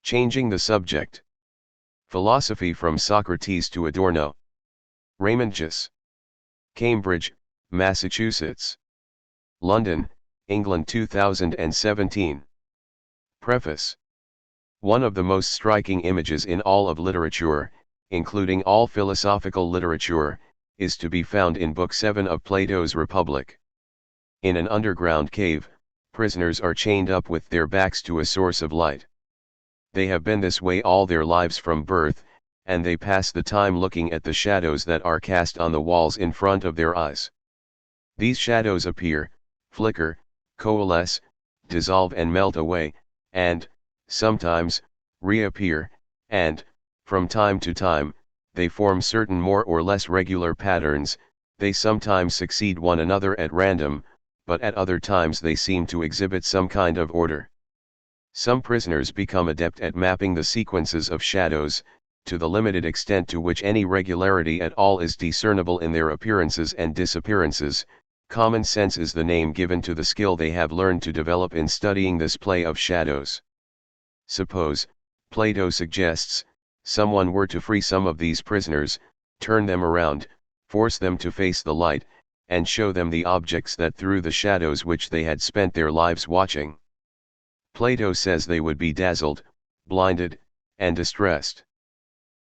Changing the subject. Philosophy from Socrates to Adorno. Raymond Geuss. Cambridge, Massachusetts. London, England 2017. Preface. One of the most striking images in all of literature, including all philosophical literature, is to be found in Book 7 of Plato's Republic. In an underground cave, prisoners are chained up with their backs to a source of light. They have been this way all their lives from birth, and they pass the time looking at the shadows that are cast on the walls in front of their eyes. These shadows appear, flicker, coalesce, dissolve and melt away, and, sometimes, reappear, and, from time to time, they form certain more or less regular patterns. They sometimes succeed one another at random, but at other times they seem to exhibit some kind of order. Some prisoners become adept at mapping the sequences of shadows, to the limited extent to which any regularity at all is discernible in their appearances and disappearances. Common sense is the name given to the skill they have learned to develop in studying this play of shadows. Suppose, Plato suggests, someone were to free some of these prisoners, turn them around, force them to face the light, and show them the objects that threw the shadows which they had spent their lives watching. Plato says they would be dazzled, blinded, and distressed.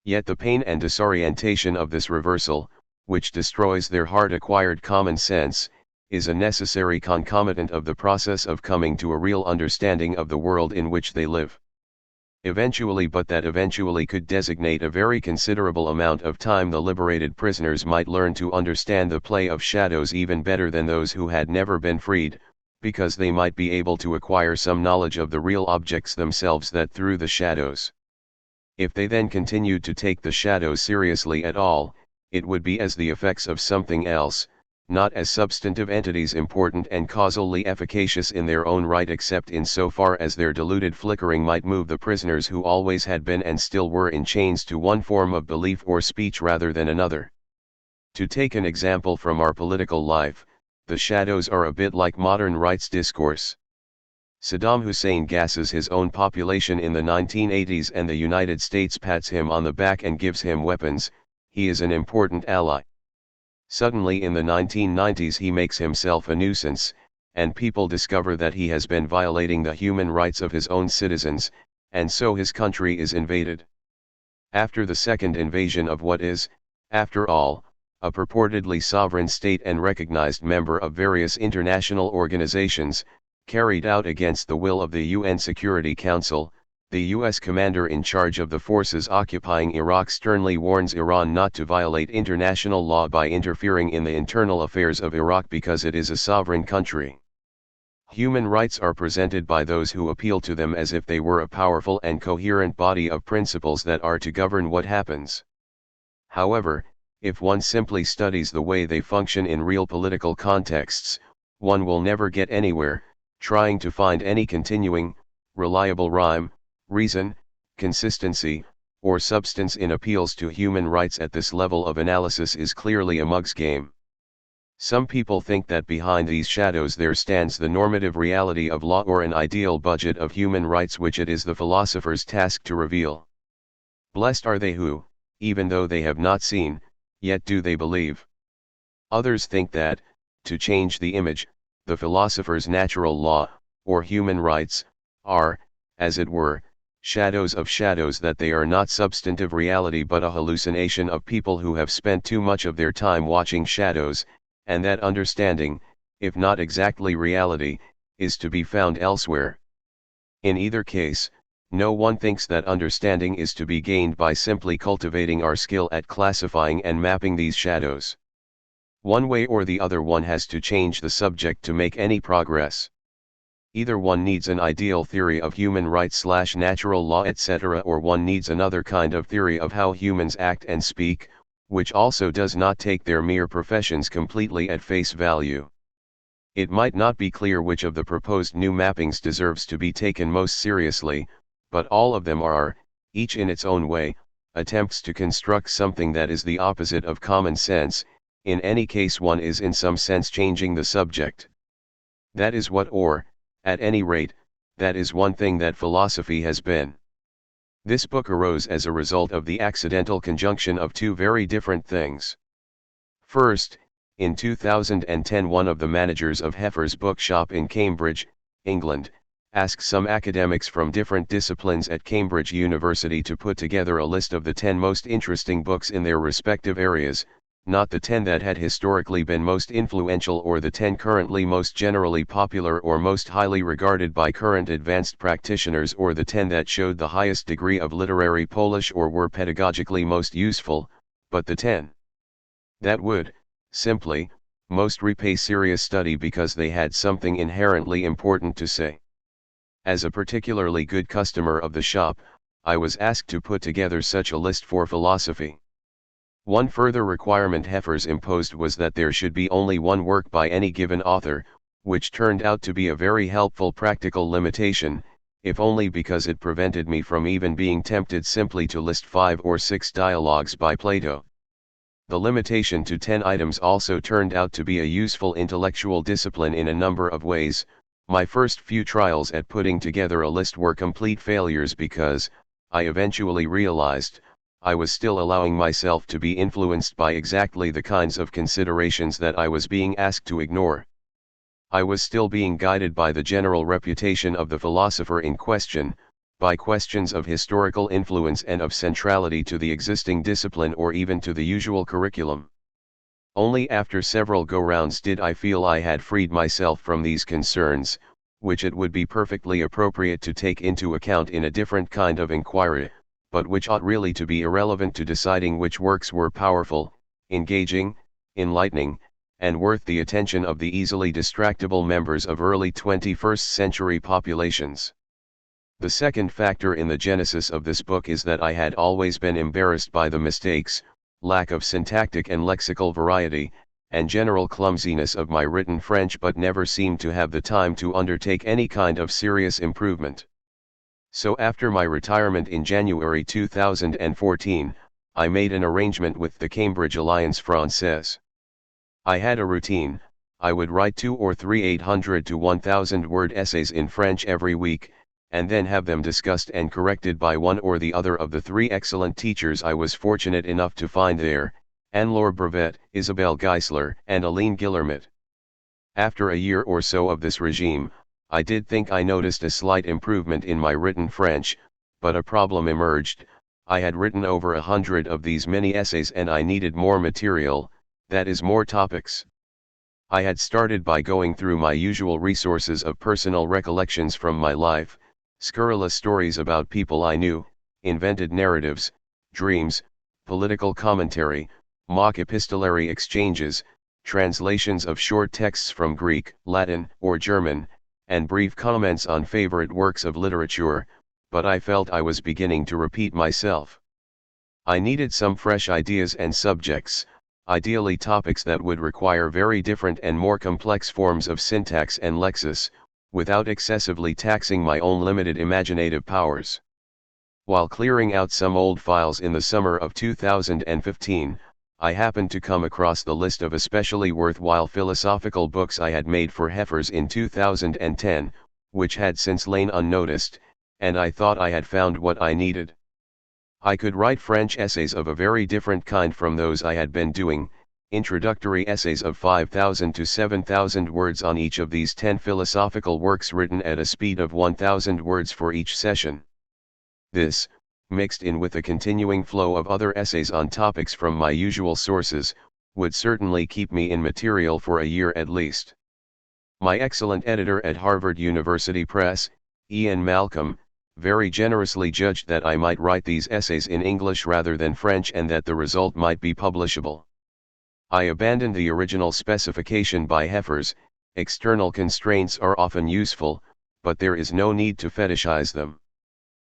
Yet the pain and disorientation of this reversal, which destroys their hard-acquired common sense, is a necessary concomitant of the process of coming to a real understanding of the world in which they live. Eventually, but that eventually could designate a very considerable amount of time, the liberated prisoners might learn to understand the play of shadows even better than those who had never been freed, because they might be able to acquire some knowledge of the real objects themselves that threw the shadows. If they then continued to take the shadows seriously at all, it would be as the effects of something else, not as substantive entities important and causally efficacious in their own right, except in so far as their deluded flickering might move the prisoners who always had been and still were in chains to one form of belief or speech rather than another. To take an example from our political life, the shadows are a bit like modern rights discourse. Saddam Hussein gasses his own population in the 1980s and the United States pats him on the back and gives him weapons. He is an important ally. Suddenly in the 1990s he makes himself a nuisance, and people discover that he has been violating the human rights of his own citizens, and so his country is invaded. After the second invasion of what is, after all, a purportedly sovereign state and recognized member of various international organizations, carried out against the will of the UN Security Council, the U.S. commander in charge of the forces occupying Iraq sternly warns Iran not to violate international law by interfering in the internal affairs of Iraq because it is a sovereign country. Human rights are presented by those who appeal to them as if they were a powerful and coherent body of principles that are to govern what happens. However, if one simply studies the way they function in real political contexts, one will never get anywhere. Trying to find any continuing, reliable rhyme, reason, consistency, or substance in appeals to human rights at this level of analysis is clearly a mug's game. Some people think that behind these shadows there stands the normative reality of law or an ideal budget of human rights which it is the philosopher's task to reveal. Blessed are they who, even though they have not seen, yet do they believe. Others think that, to change the image, the philosopher's natural law, or human rights, are, as it were, shadows of shadows, that they are not substantive reality but a hallucination of people who have spent too much of their time watching shadows, and that understanding, if not exactly reality, is to be found elsewhere. In either case, no one thinks that understanding is to be gained by simply cultivating our skill at classifying and mapping these shadows. One way or the other one has to change the subject to make any progress. Either one needs an ideal theory of human rights / natural law etc., or one needs another kind of theory of how humans act and speak, which also does not take their mere professions completely at face value. It might not be clear which of the proposed new mappings deserves to be taken most seriously, but all of them are, each in its own way, attempts to construct something that is the opposite of common sense. In any case one is in some sense changing the subject. That is what, or, at any rate, that is one thing that philosophy has been. This book arose as a result of the accidental conjunction of two very different things. First, in 2010 one of the managers of Heffer's bookshop in Cambridge, England, asked some academics from different disciplines at Cambridge University to put together a list of the 10 most interesting books in their respective areas, not the 10 that had historically been most influential or the 10 currently most generally popular or most highly regarded by current advanced practitioners or the 10 that showed the highest degree of literary polish or were pedagogically most useful, but the 10 that would, simply, most repay serious study because they had something inherently important to say. As a particularly good customer of the shop, I was asked to put together such a list for philosophy. One further requirement Heffer's imposed was that there should be only one work by any given author, which turned out to be a very helpful practical limitation, if only because it prevented me from even being tempted simply to list 5 or 6 dialogues by Plato. The limitation to 10 items also turned out to be a useful intellectual discipline in a number of ways. My first few trials at putting together a list were complete failures because, I eventually realized, I was still allowing myself to be influenced by exactly the kinds of considerations that I was being asked to ignore. I was still being guided by the general reputation of the philosopher in question, by questions of historical influence and of centrality to the existing discipline or even to the usual curriculum. Only after several go-rounds did I feel I had freed myself from these concerns, which it would be perfectly appropriate to take into account in a different kind of inquiry, but which ought really to be irrelevant to deciding which works were powerful, engaging, enlightening, and worth the attention of the easily distractible members of early 21st century populations. The second factor in the genesis of this book is that I had always been embarrassed by the mistakes, lack of syntactic and lexical variety, and general clumsiness of my written French but never seemed to have the time to undertake any kind of serious improvement. So after my retirement in January 2014, I made an arrangement with the Cambridge Alliance Française. I had a routine. I would write 2 or 3 800 to 1000 word essays in French every week, and then have them discussed and corrected by one or the other of the 3 excellent teachers I was fortunate enough to find there, Anne-Laure Brevet, Isabelle Geisler, and Aline Guillermot. After a year or so of this regime, I did think I noticed a slight improvement in my written French, but a problem emerged. I had written over 100 of these mini essays and I needed more material, that is more topics. I had started by going through my usual resources of personal recollections from my life, scurrilous stories about people I knew, invented narratives, dreams, political commentary, mock epistolary exchanges, translations of short texts from Greek, Latin, or German, and brief comments on favorite works of literature, but I felt I was beginning to repeat myself. I needed some fresh ideas and subjects, ideally topics that would require very different and more complex forms of syntax and lexis, without excessively taxing my own limited imaginative powers. While clearing out some old files in the summer of 2015, I happened to come across the list of especially worthwhile philosophical books I had made for Heffer's in 2010, which had since lain unnoticed, and I thought I had found what I needed. I could write French essays of a very different kind from those I had been doing, introductory essays of 5,000 to 7,000 words on each of these 10 philosophical works written at a speed of 1,000 words for each session. This, mixed in with a continuing flow of other essays on topics from my usual sources, would certainly keep me in material for a year at least. My excellent editor at Harvard University Press, Ian Malcolm, very generously judged that I might write these essays in English rather than French and that the result might be publishable. I abandoned the original specification by Heffer's. External constraints are often useful, but there is no need to fetishize them.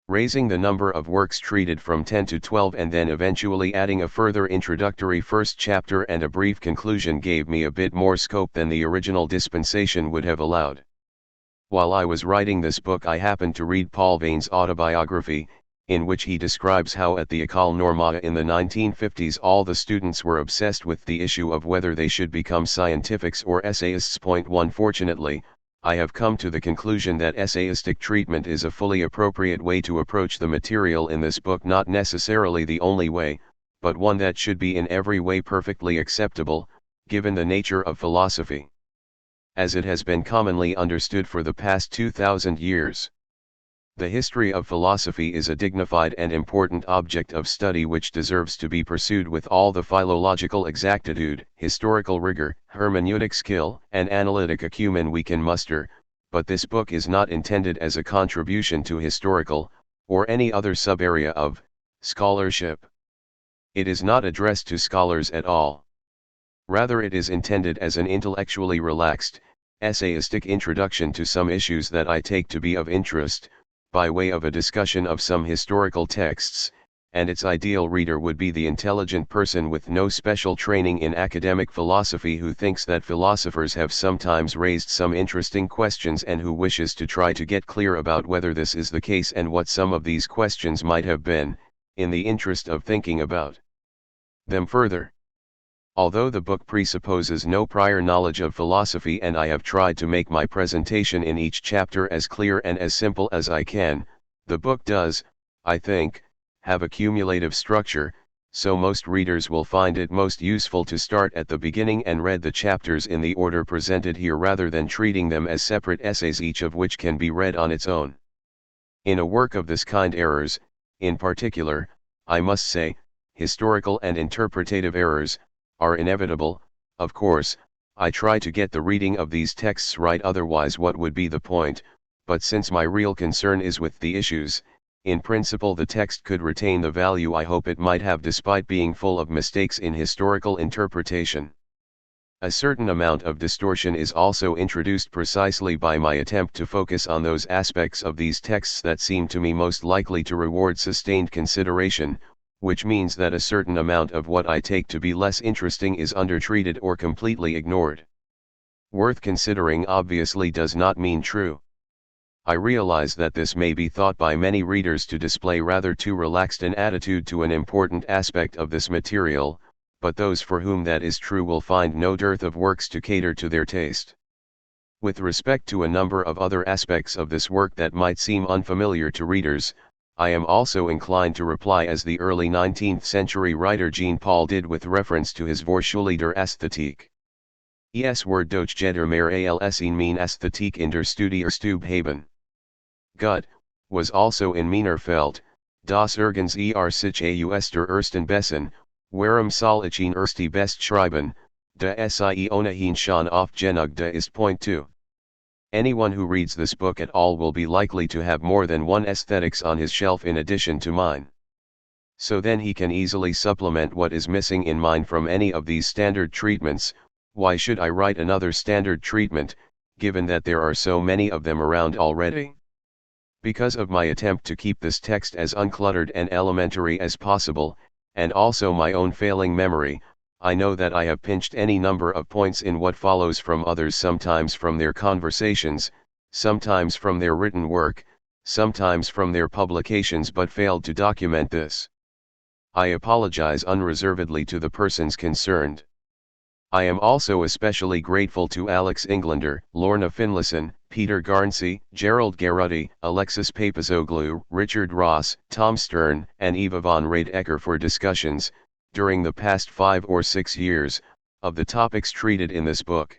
Raising the number of works treated from 10 to 12 and then eventually adding a further introductory first chapter and a brief conclusion gave me a bit more scope than the original dispensation would have allowed. While I was writing this book I happened to read Paul Vane's autobiography, in which he describes how at the École Normale in the 1950s all the students were obsessed with the issue of whether they should become scientifics or essayists. Point 1 Fortunately, I have come to the conclusion that essayistic treatment is a fully appropriate way to approach the material in this book, not necessarily the only way, but one that should be in every way perfectly acceptable, given the nature of philosophy, as it has been commonly understood for the past 2,000 years. The history of philosophy is a dignified and important object of study which deserves to be pursued with all the philological exactitude, historical rigor, hermeneutic skill, and analytic acumen we can muster, but this book is not intended as a contribution to historical, or any other sub-area of, scholarship. It is not addressed to scholars at all. Rather, it is intended as an intellectually relaxed, essayistic introduction to some issues that I take to be of interest, by way of a discussion of some historical texts, and its ideal reader would be the intelligent person with no special training in academic philosophy who thinks that philosophers have sometimes raised some interesting questions and who wishes to try to get clear about whether this is the case and what some of these questions might have been, in the interest of thinking about them further. Although the book presupposes no prior knowledge of philosophy and I have tried to make my presentation in each chapter as clear and as simple as I can, the book does, I think, have a cumulative structure, so most readers will find it most useful to start at the beginning and read the chapters in the order presented here rather than treating them as separate essays, each of which can be read on its own. In a work of this kind, errors, in particular, I must say, historical and interpretative errors, are inevitable. Of course, I try to get the reading of these texts right, otherwise what would be the point, but since my real concern is with the issues, in principle the text could retain the value I hope it might have despite being full of mistakes in historical interpretation. A certain amount of distortion is also introduced precisely by my attempt to focus on those aspects of these texts that seem to me most likely to reward sustained consideration, which means that a certain amount of what I take to be less interesting is undertreated or completely ignored. Worth considering obviously does not mean true. I realize that this may be thought by many readers to display rather too relaxed an attitude to an important aspect of this material, but those for whom that is true will find no dearth of works to cater to their taste. With respect to a number of other aspects of this work that might seem unfamiliar to readers, I am also inclined to reply as the early 19th century writer Jean-Paul did with reference to his Vorschule der Ästhetik. Es wird durch jeder mehr als mein Ästhetik in der Studie haben. Gut, was also in meiner Feld, das Ergens sich aus der ersten Bessen, warum soll ich ihn erst best schreiben, da sie ohnehin schon oft genug da ist. Point 2. Anyone who reads this book at all will be likely to have more than one aesthetics on his shelf in addition to mine. So then he can easily supplement what is missing in mine from any of these standard treatments. Why should I write another standard treatment, given that there are so many of them around already? Because of my attempt to keep this text as uncluttered and elementary as possible, and also my own failing memory, I know that I have pinched any number of points in what follows from others, sometimes from their conversations, sometimes from their written work, sometimes from their publications, but failed to document this. I apologize unreservedly to the persons concerned. I am also especially grateful to Alex Englander, Lorna Finlayson, Peter Garnsey, Gerald Garutti, Alexis Papazoglu, Richard Ross, Tom Stern, and Eva von Radecker for discussions, during the past 5 or 6 years, of the topics treated in this book.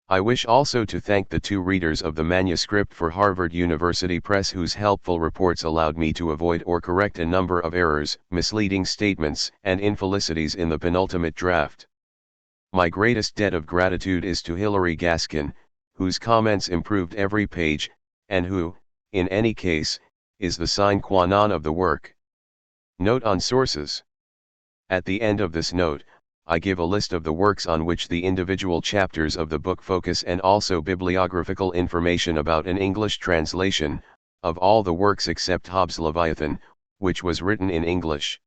I wish also to thank the 2 readers of the manuscript for Harvard University Press whose helpful reports allowed me to avoid or correct a number of errors, misleading statements, and infelicities in the penultimate draft. My greatest debt of gratitude is to Hilary Gaskin, whose comments improved every page, and who, in any case, is the sine qua non of the work. Note on sources. At the end of this note, I give a list of the works on which the individual chapters of the book focus and also bibliographical information about an English translation, of all the works except Hobbes' Leviathan, which was written in English.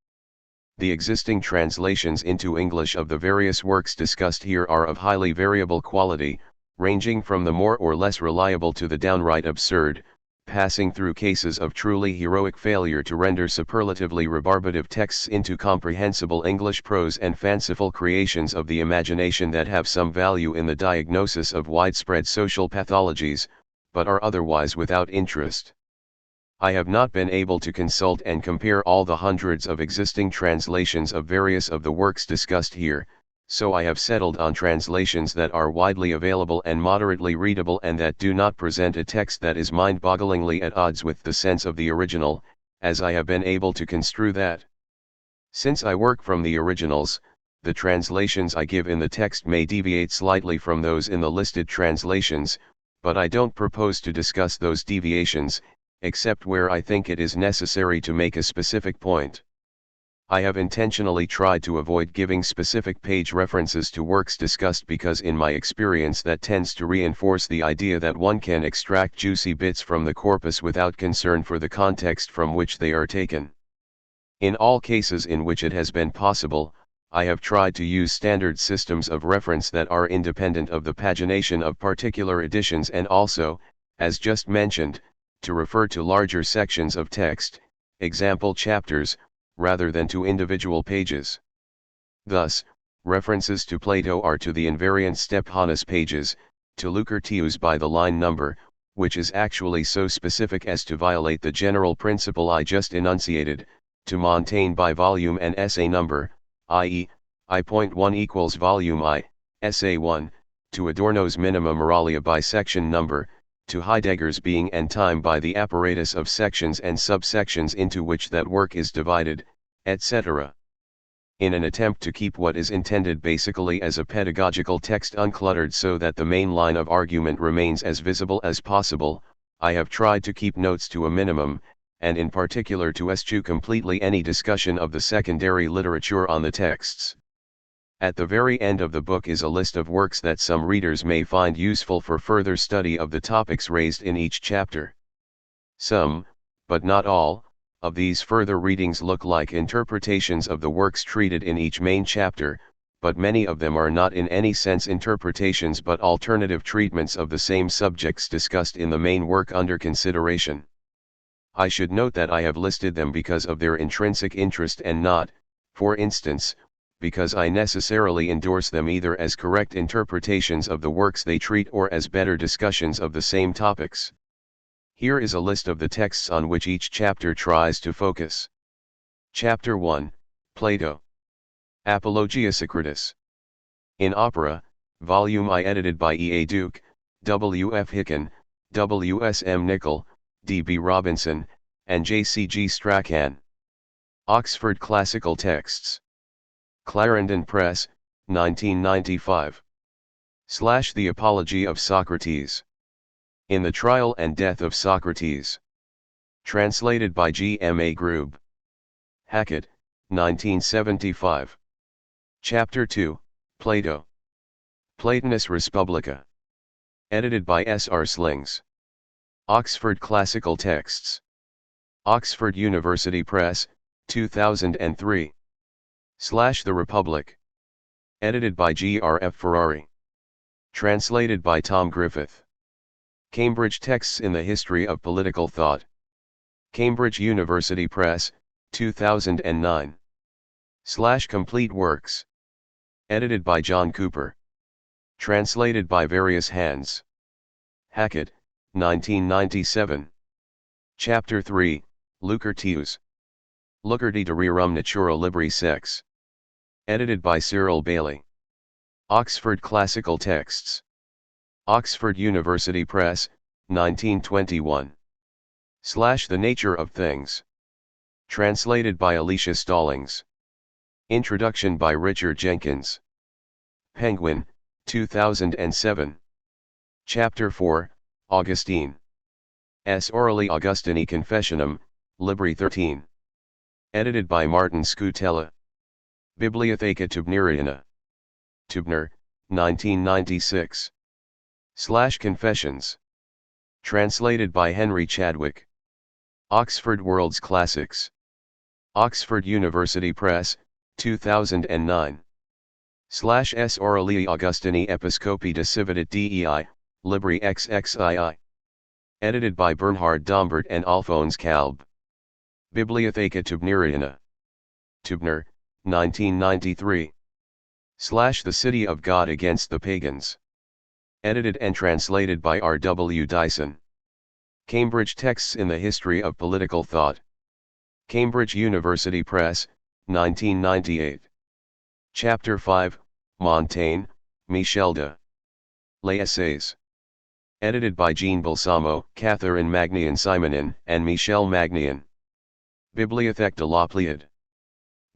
The existing translations into English of the various works discussed here are of highly variable quality, ranging from the more or less reliable to the downright absurd, passing through cases of truly heroic failure to render superlatively rebarbative texts into comprehensible English prose and fanciful creations of the imagination that have some value in the diagnosis of widespread social pathologies, but are otherwise without interest. I have not been able to consult and compare all the hundreds of existing translations of various of the works discussed here, so I have settled on translations that are widely available and moderately readable and that do not present a text that is mind-bogglingly at odds with the sense of the original, as I have been able to construe that. Since I work from the originals, the translations I give in the text may deviate slightly from those in the listed translations, but I don't propose to discuss those deviations, except where I think it is necessary to make a specific point. I have intentionally tried to avoid giving specific page references to works discussed because in my experience that tends to reinforce the idea that one can extract juicy bits from the corpus without concern for the context from which they are taken. In all cases in which it has been possible, I have tried to use standard systems of reference that are independent of the pagination of particular editions and also, as just mentioned, to refer to larger sections of text, example chapters, rather than to individual pages. Thus, references to Plato are to the invariant Stephanus pages, to Lucretius by the line number, which is actually so specific as to violate the general principle I just enunciated, to Montaigne by volume and essay number, i.e., I.1 equals volume I, essay 1, to Adorno's Minima Moralia by section number, to Heidegger's Being and Time by the apparatus of sections and subsections into which that work is divided, etc. In an attempt to keep what is intended basically as a pedagogical text uncluttered so that the main line of argument remains as visible as possible, I have tried to keep notes to a minimum, and in particular to eschew completely any discussion of the secondary literature on the texts. At the very end of the book is a list of works that some readers may find useful for further study of the topics raised in each chapter. Some, but not all, of these further readings look like interpretations of the works treated in each main chapter, but many of them are not in any sense interpretations but alternative treatments of the same subjects discussed in the main work under consideration. I should note that I have listed them because of their intrinsic interest and not, for instance, because I necessarily endorse them either as correct interpretations of the works they treat or as better discussions of the same topics. Here is a list of the texts on which each chapter tries to focus. Chapter 1, Plato. Apologia Socrates. In Opera, Volume I edited by E. A. Duke, W. F. Hicken, W. S. M. Nicol, D. B. Robinson, and J. C. G. Strachan. Oxford Classical Texts. Clarendon Press, 1995. The Apology of Socrates. In the Trial and Death of Socrates. Translated by G. M. A. Grube. Hackett, 1975. Chapter 2, Plato. Platonus Respublica. Edited by S. R. Slings. Oxford Classical Texts. Oxford University Press, 2003. The Republic. Edited by G. R. F. Ferrari. Translated by Tom Griffith. Cambridge Texts in the History of Political Thought. Cambridge University Press, 2009. Complete Works. Edited by John Cooper. Translated by various hands. Hackett, 1997. Chapter 3, Lucretius. Lucreti de Rerum Natura Libri Sex. Edited by Cyril Bailey. Oxford Classical Texts. Oxford University Press, 1921. The Nature of Things. Translated by Alicia Stallings. Introduction by Richard Jenkins. Penguin, 2007. Chapter 4, Augustine. S. Orally Augustini Confessionum, Libri 13. Edited by Martin Scutella. Bibliotheca Tubneriana. Tubner, 1996. Confessions. Translated by Henry Chadwick. Oxford World's Classics. Oxford University Press, 2009. S. Oralii Augustini Episcopi de Civitate Dei, Libri XXII. Edited by Bernhard Dombert and Alphonse Kalb. Bibliotheca Tubneriana. Tubner, 1993. The City of God Against the Pagans. Edited and translated by R. W. Dyson. Cambridge Texts in the History of Political Thought. Cambridge University Press, 1998. Chapter 5, Montaigne, Michel de. Les Essays. Edited by Jean Balsamo, Catherine Magnian Simonin, and Michel Magnian. Bibliothèque de la Pléiade.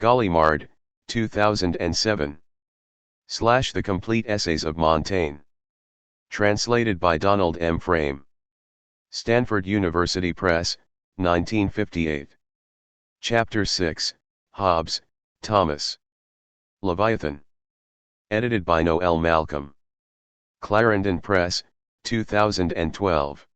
Gallimard, 2007. The Complete Essays of Montaigne. Translated by Donald M. Frame. Stanford University Press, 1958. Chapter 6, Hobbes, Thomas. Leviathan. Edited by Noel Malcolm. Clarendon Press, 2012.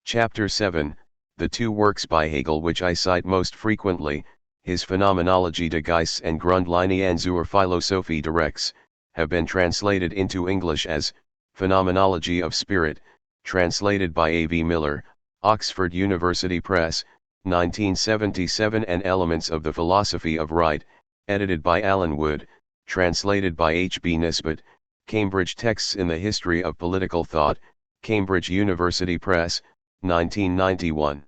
Chapter 7, the two works by Hegel which I cite most frequently, his Phenomenologie de Geuss and Grundlinien zur Philosophie de Rex, have been translated into English as Phenomenology of Spirit, translated by A. V. Miller, Oxford University Press, 1977, and Elements of the Philosophy of Right, edited by Alan Wood, translated by H. B. Nisbet, Cambridge Texts in the History of Political Thought, Cambridge University Press, 1991.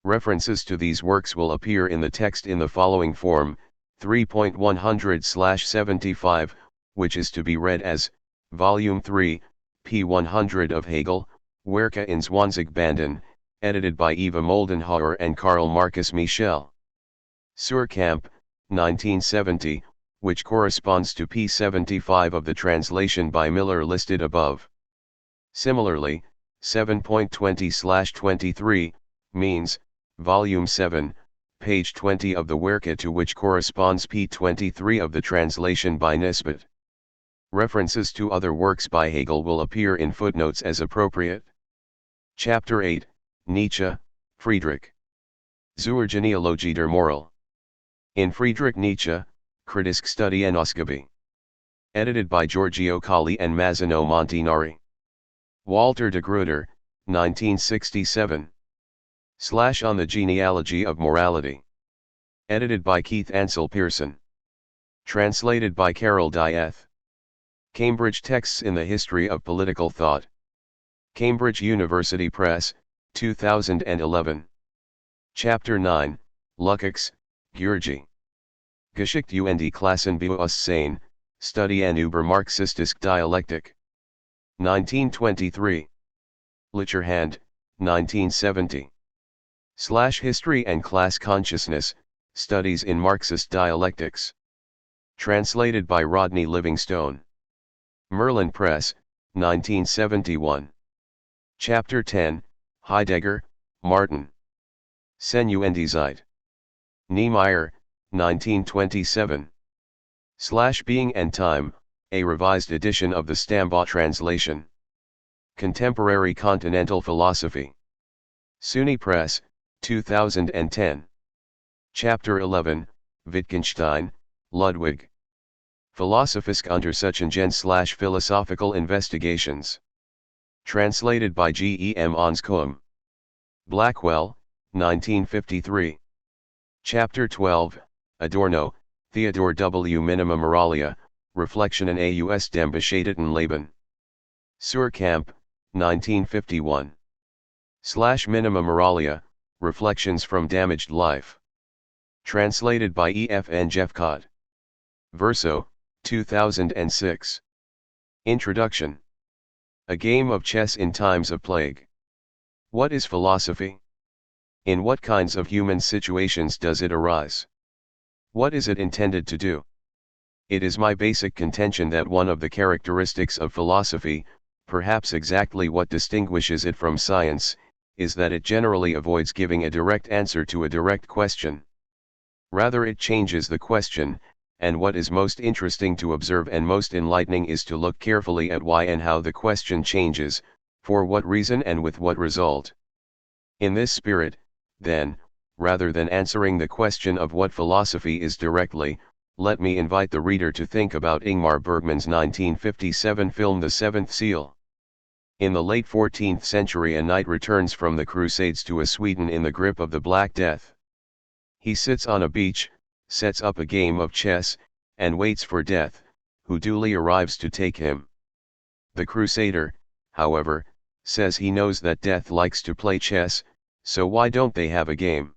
References to these works will appear in the text in the following form, 3.100/75, which is to be read as, Volume 3, p. 100 of Hegel, Werke in 20 Banden, edited by Eva Moldenhauer and Karl Marcus Michel. Suhrkamp, 1970, which corresponds to p. 75 of the translation by Miller listed above. Similarly, 7.20/23, means, Volume 7, page 20 of the Werke, to which corresponds p. 23 of the translation by Nisbet. References to other works by Hegel will appear in footnotes as appropriate. Chapter 8, Nietzsche, Friedrich. Zur Genealogie der Moral. In Friedrich Nietzsche, Kritische Studie en Ausgabe. Edited by Giorgio Colli and Massimo Montinari. Walter de Gruyter, 1967. On the Genealogy of Morality. Edited by Keith Ansel Pearson. Translated by Carol Dieth. Cambridge Texts in the History of Political Thought. Cambridge University Press, 2011. Chapter 9, Lukács, György. Geschichte und Klassenbewusstsein, Studien über Marxistische Dialektik. 1923. Licherhand, 1970. History and Class Consciousness, Studies in Marxist Dialectics. Translated by Rodney Livingstone. Merlin Press, 1971. Chapter 10, Heidegger, Martin. Sinn und Zeit. Niemeyer, 1927. Being and Time, a revised edition of the Stambaugh translation. Contemporary Continental Philosophy. SUNY Press, 2010. Chapter 11, Wittgenstein, Ludwig. Philosophische Untersuchungen / Philosophical Investigations. Translated by G. E. M. Anscombe. Blackwell, 1953. Chapter 12, Adorno, Theodore W. Minima Moralia, Reflexionen aus dem beschädigten Leben. Suhrkamp, 1951. Minima Moralia, Reflections from Damaged Life. Translated by E. F. N. Jeffcott. Verso, 2006. Introduction. A game of chess in times of plague. What is philosophy? In what kinds of human situations does it arise? What is it intended to do? It is my basic contention that one of the characteristics of philosophy, perhaps exactly what distinguishes it from science, is that it generally avoids giving a direct answer to a direct question. Rather, it changes the question, and what is most interesting to observe and most enlightening is to look carefully at why and how the question changes, for what reason and with what result. In this spirit, then, rather than answering the question of what philosophy is directly, let me invite the reader to think about Ingmar Bergman's 1957 film The Seventh Seal. In the late 14th century a knight returns from the Crusades to a Sweden in the grip of the Black Death. He sits on a beach, sets up a game of chess, and waits for death, who duly arrives to take him. The Crusader, however, says he knows that death likes to play chess, so why don't they have a game?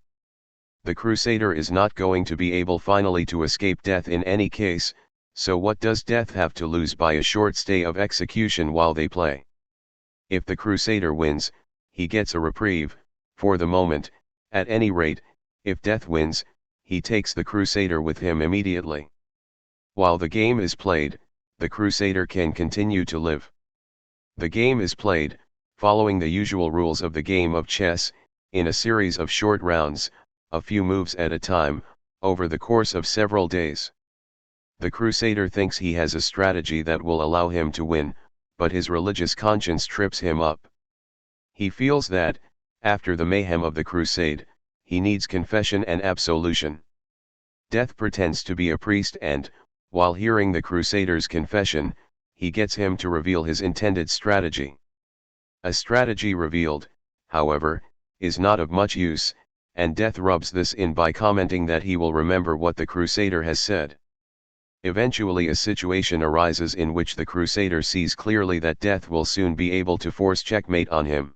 The Crusader is not going to be able finally to escape death in any case, so what does death have to lose by a short stay of execution while they play? If the Crusader wins, he gets a reprieve, for the moment. At any rate, if death wins, he takes the Crusader with him immediately. While the game is played, the Crusader can continue to live. The game is played, following the usual rules of the game of chess, in a series of short rounds, a few moves at a time, over the course of several days. The Crusader thinks he has a strategy that will allow him to win, but his religious conscience trips him up. He feels that, after the mayhem of the crusade, he needs confession and absolution. Death pretends to be a priest and, while hearing the Crusader's confession, he gets him to reveal his intended strategy. A strategy revealed, however, is not of much use, and Death rubs this in by commenting that he will remember what the Crusader has said. Eventually a situation arises in which the Crusader sees clearly that Death will soon be able to force checkmate on him.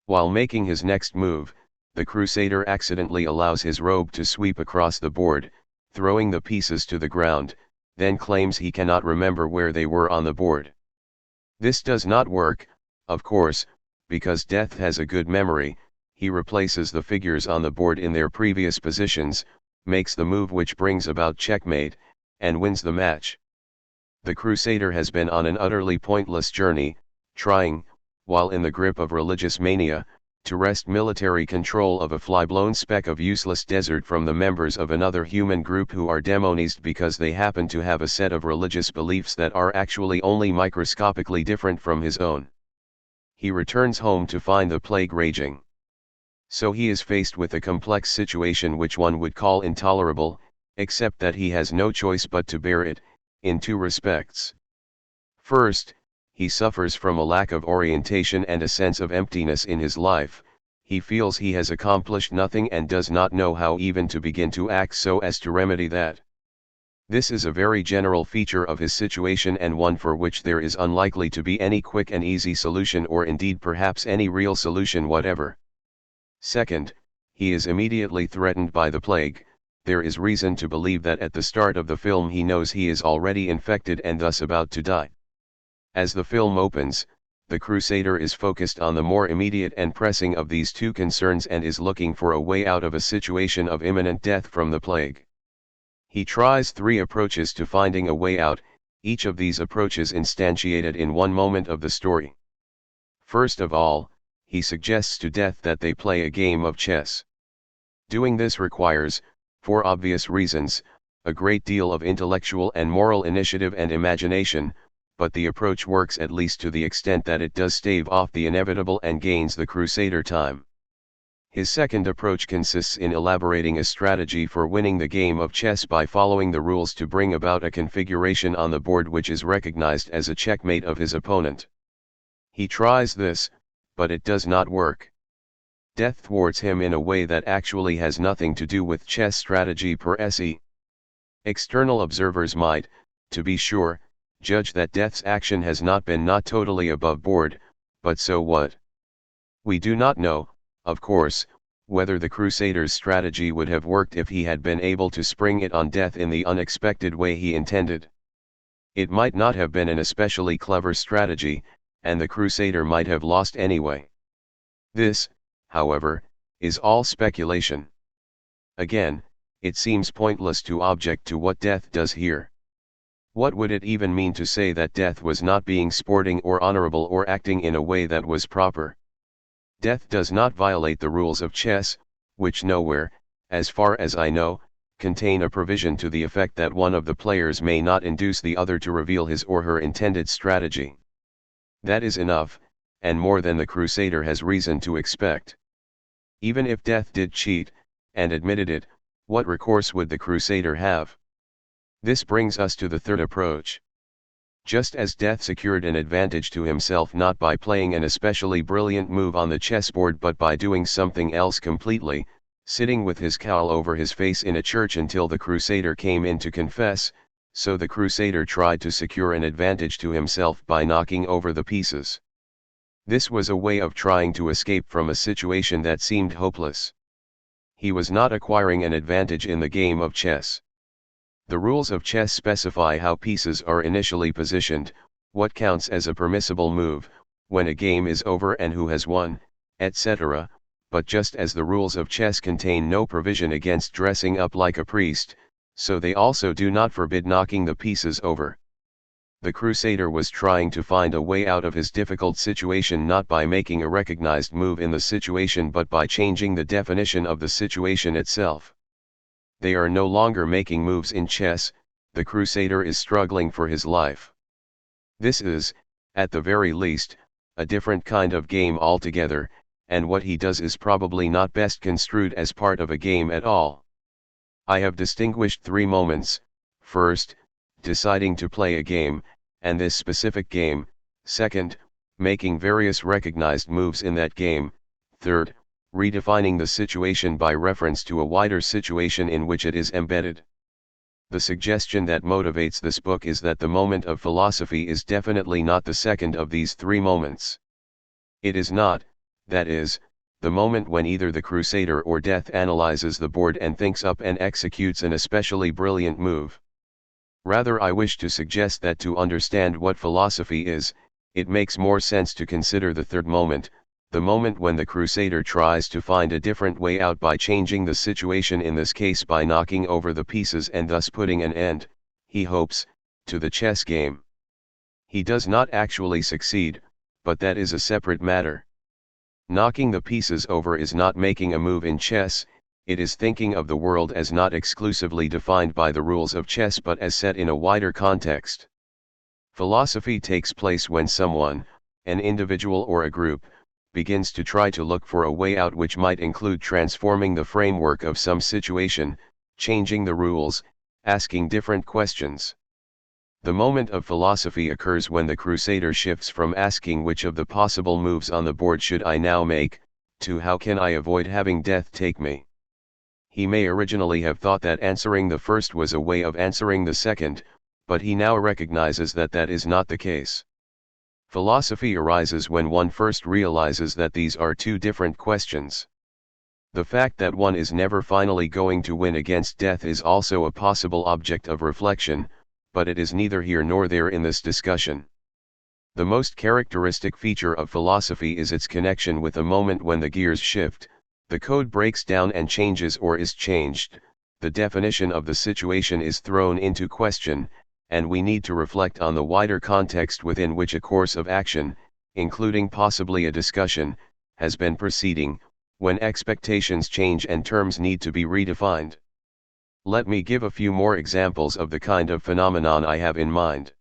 While making his next move, the Crusader accidentally allows his robe to sweep across the board, throwing the pieces to the ground, then claims he cannot remember where they were on the board. This does not work, of course, because Death has a good memory. He replaces the figures on the board in their previous positions, makes the move which brings about checkmate, and wins the match. The Crusader has been on an utterly pointless journey, trying, while in the grip of religious mania, to wrest military control of a fly-blown speck of useless desert from the members of another human group who are demonized because they happen to have a set of religious beliefs that are actually only microscopically different from his own. He returns home to find the plague raging. So he is faced with a complex situation which one would call intolerable, except that he has no choice but to bear it, in two respects. First, he suffers from a lack of orientation and a sense of emptiness in his life. He feels he has accomplished nothing and does not know how even to begin to act so as to remedy that. This is a very general feature of his situation and one for which there is unlikely to be any quick and easy solution or indeed perhaps any real solution whatever. Second, he is immediately threatened by the plague. There is reason to believe that at the start of the film he knows he is already infected and thus about to die. As the film opens, the Crusader is focused on the more immediate and pressing of these two concerns and is looking for a way out of a situation of imminent death from the plague. He tries three approaches to finding a way out, each of these approaches instantiated in one moment of the story. First of all, he suggests to Death that they play a game of chess. Doing this requires, for obvious reasons, a great deal of intellectual and moral initiative and imagination, but the approach works at least to the extent that it does stave off the inevitable and gains the Crusader time. His second approach consists in elaborating a strategy for winning the game of chess by following the rules to bring about a configuration on the board which is recognized as a checkmate of his opponent. He tries this, but it does not work. Death thwarts him in a way that actually has nothing to do with chess strategy per se. External observers might, to be sure, judge that Death's action has not been not totally above board, but so what? We do not know, of course, whether the Crusader's strategy would have worked if he had been able to spring it on Death in the unexpected way he intended. It might not have been an especially clever strategy, and the Crusader might have lost anyway. This, however, is all speculation. Again, it seems pointless to object to what Death does here. What would it even mean to say that Death was not being sporting or honorable or acting in a way that was proper? Death does not violate the rules of chess, which nowhere, as far as I know, contain a provision to the effect that one of the players may not induce the other to reveal his or her intended strategy. That is enough, and more than the Crusader has reason to expect. Even if Death did cheat, and admitted it, what recourse would the Crusader have? This brings us to the third approach. Just as Death secured an advantage to himself not by playing an especially brilliant move on the chessboard but by doing something else completely, sitting with his cowl over his face in a church until the crusader came in to confess, so the crusader tried to secure an advantage to himself by knocking over the pieces. This was a way of trying to escape from a situation that seemed hopeless. He was not acquiring an advantage in the game of chess. The rules of chess specify how pieces are initially positioned, what counts as a permissible move, when a game is over and who has won, etc., but just as the rules of chess contain no provision against dressing up like a priest, so they also do not forbid knocking the pieces over. The crusader was trying to find a way out of his difficult situation not by making a recognized move in the situation but by changing the definition of the situation itself. They are no longer making moves in chess, the crusader is struggling for his life. This is, at the very least, a different kind of game altogether, and what he does is probably not best construed as part of a game at all. I have distinguished 3 moments: first, deciding to play a game, and this specific game; second, making various recognized moves in that game; third, redefining the situation by reference to a wider situation in which it is embedded. The suggestion that motivates this book is that the moment of philosophy is definitely not the second of these 3 moments. It is not, that is, the moment when either the crusader or Death analyzes the board and thinks up and executes an especially brilliant move. Rather, I wish to suggest that to understand what philosophy is, it makes more sense to consider the third moment, the moment when the crusader tries to find a different way out by changing the situation, in this case by knocking over the pieces and thus putting an end, he hopes, to the chess game. He does not actually succeed, but that is a separate matter. Knocking the pieces over is not making a move in chess, it is thinking of the world as not exclusively defined by the rules of chess but as set in a wider context. Philosophy takes place when someone, an individual or a group, begins to try to look for a way out, which might include transforming the framework of some situation, changing the rules, asking different questions. The moment of philosophy occurs when the crusader shifts from asking which of the possible moves on the board should I now make, to how can I avoid having Death take me. He may originally have thought that answering the first was a way of answering the second, but he now recognizes that that is not the case. Philosophy arises when one first realizes that these are 2 different questions. The fact that one is never finally going to win against Death is also a possible object of reflection, but it is neither here nor there in this discussion. The most characteristic feature of philosophy is its connection with a moment when the gears shift, the code breaks down and changes or is changed, the definition of the situation is thrown into question, and we need to reflect on the wider context within which a course of action, including possibly a discussion, has been proceeding, when expectations change and terms need to be redefined. Let me give a few more examples of the kind of phenomenon I have in mind.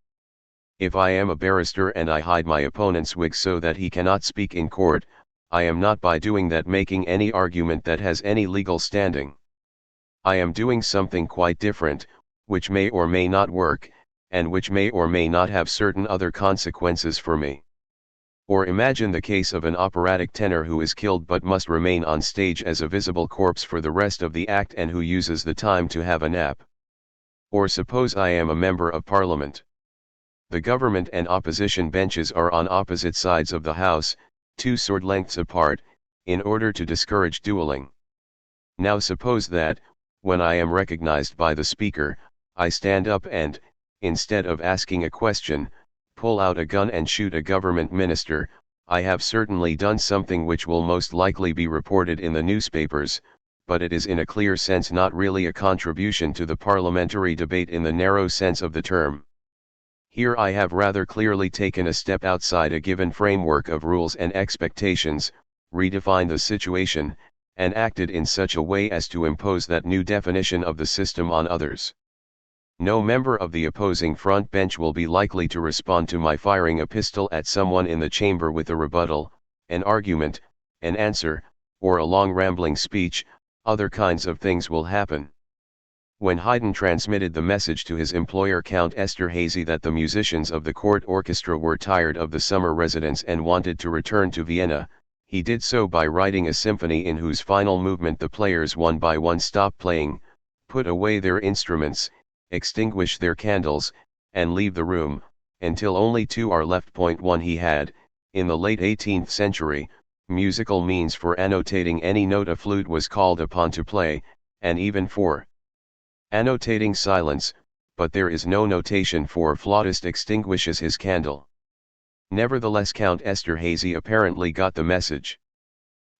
If I am a barrister and I hide my opponent's wig so that he cannot speak in court, I am not by doing that making any argument that has any legal standing. I am doing something quite different, which may or may not work, and which may or may not have certain other consequences for me. Or imagine the case of an operatic tenor who is killed but must remain on stage as a visible corpse for the rest of the act and who uses the time to have a nap. Or suppose I am a member of parliament. The government and opposition benches are on opposite sides of the house, 2 sword lengths apart, in order to discourage dueling. Now suppose that, when I am recognized by the speaker, I stand up and, instead of asking a question, pull out a gun and shoot a government minister. I have certainly done something which will most likely be reported in the newspapers, but it is in a clear sense not really a contribution to the parliamentary debate in the narrow sense of the term. Here I have rather clearly taken a step outside a given framework of rules and expectations, redefined the situation, and acted in such a way as to impose that new definition of the system on others. No member of the opposing front bench will be likely to respond to my firing a pistol at someone in the chamber with a rebuttal, an argument, an answer, or a long rambling speech. Other kinds of things will happen. When Haydn transmitted the message to his employer Count Esterhazy that the musicians of the court orchestra were tired of the summer residence and wanted to return to Vienna, he did so by writing a symphony in whose final movement the players one by one stop playing, put away their instruments, extinguish their candles, and leave the room, until only two are left. 1. He had, in the late 18th century, musical means for annotating any note a flute was called upon to play, and even for annotating silence, but there is no notation for flautist extinguishes his candle. Nevertheless, Count Esterhazy apparently got the message.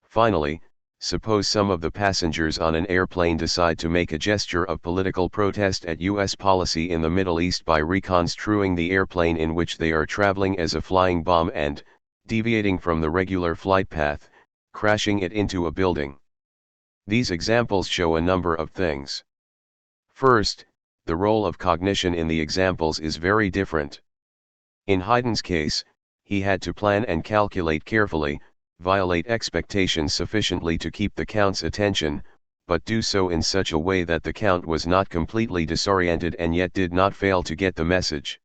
Finally, suppose some of the passengers on an airplane decide to make a gesture of political protest at U.S. policy in the Middle East by reconstruing the airplane in which they are traveling as a flying bomb and, deviating from the regular flight path, crashing it into a building. These examples show a number of things. First, the role of cognition in the examples is very different. In Haydn's case, he had to plan and calculate carefully, violate expectations sufficiently to keep the Count's attention, but do so in such a way that the Count was not completely disoriented and yet did not fail to get the message.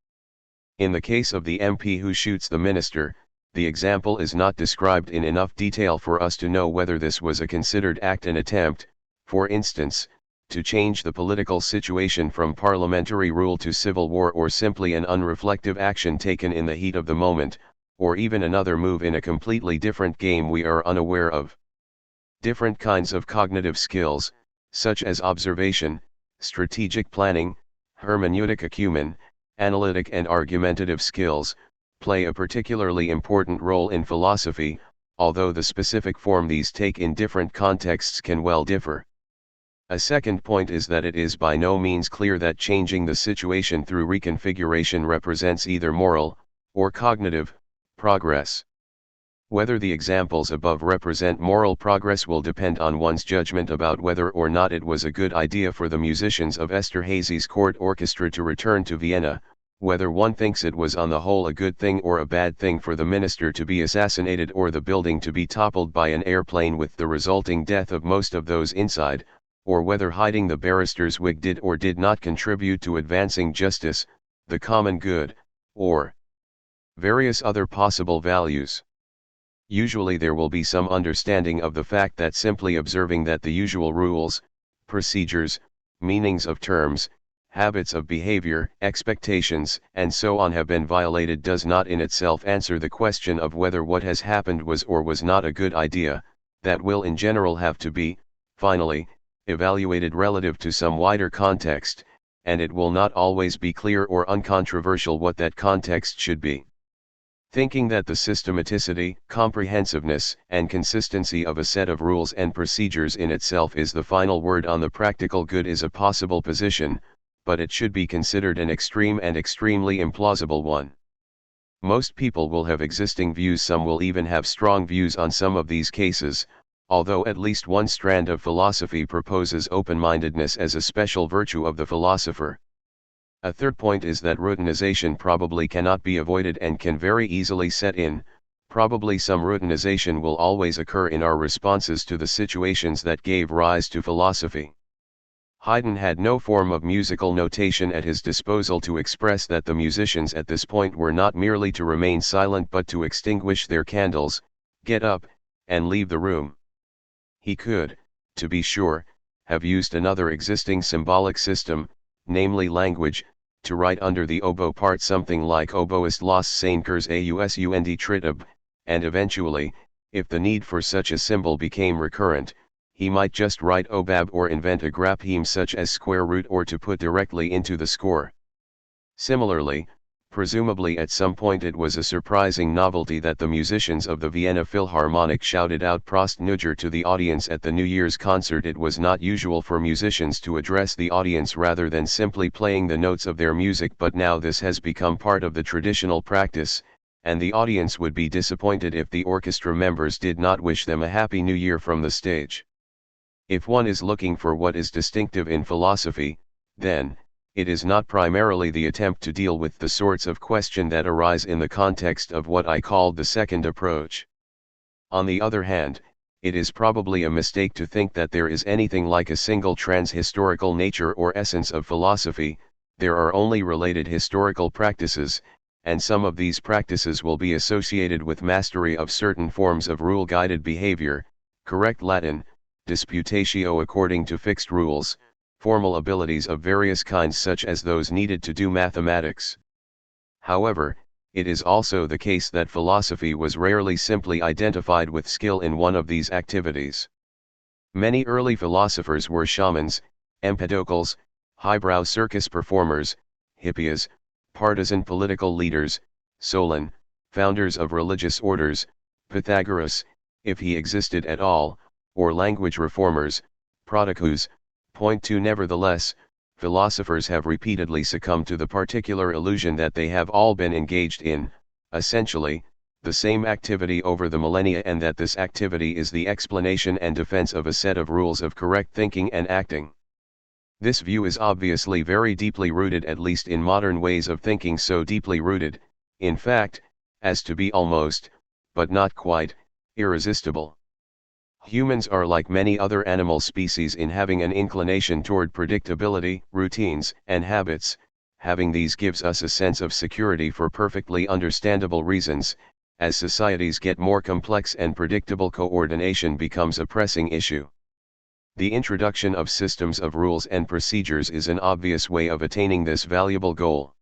In the case of the MP who shoots the minister, the example is not described in enough detail for us to know whether this was a considered act, an attempt, for instance, to change the political situation from parliamentary rule to civil war, or simply an unreflective action taken in the heat of the moment, or even another move in a completely different game we are unaware of. Different kinds of cognitive skills, such as observation, strategic planning, hermeneutic acumen, analytic and argumentative skills, play a particularly important role in philosophy, although the specific form these take in different contexts can well differ. A second point is that it is by no means clear that changing the situation through reconfiguration represents either moral, or cognitive, progress. Whether the examples above represent moral progress will depend on one's judgment about whether or not it was a good idea for the musicians of Esterhazy's court orchestra to return to Vienna, whether one thinks it was on the whole a good thing or a bad thing for the minister to be assassinated or the building to be toppled by an airplane with the resulting death of most of those inside, or whether hiding the barrister's wig did or did not contribute to advancing justice, the common good, or various other possible values. Usually there will be some understanding of the fact that simply observing that the usual rules, procedures, meanings of terms, habits of behavior, expectations, and so on have been violated does not in itself answer the question of whether what has happened was or was not a good idea. That will in general have to be, finally, evaluated relative to some wider context, and it will not always be clear or uncontroversial what that context should be. Thinking that the systematicity, comprehensiveness, and consistency of a set of rules and procedures in itself is the final word on the practical good is a possible position, but it should be considered an extreme and extremely implausible one. Most people will have existing views, some will even have strong views on some of these cases, although at least one strand of philosophy proposes open-mindedness as a special virtue of the philosopher. A third point is that routinization probably cannot be avoided and can very easily set in. Probably some routinization will always occur in our responses to the situations that gave rise to philosophy. Haydn had no form of musical notation at his disposal to express that the musicians at this point were not merely to remain silent but to extinguish their candles, get up, and leave the room. He could, to be sure, have used another existing symbolic system, namely language, to write under the oboe part something like oboist los seinkers ausund tritub, and eventually, if the need for such a symbol became recurrent, he might just write obab or invent a grapheme such as square root or to put directly into the score. Similarly, presumably at some point it was a surprising novelty that the musicians of the Vienna Philharmonic shouted out Prost Nugger to the audience at the New Year's concert. It was not usual for musicians to address the audience rather than simply playing the notes of their music, but now this has become part of the traditional practice, and the audience would be disappointed if the orchestra members did not wish them a Happy New Year from the stage. If one is looking for what is distinctive in philosophy, then, it is not primarily the attempt to deal with the sorts of question that arise in the context of what I called the second approach. On the other hand, it is probably a mistake to think that there is anything like a single trans-historical nature or essence of philosophy. There are only related historical practices, and some of these practices will be associated with mastery of certain forms of rule-guided behavior, correct Latin, disputatio according to fixed rules, formal abilities of various kinds such as those needed to do mathematics. However, it is also the case that philosophy was rarely simply identified with skill in one of these activities. Many early philosophers were shamans, empedocles, highbrow circus performers, hippias, partisan political leaders, Solon, founders of religious orders, Pythagoras, if he existed at all, or language reformers, Prodicus. Point 2. Nevertheless, philosophers have repeatedly succumbed to the particular illusion that they have all been engaged in, essentially, the same activity over the millennia, and that this activity is the explanation and defense of a set of rules of correct thinking and acting. This view is obviously very deeply rooted, at least in modern ways of thinking, so deeply rooted, in fact, as to be almost, but not quite, irresistible. Humans are like many other animal species in having an inclination toward predictability, routines, and habits. Having these gives us a sense of security for perfectly understandable reasons. As societies get more complex and predictable coordination becomes a pressing issue. The introduction of systems of rules and procedures is an obvious way of attaining this valuable goal.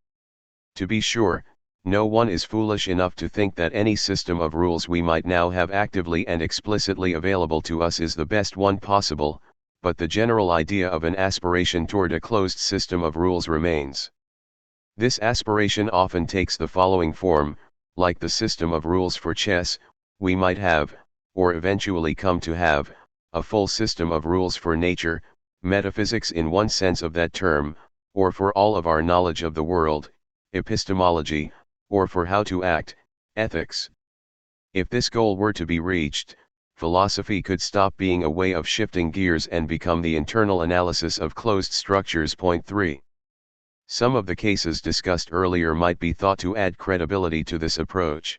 To be sure, no one is foolish enough to think that any system of rules we might now have actively and explicitly available to us is the best one possible, but the general idea of an aspiration toward a closed system of rules remains. This aspiration often takes the following form: like the system of rules for chess, we might have, or eventually come to have, a full system of rules for nature, metaphysics in one sense of that term, or for all of our knowledge of the world, epistemology, or for how to act, ethics. If this goal were to be reached, philosophy could stop being a way of shifting gears and become the internal analysis of closed structures. Point 3. Some of the cases discussed earlier might be thought to add credibility to this approach.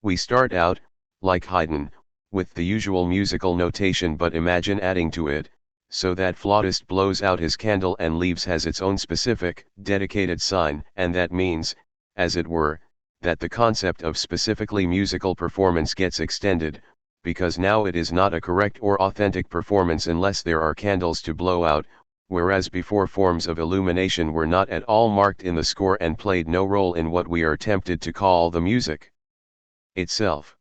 We start out, like Haydn, with the usual musical notation, but imagine adding to it, so that flautist blows out his candle and leaves has its own specific, dedicated sign, and that means, as it were, that the concept of specifically musical performance gets extended, because now it is not a correct or authentic performance unless there are candles to blow out, whereas before forms of illumination were not at all marked in the score and played no role in what we are tempted to call the music itself.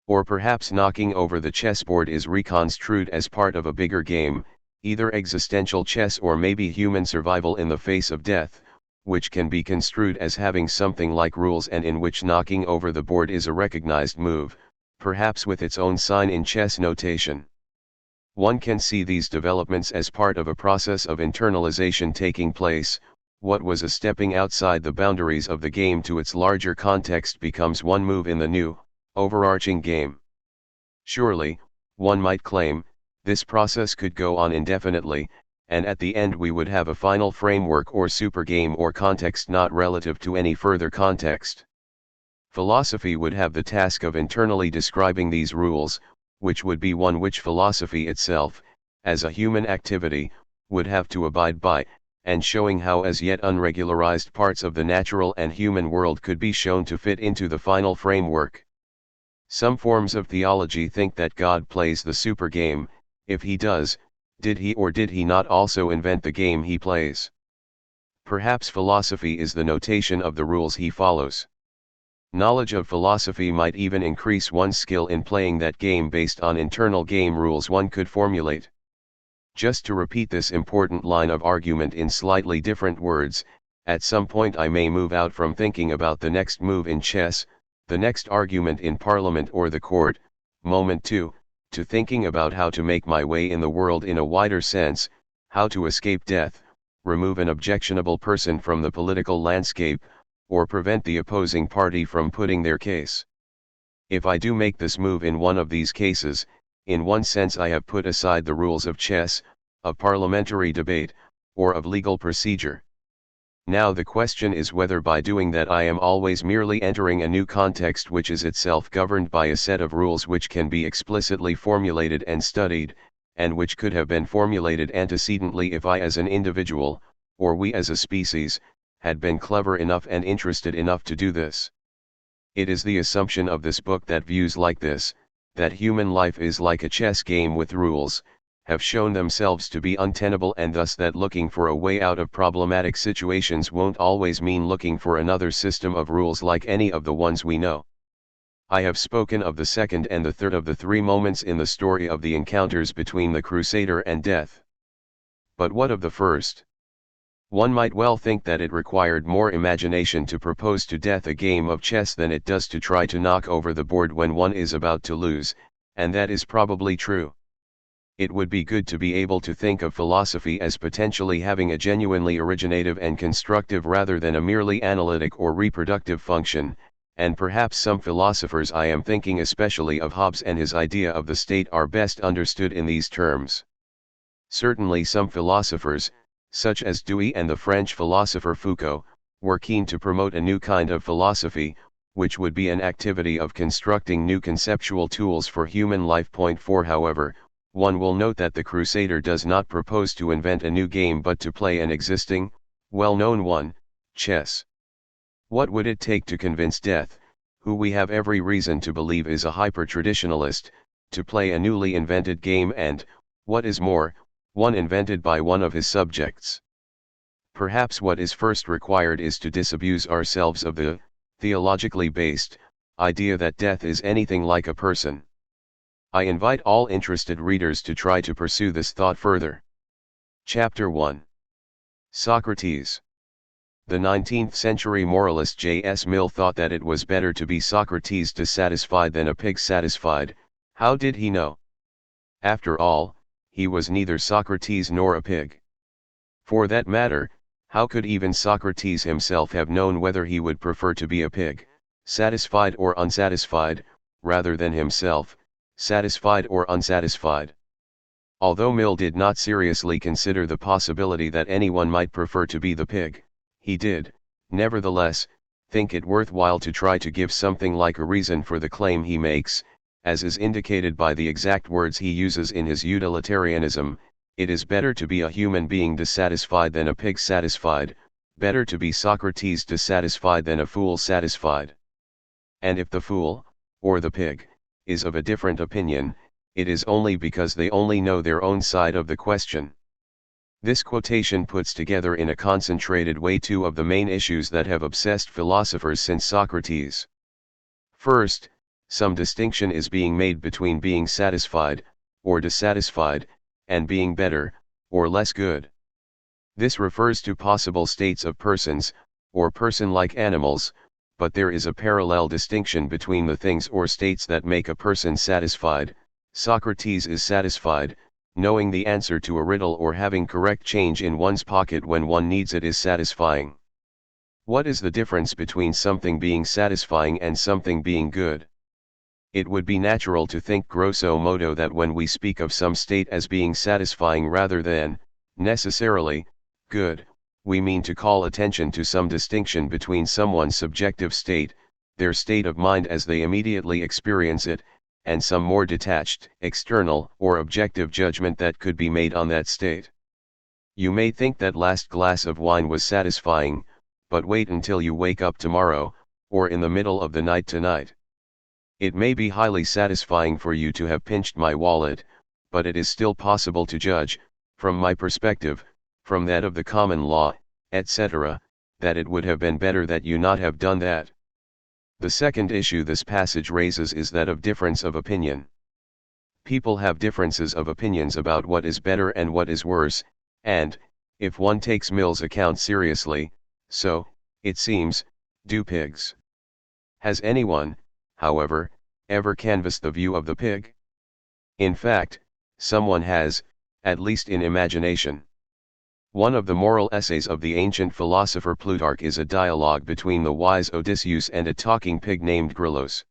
Or perhaps knocking over the chessboard is reconstrued as part of a bigger game, either existential chess or maybe human survival in the face of death, which can be construed as having something like rules and in which knocking over the board is a recognized move, perhaps with its own sign in chess notation. One can see these developments as part of a process of internalization taking place. What was a stepping outside the boundaries of the game to its larger context becomes one move in the new, overarching game. Surely, one might claim, this process could go on indefinitely, and at the end we would have a final framework or supergame or context not relative to any further context. Philosophy would have the task of internally describing these rules, which would be one which philosophy itself, as a human activity, would have to abide by, and showing how as yet unregularized parts of the natural and human world could be shown to fit into the final framework. Some forms of theology think that God plays the supergame. If he does, did he or did he not also invent the game he plays? Perhaps philosophy is the notation of the rules he follows. Knowledge of philosophy might even increase one's skill in playing that game based on internal game rules one could formulate. Just to repeat this important line of argument in slightly different words, at some point I may move out from thinking about the next move in chess, the next argument in Parliament or the court, moment 2, to thinking about how to make my way in the world in a wider sense, how to escape death, remove an objectionable person from the political landscape, or prevent the opposing party from putting their case. If I do make this move in one of these cases, in one sense I have put aside the rules of chess, of parliamentary debate, or of legal procedure. Now the question is whether by doing that I am always merely entering a new context which is itself governed by a set of rules which can be explicitly formulated and studied, and which could have been formulated antecedently if I as an individual, or we as a species, had been clever enough and interested enough to do this. It is the assumption of this book that views like this, that human life is like a chess game with rules, have shown themselves to be untenable, and thus that looking for a way out of problematic situations won't always mean looking for another system of rules like any of the ones we know. I have spoken of the second and the third of the three moments in the story of the encounters between the Crusader and death. But what of the first? One might well think that it required more imagination to propose to death a game of chess than it does to try to knock over the board when one is about to lose, and that is probably true. It would be good to be able to think of philosophy as potentially having a genuinely originative and constructive rather than a merely analytic or reproductive function, and perhaps some philosophers, I am thinking especially of Hobbes and his idea of the state, are best understood in these terms. Certainly some philosophers, such as Dewey and the French philosopher Foucault, were keen to promote a new kind of philosophy, which would be an activity of constructing new conceptual tools for human life. Point 4. However, one will note that the Crusader does not propose to invent a new game but to play an existing, well-known one, chess. What would it take to convince Death, who we have every reason to believe is a hyper-traditionalist, to play a newly invented game, and, what is more, one invented by one of his subjects? Perhaps what is first required is to disabuse ourselves of the, theologically based, idea that death is anything like a person. I invite all interested readers to try to pursue this thought further. Chapter 1. Socrates. The 19th century moralist J.S. Mill thought that it was better to be Socrates dissatisfied than a pig satisfied. How did he know? After all, he was neither Socrates nor a pig. For that matter, how could even Socrates himself have known whether he would prefer to be a pig, satisfied or unsatisfied, rather than himself, satisfied or unsatisfied? Although Mill did not seriously consider the possibility that anyone might prefer to be the pig, he did, nevertheless, think it worthwhile to try to give something like a reason for the claim he makes, as is indicated by the exact words he uses in his Utilitarianism: it is better to be a human being dissatisfied than a pig satisfied, better to be Socrates dissatisfied than a fool satisfied. And if the fool, or the pig, is of a different opinion, it is only because they only know their own side of the question. This quotation puts together in a concentrated way two of the main issues that have obsessed philosophers since Socrates. First, some distinction is being made between being satisfied, or dissatisfied, and being better, or less good. This refers to possible states of persons, or person-like animals, but there is a parallel distinction between the things or states that make a person satisfied. Socrates is satisfied, knowing the answer to a riddle or having correct change in one's pocket when one needs it is satisfying. What is the difference between something being satisfying and something being good? It would be natural to think grosso modo that when we speak of some state as being satisfying rather than, necessarily, good, we mean to call attention to some distinction between someone's subjective state, their state of mind as they immediately experience it, and some more detached, external, or objective judgment that could be made on that state. You may think that last glass of wine was satisfying, but wait until you wake up tomorrow, or in the middle of the night tonight. It may be highly satisfying for you to have pinched my wallet, but it is still possible to judge, from my perspective, from that of the common law, etc., that it would have been better that you not have done that. The second issue this passage raises is that of difference of opinion. People have differences of opinions about what is better and what is worse, and, if one takes Mill's account seriously, so, it seems, do pigs. Has anyone, however, ever canvassed the view of the pig? In fact, someone has, at least in imagination. One of the moral essays of the ancient philosopher Plutarch is a dialogue between the wise Odysseus and a talking pig named Grillos.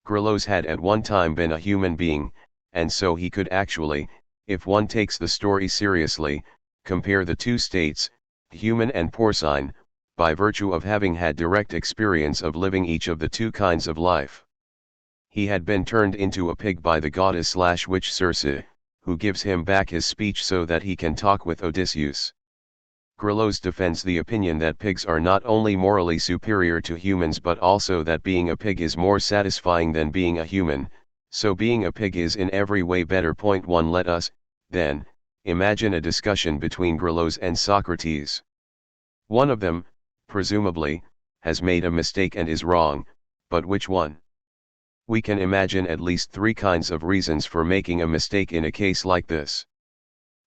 Grillos had at one time been a human being, and so he could actually, if one takes the story seriously, compare the two states, human and porcine, by virtue of having had direct experience of living each of the two kinds of life. He had been turned into a pig by the goddess/witch Circe, who gives him back his speech so that he can talk with Odysseus. Geuss defends the opinion that pigs are not only morally superior to humans but also that being a pig is more satisfying than being a human, so being a pig is in every way better. Point 1. Let us, then, imagine a discussion between Geuss and Socrates. One of them, presumably, has made a mistake and is wrong, but which one? We can imagine at least 3 kinds of reasons for making a mistake in a case like this.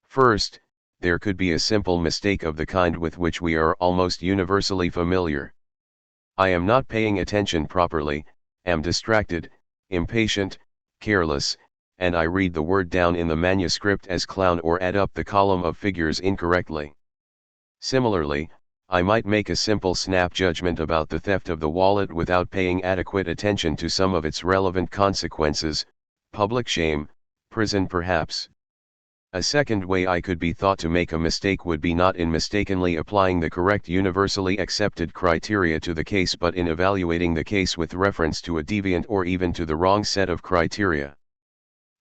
First, there could be a simple mistake of the kind with which we are almost universally familiar. I am not paying attention properly, am distracted, impatient, careless, and I read the word down in the manuscript as clown or add up the column of figures incorrectly. Similarly, I might make a simple snap judgment about the theft of the wallet without paying adequate attention to some of its relevant consequences, public shame, prison perhaps. A second way I could be thought to make a mistake would be not in mistakenly applying the correct universally accepted criteria to the case but in evaluating the case with reference to a deviant or even to the wrong set of criteria.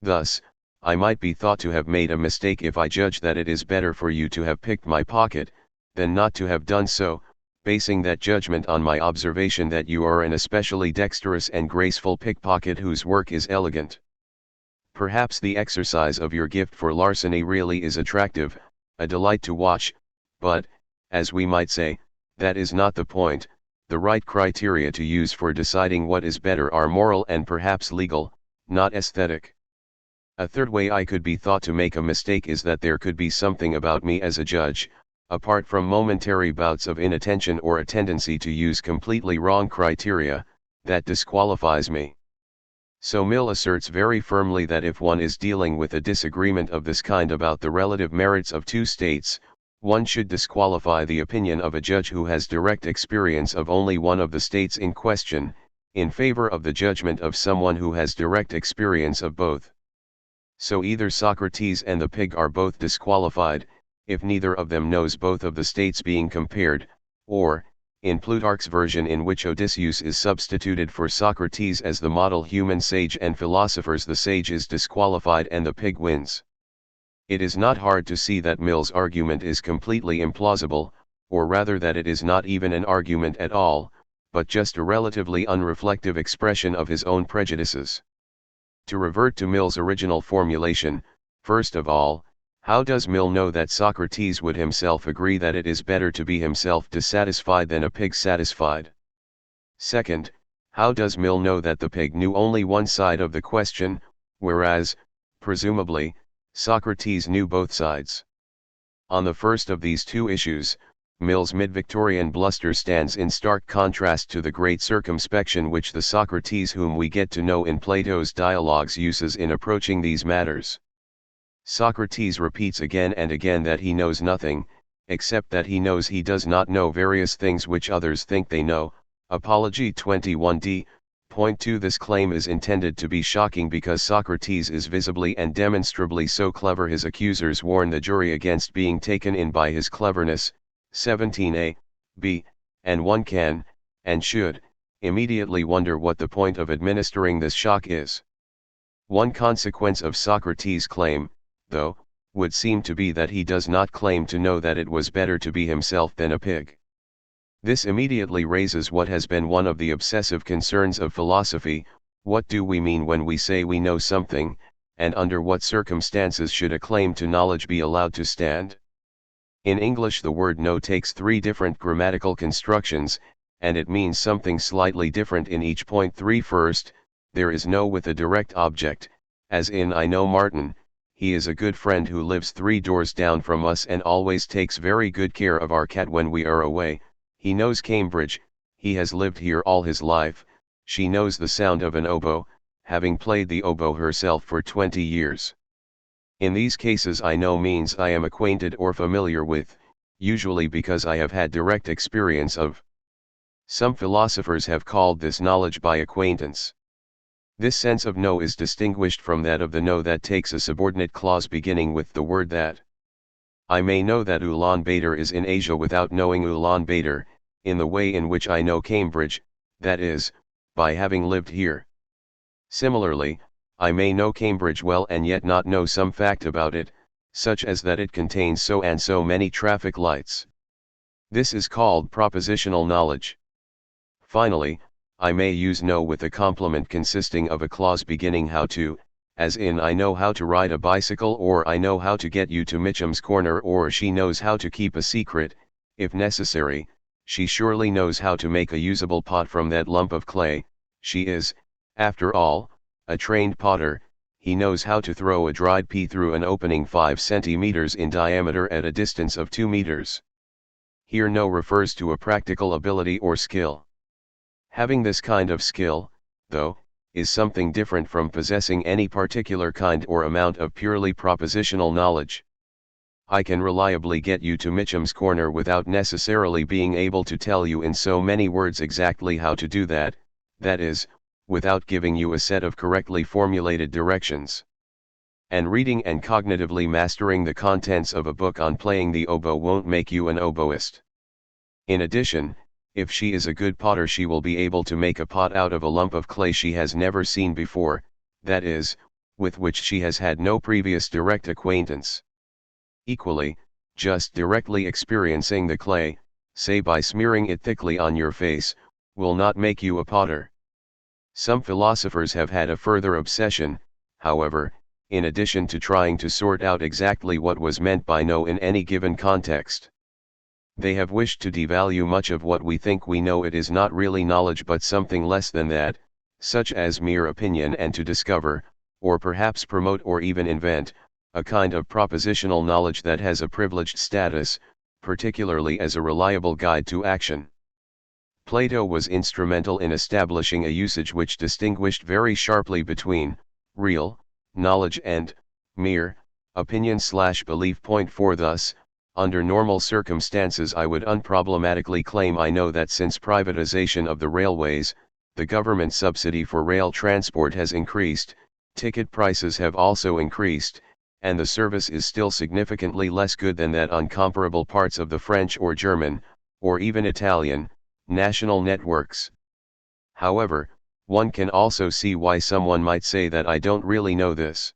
Thus, I might be thought to have made a mistake if I judge that it is better for you to have picked my pocket than not to have done so, basing that judgment on my observation that you are an especially dexterous and graceful pickpocket whose work is elegant. Perhaps the exercise of your gift for larceny really is attractive, a delight to watch, but, as we might say, that is not the point. The right criteria to use for deciding what is better are moral and perhaps legal, not aesthetic. A third way I could be thought to make a mistake is that there could be something about me as a judge, apart from momentary bouts of inattention or a tendency to use completely wrong criteria, that disqualifies me. So Mill asserts very firmly that if one is dealing with a disagreement of this kind about the relative merits of two states, one should disqualify the opinion of a judge who has direct experience of only one of the states in question, in favor of the judgment of someone who has direct experience of both. So either Socrates and the pig are both disqualified, if neither of them knows both of the states being compared, or, in Plutarch's version in which Odysseus is substituted for Socrates as the model human sage and philosophers, the sage is disqualified and the pig wins. It is not hard to see that Mill's argument is completely implausible, or rather that it is not even an argument at all, but just a relatively unreflective expression of his own prejudices. To revert to Mill's original formulation, first of all, how does Mill know that Socrates would himself agree that it is better to be himself dissatisfied than a pig satisfied? Second, how does Mill know that the pig knew only one side of the question, whereas, presumably, Socrates knew both sides? On the first of these two issues, Mill's mid-Victorian bluster stands in stark contrast to the great circumspection which the Socrates whom we get to know in Plato's dialogues uses in approaching these matters. Socrates repeats again and again that he knows nothing, except that he knows he does not know various things which others think they know. Apology 21d. Point 2. This claim is intended to be shocking because Socrates is visibly and demonstrably so clever. His accusers warn the jury against being taken in by his cleverness, 17a, b, and one can, and should, immediately wonder what the point of administering this shock is. One consequence of Socrates' claim, though, would seem to be that he does not claim to know that it was better to be himself than a pig. This immediately raises what has been one of the obsessive concerns of philosophy: what do we mean when we say we know something, and under what circumstances should a claim to knowledge be allowed to stand? In English the word know takes 3 different grammatical constructions, and it means something slightly different in each. Point 3. First, there is know with a direct object, as in I know Martin. He is a good friend who lives 3 doors down from us and always takes very good care of our cat when we are away. He knows Cambridge, he has lived here all his life. She knows the sound of an oboe, having played the oboe herself for 20 years. In these cases I know means I am acquainted or familiar with, usually because I have had direct experience of. Some philosophers have called this knowledge by acquaintance. This sense of know is distinguished from that of the know that takes a subordinate clause beginning with the word that. I may know that Ulaanbaatar is in Asia without knowing Ulaanbaatar, in the way in which I know Cambridge, that is, by having lived here. Similarly, I may know Cambridge well and yet not know some fact about it, such as that it contains so and so many traffic lights. This is called propositional knowledge. Finally, I may use know with a complement consisting of a clause beginning how to, as in I know how to ride a bicycle, or I know how to get you to Mitchum's Corner, or she knows how to keep a secret. If necessary, she surely knows how to make a usable pot from that lump of clay. She is, after all, a trained potter. He knows how to throw a dried pea through an opening 5 centimeters in diameter at a distance of 2 meters. Here know refers to a practical ability or skill. Having this kind of skill, though, is something different from possessing any particular kind or amount of purely propositional knowledge. I can reliably get you to Mitchum's Corner without necessarily being able to tell you in so many words exactly how to do that, that is, without giving you a set of correctly formulated directions. And reading and cognitively mastering the contents of a book on playing the oboe won't make you an oboist. In addition, if she is a good potter, she will be able to make a pot out of a lump of clay she has never seen before, that is, with which she has had no previous direct acquaintance. Equally, just directly experiencing the clay, say by smearing it thickly on your face, will not make you a potter. Some philosophers have had a further obsession, however, in addition to trying to sort out exactly what was meant by know in any given context. They have wished to devalue much of what we think we know. It is not really knowledge but something less than that, such as mere opinion, and to discover, or perhaps promote or even invent, a kind of propositional knowledge that has a privileged status, particularly as a reliable guide to action. Plato was instrumental in establishing a usage which distinguished very sharply between real knowledge and mere opinion/belief. Point 4. Thus, under normal circumstances, I would unproblematically claim I know that since privatization of the railways, the government subsidy for rail transport has increased, ticket prices have also increased, and the service is still significantly less good than that on comparable parts of the French or German, or even Italian, national networks. However, one can also see why someone might say that I don't really know this.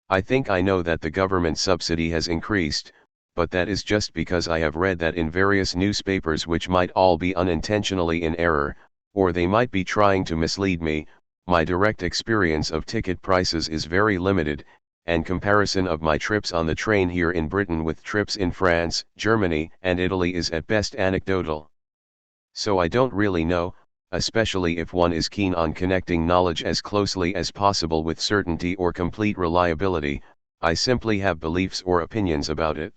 I think I know that the government subsidy has increased, but that is just because I have read that in various newspapers, which might all be unintentionally in error, or they might be trying to mislead me. My direct experience of ticket prices is very limited, and comparison of my trips on the train here in Britain with trips in France, Germany, and Italy is at best anecdotal. So I don't really know, especially if one is keen on connecting knowledge as closely as possible with certainty or complete reliability. I simply have beliefs or opinions about it.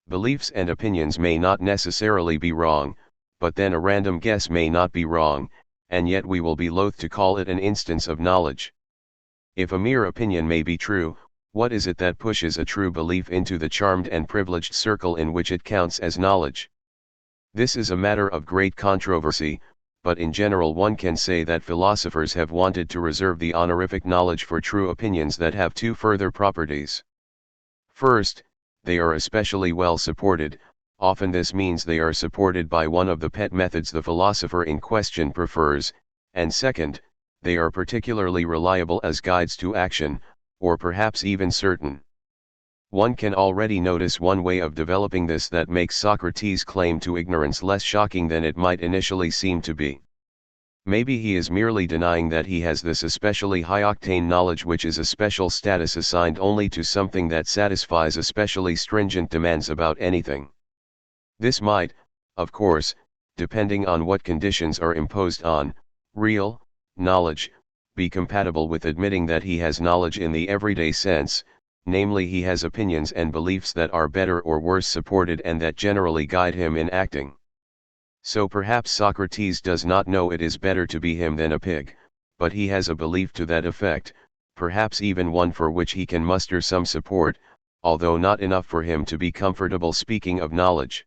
Beliefs and opinions may not necessarily be wrong, but then a random guess may not be wrong, and yet we will be loath to call it an instance of knowledge. If a mere opinion may be true, what is it that pushes a true belief into the charmed and privileged circle in which it counts as knowledge? This is a matter of great controversy, but in general one can say that philosophers have wanted to reserve the honorific knowledge for true opinions that have two further properties. First, they are especially well supported. Often this means they are supported by one of the pet methods the philosopher in question prefers, and second, they are particularly reliable as guides to action, or perhaps even certain. One can already notice one way of developing this that makes Socrates' claim to ignorance less shocking than it might initially seem to be. Maybe he is merely denying that he has this especially high-octane knowledge which is a special status assigned only to something that satisfies especially stringent demands about anything. This might, of course, depending on what conditions are imposed on real knowledge, be compatible with admitting that he has knowledge in the everyday sense, namely he has opinions and beliefs that are better or worse supported and that generally guide him in acting. So perhaps Socrates does not know it is better to be him than a pig, but he has a belief to that effect, perhaps even one for which he can muster some support, although not enough for him to be comfortable speaking of knowledge.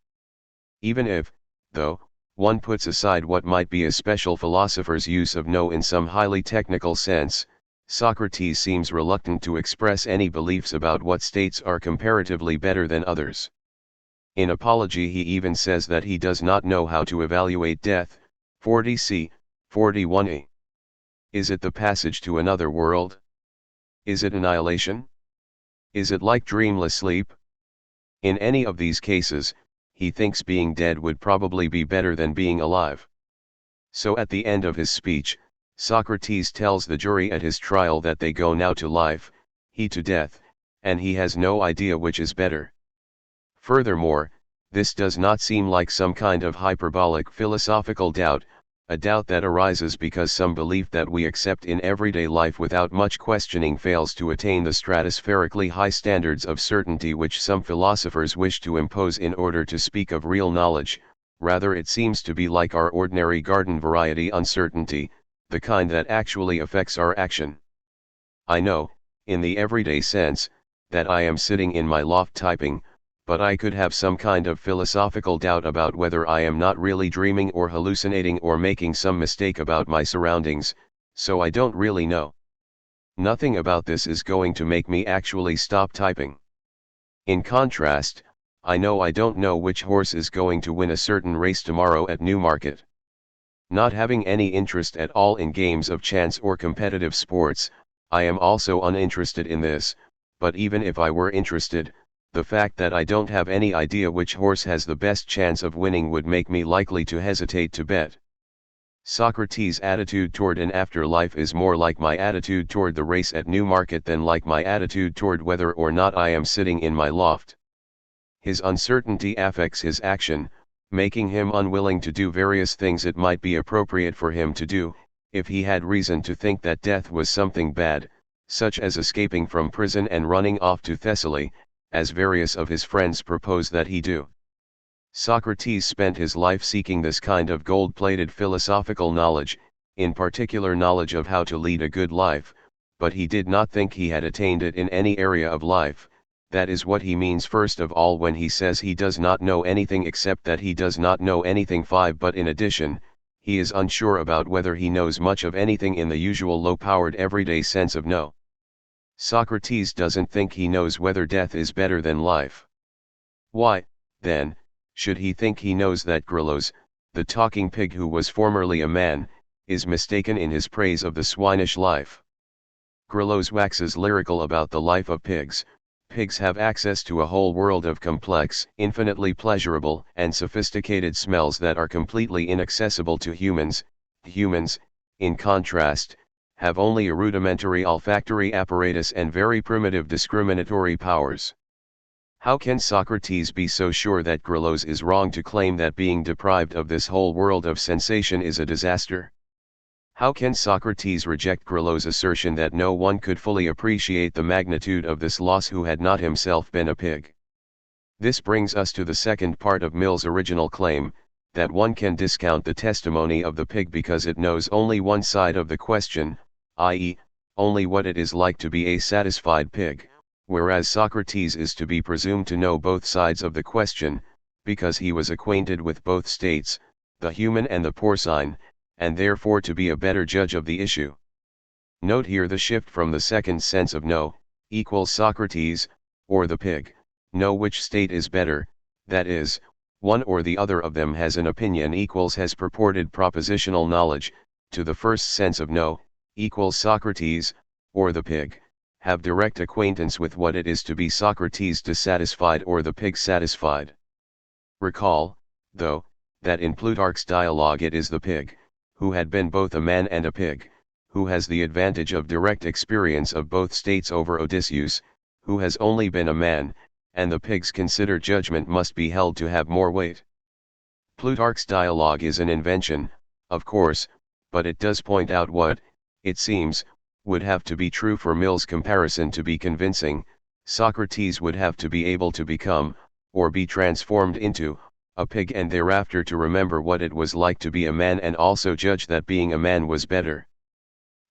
Even if, though, one puts aside what might be a special philosopher's use of know in some highly technical sense, Socrates seems reluctant to express any beliefs about what states are comparatively better than others. In Apology he even says that he does not know how to evaluate death, 40c, 41a. Is it the passage to another world? Is it annihilation? Is it like dreamless sleep? In any of these cases, he thinks being dead would probably be better than being alive. So at the end of his speech, Socrates tells the jury at his trial that they go now to life, he to death, and he has no idea which is better. Furthermore, this does not seem like some kind of hyperbolic philosophical doubt, a doubt that arises because some belief that we accept in everyday life without much questioning fails to attain the stratospherically high standards of certainty which some philosophers wish to impose in order to speak of real knowledge. Rather it seems to be like our ordinary garden variety uncertainty, the kind that actually affects our action. I know, in the everyday sense, that I am sitting in my loft typing, but I could have some kind of philosophical doubt about whether I am not really dreaming or hallucinating or making some mistake about my surroundings, so I don't really know. Nothing about this is going to make me actually stop typing. In contrast, I know I don't know which horse is going to win a certain race tomorrow at Newmarket. Not having any interest at all in games of chance or competitive sports, I am also uninterested in this, but even if I were interested, the fact that I don't have any idea which horse has the best chance of winning would make me likely to hesitate to bet. Socrates' attitude toward an afterlife is more like my attitude toward the race at Newmarket than like my attitude toward whether or not I am sitting in my loft. His uncertainty affects his action, making him unwilling to do various things it might be appropriate for him to do, if he had reason to think that death was something bad, such as escaping from prison and running off to Thessaly, as various of his friends propose that he do. Socrates spent his life seeking this kind of gold-plated philosophical knowledge, in particular knowledge of how to lead a good life, but he did not think he had attained it in any area of life. That is what he means first of all when he says he does not know anything except that he does not know anything. 5. But in addition, he is unsure about whether he knows much of anything in the usual low-powered everyday sense of know. Socrates doesn't think he knows whether death is better than life. Why, then, should he think he knows that Geuss, the talking pig who was formerly a man, is mistaken in his praise of the swinish life? Geuss waxes lyrical about the life of pigs. Pigs have access to a whole world of complex, infinitely pleasurable and sophisticated smells that are completely inaccessible to humans. Humans, in contrast, have only a rudimentary olfactory apparatus and very primitive discriminatory powers. How can Socrates be so sure that Geuss is wrong to claim that being deprived of this whole world of sensation is a disaster? How can Socrates reject Geuss' assertion that no one could fully appreciate the magnitude of this loss who had not himself been a pig? This brings us to the second part of Mill's original claim, that one can discount the testimony of the pig because it knows only one side of the question, i.e., only what it is like to be a satisfied pig, whereas Socrates is to be presumed to know both sides of the question, because he was acquainted with both states, the human and the porcine, and therefore to be a better judge of the issue. Note here the shift from the second sense of know, equals Socrates, or the pig, know which state is better, that is, one or the other of them has an opinion equals has purported propositional knowledge, to the first sense of know, equals Socrates, or the pig, have direct acquaintance with what it is to be Socrates dissatisfied or the pig satisfied. Recall, though, that in Plutarch's dialogue it is the pig, who had been both a man and a pig, who has the advantage of direct experience of both states over Odysseus, who has only been a man, and the pig's considered judgment must be held to have more weight. Plutarch's dialogue is an invention, of course, but it does point out what, it seems, would have to be true for Mill's comparison to be convincing. Socrates would have to be able to become, or be transformed into, a pig and thereafter to remember what it was like to be a man and also judge that being a man was better.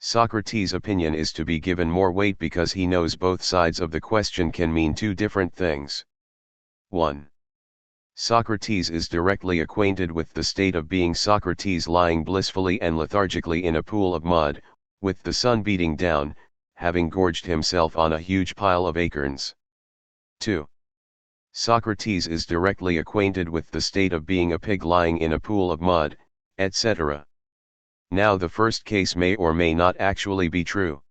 Socrates' opinion is to be given more weight because he knows both sides of the question can mean two different things. 1. Socrates is directly acquainted with the state of being Socrates lying blissfully and lethargically in a pool of mud, with the sun beating down, having gorged himself on a huge pile of acorns. 2. Socrates is directly acquainted with the state of being a pig lying in a pool of mud, etc. Now the first case may or may not actually be true.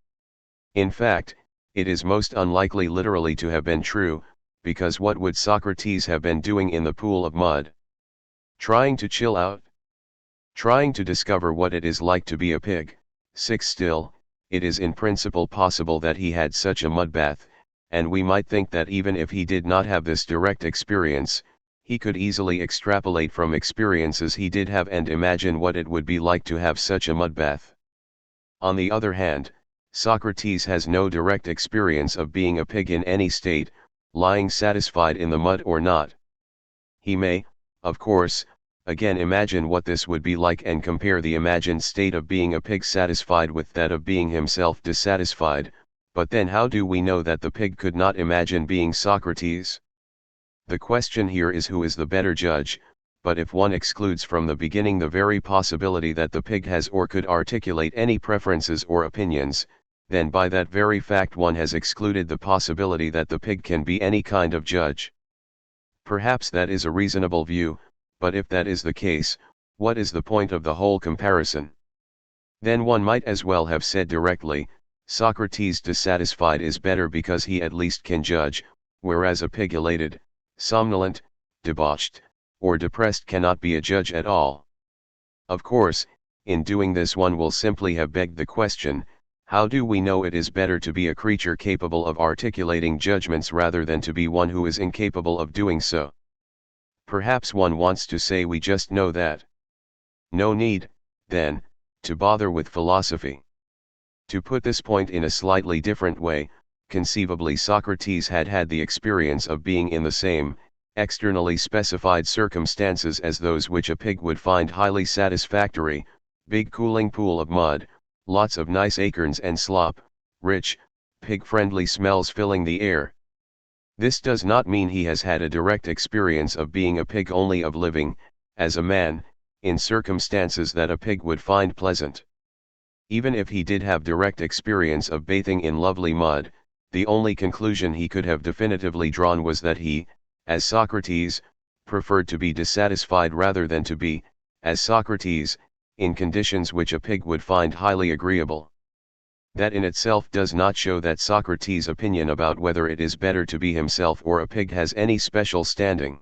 In fact, it is most unlikely literally to have been true, because what would Socrates have been doing in the pool of mud? Trying to chill out? Trying to discover what it is like to be a pig. 6. Still, it is in principle possible that he had such a mud bath, and we might think that even if he did not have this direct experience, he could easily extrapolate from experiences he did have and imagine what it would be like to have such a mud bath. On the other hand, Socrates has no direct experience of being a pig in any state, lying satisfied in the mud or not. He may, of course, again imagine what this would be like and compare the imagined state of being a pig satisfied with that of being himself dissatisfied, but then how do we know that the pig could not imagine being Socrates? The question here is who is the better judge, but if one excludes from the beginning the very possibility that the pig has or could articulate any preferences or opinions, then by that very fact one has excluded the possibility that the pig can be any kind of judge. Perhaps that is a reasonable view, but if that is the case, what is the point of the whole comparison? Then one might as well have said directly, Socrates dissatisfied is better because he at least can judge, whereas a pig elated, somnolent, debauched, or depressed cannot be a judge at all. Of course, in doing this one will simply have begged the question, how do we know it is better to be a creature capable of articulating judgments rather than to be one who is incapable of doing so? Perhaps one wants to say we just know that. No need, then, to bother with philosophy. To put this point in a slightly different way, conceivably Socrates had had the experience of being in the same, externally specified circumstances as those which a pig would find highly satisfactory: big cooling pool of mud, lots of nice acorns and slop, rich, pig-friendly smells filling the air. This does not mean he has had a direct experience of being a pig, only of living, as a man, in circumstances that a pig would find pleasant. Even if he did have direct experience of bathing in lovely mud, the only conclusion he could have definitively drawn was that he, as Socrates, preferred to be dissatisfied rather than to be, as Socrates, in conditions which a pig would find highly agreeable. That in itself does not show that Socrates' opinion about whether it is better to be himself or a pig has any special standing.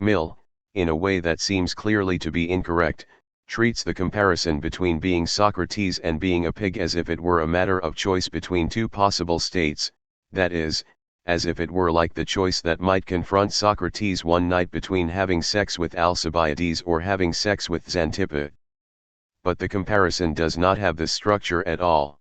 Mill, in a way that seems clearly to be incorrect, treats the comparison between being Socrates and being a pig as if it were a matter of choice between two possible states, that is, as if it were like the choice that might confront Socrates one night between having sex with Alcibiades or having sex with Xanthippe. But the comparison does not have this structure at all.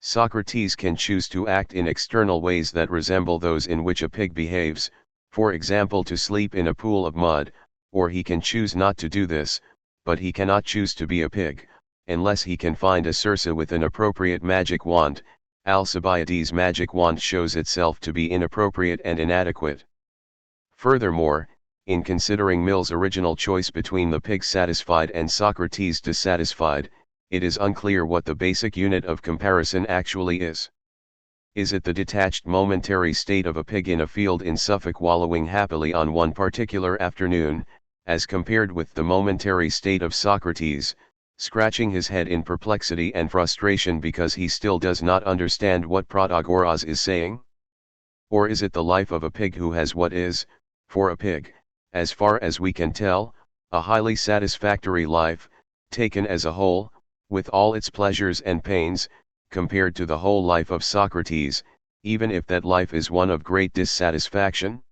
Socrates can choose to act in external ways that resemble those in which a pig behaves, for example to sleep in a pool of mud, or he can choose not to do this, but he cannot choose to be a pig, unless he can find a Circe with an appropriate magic wand. Alcibiades' magic wand shows itself to be inappropriate and inadequate. Furthermore, in considering Mill's original choice between the pig satisfied and Socrates dissatisfied, it is unclear what the basic unit of comparison actually is. Is it the detached momentary state of a pig in a field in Suffolk wallowing happily on one particular afternoon, as compared with the momentary state of Socrates, scratching his head in perplexity and frustration because he still does not understand what Protagoras is saying? Or is it the life of a pig who has what is, for a pig, as far as we can tell, a highly satisfactory life, taken as a whole, with all its pleasures and pains, compared to the whole life of Socrates, even if that life is one of great dissatisfaction?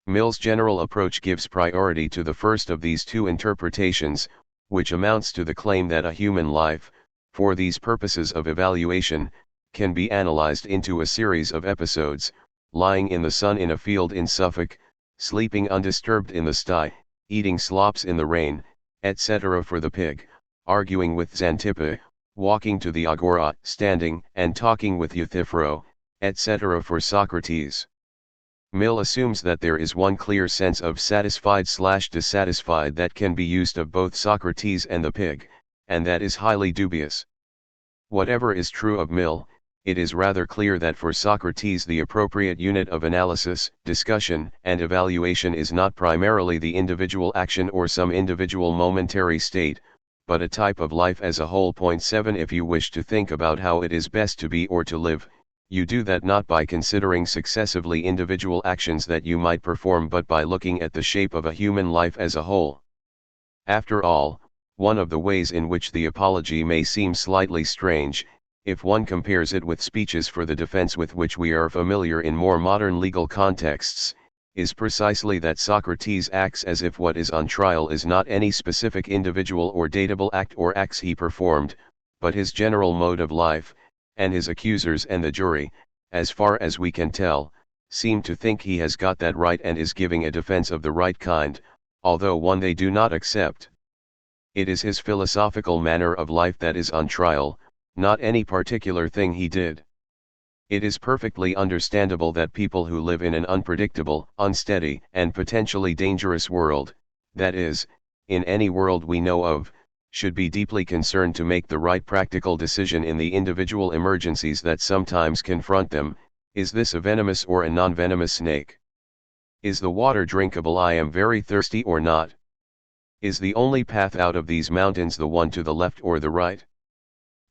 Mill's general approach gives priority to the first of these two interpretations, which amounts to the claim that a human life, for these purposes of evaluation, can be analyzed into a series of episodes: lying in the sun in a field in Suffolk, sleeping undisturbed in the sty, eating slops in the rain, etc. for the pig, arguing with Xanthippe, walking to the agora, standing and talking with Euthyphro, etc. for Socrates. Mill assumes that there is one clear sense of satisfied/dissatisfied that can be used of both Socrates and the pig, and that is highly dubious. Whatever is true of Mill, it is rather clear that for Socrates the appropriate unit of analysis, discussion, and evaluation is not primarily the individual action or some individual momentary state, but a type of life as a whole. Point 7 If you wish to think about how it is best to be or to live, you do that not by considering successively individual actions that you might perform but by looking at the shape of a human life as a whole. After all, one of the ways in which the apology may seem slightly strange, if one compares it with speeches for the defense with which we are familiar in more modern legal contexts, is precisely that Socrates acts as if what is on trial is not any specific individual or datable act or acts he performed, but his general mode of life, and his accusers and the jury, as far as we can tell, seem to think he has got that right and is giving a defense of the right kind, although one they do not accept. It is his philosophical manner of life that is on trial, not any particular thing he did. It is perfectly understandable that people who live in an unpredictable, unsteady, and potentially dangerous world, that is, in any world we know of, should be deeply concerned to make the right practical decision in the individual emergencies that sometimes confront them. Is this a venomous or a non-venomous snake? Is the water drinkable? I am very thirsty or not? Is the only path out of these mountains the one to the left or the right?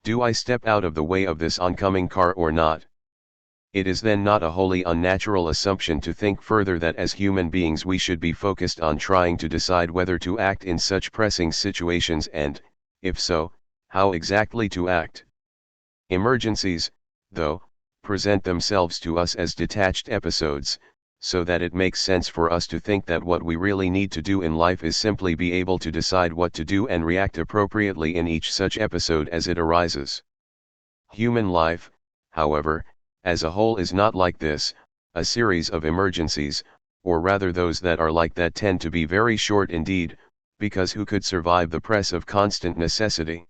Do I step out of the way of this oncoming car or not? It is then not a wholly unnatural assumption to think further that as human beings we should be focused on trying to decide whether to act in such pressing situations and, if so, how exactly to act. Emergencies, though, present themselves to us as detached episodes, so that it makes sense for us to think that what we really need to do in life is simply be able to decide what to do and react appropriately in each such episode as it arises. Human life, however, as a whole is not like this, a series of emergencies, or rather those that are like that tend to be very short indeed, because who could survive the press of constant necessity?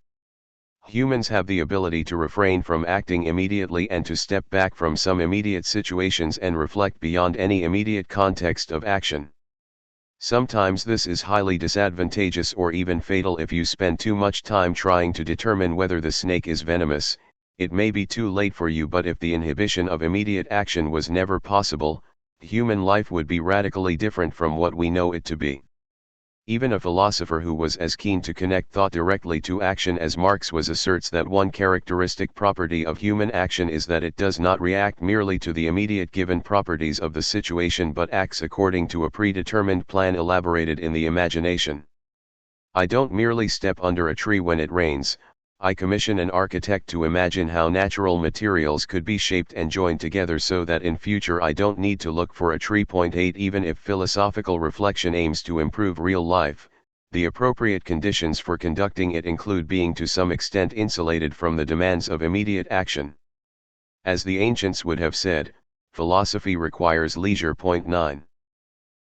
Humans have the ability to refrain from acting immediately and to step back from some immediate situations and reflect beyond any immediate context of action. Sometimes this is highly disadvantageous or even fatal if you spend too much time trying to determine whether the snake is venomous. It may be too late for you, but if the inhibition of immediate action was never possible, human life would be radically different from what we know it to be. Even a philosopher who was as keen to connect thought directly to action as Marx was asserts that one characteristic property of human action is that it does not react merely to the immediate given properties of the situation but acts according to a predetermined plan elaborated in the imagination. I don't merely step under a tree when it rains, I commission an architect to imagine how natural materials could be shaped and joined together so that in future I don't need to look for a tree. 8 Even if philosophical reflection aims to improve real life, the appropriate conditions for conducting it include being to some extent insulated from the demands of immediate action. As the ancients would have said, philosophy requires leisure. 9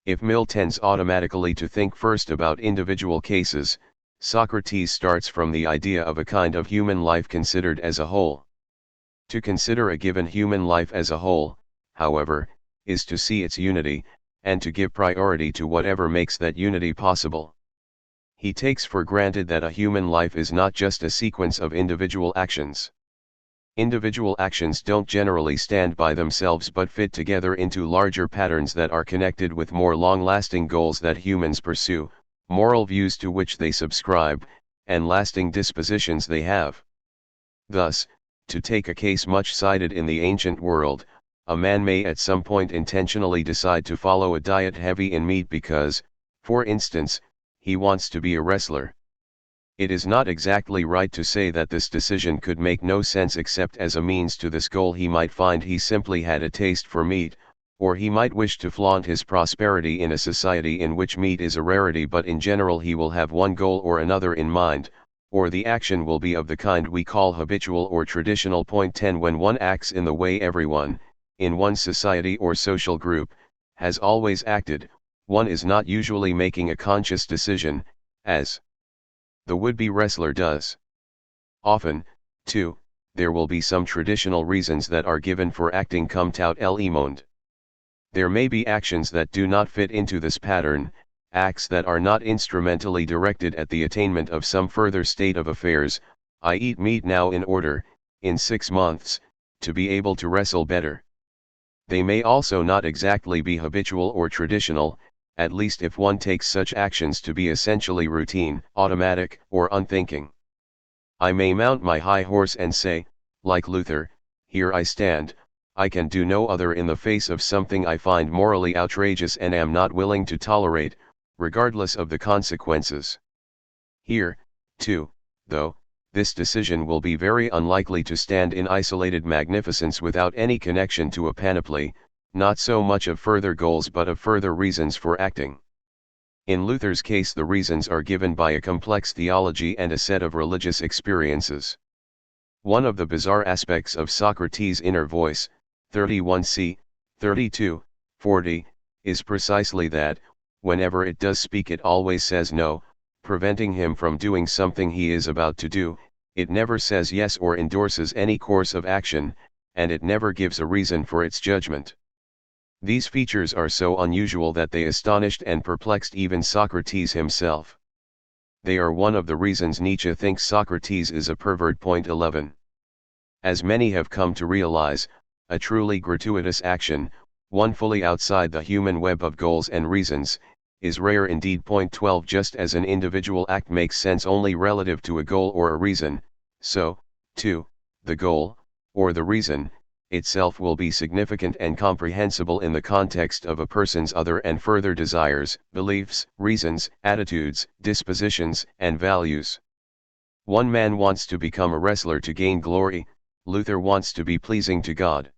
If Mill tends automatically to think first about individual cases, Socrates starts from the idea of a kind of human life considered as a whole. To consider a given human life as a whole, however, is to see its unity, and to give priority to whatever makes that unity possible. He takes for granted that a human life is not just a sequence of individual actions. Individual actions don't generally stand by themselves but fit together into larger patterns that are connected with more long-lasting goals that humans pursue, moral views to which they subscribe, and lasting dispositions they have. Thus, to take a case much cited in the ancient world, a man may at some point intentionally decide to follow a diet heavy in meat because, for instance, he wants to be a wrestler. It is not exactly right to say that this decision could make no sense except as a means to this goal. He might find he simply had a taste for meat, or he might wish to flaunt his prosperity in a society in which meat is a rarity, but in general he will have one goal or another in mind, or the action will be of the kind we call habitual or traditional. 10 When one acts in the way everyone, in one society or social group, has always acted, one is not usually making a conscious decision, as the would-be wrestler does. Often, too, there will be some traditional reasons that are given for acting comme tout le monde. There may be actions that do not fit into this pattern, acts that are not instrumentally directed at the attainment of some further state of affairs. I eat meat now in order, in 6 months, to be able to wrestle better. They may also not exactly be habitual or traditional, at least if one takes such actions to be essentially routine, automatic, or unthinking. I may mount my high horse and say, like Luther, "Here I stand, I can do no other in the face of something I find morally outrageous and am not willing to tolerate, regardless of the consequences." Here, too, though, this decision will be very unlikely to stand in isolated magnificence without any connection to a panoply, not so much of further goals but of further reasons for acting. In Luther's case, the reasons are given by a complex theology and a set of religious experiences. One of the bizarre aspects of Socrates' inner voice, 31c, 32, 40, is precisely that, whenever it does speak it always says no, preventing him from doing something he is about to do. It never says yes or endorses any course of action, and it never gives a reason for its judgment. These features are so unusual that they astonished and perplexed even Socrates himself. They are one of the reasons Nietzsche thinks Socrates is a pervert. 11. As many have come to realize, a truly gratuitous action, one fully outside the human web of goals and reasons, is rare indeed. 12. Just as an individual act makes sense only relative to a goal or a reason, so, too, the goal, or the reason, itself will be significant and comprehensible in the context of a person's other and further desires, beliefs, reasons, attitudes, dispositions, and values. One man wants to become a wrestler to gain glory, Luther wants to be pleasing to God.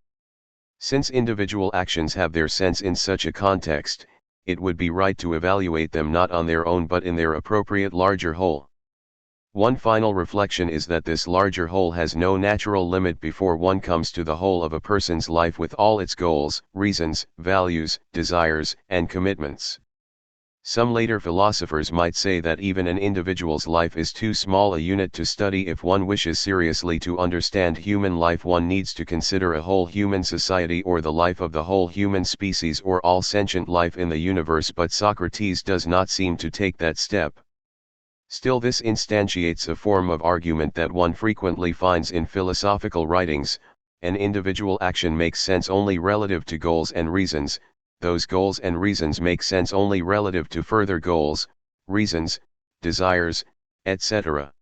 Since individual actions have their sense in such a context, it would be right to evaluate them not on their own but in their appropriate larger whole. One final reflection is that this larger whole has no natural limit before one comes to the whole of a person's life with all its goals, reasons, values, desires, and commitments. Some later philosophers might say that even an individual's life is too small a unit to study. If one wishes seriously to understand human life, one needs to consider a whole human society or the life of the whole human species or all sentient life in the universe, but Socrates does not seem to take that step. Still, this instantiates a form of argument that one frequently finds in philosophical writings: an individual action makes sense only relative to goals and reasons, those goals and reasons make sense only relative to further goals, reasons, desires, etc.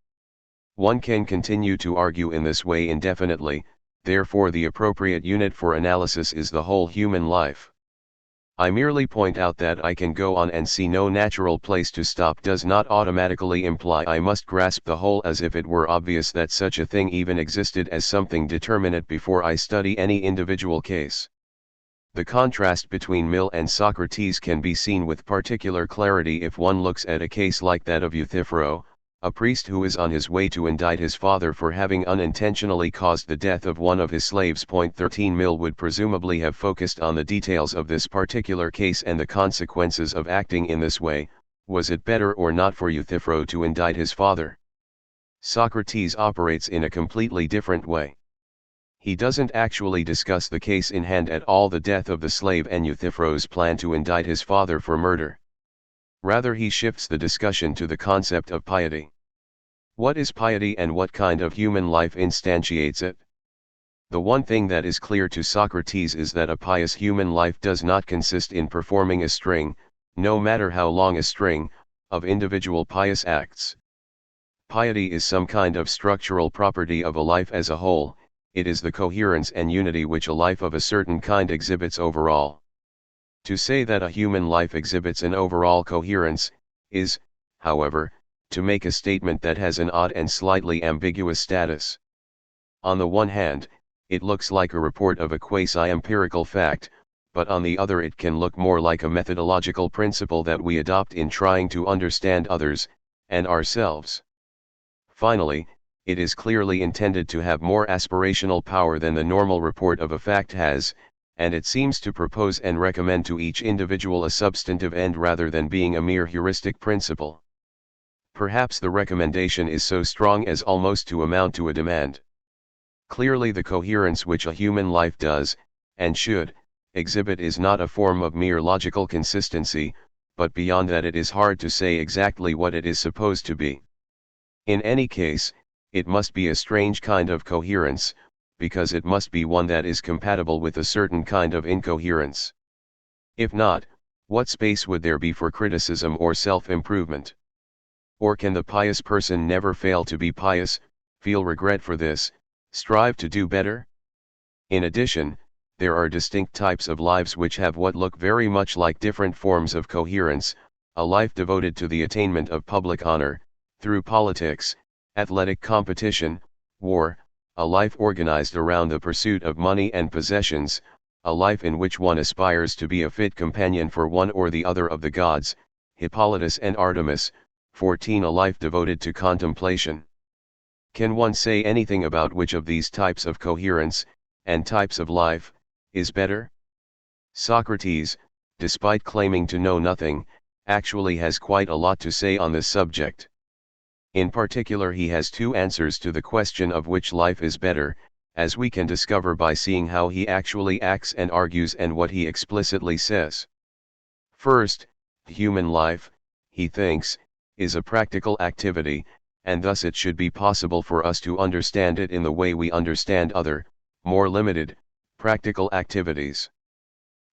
One can continue to argue in this way indefinitely, therefore the appropriate unit for analysis is the whole human life. I merely point out that I can go on and see no natural place to stop does not automatically imply I must grasp the whole as if it were obvious that such a thing even existed as something determinate before I study any individual case. The contrast between Mill and Socrates can be seen with particular clarity if one looks at a case like that of Euthyphro, a priest who is on his way to indict his father for having unintentionally caused the death of one of his slaves. 13. Mill would presumably have focused on the details of this particular case and the consequences of acting in this way. Was it better or not for Euthyphro to indict his father? Socrates operates in a completely different way. He doesn't actually discuss the case in hand at all, the death of the slave and Euthyphro's plan to indict his father for murder. Rather, he shifts the discussion to the concept of piety. What is piety and what kind of human life instantiates it? The one thing that is clear to Socrates is that a pious human life does not consist in performing a string, no matter how long a string, of individual pious acts. Piety is some kind of structural property of a life as a whole. It is the coherence and unity which a life of a certain kind exhibits overall. To say that a human life exhibits an overall coherence, is, however, to make a statement that has an odd and slightly ambiguous status. On the one hand, it looks like a report of a quasi-empirical fact, but on the other it can look more like a methodological principle that we adopt in trying to understand others, and ourselves. Finally, it is clearly intended to have more aspirational power than the normal report of a fact has, and it seems to propose and recommend to each individual a substantive end rather than being a mere heuristic principle. Perhaps the recommendation is so strong as almost to amount to a demand. Clearly, the coherence which a human life does, and should, exhibit is not a form of mere logical consistency, but beyond that it is hard to say exactly what it is supposed to be. In any case, it must be a strange kind of coherence, because it must be one that is compatible with a certain kind of incoherence. If not, what space would there be for criticism or self-improvement? Or can the pious person never fail to be pious, feel regret for this, strive to do better? In addition, there are distinct types of lives which have what look very much like different forms of coherence: a life devoted to the attainment of public honor, through politics, athletic competition, war; a life organized around the pursuit of money and possessions; a life in which one aspires to be a fit companion for one or the other of the gods, Hippolytus and Artemis; 14. A life devoted to contemplation. Can one say anything about which of these types of coherence, and types of life, is better? Socrates, despite claiming to know nothing, actually has quite a lot to say on this subject. In particular, he has two answers to the question of which life is better, as we can discover by seeing how he actually acts and argues and what he explicitly says. First, human life, he thinks, is a practical activity, and thus it should be possible for us to understand it in the way we understand other, more limited, practical activities.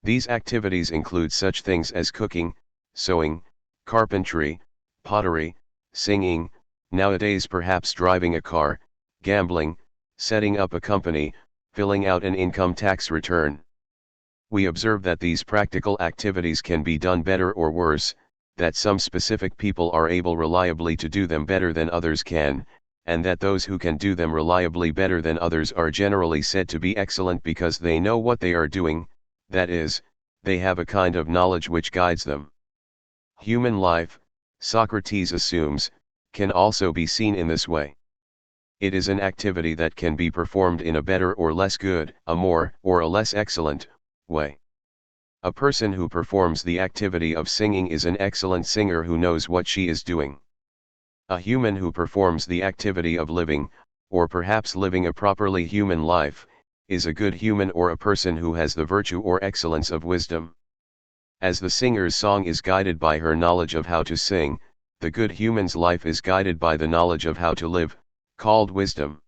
These activities include such things as cooking, sewing, carpentry, pottery, singing, nowadays perhaps driving a car, gambling, setting up a company, filling out an income tax return. We observe that these practical activities can be done better or worse, that some specific people are able reliably to do them better than others can, and that those who can do them reliably better than others are generally said to be excellent because they know what they are doing, that is, they have a kind of knowledge which guides them. Human life, Socrates assumes, can also be seen in this way. It is an activity that can be performed in a better or less good, a more or a less excellent way. A person who performs the activity of singing is an excellent singer who knows what she is doing. A human who performs the activity of living, or perhaps living a properly human life, is a good human or a person who has the virtue or excellence of wisdom. As the singer's song is guided by her knowledge of how to sing, the good human's life is guided by the knowledge of how to live, called wisdom.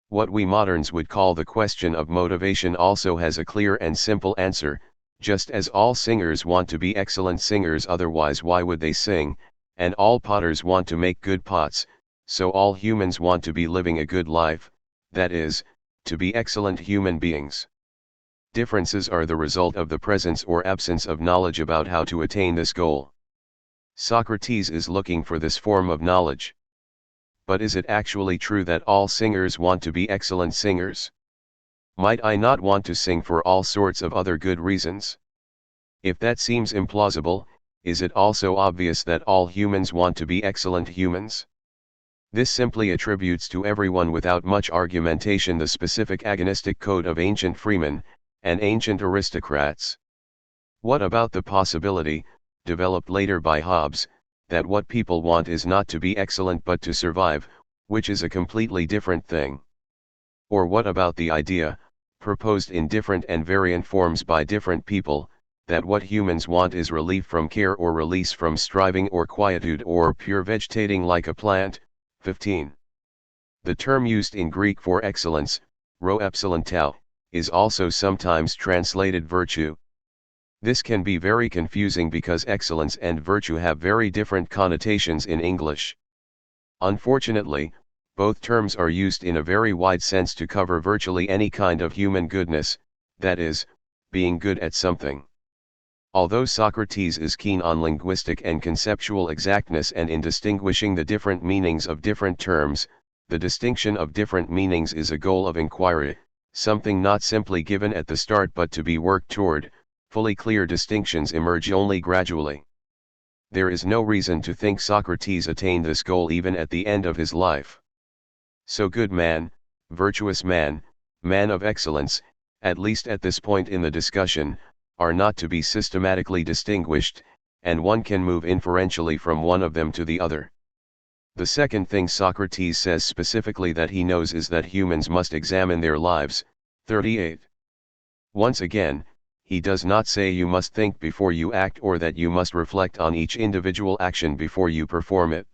What we moderns would call the question of motivation also has a clear and simple answer. Just as all singers want to be excellent singers, otherwise why would they sing, and all potters want to make good pots, so all humans want to be living a good life, that is, to be excellent human beings. Differences are the result of the presence or absence of knowledge about how to attain this goal. Socrates is looking for this form of knowledge. But is it actually true that all singers want to be excellent singers? Might I not want to sing for all sorts of other good reasons? If that seems implausible, is it also obvious that all humans want to be excellent humans? This simply attributes to everyone without much argumentation the specific agonistic code of ancient freemen, and ancient aristocrats. What about the possibility, developed later by Hobbes, that what people want is not to be excellent but to survive, which is a completely different thing? Or what about the idea, proposed in different and variant forms by different people, that what humans want is relief from care or release from striving or quietude or pure vegetating like a plant? 15. The term used in Greek for excellence, rho epsilon-tau, is also sometimes translated virtue. This can be very confusing because excellence and virtue have very different connotations in English. Unfortunately, both terms are used in a very wide sense to cover virtually any kind of human goodness, that is, being good at something. Although Socrates is keen on linguistic and conceptual exactness and in distinguishing the different meanings of different terms, the distinction of different meanings is a goal of inquiry, something not simply given at the start but to be worked toward. Fully clear distinctions emerge only gradually. There is no reason to think Socrates attained this goal even at the end of his life. So good man, virtuous man, man of excellence, at least at this point in the discussion, are not to be systematically distinguished, and one can move inferentially from one of them to the other. The second thing Socrates says specifically that he knows is that humans must examine their lives. 38. Once again, he does not say you must think before you act or that you must reflect on each individual action before you perform it.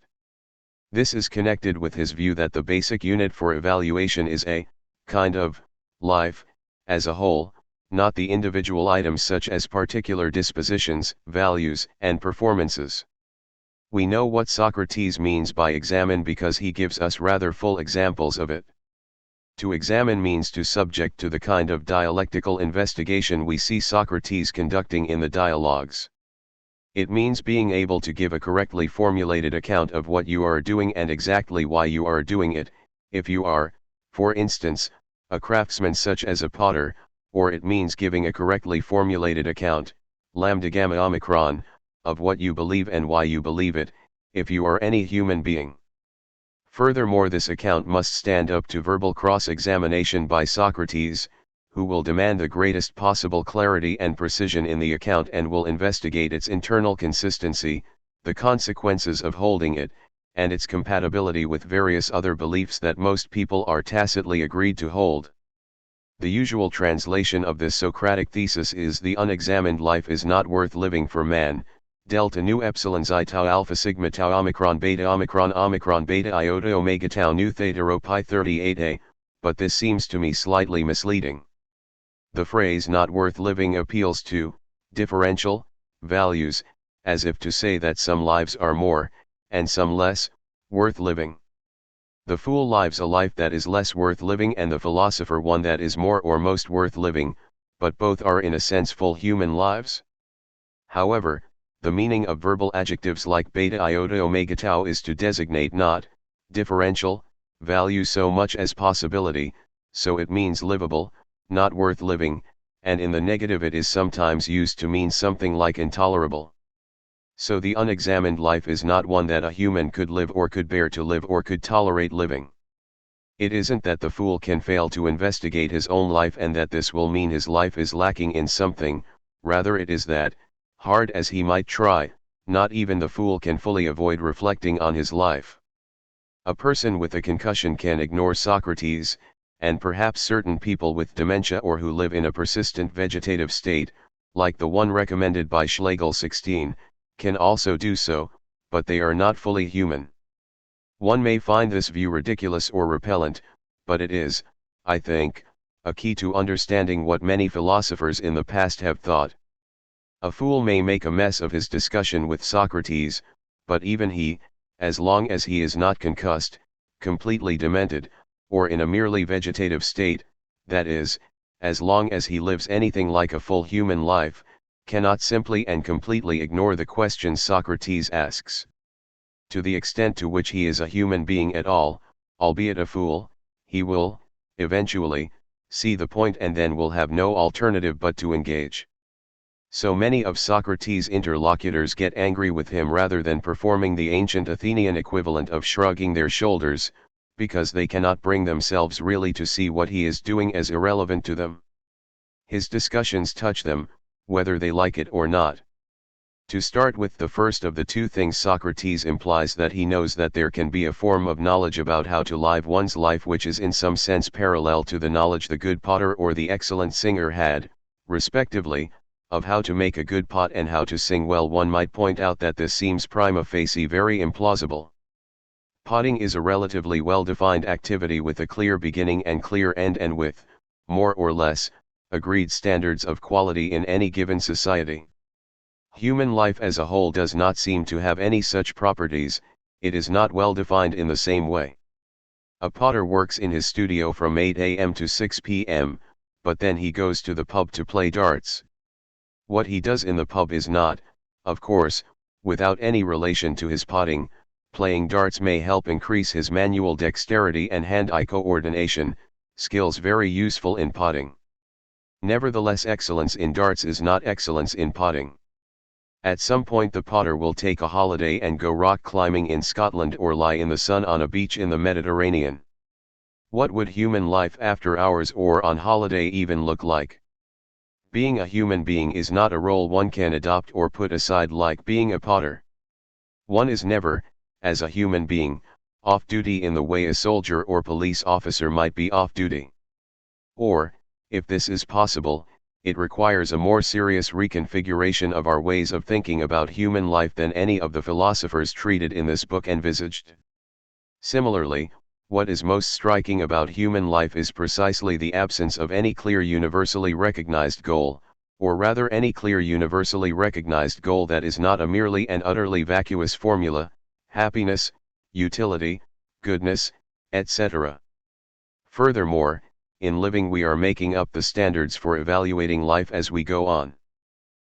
This is connected with his view that the basic unit for evaluation is a kind of, life, as a whole, not the individual items such as particular dispositions, values, and performances. We know what Socrates means by examine because he gives us rather full examples of it. To examine means to subject to the kind of dialectical investigation we see Socrates conducting in the dialogues. It means being able to give a correctly formulated account of what you are doing and exactly why you are doing it, if you are, for instance, a craftsman such as a potter, or it means giving a correctly formulated account, lambda gamma omicron, of what you believe and why you believe it, if you are any human being. Furthermore, this account must stand up to verbal cross-examination by Socrates, who will demand the greatest possible clarity and precision in the account and will investigate its internal consistency, the consequences of holding it, and its compatibility with various other beliefs that most people are tacitly agreed to hold. The usual translation of this Socratic thesis is the unexamined life is not worth living for man, delta nu epsilon xi tau alpha sigma tau omicron beta iota omega tau nu theta rho pi 38a, but this seems to me slightly misleading. The phrase not worth living appeals to differential values, as if to say that some lives are more, and some less, worth living. The fool lives a life that is less worth living and the philosopher one that is more or most worth living, but both are in a sense full human lives. However, the meaning of verbal adjectives like beta iota omega tau is to designate not differential value so much as possibility, so it means livable, not worth living, and in the negative it is sometimes used to mean something like intolerable. So the unexamined life is not one that a human could live or could bear to live or could tolerate living. It isn't that the fool can fail to investigate his own life and that this will mean his life is lacking in something, rather it is that, hard as he might try, not even the fool can fully avoid reflecting on his life. A person with a concussion can ignore Socrates, and perhaps certain people with dementia or who live in a persistent vegetative state, like the one recommended by Schlegel 16, can also do so, but they are not fully human. One may find this view ridiculous or repellent, but it is, I think, a key to understanding what many philosophers in the past have thought. A fool may make a mess of his discussion with Socrates, but even he, as long as he is not concussed, completely demented, or in a merely vegetative state, that is, as long as he lives anything like a full human life, cannot simply and completely ignore the questions Socrates asks. To the extent to which he is a human being at all, albeit a fool, he will, eventually, see the point and then will have no alternative but to engage. So many of Socrates' interlocutors get angry with him rather than performing the ancient Athenian equivalent of shrugging their shoulders, because they cannot bring themselves really to see what he is doing as irrelevant to them. His discussions touch them, whether they like it or not. To start with the first of the two things, Socrates implies that he knows that there can be a form of knowledge about how to live one's life which is in some sense parallel to the knowledge the good potter or the excellent singer had, respectively, of how to make a good pot and how to sing well. One might point out that this seems prima facie very implausible. Potting is a relatively well-defined activity with a clear beginning and clear end and with, more or less, agreed standards of quality in any given society. Human life as a whole does not seem to have any such properties, it is not well defined in the same way. A potter works in his studio from 8 a.m. to 6 p.m., but then he goes to the pub to play darts. What he does in the pub is not, of course, without any relation to his potting. Playing darts may help increase his manual dexterity and hand-eye coordination, skills very useful in potting. Nevertheless, excellence in darts is not excellence in potting. At some point the potter will take a holiday and go rock climbing in Scotland or lie in the sun on a beach in the Mediterranean. What would human life after hours or on holiday even look like? Being a human being is not a role one can adopt or put aside like being a potter. One is never, as a human being, off duty in the way a soldier or police officer might be off duty. Or, if this is possible, it requires a more serious reconfiguration of our ways of thinking about human life than any of the philosophers treated in this book envisaged. Similarly, What is most striking about human life is precisely the absence of any clear universally recognized goal, or rather any clear universally recognized goal that is not a merely and utterly vacuous formula: happiness, utility, goodness, etc. Furthermore, in living we are making up the standards for evaluating life as we go on.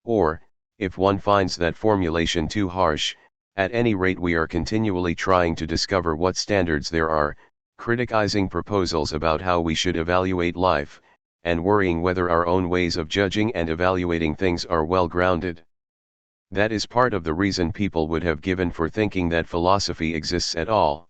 Or, if one finds that formulation too harsh, at any rate we are continually trying to discover what standards there are, criticizing proposals about how we should evaluate life, and worrying whether our own ways of judging and evaluating things are well grounded. That is part of the reason people would have given for thinking that philosophy exists at all.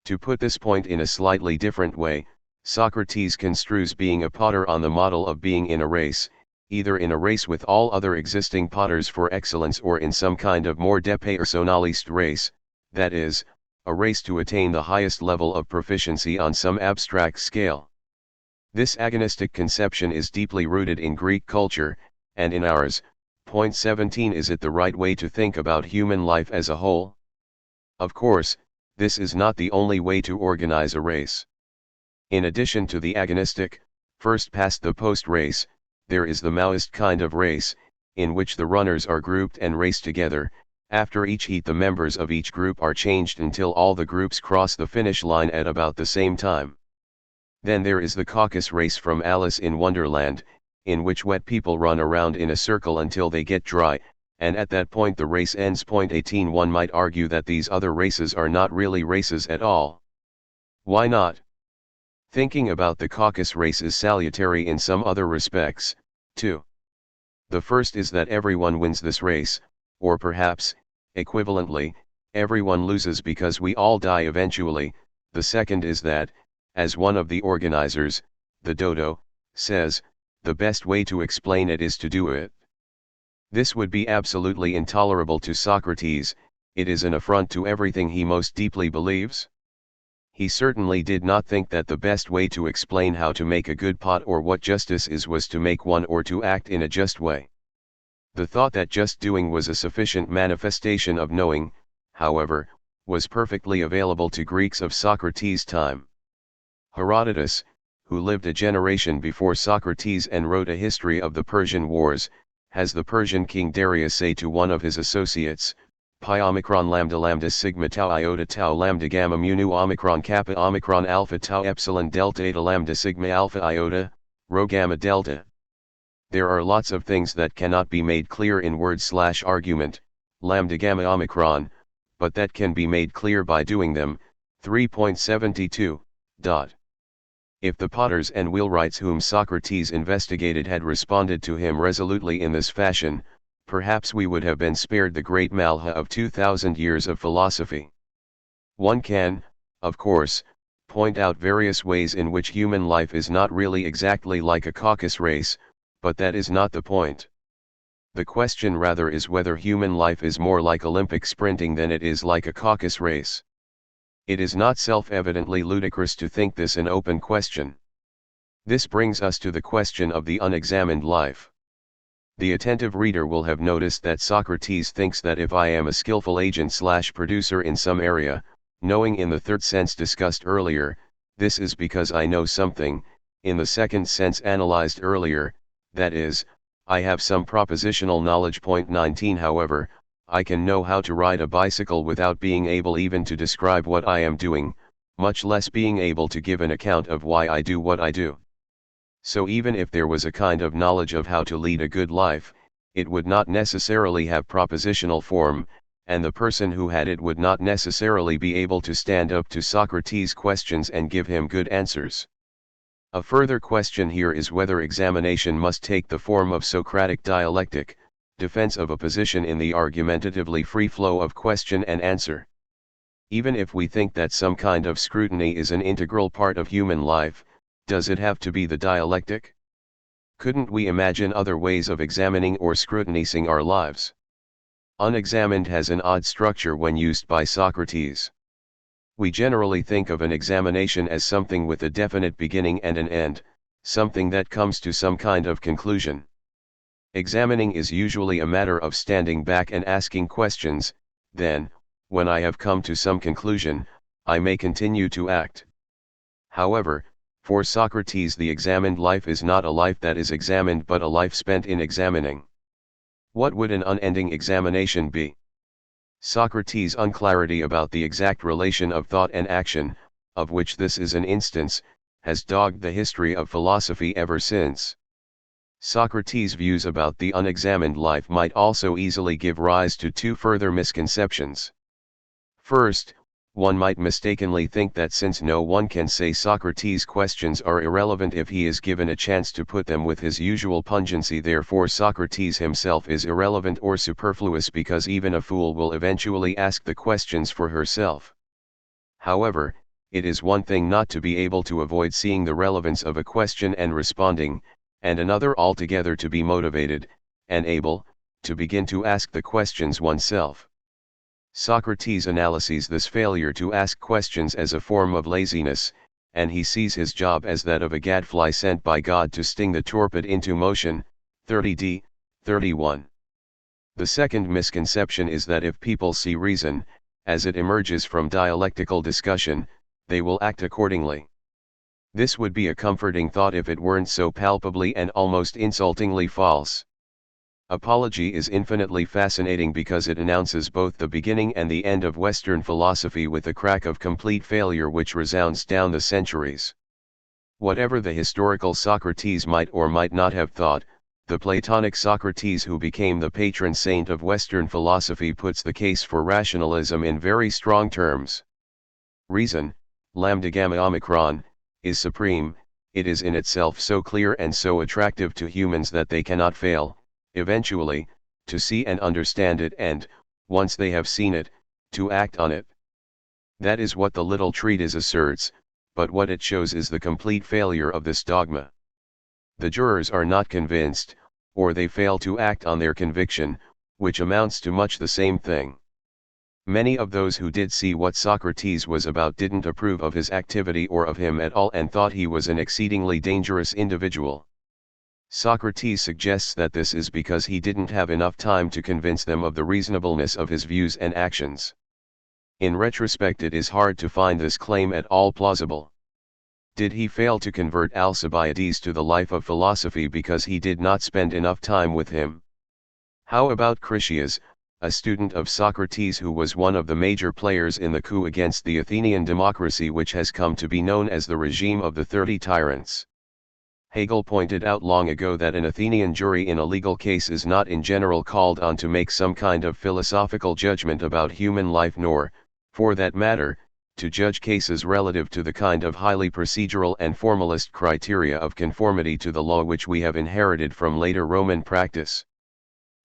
To put this point in a slightly different way, Socrates construes being a potter on the model of being in a race, either in a race with all other existing potters for excellence or in some kind of more depersonalist race, that is, a race to attain the highest level of proficiency on some abstract scale. This agonistic conception is deeply rooted in Greek culture, and in ours. Point 17. Is it the right way to think about human life as a whole? Of course, this is not the only way to organize a race. In addition to the agonistic, first past the post race, there is the Maoist kind of race, in which the runners are grouped and race together. After each heat the members of each group are changed until all the groups cross the finish line at about the same time. Then there is the caucus race from Alice in Wonderland, in which wet people run around in a circle until they get dry, and at that point the race ends. Point 18. One might argue that these other races are not really races at all. Why not? Thinking about the caucus race is salutary in some other respects, too. The first is that everyone wins this race, or perhaps, equivalently, everyone loses because we all die eventually. The second is that, as one of the organizers, the dodo, says, the best way to explain it is to do it. This would be absolutely intolerable to Socrates. It is an affront to everything he most deeply believes. He certainly did not think that the best way to explain how to make a good pot or what justice is was to make one or to act in a just way. The thought that just doing was a sufficient manifestation of knowing, however, was perfectly available to Greeks of Socrates' time. Herodotus, who lived a generation before Socrates and wrote a history of the Persian Wars, has the Persian king Darius say to one of his associates, pi omicron lambda sigma tau iota tau lambda gamma mu nu omicron kappa omicron alpha tau epsilon delta eta lambda sigma alpha iota, rho gamma delta. There are lots of things that cannot be made clear in word/argument, lambda gamma omicron, but that can be made clear by doing them. 3.72. If the potters and wheelwrights whom Socrates investigated had responded to him resolutely in this fashion, perhaps we would have been spared the great malha of 2,000 years of philosophy. One can, of course, point out various ways in which human life is not really exactly like a caucus race, but that is not the point. The question rather is whether human life is more like Olympic sprinting than it is like a caucus race. It is not self-evidently ludicrous to think this an open question. This brings us to the question of the unexamined life. The attentive reader will have noticed that Socrates thinks that if I am a skillful agent/producer in some area, knowing in the third sense discussed earlier, this is because I know something, in the second sense analyzed earlier, that is, I have some propositional knowledge. Point 19. However, I can know how to ride a bicycle without being able even to describe what I am doing, much less being able to give an account of why I do what I do. So even if there was a kind of knowledge of how to lead a good life, it would not necessarily have propositional form, and the person who had it would not necessarily be able to stand up to Socrates' questions and give him good answers. A further question here is whether examination must take the form of Socratic dialectic, defense of a position in the argumentatively free flow of question and answer. Even if we think that some kind of scrutiny is an integral part of human life, does it have to be the dialectic? Couldn't we imagine other ways of examining or scrutinizing our lives? Unexamined has an odd structure when used by Socrates. We generally think of an examination as something with a definite beginning and an end, something that comes to some kind of conclusion. Examining is usually a matter of standing back and asking questions. Then, when I have come to some conclusion, I may continue to act. However, for Socrates the examined life is not a life that is examined but a life spent in examining. What would an unending examination be? Socrates' unclarity about the exact relation of thought and action, of which this is an instance, has dogged the history of philosophy ever since. Socrates' views about the unexamined life might also easily give rise to two further misconceptions. First, one might mistakenly think that since no one can say Socrates' questions are irrelevant if he is given a chance to put them with his usual pungency, therefore Socrates himself is irrelevant or superfluous because even a fool will eventually ask the questions for herself. However, it is one thing not to be able to avoid seeing the relevance of a question and responding, and another altogether to be motivated, and able, to begin to ask the questions oneself. Socrates analyses this failure to ask questions as a form of laziness, and he sees his job as that of a gadfly sent by God to sting the torpid into motion. 30d, 31. The second misconception is that if people see reason, as it emerges from dialectical discussion, they will act accordingly. This would be a comforting thought if it weren't so palpably and almost insultingly false. Apology is infinitely fascinating because it announces both the beginning and the end of Western philosophy with a crack of complete failure which resounds down the centuries. Whatever the historical Socrates might or might not have thought, the Platonic Socrates who became the patron saint of Western philosophy puts the case for rationalism in very strong terms. Reason, lambda gamma omicron, is supreme. It is in itself so clear and so attractive to humans that they cannot fail, eventually, to see and understand it and, once they have seen it, to act on it. That is what the little treatise asserts, but what it shows is the complete failure of this dogma. The jurors are not convinced, or they fail to act on their conviction, which amounts to much the same thing. Many of those who did see what Socrates was about didn't approve of his activity or of him at all and thought he was an exceedingly dangerous individual. Socrates suggests that this is because he didn't have enough time to convince them of the reasonableness of his views and actions. In retrospect, it is hard to find this claim at all plausible. Did he fail to convert Alcibiades to the life of philosophy because he did not spend enough time with him? How about Critias, a student of Socrates who was one of the major players in the coup against the Athenian democracy which has come to be known as the regime of the 30 tyrants? Hegel pointed out long ago that an Athenian jury in a legal case is not in general called on to make some kind of philosophical judgment about human life nor, for that matter, to judge cases relative to the kind of highly procedural and formalist criteria of conformity to the law which we have inherited from later Roman practice.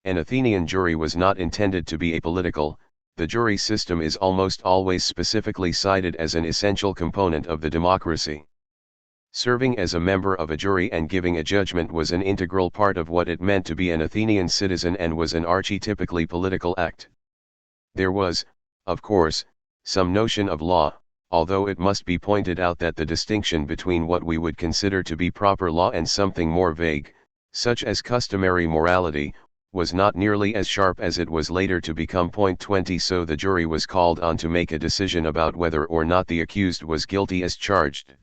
An Athenian jury was not intended to be apolitical. The jury system is almost always specifically cited as an essential component of the democracy. Serving as a member of a jury and giving a judgment was an integral part of what it meant to be an Athenian citizen and was an archetypically political act. There was, of course, some notion of law, although it must be pointed out that the distinction between what we would consider to be proper law and something more vague, such as customary morality, was not nearly as sharp as it was later to become. 20 So the jury was called on to make a decision about whether or not the accused was guilty as charged.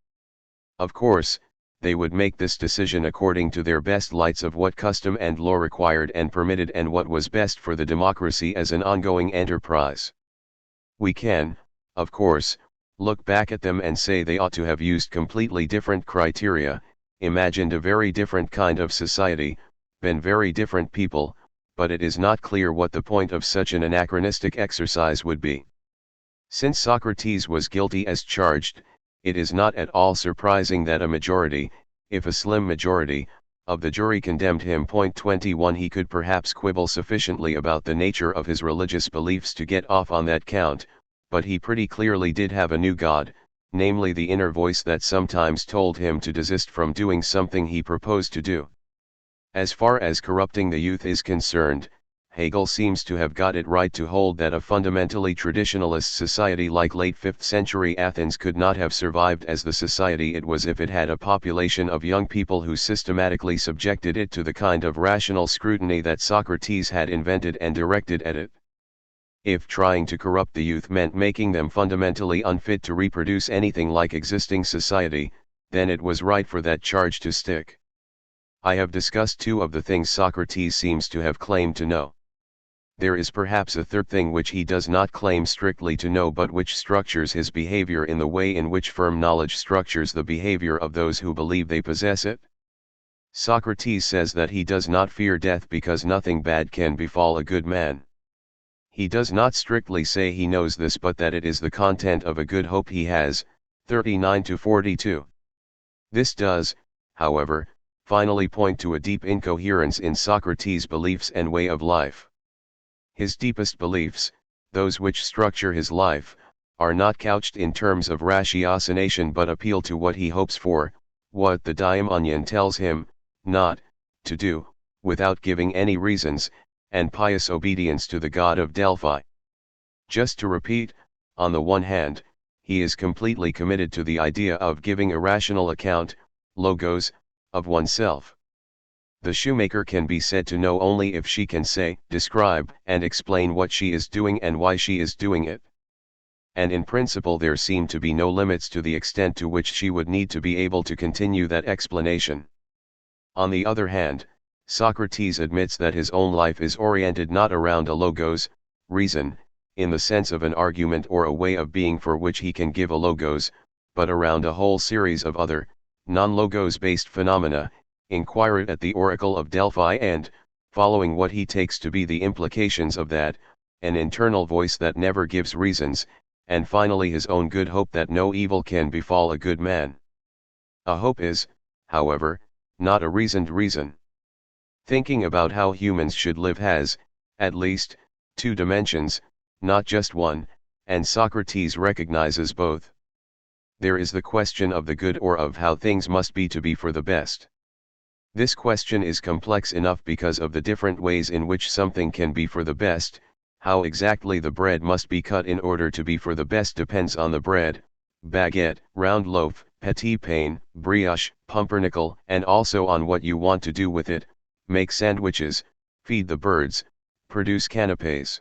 Of course, they would make this decision according to their best lights of what custom and law required and permitted and what was best for the democracy as an ongoing enterprise. We can, of course, look back at them and say they ought to have used completely different criteria, imagined a very different kind of society, been very different people, but it is not clear what the point of such an anachronistic exercise would be. Since Socrates was guilty as charged, it is not at all surprising that a majority, if a slim majority, of the jury condemned him. 21 He could perhaps quibble sufficiently about the nature of his religious beliefs to get off on that count, but he pretty clearly did have a new God, namely the inner voice that sometimes told him to desist from doing something he proposed to do. As far as corrupting the youth is concerned, Hegel seems to have got it right to hold that a fundamentally traditionalist society like late 5th century Athens could not have survived as the society it was if it had a population of young people who systematically subjected it to the kind of rational scrutiny that Socrates had invented and directed at it. If trying to corrupt the youth meant making them fundamentally unfit to reproduce anything like existing society, then it was right for that charge to stick. I have discussed two of the things Socrates seems to have claimed to know. There is perhaps a third thing which he does not claim strictly to know but which structures his behavior in the way in which firm knowledge structures the behavior of those who believe they possess it. Socrates says that he does not fear death because nothing bad can befall a good man. He does not strictly say he knows this but that it is the content of a good hope he has, 39-42. This does, however, finally point to a deep incoherence in Socrates' beliefs and way of life. His deepest beliefs, those which structure his life, are not couched in terms of ratiocination but appeal to what he hopes for, what the daimonion tells him, not to do, without giving any reasons, and pious obedience to the god of Delphi. Just to repeat, on the one hand, he is completely committed to the idea of giving a rational account, logos, of oneself. The shoemaker can be said to know only if she can say, describe, and explain what she is doing and why she is doing it. And in principle there seem to be no limits to the extent to which she would need to be able to continue that explanation. On the other hand, Socrates admits that his own life is oriented not around a logos, reason, in the sense of an argument or a way of being for which he can give a logos, but around a whole series of other, non-logos based phenomena, inquired at the oracle of Delphi and, following what he takes to be the implications of that, an internal voice that never gives reasons, and finally his own good hope that no evil can befall a good man. A hope is, however, not a reasoned reason. Thinking about how humans should live has, at least, two dimensions, not just one, and Socrates recognizes both. There is the question of the good or of how things must be to be for the best. This question is complex enough because of the different ways in which something can be for the best. How exactly the bread must be cut in order to be for the best depends on the bread, baguette, round loaf, petit pain, brioche, pumpernickel, and also on what you want to do with it, make sandwiches, feed the birds, produce canapes.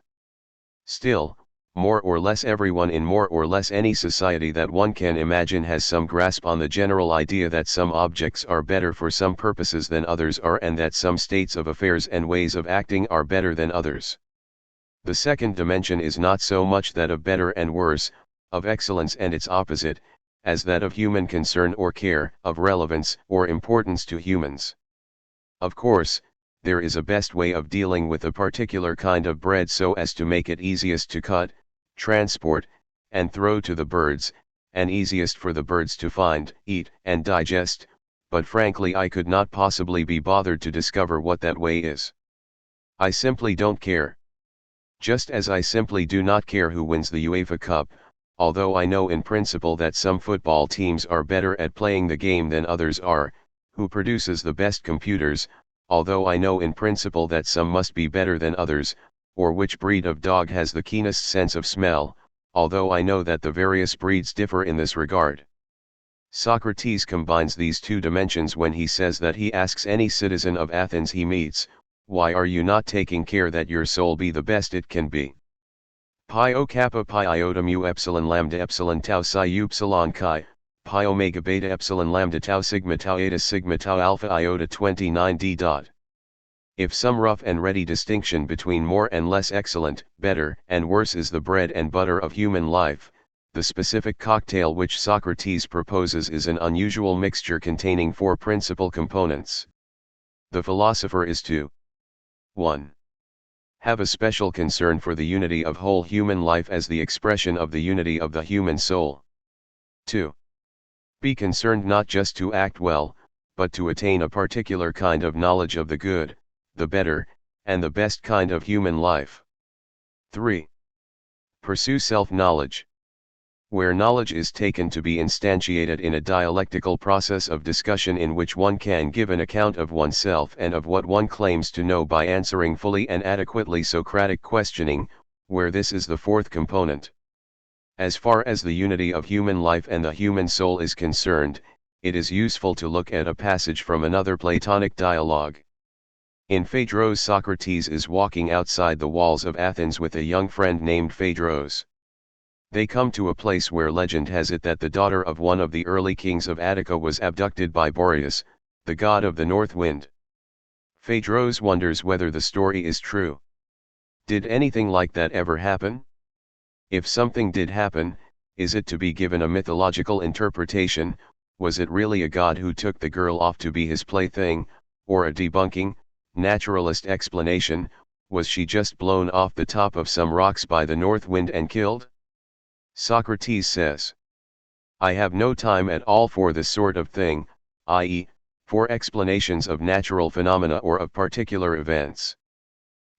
Still, more or less everyone in more or less any society that one can imagine has some grasp on the general idea that some objects are better for some purposes than others are and that some states of affairs and ways of acting are better than others. The second dimension is not so much that of better and worse, of excellence and its opposite, as that of human concern or care, of relevance or importance to humans. Of course, there is a best way of dealing with a particular kind of bread so as to make it easiest to cut, transport, and throw to the birds, and easiest for the birds to find, eat, and digest, but frankly I could not possibly be bothered to discover what that way is. I simply don't care. Just as I simply do not care who wins the UEFA Cup, although I know in principle that some football teams are better at playing the game than others are, who produces the best computers, although I know in principle that some must be better than others, or which breed of dog has the keenest sense of smell, although I know that the various breeds differ in this regard. Socrates combines these two dimensions when he says that he asks any citizen of Athens he meets, why are you not taking care that your soul be the best it can be? Pi o kappa pi iota mu epsilon lambda epsilon tau psi upsilon chi, pi omega beta epsilon lambda tau eta sigma tau alpha iota 29d dot. If some rough and ready distinction between more and less excellent, better and worse is the bread and butter of human life, the specific cocktail which Socrates proposes is an unusual mixture containing four principal components. The philosopher is to 1. Have a special concern for the unity of whole human life as the expression of the unity of the human soul. 2. Be concerned not just to act well, but to attain a particular kind of knowledge of the good, the better, and the best kind of human life. 3. Pursue self-knowledge. Where knowledge is taken to be instantiated in a dialectical process of discussion in which one can give an account of oneself and of what one claims to know by answering fully and adequately Socratic questioning, where this is the fourth component. As far as the unity of human life and the human soul is concerned, it is useful to look at a passage from another Platonic dialogue. In Phaedrus, Socrates is walking outside the walls of Athens with a young friend named Phaedrus. They come to a place where legend has it that the daughter of one of the early kings of Attica was abducted by Boreas, the god of the north wind. Phaedrus wonders whether the story is true. Did anything like that ever happen? If something did happen, is it to be given a mythological interpretation? Was it really a god who took the girl off to be his plaything, or a debunking, naturalist explanation? Was she just blown off the top of some rocks by the north wind and killed? Socrates says, I have no time at all for this sort of thing, i.e., for explanations of natural phenomena or of particular events.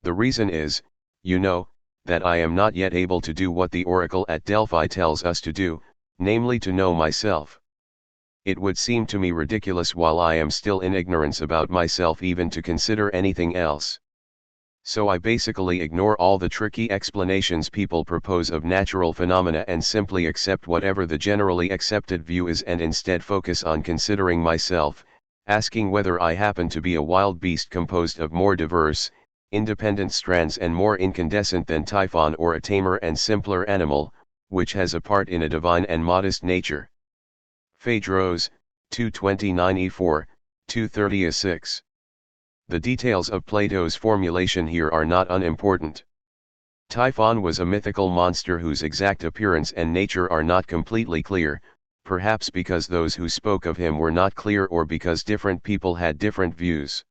The reason is, you know, that I am not yet able to do what the oracle at Delphi tells us to do, namely to know myself. It would seem to me ridiculous while I am still in ignorance about myself even to consider anything else. So I basically ignore all the tricky explanations people propose of natural phenomena and simply accept whatever the generally accepted view is and instead focus on considering myself, asking whether I happen to be a wild beast composed of more diverse, independent strands and more incandescent than Typhon, or a tamer and simpler animal, which has a part in a divine and modest nature. Phaedrus, 229e4, 230e6. The details of Plato's formulation here are not unimportant. Typhon was a mythical monster whose exact appearance and nature are not completely clear, perhaps because those who spoke of him were not clear or because different people had different views.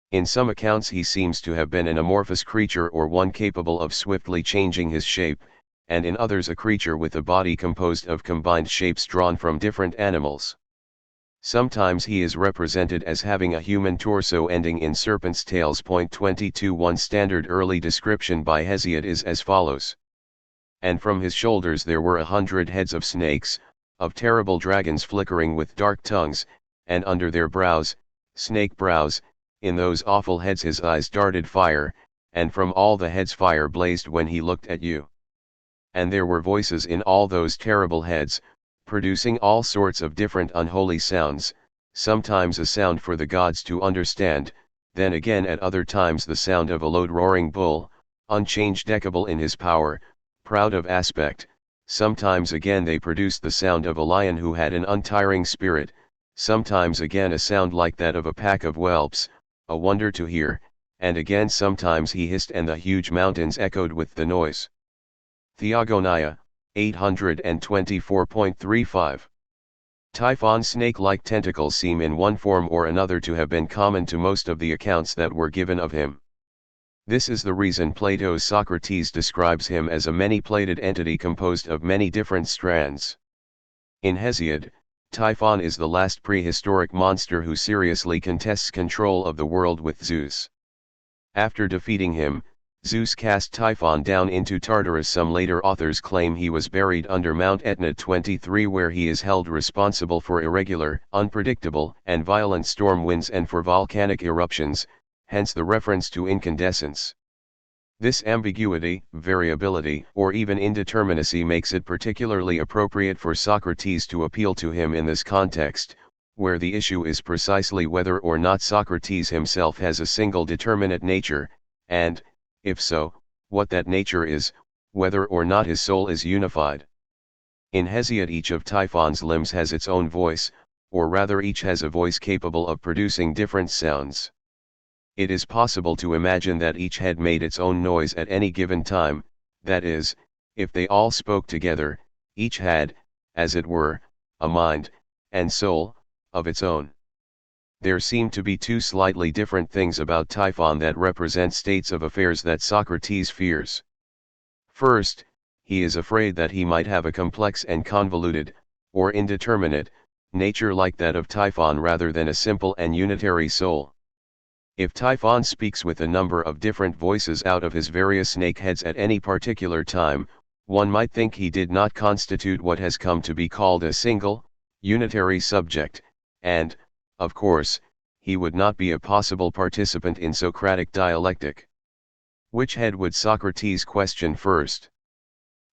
In some accounts he seems to have been an amorphous creature or one capable of swiftly changing his shape, and in others a creature with a body composed of combined shapes drawn from different animals. Sometimes he is represented as having a human torso ending in serpent's tails. 22. One standard early description by Hesiod is as follows. And from his shoulders there were 100 heads of snakes, of terrible dragons flickering with dark tongues, and under their brows, snake brows, in those awful heads his eyes darted fire, and from all the heads fire blazed when he looked at you. And there were voices in all those terrible heads, producing all sorts of different unholy sounds, sometimes a sound for the gods to understand, then again at other times the sound of a loud roaring bull, unchangeable in his power, proud of aspect, sometimes again they produced the sound of a lion who had an untiring spirit, sometimes again a sound like that of a pack of whelps, a wonder to hear, and again sometimes he hissed and the huge mountains echoed with the noise. Theogonia, 824.35. Typhon's snake-like tentacles seem in one form or another to have been common to most of the accounts that were given of him. This is the reason Plato's Socrates describes him as a many-plated entity composed of many different strands. In Hesiod, Typhon is the last prehistoric monster who seriously contests control of the world with Zeus. After defeating him, Zeus cast Typhon down into Tartarus. Some later authors claim he was buried under Mount Etna. 23, where he is held responsible for irregular, unpredictable, and violent storm winds and for volcanic eruptions, hence the reference to incandescence. This ambiguity, variability, or even indeterminacy makes it particularly appropriate for Socrates to appeal to him in this context, where the issue is precisely whether or not Socrates himself has a single determinate nature, and, if so, what that nature is, whether or not his soul is unified. In Hesiod each of Typhon's limbs has its own voice, or rather each has a voice capable of producing different sounds. It is possible to imagine that each head made its own noise at any given time, that is, if they all spoke together, each had, as it were, a mind, and soul, of its own. There seem to be two slightly different things about Typhon that represent states of affairs that Socrates fears. First, he is afraid that he might have a complex and convoluted, or indeterminate, nature like that of Typhon rather than a simple and unitary soul. If Typhon speaks with a number of different voices out of his various snake heads at any particular time, one might think he did not constitute what has come to be called a single, unitary subject, and, of course, he would not be a possible participant in Socratic dialectic. Which head would Socrates question first?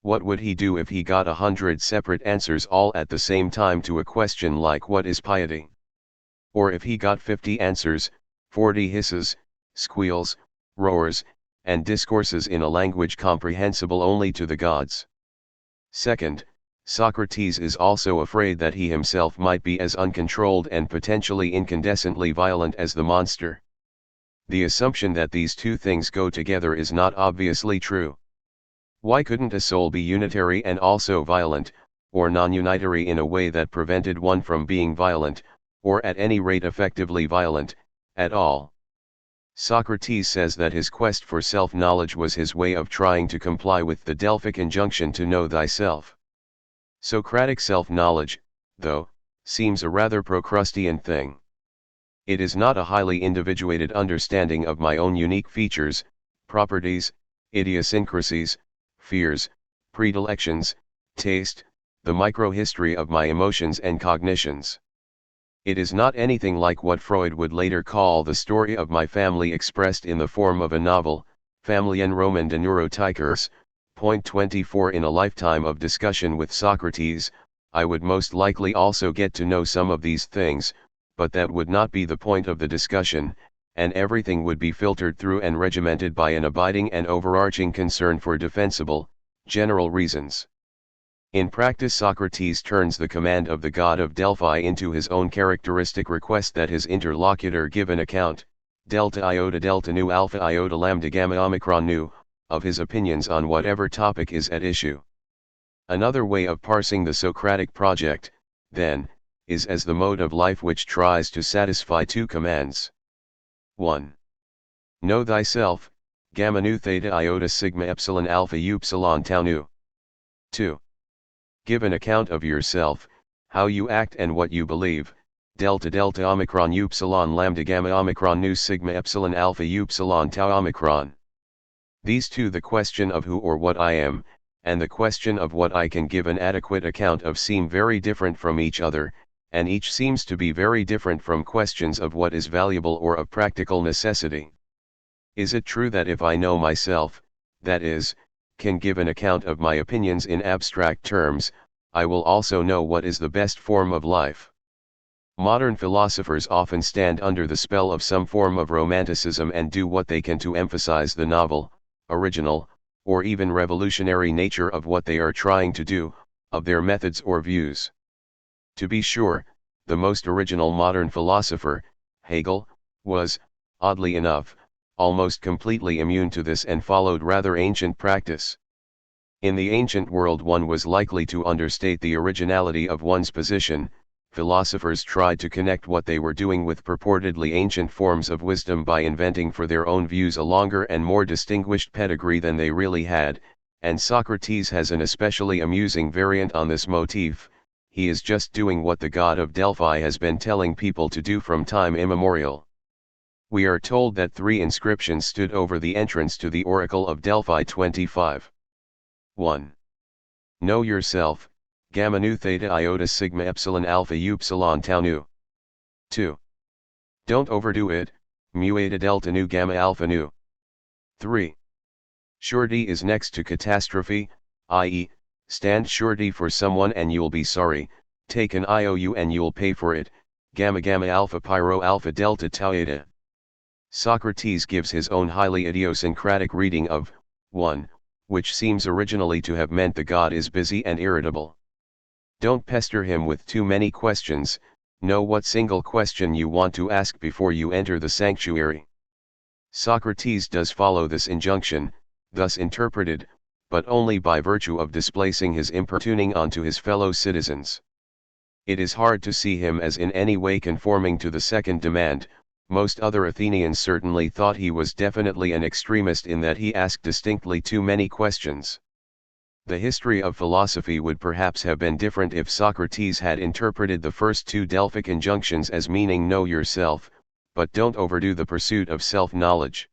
What would he do if he got 100 separate answers all at the same time to a question like what is piety? Or if he got 50 answers, 40 hisses, squeals, roars, and discourses in a language comprehensible only to the gods. Second, Socrates is also afraid that he himself might be as uncontrolled and potentially incandescently violent as the monster. The assumption that these two things go together is not obviously true. Why couldn't a soul be unitary and also violent, or non-unitary in a way that prevented one from being violent, or at any rate effectively violent, at all? Socrates says that his quest for self-knowledge was his way of trying to comply with the Delphic injunction to know thyself. Socratic self-knowledge, though, seems a rather Procrustean thing. It is not a highly individuated understanding of my own unique features, properties, idiosyncrasies, fears, predilections, taste, the microhistory of my emotions and cognitions. It is not anything like what Freud would later call the story of my family expressed in the form of a novel, Familienroman de Neurotychers. Point 24. In a lifetime of discussion with Socrates, I would most likely also get to know some of these things, but that would not be the point of the discussion, and everything would be filtered through and regimented by an abiding and overarching concern for defensible, general reasons. In practice, Socrates turns the command of the god of Delphi into his own characteristic request that his interlocutor give an account, delta iota delta nu alpha iota lambda gamma omicron nu, of his opinions on whatever topic is at issue. Another way of parsing the Socratic project, then, is as the mode of life which tries to satisfy two commands. 1. Know thyself, gamma nu theta iota sigma epsilon alpha upsilon tau nu. 2. Give an account of yourself, how you act and what you believe, delta delta omicron upsilon lambda gamma omicron nu sigma epsilon alpha upsilon tau omicron. These two, the question of who or what I am, and the question of what I can give an adequate account of, seem very different from each other, and each seems to be very different from questions of what is valuable or of practical necessity. Is it true that if I know myself, that is, can give an account of my opinions in abstract terms, I will also know what is the best form of life? Modern philosophers often stand under the spell of some form of romanticism and do what they can to emphasize the novel, original, or even revolutionary nature of what they are trying to do, of their methods or views. To be sure, the most original modern philosopher, Hegel, was, oddly enough, almost completely immune to this and followed rather ancient practice. In the ancient world, one was likely to understate the originality of one's position. Philosophers tried to connect what they were doing with purportedly ancient forms of wisdom by inventing for their own views a longer and more distinguished pedigree than they really had, and Socrates has an especially amusing variant on this motif. He is just doing what the god of Delphi has been telling people to do from time immemorial. We are told that 3 inscriptions stood over the entrance to the Oracle of Delphi. 25. 1. Know yourself, gamma nu theta iota sigma epsilon alpha upsilon tau nu. 2. Don't overdo it, mu eta delta nu gamma alpha nu. 3. Surety is next to catastrophe, i.e., stand surety for someone and you'll be sorry, take an IOU and you'll pay for it, gamma gamma alpha pyro alpha delta tau eta. Socrates gives his own highly idiosyncratic reading of 1, which seems originally to have meant the god is busy and irritable. Don't pester him with too many questions, know what single question you want to ask before you enter the sanctuary. Socrates does follow this injunction, thus interpreted, but only by virtue of displacing his importuning onto his fellow citizens. It is hard to see him as in any way conforming to the second demand. Most other Athenians certainly thought he was definitely an extremist in that he asked distinctly too many questions. The history of philosophy would perhaps have been different if Socrates had interpreted the first 2 Delphic injunctions as meaning know yourself, but don't overdo the pursuit of self-knowledge.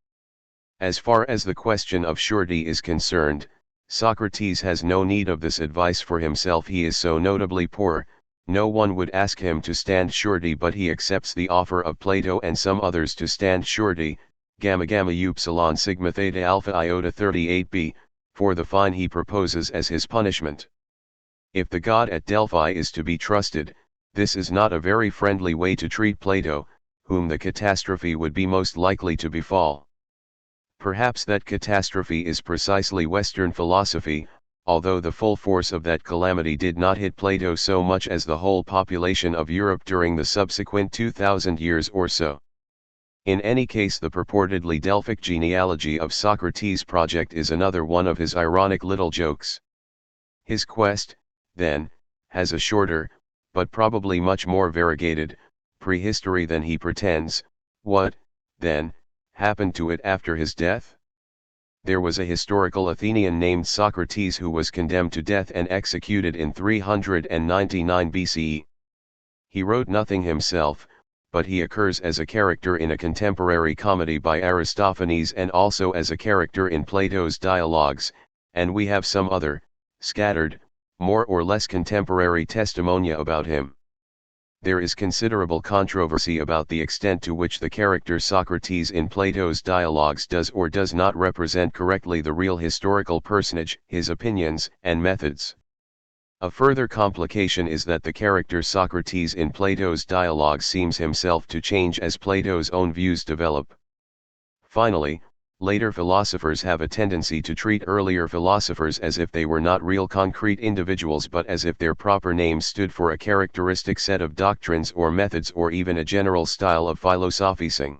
As far as the question of surety is concerned, Socrates has no need of this advice for himself. He is so notably poor, no one would ask him to stand surety, but he accepts the offer of Plato and some others to stand surety, gamma gamma upsilon sigma theta alpha iota 38b, for the fine he proposes as his punishment. If the god at Delphi is to be trusted, this is not a very friendly way to treat Plato, whom the catastrophe would be most likely to befall. Perhaps that catastrophe is precisely Western philosophy, although the full force of that calamity did not hit Plato so much as the whole population of Europe during the subsequent 2000 years or so. In any case, the purportedly Delphic genealogy of Socrates project is another one of his ironic little jokes. His quest, then, has a shorter, but probably much more variegated, prehistory than he pretends. What, then, happened to it after his death? There was a historical Athenian named Socrates who was condemned to death and executed in 399 BCE. He wrote nothing himself, but he occurs as a character in a contemporary comedy by Aristophanes and also as a character in Plato's dialogues, and we have some other, scattered, more or less contemporary testimonia about him. There is considerable controversy about the extent to which the character Socrates in Plato's dialogues does or does not represent correctly the real historical personage, his opinions and methods. A further complication is that the character Socrates in Plato's dialogues seems himself to change as Plato's own views develop. Finally, later philosophers have a tendency to treat earlier philosophers as if they were not real concrete individuals but as if their proper names stood for a characteristic set of doctrines or methods or even a general style of philosophizing.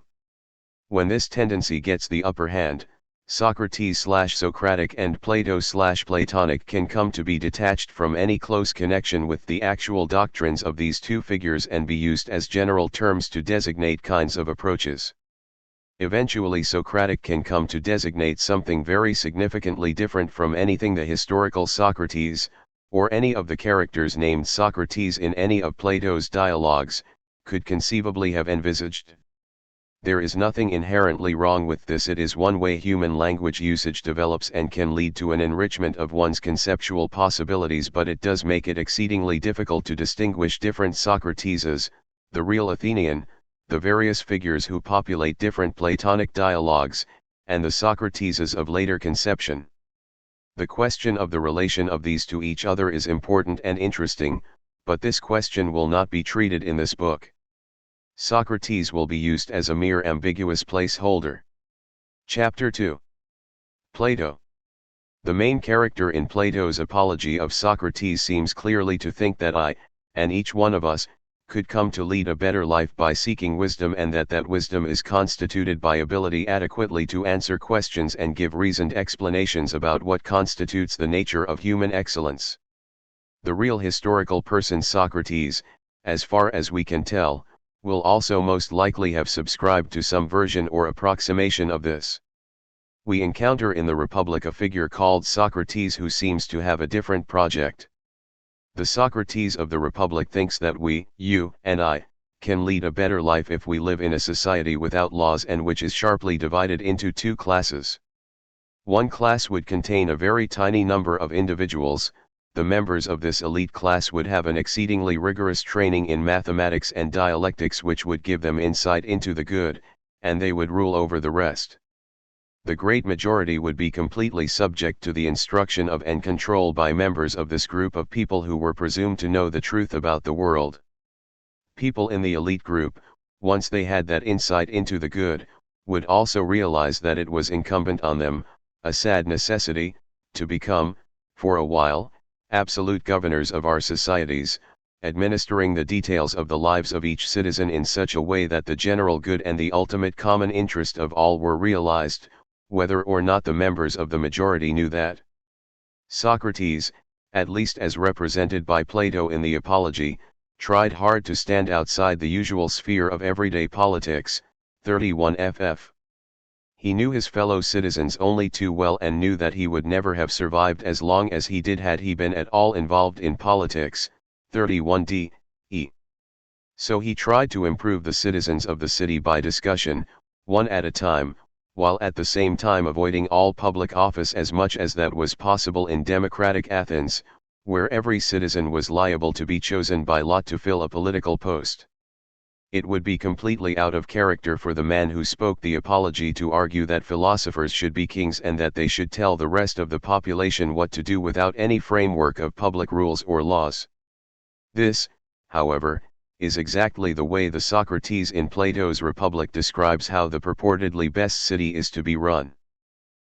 When this tendency gets the upper hand, Socrates/Socratic and Plato/Platonic can come to be detached from any close connection with the actual doctrines of these two figures and be used as general terms to designate kinds of approaches. Eventually Socratic can come to designate something very significantly different from anything the historical Socrates, or any of the characters named Socrates in any of Plato's dialogues, could conceivably have envisaged. There is nothing inherently wrong with this. It is one way human language usage develops and can lead to an enrichment of one's conceptual possibilities, but it does make it exceedingly difficult to distinguish different Socrateses, the real Athenian, the various figures who populate different Platonic dialogues, and the Socrateses of later conception. The question of the relation of these to each other is important and interesting, but this question will not be treated in this book. Socrates will be used as a mere ambiguous placeholder. Chapter 2. Plato. The main character in Plato's apology of Socrates seems clearly to think that I, and each one of us, could come to lead a better life by seeking wisdom, and that wisdom is constituted by ability adequately to answer questions and give reasoned explanations about what constitutes the nature of human excellence. The real historical person Socrates, as far as we can tell, will also most likely have subscribed to some version or approximation of this. We encounter in the Republic a figure called Socrates who seems to have a different project. The Socrates of the Republic thinks that we, you and I, can lead a better life if we live in a society without laws and which is sharply divided into two classes. One class would contain a very tiny number of individuals. The members of this elite class would have an exceedingly rigorous training in mathematics and dialectics which would give them insight into the good, and they would rule over the rest. The great majority would be completely subject to the instruction of and control by members of this group of people who were presumed to know the truth about the world. People in the elite group, once they had that insight into the good, would also realize that it was incumbent on them, a sad necessity, to become, for a while, absolute governors of our societies, administering the details of the lives of each citizen in such a way that the general good and the ultimate common interest of all were realized, whether or not the members of the majority knew that. Socrates, at least as represented by Plato in the Apology, tried hard to stand outside the usual sphere of everyday politics. 31 ff. He knew his fellow citizens only too well and knew that he would never have survived as long as he did had he been at all involved in politics. 31d. E. So he tried to improve the citizens of the city by discussion, one at a time, while at the same time avoiding all public office as much as that was possible in democratic Athens, where every citizen was liable to be chosen by lot to fill a political post. It would be completely out of character for the man who spoke the Apology to argue that philosophers should be kings and that they should tell the rest of the population what to do without any framework of public rules or laws. This, however, is exactly the way the Socrates in Plato's Republic describes how the purportedly best city is to be run.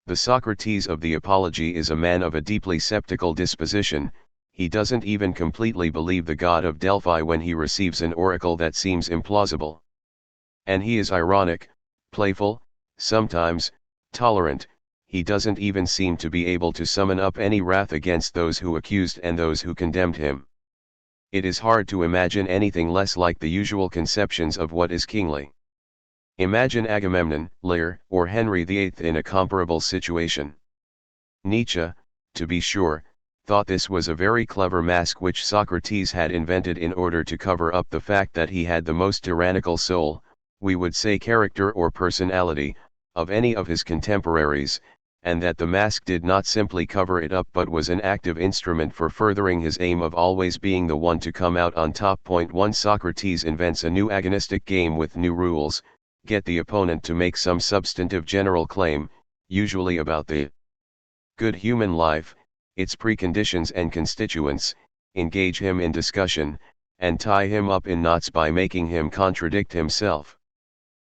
The Socrates of the Apology is a man of a deeply skeptical disposition. He doesn't even completely believe the god of Delphi when he receives an oracle that seems implausible. And he is ironic, playful, sometimes tolerant. He doesn't even seem to be able to summon up any wrath against those who accused and those who condemned him. It is hard to imagine anything less like the usual conceptions of what is kingly. Imagine Agamemnon, Lear, or Henry VIII in a comparable situation. Nietzsche, to be sure, thought this was a very clever mask which Socrates had invented in order to cover up the fact that he had the most tyrannical soul, we would say character or personality, of any of his contemporaries, and that the mask did not simply cover it up but was an active instrument for furthering his aim of always being the one to come out on top. 1 Socrates invents a new agonistic game with new rules, get the opponent to make some substantive general claim, usually about the good human life, its preconditions and constituents, engage him in discussion, and tie him up in knots by making him contradict himself.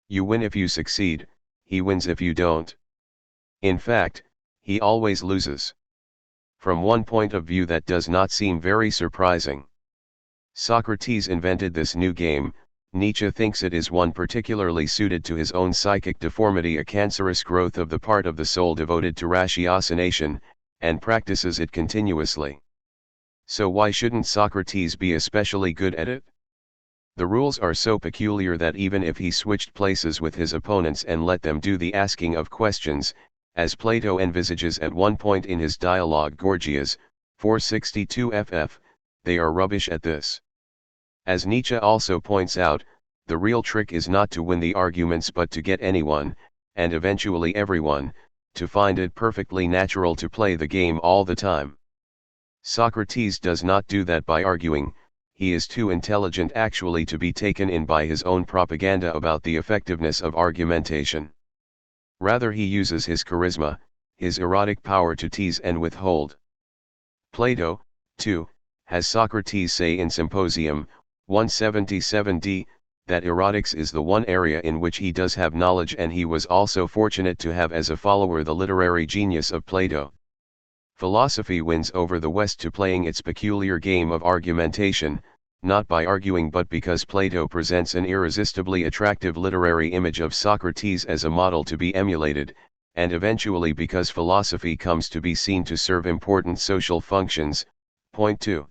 You win if you succeed, he wins if you don't. In fact, he always loses. From one point of view that does not seem very surprising. Socrates invented this new game. Nietzsche thinks it is one particularly suited to his own psychic deformity, a cancerous growth of the part of the soul devoted to ratiocination, and practices it continuously. So why shouldn't Socrates be especially good at it? The rules are so peculiar that even if he switched places with his opponents and let them do the asking of questions, as Plato envisages at one point in his dialogue Gorgias, 462 ff, they are rubbish at this. As Nietzsche also points out, the real trick is not to win the arguments but to get anyone, and eventually everyone, to find it perfectly natural to play the game all the time. Socrates does not do that by arguing. He is too intelligent actually to be taken in by his own propaganda about the effectiveness of argumentation. Rather he uses his charisma, his erotic power to tease and withhold. Plato, too, has Socrates say in Symposium, 177d, that erotics is the one area in which he does have knowledge, and he was also fortunate to have as a follower the literary genius of Plato. Philosophy wins over the West to playing its peculiar game of argumentation, not by arguing but because Plato presents an irresistibly attractive literary image of Socrates as a model to be emulated, and eventually because philosophy comes to be seen to serve important social functions. Point 2.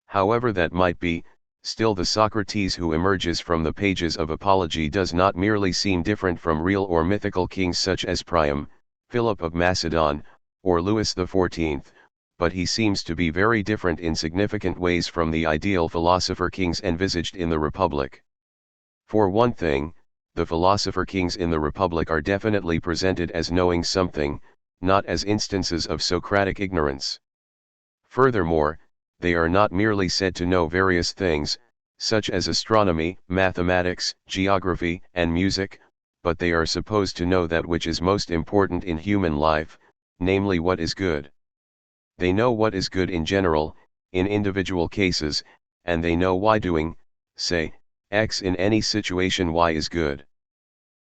However that might be, still the Socrates who emerges from the pages of Apology does not merely seem different from real or mythical kings such as Priam, Philip of Macedon, or Louis XIV, but he seems to be very different in significant ways from the ideal philosopher kings envisaged in the Republic. For one thing, the philosopher kings in the Republic are definitely presented as knowing something, not as instances of Socratic ignorance. Furthermore, they are not merely said to know various things, such as astronomy, mathematics, geography, and music, but they are supposed to know that which is most important in human life, namely what is good. They know what is good in general, in individual cases, and they know why doing, say, X in any situation Y is good.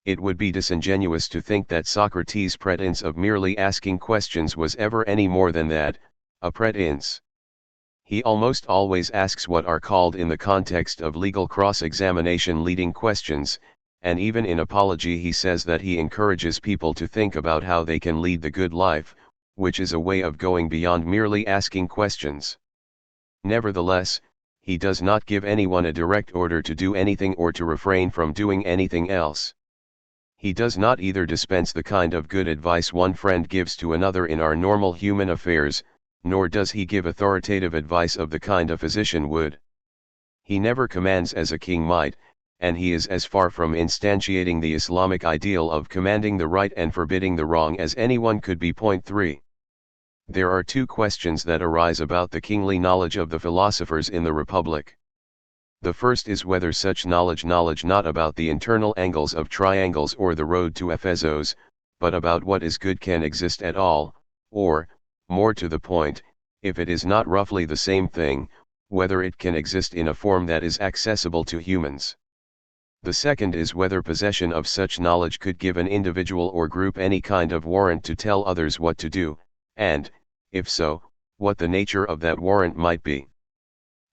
It would be disingenuous to think that Socrates' pretense of merely asking questions was ever any more than that, a pretense. He almost always asks what are called in the context of legal cross-examination leading questions, and even in Apology he says that he encourages people to think about how they can lead the good life, which is a way of going beyond merely asking questions. Nevertheless, he does not give anyone a direct order to do anything or to refrain from doing anything else. He does not either dispense the kind of good advice one friend gives to another in our normal human affairs, nor does he give authoritative advice of the kind a physician would. He never commands as a king might, and he is as far from instantiating the Islamic ideal of commanding the right and forbidding the wrong as anyone could be. Point 3. There are two questions that arise about the kingly knowledge of the philosophers in the Republic. The first is whether such knowledge not about the internal angles of triangles or the road to Ephesos, but about what is good can exist at all, or, more to the point, if it is not roughly the same thing, whether it can exist in a form that is accessible to humans. The second is whether possession of such knowledge could give an individual or group any kind of warrant to tell others what to do, and, if so, what the nature of that warrant might be.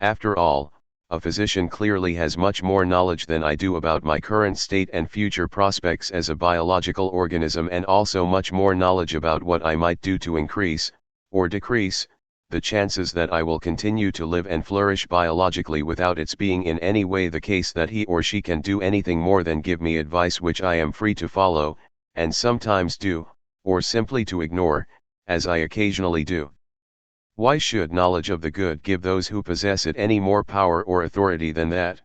After all, a physician clearly has much more knowledge than I do about my current state and future prospects as a biological organism, and also much more knowledge about what I might do to increase, or decrease, the chances that I will continue to live and flourish biologically without its being in any way the case that he or she can do anything more than give me advice which I am free to follow, and sometimes do, or simply to ignore, as I occasionally do. Why should knowledge of the good give those who possess it any more power or authority than that?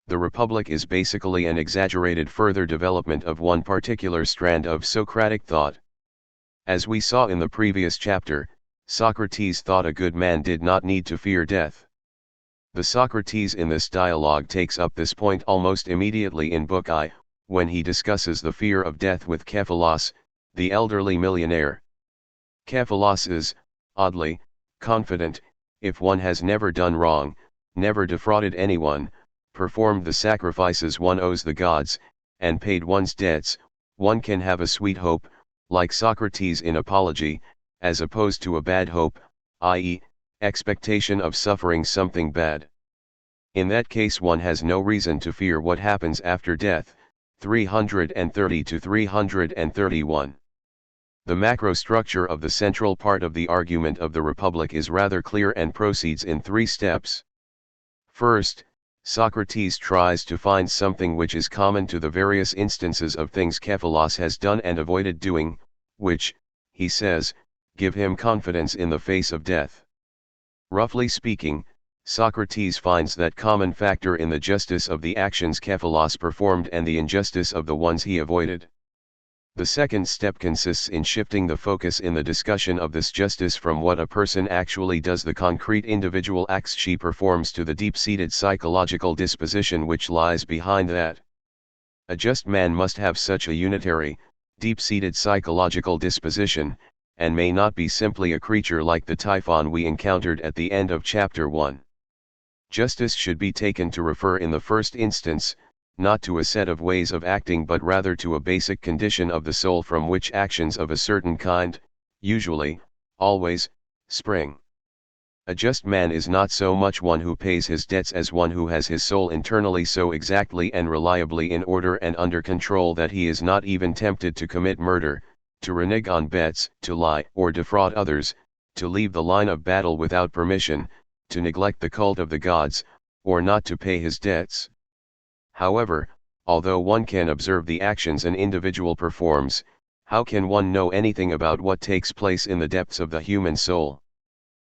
The Republic is basically an exaggerated further development of one particular strand of Socratic thought. As we saw in the previous chapter, Socrates thought a good man did not need to fear death. The Socrates in this dialogue takes up this point almost immediately in Book I, when he discusses the fear of death with Cephalos, the elderly millionaire. Cephalos is, oddly, confident, if one has never done wrong, never defrauded anyone, performed the sacrifices one owes the gods, and paid one's debts, one can have a sweet hope, like Socrates in Apology, as opposed to a bad hope, i.e., expectation of suffering something bad. In that case one has no reason to fear what happens after death. 330 to 331. The macro structure of the central part of the argument of the Republic is rather clear and proceeds in 3 steps. First, Socrates tries to find something which is common to the various instances of things Cephalos has done and avoided doing, which, he says, give him confidence in the face of death. Roughly speaking, Socrates finds that common factor in the justice of the actions Cephalos performed and the injustice of the ones he avoided. The second step consists in shifting the focus in the discussion of this justice from what a person actually does, the concrete individual acts she performs, to the deep-seated psychological disposition which lies behind that. A just man must have such a unitary, deep-seated psychological disposition, and may not be simply a creature like the Typhon we encountered at the end of chapter 1. Justice should be taken to refer in the first instance, not to a set of ways of acting but rather to a basic condition of the soul from which actions of a certain kind, usually, always, spring. A just man is not so much one who pays his debts as one who has his soul internally so exactly and reliably in order and under control that he is not even tempted to commit murder, to renege on bets, to lie or defraud others, to leave the line of battle without permission, to neglect the cult of the gods, or not to pay his debts. However, although one can observe the actions an individual performs, how can one know anything about what takes place in the depths of the human soul?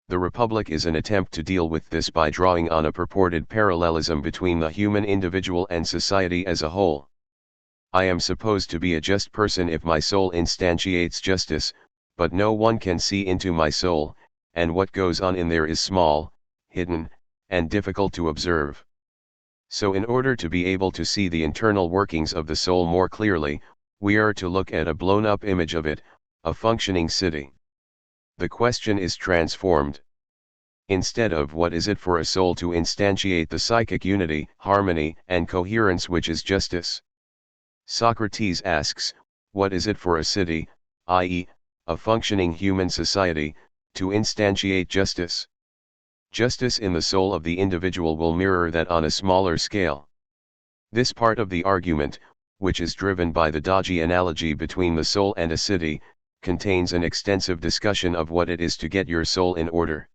The Republic is an attempt to deal with this by drawing on a purported parallelism between the human individual and society as a whole. I am supposed to be a just person if my soul instantiates justice, but no one can see into my soul, and what goes on in there is small, hidden, and difficult to observe. So in order to be able to see the internal workings of the soul more clearly, we are to look at a blown-up image of it, a functioning city. The question is transformed. Instead of what is it for a soul to instantiate the psychic unity, harmony, and coherence which is justice? Socrates asks, what is it for a city, i.e., a functioning human society, to instantiate justice? Justice in the soul of the individual will mirror that on a smaller scale. This part of the argument, which is driven by the dodgy analogy between the soul and a city, contains an extensive discussion of what it is to get your soul in order.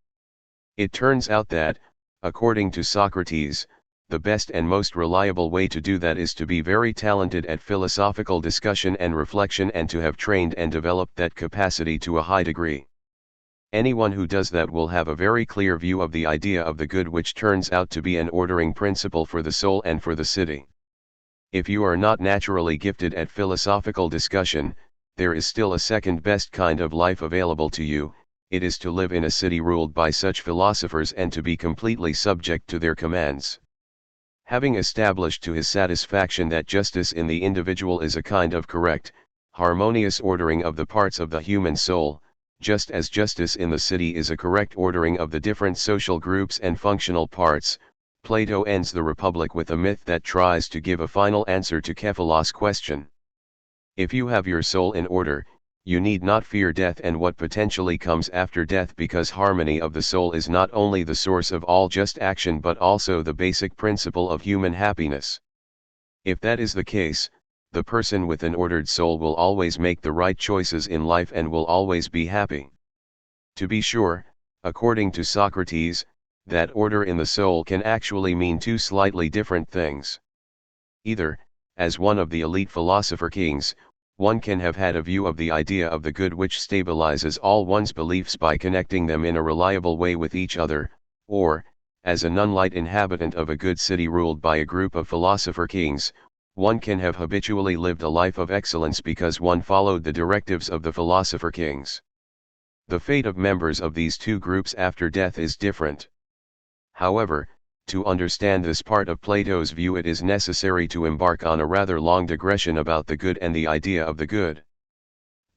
It turns out that, according to Socrates, the best and most reliable way to do that is to be very talented at philosophical discussion and reflection and to have trained and developed that capacity to a high degree. Anyone who does that will have a very clear view of the idea of the good, which turns out to be an ordering principle for the soul and for the city. If you are not naturally gifted at philosophical discussion, there is still a second best kind of life available to you. It is to live in a city ruled by such philosophers and to be completely subject to their commands. Having established to his satisfaction that justice in the individual is a kind of correct, harmonious ordering of the parts of the human soul, just as justice in the city is a correct ordering of the different social groups and functional parts, Plato ends the Republic with a myth that tries to give a final answer to Cephalos' question. If you have your soul in order, you need not fear death and what potentially comes after death, because harmony of the soul is not only the source of all just action but also the basic principle of human happiness. If that is the case, the person with an ordered soul will always make the right choices in life and will always be happy. To be sure, according to Socrates, that order in the soul can actually mean two slightly different things. Either, as one of the elite philosopher kings, one can have had a view of the idea of the good which stabilizes all one's beliefs by connecting them in a reliable way with each other, or, as a non-light inhabitant of a good city ruled by a group of philosopher kings, one can have habitually lived a life of excellence because one followed the directives of the philosopher kings. The fate of members of these two groups after death is different. However, to understand this part of Plato's view, it is necessary to embark on a rather long digression about the good and the idea of the good.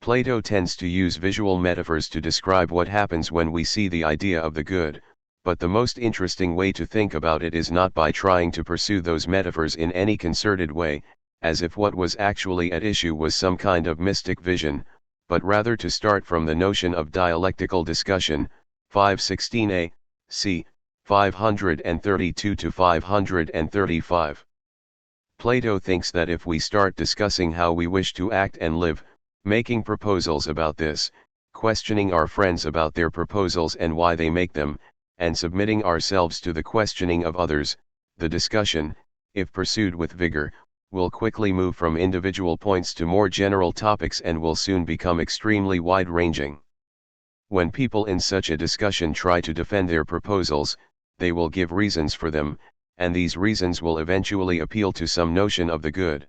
Plato tends to use visual metaphors to describe what happens when we see the idea of the good, but the most interesting way to think about it is not by trying to pursue those metaphors in any concerted way, as if what was actually at issue was some kind of mystic vision, but rather to start from the notion of dialectical discussion, 516a, c. 532 to 535. Plato thinks that if we start discussing how we wish to act and live, making proposals about this, questioning our friends about their proposals and why they make them, and submitting ourselves to the questioning of others, the discussion, if pursued with vigor, will quickly move from individual points to more general topics and will soon become extremely wide-ranging. When people in such a discussion try to defend their proposals, they will give reasons for them, and these reasons will eventually appeal to some notion of the good.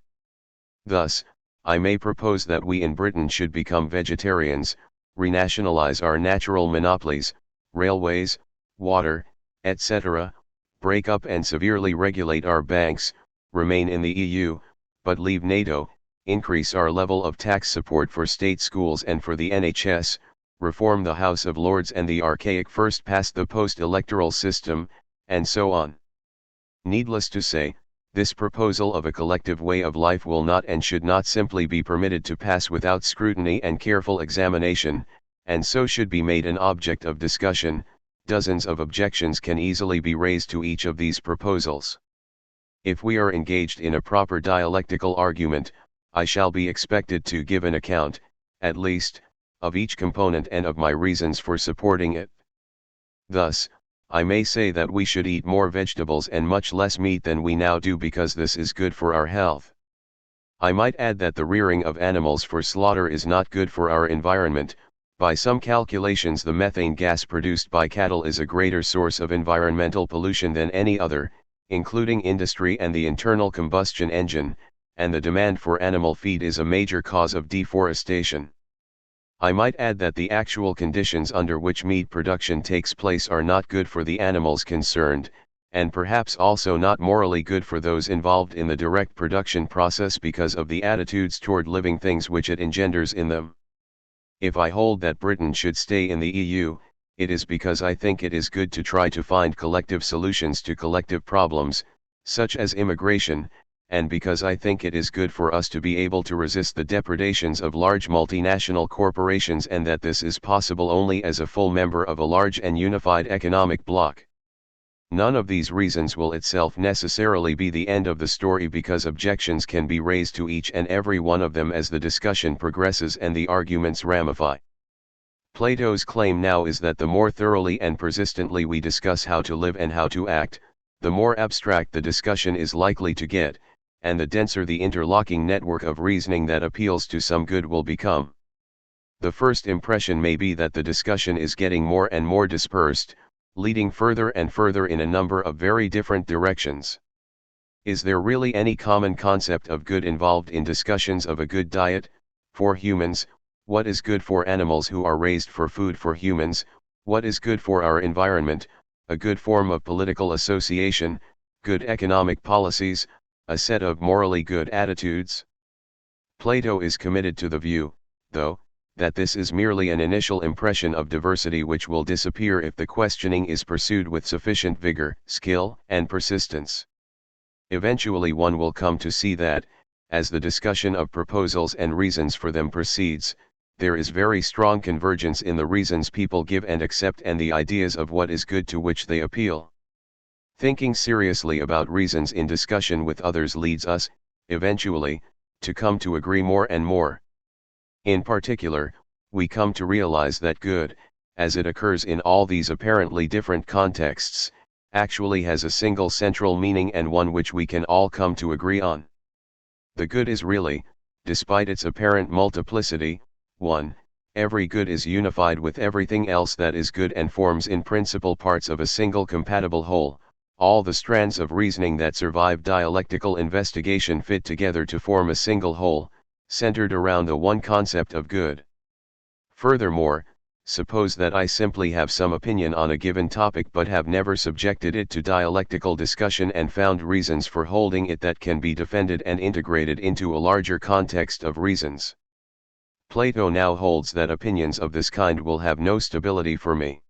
Thus, I may propose that we in Britain should become vegetarians, renationalize our natural monopolies, railways, water, etc., break up and severely regulate our banks, remain in the EU, but leave NATO, increase our level of tax support for state schools and for the NHS, reform the House of Lords and the archaic first past the post electoral system, and so on. Needless to say, this proposal of a collective way of life will not and should not simply be permitted to pass without scrutiny and careful examination, and so should be made an object of discussion. Dozens of objections can easily be raised to each of these proposals. If we are engaged in a proper dialectical argument, I shall be expected to give an account, at least, of each component and of my reasons for supporting it. Thus, I may say that we should eat more vegetables and much less meat than we now do because this is good for our health. I might add that the rearing of animals for slaughter is not good for our environment. By some calculations, the methane gas produced by cattle is a greater source of environmental pollution than any other, including industry and the internal combustion engine, and the demand for animal feed is a major cause of deforestation. I might add that the actual conditions under which meat production takes place are not good for the animals concerned, and perhaps also not morally good for those involved in the direct production process because of the attitudes toward living things which it engenders in them. If I hold that Britain should stay in the EU, it is because I think it is good to try to find collective solutions to collective problems, such as immigration, and because I think it is good for us to be able to resist the depredations of large multinational corporations, and that this is possible only as a full member of a large and unified economic bloc. None of these reasons will itself necessarily be the end of the story, because objections can be raised to each and every one of them as the discussion progresses and the arguments ramify. Plato's claim now is that the more thoroughly and persistently we discuss how to live and how to act, the more abstract the discussion is likely to get, and the denser the interlocking network of reasoning that appeals to some good will become. The first impression may be that the discussion is getting more and more dispersed, leading further and further in a number of very different directions. Is there really any common concept of good involved in discussions of a good diet, for humans? What is good for animals who are raised for food for humans? What is good for our environment? A good form of political association, good economic policies, a set of morally good attitudes? Plato is committed to the view, though, that this is merely an initial impression of diversity which will disappear if the questioning is pursued with sufficient vigor, skill, and persistence. Eventually one will come to see that, as the discussion of proposals and reasons for them proceeds, there is very strong convergence in the reasons people give and accept and the ideas of what is good to which they appeal. Thinking seriously about reasons in discussion with others leads us, eventually, to come to agree more and more. In particular, we come to realize that good, as it occurs in all these apparently different contexts, actually has a single central meaning and one which we can all come to agree on. The good is really, despite its apparent multiplicity, one. Every good is unified with everything else that is good and forms in principle parts of a single compatible whole, all the strands of reasoning that survive dialectical investigation fit together to form a single whole, centered around the one concept of good. Furthermore, suppose that I simply have some opinion on a given topic but have never subjected it to dialectical discussion and found reasons for holding it that can be defended and integrated into a larger context of reasons. Plato now holds that opinions of this kind will have no stability for me.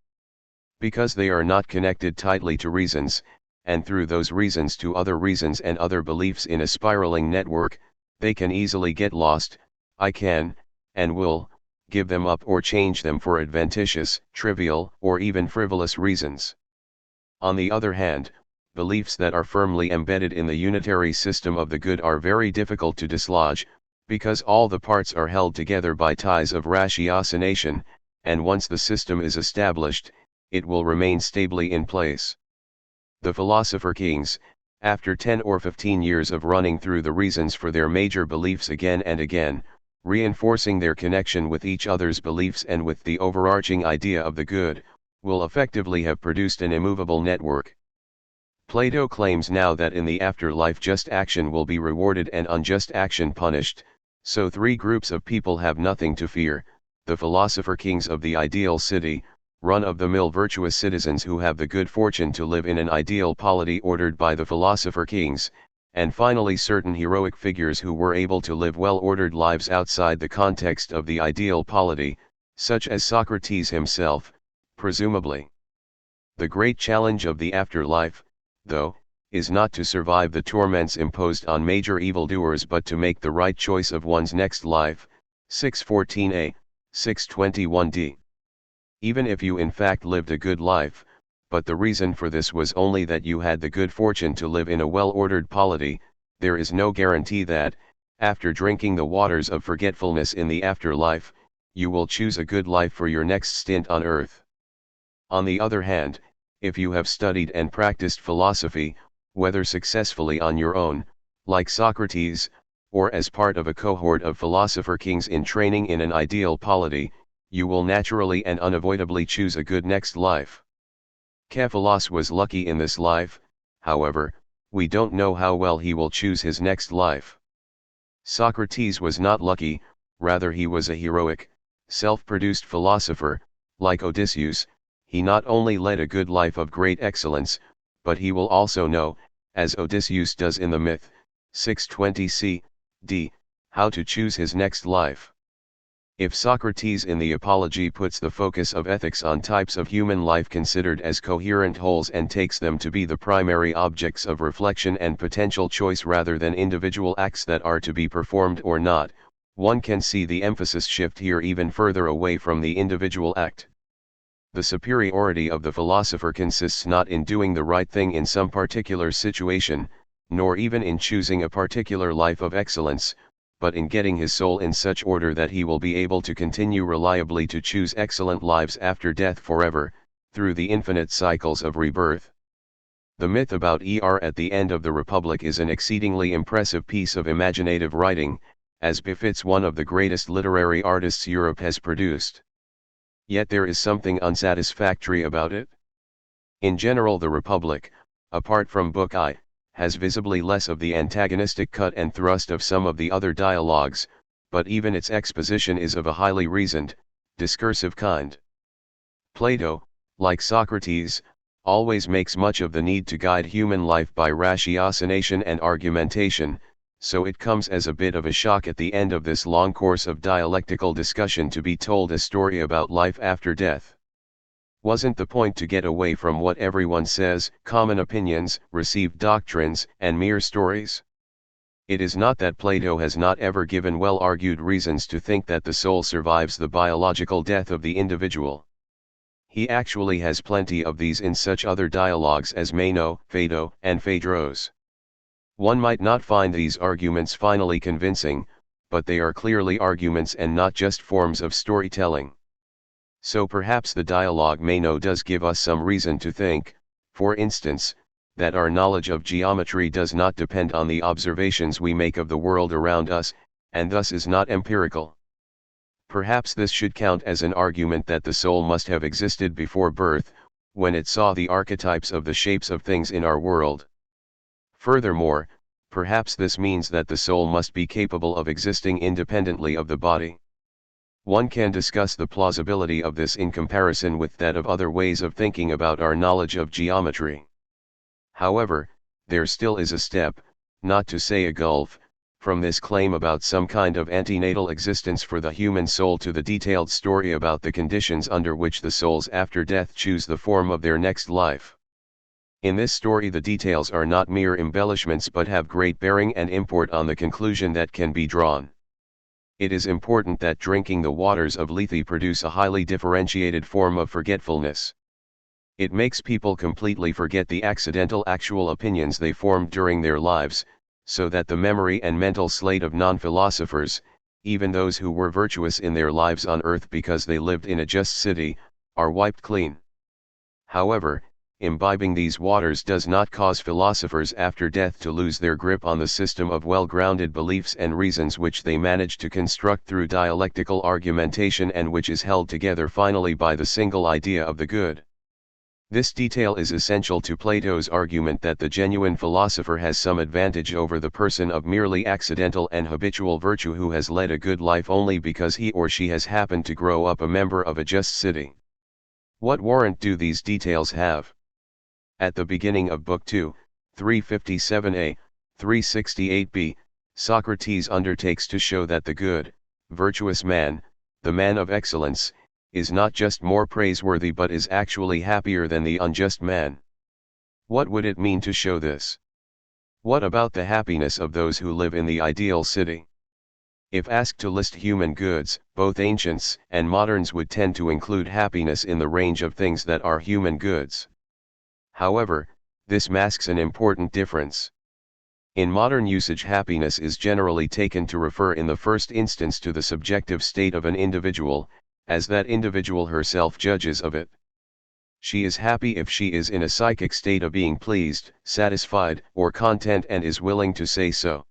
Because they are not connected tightly to reasons, and through those reasons to other reasons and other beliefs in a spiraling network, they can easily get lost. I can, and will, give them up or change them for adventitious, trivial, or even frivolous reasons. On the other hand, beliefs that are firmly embedded in the unitary system of the good are very difficult to dislodge, because all the parts are held together by ties of ratiocination, and once the system is established, it will remain stably in place. The philosopher kings, after 10 or 15 years of running through the reasons for their major beliefs again and again, reinforcing their connection with each other's beliefs and with the overarching idea of the good, will effectively have produced an immovable network. Plato claims now that in the afterlife just action will be rewarded and unjust action punished, so three groups of people have nothing to fear: the philosopher kings of the ideal city, run-of-the-mill virtuous citizens who have the good fortune to live in an ideal polity ordered by the philosopher kings, and finally certain heroic figures who were able to live well-ordered lives outside the context of the ideal polity, such as Socrates himself, presumably. The great challenge of the afterlife, though, is not to survive the torments imposed on major evildoers but to make the right choice of one's next life, 614a, 621d. Even if you in fact lived a good life, but the reason for this was only that you had the good fortune to live in a well-ordered polity, there is no guarantee that, after drinking the waters of forgetfulness in the afterlife, you will choose a good life for your next stint on earth. On the other hand, if you have studied and practiced philosophy, whether successfully on your own, like Socrates, or as part of a cohort of philosopher kings in training in an ideal polity, you will naturally and unavoidably choose a good next life. Cephalus was lucky in this life, however, we don't know how well he will choose his next life. Socrates was not lucky, rather he was a heroic, self-produced philosopher. Like Odysseus, he not only led a good life of great excellence, but he will also know, as Odysseus does in the myth, 620 c.d., how to choose his next life. If Socrates in the Apology puts the focus of ethics on types of human life considered as coherent wholes and takes them to be the primary objects of reflection and potential choice rather than individual acts that are to be performed or not, one can see the emphasis shift here even further away from the individual act. The superiority of the philosopher consists not in doing the right thing in some particular situation, nor even in choosing a particular life of excellence, but in getting his soul in such order that he will be able to continue reliably to choose excellent lives after death forever, through the infinite cycles of rebirth. The myth about at the end of the Republic is an exceedingly impressive piece of imaginative writing, as befits one of the greatest literary artists Europe has produced. Yet there is something unsatisfactory about it. In general, the Republic, apart from Book I, has visibly less of the antagonistic cut and thrust of some of the other dialogues, but even its exposition is of a highly reasoned, discursive kind. Plato, like Socrates, always makes much of the need to guide human life by ratiocination and argumentation, so it comes as a bit of a shock at the end of this long course of dialectical discussion to be told a story about life after death. Wasn't the point to get away from what everyone says, common opinions, received doctrines, and mere stories? It is not that Plato has not ever given well-argued reasons to think that the soul survives the biological death of the individual. He actually has plenty of these in such other dialogues as Meno, Phaedo, and Phaedros. One might not find these arguments finally convincing, but they are clearly arguments and not just forms of storytelling. So perhaps the dialogue Meno does give us some reason to think, for instance, that our knowledge of geometry does not depend on the observations we make of the world around us, and thus is not empirical. Perhaps this should count as an argument that the soul must have existed before birth, when it saw the archetypes of the shapes of things in our world. Furthermore, perhaps this means that the soul must be capable of existing independently of the body. One can discuss the plausibility of this in comparison with that of other ways of thinking about our knowledge of geometry. However, there still is a step, not to say a gulf, from this claim about some kind of antenatal existence for the human soul to the detailed story about the conditions under which the souls after death choose the form of their next life. In this story the details are not mere embellishments but have great bearing and import on the conclusion that can be drawn. It is important that drinking the waters of Lethe produce a highly differentiated form of forgetfulness. It makes people completely forget the accidental actual opinions they formed during their lives, so that the memory and mental slate of non-philosophers, even those who were virtuous in their lives on earth because they lived in a just city, are wiped clean. However, imbibing these waters does not cause philosophers after death to lose their grip on the system of well-grounded beliefs and reasons which they manage to construct through dialectical argumentation and which is held together finally by the single idea of the good. This detail is essential to Plato's argument that the genuine philosopher has some advantage over the person of merely accidental and habitual virtue who has led a good life only because he or she has happened to grow up a member of a just city. What warrant do these details have? At the beginning of Book 2, 357a, 368b, Socrates undertakes to show that the good, virtuous man, the man of excellence, is not just more praiseworthy but is actually happier than the unjust man. What would it mean to show this? What about the happiness of those who live in the ideal city? If asked to list human goods, both ancients and moderns would tend to include happiness in the range of things that are human goods. However, this masks an important difference. In modern usage, happiness is generally taken to refer in the first instance to the subjective state of an individual, as that individual herself judges of it. She is happy if she is in a psychic state of being pleased, satisfied, or content and is willing to say so.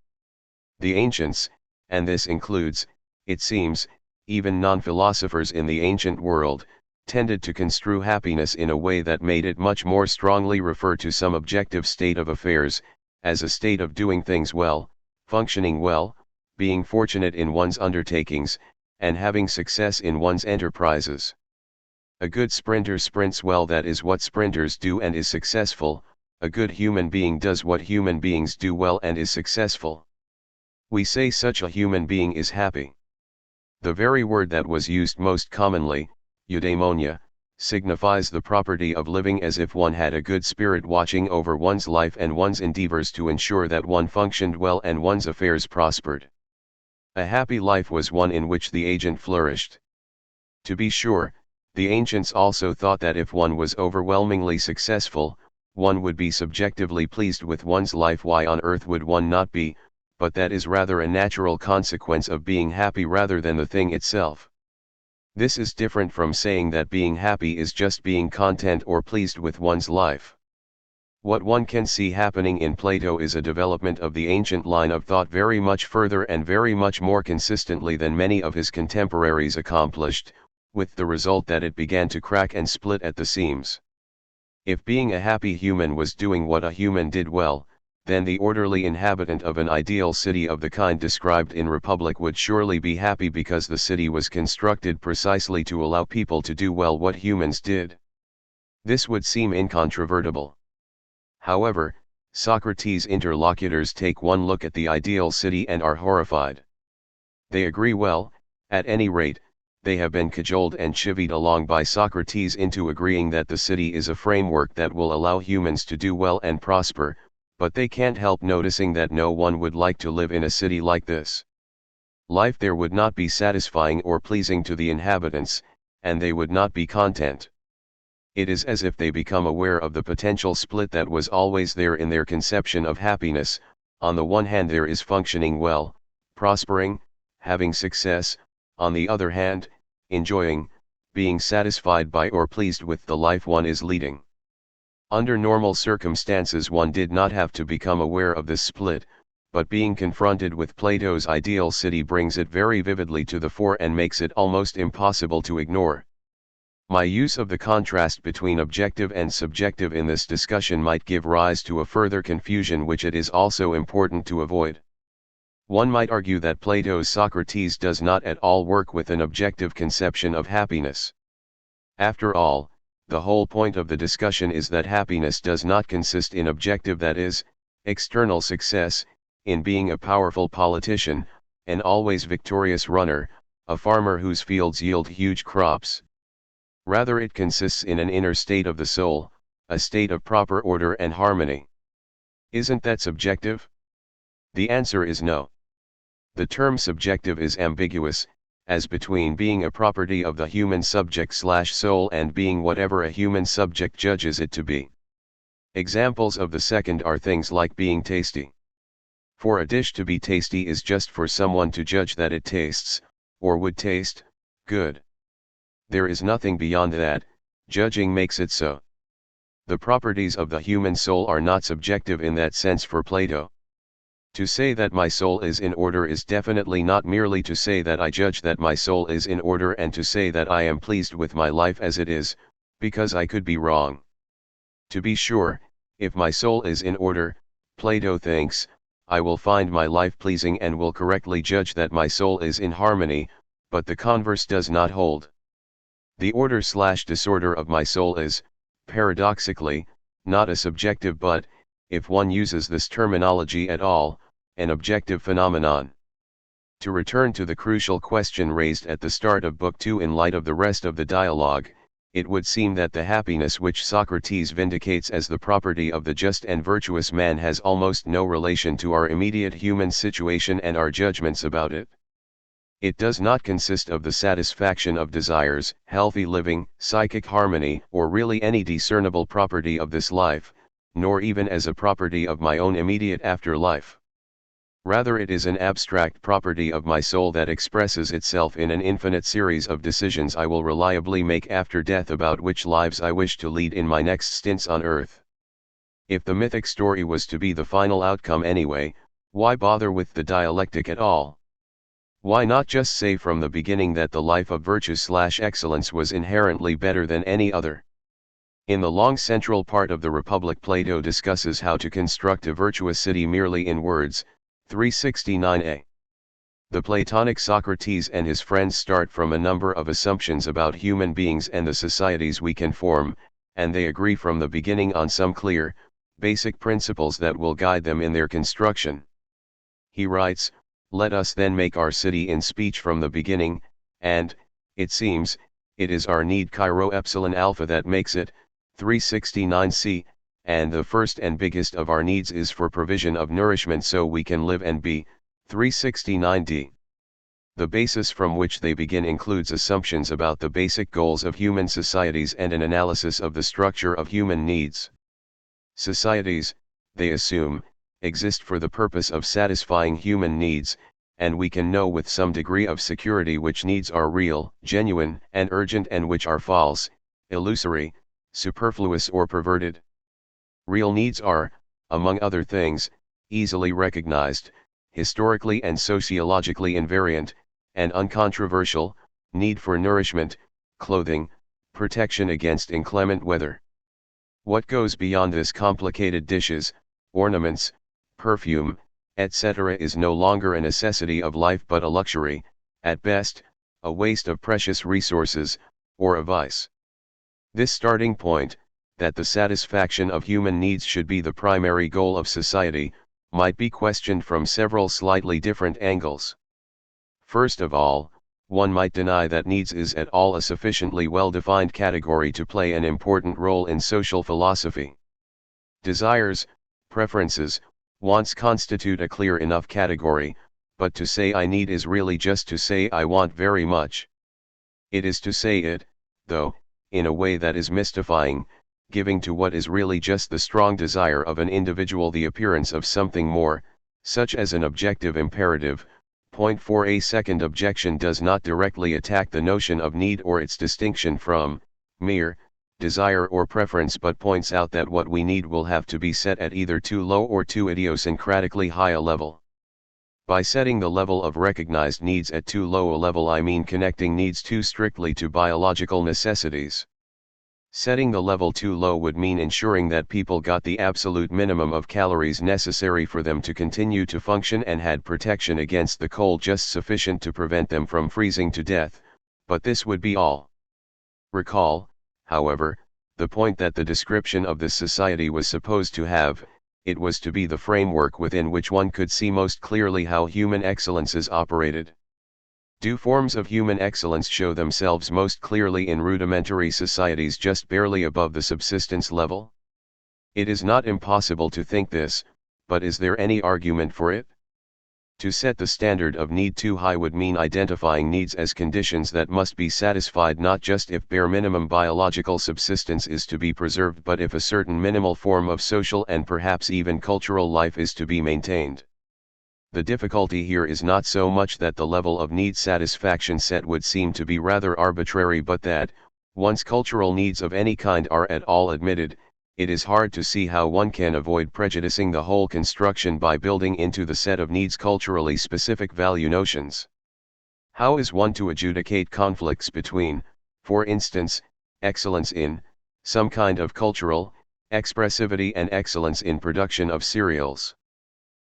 The ancients, and this includes, it seems, even non-philosophers in the ancient world, tended to construe happiness in a way that made it much more strongly refer to some objective state of affairs, as a state of doing things well, functioning well, being fortunate in one's undertakings, and having success in one's enterprises. A good sprinter sprints well, that is what sprinters do, and is successful. A good human being does what human beings do well and is successful. We say such a human being is happy. The very word that was used most commonly, eudaimonia, signifies the property of living as if one had a good spirit watching over one's life and one's endeavors to ensure that one functioned well and one's affairs prospered. A happy life was one in which the agent flourished. To be sure, the ancients also thought that if one was overwhelmingly successful, one would be subjectively pleased with one's life. Why on earth would one not be? But that is rather a natural consequence of being happy rather than the thing itself. This is different from saying that being happy is just being content or pleased with one's life. What one can see happening in Plato is a development of the ancient line of thought very much further and very much more consistently than many of his contemporaries accomplished, with the result that it began to crack and split at the seams. If being a happy human was doing what a human did well, then the orderly inhabitant of an ideal city of the kind described in Republic would surely be happy because the city was constructed precisely to allow people to do well what humans did. This would seem incontrovertible. However, Socrates' interlocutors take one look at the ideal city and are horrified. They agree well, at any rate, they have been cajoled and chivied along by Socrates into agreeing that the city is a framework that will allow humans to do well and prosper, but they can't help noticing that no one would like to live in a city like this. Life there would not be satisfying or pleasing to the inhabitants, and they would not be content. It is as if they become aware of the potential split that was always there in their conception of happiness. On the one hand there is functioning well, prospering, having success; on the other hand, enjoying, being satisfied by or pleased with the life one is leading. Under normal circumstances one did not have to become aware of this split, but being confronted with Plato's ideal city brings it very vividly to the fore and makes it almost impossible to ignore. My use of the contrast between objective and subjective in this discussion might give rise to a further confusion which it is also important to avoid. One might argue that Plato's Socrates does not at all work with an objective conception of happiness. After all, the whole point of the discussion is that happiness does not consist in objective, that is, external success, in being a powerful politician, an always victorious runner, a farmer whose fields yield huge crops. Rather it consists in an inner state of the soul, a state of proper order and harmony. Isn't that subjective? The answer is no. The term subjective is ambiguous, as between being a property of the human subject/soul and being whatever a human subject judges it to be. Examples of the second are things like being tasty. For a dish to be tasty is just for someone to judge that it tastes, or would taste, good. There is nothing beyond that, judging makes it so. The properties of the human soul are not subjective in that sense for Plato. To say that my soul is in order is definitely not merely to say that I judge that my soul is in order and to say that I am pleased with my life as it is, because I could be wrong. To be sure, if my soul is in order, Plato thinks, I will find my life pleasing and will correctly judge that my soul is in harmony, but the converse does not hold. The order/disorder of my soul is, paradoxically, not a subjective but, if one uses this terminology at all, an objective phenomenon. To return to the crucial question raised at the start of Book 2 in light of the rest of the dialogue, it would seem that the happiness which Socrates vindicates as the property of the just and virtuous man has almost no relation to our immediate human situation and our judgments about it. It does not consist of the satisfaction of desires, healthy living, psychic harmony, or really any discernible property of this life, nor even as a property of my own immediate afterlife. Rather it is an abstract property of my soul that expresses itself in an infinite series of decisions I will reliably make after death about which lives I wish to lead in my next stints on earth. If the mythic story was to be the final outcome anyway, why bother with the dialectic at all? Why not just say from the beginning that the life of virtue/excellence was inherently better than any other? In the long central part of the Republic, Plato discusses how to construct a virtuous city merely in words, 369a. The Platonic Socrates and his friends start from a number of assumptions about human beings and the societies we can form, and they agree from the beginning on some clear, basic principles that will guide them in their construction. He writes, "Let us then make our city in speech from the beginning, and, it seems, it is our need Chi Epsilon Alpha that makes it, 369c, and the first and biggest of our needs is for provision of nourishment so we can live and be, 369d. The basis from which they begin includes assumptions about the basic goals of human societies and an analysis of the structure of human needs. Societies, they assume, exist for the purpose of satisfying human needs, and we can know with some degree of security which needs are real, genuine, and urgent and which are false, illusory, superfluous or perverted. Real needs are, among other things, easily recognized, historically and sociologically invariant, and uncontroversial, need for nourishment, clothing, protection against inclement weather. What goes beyond this complicated dishes, ornaments, perfume, etc. is no longer a necessity of life but a luxury, at best, a waste of precious resources, or a vice. This starting point, that the satisfaction of human needs should be the primary goal of society, might be questioned from several slightly different angles. First of all, one might deny that needs is at all a sufficiently well-defined category to play an important role in social philosophy. Desires, preferences, wants constitute a clear enough category, but to say I need is really just to say I want very much. It is to say it, though, in a way that is mystifying, giving to what is really just the strong desire of an individual the appearance of something more, such as an objective imperative. Point 4. A second objection does not directly attack the notion of need or its distinction from mere desire or preference, but points out that what we need will have to be set at either too low or too idiosyncratically high a level. By setting the level of recognized needs at too low a level, I mean connecting needs too strictly to biological necessities. Setting the level too low would mean ensuring that people got the absolute minimum of calories necessary for them to continue to function and had protection against the cold just sufficient to prevent them from freezing to death, but this would be all. Recall, however, the point that the description of this society was supposed to have. It was to be the framework within which one could see most clearly how human excellences operated. Do forms of human excellence show themselves most clearly in rudimentary societies just barely above the subsistence level? It is not impossible to think this, but is there any argument for it? To set the standard of need too high would mean identifying needs as conditions that must be satisfied not just if bare minimum biological subsistence is to be preserved, but if a certain minimal form of social and perhaps even cultural life is to be maintained. The difficulty here is not so much that the level of need satisfaction set would seem to be rather arbitrary, but that, once cultural needs of any kind are at all admitted, it is hard to see how one can avoid prejudicing the whole construction by building into the set of needs culturally specific value notions. How is one to adjudicate conflicts between, for instance, excellence in some kind of cultural expressivity and excellence in production of cereals?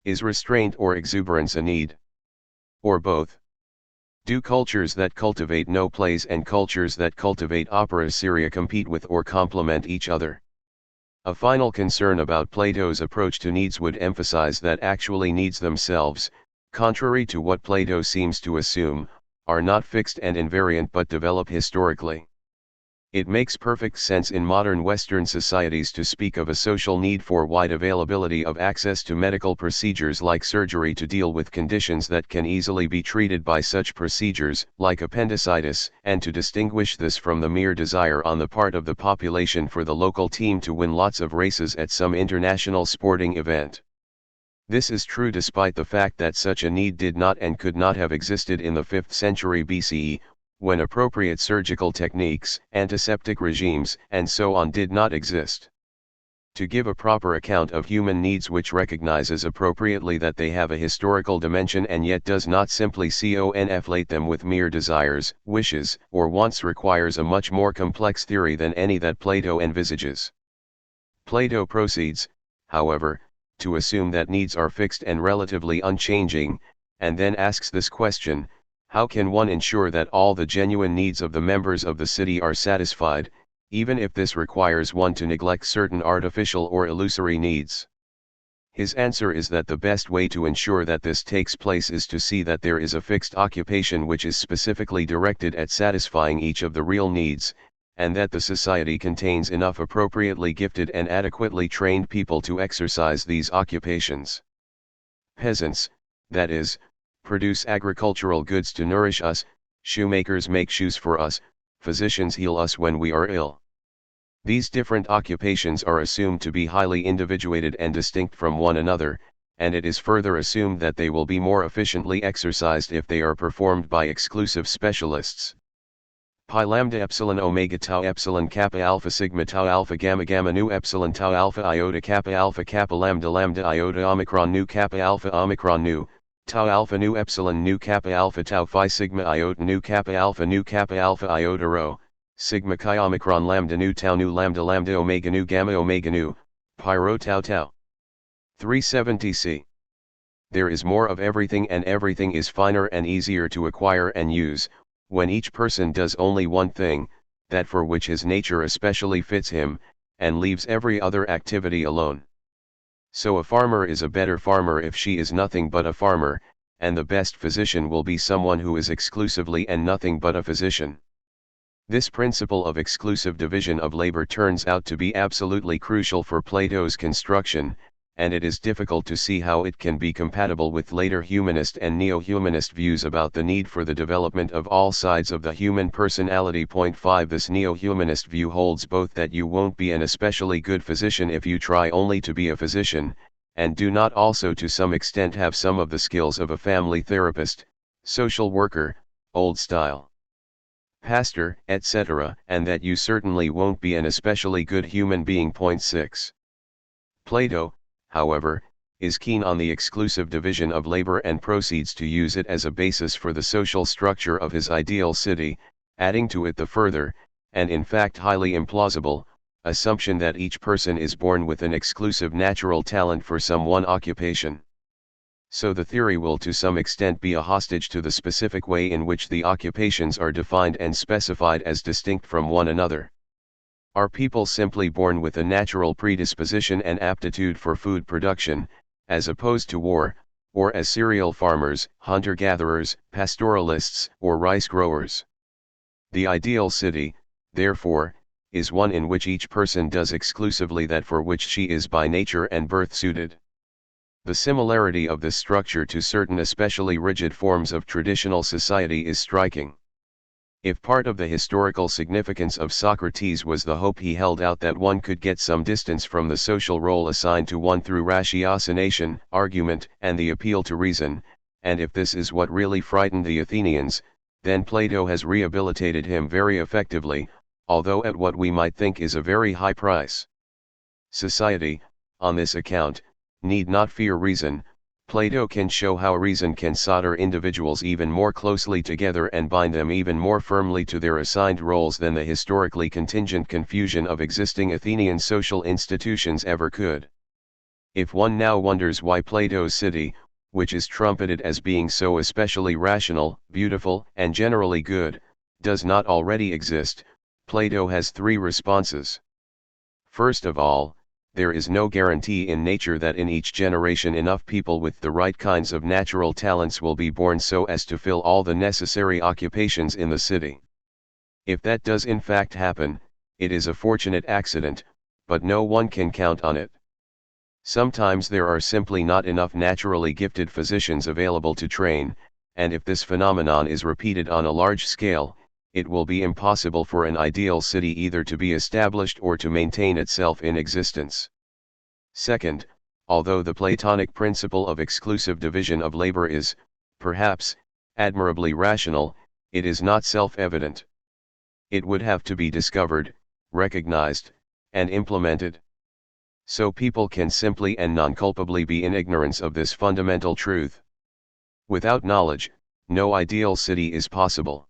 Is restraint or exuberance a need? Or both? Do cultures that cultivate no plays and cultures that cultivate opera seria compete with or complement each other? A final concern about Plato's approach to needs would emphasize that actually needs themselves, contrary to what Plato seems to assume, are not fixed and invariant but develop historically. It makes perfect sense in modern Western societies to speak of a social need for wide availability of access to medical procedures like surgery to deal with conditions that can easily be treated by such procedures, like appendicitis, and to distinguish this from the mere desire on the part of the population for the local team to win lots of races at some international sporting event. This is true despite the fact that such a need did not and could not have existed in the 5th century BCE, when appropriate surgical techniques, antiseptic regimes, and so on did not exist. To give a proper account of human needs which recognizes appropriately that they have a historical dimension and yet does not simply conflate them with mere desires, wishes, or wants requires a much more complex theory than any that Plato envisages. Plato proceeds, however, to assume that needs are fixed and relatively unchanging, and then asks this question: how can one ensure that all the genuine needs of the members of the city are satisfied, even if this requires one to neglect certain artificial or illusory needs? His answer is that the best way to ensure that this takes place is to see that there is a fixed occupation which is specifically directed at satisfying each of the real needs, and that the society contains enough appropriately gifted and adequately trained people to exercise these occupations. Peasants, that is, produce agricultural goods to nourish us, shoemakers make shoes for us, physicians heal us when we are ill. These different occupations are assumed to be highly individuated and distinct from one another, and it is further assumed that they will be more efficiently exercised if they are performed by exclusive specialists. Pi lambda epsilon omega tau epsilon kappa alpha sigma tau alpha gamma gamma nu epsilon tau alpha iota kappa lambda lambda iota omicron nu kappa alpha omicron nu tau alpha nu epsilon nu kappa alpha tau phi sigma iota nu kappa alpha iota rho sigma chi omicron lambda nu lambda lambda omega nu pi rho tau tau. 370c. There is more of everything, and everything is finer and easier to acquire and use, when each person does only one thing, that for which his nature especially fits him, and leaves every other activity alone. So a farmer is a better farmer if she is nothing but a farmer, and the best physician will be someone who is exclusively and nothing but a physician. This principle of exclusive division of labor turns out to be absolutely crucial for Plato's construction, and it is difficult to see how it can be compatible with later humanist and neo-humanist views about the need for the development of all sides of the human personality. Point 5. This neo-humanist view holds both that you won't be an especially good physician if you try only to be a physician, and do not also to some extent have some of the skills of a family therapist, social worker, old style pastor, etc., and that you certainly won't be an especially good human being. Point 6. Plato, however, is keen on the exclusive division of labor and proceeds to use it as a basis for the social structure of his ideal city, adding to it the further, and in fact highly implausible, assumption that each person is born with an exclusive natural talent for some one occupation. So the theory will to some extent be a hostage to the specific way in which the occupations are defined and specified as distinct from one another. Are people simply born with a natural predisposition and aptitude for food production, as opposed to war, or as cereal farmers, hunter-gatherers, pastoralists, or rice growers? The ideal city, therefore, is one in which each person does exclusively that for which she is by nature and birth suited. The similarity of this structure to certain especially rigid forms of traditional society is striking. If part of the historical significance of Socrates was the hope he held out that one could get some distance from the social role assigned to one through ratiocination, argument, and the appeal to reason, and if this is what really frightened the Athenians, then Plato has rehabilitated him very effectively, although at what we might think is a very high price. Society, on this account, need not fear reason. Plato can show how reason can solder individuals even more closely together and bind them even more firmly to their assigned roles than the historically contingent confusion of existing Athenian social institutions ever could. If one now wonders why Plato's city, which is trumpeted as being so especially rational, beautiful, and generally good, does not already exist, Plato has three responses. First of all, there is no guarantee in nature that in each generation enough people with the right kinds of natural talents will be born so as to fill all the necessary occupations in the city. If that does in fact happen, it is a fortunate accident, but no one can count on it. Sometimes there are simply not enough naturally gifted physicians available to train, and if this phenomenon is repeated on a large scale, it will be impossible for an ideal city either to be established or to maintain itself in existence. Second, although the Platonic principle of exclusive division of labor is, perhaps, admirably rational, it is not self-evident. It would have to be discovered, recognized, and implemented. So people can simply and non-culpably be in ignorance of this fundamental truth. Without knowledge, no ideal city is possible.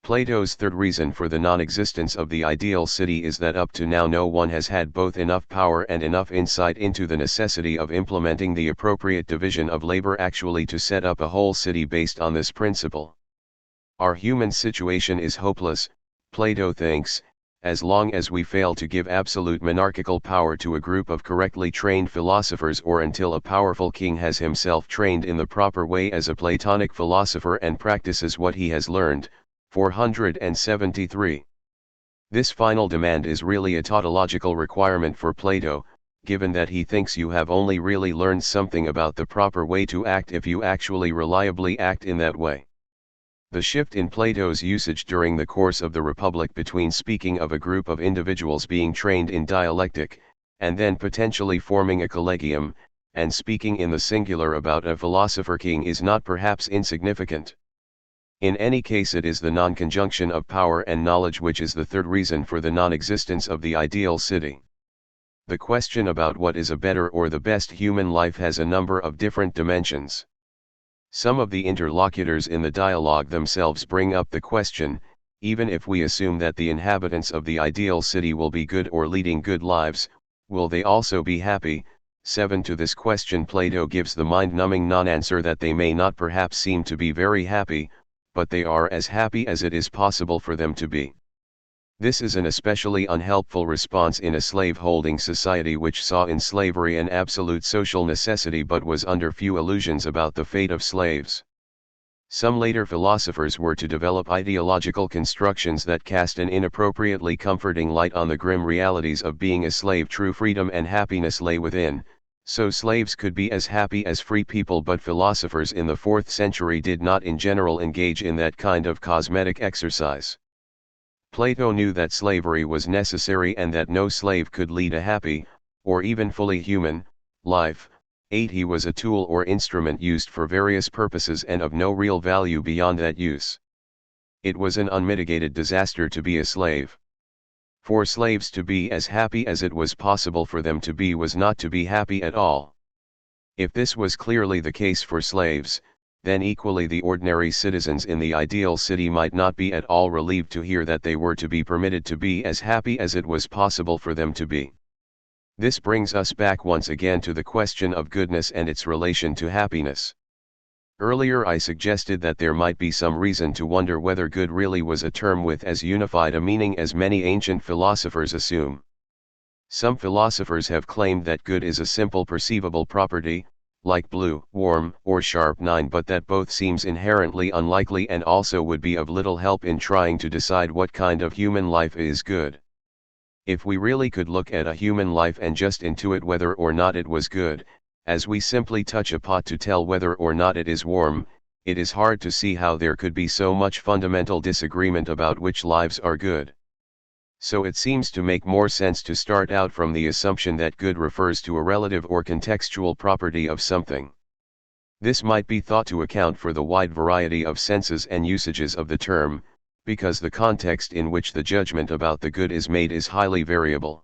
Plato's third reason for the non-existence of the ideal city is that up to now no one has had both enough power and enough insight into the necessity of implementing the appropriate division of labor actually to set up a whole city based on this principle. Our human situation is hopeless, Plato thinks, as long as we fail to give absolute monarchical power to a group of correctly trained philosophers or until a powerful king has himself trained in the proper way as a Platonic philosopher and practices what he has learned. 473. This final demand is really a tautological requirement for Plato, given that he thinks you have only really learned something about the proper way to act if you actually reliably act in that way. The shift in Plato's usage during the course of the Republic between speaking of a group of individuals being trained in dialectic, and then potentially forming a collegium, and speaking in the singular about a philosopher king is not perhaps insignificant. In any case, it is the non-conjunction of power and knowledge which is the third reason for the non-existence of the ideal city. The question about what is a better or the best human life has a number of different dimensions. Some of the interlocutors in the dialogue themselves bring up the question, even if we assume that the inhabitants of the ideal city will be good or leading good lives, will they also be happy? 7. To this question Plato gives the mind-numbing non-answer that they may not perhaps seem to be very happy, but they are as happy as it is possible for them to be. This is an especially unhelpful response in a slave-holding society which saw in slavery an absolute social necessity but was under few illusions about the fate of slaves. Some later philosophers were to develop ideological constructions that cast an inappropriately comforting light on the grim realities of being a slave. True freedom and happiness lay within, so slaves could be as happy as free people, but philosophers in the 4th century did not in general engage in that kind of cosmetic exercise. Plato knew that slavery was necessary and that no slave could lead a happy, or even fully human, life. 8. He was a tool or instrument used for various purposes and of no real value beyond that use. It was an unmitigated disaster to be a slave. For slaves to be as happy as it was possible for them to be was not to be happy at all. If this was clearly the case for slaves, then equally the ordinary citizens in the ideal city might not be at all relieved to hear that they were to be permitted to be as happy as it was possible for them to be. This brings us back once again to the question of goodness and its relation to happiness. Earlier I suggested that there might be some reason to wonder whether good really was a term with as unified a meaning as many ancient philosophers assume. Some philosophers have claimed that good is a simple perceivable property, like blue, warm, or sharp 9, but that both seems inherently unlikely and also would be of little help in trying to decide what kind of human life is good. If we really could look at a human life and just intuit whether or not it was good, as we simply touch a pot to tell whether or not it is warm, it is hard to see how there could be so much fundamental disagreement about which lives are good. So it seems to make more sense to start out from the assumption that good refers to a relative or contextual property of something. This might be thought to account for the wide variety of senses and usages of the term, because the context in which the judgment about the good is made is highly variable.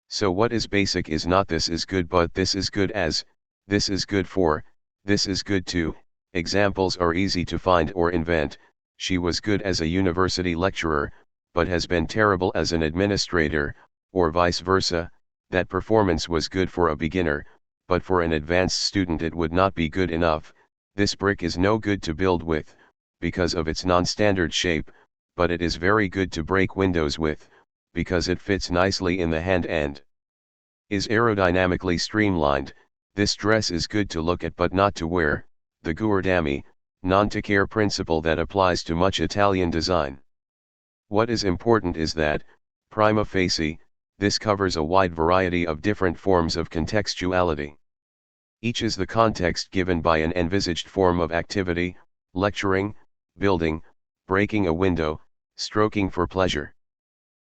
So what is basic is not this is good but this is good as, this is good for, this is good to. Examples are easy to find or invent. She was good as a university lecturer, but has been terrible as an administrator, or vice versa. That performance was good for a beginner, but for an advanced student it would not be good enough. This brick is no good to build with, because of its non-standard shape, but it is very good to break windows with, because it fits nicely in the hand and is aerodynamically streamlined. This dress is good to look at but not to wear, the guardami, non-to-care principle that applies to much Italian design. What is important is that, prima facie, this covers a wide variety of different forms of contextuality. Each is the context given by an envisaged form of activity, lecturing, building, breaking a window, stroking for pleasure.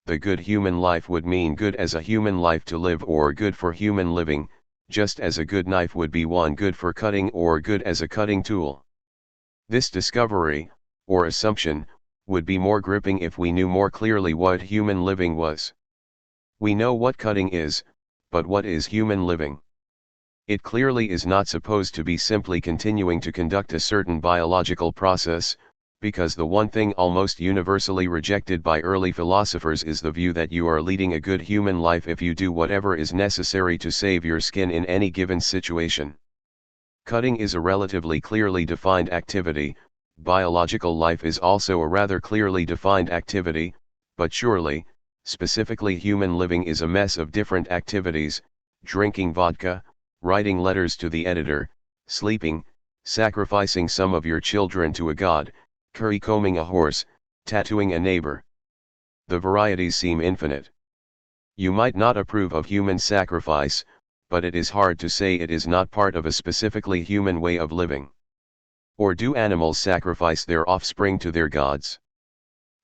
The good human life would mean good as a human life to live or good for human living, just as a good knife would be one good for cutting or good as a cutting tool. This discovery, or assumption, would be more gripping if we knew more clearly what human living was. We know what cutting is, but what is human living? It clearly is not supposed to be simply continuing to conduct a certain biological process, because the one thing almost universally rejected by early philosophers is the view that you are leading a good human life if you do whatever is necessary to save your skin in any given situation. Cutting is a relatively clearly defined activity. Biological life is also a rather clearly defined activity, but surely, specifically human living is a mess of different activities: drinking vodka, writing letters to the editor, sleeping, sacrificing some of your children to a god, currycombing a horse, tattooing a neighbor. The varieties seem infinite. You might not approve of human sacrifice, but it is hard to say it is not part of a specifically human way of living. Or do animals sacrifice their offspring to their gods?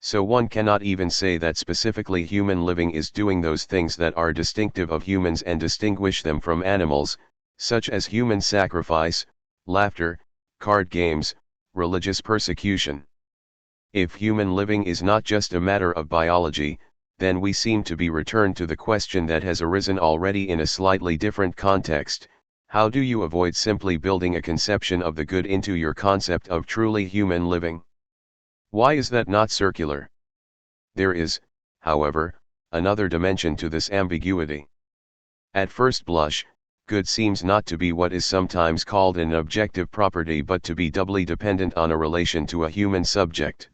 So one cannot even say that specifically human living is doing those things that are distinctive of humans and distinguish them from animals, such as human sacrifice, laughter, card games, religious persecution. If human living is not just a matter of biology, then we seem to be returned to the question that has arisen already in a slightly different context: how do you avoid simply building a conception of the good into your concept of truly human living? Why is that not circular? There is, however, another dimension to this ambiguity. At first blush, good seems not to be what is sometimes called an objective property but to be doubly dependent on a relation to a human subject.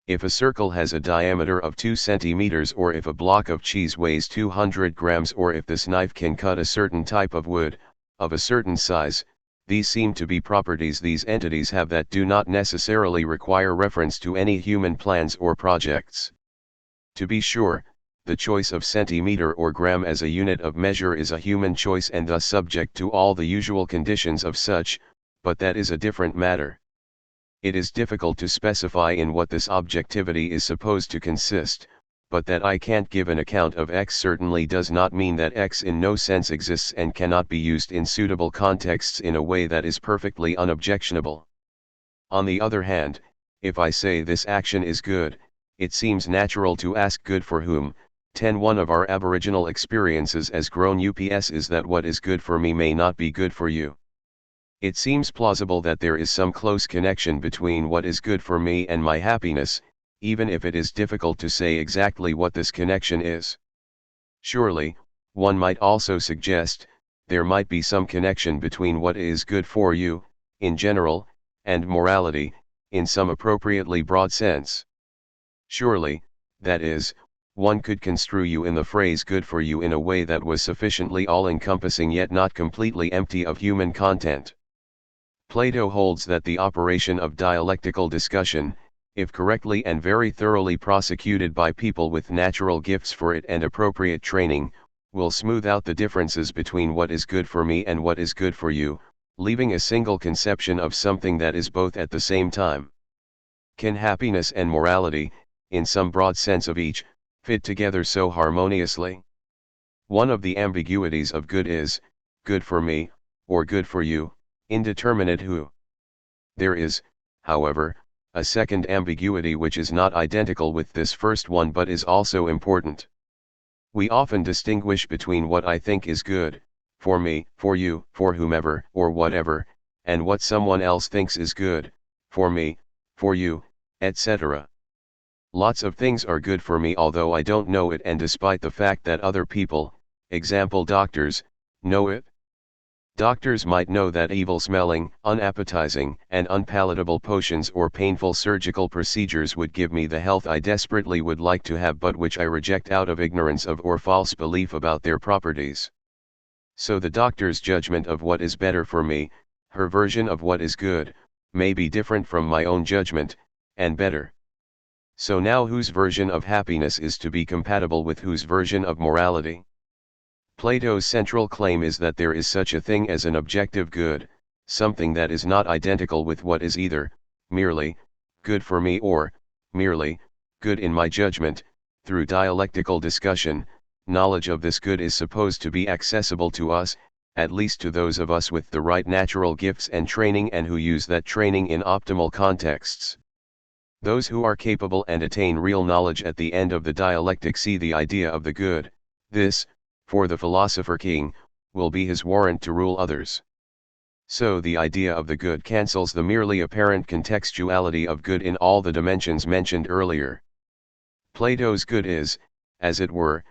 If a circle has a diameter of 2 centimeters, or if a block of cheese weighs 200 grams, or if this knife can cut a certain type of wood, of a certain size, these seem to be properties these entities have that do not necessarily require reference to any human plans or projects. To be sure, the choice of centimeter or gram as a unit of measure is a human choice and thus subject to all the usual conditions of such, but that is a different matter. It is difficult to specify in what this objectivity is supposed to consist, but that I can't give an account of X certainly does not mean that X in no sense exists and cannot be used in suitable contexts in a way that is perfectly unobjectionable. On the other hand, if I say this action is good, it seems natural to ask good for whom. 10. One of our aboriginal experiences as grown ups is that what is good for me may not be good for you. It seems plausible that there is some close connection between what is good for me and my happiness, even if it is difficult to say exactly what this connection is. Surely, one might also suggest, there might be some connection between what is good for you, in general, and morality, in some appropriately broad sense. Surely, that is, one could construe you in the phrase good for you in a way that was sufficiently all-encompassing yet not completely empty of human content. Plato holds that the operation of dialectical discussion, if correctly and very thoroughly prosecuted by people with natural gifts for it and appropriate training, will smooth out the differences between what is good for me and what is good for you, leaving a single conception of something that is both at the same time. Can happiness and morality, in some broad sense of each, fit together so harmoniously? One of the ambiguities of good is, good for me, or good for you, indeterminate who. There is, however, a second ambiguity which is not identical with this first one but is also important. We often distinguish between what I think is good, for me, for you, for whomever, or whatever, and what someone else thinks is good, for me, for you, etc. Lots of things are good for me although I don't know it, and despite the fact that other people, example doctors, know it. Doctors might know that evil-smelling, unappetizing, and unpalatable potions or painful surgical procedures would give me the health I desperately would like to have but which I reject out of ignorance of or false belief about their properties. So the doctor's judgment of what is better for me, her version of what is good, may be different from my own judgment, and better. So now whose version of happiness is to be compatible with whose version of morality? Plato's central claim is that there is such a thing as an objective good, something that is not identical with what is either, merely, good for me or, merely, good in my judgment. Through dialectical discussion, knowledge of this good is supposed to be accessible to us, at least to those of us with the right natural gifts and training and who use that training in optimal contexts. Those who are capable and attain real knowledge at the end of the dialectic see the idea of the good. This, for the philosopher king, will be his warrant to rule others. So the idea of the good cancels the merely apparent contextuality of good in all the dimensions mentioned earlier. Plato's good is, as it were,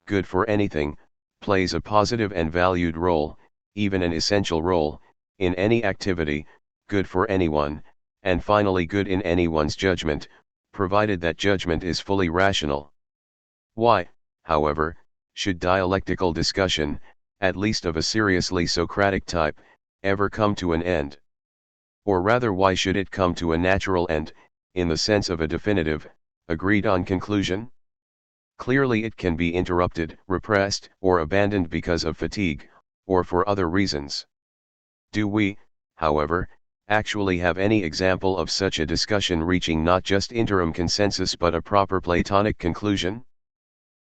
good for anything, plays a positive and valued role, even an essential role, in any activity, good for anyone, and finally good in anyone's judgment, provided that judgment is fully rational. Why, however, should dialectical discussion, at least of a seriously Socratic type, ever come to an end? Or rather, why should it come to a natural end, in the sense of a definitive, agreed-on conclusion? Clearly it can be interrupted, repressed, or abandoned because of fatigue, or for other reasons. Do we, however, actually have any example of such a discussion reaching not just interim consensus but a proper Platonic conclusion?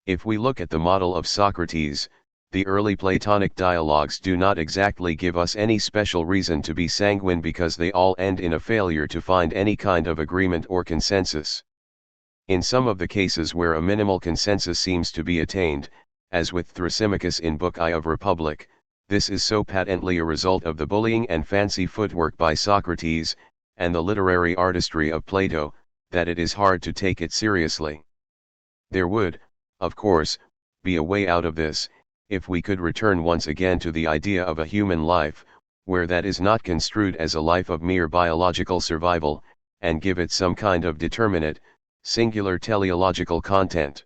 If we look at the model of Socrates, the early Platonic dialogues do not exactly give us any special reason to be sanguine because they all end in a failure to find any kind of agreement or consensus. In some of the cases where a minimal consensus seems to be attained, as with Thrasymachus in Book I of Republic, this is so patently a result of the bullying and fancy footwork by Socrates, and the literary artistry of Plato, that it is hard to take it seriously. There would, of course, be a way out of this, if we could return once again to the idea of a human life, where that is not construed as a life of mere biological survival, and give it some kind of determinate, Singular teleological content.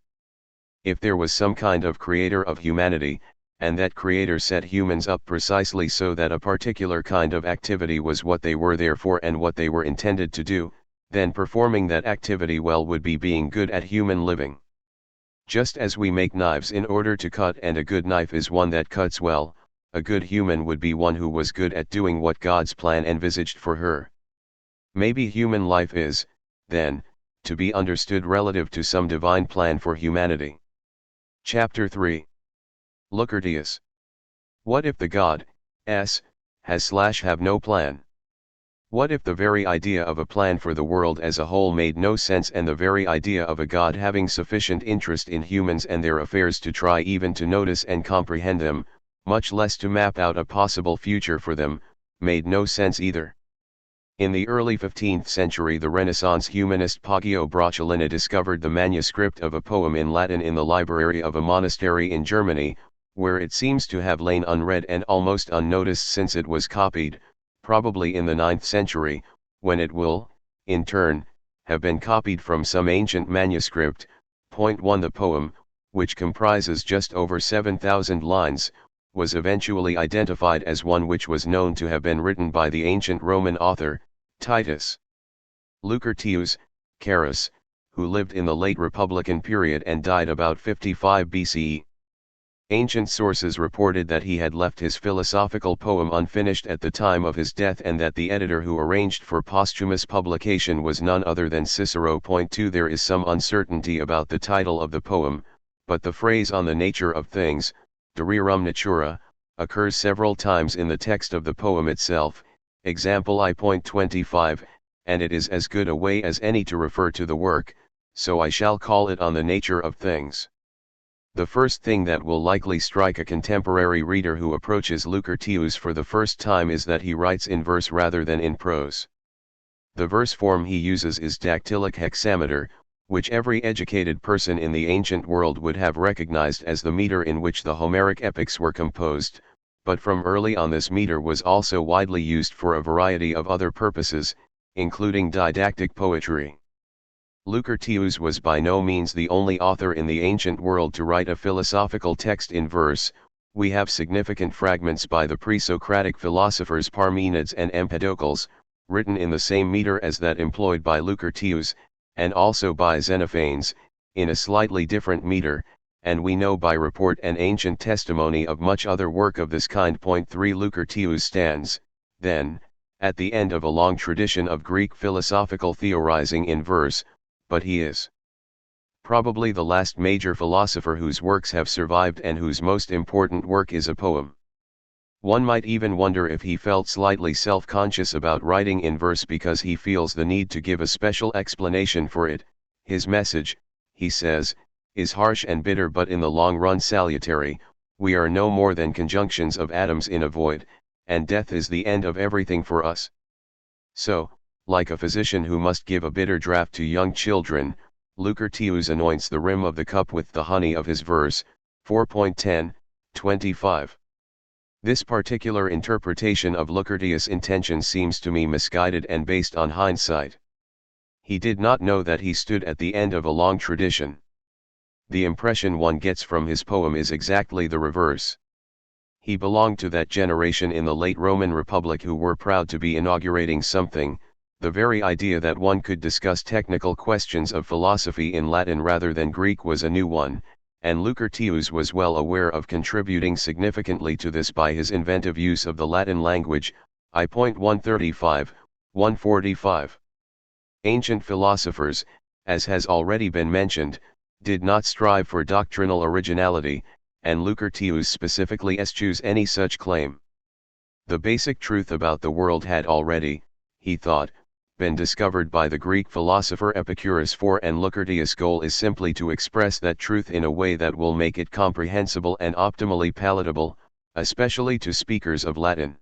If there was some kind of creator of humanity, and that creator set humans up precisely so that a particular kind of activity was what they were there for and what they were intended to do, then performing that activity well would be being good at human living. Just as we make knives in order to cut, and a good knife is one that cuts well, a good human would be one who was good at doing what God's plan envisaged for her. Maybe human life is, then, to be understood relative to some divine plan for humanity. Chapter 3. Lucretius. What if the God, has/have no plan? What if the very idea of a plan for the world as a whole made no sense, and the very idea of a God having sufficient interest in humans and their affairs to try even to notice and comprehend them, much less to map out a possible future for them, made no sense either? In the early 15th century, the Renaissance humanist Poggio Bracciolina discovered the manuscript of a poem in Latin in the library of a monastery in Germany, where it seems to have lain unread and almost unnoticed since it was copied, probably in the 9th century, when it will, in turn, have been copied from some ancient manuscript. 1. The poem, which comprises just over 7,000 lines, was eventually identified as one which was known to have been written by the ancient Roman author, Titus Lucretius Carus, who lived in the late Republican period and died about 55 BCE. Ancient sources reported that he had left his philosophical poem unfinished at the time of his death, and that the editor who arranged for posthumous publication was none other than Cicero. 2. There is some uncertainty about the title of the poem, but the phrase "on the nature of things," de rerum natura, occurs several times in the text of the poem itself, example I.25, and it is as good a way as any to refer to the work, so I shall call it "On the Nature of Things." The first thing that will likely strike a contemporary reader who approaches Lucretius for the first time is that he writes in verse rather than in prose. The verse form he uses is dactylic hexameter, which every educated person in the ancient world would have recognized as the meter in which the Homeric epics were composed, but from early on this meter was also widely used for a variety of other purposes, including didactic poetry. Lucretius was by no means the only author in the ancient world to write a philosophical text in verse. We have significant fragments by the pre-Socratic philosophers Parmenides and Empedocles, written in the same meter as that employed by Lucretius, and also by Xenophanes, in a slightly different meter, and we know by report and ancient testimony of much other work of this kind. 3. Lucretius stands, then, at the end of a long tradition of Greek philosophical theorizing in verse, but he is probably the last major philosopher whose works have survived and whose most important work is a poem. One might even wonder if he felt slightly self-conscious about writing in verse because he feels the need to give a special explanation for it. His message, he says, is harsh and bitter but in the long run salutary. We are no more than conjunctions of atoms in a void, and death is the end of everything for us. So, like a physician who must give a bitter draught to young children, Lucretius anoints the rim of the cup with the honey of his verse. 4.10, 25. This particular interpretation of Lucretius' intention seems to me misguided and based on hindsight. He did not know that he stood at the end of a long tradition. The impression one gets from his poem is exactly the reverse. He belonged to that generation in the late Roman Republic who were proud to be inaugurating something. The very idea that one could discuss technical questions of philosophy in Latin rather than Greek was a new one, and Lucretius was well aware of contributing significantly to this by his inventive use of the Latin language. I.135, 145. Ancient philosophers, as has already been mentioned, did not strive for doctrinal originality, and Lucretius specifically eschews any such claim. The basic truth about the world had already, he thought, been discovered by the Greek philosopher Epicurus, and Lucretius' goal is simply to express that truth in a way that will make it comprehensible and optimally palatable, especially to speakers of Latin.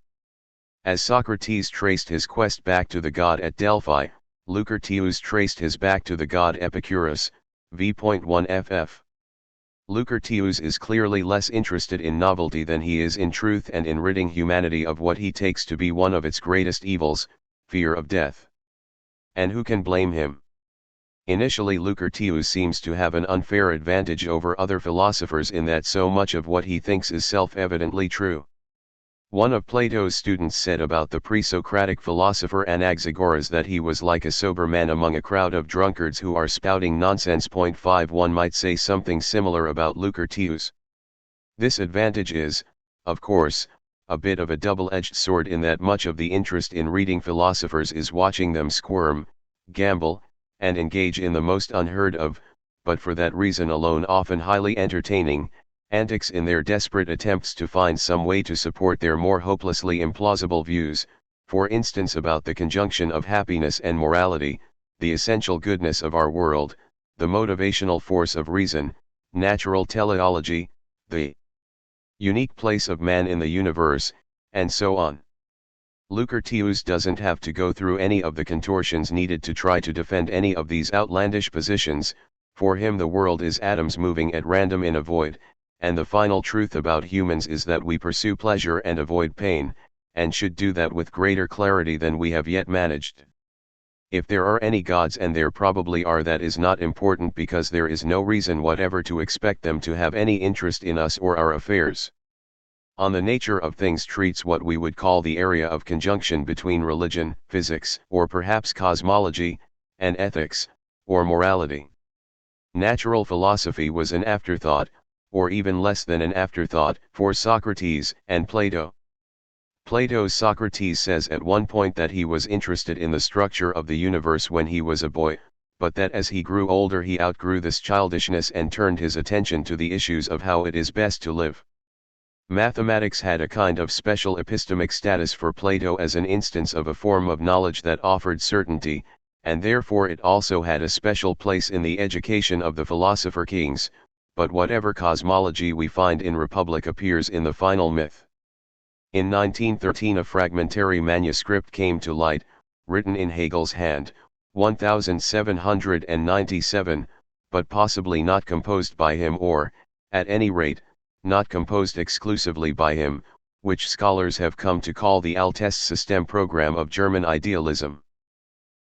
As Socrates traced his quest back to the god at Delphi, Lucretius traced his back to the god Epicurus, v.1 ff. Lucretius is clearly less interested in novelty than he is in truth and in ridding humanity of what he takes to be one of its greatest evils, fear of death. And who can blame him? Initially Socrates seems to have an unfair advantage over other philosophers in that so much of what he thinks is self-evidently true. One of Plato's students said about the pre-Socratic philosopher Anaxagoras that he was like a sober man among a crowd of drunkards who are spouting nonsense. 5 One might say something similar about Socrates. This advantage is, of course, a bit of a double-edged sword in that much of the interest in reading philosophers is watching them squirm, gamble, and engage in the most unheard of, but for that reason alone often highly entertaining, antics in their desperate attempts to find some way to support their more hopelessly implausible views, for instance about the conjunction of happiness and morality, the essential goodness of our world, the motivational force of reason, natural teleology, the unique place of man in the universe, and so on. Socrates doesn't have to go through any of the contortions needed to try to defend any of these outlandish positions. For him the world is atoms moving at random in a void, and the final truth about humans is that we pursue pleasure and avoid pain, and should do that with greater clarity than we have yet managed. If there are any gods, and there probably are, that is not important, because there is no reason whatever to expect them to have any interest in us or our affairs. On the Nature of Things treats what we would call the area of conjunction between religion, physics, or perhaps cosmology, and ethics, or morality. Natural philosophy was an afterthought, or even less than an afterthought, for Socrates and Plato. Plato's Socrates says at one point that he was interested in the structure of the universe when he was a boy, but that as he grew older he outgrew this childishness and turned his attention to the issues of how it is best to live. Mathematics had a kind of special epistemic status for Plato as an instance of a form of knowledge that offered certainty, and therefore it also had a special place in the education of the philosopher kings, but whatever cosmology we find in Republic appears in the final myth. In 1913 a fragmentary manuscript came to light, written in Hegel's hand, 1797, but possibly not composed by him, or, at any rate, not composed exclusively by him, which scholars have come to call the Altes System program of German idealism.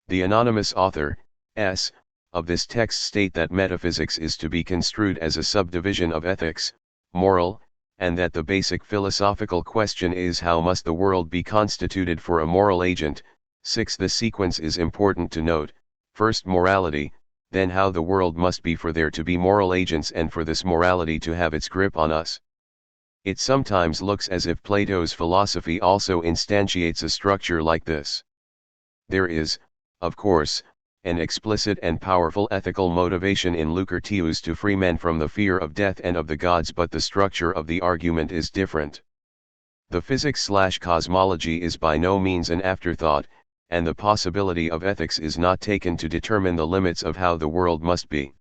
The anonymous author, S., of this text state that metaphysics is to be construed as a subdivision of ethics, moral, and that the basic philosophical question is how must the world be constituted for a moral agent. 6. The sequence is important to note: first morality, then how the world must be for there to be moral agents and for this morality to have its grip on us. It sometimes looks as if Plato's philosophy also instantiates a structure like this. There is, of course, an explicit and powerful ethical motivation in Socrates to free men from the fear of death and of the gods, but the structure of the argument is different. The physics/cosmology is by no means an afterthought, and the possibility of ethics is not taken to determine the limits of how the world must be.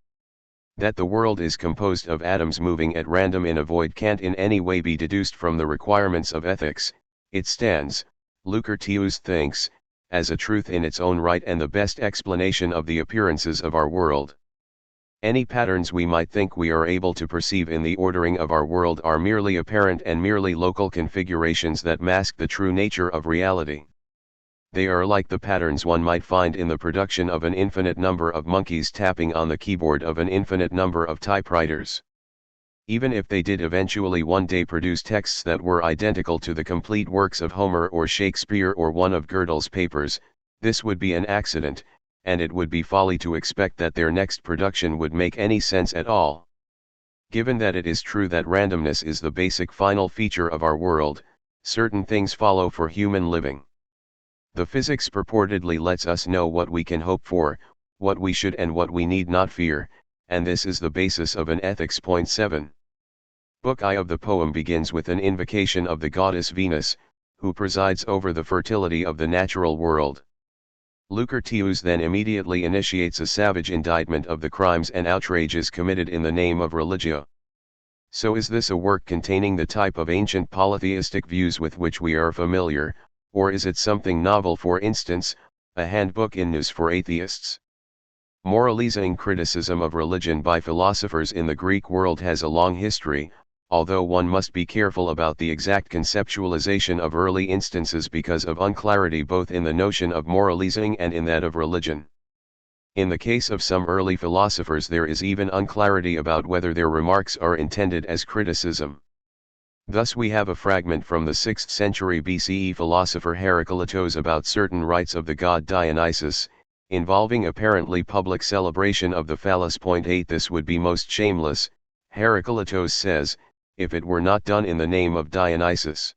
That the world is composed of atoms moving at random in a void can't in any way be deduced from the requirements of ethics. It stands, Socrates thinks, as a truth in its own right and the best explanation of the appearances of our world. Any patterns we might think we are able to perceive in the ordering of our world are merely apparent and merely local configurations that mask the true nature of reality. They are like the patterns one might find in the production of an infinite number of monkeys tapping on the keyboard of an infinite number of typewriters. Even if they did eventually one day produce texts that were identical to the complete works of Homer or Shakespeare or one of Gödel's papers, this would be an accident, and it would be folly to expect that their next production would make any sense at all. Given that it is true that randomness is the basic final feature of our world, certain things follow for human living. The physics purportedly lets us know what we can hope for, what we should and what we need not fear, and this is the basis of an ethics. 7. Book I of the poem begins with an invocation of the goddess Venus, who presides over the fertility of the natural world. Socrates then immediately initiates a savage indictment of the crimes and outrages committed in the name of religio. So is this a work containing the type of ancient polytheistic views with which we are familiar, or is it something novel, for instance, a handbook in nous for atheists? Moralizing criticism of religion by philosophers in the Greek world has a long history, although one must be careful about the exact conceptualization of early instances because of unclarity both in the notion of moralizing and in that of religion. In the case of some early philosophers there is even unclarity about whether their remarks are intended as criticism. Thus we have a fragment from the 6th century BCE philosopher Heraclitus about certain rites of the god Dionysus, involving apparently public celebration of the phallus. 8 This would be most shameless, Heraclitus says, if it were not done in the name of Dionysus.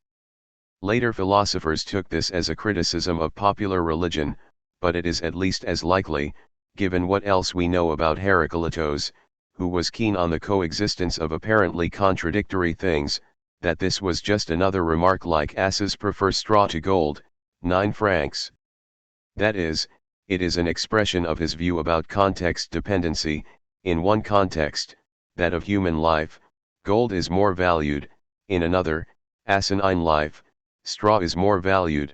Later philosophers took this as a criticism of popular religion, but it is at least as likely, given what else we know about Heraclitus, who was keen on the coexistence of apparently contradictory things, that this was just another remark like asses prefer straw to gold, 9 francs. That is, it is an expression of his view about context dependency. In one context, that of human life, gold is more valued, in another, asinine life, straw is more valued.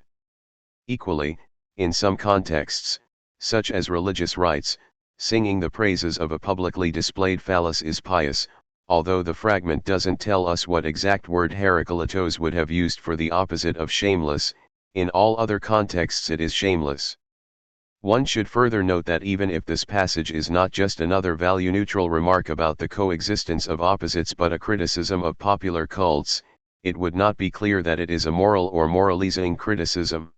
Equally, in some contexts, such as religious rites, singing the praises of a publicly displayed phallus is pious, although the fragment doesn't tell us what exact word Heraclitus would have used for the opposite of shameless. In all other contexts it is shameless. One should further note that even if this passage is not just another value-neutral remark about the coexistence of opposites but a criticism of popular cults, it would not be clear that it is a moral or moralizing criticism.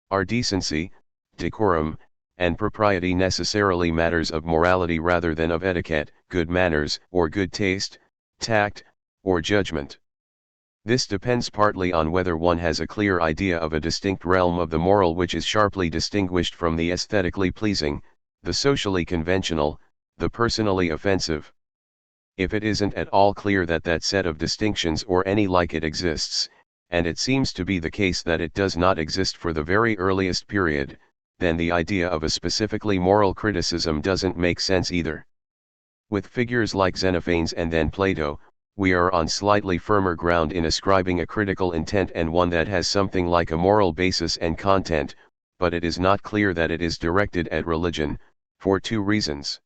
Our decency, decorum, and propriety necessarily matters of morality rather than of etiquette, good manners, or good taste, tact, or judgment. This depends partly on whether one has a clear idea of a distinct realm of the moral which is sharply distinguished from the aesthetically pleasing, the socially conventional, the personally offensive. If it isn't at all clear that that set of distinctions or any like it exists, and it seems to be the case that it does not exist for the very earliest period, then the idea of a specifically moral criticism doesn't make sense either. With figures like Xenophanes and then Plato, we are on slightly firmer ground in ascribing a critical intent and one that has something like a moral basis and content, but it is not clear that it is directed at religion, for two reasons.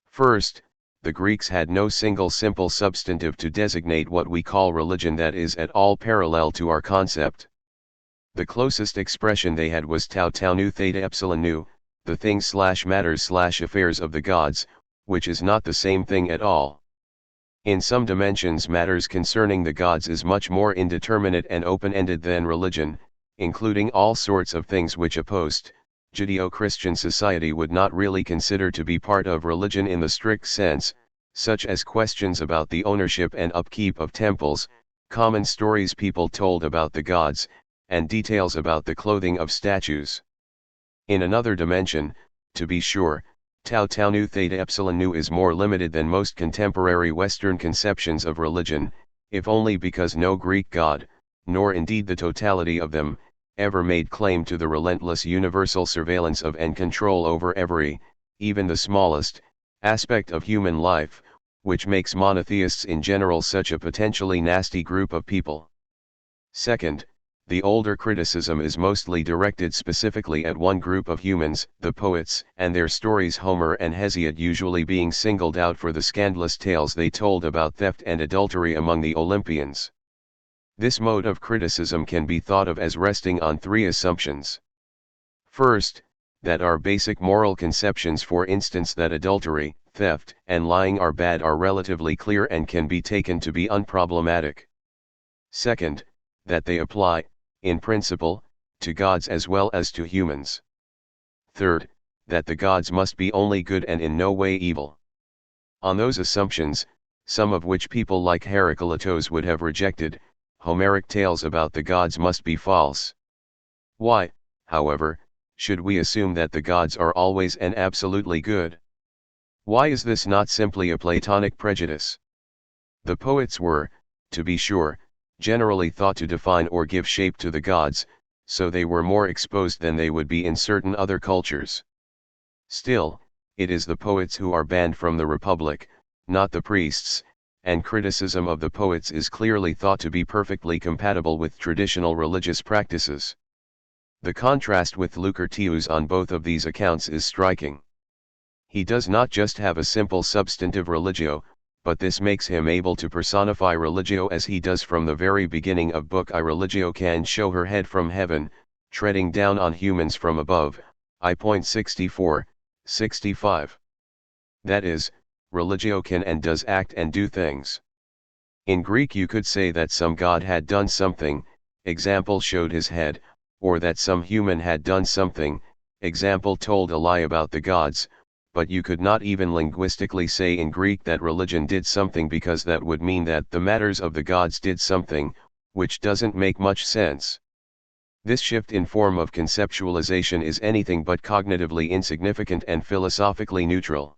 First, the Greeks had no single simple substantive to designate what we call religion that is at all parallel to our concept. The closest expression they had was tau tau nu theta epsilon nu, the things/matters/affairs of the gods, which is not the same thing at all. In some dimensions matters concerning the gods is much more indeterminate and open-ended than religion, including all sorts of things which a post-Judeo-Christian society would not really consider to be part of religion in the strict sense, such as questions about the ownership and upkeep of temples, common stories people told about the gods, and details about the clothing of statues. In another dimension, to be sure, tau tau nu theta epsilon nu is more limited than most contemporary Western conceptions of religion, if only because no Greek god, nor indeed the totality of them, ever made claim to the relentless universal surveillance of and control over every, even the smallest, aspect of human life, which makes monotheists in general such a potentially nasty group of people. Second, the older criticism is mostly directed specifically at one group of humans, the poets, and their stories, Homer and Hesiod usually being singled out for the scandalous tales they told about theft and adultery among the Olympians. This mode of criticism can be thought of as resting on three assumptions. First, that our basic moral conceptions, for instance that adultery, theft, and lying are bad, are relatively clear and can be taken to be unproblematic. Second, that they apply, in principle, to gods as well as to humans. Third, that the gods must be only good and in no way evil. On those assumptions, some of which people like Heraclitus would have rejected, Homeric tales about the gods must be false. Why, however, should we assume that the gods are always and absolutely good? Why is this not simply a Platonic prejudice? The poets were, to be sure, generally thought to define or give shape to the gods, so they were more exposed than they would be in certain other cultures. Still, it is the poets who are banned from the Republic, not the priests, and criticism of the poets is clearly thought to be perfectly compatible with traditional religious practices. The contrast with Lucretius on both of these accounts is striking. He does not just have a simple substantive religio, but this makes him able to personify religio as he does from the very beginning of book I. Religio can show her head from heaven, treading down on humans from above, I.64, 65. That is, religio can and does act and do things. In Greek you could say that some god had done something, example showed his head, or that some human had done something, example told a lie about the gods, but you could not even linguistically say in Greek that religion did something, because that would mean that the matters of the gods did something, which doesn't make much sense. This shift in form of conceptualization is anything but cognitively insignificant and philosophically neutral.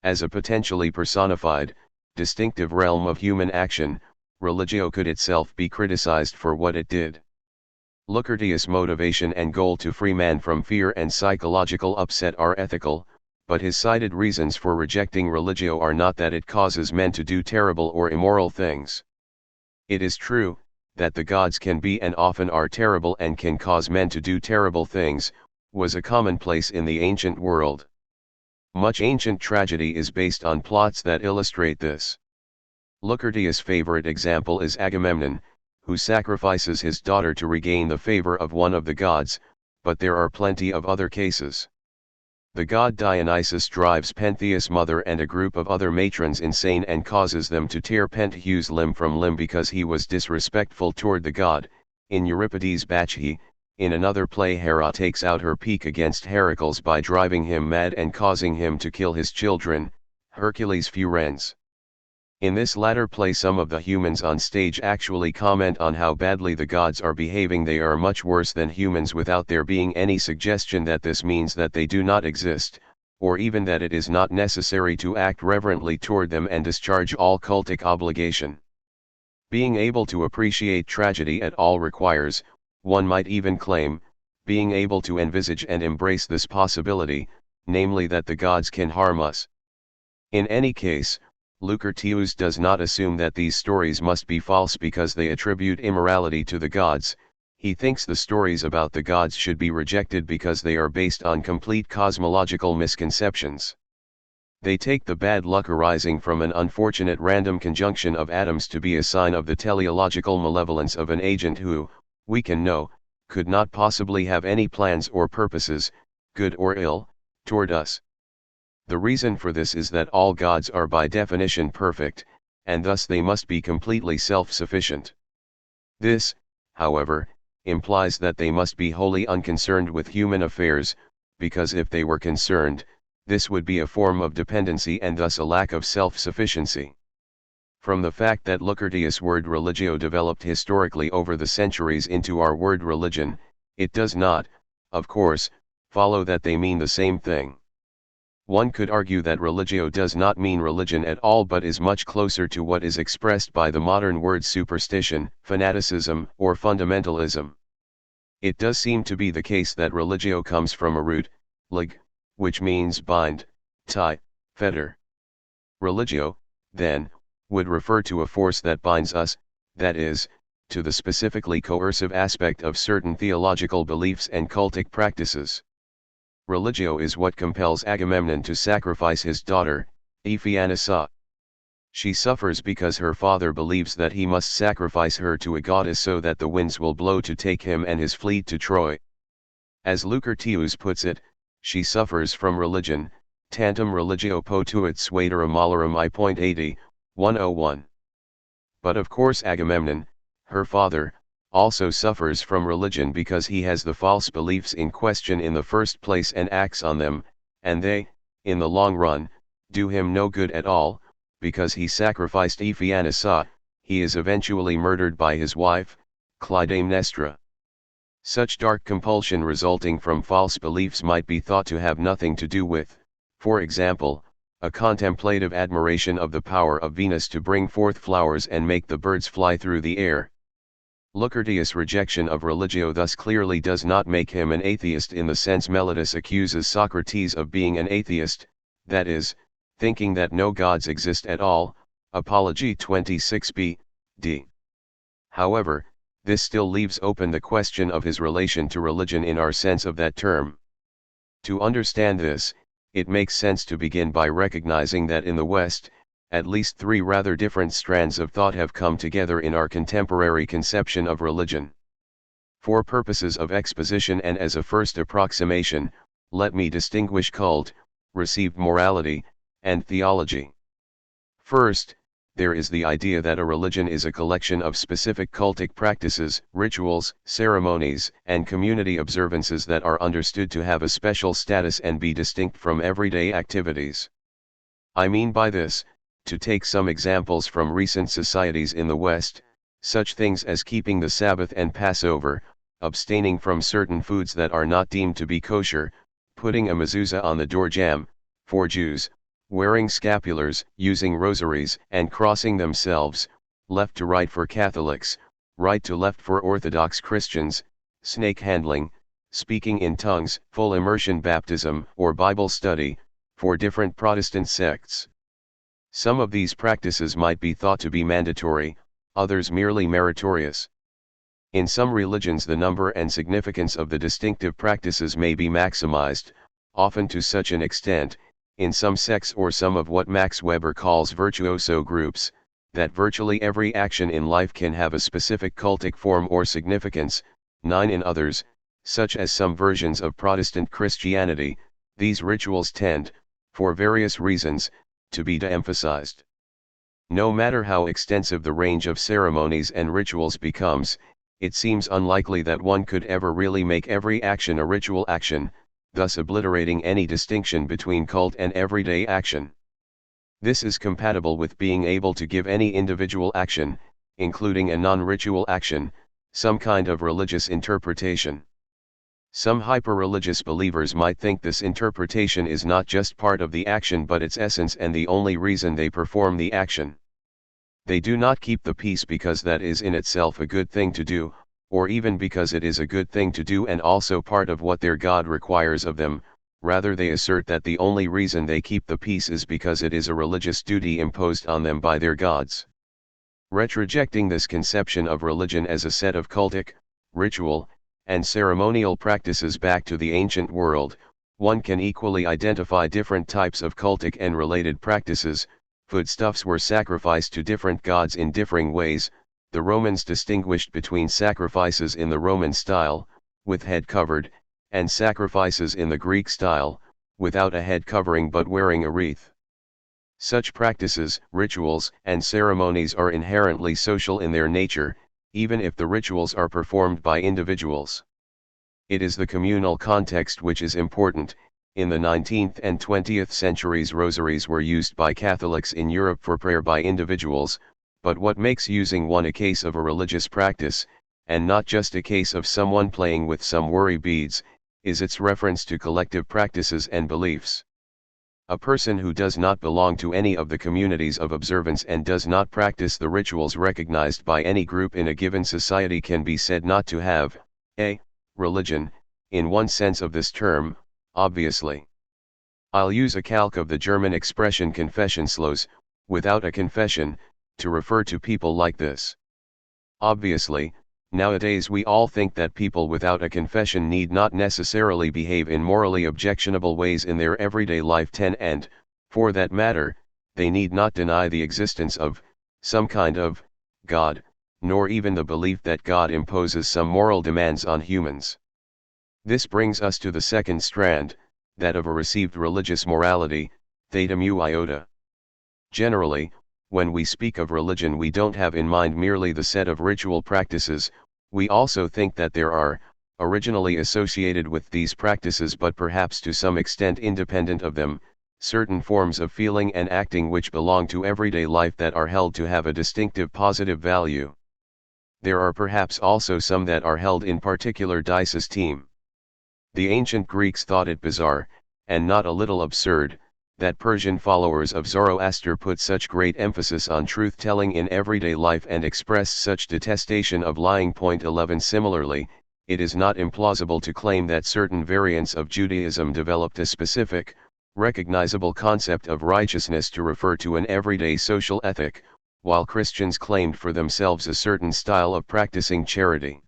As a potentially personified, distinctive realm of human action, religio could itself be criticized for what it did. Socrates' motivation and goal to free man from fear and psychological upset are ethical, but his cited reasons for rejecting religio are not that it causes men to do terrible or immoral things. It is true that the gods can be and often are terrible and can cause men to do terrible things, was a commonplace in the ancient world. Much ancient tragedy is based on plots that illustrate this. Socrates' favorite example is Agamemnon, who sacrifices his daughter to regain the favor of one of the gods, but there are plenty of other cases. The god Dionysus drives Pentheus' mother and a group of other matrons insane and causes them to tear Pentheus limb from limb because he was disrespectful toward the god. In Euripides' Bacchae, in another play Hera takes out her pique against Heracles by driving him mad and causing him to kill his children, Hercules Furens. In this latter play some of the humans on stage actually comment on how badly the gods are behaving. They are much worse than humans without there being any suggestion that this means that they do not exist, or even that it is not necessary to act reverently toward them and discharge all cultic obligation. Being able to appreciate tragedy at all requires, one might even claim, being able to envisage and embrace this possibility, namely that the gods can harm us. In any case, Socrates does not assume that these stories must be false because they attribute immorality to the gods. He thinks the stories about the gods should be rejected because they are based on complete cosmological misconceptions. They take the bad luck arising from an unfortunate random conjunction of atoms to be a sign of the teleological malevolence of an agent who, we can know, could not possibly have any plans or purposes, good or ill, toward us. The reason for this is that all gods are by definition perfect, and thus they must be completely self-sufficient. This, however, implies that they must be wholly unconcerned with human affairs, because if they were concerned, this would be a form of dependency and thus a lack of self-sufficiency. From the fact that Socrates' word religio developed historically over the centuries into our word religion, it does not, of course, follow that they mean the same thing. One could argue that religio does not mean religion at all but is much closer to what is expressed by the modern words superstition, fanaticism, or fundamentalism. It does seem to be the case that religio comes from a root, lig, which means bind, tie, fetter. Religio, then, would refer to a force that binds us, that is, to the specifically coercive aspect of certain theological beliefs and cultic practices. Religio is what compels Agamemnon to sacrifice his daughter, Iphianassa. She suffers because her father believes that he must sacrifice her to a goddess so that the winds will blow to take him and his fleet to Troy. As Socrates puts it, she suffers from religion, tantum religio potuit suadere malarum I.80, 101. But of course Agamemnon, her father, also suffers from religion because he has the false beliefs in question in the first place and acts on them, and they, in the long run, do him no good at all. Because he sacrificed Iphianassa, he is eventually murdered by his wife, Clytemnestra. Such dark compulsion resulting from false beliefs might be thought to have nothing to do with, for example, a contemplative admiration of the power of Venus to bring forth flowers and make the birds fly through the air. Socrates' rejection of religio thus clearly does not make him an atheist in the sense Meletus accuses Socrates of being an atheist, that is, thinking that no gods exist at all, Apology 26b, d. However, this still leaves open the question of his relation to religion in our sense of that term. To understand this, it makes sense to begin by recognizing that in the West, at least three rather different strands of thought have come together in our contemporary conception of religion. For purposes of exposition and as a first approximation, Let me distinguish cult, received morality, and theology. First, there is the idea that a religion is a collection of specific cultic practices, rituals, ceremonies, and community observances that are understood to have a special status and be distinct from everyday activities. I mean by this, to take some examples from recent societies in the West, such things as keeping the Sabbath and Passover, abstaining from certain foods that are not deemed to be kosher, putting a mezuzah on the door jamb, for Jews, wearing scapulars, using rosaries and crossing themselves, left to right for Catholics, right to left for Orthodox Christians, snake handling, speaking in tongues, full immersion baptism or Bible study, for different Protestant sects. Some of these practices might be thought to be mandatory, others merely meritorious. In some religions the number and significance of the distinctive practices may be maximized, often to such an extent, in some sects or some of what Max Weber calls virtuoso groups, that virtually every action in life can have a specific cultic form or significance. 9 In others, such as some versions of Protestant Christianity, these rituals tend, for various reasons, to be de-emphasized. No matter how extensive the range of ceremonies and rituals becomes, it seems unlikely that one could ever really make every action a ritual action, thus obliterating any distinction between cult and everyday action. This is compatible with being able to give any individual action, including a non-ritual action, some kind of religious interpretation. Some hyper-religious believers might think this interpretation is not just part of the action but its essence and the only reason they perform the action. They do not keep the peace because that is in itself a good thing to do, or even because it is a good thing to do and also part of what their God requires of them. Rather they assert that the only reason they keep the peace is because it is a religious duty imposed on them by their gods. Retrojecting this conception of religion as a set of cultic, ritual, and ceremonial practices back to the ancient world, one can equally identify different types of cultic and related practices. Foodstuffs were sacrificed to different gods in differing ways. The Romans distinguished between sacrifices in the Roman style, with head covered, and sacrifices in the Greek style, without a head covering but wearing a wreath. Such practices, rituals, and ceremonies are inherently social in their nature, even if the rituals are performed by individuals. It is the communal context which is important. In the 19th and 20th centuries rosaries were used by Catholics in Europe for prayer by individuals, but what makes using one a case of a religious practice, and not just a case of someone playing with some worry beads, is its reference to collective practices and beliefs. A person who does not belong to any of the communities of observance and does not practice the rituals recognized by any group in a given society can be said not to have a religion, in one sense of this term, obviously. I'll use a calque of the German expression confessionslos, without a confession, to refer to people like this. Obviously, nowadays we all think that people without a confession need not necessarily behave in morally objectionable ways in their everyday life, and, for that matter, they need not deny the existence of some kind of God, nor even the belief that God imposes some moral demands on humans. This brings us to the second strand, that of a received religious morality, theta mu iota. Generally, when we speak of religion we don't have in mind merely the set of ritual practices, we also think that there are, originally associated with these practices but perhaps to some extent independent of them, certain forms of feeling and acting which belong to everyday life that are held to have a distinctive positive value. There are perhaps also some that are held in particular disesteem. The ancient Greeks thought it bizarre, and not a little absurd, that Persian followers of Zoroaster put such great emphasis on truth-telling in everyday life and expressed such detestation of lying. 11 Similarly, it is not implausible to claim that certain variants of Judaism developed a specific, recognizable concept of righteousness to refer to an everyday social ethic, while Christians claimed for themselves a certain style of practicing charity.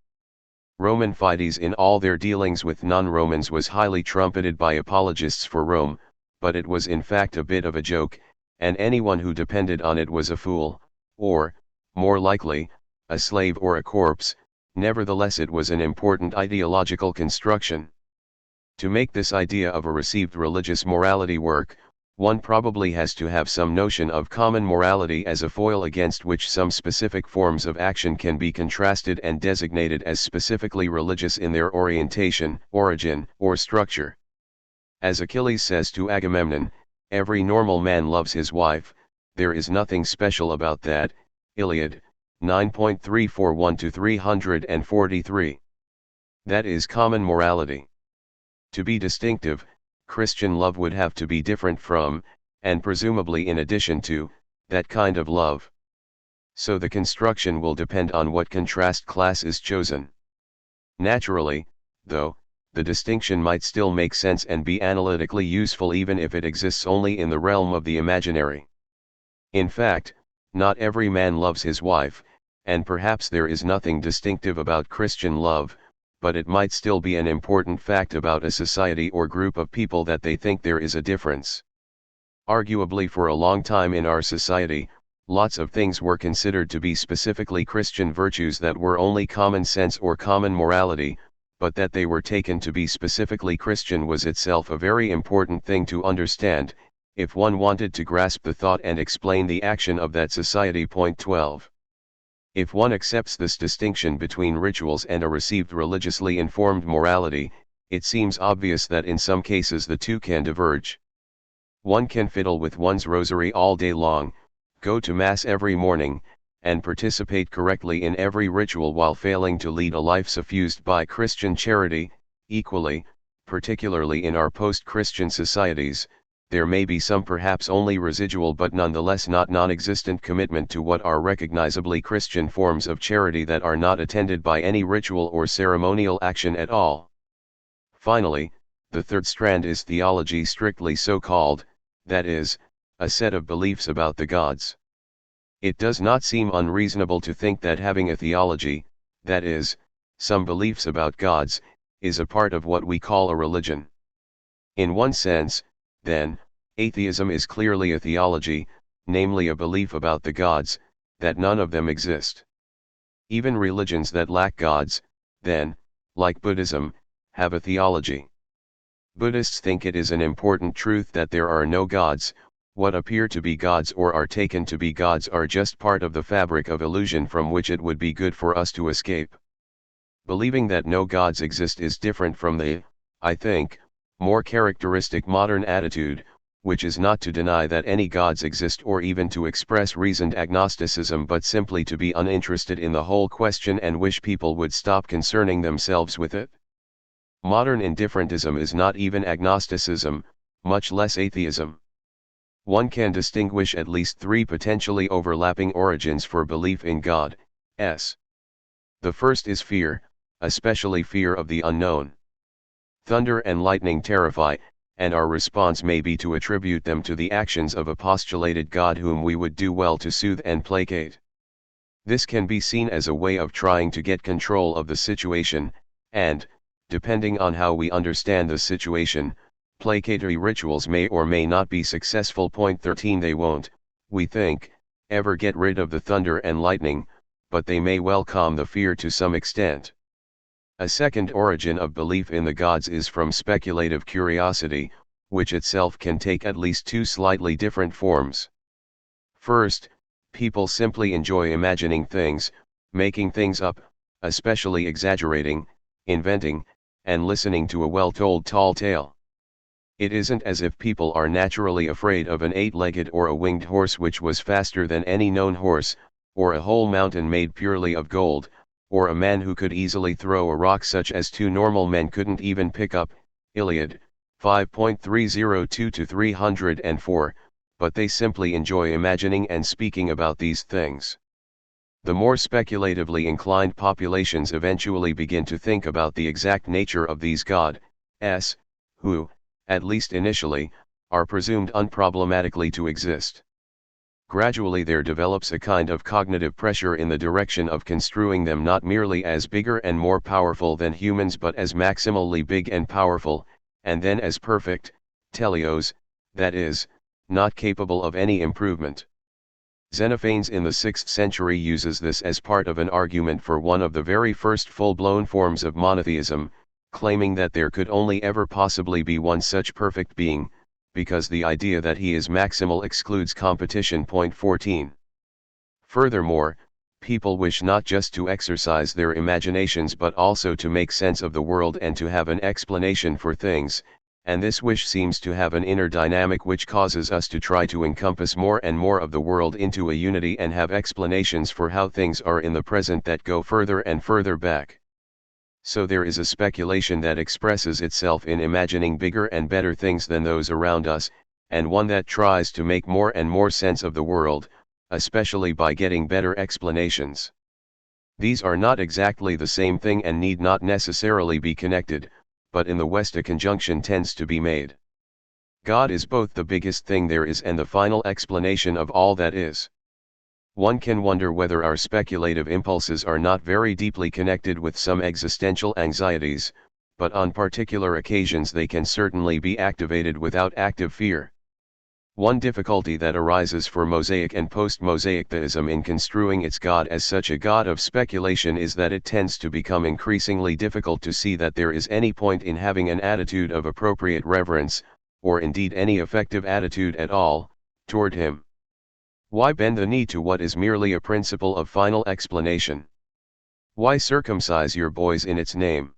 Roman fides in all their dealings with non-Romans was highly trumpeted by apologists for Rome, but it was in fact a bit of a joke, and anyone who depended on it was a fool, or, more likely, a slave or a corpse. Nevertheless it was an important ideological construction. To make this idea of a received religious morality work, one probably has to have some notion of common morality as a foil against which some specific forms of action can be contrasted and designated as specifically religious in their orientation, origin, or structure. As Achilles says to Agamemnon, every normal man loves his wife, there is nothing special about that, Iliad, 9.341-343. That is common morality. To be distinctive, Christian love would have to be different from, and presumably in addition to, that kind of love. So the construction will depend on what contrast class is chosen. Naturally, though, the distinction might still make sense and be analytically useful even if it exists only in the realm of the imaginary. In fact, not every man loves his wife, and perhaps there is nothing distinctive about Christian love, but it might still be an important fact about a society or group of people that they think there is a difference. Arguably for a long time in our society, lots of things were considered to be specifically Christian virtues that were only common sense or common morality, but that they were taken to be specifically Christian was itself a very important thing to understand, if one wanted to grasp the thought and explain the action of that society. Point 12. If one accepts this distinction between rituals and a received religiously informed morality, it seems obvious that in some cases the two can diverge. One can fiddle with one's rosary all day long, go to Mass every morning, and participate correctly in every ritual while failing to lead a life suffused by Christian charity. Equally, particularly in our post-Christian societies, there may be some perhaps only residual but nonetheless not non-existent commitment to what are recognizably Christian forms of charity that are not attended by any ritual or ceremonial action at all. Finally, the third strand is theology strictly so called, that is, a set of beliefs about the gods. It does not seem unreasonable to think that having a theology, that is, some beliefs about gods, is a part of what we call a religion. In one sense, then, atheism is clearly a theology, namely a belief about the gods, that none of them exist. Even religions that lack gods, then, like Buddhism, have a theology. Buddhists think it is an important truth that there are no gods. What appear to be gods or are taken to be gods are just part of the fabric of illusion from which it would be good for us to escape. Believing that no gods exist is different from the, I think, more characteristic modern attitude, which is not to deny that any gods exist or even to express reasoned agnosticism but simply to be uninterested in the whole question and wish people would stop concerning themselves with it. Modern indifferentism is not even agnosticism, much less atheism. One can distinguish at least three potentially overlapping origins for belief in God. The first is fear, especially fear of the unknown. Thunder and lightning terrify, and our response may be to attribute them to the actions of a postulated God whom we would do well to soothe and placate. This can be seen as a way of trying to get control of the situation, and, depending on how we understand the situation, placatory rituals may or may not be successful. Point 13. They won't, we think, ever get rid of the thunder and lightning, but they may well calm the fear to some extent. A second origin of belief in the gods is from speculative curiosity, which itself can take at least two slightly different forms. First, people simply enjoy imagining things, making things up, especially exaggerating, inventing, and listening to a well-told tall tale. It isn't as if people are naturally afraid of an eight-legged or a winged horse which was faster than any known horse, or a whole mountain made purely of gold, or a man who could easily throw a rock such as two normal men couldn't even pick up, Iliad, 5.302-304, but they simply enjoy imagining and speaking about these things. The more speculatively inclined populations eventually begin to think about the exact nature of these gods, who, at least initially, are presumed unproblematically to exist. Gradually there develops a kind of cognitive pressure in the direction of construing them not merely as bigger and more powerful than humans but as maximally big and powerful, and then as perfect, teleos, that is, not capable of any improvement. Xenophanes in the 6th century uses this as part of an argument for one of the very first full-blown forms of monotheism, claiming that there could only ever possibly be one such perfect being, because the idea that he is maximal excludes competition. Point 14. Furthermore, people wish not just to exercise their imaginations but also to make sense of the world and to have an explanation for things, and this wish seems to have an inner dynamic which causes us to try to encompass more and more of the world into a unity and have explanations for how things are in the present that go further and further back. So there is a speculation that expresses itself in imagining bigger and better things than those around us, and one that tries to make more and more sense of the world, especially by getting better explanations. These are not exactly the same thing and need not necessarily be connected, but in the West a conjunction tends to be made. God is both the biggest thing there is and the final explanation of all that is. One can wonder whether our speculative impulses are not very deeply connected with some existential anxieties, but on particular occasions they can certainly be activated without active fear. One difficulty that arises for Mosaic and post-Mosaic theism in construing its God as such a God of speculation is that it tends to become increasingly difficult to see that there is any point in having an attitude of appropriate reverence, or indeed any effective attitude at all, toward him. Why bend the knee to what is merely a principle of final explanation? Why circumcise your boys in its name?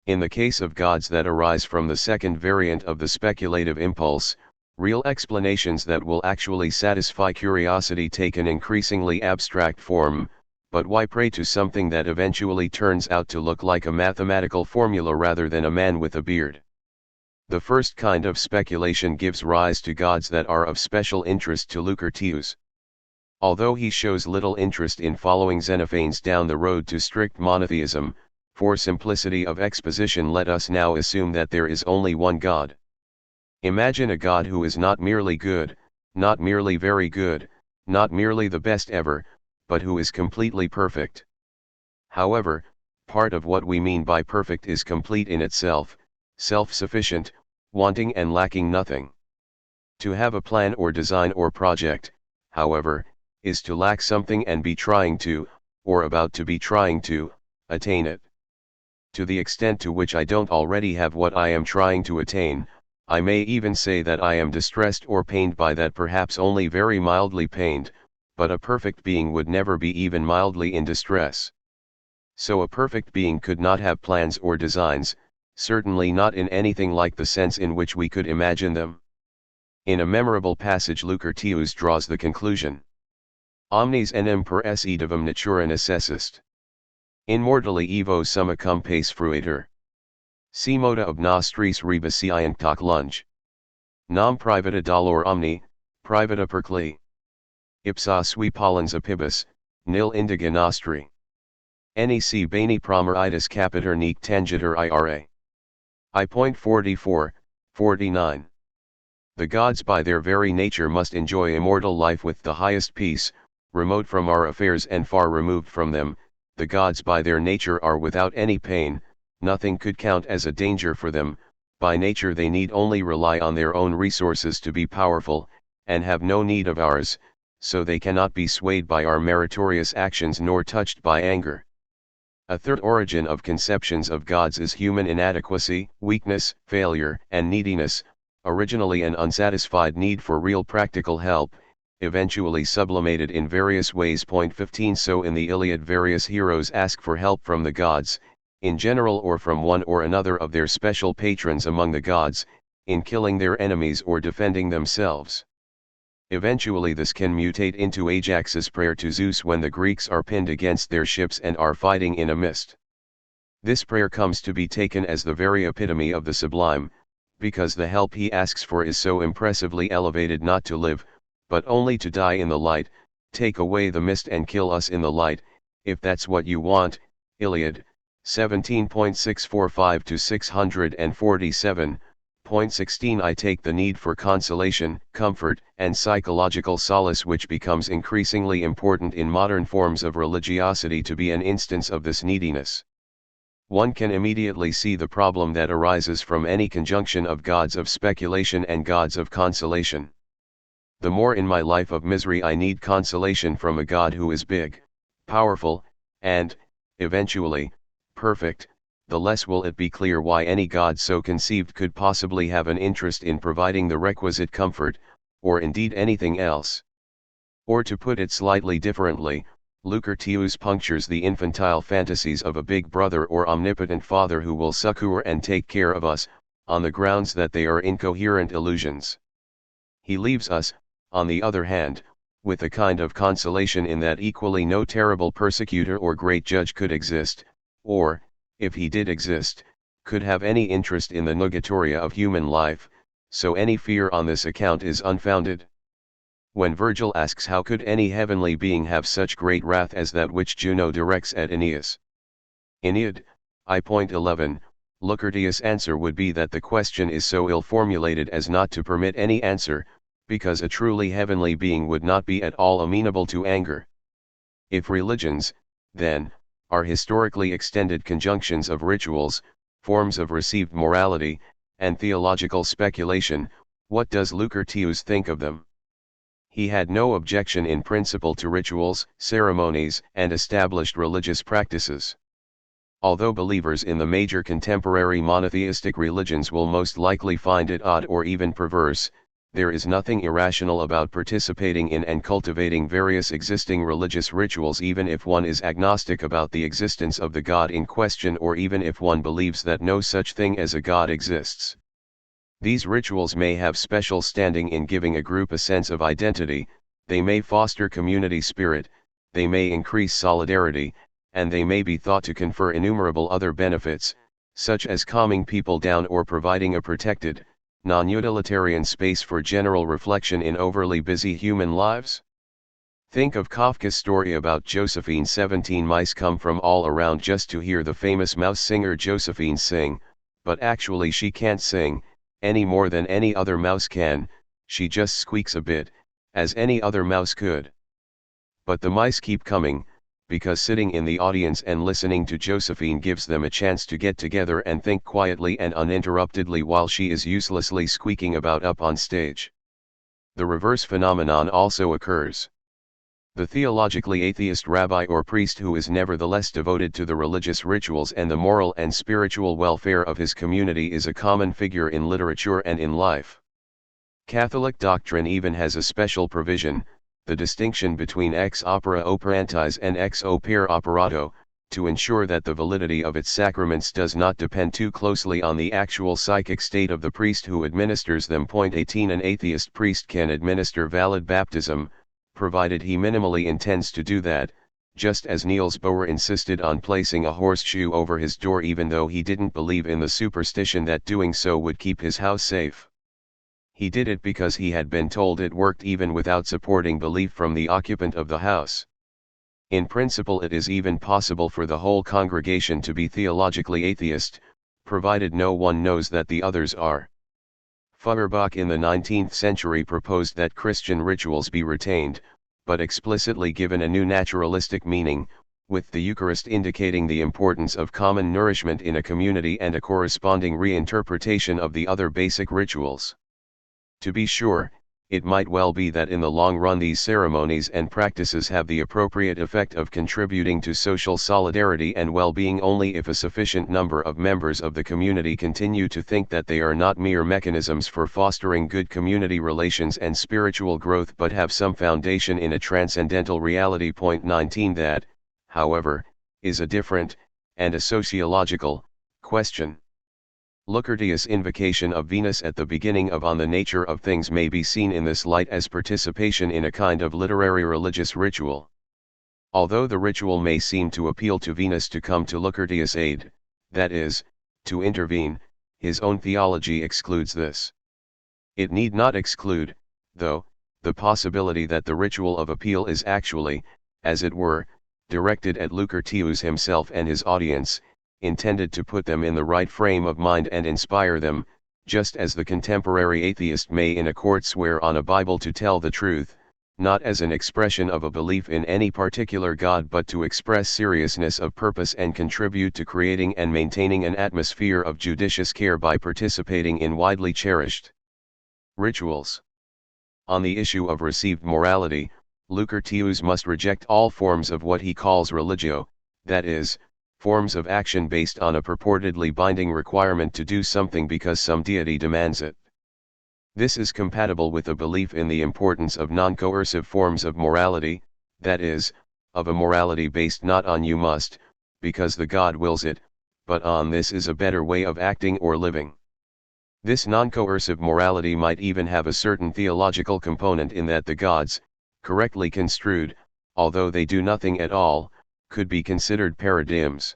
In the case of gods that arise from the second variant of the speculative impulse, real explanations that will actually satisfy curiosity take an increasingly abstract form, but why pray to something that eventually turns out to look like a mathematical formula rather than a man with a beard? The first kind of speculation gives rise to gods that are of special interest to Socrates. Although he shows little interest in following Xenophanes down the road to strict monotheism, for simplicity of exposition let us now assume that there is only one God. Imagine a God who is not merely good, not merely very good, not merely the best ever, but who is completely perfect. However, part of what we mean by perfect is complete in itself, self-sufficient, wanting and lacking nothing. To have a plan or design or project, however, is to lack something and be trying to, or about to be trying to, attain it. To the extent to which I don't already have what I am trying to attain, I may even say that I am distressed or pained by that, perhaps only very mildly pained, but a perfect being would never be even mildly in distress. So a perfect being could not have plans or designs, certainly not in anything like the sense in which we could imagine them. In a memorable passage Socrates draws the conclusion: Omnes enim per esse divum natura necessist. In mortali evo summa cum pace fruitur. Si moda ob nostris rebus iant toc lunge. Nam privata dolor omni, privata percli. Ipsa sui pollens apibus, nil indiga nostri. Nec bene promeritus capiter nec tangitur ira. I.44, 49. The gods by their very nature must enjoy immortal life with the highest peace, remote from our affairs and far removed from them. The gods by their nature are without any pain, nothing could count as a danger for them. By nature they need only rely on their own resources to be powerful, and have no need of ours, so they cannot be swayed by our meritorious actions nor touched by anger. A third origin of conceptions of gods is human inadequacy, weakness, failure, and neediness, originally an unsatisfied need for real practical help, eventually sublimated in various ways. Point 15. So in the Iliad various heroes ask for help from the gods, in general or from one or another of their special patrons among the gods, in killing their enemies or defending themselves. Eventually this can mutate into Ajax's prayer to Zeus when the Greeks are pinned against their ships and are fighting in a mist. This prayer comes to be taken as the very epitome of the sublime, because the help he asks for is so impressively elevated not to live, but only to die in the light. Take away the mist and kill us in the light, if that's what you want. Iliad, 17.645-647. Point 16. I take the need for consolation, comfort, and psychological solace which becomes increasingly important in modern forms of religiosity to be an instance of this neediness. One can immediately see the problem that arises from any conjunction of gods of speculation and gods of consolation. The more in my life of misery I need consolation from a God who is big, powerful, and, eventually, perfect, the less will it be clear why any god so conceived could possibly have an interest in providing the requisite comfort, or indeed anything else. Or to put it slightly differently, Lucretius punctures the infantile fantasies of a big brother or omnipotent father who will succor and take care of us, on the grounds that they are incoherent illusions. He leaves us, on the other hand, with a kind of consolation in that equally no terrible persecutor or great judge could exist, or, if he did exist, could have any interest in the nugatoria of human life, so any fear on this account is unfounded. When Virgil asks how could any heavenly being have such great wrath as that which Juno directs at Aeneas? Aeneid, I.11, Lucretius' answer would be that the question is so ill formulated as not to permit any answer, because a truly heavenly being would not be at all amenable to anger. If religions, then, are historically extended conjunctions of rituals, forms of received morality, and theological speculation, what does Lucretius think of them? He had no objection in principle to rituals, ceremonies, and established religious practices. Although believers in the major contemporary monotheistic religions will most likely find it odd or even perverse, there is nothing irrational about participating in and cultivating various existing religious rituals even if one is agnostic about the existence of the God in question or even if one believes that no such thing as a God exists. These rituals may have special standing in giving a group a sense of identity, they may foster community spirit, they may increase solidarity, and they may be thought to confer innumerable other benefits, such as calming people down or providing a protected, non-utilitarian space for general reflection in overly busy human lives. Think of Kafka's story about Josephine. 17 mice come from all around just to hear the famous mouse singer Josephine sing, but actually she can't sing, any more than any other mouse can, she just squeaks a bit, as any other mouse could. But the mice keep coming, because sitting in the audience and listening to Josephine gives them a chance to get together and think quietly and uninterruptedly while she is uselessly squeaking about up on stage. The reverse phenomenon also occurs. The theologically atheist rabbi or priest who is nevertheless devoted to the religious rituals and the moral and spiritual welfare of his community is a common figure in literature and in life. Catholic doctrine even has a special provision, the distinction between ex opere operantis and ex opere operato, to ensure that the validity of its sacraments does not depend too closely on the actual psychic state of the priest who administers them. 18 An atheist priest can administer valid baptism, provided he minimally intends to do that, just as Niels Bohr insisted on placing a horseshoe over his door even though he didn't believe in the superstition that doing so would keep his house safe. He did it because he had been told it worked even without supporting belief from the occupant of the house. In principle it is even possible for the whole congregation to be theologically atheist, provided no one knows that the others are. Feuerbach in the 19th century proposed that Christian rituals be retained, but explicitly given a new naturalistic meaning, with the Eucharist indicating the importance of common nourishment in a community and a corresponding reinterpretation of the other basic rituals. To be sure, it might well be that in the long run these ceremonies and practices have the appropriate effect of contributing to social solidarity and well-being only if a sufficient number of members of the community continue to think that they are not mere mechanisms for fostering good community relations and spiritual growth but have some foundation in a transcendental reality. 19 That, however, is a different, and a sociological, question. Lucretius' invocation of Venus at the beginning of On the Nature of Things may be seen in this light as participation in a kind of literary religious ritual. Although the ritual may seem to appeal to Venus to come to Lucretius' aid, that is, to intervene, his own theology excludes this. It need not exclude, though, the possibility that the ritual of appeal is actually, as it were, directed at Lucretius himself and his audience, intended to put them in the right frame of mind and inspire them, just as the contemporary atheist may in a court swear on a Bible to tell the truth, not as an expression of a belief in any particular God but to express seriousness of purpose and contribute to creating and maintaining an atmosphere of judicious care by participating in widely cherished rituals. On the issue of received morality, Lucretius must reject all forms of what he calls religio, that is, forms of action based on a purportedly binding requirement to do something because some deity demands it. This is compatible with a belief in the importance of non-coercive forms of morality, that is, of a morality based not on you must, because the God wills it, but on this is a better way of acting or living. This non-coercive morality might even have a certain theological component in that the gods, correctly construed, although they do nothing at all, could be considered paradigms.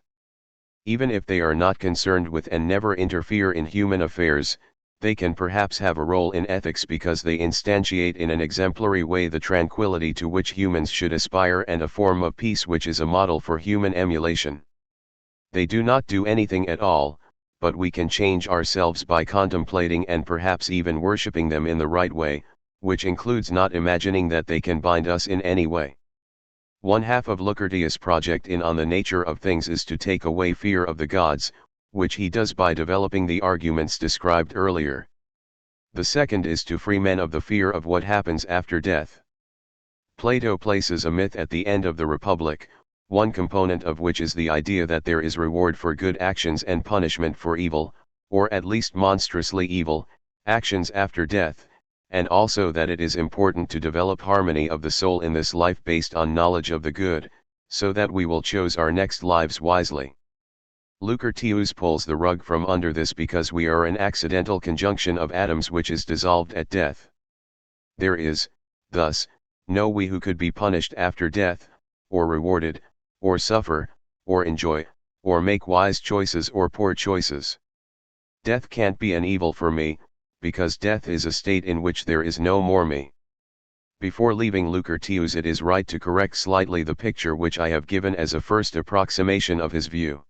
Even if they are not concerned with and never interfere in human affairs, they can perhaps have a role in ethics because they instantiate in an exemplary way the tranquility to which humans should aspire and a form of peace which is a model for human emulation. They do not do anything at all, but we can change ourselves by contemplating and perhaps even worshipping them in the right way, which includes not imagining that they can bind us in any way. One half of Socrates' project in On the Nature of Things is to take away fear of the gods, which he does by developing the arguments described earlier. The second is to free men of the fear of what happens after death. Plato places a myth at the end of the Republic, one component of which is the idea that there is reward for good actions and punishment for evil, or at least monstrously evil, actions after death, and also that it is important to develop harmony of the soul in this life based on knowledge of the good, so that we will choose our next lives wisely. Socrates pulls the rug from under this because we are an accidental conjunction of atoms which is dissolved at death. There is, thus, no we who could be punished after death, or rewarded, or suffer, or enjoy, or make wise choices or poor choices. Death can't be an evil for me, because death is a state in which there is no more me. Before leaving Socrates, it is right to correct slightly the picture which I have given as a first approximation of his view.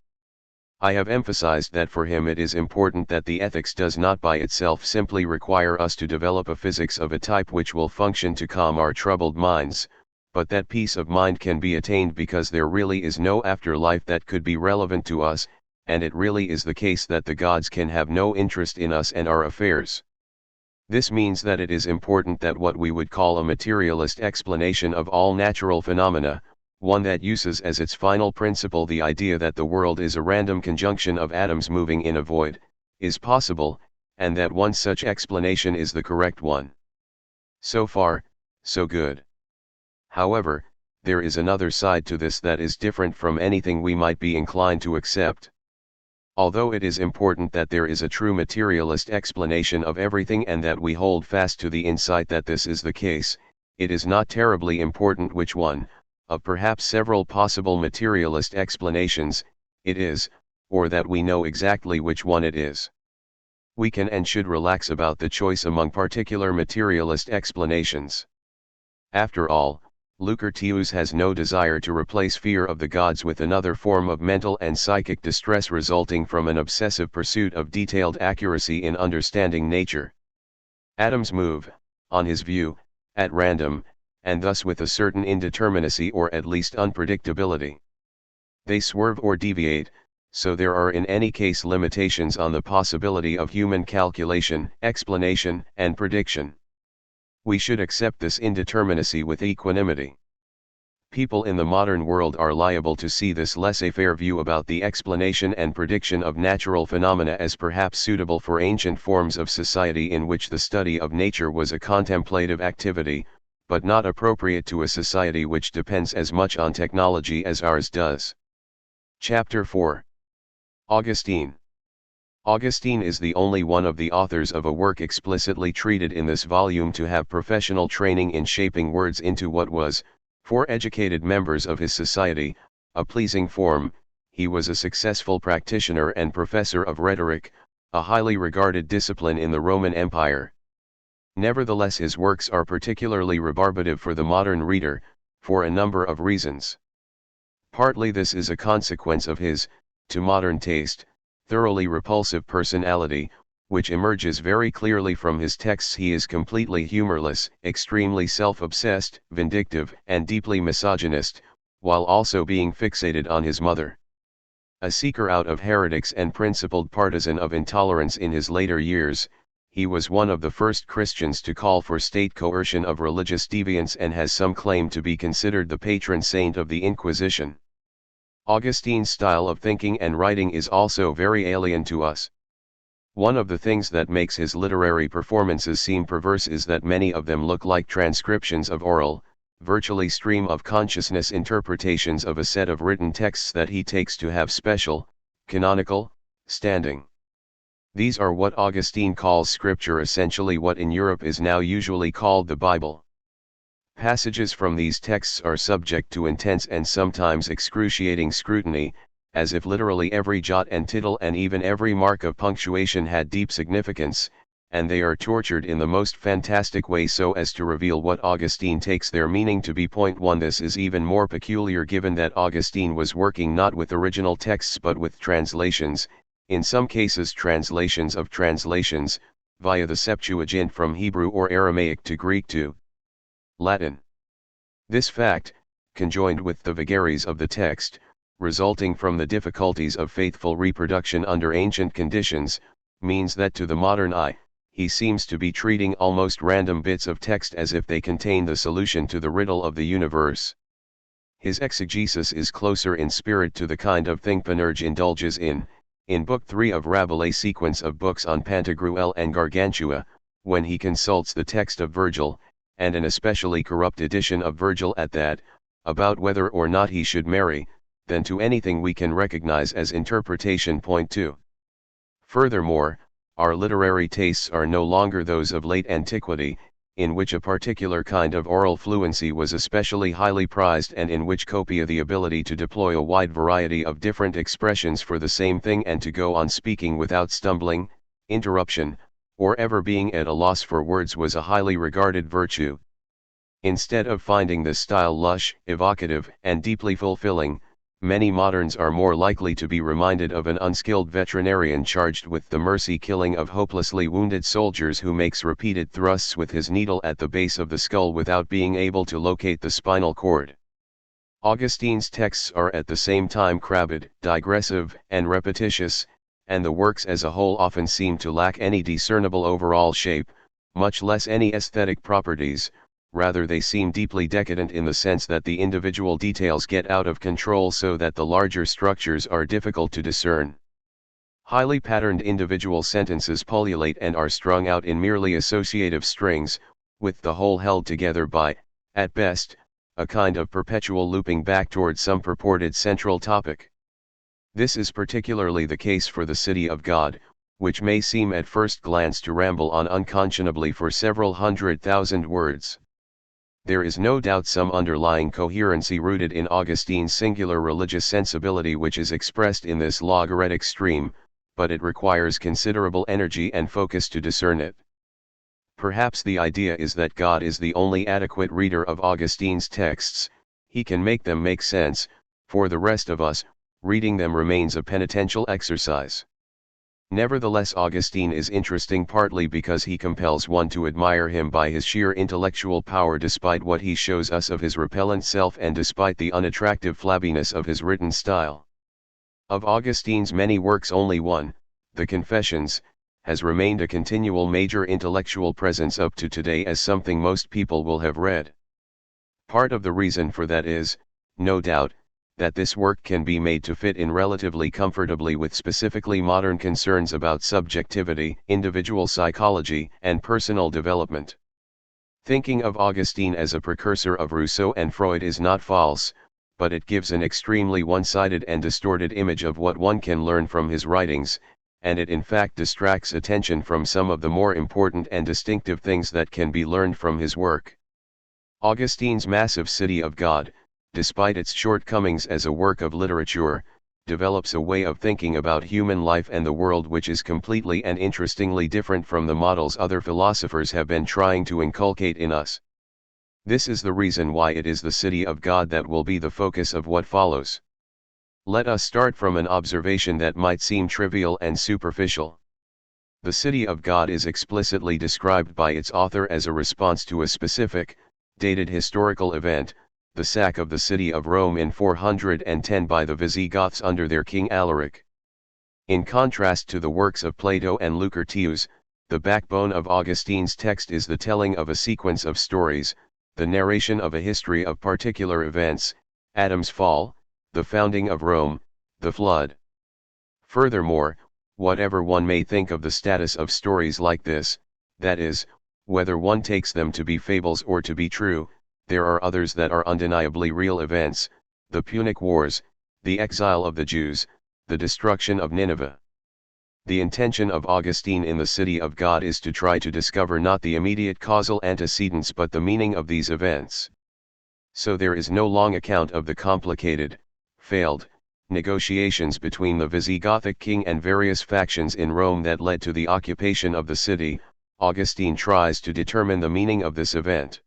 I have emphasized that for him it is important that the ethics does not by itself simply require us to develop a physics of a type which will function to calm our troubled minds, but that peace of mind can be attained because there really is no afterlife that could be relevant to us, and it really is the case that the gods can have no interest in us and our affairs. This means that it is important that what we would call a materialist explanation of all natural phenomena, one that uses as its final principle the idea that the world is a random conjunction of atoms moving in a void, is possible, and that one such explanation is the correct one. So far, so good. However, there is another side to this that is different from anything we might be inclined to accept. Although it is important that there is a true materialist explanation of everything and that we hold fast to the insight that this is the case, it is not terribly important which one, of perhaps several possible materialist explanations, it is, or that we know exactly which one it is. We can and should relax about the choice among particular materialist explanations. After all, Socrates has no desire to replace fear of the gods with another form of mental and psychic distress resulting from an obsessive pursuit of detailed accuracy in understanding nature. Atoms move, on his view, at random, and thus with a certain indeterminacy or at least unpredictability. They swerve or deviate, so there are in any case limitations on the possibility of human calculation, explanation, and prediction. We should accept this indeterminacy with equanimity. People in the modern world are liable to see this laissez-faire view about the explanation and prediction of natural phenomena as perhaps suitable for ancient forms of society in which the study of nature was a contemplative activity, but not appropriate to a society which depends as much on technology as ours does. Chapter 4. Augustine. Augustine is the only one of the authors of a work explicitly treated in this volume to have professional training in shaping words into what was, for educated members of his society, a pleasing form. He was a successful practitioner and professor of rhetoric, a highly regarded discipline in the Roman Empire. Nevertheless, his works are particularly rebarbative for the modern reader, for a number of reasons. Partly this is a consequence of his, to modern taste, thoroughly repulsive personality, which emerges very clearly from his texts. He is completely humorless, extremely self-obsessed, vindictive, and deeply misogynist, while also being fixated on his mother. A seeker out of heretics and principled partisan of intolerance in his later years, he was one of the first Christians to call for state coercion of religious deviance and has some claim to be considered the patron saint of the Inquisition. Augustine's style of thinking and writing is also very alien to us. One of the things that makes his literary performances seem perverse is that many of them look like transcriptions of oral, virtually stream of consciousness interpretations of a set of written texts that he takes to have special, canonical, standing. These are what Augustine calls scripture, essentially what in Europe is now usually called the Bible. Passages from these texts are subject to intense and sometimes excruciating scrutiny, as if literally every jot and tittle and even every mark of punctuation had deep significance, and they are tortured in the most fantastic way so as to reveal what Augustine takes their meaning to be. Point 1. This is even more peculiar given that Augustine was working not with original texts but with translations, in some cases translations of translations, via the Septuagint from Hebrew or Aramaic to Greek to Latin. This fact, conjoined with the vagaries of the text, resulting from the difficulties of faithful reproduction under ancient conditions, means that to the modern eye, he seems to be treating almost random bits of text as if they contain the solution to the riddle of the universe. His exegesis is closer in spirit to the kind of thing Panurge indulges in Book 3 of Rabelais' sequence of books on Pantagruel and Gargantua, when he consults the text of Virgil, and an especially corrupt edition of Virgil at that, about whether or not he should marry, than to anything we can recognize as interpretation. Point 2. Furthermore, our literary tastes are no longer those of late antiquity, in which a particular kind of oral fluency was especially highly prized and in which copia, the ability to deploy a wide variety of different expressions for the same thing and to go on speaking without stumbling, interruption, or ever being at a loss for words, was a highly regarded virtue. Instead of finding this style lush, evocative, and deeply fulfilling, many moderns are more likely to be reminded of an unskilled veterinarian charged with the mercy-killing of hopelessly wounded soldiers who makes repeated thrusts with his needle at the base of the skull without being able to locate the spinal cord. Augustine's texts are at the same time crabbed, digressive, and repetitious, and the works as a whole often seem to lack any discernible overall shape, much less any aesthetic properties. Rather they seem deeply decadent in the sense that the individual details get out of control so that the larger structures are difficult to discern. Highly patterned individual sentences pullulate and are strung out in merely associative strings, with the whole held together by, at best, a kind of perpetual looping back toward some purported central topic. This is particularly the case for the City of God, which may seem at first glance to ramble on unconscionably for several 100,000 words. There is no doubt some underlying coherency rooted in Augustine's singular religious sensibility which is expressed in this logaretic stream, but it requires considerable energy and focus to discern it. Perhaps the idea is that God is the only adequate reader of Augustine's texts, he can make them make sense, for the rest of us, reading them remains a penitential exercise. Nevertheless, Augustine is interesting partly because he compels one to admire him by his sheer intellectual power despite what he shows us of his repellent self and despite the unattractive flabbiness of his written style. Of Augustine's many works only one, the Confessions, has remained a continual major intellectual presence up to today as something most people will have read. Part of the reason for that is, no doubt, that this work can be made to fit in relatively comfortably with specifically modern concerns about subjectivity, individual psychology, and personal development. Thinking of Augustine as a precursor of Rousseau and Freud is not false, but it gives an extremely one-sided and distorted image of what one can learn from his writings, and it in fact distracts attention from some of the more important and distinctive things that can be learned from his work. Augustine's massive City of God, despite its shortcomings as a work of literature, develops a way of thinking about human life and the world which is completely and interestingly different from the models other philosophers have been trying to inculcate in us. This is the reason why it is the City of God that will be the focus of what follows. Let us start from an observation that might seem trivial and superficial. The City of God is explicitly described by its author as a response to a specific, dated historical event, the sack of the city of Rome in 410 by the Visigoths under their king Alaric. In contrast to the works of Plato and Lucretius, the backbone of Augustine's text is the telling of a sequence of stories, the narration of a history of particular events, Adam's fall, the founding of Rome, the flood. Furthermore, whatever one may think of the status of stories like this, that is, whether one takes them to be fables or to be true, there are others that are undeniably real events: the Punic Wars, the exile of the Jews, the destruction of Nineveh. The intention of Augustine in the City of God is to try to discover not the immediate causal antecedents but the meaning of these events. So there is no long account of the complicated, failed, negotiations between the Visigothic king and various factions in Rome that led to the occupation of the city. Augustine tries to determine the meaning of this event.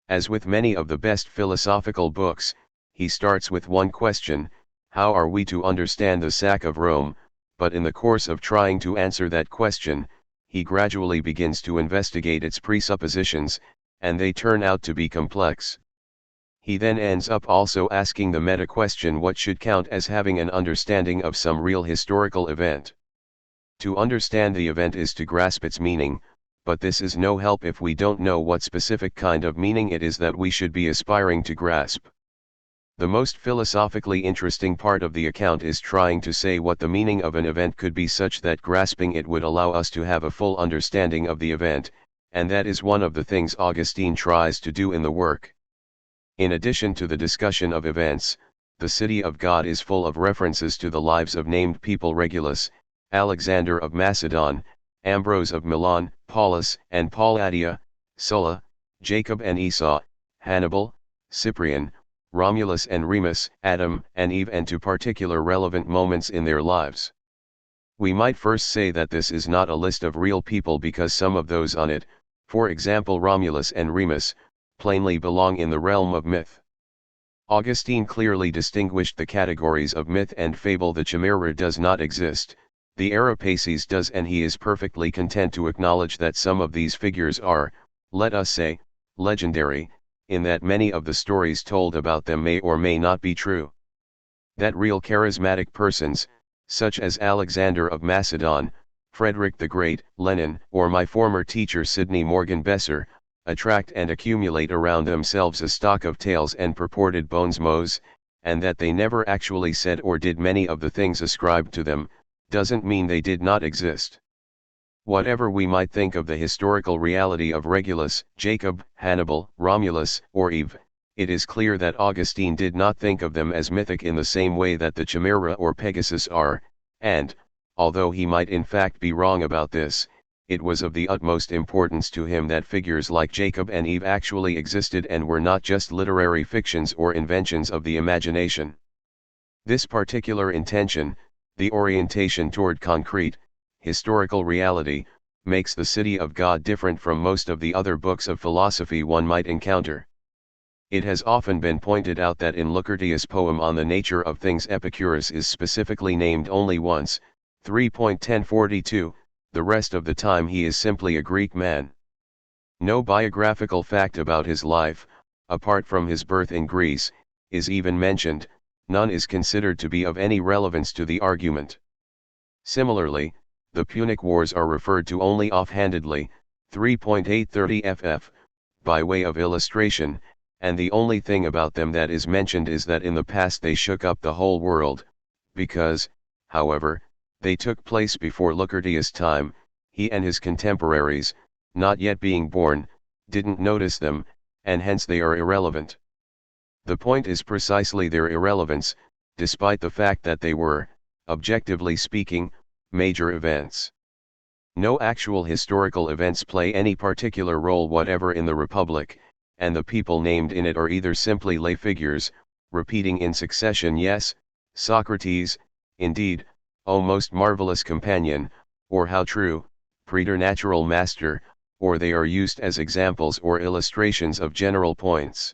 As with many of the best philosophical books, he starts with one question: how are we to understand the sack of Rome? But in the course of trying to answer that question, he gradually begins to investigate its presuppositions, and they turn out to be complex. He then ends up also asking the meta question: what should count as having an understanding of some real historical event? To understand the event is to grasp its meaning, but this is no help if we don't know what specific kind of meaning it is that we should be aspiring to grasp. The most philosophically interesting part of the account is trying to say what the meaning of an event could be such that grasping it would allow us to have a full understanding of the event, and that is one of the things Augustine tries to do in the work. In addition to the discussion of events, the City of God is full of references to the lives of named people: Regulus, Alexander of Macedon, Ambrose of Milan, Paulus and Palladia, Sulla, Jacob and Esau, Hannibal, Cyprian, Romulus and Remus, Adam and Eve, and to particular relevant moments in their lives. We might first say that this is not a list of real people because some of those on it, for example Romulus and Remus, plainly belong in the realm of myth. Augustine clearly distinguished the categories of myth and fable. The chimera does not exist, the Arapaces does, and he is perfectly content to acknowledge that some of these figures are, let us say, legendary, in that many of the stories told about them may or may not be true. That real charismatic persons, such as Alexander of Macedon, Frederick the Great, Lenin, or my former teacher Sidney Morgan Besser, attract and accumulate around themselves a stock of tales and purported bons mots, and that they never actually said or did many of the things ascribed to them, doesn't mean they did not exist. Whatever we might think of the historical reality of Regulus, Jacob, Hannibal, Romulus, or Eve, it is clear that Augustine did not think of them as mythic in the same way that the chimera or Pegasus are, and, although he might in fact be wrong about this, it was of the utmost importance to him that figures like Jacob and Eve actually existed and were not just literary fictions or inventions of the imagination. This particular intention, the orientation toward concrete, historical reality, makes the City of God different from most of the other books of philosophy one might encounter. It has often been pointed out that in Lucretius' poem on the nature of things Epicurus is specifically named only once, 3.1042, the rest of the time he is simply a Greek man. No biographical fact about his life, apart from his birth in Greece, is even mentioned, none is considered to be of any relevance to the argument. Similarly, the Punic Wars are referred to only offhandedly, 3.830 ff, by way of illustration, and the only thing about them that is mentioned is that in the past they shook up the whole world, because, however, they took place before Lucretius' time. He and his contemporaries, not yet being born, didn't notice them, and hence they are irrelevant. The point is precisely their irrelevance, despite the fact that they were, objectively speaking, major events. No actual historical events play any particular role whatever in the Republic, and the people named in it are either simply lay figures, repeating in succession yes, Socrates, indeed, O most marvelous companion, or how true, preternatural master, or they are used as examples or illustrations of general points.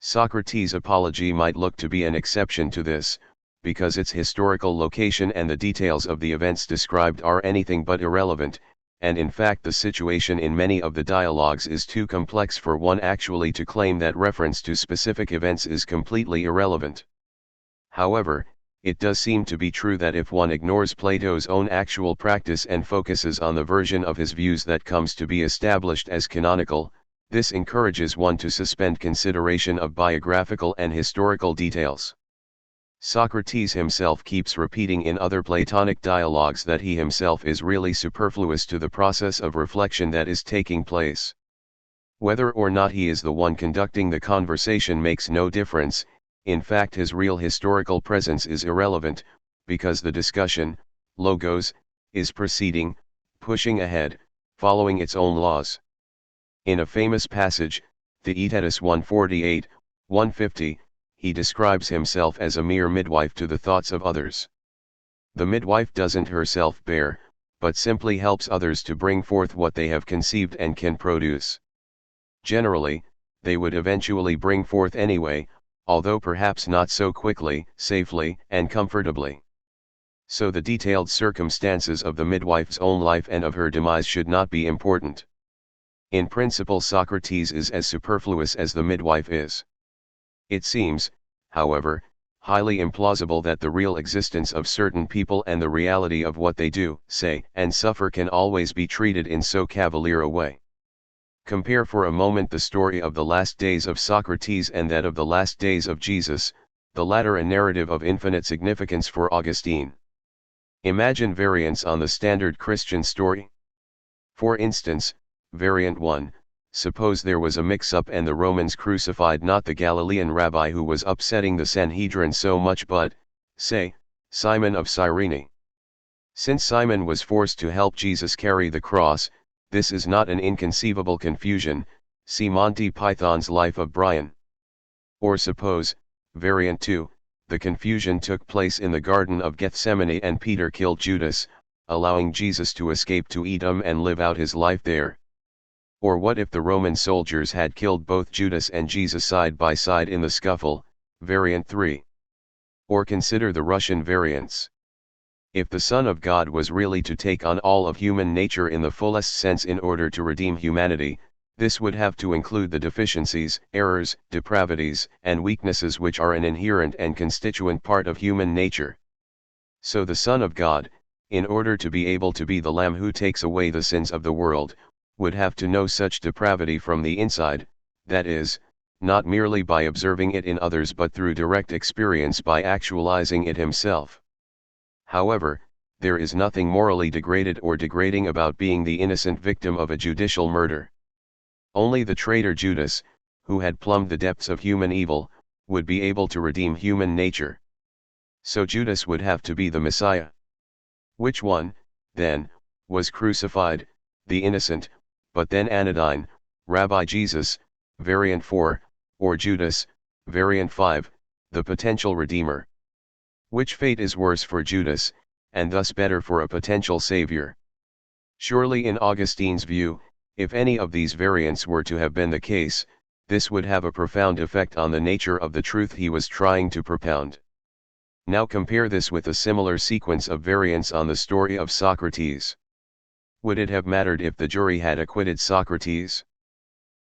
Socrates' apology might look to be an exception to this, because its historical location and the details of the events described are anything but irrelevant, and in fact the situation in many of the dialogues is too complex for one actually to claim that reference to specific events is completely irrelevant. However, it does seem to be true that if one ignores Plato's own actual practice and focuses on the version of his views that comes to be established as canonical, this encourages one to suspend consideration of biographical and historical details. Socrates himself keeps repeating in other Platonic dialogues that he himself is really superfluous to the process of reflection that is taking place. Whether or not he is the one conducting the conversation makes no difference. In fact, his real historical presence is irrelevant, because the discussion, logos, is proceeding, pushing ahead, following its own laws. In a famous passage, Theaetetus 148, 150, he describes himself as a mere midwife to the thoughts of others. The midwife doesn't herself bear, but simply helps others to bring forth what they have conceived and can produce. Generally, they would eventually bring forth anyway, although perhaps not so quickly, safely, and comfortably. So the detailed circumstances of the midwife's own life and of her demise should not be important. In principle, Socrates is as superfluous as the midwife is. It seems, however, highly implausible that the real existence of certain people and the reality of what they do, say, and suffer can always be treated in so cavalier a way. Compare for a moment the story of the last days of Socrates and that of the last days of Jesus, the latter a narrative of infinite significance for Augustine. Imagine variants on the standard Christian story. For instance, variant 1, suppose there was a mix-up and the Romans crucified not the Galilean rabbi who was upsetting the Sanhedrin so much but, say, Simon of Cyrene. Since Simon was forced to help Jesus carry the cross, this is not an inconceivable confusion, see Monty Python's Life of Brian. Or suppose, variant 2, the confusion took place in the Garden of Gethsemane and Peter killed Judas, allowing Jesus to escape to Edom and live out his life there. Or what if the Roman soldiers had killed both Judas and Jesus side by side in the scuffle, variant 3. Or consider the Russian variants. If the Son of God was really to take on all of human nature in the fullest sense in order to redeem humanity, this would have to include the deficiencies, errors, depravities, and weaknesses which are an inherent and constituent part of human nature. So the Son of God, in order to be able to be the Lamb who takes away the sins of the world, would have to know such depravity from the inside, that is, not merely by observing it in others but through direct experience by actualizing it himself. However, there is nothing morally degraded or degrading about being the innocent victim of a judicial murder. Only the traitor Judas, who had plumbed the depths of human evil, would be able to redeem human nature. So Judas would have to be the Messiah. Which one, then, was crucified, the innocent, but then anodyne, Rabbi Jesus, variant 4, or Judas, variant 5, the potential redeemer? Which fate is worse for Judas, and thus better for a potential savior? Surely in Augustine's view, if any of these variants were to have been the case, this would have a profound effect on the nature of the truth he was trying to propound. Now compare this with a similar sequence of variants on the story of Socrates. Would it have mattered if the jury had acquitted Socrates?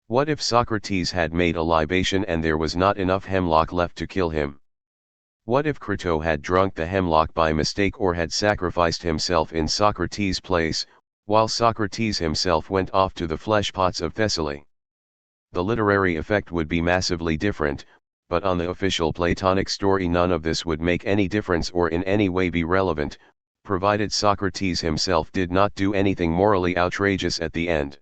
What if Socrates had made a libation and there was not enough hemlock left to kill him? What if Crito had drunk the hemlock by mistake or had sacrificed himself in Socrates' place, while Socrates himself went off to the flesh-pots of Thessaly? The literary effect would be massively different, but on the official Platonic story none of this would make any difference or in any way be relevant, provided Socrates himself did not do anything morally outrageous at the end.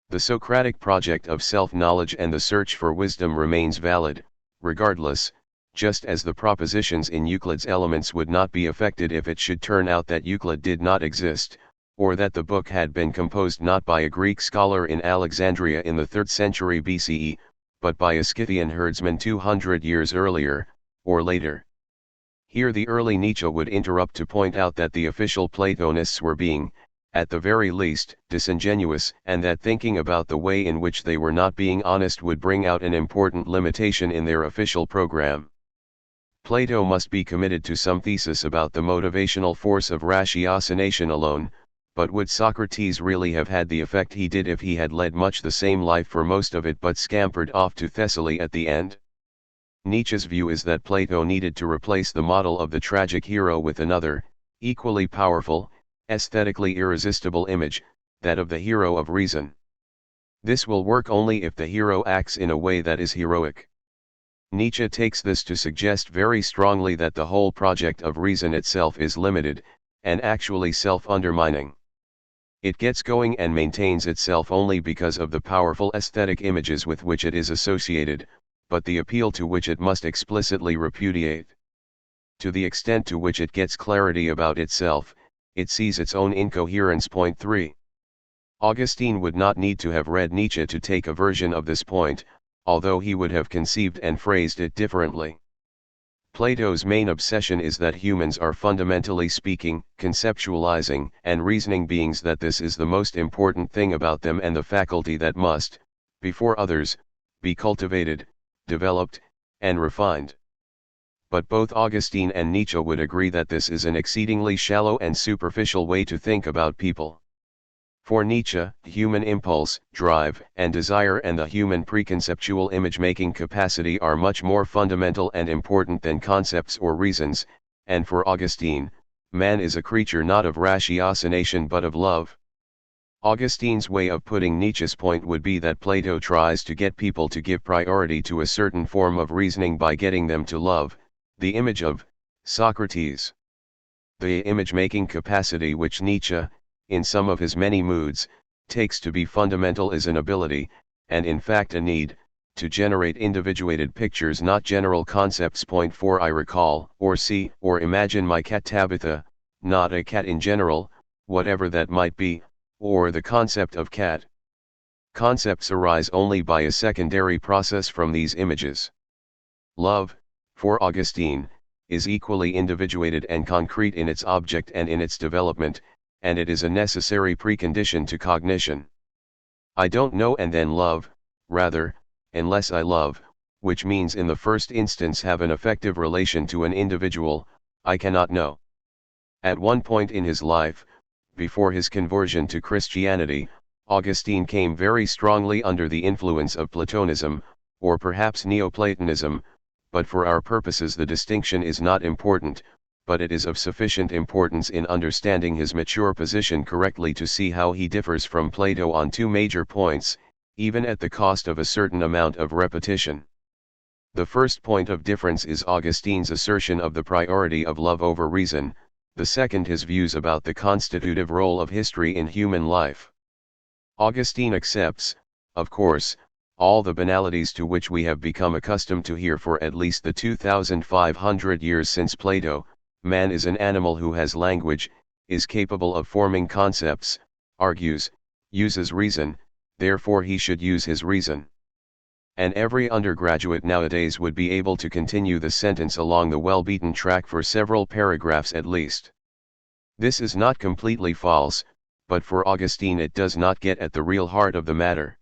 The Socratic project of self-knowledge and the search for wisdom remains valid, regardless, just as the propositions in Euclid's Elements would not be affected if it should turn out that Euclid did not exist, or that the book had been composed not by a Greek scholar in Alexandria in the 3rd century BCE, but by a Scythian herdsman 200 years earlier, or later. Here the early Nietzsche would interrupt to point out that the official Platonists were being, at the very least, disingenuous, and that thinking about the way in which they were not being honest would bring out an important limitation in their official program. Plato must be committed to some thesis about the motivational force of ratiocination alone, but would Socrates really have had the effect he did if he had led much the same life for most of it but scampered off to Thessaly at the end? Nietzsche's view is that Plato needed to replace the model of the tragic hero with another, equally powerful, aesthetically irresistible image, that of the hero of reason. This will work only if the hero acts in a way that is heroic. Nietzsche takes this to suggest very strongly that the whole project of reason itself is limited, and actually self-undermining. It gets going and maintains itself only because of the powerful aesthetic images with which it is associated, but the appeal to which it must explicitly repudiate. To the extent to which it gets clarity about itself, it sees its own incoherence. Point 3. Augustine would not need to have read Nietzsche to take a version of this point, although he would have conceived and phrased it differently. Plato's main obsession is that humans are fundamentally speaking, conceptualizing, and reasoning beings, that this is the most important thing about them and the faculty that must, before others, be cultivated, developed, and refined. But both Augustine and Nietzsche would agree that this is an exceedingly shallow and superficial way to think about people. For Nietzsche, human impulse, drive, and desire and the human preconceptual image-making capacity are much more fundamental and important than concepts or reasons, and for Augustine, man is a creature not of ratiocination but of love. Augustine's way of putting Nietzsche's point would be that Plato tries to get people to give priority to a certain form of reasoning by getting them to love the image of Socrates. The image-making capacity which Nietzsche, in some of his many moods, takes to be fundamental is an ability, and in fact a need, to generate individuated pictures, not general concepts. Point 4. I recall, or see, or imagine my cat Tabitha, not a cat in general, whatever that might be, or the concept of cat. Concepts arise only by a secondary process from these images. Love, for Augustine, is equally individuated and concrete in its object and in its development, and it is a necessary precondition to cognition. I don't know and then love, rather, unless I love, which means in the first instance have an effective relation to an individual, I cannot know. At one point in his life, before his conversion to Christianity, Augustine came very strongly under the influence of Platonism, or perhaps Neoplatonism, but for our purposes the distinction is not important, but it is of sufficient importance in understanding his mature position correctly to see how he differs from Plato on two major points, even at the cost of a certain amount of repetition. The first point of difference is Augustine's assertion of the priority of love over reason, the second his views about the constitutive role of history in human life. Augustine accepts, of course, all the banalities to which we have become accustomed to hear for at least the 2,500 years since Plato. Man is an animal who has language, is capable of forming concepts, argues, uses reason, therefore he should use his reason. And every undergraduate nowadays would be able to continue the sentence along the well-beaten track for several paragraphs at least. This is not completely false, but for Augustine it does not get at the real heart of the matter.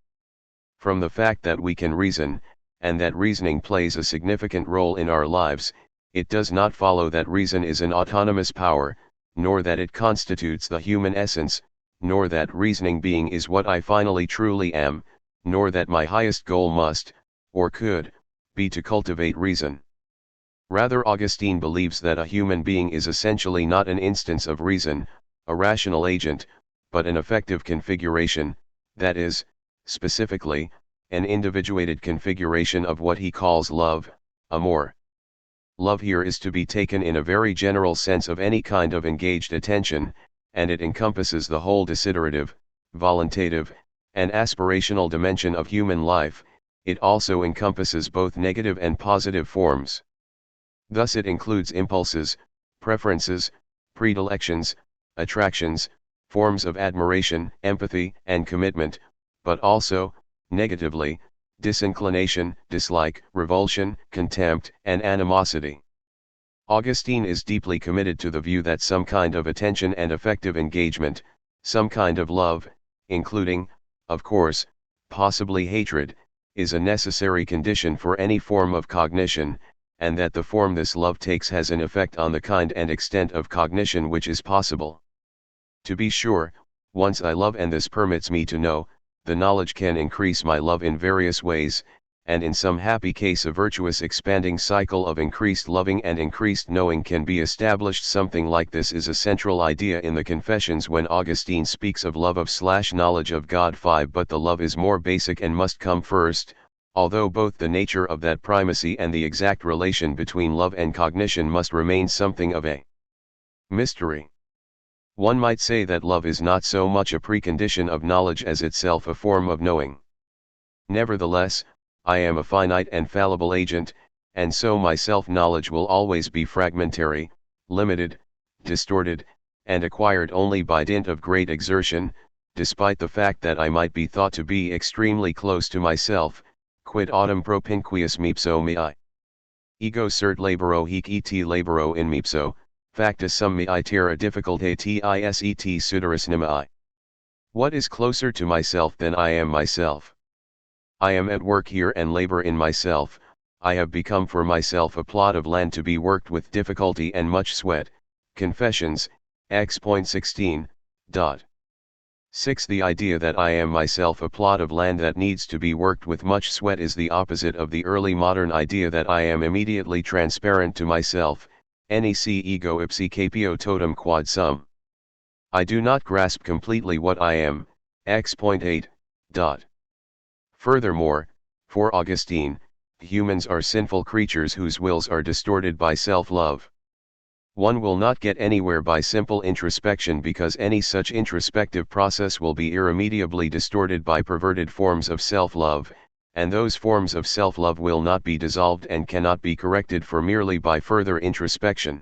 From the fact that we can reason, and that reasoning plays a significant role in our lives, it does not follow that reason is an autonomous power, nor that it constitutes the human essence, nor that reasoning being is what I finally truly am, nor that my highest goal must, or could, be to cultivate reason. Rather, Augustine believes that a human being is essentially not an instance of reason, a rational agent, but an effective configuration, that is, specifically, an individuated configuration of what he calls love, amor. Love here is to be taken in a very general sense of any kind of engaged attention, and it encompasses the whole desiderative, voluntative, and aspirational dimension of human life. It also encompasses both negative and positive forms. Thus it includes impulses, preferences, predilections, attractions, forms of admiration, empathy, and commitment, but also, negatively, disinclination, dislike, revulsion, contempt, and animosity. Augustine is deeply committed to the view that some kind of attention and effective engagement, some kind of love, including, of course, possibly hatred, is a necessary condition for any form of cognition, and that the form this love takes has an effect on the kind and extent of cognition which is possible. To be sure, once I love and this permits me to know, the knowledge can increase my love in various ways, and in some happy case a virtuous expanding cycle of increased loving and increased knowing can be established. Something like this is a central idea in the Confessions when Augustine speaks of love of/knowledge of God 5. But the love is more basic and must come first, although both the nature of that primacy and the exact relation between love and cognition must remain something of a mystery. One might say that love is not so much a precondition of knowledge as itself a form of knowing. Nevertheless, I am a finite and fallible agent, and so my self-knowledge will always be fragmentary, limited, distorted, and acquired only by dint of great exertion, despite the fact that I might be thought to be extremely close to myself, quid autem propinquius mipso mei. Ego cert laboro hic et laboro in mipso, factus sum mei terra difficultae tiset suderis nimi. What is closer to myself than I am myself? I am at work here and labor in myself. I have become for myself a plot of land to be worked with difficulty and much sweat. Confessions, X.16. 6. The idea that I am myself a plot of land that needs to be worked with much sweat is the opposite of the early modern idea that I am immediately transparent to myself, nec ego ipsi capio totum quod sum. I do not grasp completely what I am, X.8. Furthermore, for Augustine, humans are sinful creatures whose wills are distorted by self-love. One will not get anywhere by simple introspection because any such introspective process will be irremediably distorted by perverted forms of self-love, and those forms of self-love will not be dissolved and cannot be corrected for merely by further introspection.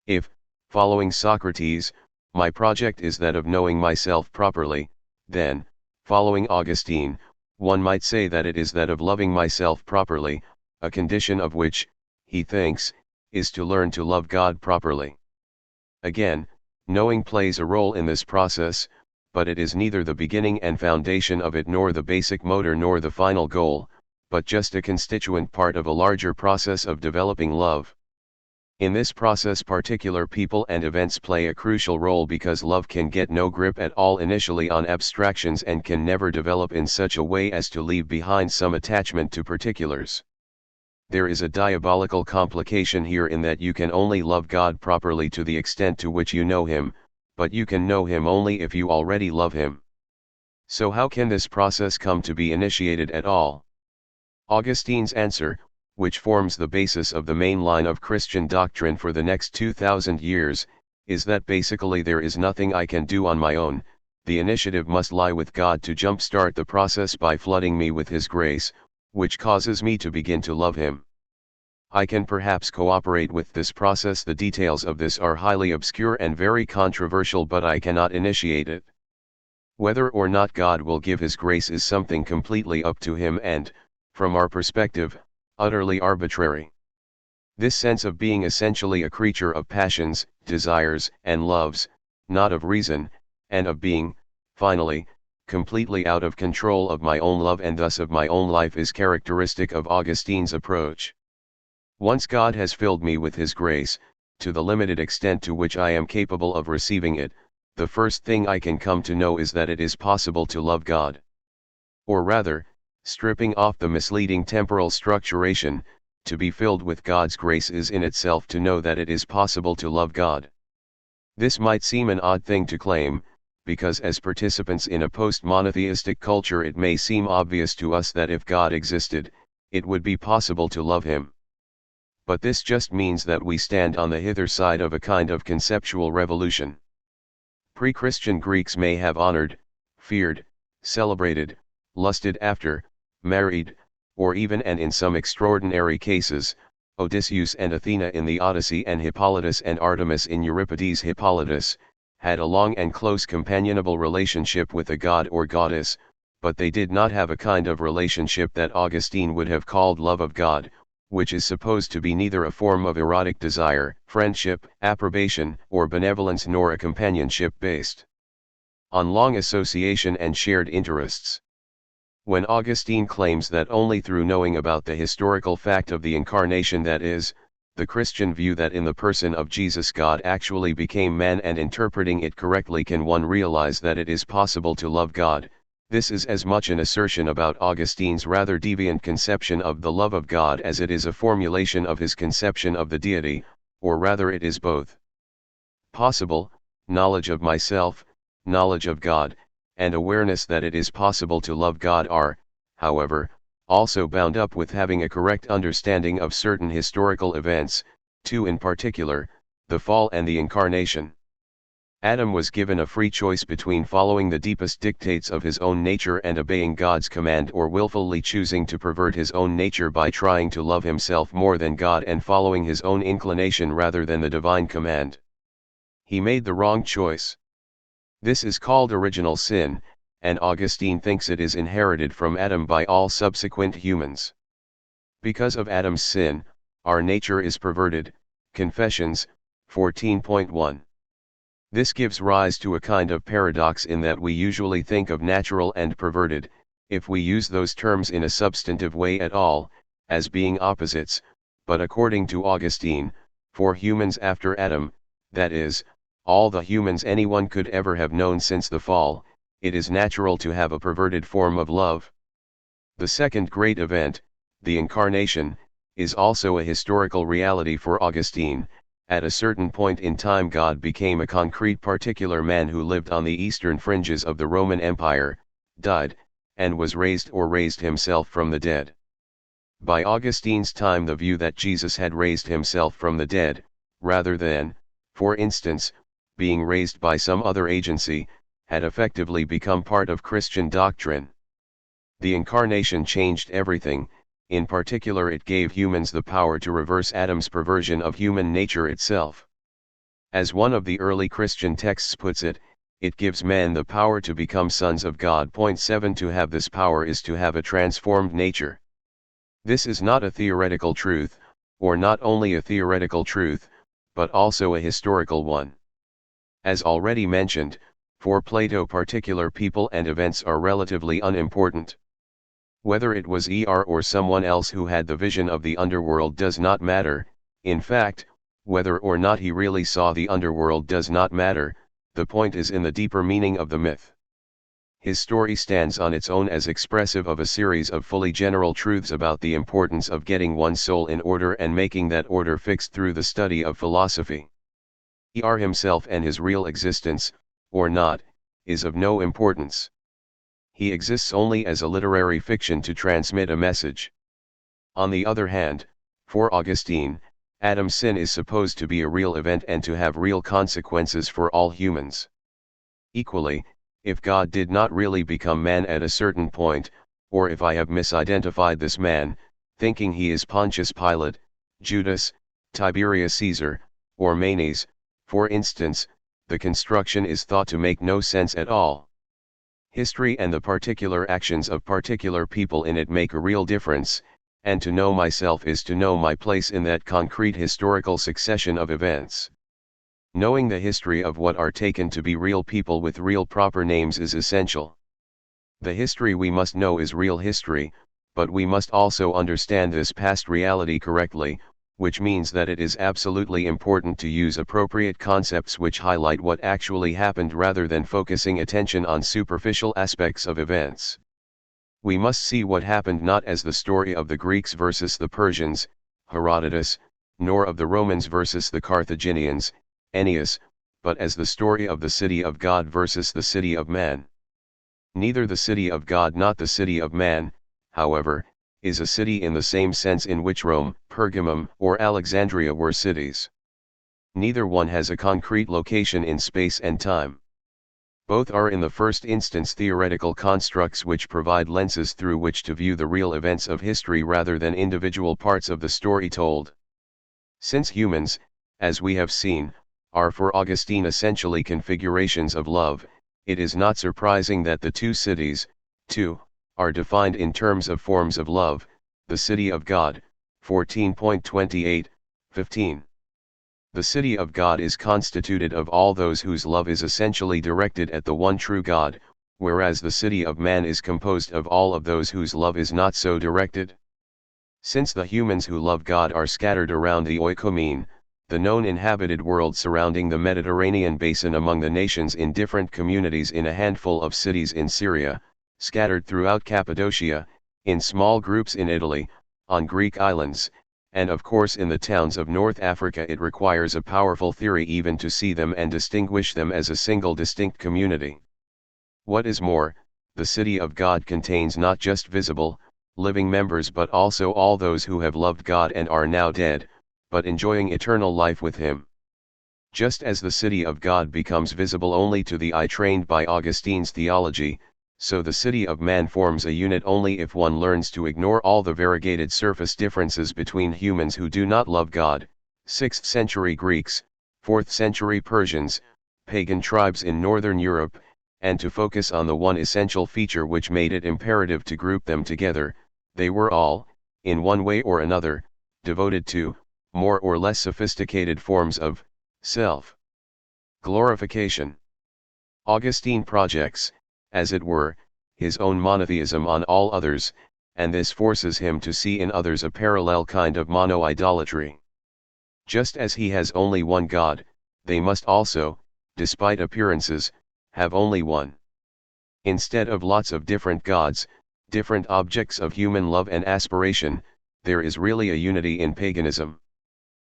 If, following Socrates, my project is that of knowing myself properly, then, following Augustine, one might say that it is that of loving myself properly, a condition of which, he thinks, is to learn to love God properly. Again, knowing plays a role in this process, but it is neither the beginning and foundation of it nor the basic motor nor the final goal, but just a constituent part of a larger process of developing love. In this process particular people and events play a crucial role because love can get no grip at all initially on abstractions and can never develop in such a way as to leave behind some attachment to particulars. There is a diabolical complication here in that you can only love God properly to the extent to which you know Him, but you can know Him only if you already love Him. So how can this process come to be initiated at all? Augustine's answer, which forms the basis of the main line of Christian doctrine for the next 2,000 years, is that basically there is nothing I can do on my own. The initiative must lie with God to jumpstart the process by flooding me with His grace, which causes me to begin to love Him. I can perhaps cooperate with this process. The details of this are highly obscure and very controversial, but I cannot initiate it. Whether or not God will give His grace is something completely up to Him and, from our perspective, utterly arbitrary. This sense of being essentially a creature of passions, desires, and loves, not of reason, and of being, finally, completely out of control of my own love and thus of my own life is characteristic of Augustine's approach. Once God has filled me with His grace, to the limited extent to which I am capable of receiving it, the first thing I can come to know is that it is possible to love God. Or rather, stripping off the misleading temporal structuration, to be filled with God's grace is in itself to know that it is possible to love God. This might seem an odd thing to claim, because as participants in a post-monotheistic culture it may seem obvious to us that if God existed, it would be possible to love Him. But this just means that we stand on the hither side of a kind of conceptual revolution. Pre-Christian Greeks may have honored, feared, celebrated, lusted after, married, or even and in some extraordinary cases, Odysseus and Athena in the Odyssey and Hippolytus and Artemis in Euripides' Hippolytus, had a long and close companionable relationship with a god or goddess, but they did not have a kind of relationship that Augustine would have called love of God, which is supposed to be neither a form of erotic desire, friendship, approbation, or benevolence nor a companionship based on long association and shared interests. When Augustine claims that only through knowing about the historical fact of the Incarnation, that is, the Christian view that in the person of Jesus God actually became man, and interpreting it correctly can one realize that it is possible to love God, this is as much an assertion about Augustine's rather deviant conception of the love of God as it is a formulation of his conception of the deity, or rather it is both. Possible, knowledge of myself, knowledge of God, and awareness that it is possible to love God are, however, also bound up with having a correct understanding of certain historical events, two in particular, the fall and the incarnation. Adam was given a free choice between following the deepest dictates of his own nature and obeying God's command, or willfully choosing to pervert his own nature by trying to love himself more than God and following his own inclination rather than the divine command. He made the wrong choice. This is called original sin, and Augustine thinks it is inherited from Adam by all subsequent humans. Because of Adam's sin, our nature is perverted. Confessions, 14.1. This gives rise to a kind of paradox in that we usually think of natural and perverted, if we use those terms in a substantive way at all, as being opposites, but according to Augustine, for humans after Adam, that is, all the humans anyone could ever have known since the fall, it is natural to have a perverted form of love. The second great event, the incarnation, is also a historical reality for Augustine. At a certain point in time God became a concrete particular man who lived on the eastern fringes of the Roman Empire, died, and was raised or raised himself from the dead. By Augustine's time the view that Jesus had raised himself from the dead, rather than, for instance, being raised by some other agency, had effectively become part of Christian doctrine. The incarnation changed everything. In particular, it gave humans the power to reverse Adam's perversion of human nature itself. As one of the early Christian texts puts it, it gives men the power to become sons of God. 7 To have this power is to have a transformed nature. This is not a theoretical truth, or not only a theoretical truth, but also a historical one. As already mentioned, for Plato particular people and events are relatively unimportant. Whether it was or someone else who had the vision of the underworld does not matter. In fact, whether or not he really saw the underworld does not matter. The point is in the deeper meaning of the myth. His story stands on its own as expressive of a series of fully general truths about the importance of getting one's soul in order and making that order fixed through the study of philosophy. Himself and his real existence, or not, is of no importance. He exists only as a literary fiction to transmit a message. On the other hand, for Augustine, Adam's sin is supposed to be a real event and to have real consequences for all humans. Equally, if God did not really become man at a certain point, or if I have misidentified this man, thinking he is Pontius Pilate, Judas, Tiberius Caesar, or Manes, for instance, the construction is thought to make no sense at all. History and the particular actions of particular people in it make a real difference, and to know myself is to know my place in that concrete historical succession of events. Knowing the history of what are taken to be real people with real proper names is essential. The history we must know is real history, but we must also understand this past reality correctly, which means that it is absolutely important to use appropriate concepts which highlight what actually happened rather than focusing attention on superficial aspects of events. We must see what happened not as the story of the Greeks versus the Persians, Herodotus, nor of the Romans versus the Carthaginians, Ennius, but as the story of the city of God versus the city of man. Neither the city of God nor the city of man, however, is a city in the same sense in which Rome, Pergamum, or Alexandria were cities. Neither one has a concrete location in space and time. Both are in the first instance theoretical constructs which provide lenses through which to view the real events of history rather than individual parts of the story told. Since humans, as we have seen, are for Augustine essentially configurations of love, it is not surprising that the two cities, too, are defined in terms of forms of love. The city of God, 14.28, 15. The city of God is constituted of all those whose love is essentially directed at the one true God, whereas the city of man is composed of all of those whose love is not so directed. Since the humans who love God are scattered around the oikoumene, the known inhabited world surrounding the Mediterranean basin among the nations in different communities in a handful of cities in Syria, scattered throughout Cappadocia, in small groups in Italy, on Greek islands, and of course in the towns of North Africa, it requires a powerful theory even to see them and distinguish them as a single distinct community. What is more, the city of God contains not just visible, living members but also all those who have loved God and are now dead, but enjoying eternal life with Him. Just as the city of God becomes visible only to the eye trained by Augustine's theology, so the city of man forms a unit only if one learns to ignore all the variegated surface differences between humans who do not love God, 6th century Greeks, 4th century Persians, pagan tribes in northern Europe, and to focus on the one essential feature which made it imperative to group them together. They were all, in one way or another, devoted to, more or less sophisticated forms of, self-glorification. Augustine projects, as it were, his own monotheism on all others, and this forces him to see in others a parallel kind of mono-idolatry. Just as he has only one God, they must also, despite appearances, have only one. Instead of lots of different gods, different objects of human love and aspiration, there is really a unity in paganism.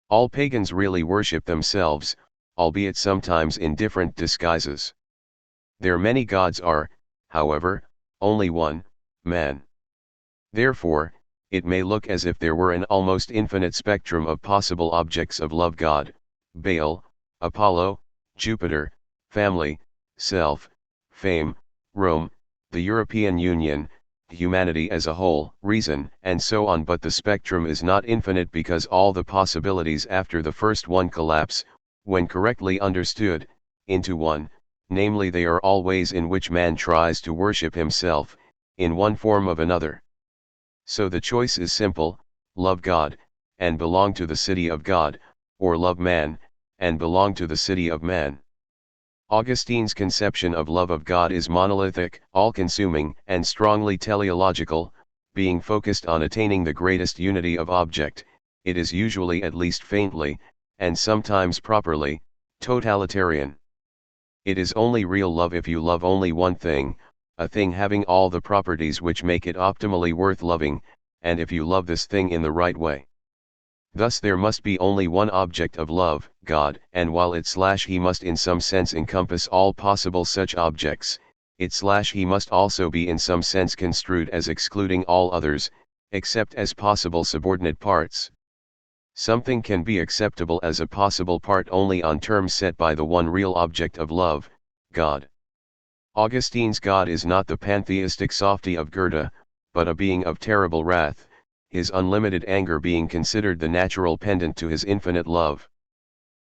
All pagans really worship themselves, albeit sometimes in different disguises. Their many gods are, however, only one, man. Therefore, it may look as if there were an almost infinite spectrum of possible objects of love: God, Baal, Apollo, Jupiter, family, self, fame, Rome, the European Union, humanity as a whole, reason, and so on. But the spectrum is not infinite, because all the possibilities after the first one collapse, when correctly understood, into one, namely they are all ways in which man tries to worship himself, in one form of another. So the choice is simple: love God, and belong to the city of God, or love man, and belong to the city of man. Augustine's conception of love of God is monolithic, all-consuming, and strongly teleological. Being focused on attaining the greatest unity of object, it is usually, at least faintly, and sometimes properly, totalitarian. It is only real love if you love only one thing, a thing having all the properties which make it optimally worth loving, and if you love this thing in the right way. Thus there must be only one object of love, God, and while he must in some sense encompass all possible such objects, he must also be in some sense construed as excluding all others, except as possible subordinate parts. Something can be acceptable as a possible part only on terms set by the one real object of love, God. Augustine's God is not the pantheistic softy of Goethe, but a being of terrible wrath, his unlimited anger being considered the natural pendant to his infinite love.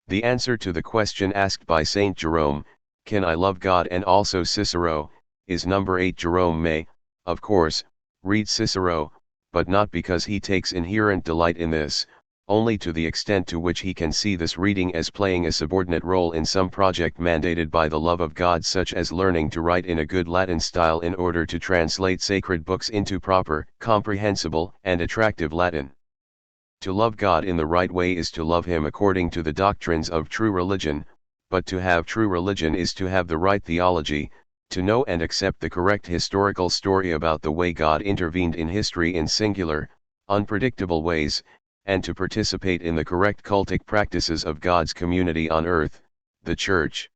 The answer to the question asked by Saint Jerome, "Can I love God and also Cicero?" is number 8. Jerome may, of course, read Cicero, but not because he takes inherent delight in this, only to the extent to which he can see this reading as playing a subordinate role in some project mandated by the love of God, such as learning to write in a good Latin style in order to translate sacred books into proper, comprehensible, and attractive Latin. To love God in the right way is to love Him according to the doctrines of true religion, but to have true religion is to have the right theology, to know and accept the correct historical story about the way God intervened in history in singular, unpredictable ways, and to participate in the correct cultic practices of God's community on earth, the Church.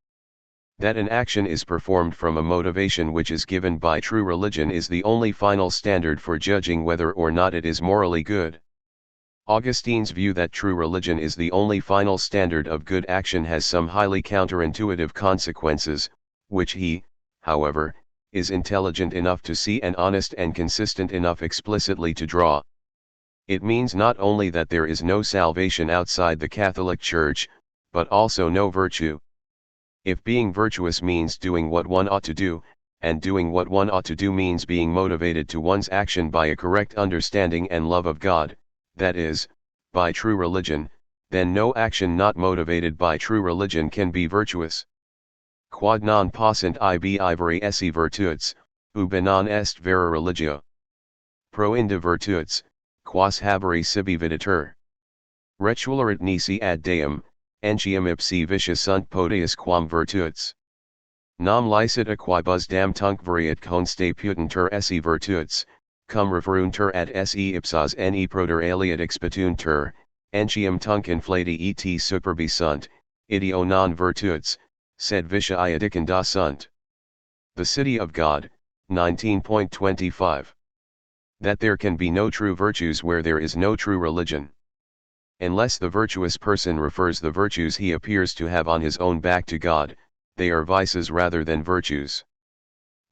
That an action is performed from a motivation which is given by true religion is the only final standard for judging whether or not it is morally good. Augustine's view that true religion is the only final standard of good action has some highly counterintuitive consequences, which he, however, is intelligent enough to see and honest and consistent enough explicitly to draw. It means not only that there is no salvation outside the Catholic Church, but also no virtue. If being virtuous means doing what one ought to do, and doing what one ought to do means being motivated to one's action by a correct understanding and love of God, that is, by true religion, then no action not motivated by true religion can be virtuous. Quod non possunt ibi iveri esse virtuits, ubi non est vera religio. Proinde virtuits, quas haberi sibi videtur. Retulerit nisi ad Deum, entiam ipsi vitia sunt podius quam virtuits. Nam licita quibus dam tunc variat conste putantur esse virtuits, cum referuntur ad esse ipsas ne proter aliat expetuntur, entiam tunc inflati et superbi sunt, ideo non virtuits, sed vitia iadicanda sunt. The City of God, 19.25. That there can be no true virtues where there is no true religion. Unless the virtuous person refers the virtues he appears to have on his own back to God, they are vices rather than virtues.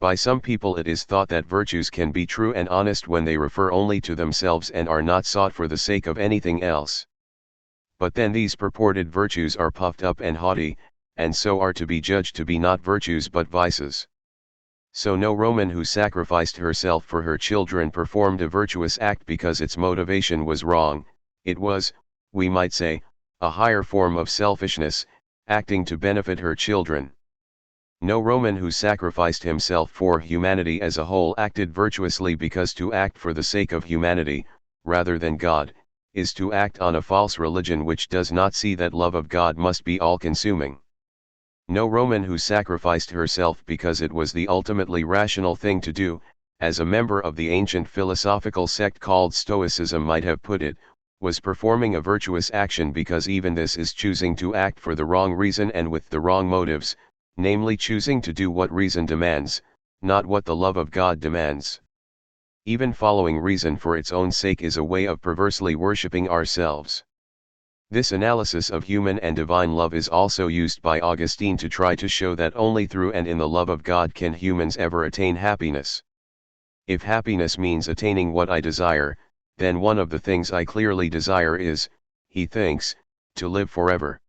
By some people it is thought that virtues can be true and honest when they refer only to themselves and are not sought for the sake of anything else. But then these purported virtues are puffed up and haughty, and so are to be judged to be not virtues but vices. So no Roman who sacrificed herself for her children performed a virtuous act because its motivation was wrong. It was, we might say, a higher form of selfishness, acting to benefit her children. No Roman who sacrificed himself for humanity as a whole acted virtuously because to act for the sake of humanity, rather than God, is to act on a false religion which does not see that love of God must be all-consuming. No Roman who sacrificed herself because it was the ultimately rational thing to do, as a member of the ancient philosophical sect called Stoicism might have put it, was performing a virtuous action because even this is choosing to act for the wrong reason and with the wrong motives, namely choosing to do what reason demands, not what the love of God demands. Even following reason for its own sake is a way of perversely worshipping ourselves. This analysis of human and divine love is also used by Augustine to try to show that only through and in the love of God can humans ever attain happiness. If happiness means attaining what I desire, then one of the things I clearly desire is, he thinks, to live forever.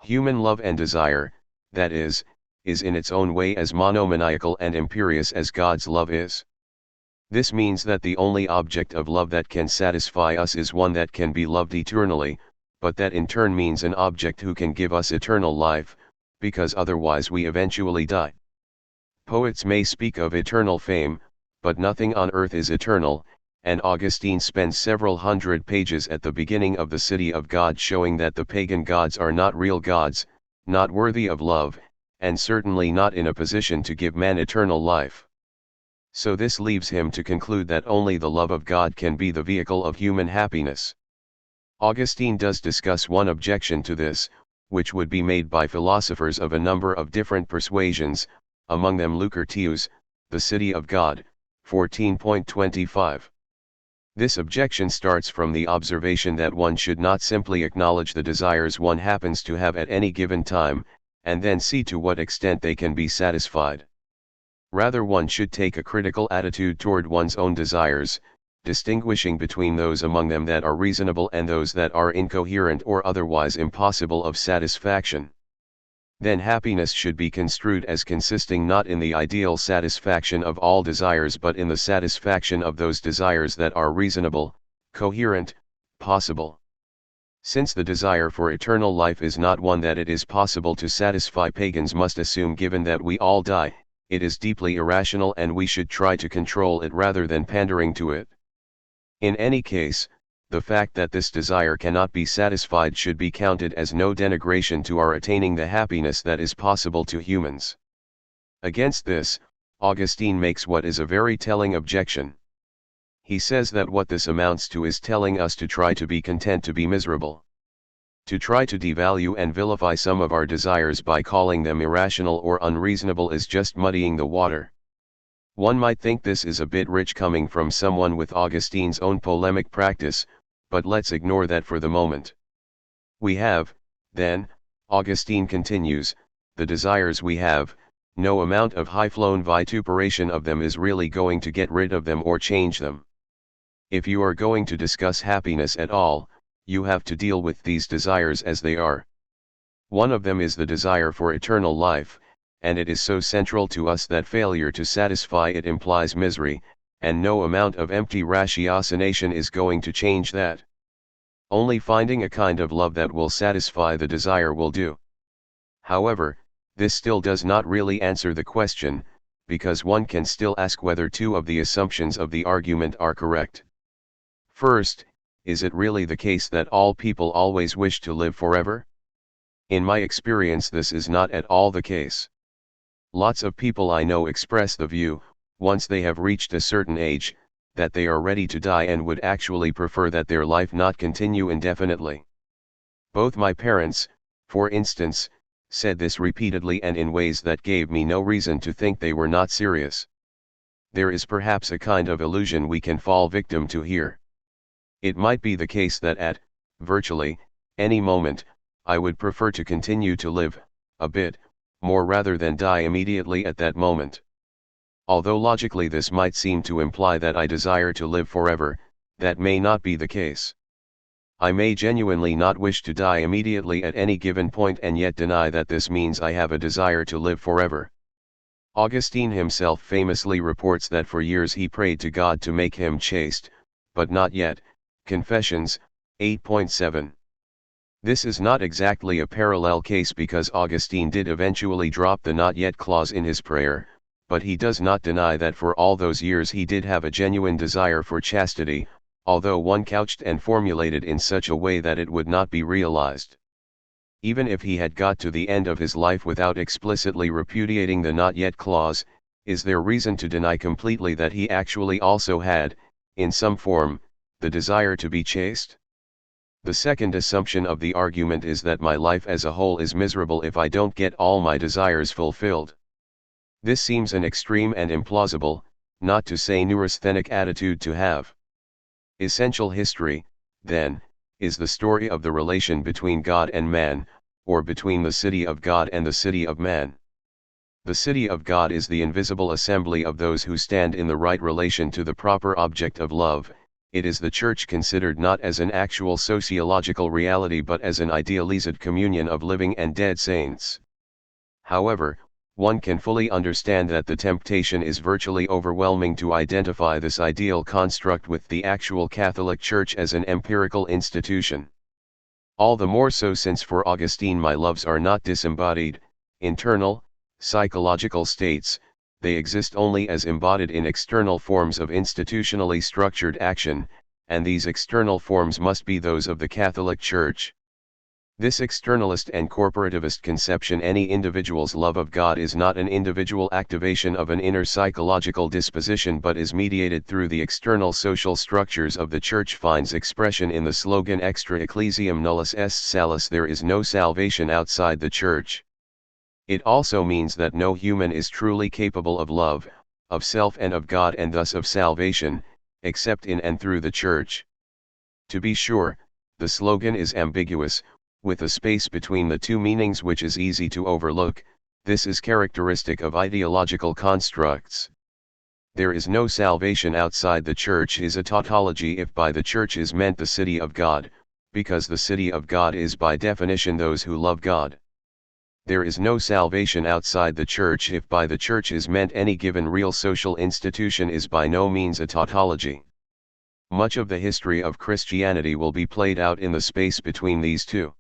Human love and desire, that is in its own way as monomaniacal and imperious as God's love is. This means that the only object of love that can satisfy us is one that can be loved eternally, but that in turn means an object who can give us eternal life, because otherwise we eventually die. Poets may speak of eternal fame, but nothing on earth is eternal, and Augustine spends several hundred pages at the beginning of The City of God showing that the pagan gods are not real gods, not worthy of love, and certainly not in a position to give man eternal life. So this leaves him to conclude that only the love of God can be the vehicle of human happiness. Augustine does discuss one objection to this, which would be made by philosophers of a number of different persuasions, among them Lucretius, The City of God, 14.25. This objection starts from the observation that one should not simply acknowledge the desires one happens to have at any given time, and then see to what extent they can be satisfied. Rather one should take a critical attitude toward one's own desires, distinguishing between those among them that are reasonable and those that are incoherent or otherwise impossible of satisfaction. Then happiness should be construed as consisting not in the ideal satisfaction of all desires but in the satisfaction of those desires that are reasonable, coherent, possible. Since the desire for eternal life is not one that it is possible to satisfy, pagans must assume, given that we all die, it is deeply irrational and we should try to control it rather than pandering to it. In any case, the fact that this desire cannot be satisfied should be counted as no denigration to our attaining the happiness that is possible to humans. Against this, Augustine makes what is a very telling objection. He says that what this amounts to is telling us to try to be content to be miserable. To try to devalue and vilify some of our desires by calling them irrational or unreasonable is just muddying the water. One might think this is a bit rich coming from someone with Augustine's own polemic practice, but let's ignore that for the moment. We have, then, Augustine continues, the desires we have, no amount of high-flown vituperation of them is really going to get rid of them or change them. If you are going to discuss happiness at all, you have to deal with these desires as they are. One of them is the desire for eternal life, and it is so central to us that failure to satisfy it implies misery, and no amount of empty ratiocination is going to change that. Only finding a kind of love that will satisfy the desire will do. However, this still does not really answer the question, because one can still ask whether two of the assumptions of the argument are correct. First, is it really the case that all people always wish to live forever? In my experience, this is not at all the case. Lots of people I know express the view, once they have reached a certain age, that they are ready to die and would actually prefer that their life not continue indefinitely. Both my parents, for instance, said this repeatedly and in ways that gave me no reason to think they were not serious. there is perhaps a kind of illusion we can fall victim to here. It might be the case that at, virtually, any moment, I would prefer to continue to live, a bit, more rather than die immediately at that moment. Although logically this might seem to imply that I desire to live forever, that may not be the case. I may genuinely not wish to die immediately at any given point and yet deny that this means I have a desire to live forever. Augustine himself famously reports that for years he prayed to God to make him chaste, but not yet. Confessions, 8.7. This is not exactly a parallel case because Augustine did eventually drop the not yet clause in his prayer, but he does not deny that for all those years he did have a genuine desire for chastity, although one couched and formulated in such a way that it would not be realized. Even if he had got to the end of his life without explicitly repudiating the not yet clause, is there reason to deny completely that he actually also had, in some form, the desire to be chaste? The second assumption of the argument is that my life as a whole is miserable if I don't get all my desires fulfilled. This seems an extreme and implausible, not to say neurasthenic attitude to have. Essential history, then, is the story of the relation between God and man, or between the city of God and the city of man. The city of God is the invisible assembly of those who stand in the right relation to the proper object of love. It is the church considered not as an actual sociological reality but as an idealized communion of living and dead saints. However, one can fully understand that the temptation is virtually overwhelming to identify this ideal construct with the actual Catholic Church as an empirical institution. All the more so since for Augustine my loves are not disembodied, internal, psychological states, they exist only as embodied in external forms of institutionally structured action, and these external forms must be those of the Catholic Church. This externalist and corporativist conception any individual's love of God is not an individual activation of an inner psychological disposition but is mediated through the external social structures of the Church finds expression in the slogan Extra Ecclesiam Nullus Est Salus, there is no salvation outside the Church. It also means that no human is truly capable of love, of self and of God and thus of salvation, except in and through the Church. To be sure, the slogan is ambiguous, with a space between the two meanings which is easy to overlook. This is characteristic of ideological constructs. There is no salvation outside the Church is a tautology if by the Church is meant the city of God, because the city of God is by definition those who love God. There is no salvation outside the Church if by the Church is meant any given real social institution is by no means a tautology. Much of the history of Christianity will be played out in the space between these two.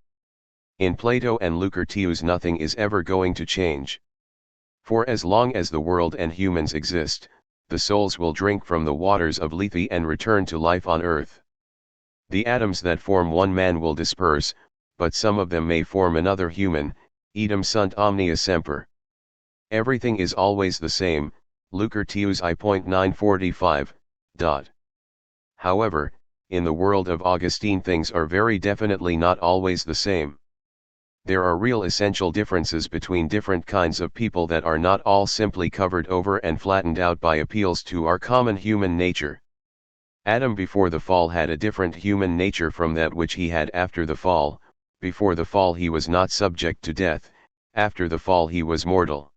In Plato and Lucretius nothing is ever going to change. For as long as the world and humans exist, the souls will drink from the waters of Lethe and return to life on earth. The atoms that form one man will disperse, but some of them may form another human, idem sunt omnia semper. Everything is always the same, Lucretius I.945. However, in the world of Augustine things are very definitely not always the same. There are real essential differences between different kinds of people that are not all simply covered over and flattened out by appeals to our common human nature. Adam before the fall had a different human nature from that which he had after the fall. Before the fall he was not subject to death, after the fall he was mortal.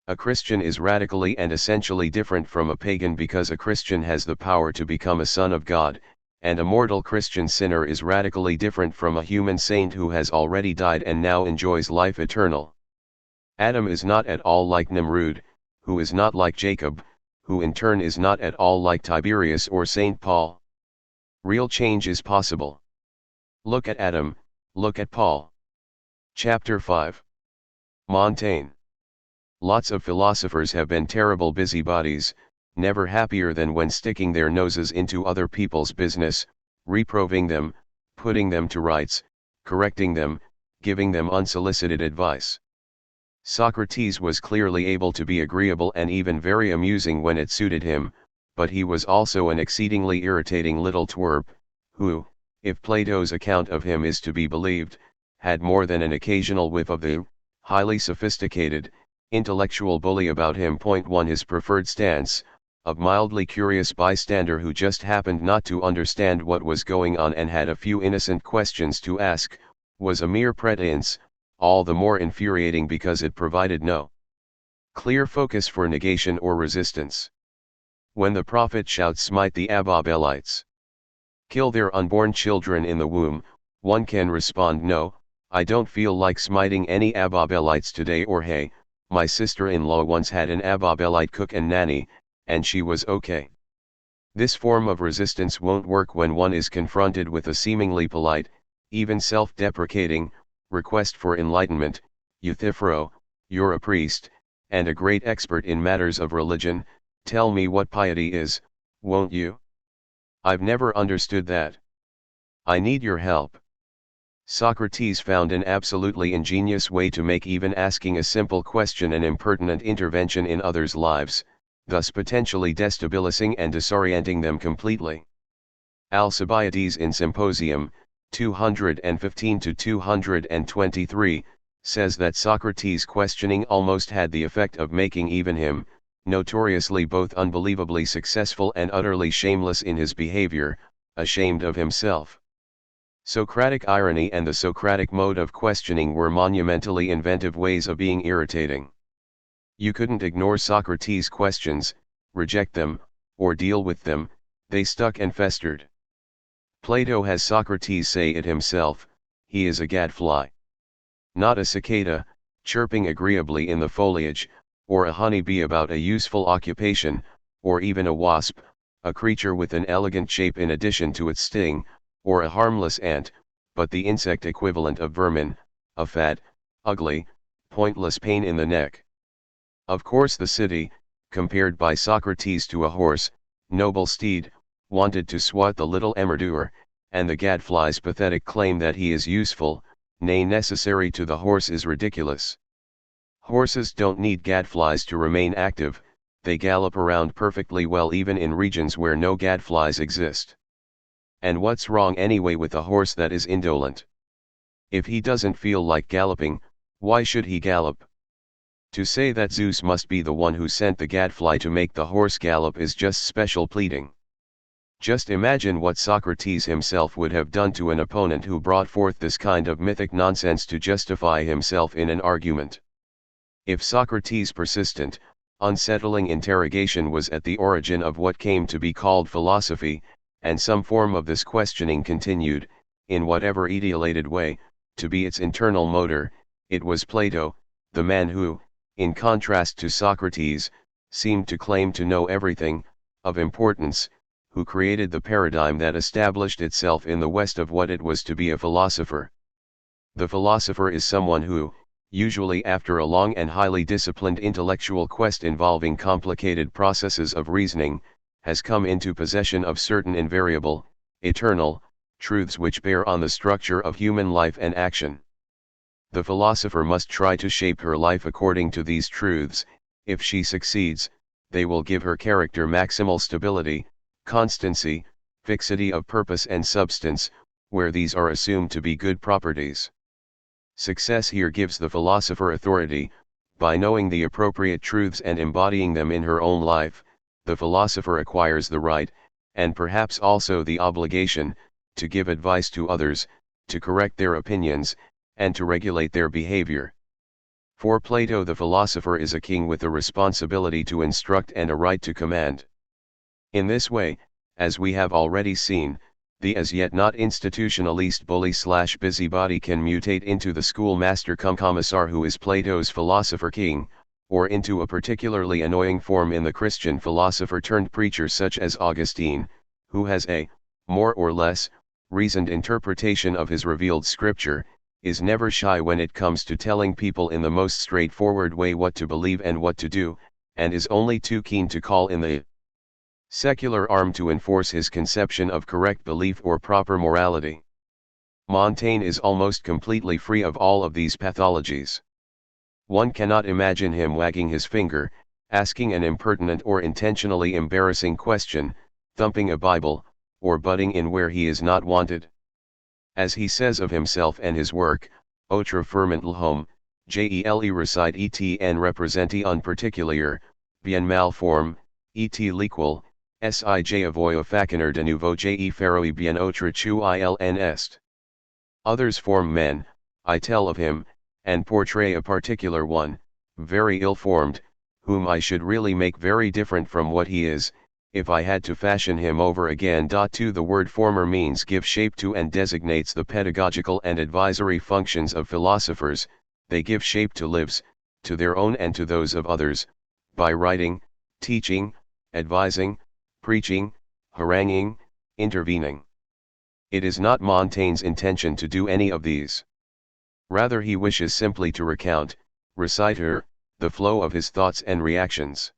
A Christian is radically and essentially different from a pagan because a Christian has the power to become a son of God, and a mortal Christian sinner is radically different from a human saint who has already died and now enjoys life eternal. Adam is not at all like Nimrod, who is not like Jacob, who in turn is not at all like Tiberius or Saint Paul. Real change is possible. Look at Adam, look at Paul. Chapter 5. Montaigne. Lots of philosophers have been terrible busybodies, never happier than when sticking their noses into other people's business, reproving them, putting them to rights, correcting them, giving them unsolicited advice. Socrates was clearly able to be agreeable and even very amusing when it suited him, but he was also an exceedingly irritating little twerp, who, if Plato's account of him is to be believed, had more than an occasional whiff of the highly sophisticated, intellectual bully about him. 1 His preferred stance, a mildly curious bystander who just happened not to understand what was going on and had a few innocent questions to ask, was a mere pretense, all the more infuriating because it provided no clear focus for negation or resistance. When the prophet shouts, "Smite the Ababelites! Kill their unborn children in the womb," one can respond, "No, I don't feel like smiting any Ababelites today," or "Hey, my sister-in-law once had an Ababelite cook and nanny, and she was okay." This form of resistance won't work when one is confronted with a seemingly polite, even self-deprecating, request for enlightenment. "Euthyphro, you're a priest, and a great expert in matters of religion, tell me what piety is, won't you? I've never understood that. I need your help." Socrates found an absolutely ingenious way to make even asking a simple question an impertinent intervention in others' lives, thus potentially destabilizing and disorienting them completely. Alcibiades in Symposium, 215-223, says that Socrates' questioning almost had the effect of making even him, notoriously both unbelievably successful and utterly shameless in his behavior, ashamed of himself. Socratic irony and the Socratic mode of questioning were monumentally inventive ways of being irritating. You couldn't ignore Socrates' questions, reject them, or deal with them, they stuck and festered. Plato has Socrates say it himself, he is a gadfly. Not a cicada, chirping agreeably in the foliage, or a honeybee about a useful occupation, or even a wasp, a creature with an elegant shape in addition to its sting, or a harmless ant, but the insect equivalent of vermin, a fat, ugly, pointless pain in the neck. Of course the city, compared by Socrates to a horse, noble steed, wanted to swat the little emerdour, and the gadfly's pathetic claim that he is useful, nay necessary to the horse is ridiculous. Horses don't need gadflies to remain active, they gallop around perfectly well even in regions where no gadflies exist. And what's wrong anyway with a horse that is indolent? If he doesn't feel like galloping, why should he gallop? To say that Zeus must be the one who sent the gadfly to make the horse gallop is just special pleading. Just imagine what Socrates himself would have done to an opponent who brought forth this kind of mythic nonsense to justify himself in an argument. If Socrates' persistent, unsettling interrogation was at the origin of what came to be called philosophy, and some form of this questioning continued, in whatever etiolated way, to be its internal motor, it was Plato, the man who, in contrast to Socrates, seemed to claim to know everything, of importance, who created the paradigm that established itself in the West of what it was to be a philosopher. The philosopher is someone who, usually after a long and highly disciplined intellectual quest involving complicated processes of reasoning, has come into possession of certain invariable, eternal, truths which bear on the structure of human life and action. The philosopher must try to shape her life according to these truths. If she succeeds, they will give her character maximal stability, constancy, fixity of purpose and substance, where these are assumed to be good properties. Success here gives the philosopher authority. By knowing the appropriate truths and embodying them in her own life, the philosopher acquires the right, and perhaps also the obligation, to give advice to others, to correct their opinions, and to regulate their behavior. For Plato, the philosopher is a king with a responsibility to instruct and a right to command. In this way, as we have already seen, the as yet not institutionalist bully/busybody can mutate into the schoolmaster cum commissar who is Plato's philosopher king, or into a particularly annoying form in the Christian philosopher turned preacher such as Augustine, who has a, more or less, reasoned interpretation of his revealed scripture, is never shy when it comes to telling people in the most straightforward way what to believe and what to do, and is only too keen to call in the secular arm to enforce his conception of correct belief or proper morality. Montaigne is almost completely free of all of these pathologies. One cannot imagine him wagging his finger, asking an impertinent or intentionally embarrassing question, thumping a Bible, or butting in where he is not wanted. As he says of himself and his work, autre ferment l'homme, gele recite etn representi un particulier, bien mal forme, et liquel, sij avoyo facinar de nouveau je feroi bien autre chu iln est. Others form men, I tell of him, and portray a particular one, very ill-formed, whom I should really make very different from what he is, if I had to fashion him over again. To the word former means give shape to and designates the pedagogical and advisory functions of philosophers. They give shape to lives, to their own and to those of others, by writing, teaching, advising, preaching, haranguing, intervening. It is not Montaigne's intention to do any of these. Rather he wishes simply to recount, recite the flow of his thoughts and reactions.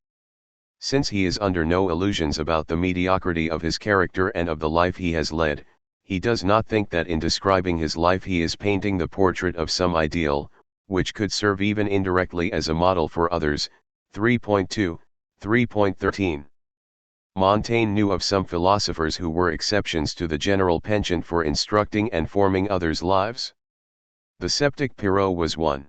Since he is under no illusions about the mediocrity of his character and of the life he has led, he does not think that in describing his life he is painting the portrait of some ideal, which could serve even indirectly as a model for others. 3.2, 3.13. Montaigne knew of some philosophers who were exceptions to the general penchant for instructing and forming others' lives. The sceptic Pyrrho was one.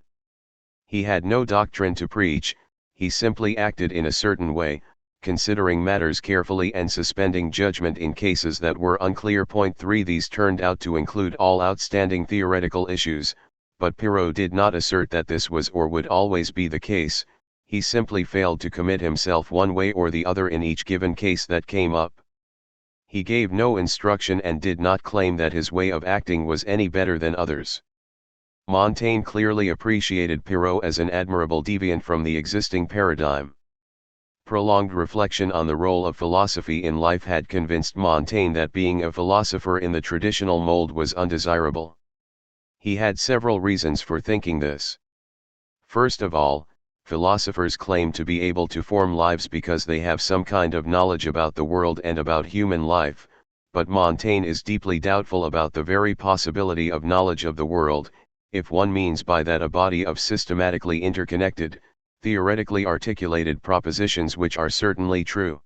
He had no doctrine to preach, he simply acted in a certain way, considering matters carefully and suspending judgment in cases that were unclear. 3 These turned out to include all outstanding theoretical issues, but Pyrrho did not assert that this was or would always be the case. He simply failed to commit himself one way or the other in each given case that came up. He gave no instruction and did not claim that his way of acting was any better than others. Montaigne clearly appreciated Pyrrho as an admirable deviant from the existing paradigm. Prolonged reflection on the role of philosophy in life had convinced Montaigne that being a philosopher in the traditional mold was undesirable. He had several reasons for thinking this. First of all, philosophers claim to be able to form lives because they have some kind of knowledge about the world and about human life, but Montaigne is deeply doubtful about the very possibility of knowledge of the world, if one means by that a body of systematically interconnected, theoretically articulated propositions which are certainly true.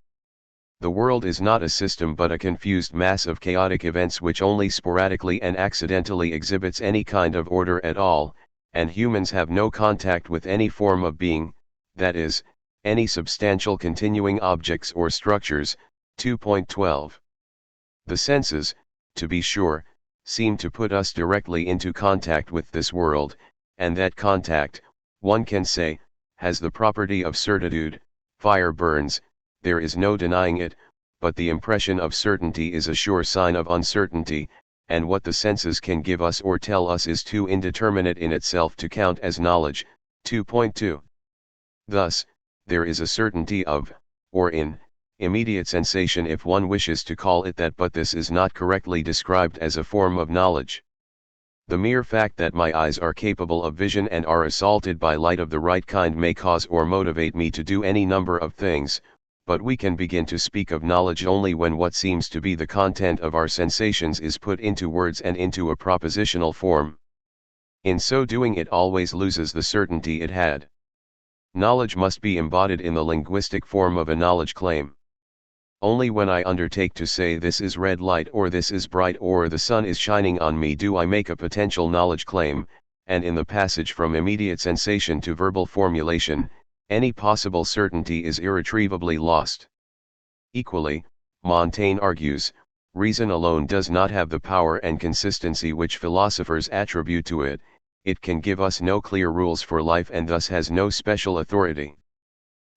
The world is not a system but a confused mass of chaotic events which only sporadically and accidentally exhibits any kind of order at all, and humans have no contact with any form of being, that is, any substantial continuing objects or structures. 2.12. The senses, to be sure, seem to put us directly into contact with this world, and that contact, one can say, has the property of certitude. Fire burns, there is no denying it, but the impression of certainty is a sure sign of uncertainty, and what the senses can give us or tell us is too indeterminate in itself to count as knowledge. 2.2. Thus, there is a certainty of, or in, immediate sensation if one wishes to call it that, but this is not correctly described as a form of knowledge. The mere fact that my eyes are capable of vision and are assaulted by light of the right kind may cause or motivate me to do any number of things, but we can begin to speak of knowledge only when what seems to be the content of our sensations is put into words and into a propositional form. In so doing it always loses the certainty it had. Knowledge must be embodied in the linguistic form of a knowledge claim. Only when I undertake to say this is red light or this is bright or the sun is shining on me do I make a potential knowledge claim, and in the passage from immediate sensation to verbal formulation, any possible certainty is irretrievably lost. Equally, Montaigne argues, reason alone does not have the power and consistency which philosophers attribute to it, it can give us no clear rules for life and thus has no special authority.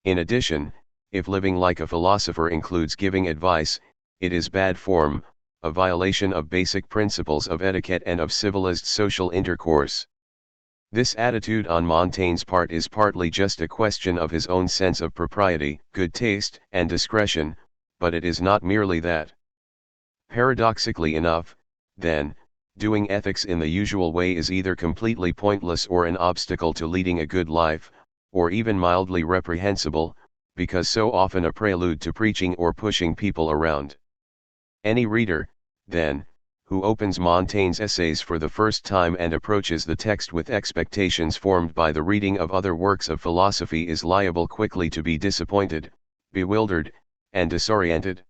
In addition, if living like a philosopher includes giving advice, it is bad form, a violation of basic principles of etiquette and of civilized social intercourse. This attitude on Montaigne's part is partly just a question of his own sense of propriety, good taste, and discretion, but it is not merely that. Paradoxically enough, then, doing ethics in the usual way is either completely pointless or an obstacle to leading a good life, or even mildly reprehensible, because so often a prelude to preaching or pushing people around. Any reader, then, who opens Montaigne's essays for the first time and approaches the text with expectations formed by the reading of other works of philosophy is liable quickly to be disappointed, bewildered, and disoriented.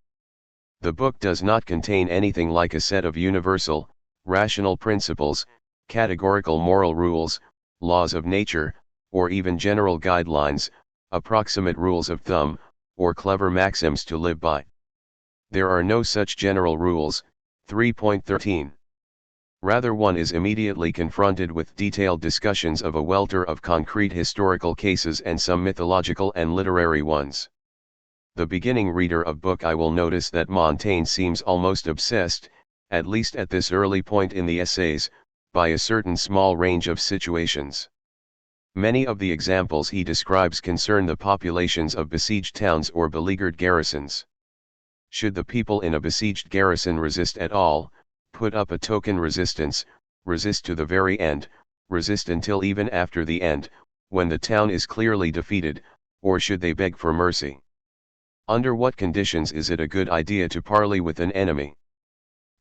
The book does not contain anything like a set of universal, rational principles, categorical moral rules, laws of nature, or even general guidelines, approximate rules of thumb, or clever maxims to live by. There are no such general rules. 3.13. Rather, one is immediately confronted with detailed discussions of a welter of concrete historical cases and some mythological and literary ones. The beginning reader of book I will notice that Montaigne seems almost obsessed, at least at this early point in the essays, by a certain small range of situations. Many of the examples he describes concern the populations of besieged towns or beleaguered garrisons. Should the people in a besieged garrison resist at all, put up a token resistance, resist to the very end, resist until even after the end, when the town is clearly defeated, or should they beg for mercy? Under what conditions is it a good idea to parley with an enemy?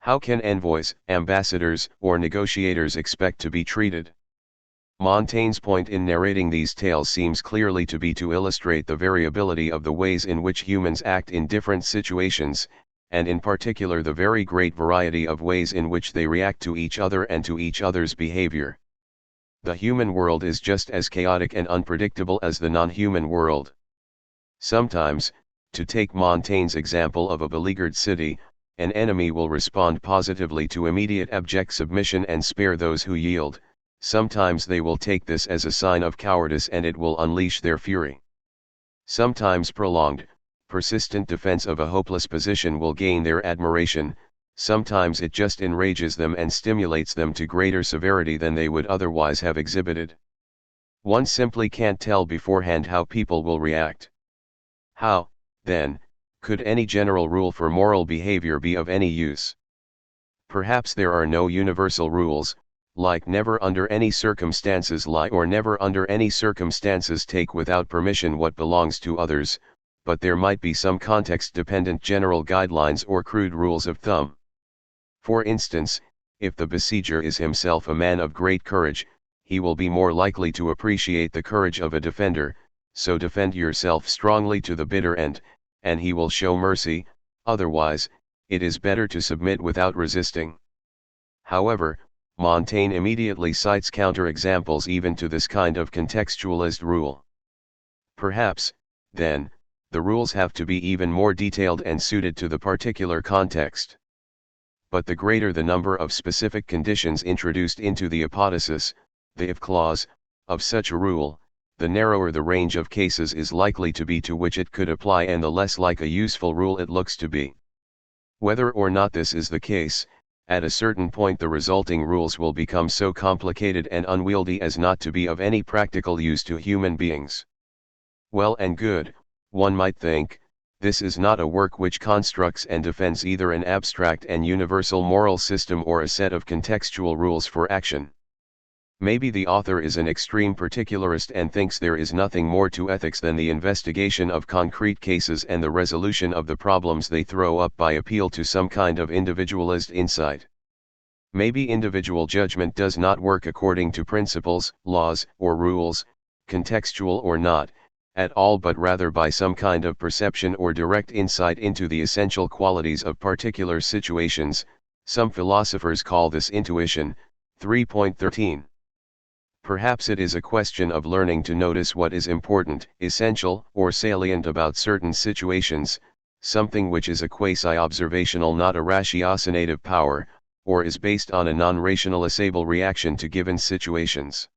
How can envoys, ambassadors, or negotiators expect to be treated? Montaigne's point in narrating these tales seems clearly to be to illustrate the variability of the ways in which humans act in different situations, and in particular the very great variety of ways in which they react to each other and to each other's behavior. The human world is just as chaotic and unpredictable as the non-human world. Sometimes, to take Montaigne's example of a beleaguered city, an enemy will respond positively to immediate abject submission and spare those who yield. Sometimes they will take this as a sign of cowardice and it will unleash their fury. Sometimes prolonged, persistent defense of a hopeless position will gain their admiration, sometimes it just enrages them and stimulates them to greater severity than they would otherwise have exhibited. One simply can't tell beforehand how people will react. How, then, could any general rule for moral behavior be of any use? Perhaps there are no universal rules, like never under any circumstances lie or never under any circumstances take without permission what belongs to others, but there might be some context-dependent general guidelines or crude rules of thumb. For instance, if the besieger is himself a man of great courage, he will be more likely to appreciate the courage of a defender, so defend yourself strongly to the bitter end, and he will show mercy. Otherwise, it is better to submit without resisting. However, Montaigne immediately cites counter-examples even to this kind of contextualist rule. Perhaps, then, the rules have to be even more detailed and suited to the particular context. But the greater the number of specific conditions introduced into the apodosis, the if clause, of such a rule, the narrower the range of cases is likely to be to which it could apply and the less like a useful rule it looks to be. Whether or not this is the case, at a certain point the resulting rules will become so complicated and unwieldy as not to be of any practical use to human beings. Well and good, one might think, this is not a work which constructs and defends either an abstract and universal moral system or a set of contextual rules for action. Maybe the author is an extreme particularist and thinks there is nothing more to ethics than the investigation of concrete cases and the resolution of the problems they throw up by appeal to some kind of individualist insight. Maybe individual judgment does not work according to principles, laws, or rules, contextual or not, at all, but rather by some kind of perception or direct insight into the essential qualities of particular situations. Some philosophers call this intuition. 3.13. Perhaps it is a question of learning to notice what is important, essential, or salient about certain situations, something which is a quasi-observational, not a ratiocinative power, or is based on a non-rationalizable reaction to given situations.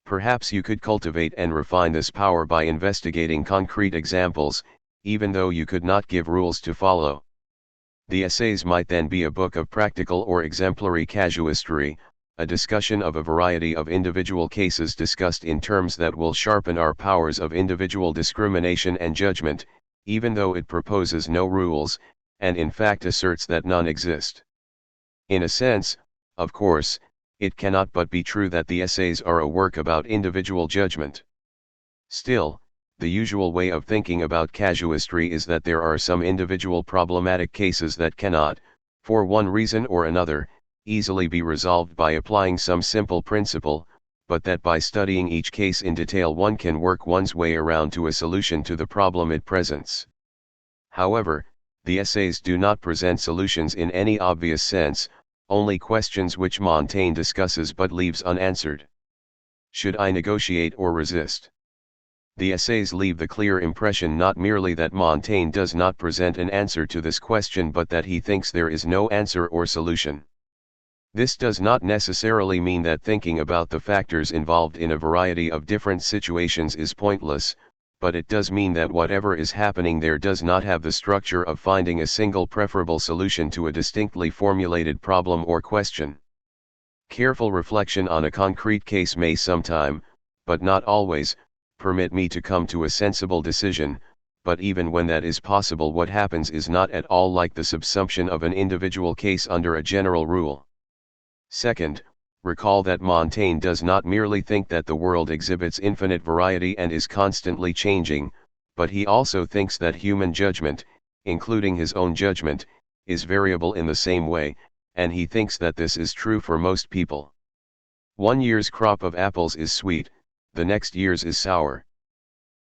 Perhaps you could cultivate and refine this power by investigating concrete examples, even though you could not give rules to follow. The essays might then be a book of practical or exemplary casuistry, a discussion of a variety of individual cases discussed in terms that will sharpen our powers of individual discrimination and judgment, even though it proposes no rules, and in fact asserts that none exist. In a sense, of course, it cannot but be true that the essays are a work about individual judgment. Still, the usual way of thinking about casuistry is that there are some individual problematic cases that cannot, for one reason or another, easily be resolved by applying some simple principle, but that by studying each case in detail one can work one's way around to a solution to the problem it presents. However, the essays do not present solutions in any obvious sense, only questions which Montaigne discusses but leaves unanswered. Should I negotiate or resist? The essays leave the clear impression not merely that Montaigne does not present an answer to this question but that he thinks there is no answer or solution. This does not necessarily mean that thinking about the factors involved in a variety of different situations is pointless, but it does mean that whatever is happening there does not have the structure of finding a single preferable solution to a distinctly formulated problem or question. Careful reflection on a concrete case may sometime, but not always, permit me to come to a sensible decision, but even when that is possible, what happens is not at all like the subsumption of an individual case under a general rule. Second, recall that Montaigne does not merely think that the world exhibits infinite variety and is constantly changing, but he also thinks that human judgment, including his own judgment, is variable in the same way, and he thinks that this is true for most people. One year's crop of apples is sweet, the next year's is sour.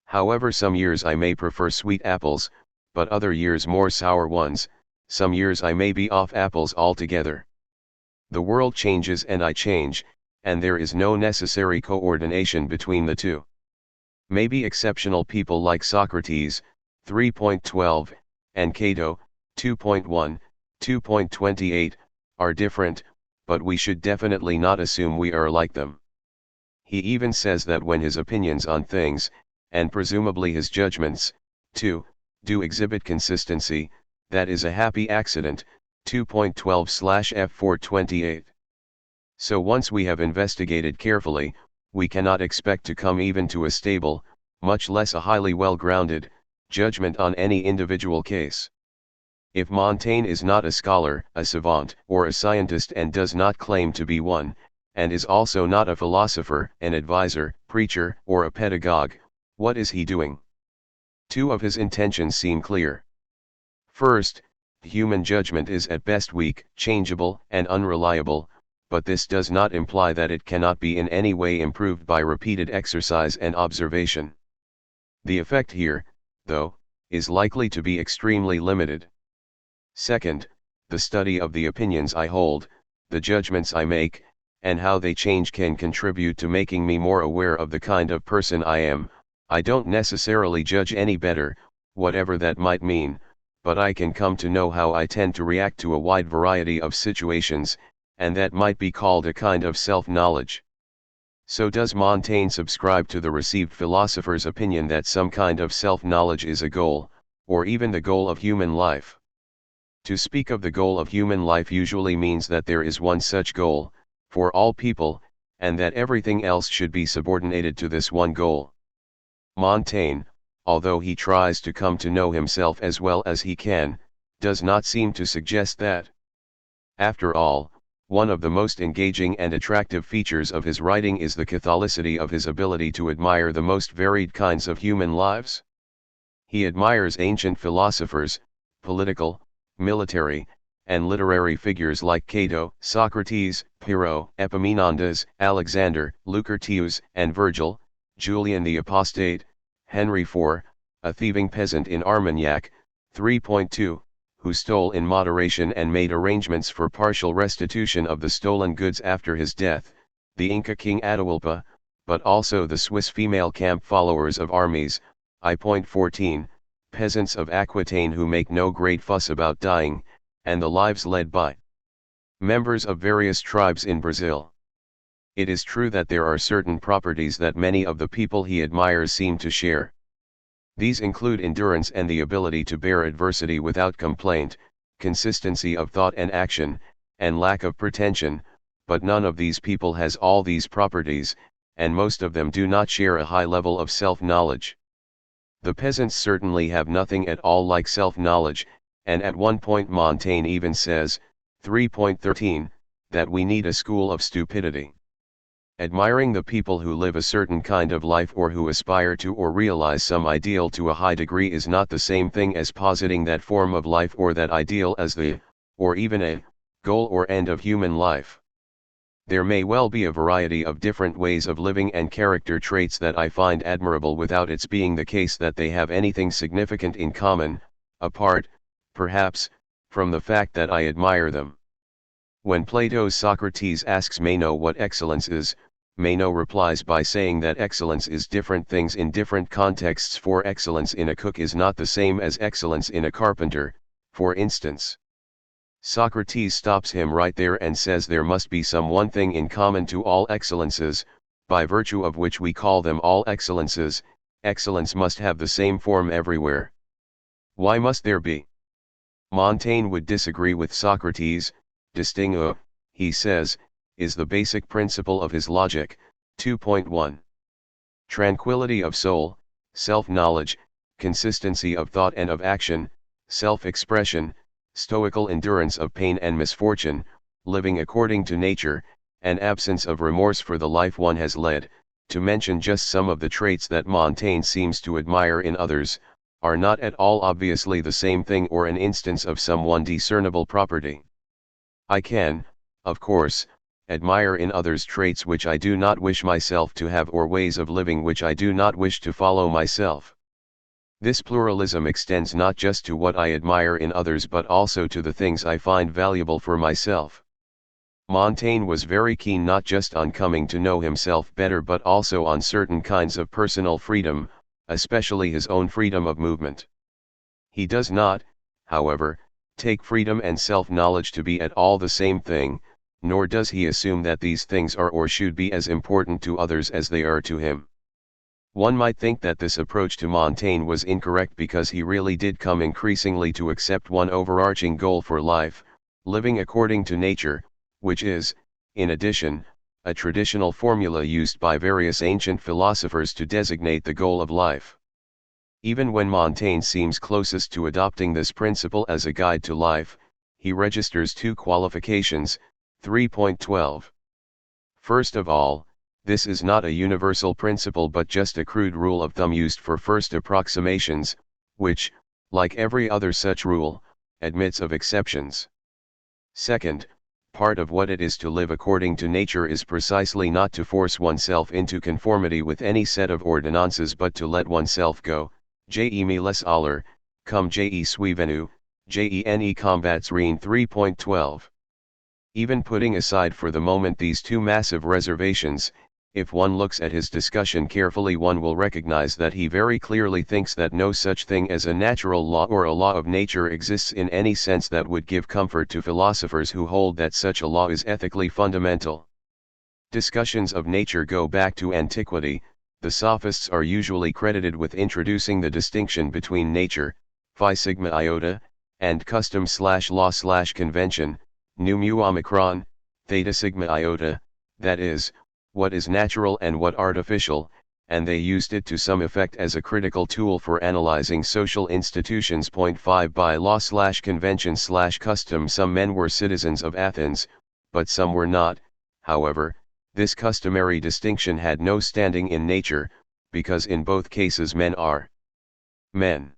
However, some years I may prefer sweet apples, but other years more sour ones. Some years I may be off apples altogether. The world changes and I change, and there is no necessary coordination between the two. Maybe exceptional people like Socrates, 3.12, and Cato, 2.1, 2.28, are different, but we should definitely not assume we are like them. He even says that when his opinions on things, and presumably his judgments, too, do exhibit consistency, that is a happy accident, 2.12/F428. So once we have investigated carefully, we cannot expect to come even to a stable, much less a highly well-grounded, judgment on any individual case. If Montaigne is not a scholar, a savant, or a scientist and does not claim to be one, and is also not a philosopher, an advisor, preacher, or a pedagogue, what is he doing? Two of his intentions seem clear. First, human judgment is at best weak, changeable, and unreliable, but this does not imply that it cannot be in any way improved by repeated exercise and observation. The effect here, though, is likely to be extremely limited. Second, the study of the opinions I hold, the judgments I make, and how they change can contribute to making me more aware of the kind of person I am. I don't necessarily judge any better, whatever that might mean, but I can come to know how I tend to react to a wide variety of situations, and that might be called a kind of self-knowledge. So does Montaigne subscribe to the received philosopher's opinion that some kind of self-knowledge is a goal, or even the goal of human life? To speak of the goal of human life usually means that there is one such goal, for all people, and that everything else should be subordinated to this one goal. Montaigne, although he tries to come to know himself as well as he can, does not seem to suggest that. After all, one of the most engaging and attractive features of his writing is the catholicity of his ability to admire the most varied kinds of human lives. He admires ancient philosophers, political, military, and literary figures like Cato, Socrates, Pyrrho, Epaminondas, Alexander, Lucretius, and Virgil, Julian the Apostate, Henry IV, a thieving peasant in Armagnac, 3.2, who stole in moderation and made arrangements for partial restitution of the stolen goods after his death, the Inca king Atahualpa, but also the Swiss female camp followers of armies, I.14, peasants of Aquitaine who make no great fuss about dying, and the lives led by members of various tribes in Brazil. It is true that there are certain properties that many of the people he admires seem to share. These include endurance and the ability to bear adversity without complaint, consistency of thought and action, and lack of pretension, but none of these people has all these properties, and most of them do not share a high level of self-knowledge. The peasants certainly have nothing at all like self-knowledge, and at one point Montaigne even says, 3.13, that we need a school of stupidity. Admiring the people who live a certain kind of life or who aspire to or realize some ideal to a high degree is not the same thing as positing that form of life or that ideal as the, or even a, goal or end of human life. There may well be a variety of different ways of living and character traits that I find admirable without its being the case that they have anything significant in common, apart, perhaps, from the fact that I admire them. When Plato's Socrates asks Meno what excellence is, Meno replies by saying that excellence is different things in different contexts, for excellence in a cook is not the same as excellence in a carpenter, for instance. Socrates stops him right there and says there must be some one thing in common to all excellences, by virtue of which we call them all excellences. Excellence must have the same form everywhere. Why must there be? Montaigne would disagree with Socrates. Distinguo, he says, is the basic principle of his logic. 2.1. Tranquility of soul, self-knowledge, consistency of thought and of action, self-expression, stoical endurance of pain and misfortune, living according to nature, and absence of remorse for the life one has led, to mention just some of the traits that Montaigne seems to admire in others, are not at all obviously the same thing or an instance of some one discernible property. I can, of course, admire in others traits which I do not wish myself to have or ways of living which I do not wish to follow myself. This pluralism extends not just to what I admire in others but also to the things I find valuable for myself. Montaigne was very keen not just on coming to know himself better but also on certain kinds of personal freedom, especially his own freedom of movement. He does not, however, take freedom and self-knowledge to be at all the same thing, nor does he assume that these things are or should be as important to others as they are to him. One might think that this approach to Montaigne was incorrect because he really did come increasingly to accept one overarching goal for life, living according to nature, which is, in addition, a traditional formula used by various ancient philosophers to designate the goal of life. Even when Montaigne seems closest to adopting this principle as a guide to life, he registers two qualifications. 3.12. First of all, this is not a universal principle but just a crude rule of thumb used for first approximations, which, like every other such rule, admits of exceptions. Second, part of what it is to live according to nature is precisely not to force oneself into conformity with any set of ordinances but to let oneself go. Je me laisse aller, comme je suis venu, je combats rien. 3.12. Even putting aside for the moment these two massive reservations, if one looks at his discussion carefully one will recognize that he very clearly thinks that no such thing as a natural law or a law of nature exists in any sense that would give comfort to philosophers who hold that such a law is ethically fundamental. Discussions of nature go back to antiquity. The sophists are usually credited with introducing the distinction between nature, phi sigma iota, and custom/law/convention, nu mu omicron, theta sigma iota, that is, what is natural and what artificial, and they used it to some effect as a critical tool for analyzing social institutions. 5 By law/convention/custom some men were citizens of Athens, but some were not. However, this customary distinction had no standing in nature, because in both cases men are men.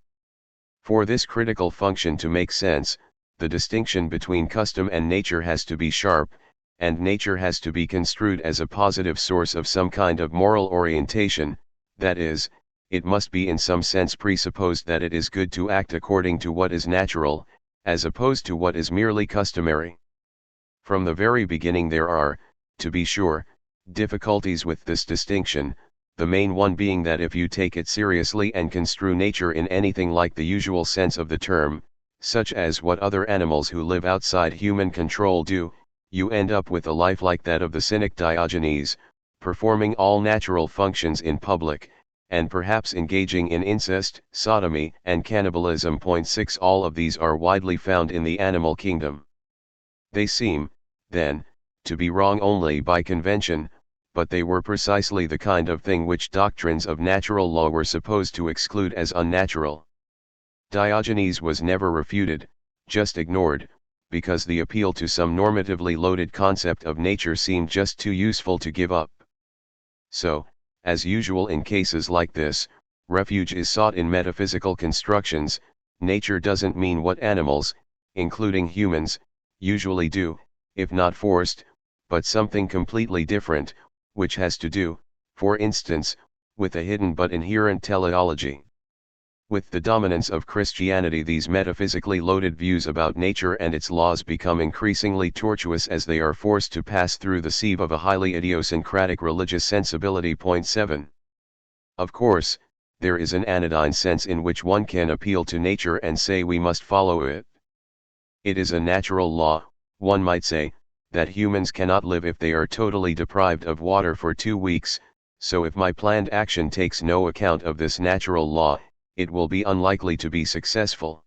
For this critical function to make sense, the distinction between custom and nature has to be sharp, and nature has to be construed as a positive source of some kind of moral orientation, that is, it must be in some sense presupposed that it is good to act according to what is natural, as opposed to what is merely customary. From the very beginning there are, to be sure, difficulties with this distinction, the main one being that if you take it seriously and construe nature in anything like the usual sense of the term, such as what other animals who live outside human control do, you end up with a life like that of the cynic Diogenes, performing all natural functions in public, and perhaps engaging in incest, sodomy, and cannibalism. 6 All of these are widely found in the animal kingdom. They seem, then, to be wrong only by convention, but they were precisely the kind of thing which doctrines of natural law were supposed to exclude as unnatural. Diogenes was never refuted, just ignored, because the appeal to some normatively loaded concept of nature seemed just too useful to give up. So, as usual in cases like this, refuge is sought in metaphysical constructions. Nature doesn't mean what animals, including humans, usually do, if not forced, but something completely different, which has to do, for instance, with a hidden but inherent teleology. With the dominance of Christianity, these metaphysically loaded views about nature and its laws become increasingly tortuous as they are forced to pass through the sieve of a highly idiosyncratic religious sensibility. Point 7. Of course, there is an anodyne sense in which one can appeal to nature and say we must follow it. It is a natural law, one might say, that humans cannot live if they are totally deprived of water for 2 weeks, so if my planned action takes no account of this natural law, it will be unlikely to be successful.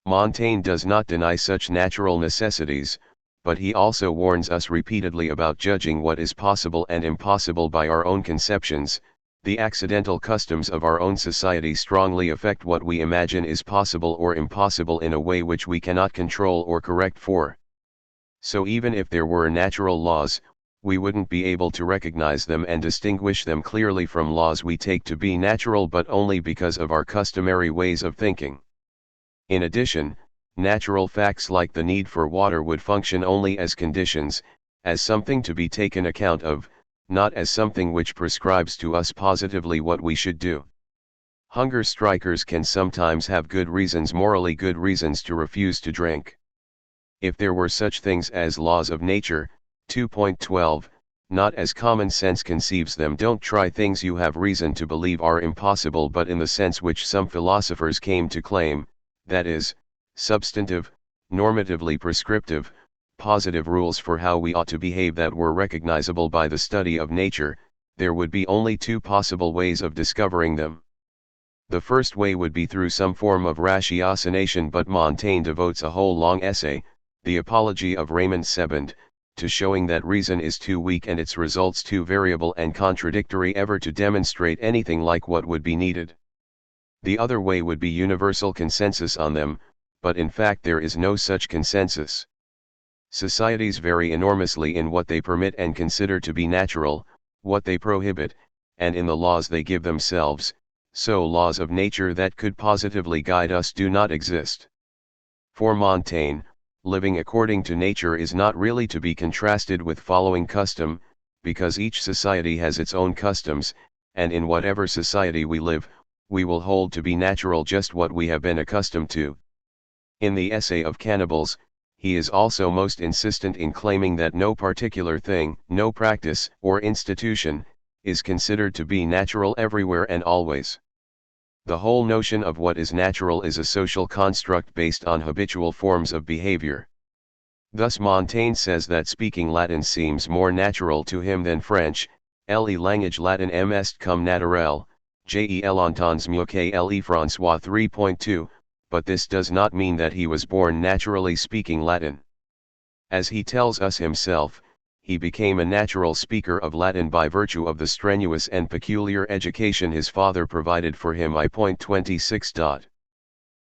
Montaigne does not deny such natural necessities, but he also warns us repeatedly about judging what is possible and impossible by our own conceptions. The accidental customs of our own society strongly affect what we imagine is possible or impossible in a way which we cannot control or correct for. So even if there were natural laws, we wouldn't be able to recognize them and distinguish them clearly from laws we take to be natural but only because of our customary ways of thinking. In addition, natural facts like the need for water would function only as conditions, as something to be taken account of, not as something which prescribes to us positively what we should do. Hunger strikers can sometimes have good reasons, morally good reasons, to refuse to drink. If there were such things as laws of nature, 2.12, not as common sense conceives them, don't try things you have reason to believe are impossible, but in the sense which some philosophers came to claim, that is, substantive, normatively prescriptive, positive rules for how we ought to behave that were recognizable by the study of nature. There would be only 2 possible ways of discovering them. The first way would be through some form of ratiocination, but Montaigne devotes a whole long essay, The Apology of Raymond, to showing that reason is too weak and its results too variable and contradictory ever to demonstrate anything like what would be needed. The other way would be universal consensus on them, but in fact there is no such consensus. Societies vary enormously in what they permit and consider to be natural, what they prohibit, and in the laws they give themselves, so laws of nature that could positively guide us do not exist. For Montaigne, living according to nature is not really to be contrasted with following custom, because each society has its own customs, and in whatever society we live, we will hold to be natural just what we have been accustomed to. In the essay of Cannibals, he is also most insistent in claiming that no particular thing, no practice, or institution, is considered to be natural everywhere and always. The whole notion of what is natural is a social construct based on habitual forms of behavior. Thus Montaigne says that speaking Latin seems more natural to him than French. Le langage Latin est comme naturel, Jel entends mieux que le François 3.2, but this does not mean that he was born naturally speaking Latin. As he tells us himself, he became a natural speaker of Latin by virtue of the strenuous and peculiar education his father provided for him. Point 26.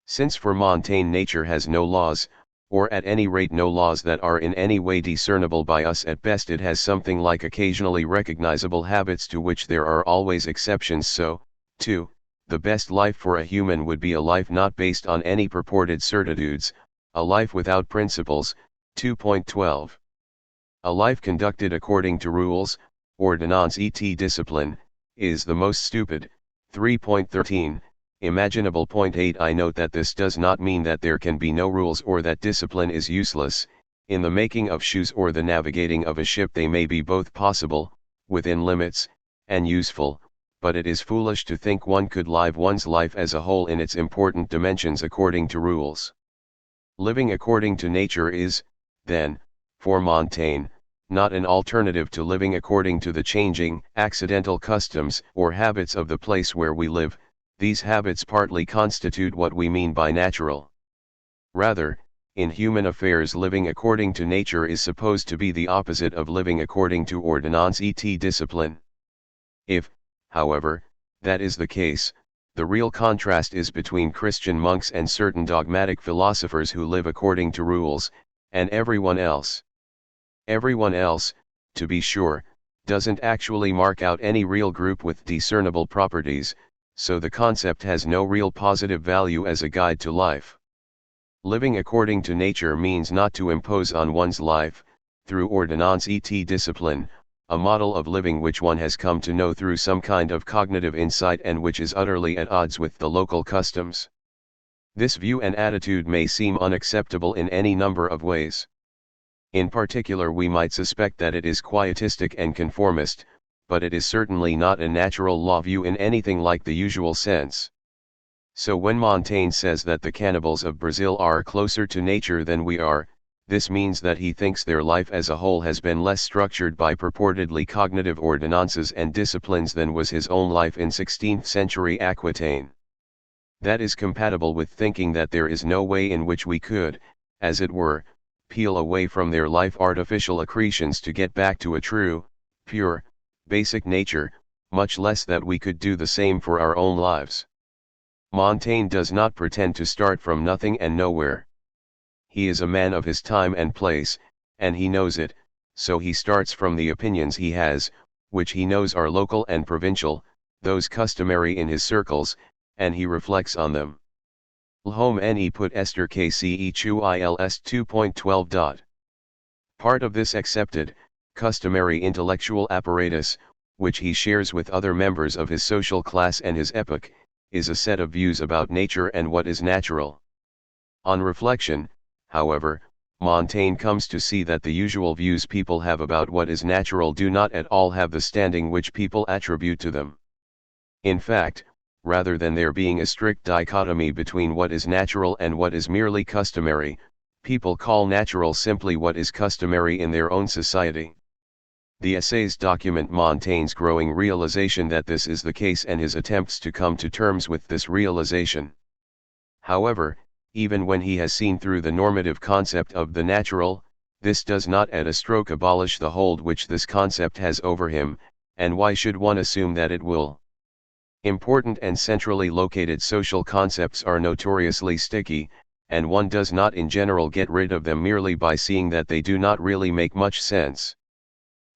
Since for Montaigne nature has no laws, or at any rate no laws that are in any way discernible by us, at best it has something like occasionally recognizable habits to which there are always exceptions, so, too, the best life for a human would be a life not based on any purported certitudes, a life without principles. 2.12. A life conducted according to rules, ordonnance et discipline, is the most stupid. 3.13, imaginable. Point 8. I note that this does not mean that there can be no rules or that discipline is useless. In the making of shoes or the navigating of a ship they may be both possible, within limits, and useful, but it is foolish to think one could live one's life as a whole in its important dimensions according to rules. Living according to nature is, then, for Montaigne, not an alternative to living according to the changing, accidental customs or habits of the place where we live. These habits partly constitute what we mean by natural. Rather, in human affairs living according to nature is supposed to be the opposite of living according to ordonnance et discipline. If, however, that is the case, the real contrast is between Christian monks and certain dogmatic philosophers who live according to rules, and everyone else. Everyone else, to be sure, doesn't actually mark out any real group with discernible properties, so the concept has no real positive value as a guide to life. Living according to nature means not to impose on one's life, through ordonnance et discipline, a model of living which one has come to know through some kind of cognitive insight and which is utterly at odds with the local customs. This view and attitude may seem unacceptable in any number of ways. In particular, we might suspect that it is quietistic and conformist, but it is certainly not a natural law view in anything like the usual sense. So when Montaigne says that the cannibals of Brazil are closer to nature than we are, this means that he thinks their life as a whole has been less structured by purportedly cognitive ordinances and disciplines than was his own life in 16th century Aquitaine. That is compatible with thinking that there is no way in which we could, as it were, peel away from their life artificial accretions to get back to a true, pure, basic nature, much less that we could do the same for our own lives. Montaigne does not pretend to start from nothing and nowhere. He is a man of his time and place, and he knows it, so he starts from the opinions he has, which he knows are local and provincial, those customary in his circles, and he reflects on them. L'homme ne peut être kce ils 2.12. Part of this accepted, customary intellectual apparatus, which he shares with other members of his social class and his epoch, is a set of views about nature and what is natural. On reflection, however, Montaigne comes to see that the usual views people have about what is natural do not at all have the standing which people attribute to them. In fact, rather than there being a strict dichotomy between what is natural and what is merely customary, people call natural simply what is customary in their own society. The essays document Montaigne's growing realization that this is the case and his attempts to come to terms with this realization. However, even when he has seen through the normative concept of the natural, this does not at a stroke abolish the hold which this concept has over him, and why should one assume that it will? Important and centrally located social concepts are notoriously sticky, and one does not in general get rid of them merely by seeing that they do not really make much sense.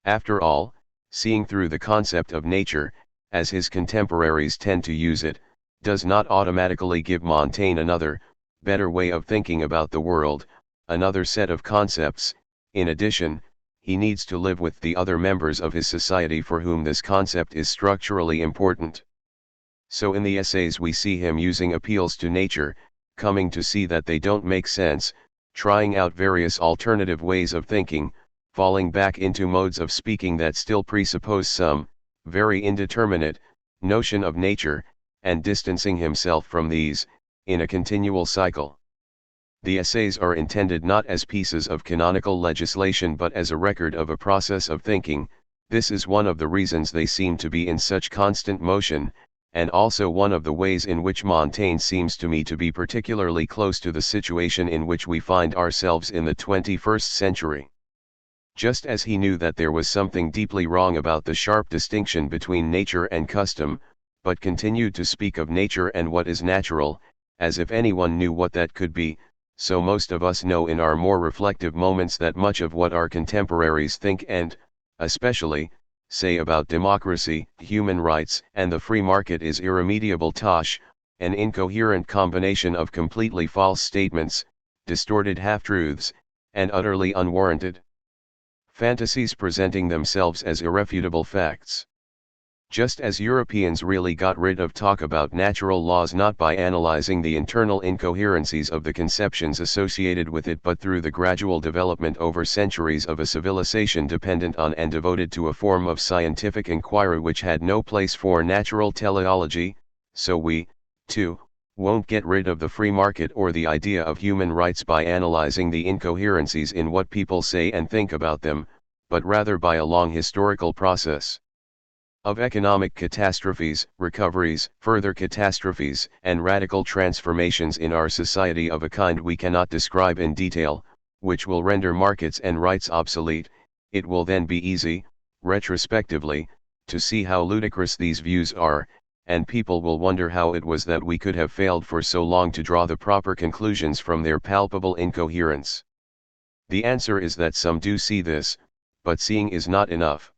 After all, seeing through the concept of nature, as his contemporaries tend to use it, does not automatically give Montaigne another, better way of thinking about the world, another set of concepts. In addition, he needs to live with the other members of his society for whom this concept is structurally important. So in the essays we see him using appeals to nature, coming to see that they don't make sense, trying out various alternative ways of thinking, falling back into modes of speaking that still presuppose some, very indeterminate, notion of nature, and distancing himself from these, in a continual cycle. The essays are intended not as pieces of canonical legislation but as a record of a process of thinking. This is one of the reasons they seem to be in such constant motion, and also one of the ways in which Montaigne seems to me to be particularly close to the situation in which we find ourselves in the 21st century. Just as he knew that there was something deeply wrong about the sharp distinction between nature and custom, but continued to speak of nature and what is natural, as if anyone knew what that could be, so most of us know in our more reflective moments that much of what our contemporaries think and, especially, say about democracy, human rights, and the free market is irremediable tosh, an incoherent combination of completely false statements, distorted half-truths, and utterly unwarranted fantasies presenting themselves as irrefutable facts. Just as Europeans really got rid of talk about natural laws not by analyzing the internal incoherencies of the conceptions associated with it but through the gradual development over centuries of a civilization dependent on and devoted to a form of scientific inquiry which had no place for natural teleology, so we, too, won't get rid of the free market or the idea of human rights by analyzing the incoherencies in what people say and think about them, but rather by a long historical process of economic catastrophes, recoveries, further catastrophes, and radical transformations in our society of a kind we cannot describe in detail, which will render markets and rights obsolete. It will then be easy, retrospectively, to see how ludicrous these views are, and people will wonder how it was that we could have failed for so long to draw the proper conclusions from their palpable incoherence. The answer is that some do see this, but seeing is not enough.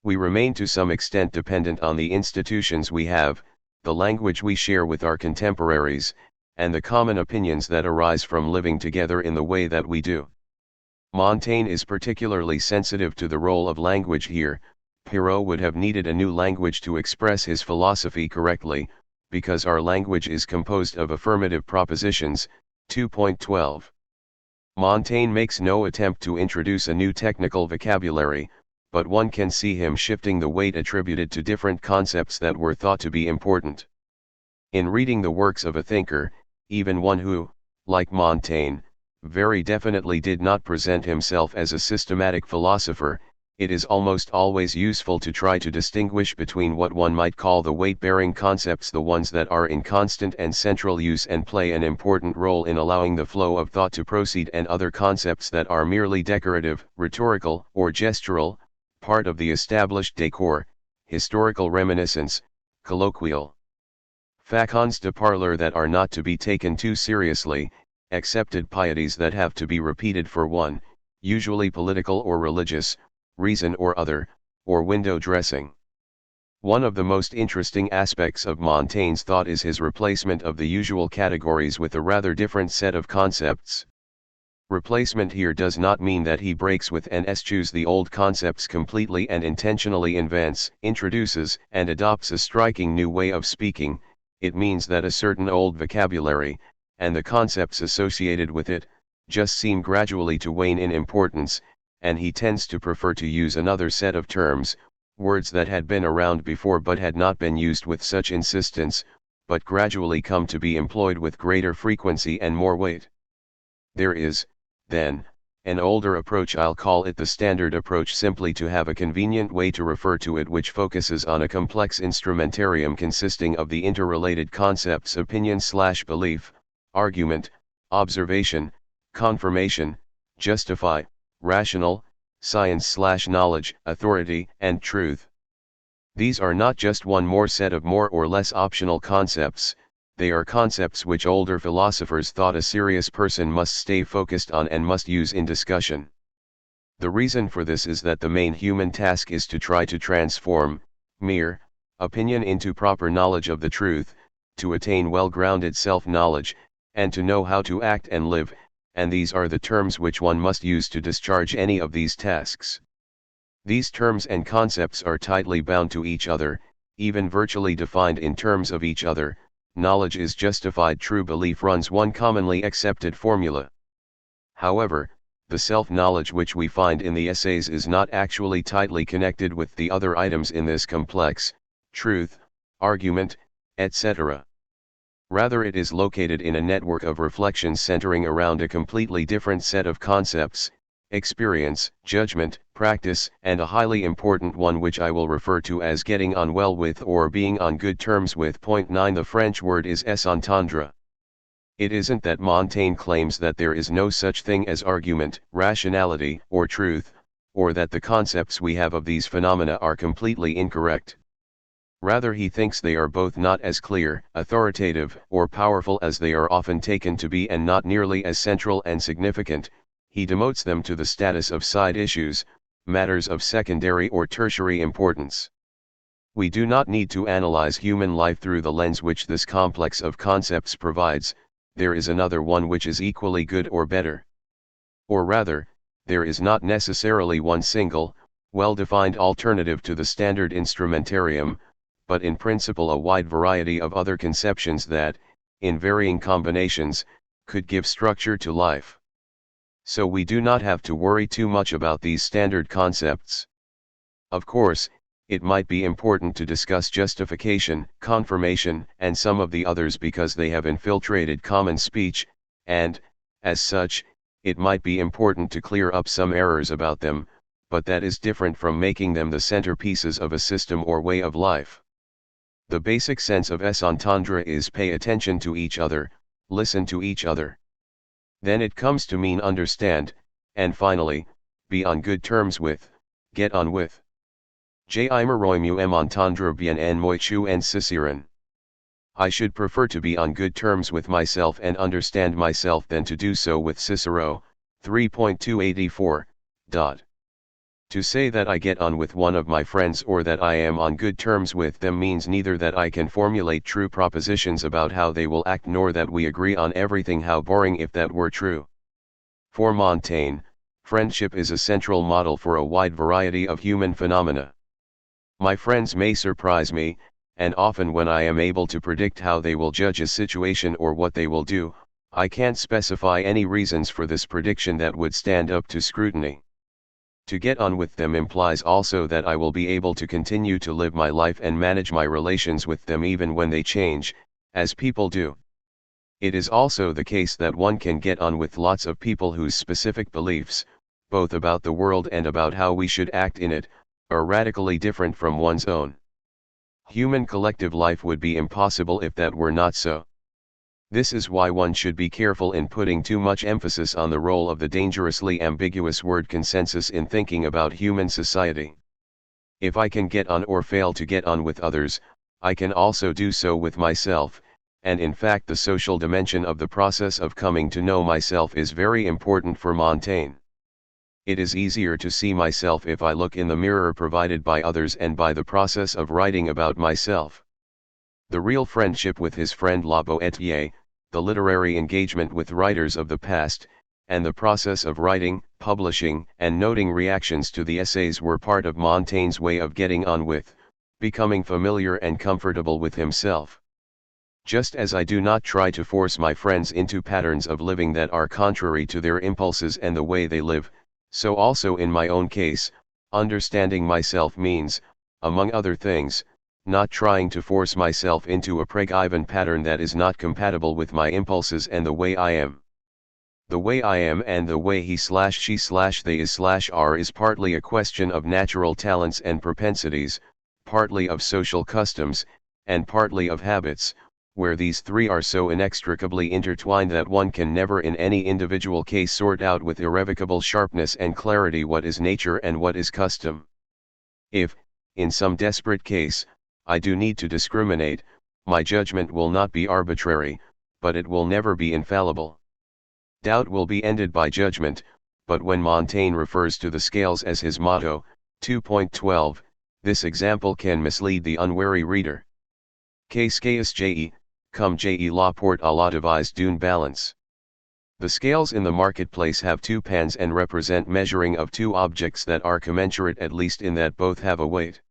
We remain to some extent dependent on the institutions we have, the language we share with our contemporaries, and the common opinions that arise from living together in the way that we do. Montaigne is particularly sensitive to the role of language here. Perrault would have needed a new language to express his philosophy correctly, because our language is composed of affirmative propositions. 2.12. Montaigne makes no attempt to introduce a new technical vocabulary, but one can see him shifting the weight attributed to different concepts that were thought to be important. In reading the works of a thinker, even one who, like Montaigne, very definitely did not present himself as a systematic philosopher, it is almost always useful to try to distinguish between what one might call the weight-bearing concepts, the ones that are in constant and central use and play an important role in allowing the flow of thought to proceed, and other concepts that are merely decorative, rhetorical, or gestural, part of the established decor, historical reminiscence, colloquial façons de parler that are not to be taken too seriously, accepted pieties that have to be repeated for one, usually political or religious, reason or other, or window dressing. One of the most interesting aspects of Montaigne's thought is his replacement of the usual categories with a rather different set of concepts. Replacement here does not mean that he breaks with and eschews the old concepts completely and intentionally invents, introduces, and adopts a striking new way of speaking. It means that a certain old vocabulary, and the concepts associated with it, just seem gradually to wane in importance, and he tends to prefer to use another set of terms, words that had been around before but had not been used with such insistence, but gradually come to be employed with greater frequency and more weight. There is, then, an older approach, I'll call it the standard approach, simply to have a convenient way to refer to it, which focuses on a complex instrumentarium consisting of the interrelated concepts opinion/belief, argument, observation, confirmation, justify, rational, science/knowledge, authority, and truth. These are not just one more set of more or less optional concepts, they are concepts which older philosophers thought a serious person must stay focused on and must use in discussion. The reason for this is that the main human task is to try to transform mere opinion into proper knowledge of the truth, to attain well-grounded self-knowledge, and to know how to act and live, and these are the terms which one must use to discharge any of these tasks. These terms and concepts are tightly bound to each other, even virtually defined in terms of each other. Knowledge is justified, true belief runs one commonly accepted formula. However, the self-knowledge which we find in the essays is not actually tightly connected with the other items in this complex, truth, argument, etc. Rather, it is located in a network of reflections centering around a completely different set of concepts: experience, judgment, practice, and a highly important one which I will refer to as getting on well with or being on good terms with. Point 9. The French word is s'entendre. It isn't that Montaigne claims that there is no such thing as argument, rationality, or truth, or that the concepts we have of these phenomena are completely incorrect. Rather, he thinks they are both not as clear, authoritative, or powerful as they are often taken to be, and not nearly as central and significant. He demotes them to the status of side issues, matters of secondary or tertiary importance. We do not need to analyze human life through the lens which this complex of concepts provides. There is another one which is equally good or better. Or rather, there is not necessarily one single, well-defined alternative to the standard instrumentarium, but in principle a wide variety of other conceptions that, in varying combinations, could give structure to life. So we do not have to worry too much about these standard concepts. Of course, it might be important to discuss justification, confirmation, and some of the others because they have infiltrated common speech, and, as such, it might be important to clear up some errors about them, but that is different from making them the centerpieces of a system or way of life. The basic sense of s'entendre is pay attention to each other, listen to each other. Then it comes to mean understand, and finally, be on good terms with, get on with. J'aimerais mieux m'entendre bien en moi en Cicéron. I should prefer to be on good terms with myself and understand myself than to do so with Cicero. 3.284. To say that I get on with one of my friends or that I am on good terms with them means neither that I can formulate true propositions about how they will act nor that we agree on everything. How boring if that were true. For Montaigne, Friendship is a central model for a wide variety of human phenomena. My friends may surprise me, and often when I am able to predict how they will judge a situation or what they will do, I can't specify any reasons for this prediction that would stand up to scrutiny. To get on with them implies also that I will be able to continue to live my life and manage my relations with them even when they change, as people do. It is also the case that one can get on with lots of people whose specific beliefs, both about the world and about how we should act in it, are radically different from one's own. Human collective life would be impossible if that were not so. This is why one should be careful in putting too much emphasis on the role of the dangerously ambiguous word consensus in thinking about human society. If I can get on or fail to get on with others, I can also do so with myself, and in fact the social dimension of the process of coming to know myself is very important for Montaigne. It is easier to see myself if I look in the mirror provided by others and by the process of writing about myself. The real friendship with his friend La Boétie, the literary engagement with writers of the past, and the process of writing, publishing, and noting reactions to the essays were part of Montaigne's way of getting on with, becoming familiar and comfortable with himself. Just as I do not try to force my friends into patterns of living that are contrary to their impulses and the way they live, so also in my own case, understanding myself means, among other things, not trying to force myself into a Prague-Ivan pattern that is not compatible with my impulses and the way I am. The way I am and the way he/she/they is/are is partly a question of natural talents and propensities, partly of social customs, and partly of habits, where these three are so inextricably intertwined that one can never in any individual case sort out with irrevocable sharpness and clarity what is nature and what is custom. If, in some desperate case, I do need to discriminate, my judgment will not be arbitrary, but it will never be infallible. Doubt will be ended by judgment, but when Montaigne refers to the scales as his motto, 2.12, this example can mislead the unwary reader. Que scales je, cum je la porte à la devise d'une balance. The scales in the marketplace have two pans and represent measuring of two objects that are commensurate at least in that both have a weight.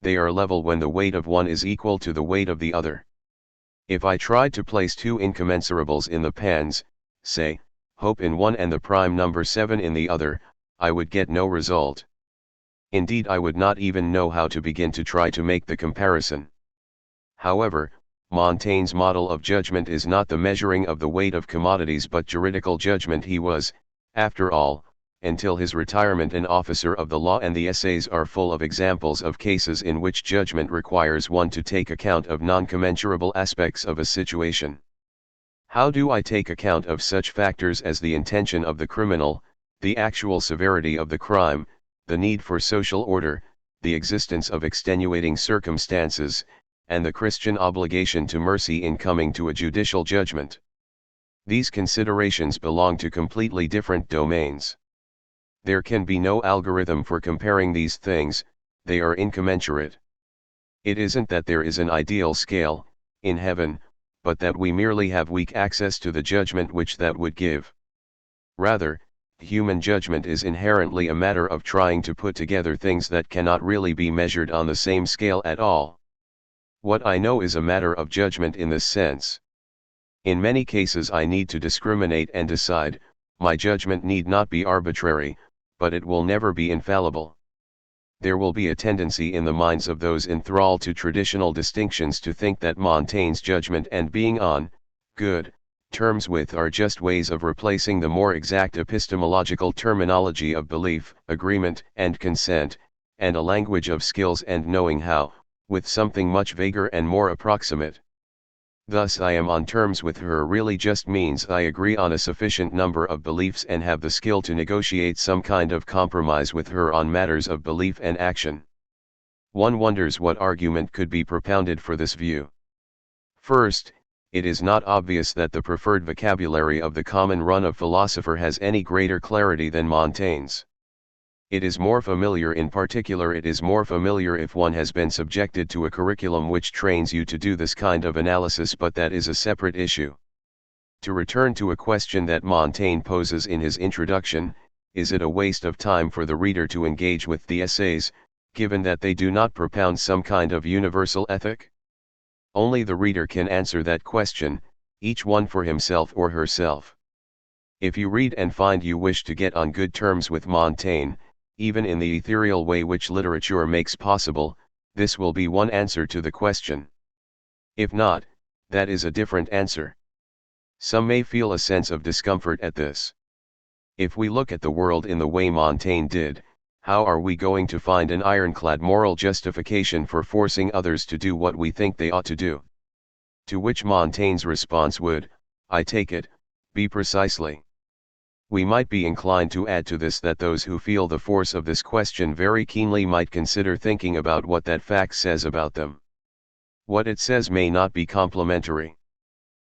They are level when the weight of one is equal to the weight of the other. If I tried to place two incommensurables in the pans, say, hope in one and the prime number 7 in the other, I would get no result. Indeed, I would not even know how to begin to try to make the comparison. However, Montaigne's model of judgment is not the measuring of the weight of commodities but juridical judgment. He was, after all, until his retirement an officer of the law, and the essays are full of examples of cases in which judgment requires one to take account of non-commensurable aspects of a situation. How do I take account of such factors as the intention of the criminal, the actual severity of the crime, the need for social order, the existence of extenuating circumstances, and the Christian obligation to mercy in coming to a judicial judgment? These considerations belong to completely different domains. There can be no algorithm for comparing these things, they are incommensurate. It isn't that there is an ideal scale, in heaven, but that we merely have weak access to the judgment which that would give. Rather, human judgment is inherently a matter of trying to put together things that cannot really be measured on the same scale at all. What I know is a matter of judgment in this sense. In many cases I need to discriminate and decide. My judgment need not be arbitrary, but it will never be infallible. There will be a tendency in the minds of those enthralled to traditional distinctions to think that Montaigne's judgment and being on good terms with are just ways of replacing the more exact epistemological terminology of belief, agreement, and consent, and a language of skills and knowing how, with something much vaguer and more approximate. Thus I am on terms with her really just means I agree on a sufficient number of beliefs and have the skill to negotiate some kind of compromise with her on matters of belief and action. One wonders what argument could be propounded for this view. First, it is not obvious that the preferred vocabulary of the common run of philosopher has any greater clarity than Montaigne's. It is more familiar, in particular it is more familiar if one has been subjected to a curriculum which trains you to do this kind of analysis, but that is a separate issue. To return to a question that Montaigne poses in his introduction, is it a waste of time for the reader to engage with the essays, given that they do not propound some kind of universal ethic? Only the reader can answer that question, each one for himself or herself. If you read and find you wish to get on good terms with Montaigne, even in the ethereal way which literature makes possible, this will be one answer to the question. If not, that is a different answer. Some may feel a sense of discomfort at this. If we look at the world in the way Montaigne did, how are we going to find an ironclad moral justification for forcing others to do what we think they ought to do? To which Montaigne's response would, I take it, be precisely. We might be inclined to add to this that those who feel the force of this question very keenly might consider thinking about what that fact says about them. What it says may not be complimentary.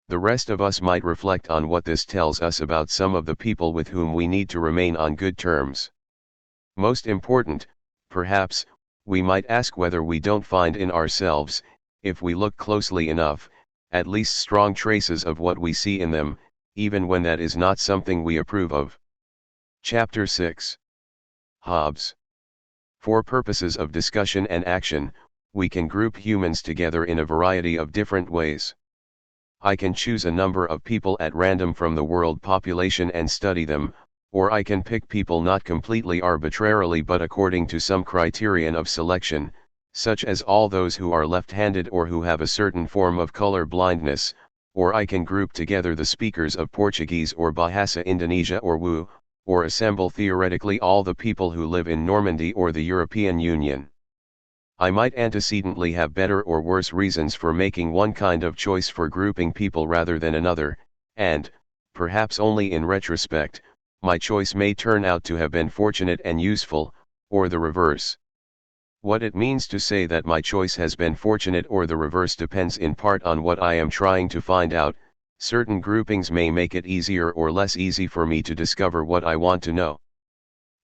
The rest of us might reflect on what this tells us about some of the people with whom we need to remain on good terms. Most important, perhaps, we might ask whether we don't find in ourselves, if we look closely enough, at least strong traces of what we see in them, even when that is not something we approve of. Chapter 6. Hobbes. For purposes of discussion and action, we can group humans together in a variety of different ways. I can choose a number of people at random from the world population and study them, or I can pick people not completely arbitrarily but according to some criterion of selection, such as all those who are left-handed or who have a certain form of color blindness, or I can group together the speakers of Portuguese or Bahasa Indonesia or Wu, or assemble theoretically all the people who live in Normandy or the European Union. I might antecedently have better or worse reasons for making one kind of choice for grouping people rather than another, and, perhaps only in retrospect, my choice may turn out to have been fortunate and useful, or the reverse. What it means to say that my choice has been fortunate or the reverse depends in part on what I am trying to find out. Certain groupings may make it easier or less easy for me to discover what I want to know.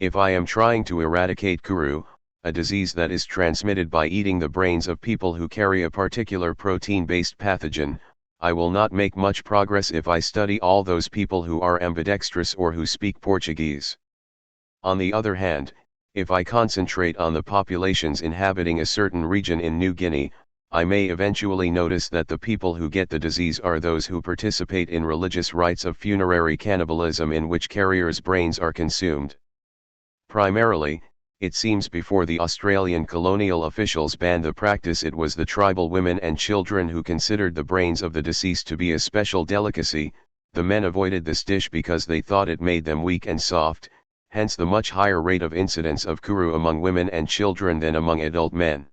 If I am trying to eradicate kuru, a disease that is transmitted by eating the brains of people who carry a particular protein-based pathogen, I will not make much progress if I study all those people who are ambidextrous or who speak Portuguese. On the other hand, if I concentrate on the populations inhabiting a certain region in New Guinea, I may eventually notice that the people who get the disease are those who participate in religious rites of funerary cannibalism in which carriers' brains are consumed. Primarily, it seems before the Australian colonial officials banned the practice, it was the tribal women and children who considered the brains of the deceased to be a special delicacy. The men avoided this dish because they thought it made them weak and soft, hence the much higher rate of incidence of kuru among women and children than among adult men.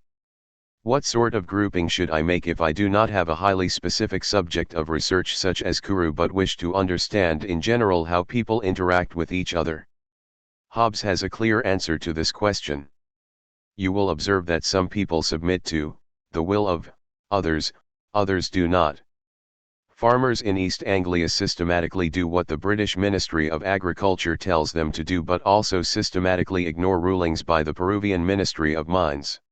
What sort of grouping should I make if I do not have a highly specific subject of research such as kuru but wish to understand in general how people interact with each other? Hobbes has a clear answer to this question. You will observe that some people submit to the will of others, others do not. Farmers in East Anglia systematically do what the British Ministry of Agriculture tells them to do, but also systematically ignore rulings by the Peruvian Ministry of Mines.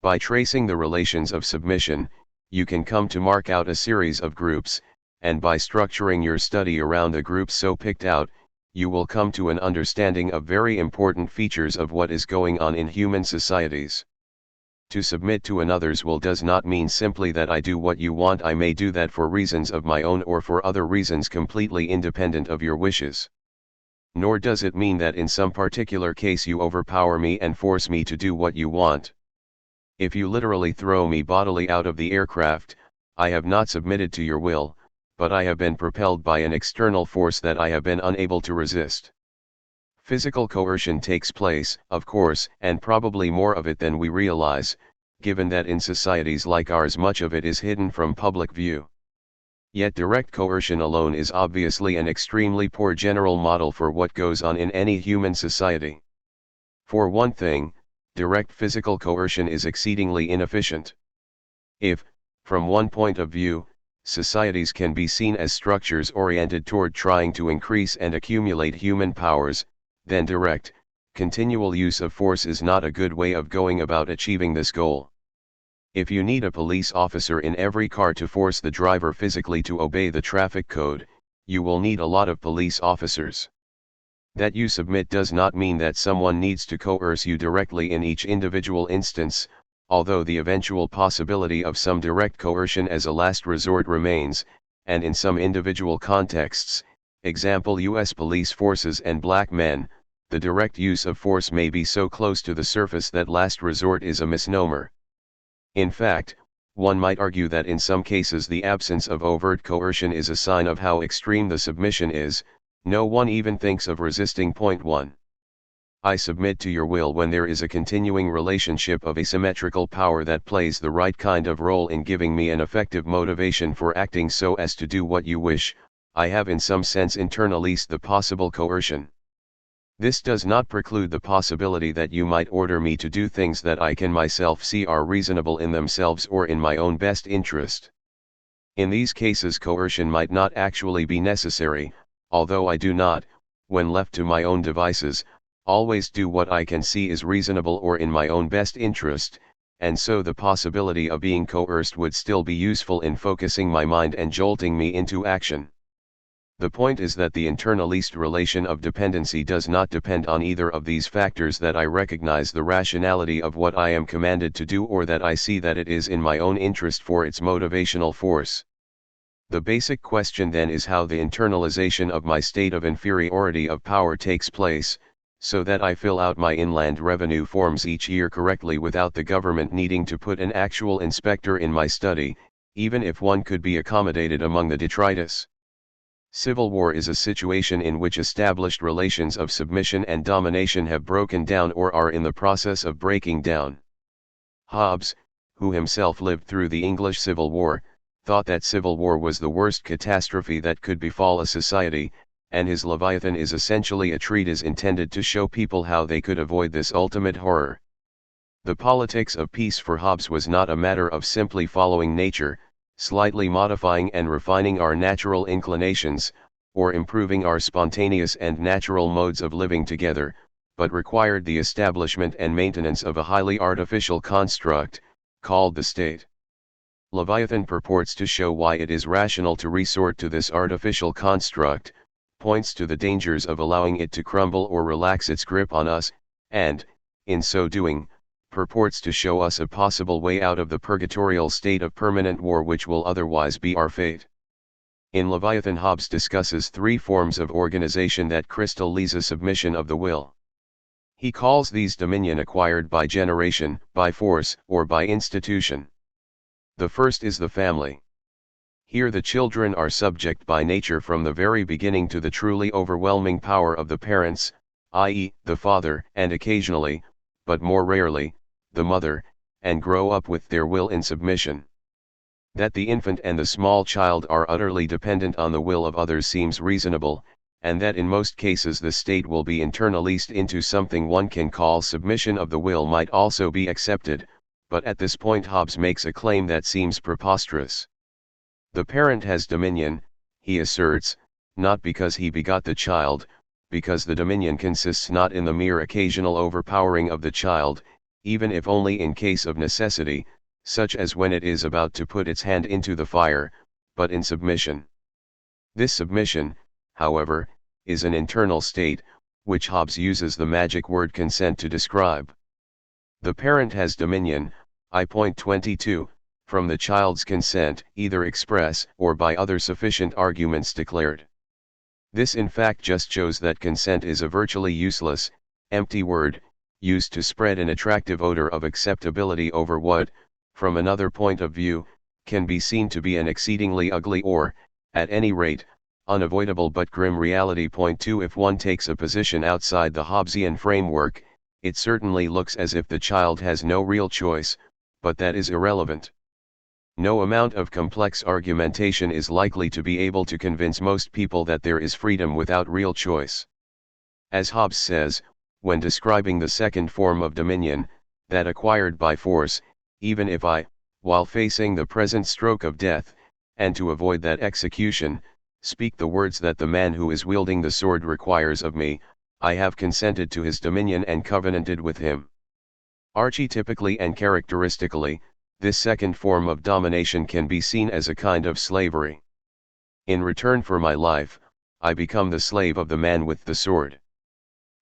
By tracing the relations of submission, you can come to mark out a series of groups, and by structuring your study around the groups so picked out, you will come to an understanding of very important features of what is going on in human societies. To submit to another's will does not mean simply that I do what you want. I may do that for reasons of my own or for other reasons completely independent of your wishes. Nor does it mean that in some particular case you overpower me and force me to do what you want. If you literally throw me bodily out of the aircraft, I have not submitted to your will, but I have been propelled by an external force that I have been unable to resist. Physical coercion takes place, of course, and probably more of it than we realize, given that in societies like ours much of it is hidden from public view. Yet direct coercion alone is obviously an extremely poor general model for what goes on in any human society. For one thing, direct physical coercion is exceedingly inefficient. If, from one point of view, societies can be seen as structures oriented toward trying to increase and accumulate human powers, then direct, continual use of force is not a good way of going about achieving this goal. If you need a police officer in every car to force the driver physically to obey the traffic code, you will need a lot of police officers. That you submit does not mean that someone needs to coerce you directly in each individual instance, although the eventual possibility of some direct coercion as a last resort remains, and in some individual contexts, example US police forces and black men, the direct use of force may be so close to the surface that last resort is a misnomer. In fact, one might argue that in some cases the absence of overt coercion is a sign of how extreme the submission is. No one even thinks of resisting. Point 1. I submit to your will when there is a continuing relationship of asymmetrical power that plays the right kind of role in giving me an effective motivation for acting so as to do what you wish. I have in some sense internalized the possible coercion. This does not preclude the possibility that you might order me to do things that I can myself see are reasonable in themselves or in my own best interest. In these cases coercion might not actually be necessary, although I do not, when left to my own devices, always do what I can see is reasonable or in my own best interest, and so the possibility of being coerced would still be useful in focusing my mind and jolting me into action. The point is that the internalized relation of dependency does not depend on either of these factors, that I recognize the rationality of what I am commanded to do or that I see that it is in my own interest for its motivational force. The basic question then is how the internalization of my state of inferiority of power takes place, so that I fill out my inland revenue forms each year correctly without the government needing to put an actual inspector in my study, even if one could be accommodated among the detritus. Civil war is a situation in which established relations of submission and domination have broken down or are in the process of breaking down. Hobbes, who himself lived through the English Civil War, thought that civil war was the worst catastrophe that could befall a society, and his Leviathan is essentially a treatise intended to show people how they could avoid this ultimate horror. The politics of peace for Hobbes was not a matter of simply following nature, slightly modifying and refining our natural inclinations, or improving our spontaneous and natural modes of living together, but required the establishment and maintenance of a highly artificial construct, called the state. Leviathan purports to show why it is rational to resort to this artificial construct, points to the dangers of allowing it to crumble or relax its grip on us, and, in so doing, purports to show us a possible way out of the purgatorial state of permanent war which will otherwise be our fate. In Leviathan, Hobbes discusses three forms of organization that crystallize a submission of the will. He calls these dominion acquired by generation, by force, or by institution. The first is the family. Here the children are subject by nature from the very beginning to the truly overwhelming power of the parents, i.e., the father, and occasionally, but more rarely, the mother, and grow up with their will in submission. That the infant and the small child are utterly dependent on the will of others seems reasonable, and that in most cases the state will be internalized into something one can call submission of the will might also be accepted, but at this point Hobbes makes a claim that seems preposterous. The parent has dominion, he asserts, not because he begot the child, because the dominion consists not in the mere occasional overpowering of the child, even if only in case of necessity, such as when it is about to put its hand into the fire, but in submission. This submission, however, is an internal state, which Hobbes uses the magic word consent to describe. The parent has dominion, point 22, from the child's consent, either express or by other sufficient arguments declared. This in fact just shows that consent is a virtually useless, empty word, used to spread an attractive odor of acceptability over what, from another point of view, can be seen to be an exceedingly ugly or, at any rate, unavoidable but grim reality. Point 2. If one takes a position outside the Hobbesian framework, it certainly looks as if the child has no real choice, but that is irrelevant. No amount of complex argumentation is likely to be able to convince most people that there is freedom without real choice. As Hobbes says, when describing the second form of dominion, that acquired by force, even if I, while facing the present stroke of death, and to avoid that execution, speak the words that the man who is wielding the sword requires of me, I have consented to his dominion and covenanted with him. Archetypically and characteristically, this second form of domination can be seen as a kind of slavery. In return for my life, I become the slave of the man with the sword.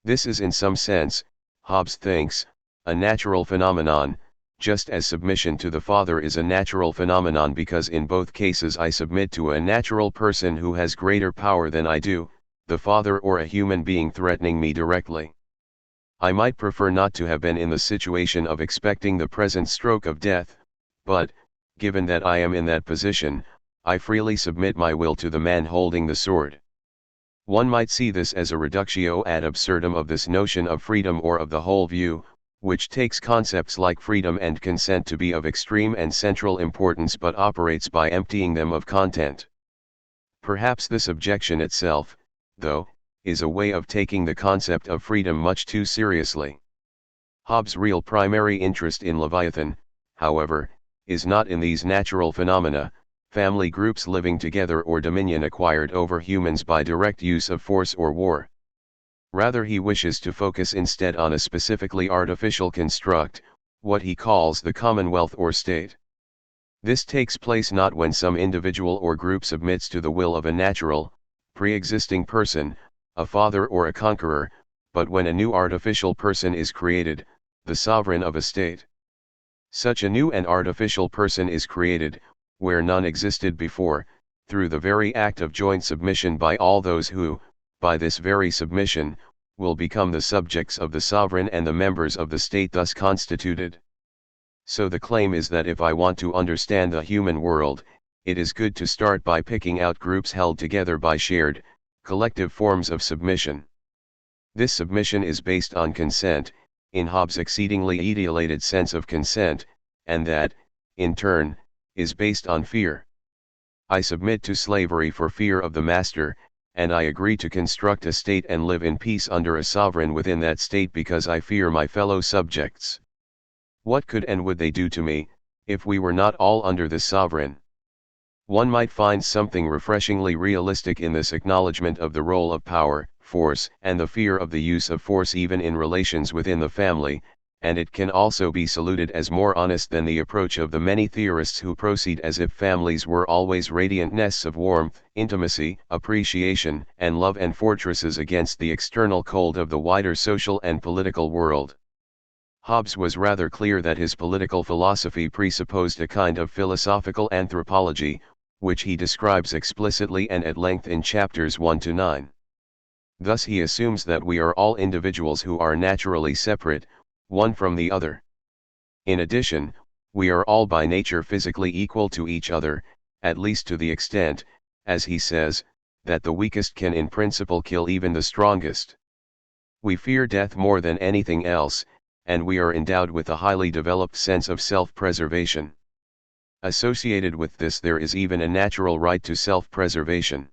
This is in some sense, Hobbes thinks, a natural phenomenon, just as submission to the father is a natural phenomenon because in both cases I submit to a natural person who has greater power than I do, the father or a human being threatening me directly. I might prefer not to have been in the situation of expecting the present stroke of death, but, given that I am in that position, I freely submit my will to the man holding the sword. One might see this as a reductio ad absurdum of this notion of freedom or of the whole view, which takes concepts like freedom and consent to be of extreme and central importance but operates by emptying them of content. Perhaps this objection itself, though, is a way of taking the concept of freedom much too seriously. Hobbes' real primary interest in Leviathan, however, is not in these natural phenomena, family groups living together or dominion acquired over humans by direct use of force or war. Rather he wishes to focus instead on a specifically artificial construct, what he calls the commonwealth or state. This takes place not when some individual or group submits to the will of a natural, pre-existing person, a father or a conqueror, but when a new artificial person is created, the sovereign of a state. Such a new and artificial person is created, where none existed before, through the very act of joint submission by all those who, by this very submission, will become the subjects of the sovereign and the members of the state thus constituted. So the claim is that if I want to understand the human world, it is good to start by picking out groups held together by shared, collective forms of submission. This submission is based on consent, in Hobbes' exceedingly idealated sense of consent, and that, in turn, is based on fear. I submit to slavery for fear of the master, and I agree to construct a state and live in peace under a sovereign within that state because I fear my fellow subjects. What could and would they do to me, if we were not all under this sovereign? One might find something refreshingly realistic in this acknowledgement of the role of power, force, and the fear of the use of force even in relations within the family, and it can also be saluted as more honest than the approach of the many theorists who proceed as if families were always radiant nests of warmth, intimacy, appreciation, and love and fortresses against the external cold of the wider social and political world. Hobbes was rather clear that his political philosophy presupposed a kind of philosophical anthropology, which he describes explicitly and at length in chapters 1 to 9. Thus he assumes that we are all individuals who are naturally separate, one from the other. In addition, we are all by nature physically equal to each other, at least to the extent, as he says, that the weakest can in principle kill even the strongest. We fear death more than anything else, and we are endowed with a highly developed sense of self-preservation. Associated with this there is even a natural right to self-preservation.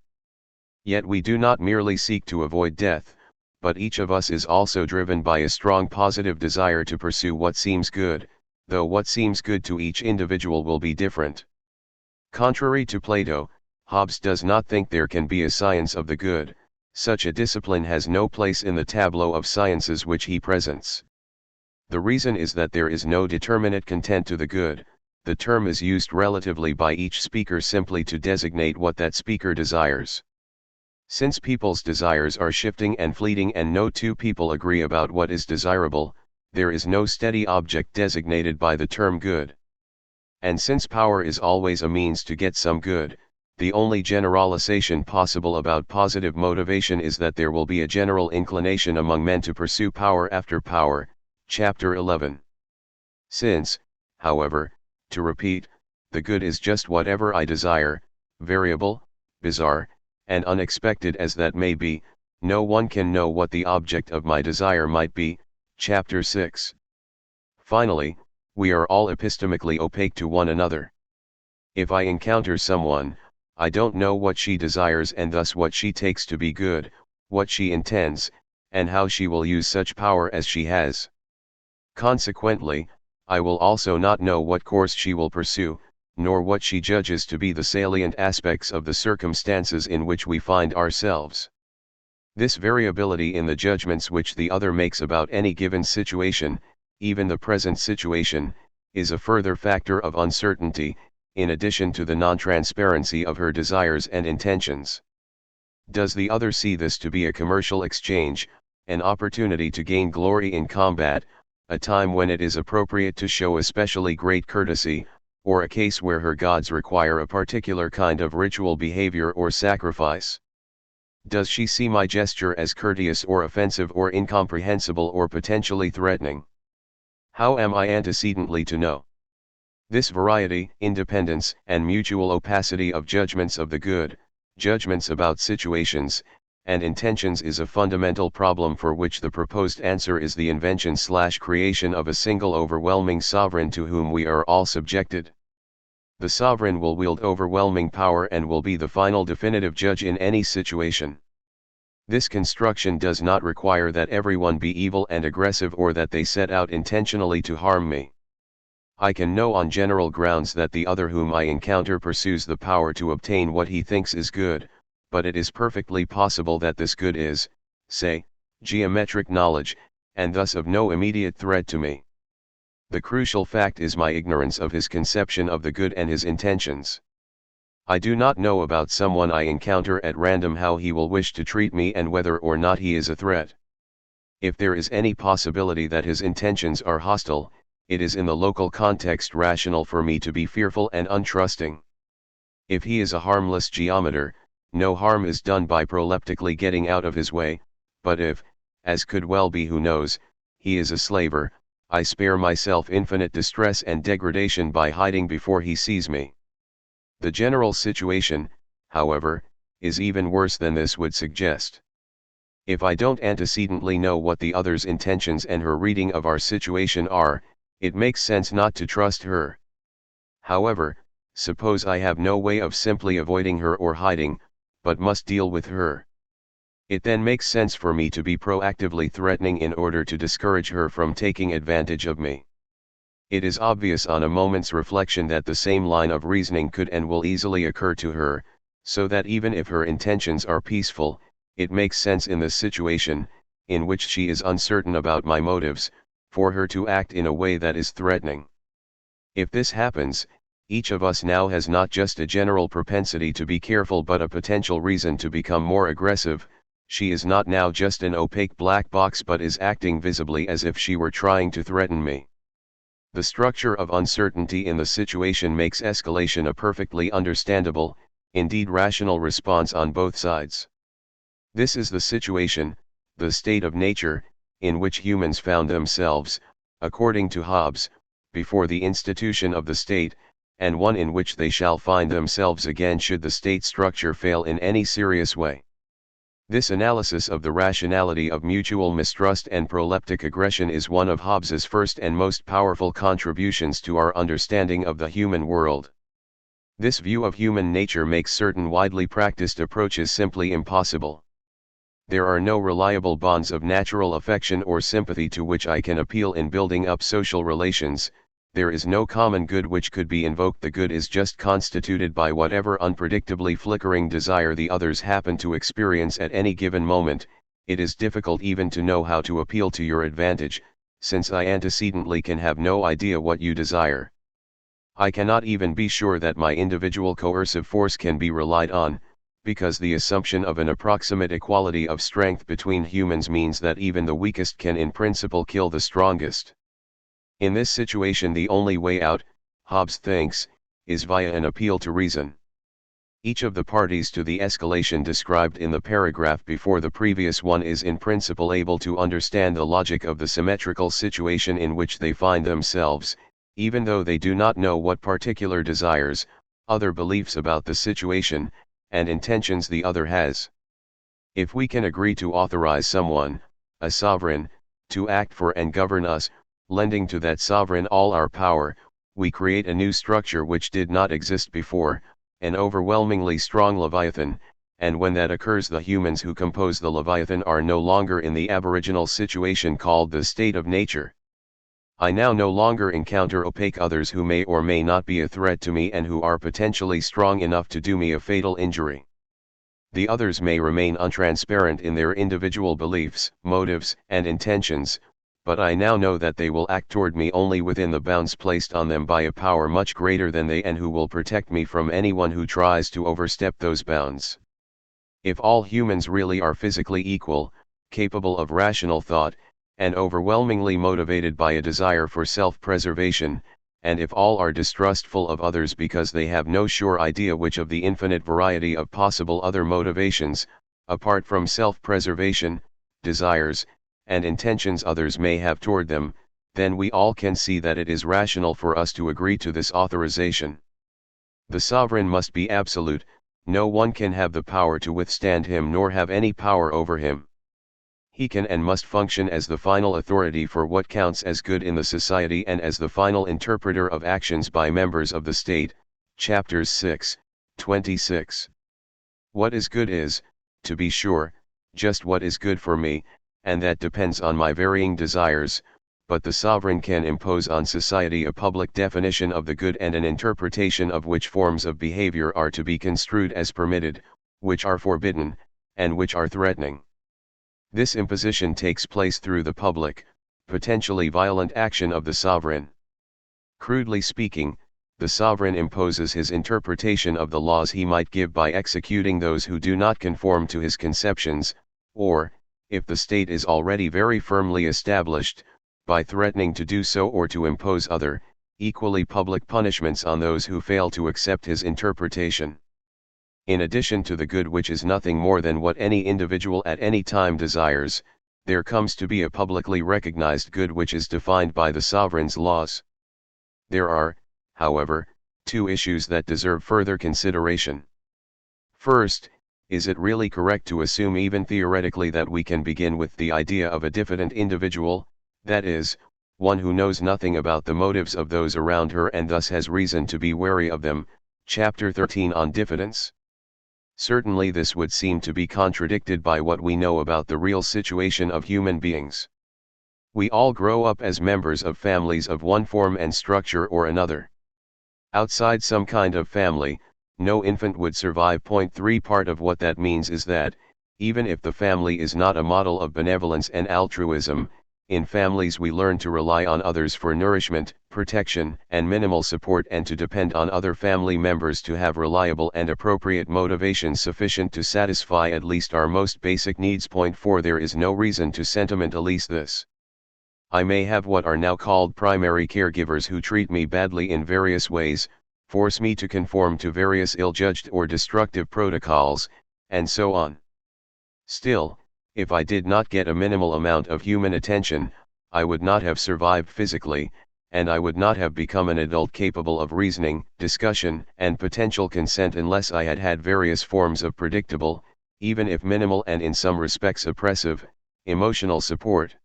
Yet we do not merely seek to avoid death, but each of us is also driven by a strong positive desire to pursue what seems good, though what seems good to each individual will be different. Contrary to Plato, Hobbes does not think there can be a science of the good. Such a discipline has no place in the tableau of sciences which he presents. The reason is that there is no determinate content to the good. The term is used relatively by each speaker simply to designate what that speaker desires. Since people's desires are shifting and fleeting and no two people agree about what is desirable, there is no steady object designated by the term good. And since power is always a means to get some good, the only generalization possible about positive motivation is that there will be a general inclination among men to pursue power after power, chapter 11. Since, however, to repeat, the good is just whatever I desire, variable, bizarre, and unexpected as that may be, no one can know what the object of my desire might be, chapter 6. Finally, we are all epistemically opaque to one another. If I encounter someone, I don't know what she desires and thus what she takes to be good, what she intends, and how she will use such power as she has. Consequently, I will also not know what course she will pursue, nor what she judges to be the salient aspects of the circumstances in which we find ourselves. This variability in the judgments which the other makes about any given situation, even the present situation, is a further factor of uncertainty, in addition to the non-transparency of her desires and intentions. Does the other see this to be a commercial exchange, an opportunity to gain glory in combat, a time when it is appropriate to show especially great courtesy, or a case where her gods require a particular kind of ritual behavior or sacrifice. Does she see my gesture as courteous or offensive or incomprehensible or potentially threatening? How am I antecedently to know? This variety, independence, and mutual opacity of judgments of the good, judgments about situations, and intentions is a fundamental problem for which the proposed answer is the invention/creation of a single overwhelming sovereign to whom we are all subjected. The sovereign will wield overwhelming power and will be the final definitive judge in any situation. This construction does not require that everyone be evil and aggressive or that they set out intentionally to harm me. I can know on general grounds that the other whom I encounter pursues the power to obtain what he thinks is good, but it is perfectly possible that this good is, say, geometric knowledge, and thus of no immediate threat to me. The crucial fact is my ignorance of his conception of the good and his intentions. I do not know about someone I encounter at random how he will wish to treat me and whether or not he is a threat. If there is any possibility that his intentions are hostile, it is in the local context rational for me to be fearful and untrusting. If he is a harmless geometer, no harm is done by proleptically getting out of his way, but if, as could well be who knows, he is a slaver, I spare myself infinite distress and degradation by hiding before he sees me. The general situation, however, is even worse than this would suggest. If I don't antecedently know what the other's intentions and her reading of our situation are, it makes sense not to trust her. However, suppose I have no way of simply avoiding her or hiding, but must deal with her. It then makes sense for me to be proactively threatening in order to discourage her from taking advantage of me. It is obvious on a moment's reflection that the same line of reasoning could and will easily occur to her, so that even if her intentions are peaceful, it makes sense in this situation, in which she is uncertain about my motives, for her to act in a way that is threatening. If this happens, each of us now has not just a general propensity to be careful but a potential reason to become more aggressive. She is not now just an opaque black box but is acting visibly as if she were trying to threaten me. The structure of uncertainty in the situation makes escalation a perfectly understandable, indeed rational response on both sides. This is the situation, the state of nature, in which humans found themselves, according to Hobbes, before the institution of the state, and one in which they shall find themselves again should the state structure fail in any serious way. This analysis of the rationality of mutual mistrust and proleptic aggression is one of Hobbes's first and most powerful contributions to our understanding of the human world. This view of human nature makes certain widely practiced approaches simply impossible. There are no reliable bonds of natural affection or sympathy to which I can appeal in building up social relations. There is no common good which could be invoked. The good is just constituted by whatever unpredictably flickering desire the others happen to experience at any given moment. It is difficult even to know how to appeal to your advantage, since I antecedently can have no idea what you desire. I cannot even be sure that my individual coercive force can be relied on, because the assumption of an approximate equality of strength between humans means that even the weakest can in principle kill the strongest. In this situation the only way out, Hobbes thinks, is via an appeal to reason. Each of the parties to the escalation described in the paragraph before the previous one is in principle able to understand the logic of the symmetrical situation in which they find themselves, even though they do not know what particular desires, other beliefs about the situation, and intentions the other has. If we can agree to authorize someone, a sovereign, to act for and govern us, lending to that sovereign all our power, we create a new structure which did not exist before, an overwhelmingly strong Leviathan, and when that occurs the humans who compose the Leviathan are no longer in the aboriginal situation called the state of nature. I now no longer encounter opaque others who may or may not be a threat to me and who are potentially strong enough to do me a fatal injury. The others may remain untransparent in their individual beliefs, motives, and intentions, but I now know that they will act toward me only within the bounds placed on them by a power much greater than they and who will protect me from anyone who tries to overstep those bounds. If all humans really are physically equal, capable of rational thought, and overwhelmingly motivated by a desire for self-preservation, and if all are distrustful of others because they have no sure idea which of the infinite variety of possible other motivations, apart from self-preservation, desires, and intentions others may have toward them, then we all can see that it is rational for us to agree to this authorization. The sovereign must be absolute, no one can have the power to withstand him nor have any power over him. He can and must function as the final authority for what counts as good in the society and as the final interpreter of actions by members of the state. Chapters 6, 26. What is good is, to be sure, just what is good for me, and that depends on my varying desires, but the sovereign can impose on society a public definition of the good and an interpretation of which forms of behavior are to be construed as permitted, which are forbidden, and which are threatening. This imposition takes place through the public, potentially violent action of the sovereign. Crudely speaking, the sovereign imposes his interpretation of the laws he might give by executing those who do not conform to his conceptions, or, if the state is already very firmly established, by threatening to do so or to impose other, equally public punishments on those who fail to accept his interpretation. In addition to the good which is nothing more than what any individual at any time desires, there comes to be a publicly recognized good which is defined by the sovereign's laws. There are, however, two issues that deserve further consideration. First, is it really correct to assume even theoretically that we can begin with the idea of a diffident individual, that is, one who knows nothing about the motives of those around her and thus has reason to be wary of them, Chapter 13 on diffidence? Certainly this would seem to be contradicted by what we know about the real situation of human beings. We all grow up as members of families of one form and structure or another. Outside some kind of family, no infant would survive. 3 Part of what that means is that, even if the family is not a model of benevolence and altruism, in families we learn to rely on others for nourishment, protection, and minimal support and to depend on other family members to have reliable and appropriate motivations sufficient to satisfy at least our most basic needs. 4 There is no reason to sentimentalize this. I may have what are now called primary caregivers who treat me badly in various ways, force me to conform to various ill-judged or destructive protocols, and so on. Still, if I did not get a minimal amount of human attention, I would not have survived physically, and I would not have become an adult capable of reasoning, discussion, and potential consent unless I had had various forms of predictable, even if minimal and in some respects oppressive, emotional support.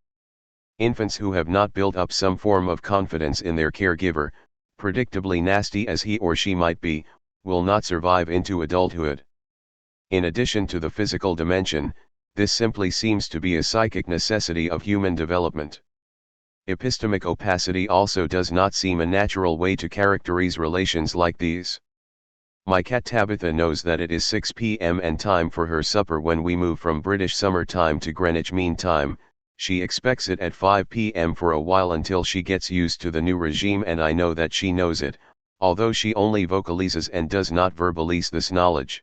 Infants who have not built up some form of confidence in their caregiver, predictably nasty as he or she might be, will not survive into adulthood. In addition to the physical dimension, this simply seems to be a psychic necessity of human development. Epistemic opacity also does not seem a natural way to characterize relations like these. My cat Tabitha knows that it is 6 p.m. and time for her supper when we move from British summer time to Greenwich Mean Time. She expects it at 5 p.m. for a while until she gets used to the new regime, and I know that she knows it, although she only vocalizes and does not verbalize this knowledge.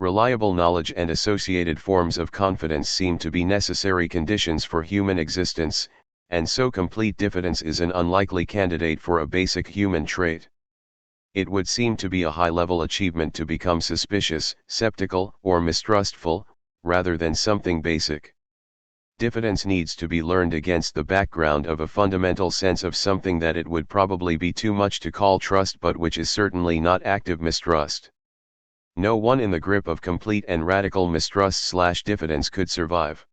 Reliable knowledge and associated forms of confidence seem to be necessary conditions for human existence, and so complete diffidence is an unlikely candidate for a basic human trait. It would seem to be a high-level achievement to become suspicious, skeptical, or mistrustful, rather than something basic. Diffidence needs to be learned against the background of a fundamental sense of something that it would probably be too much to call trust but which is certainly not active mistrust. No one in the grip of complete and radical mistrust/diffidence could survive.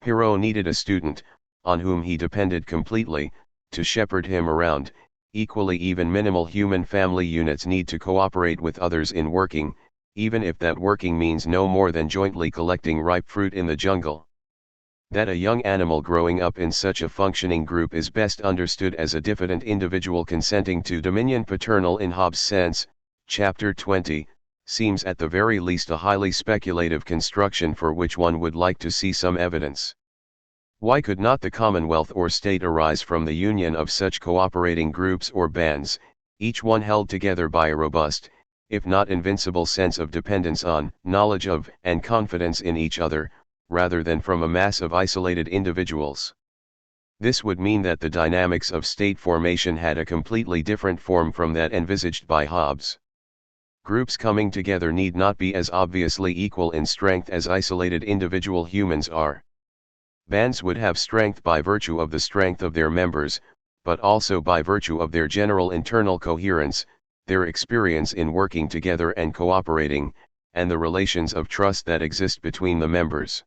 Perrault needed a student, on whom he depended completely, to shepherd him around. Equally, even minimal human family units need to cooperate with others in working, even if that working means no more than jointly collecting ripe fruit in the jungle. That a young animal growing up in such a functioning group is best understood as a diffident individual consenting to dominion paternal in Hobbes' sense, chapter 20, seems at the very least a highly speculative construction for which one would like to see some evidence. Why could not the commonwealth or state arise from the union of such cooperating groups or bands, each one held together by a robust, if not invincible sense of dependence on, knowledge of, and confidence in each other, rather than from a mass of isolated individuals. This would mean that the dynamics of state formation had a completely different form from that envisaged by Hobbes. Groups coming together need not be as obviously equal in strength as isolated individual humans are. Bands would have strength by virtue of the strength of their members, but also by virtue of their general internal coherence, their experience in working together and cooperating, and the relations of trust that exist between the members.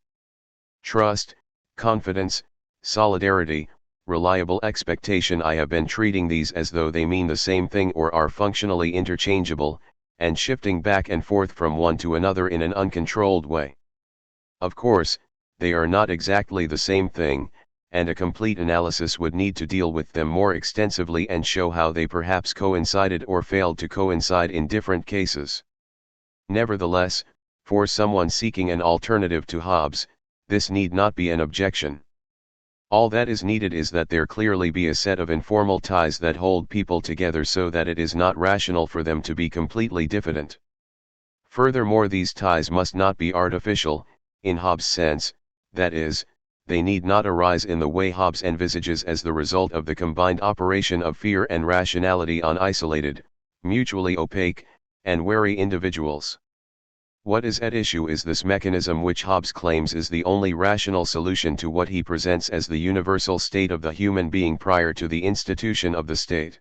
Trust, confidence, solidarity, reliable expectation. I have been treating these as though they mean the same thing or are functionally interchangeable, and shifting back and forth from one to another in an uncontrolled way. Of course, they are not exactly the same thing, and a complete analysis would need to deal with them more extensively and show how they perhaps coincided or failed to coincide in different cases. Nevertheless, for someone seeking an alternative to Hobbes, this need not be an objection. All that is needed is that there clearly be a set of informal ties that hold people together so that it is not rational for them to be completely diffident. Furthermore, these ties must not be artificial, in Hobbes' sense, that is, they need not arise in the way Hobbes envisages as the result of the combined operation of fear and rationality on isolated, mutually opaque, and wary individuals. What is at issue is this mechanism which Hobbes claims is the only rational solution to what he presents as the universal state of the human being prior to the institution of the state.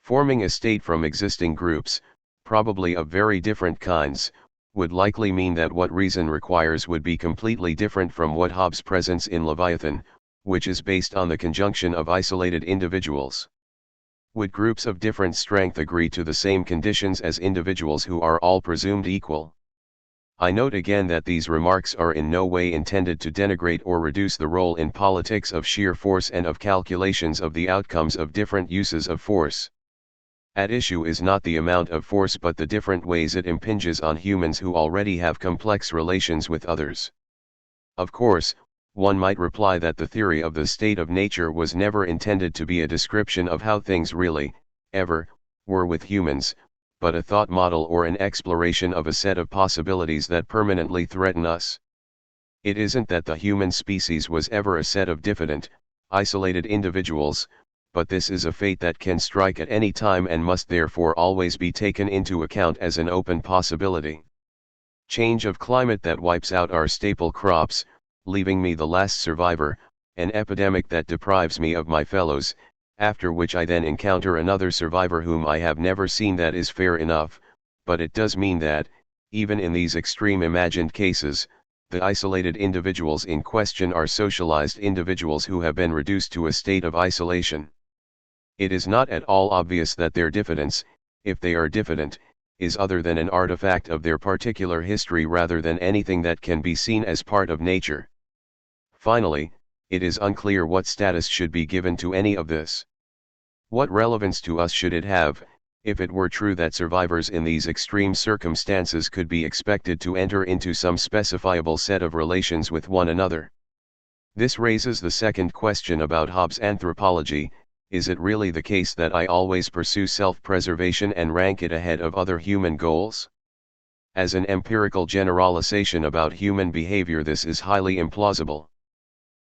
Forming a state from existing groups, probably of very different kinds, would likely mean that what reason requires would be completely different from what Hobbes presents in Leviathan, which is based on the conjunction of isolated individuals. Would groups of different strength agree to the same conditions as individuals who are all presumed equal? I note again that these remarks are in no way intended to denigrate or reduce the role in politics of sheer force and of calculations of the outcomes of different uses of force. At issue is not the amount of force but the different ways it impinges on humans who already have complex relations with others. Of course, one might reply that the theory of the state of nature was never intended to be a description of how things really, ever, were with humans, but a thought model or an exploration of a set of possibilities that permanently threaten us. It isn't that the human species was ever a set of diffident, isolated individuals, but this is a fate that can strike at any time and must therefore always be taken into account as an open possibility. Change of climate that wipes out our staple crops, leaving me the last survivor, an epidemic that deprives me of my fellows, after which I then encounter another survivor whom I have never seen. That is fair enough, but it does mean that, even in these extreme imagined cases, the isolated individuals in question are socialized individuals who have been reduced to a state of isolation. It is not at all obvious that their diffidence, if they are diffident, is other than an artifact of their particular history rather than anything that can be seen as part of nature. Finally, it is unclear what status should be given to any of this. What relevance to us should it have, if it were true that survivors in these extreme circumstances could be expected to enter into some specifiable set of relations with one another? This raises the second question about Hobbes' anthropology: is it really the case that I always pursue self-preservation and rank it ahead of other human goals? As an empirical generalization about human behavior, this is highly implausible.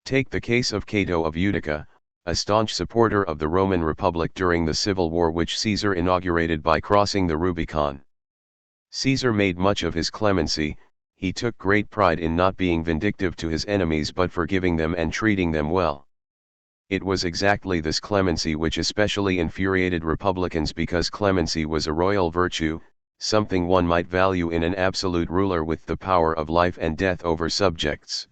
Take the case of Cato of Utica, a staunch supporter of the Roman Republic during the civil war which Caesar inaugurated by crossing the Rubicon. Caesar made much of his clemency. He took great pride in not being vindictive to his enemies but forgiving them and treating them well. It was exactly this clemency which especially infuriated Republicans, because clemency was a royal virtue, something one might value in an absolute ruler with the power of life and death over subjects.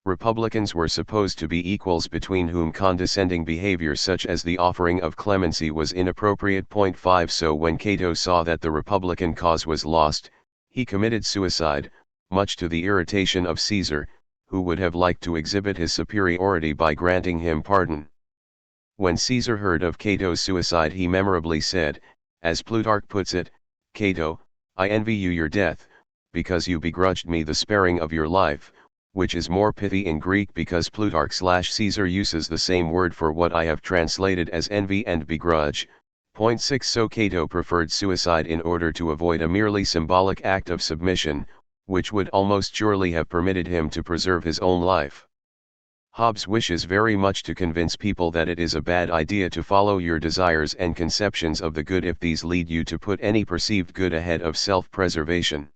Republicans were supposed to be equals between whom condescending behavior such as the offering of clemency was inappropriate. 5 So when Cato saw that the Republican cause was lost, he committed suicide, much to the irritation of Caesar, who would have liked to exhibit his superiority by granting him pardon. When Caesar heard of Cato's suicide, he memorably said, as Plutarch puts it, "Cato, I envy you your death, because you begrudged me the sparing of your life," which is more pithy in Greek because Plutarch/Caesar uses the same word for what I have translated as envy and begrudge. 6 So Cato preferred suicide in order to avoid a merely symbolic act of submission, which would almost surely have permitted him to preserve his own life. Hobbes wishes very much to convince people that it is a bad idea to follow your desires and conceptions of the good if these lead you to put any perceived good ahead of self-preservation.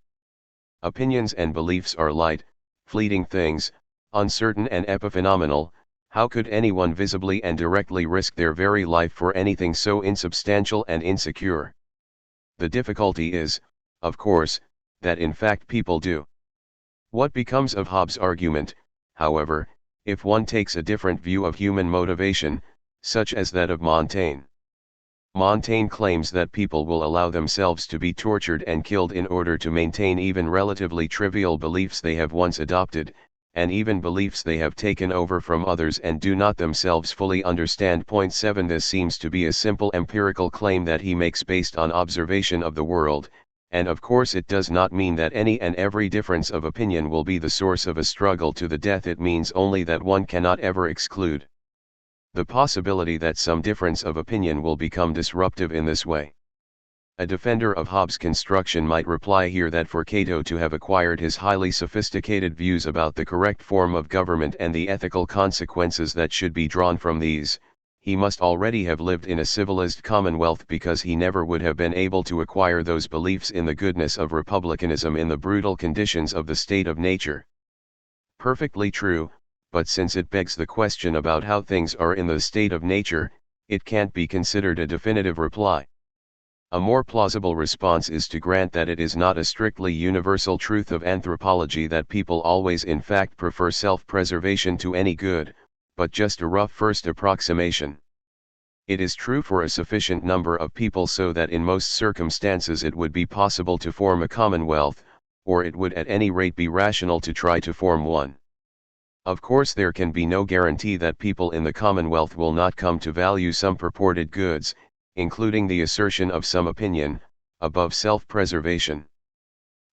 Opinions and beliefs are light, fleeting things, uncertain and epiphenomenal. How could anyone visibly and directly risk their very life for anything so insubstantial and insecure? The difficulty is, of course, that in fact people do. What becomes of Hobbes' argument, however, if one takes a different view of human motivation, such as that of Montaigne? Montaigne claims that people will allow themselves to be tortured and killed in order to maintain even relatively trivial beliefs they have once adopted, and even beliefs they have taken over from others and do not themselves fully understand. Point 7. This seems to be a simple empirical claim that he makes based on observation of the world, and of course it does not mean that any and every difference of opinion will be the source of a struggle to the death. It means only that one cannot ever exclude the possibility that some difference of opinion will become disruptive in this way. A defender of Hobbes' construction might reply here that for Cato to have acquired his highly sophisticated views about the correct form of government and the ethical consequences that should be drawn from these, he must already have lived in a civilized commonwealth, because he never would have been able to acquire those beliefs in the goodness of republicanism in the brutal conditions of the state of nature. Perfectly true, but since it begs the question about how things are in the state of nature, it can't be considered a definitive reply. A more plausible response is to grant that it is not a strictly universal truth of anthropology that people always in fact prefer self-preservation to any good, but just a rough first approximation. It is true for a sufficient number of people so that in most circumstances it would be possible to form a commonwealth, or it would at any rate be rational to try to form one. Of course there can be no guarantee that people in the commonwealth will not come to value some purported goods, including the assertion of some opinion, above self-preservation.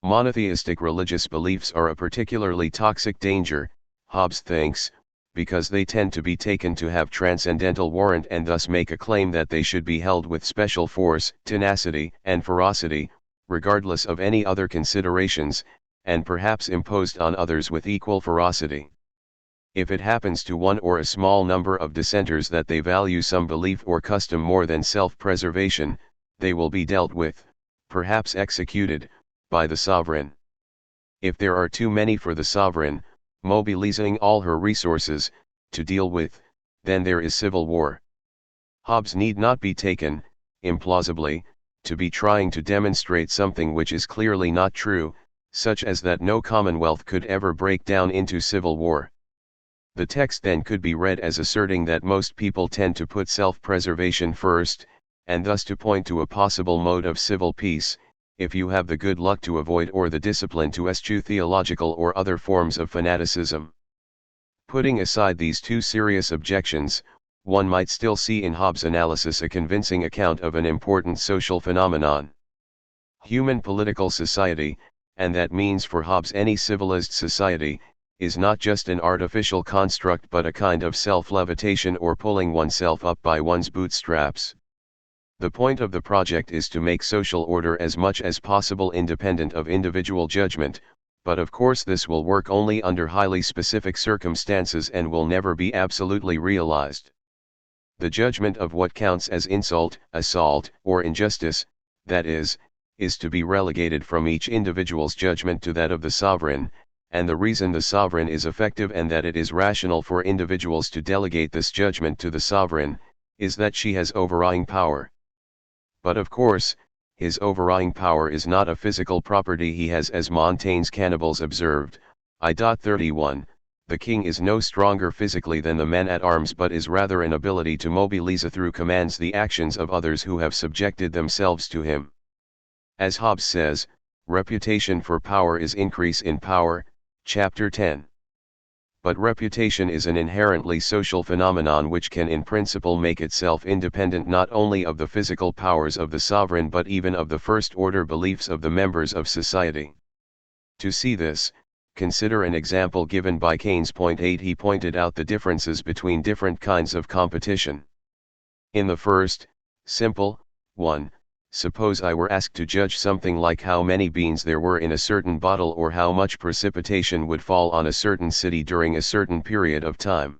Monotheistic religious beliefs are a particularly toxic danger, Hobbes thinks, because they tend to be taken to have transcendental warrant and thus make a claim that they should be held with special force, tenacity, and ferocity, regardless of any other considerations, and perhaps imposed on others with equal ferocity. If it happens to one or a small number of dissenters that they value some belief or custom more than self-preservation, they will be dealt with, perhaps executed, by the sovereign. If there are too many for the sovereign, mobilizing all her resources, to deal with, then there is civil war. Hobbes need not be taken, implausibly, to be trying to demonstrate something which is clearly not true, such as that no commonwealth could ever break down into civil war. The text then could be read as asserting that most people tend to put self-preservation first, and thus to point to a possible mode of civil peace, if you have the good luck to avoid or the discipline to eschew theological or other forms of fanaticism. Putting aside these two serious objections, one might still see in Hobbes' analysis a convincing account of an important social phenomenon. Human political society, and that means for Hobbes any civilized society, is not just an artificial construct but a kind of self-levitation or pulling oneself up by one's bootstraps. The point of the project is to make social order as much as possible independent of individual judgment, but of course this will work only under highly specific circumstances and will never be absolutely realized. The judgment of what counts as insult, assault, or injustice, that is to be relegated from each individual's judgment to that of the sovereign, and the reason the sovereign is effective and that it is rational for individuals to delegate this judgment to the sovereign, is that she has overawing power. But of course, his overawing power is not a physical property he has, as Montaigne's cannibals observed. I.31, the king is no stronger physically than the man at arms but is rather an ability to mobilize through commands the actions of others who have subjected themselves to him. As Hobbes says, reputation for power is increase in power, chapter 10. But reputation is an inherently social phenomenon which can in principle make itself independent not only of the physical powers of the sovereign but even of the first-order beliefs of the members of society. To see this, consider an example given by Keynes. Point 8. He pointed out the differences between different kinds of competition. In the first, simple, one, Suppose I were asked to judge something like how many beans there were in a certain bottle or how much precipitation would fall on a certain city during a certain period of time.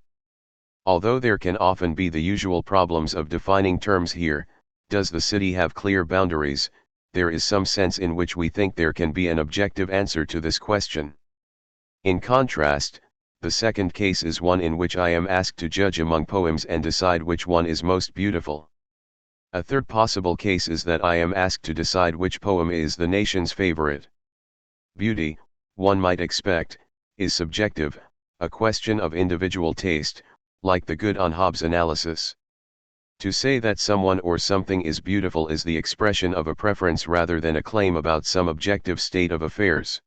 Although there can often be the usual problems of defining terms here, does the city have clear boundaries, there is some sense in which we think there can be an objective answer to this question. In contrast, the second case is one in which I am asked to judge among poems and decide which one is most beautiful. A third possible case is that I am asked to decide which poem is the nation's favorite. Beauty, one might expect, is subjective, a question of individual taste, like the good on Hobbes' analysis. To say that someone or something is beautiful is the expression of a preference rather than a claim about some objective state of affairs.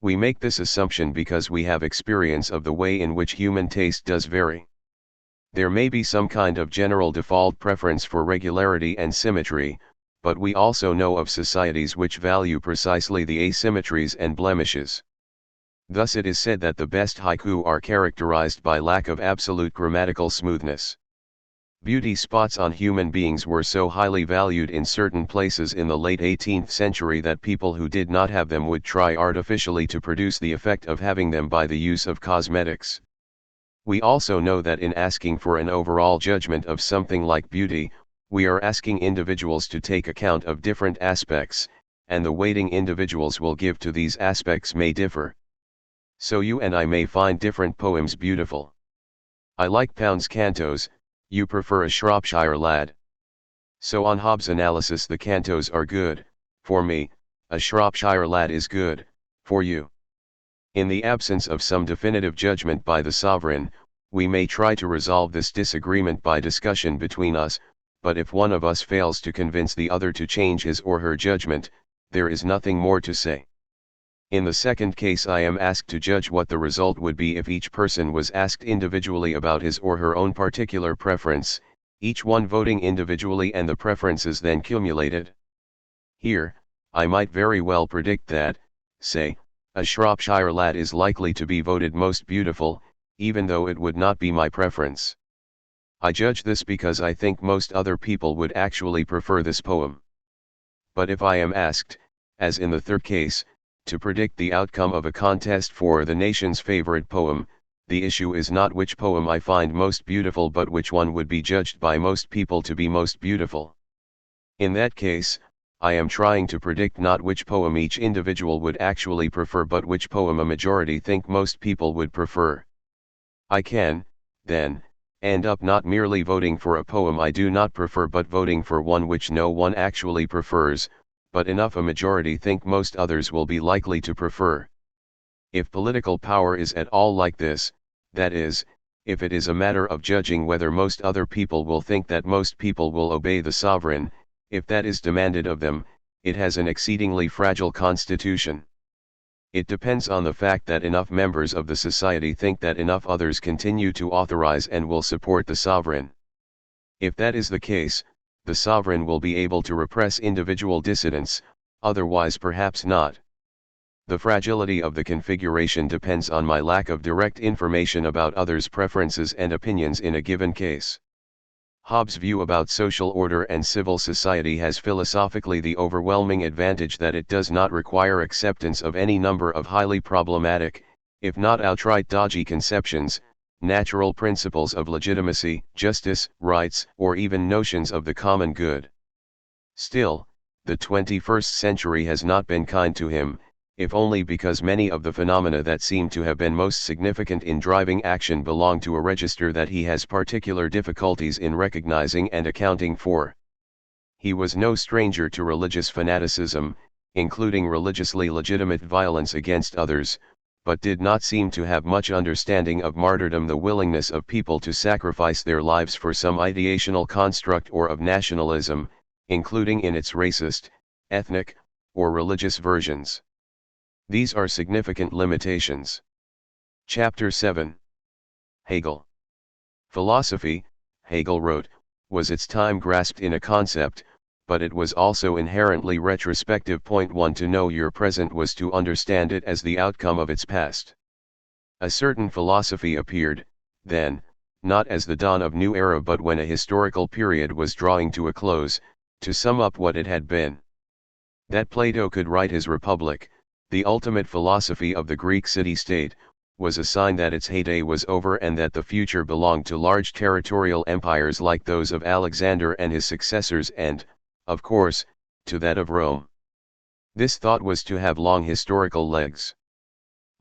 We make this assumption because we have experience of the way in which human taste does vary. There may be some kind of general default preference for regularity and symmetry, but we also know of societies which value precisely the asymmetries and blemishes. Thus it is said that the best haiku are characterized by lack of absolute grammatical smoothness. Beauty spots on human beings were so highly valued in certain places in the late 18th century that people who did not have them would try artificially to produce the effect of having them by the use of cosmetics. We also know that in asking for an overall judgment of something like beauty, we are asking individuals to take account of different aspects, and the weighting individuals will give to these aspects may differ. So you and I may find different poems beautiful. I like Pound's cantos, you prefer a Shropshire Lad. So on Hobbes' analysis the cantos are good, for me, a Shropshire Lad is good, for you. In the absence of some definitive judgment by the sovereign, we may try to resolve this disagreement by discussion between us, but if one of us fails to convince the other to change his or her judgment, there is nothing more to say. In the second case I am asked to judge what the result would be if each person was asked individually about his or her own particular preference, each one voting individually and the preferences then cumulated. Here, I might very well predict that, say, a Shropshire Lad is likely to be voted most beautiful, even though it would not be my preference. I judge this because I think most other people would actually prefer this poem. But if I am asked, as in the third case, to predict the outcome of a contest for the nation's favorite poem, the issue is not which poem I find most beautiful but which one would be judged by most people to be most beautiful. In that case, I am trying to predict not which poem each individual would actually prefer but which poem a majority think most people would prefer. I can, then, end up not merely voting for a poem I do not prefer but voting for one which no one actually prefers, but enough a majority think most others will be likely to prefer. If political power is at all like this, that is, if it is a matter of judging whether most other people will think that most people will obey the sovereign, if that is demanded of them, it has an exceedingly fragile constitution. It depends on the fact that enough members of the society think that enough others continue to authorize and will support the sovereign. If that is the case, the sovereign will be able to repress individual dissidents, otherwise perhaps not. The fragility of the configuration depends on my lack of direct information about others' preferences and opinions in a given case. Hobbes' view about social order and civil society has philosophically the overwhelming advantage that it does not require acceptance of any number of highly problematic, if not outright dodgy conceptions, natural principles of legitimacy, justice, rights, or even notions of the common good. Still, the 21st century has not been kind to him, if only because many of the phenomena that seem to have been most significant in driving action belong to a register that he has particular difficulties in recognizing and accounting for. He was no stranger to religious fanaticism, including religiously legitimate violence against others, but did not seem to have much understanding of martyrdom, the willingness of people to sacrifice their lives for some ideational construct, or of nationalism, including in its racist, ethnic, or religious versions. These are significant limitations. Chapter 7. Hegel. Philosophy, Hegel wrote, was its time grasped in a concept, but it was also inherently retrospective. Point 1. To know your present was to understand it as the outcome of its past. A certain philosophy appeared, then, not as the dawn of new era but when a historical period was drawing to a close, To sum up what it had been. That Plato could write his Republic, the ultimate philosophy of the Greek city-state, was a sign that its heyday was over and that the future belonged to large territorial empires like those of Alexander and his successors and, of course, to that of Rome. This thought was to have long historical legs.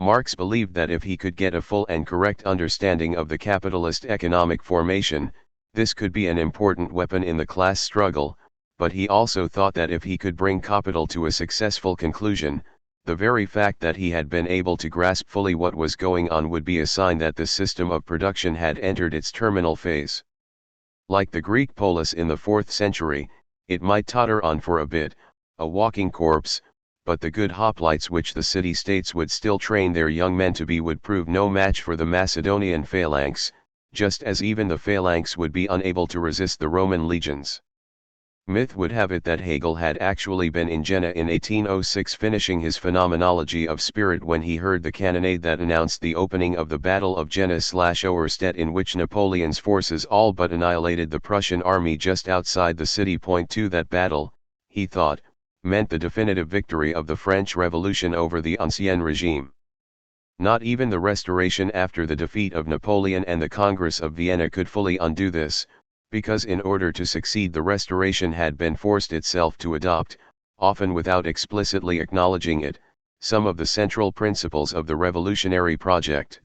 Marx believed that if he could get a full and correct understanding of the capitalist economic formation, this could be an important weapon in the class struggle, but he also thought that if he could bring capital to a successful conclusion, the very fact that he had been able to grasp fully what was going on would be a sign that the system of production had entered its terminal phase. Like the Greek polis in the 4th century, it might totter on for a bit, a walking corpse, but the good hoplites which the city-states would still train their young men to be would prove no match for the Macedonian phalanx, just as even the phalanx would be unable to resist the Roman legions. Myth would have it that Hegel had actually been in Jena in 1806 finishing his Phenomenology of Spirit when he heard the cannonade that announced the opening of the Battle of Jena/Auerstedt, in which Napoleon's forces all but annihilated the Prussian army just outside the city. Point 2. That battle, he thought, meant the definitive victory of the French Revolution over the Ancien regime. Not even the Restoration after the defeat of Napoleon and the Congress of Vienna could fully undo this, because in order to succeed the Restoration had been forced itself to adopt, often without explicitly acknowledging it, some of the central principles of the revolutionary project.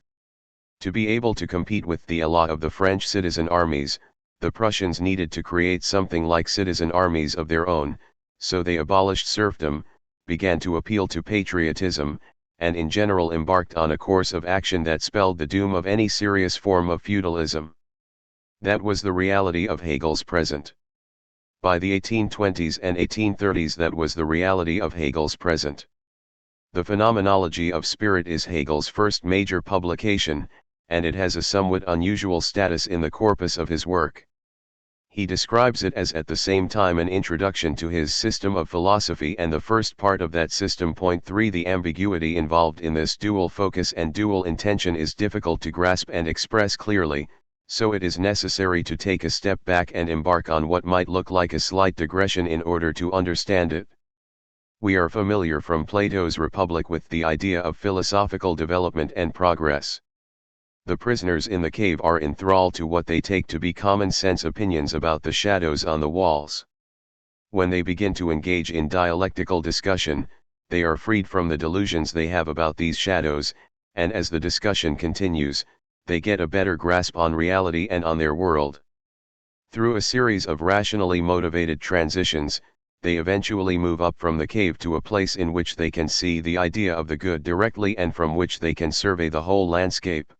To be able to compete with the élan of the French citizen armies, the Prussians needed to create something like citizen armies of their own, so they abolished serfdom, began to appeal to patriotism, and in general embarked on a course of action that spelled the doom of any serious form of feudalism. That was the reality of Hegel's present. By the 1820s and 1830s, that was the reality of Hegel's present. The Phenomenology of Spirit is Hegel's first major publication, and it has a somewhat unusual status in the corpus of his work. He describes it as at the same time an introduction to his system of philosophy and the first part of that system. Point 3. The ambiguity involved in this dual focus and dual intention is difficult to grasp and express clearly, so it is necessary to take a step back and embark on what might look like a slight digression in order to understand it. We are familiar from Plato's Republic with the idea of philosophical development and progress. The prisoners in the cave are enthralled to what they take to be common sense opinions about the shadows on the walls. When they begin to engage in dialectical discussion, they are freed from the delusions they have about these shadows, and as the discussion continues, they get a better grasp on reality and on their world. Through a series of rationally motivated transitions, they eventually move up from the cave to a place in which they can see the idea of the good directly and from which they can survey the whole landscape.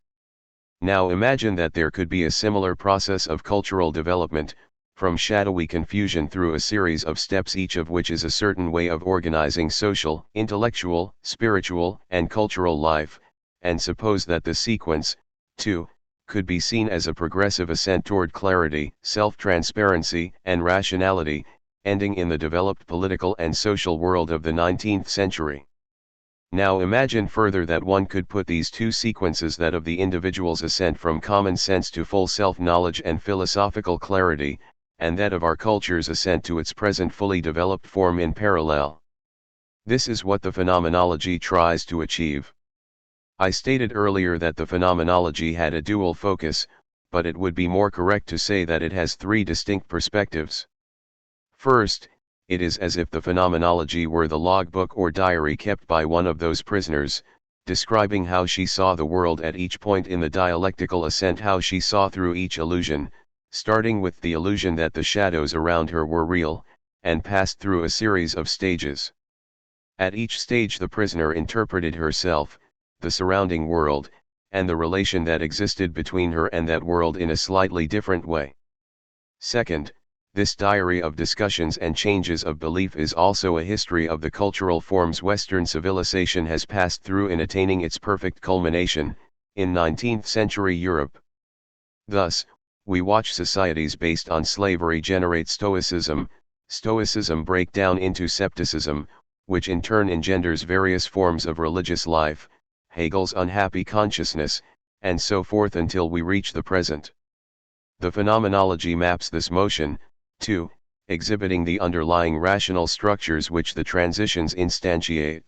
Now imagine that there could be a similar process of cultural development, from shadowy confusion through a series of steps, each of which is a certain way of organizing social, intellectual, spiritual, and cultural life, and suppose that the sequence, too, could be seen as a progressive ascent toward clarity, self-transparency, and rationality, ending in the developed political and social world of the 19th century. Now imagine further that one could put these two sequences, that of the individual's ascent from common sense to full self-knowledge and philosophical clarity, and that of our culture's ascent to its present fully developed form, in parallel. This is what the phenomenology tries to achieve. I stated earlier that the phenomenology had a dual focus, but it would be more correct to say that it has three distinct perspectives. First, it is as if the phenomenology were the logbook or diary kept by one of those prisoners, describing how she saw the world at each point in the dialectical ascent, how she saw through each illusion, starting with the illusion that the shadows around her were real, and passed through a series of stages. At each stage the prisoner interpreted herself, the surrounding world, and the relation that existed between her and that world in a slightly different way. Second, this diary of discussions and changes of belief is also a history of the cultural forms Western civilization has passed through in attaining its perfect culmination, in 19th century Europe. Thus, we watch societies based on slavery generate Stoicism, Stoicism break down into Scepticism, which in turn engenders various forms of religious life, Hegel's unhappy consciousness, and so forth until we reach the present. The phenomenology maps this motion, too, exhibiting the underlying rational structures which the transitions instantiate.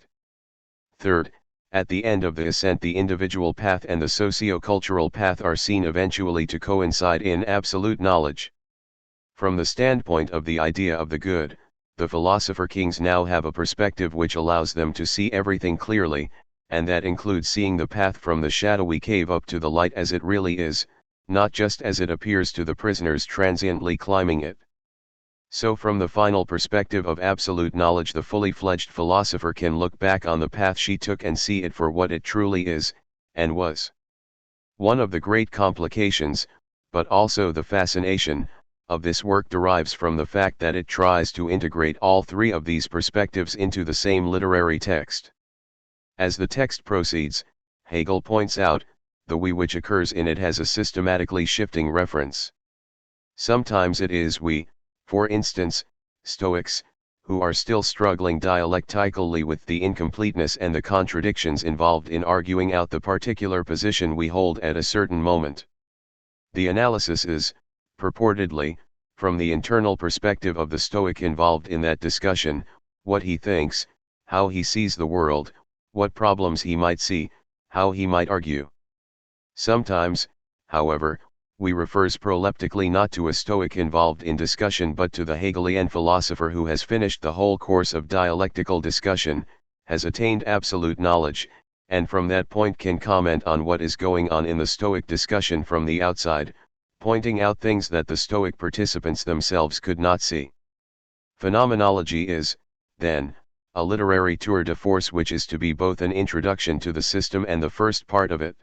Third, at the end of the ascent the individual path and the socio-cultural path are seen eventually to coincide in absolute knowledge. From the standpoint of the idea of the good, the philosopher kings now have a perspective which allows them to see everything clearly, and that includes seeing the path from the shadowy cave up to the light as it really is, not just as it appears to the prisoners transiently climbing it. So from the final perspective of absolute knowledge the fully fledged philosopher can look back on the path she took and see it for what it truly is, and was. One of the great complications, but also the fascination, of this work derives from the fact that it tries to integrate all three of these perspectives into the same literary text. As the text proceeds, Hegel points out, the we which occurs in it has a systematically shifting reference. Sometimes it is we, for instance, Stoics, who are still struggling dialectically with the incompleteness and the contradictions involved in arguing out the particular position we hold at a certain moment. The analysis is, purportedly, from the internal perspective of the Stoic involved in that discussion, what he thinks, how he sees the world, what problems he might see, how he might argue. Sometimes, however, we refers proleptically not to a Stoic involved in discussion but to the Hegelian philosopher who has finished the whole course of dialectical discussion, has attained absolute knowledge, and from that point can comment on what is going on in the Stoic discussion from the outside, pointing out things that the Stoic participants themselves could not see. Phenomenology is, then, a literary tour de force which is to be both an introduction to the system and the first part of it.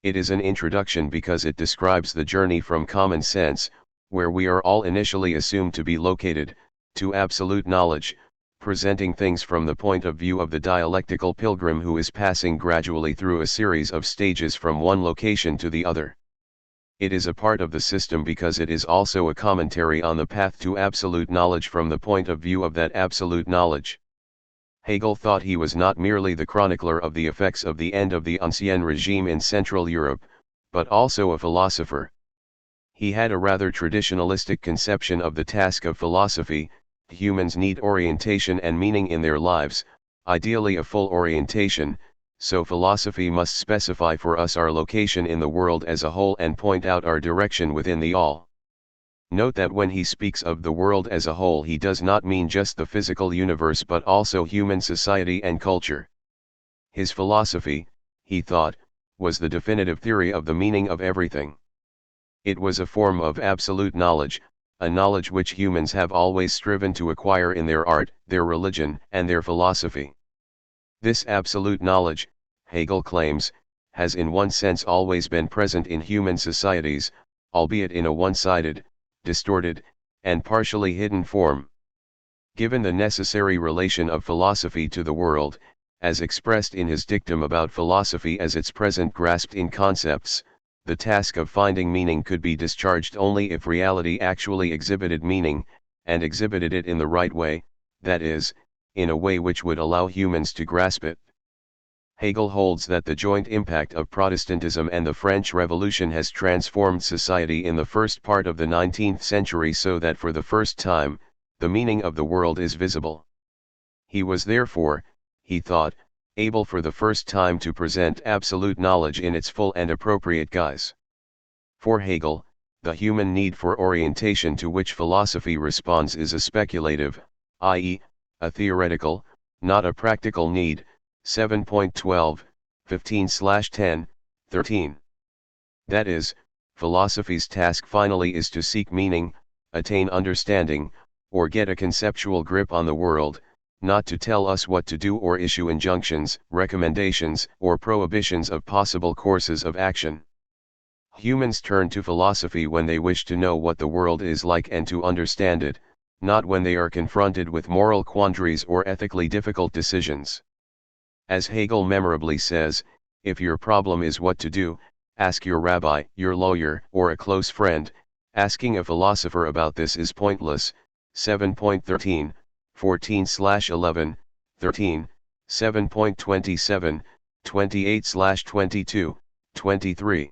It is an introduction because it describes the journey from common sense, where we are all initially assumed to be located, to absolute knowledge, presenting things from the point of view of the dialectical pilgrim who is passing gradually through a series of stages from one location to the other. It is a part of the system because it is also a commentary on the path to absolute knowledge from the point of view of that absolute knowledge. Hegel thought he was not merely the chronicler of the effects of the end of the Ancien regime in Central Europe, but also a philosopher. He had a rather traditionalistic conception of the task of philosophy. Humans need orientation and meaning in their lives, ideally a full orientation, so philosophy must specify for us our location in the world as a whole and point out our direction within the all. Note that when he speaks of the world as a whole he does not mean just the physical universe but also human society and culture. His philosophy, he thought, was the definitive theory of the meaning of everything. It was a form of absolute knowledge, a knowledge which humans have always striven to acquire in their art, their religion, and their philosophy. This absolute knowledge, Hegel claims, has in one sense always been present in human societies, albeit in a one-sided, distorted, and partially hidden form. Given the necessary relation of philosophy to the world, as expressed in his dictum about philosophy as its present grasped in concepts, the task of finding meaning could be discharged only if reality actually exhibited meaning, and exhibited it in the right way, that is, in a way which would allow humans to grasp it. Hegel holds that the joint impact of Protestantism and the French Revolution has transformed society in the first part of the 19th century so that for the first time, the meaning of the world is visible. He was therefore, he thought, able for the first time to present absolute knowledge in its full and appropriate guise. For Hegel, the human need for orientation to which philosophy responds is a speculative, i.e., a theoretical, not a practical need. 7.12, 15/10, 13. That is, philosophy's task finally is to seek meaning, attain understanding, or get a conceptual grip on the world, not to tell us what to do or issue injunctions, recommendations, or prohibitions of possible courses of action. Humans turn to philosophy when they wish to know what the world is like and to understand it, not when they are confronted with moral quandaries or ethically difficult decisions. As Hegel memorably says, if your problem is what to do, ask your rabbi, your lawyer, or a close friend. Asking a philosopher about this is pointless. 7.13, 14/11, 13, 7.27, 28/22, 23.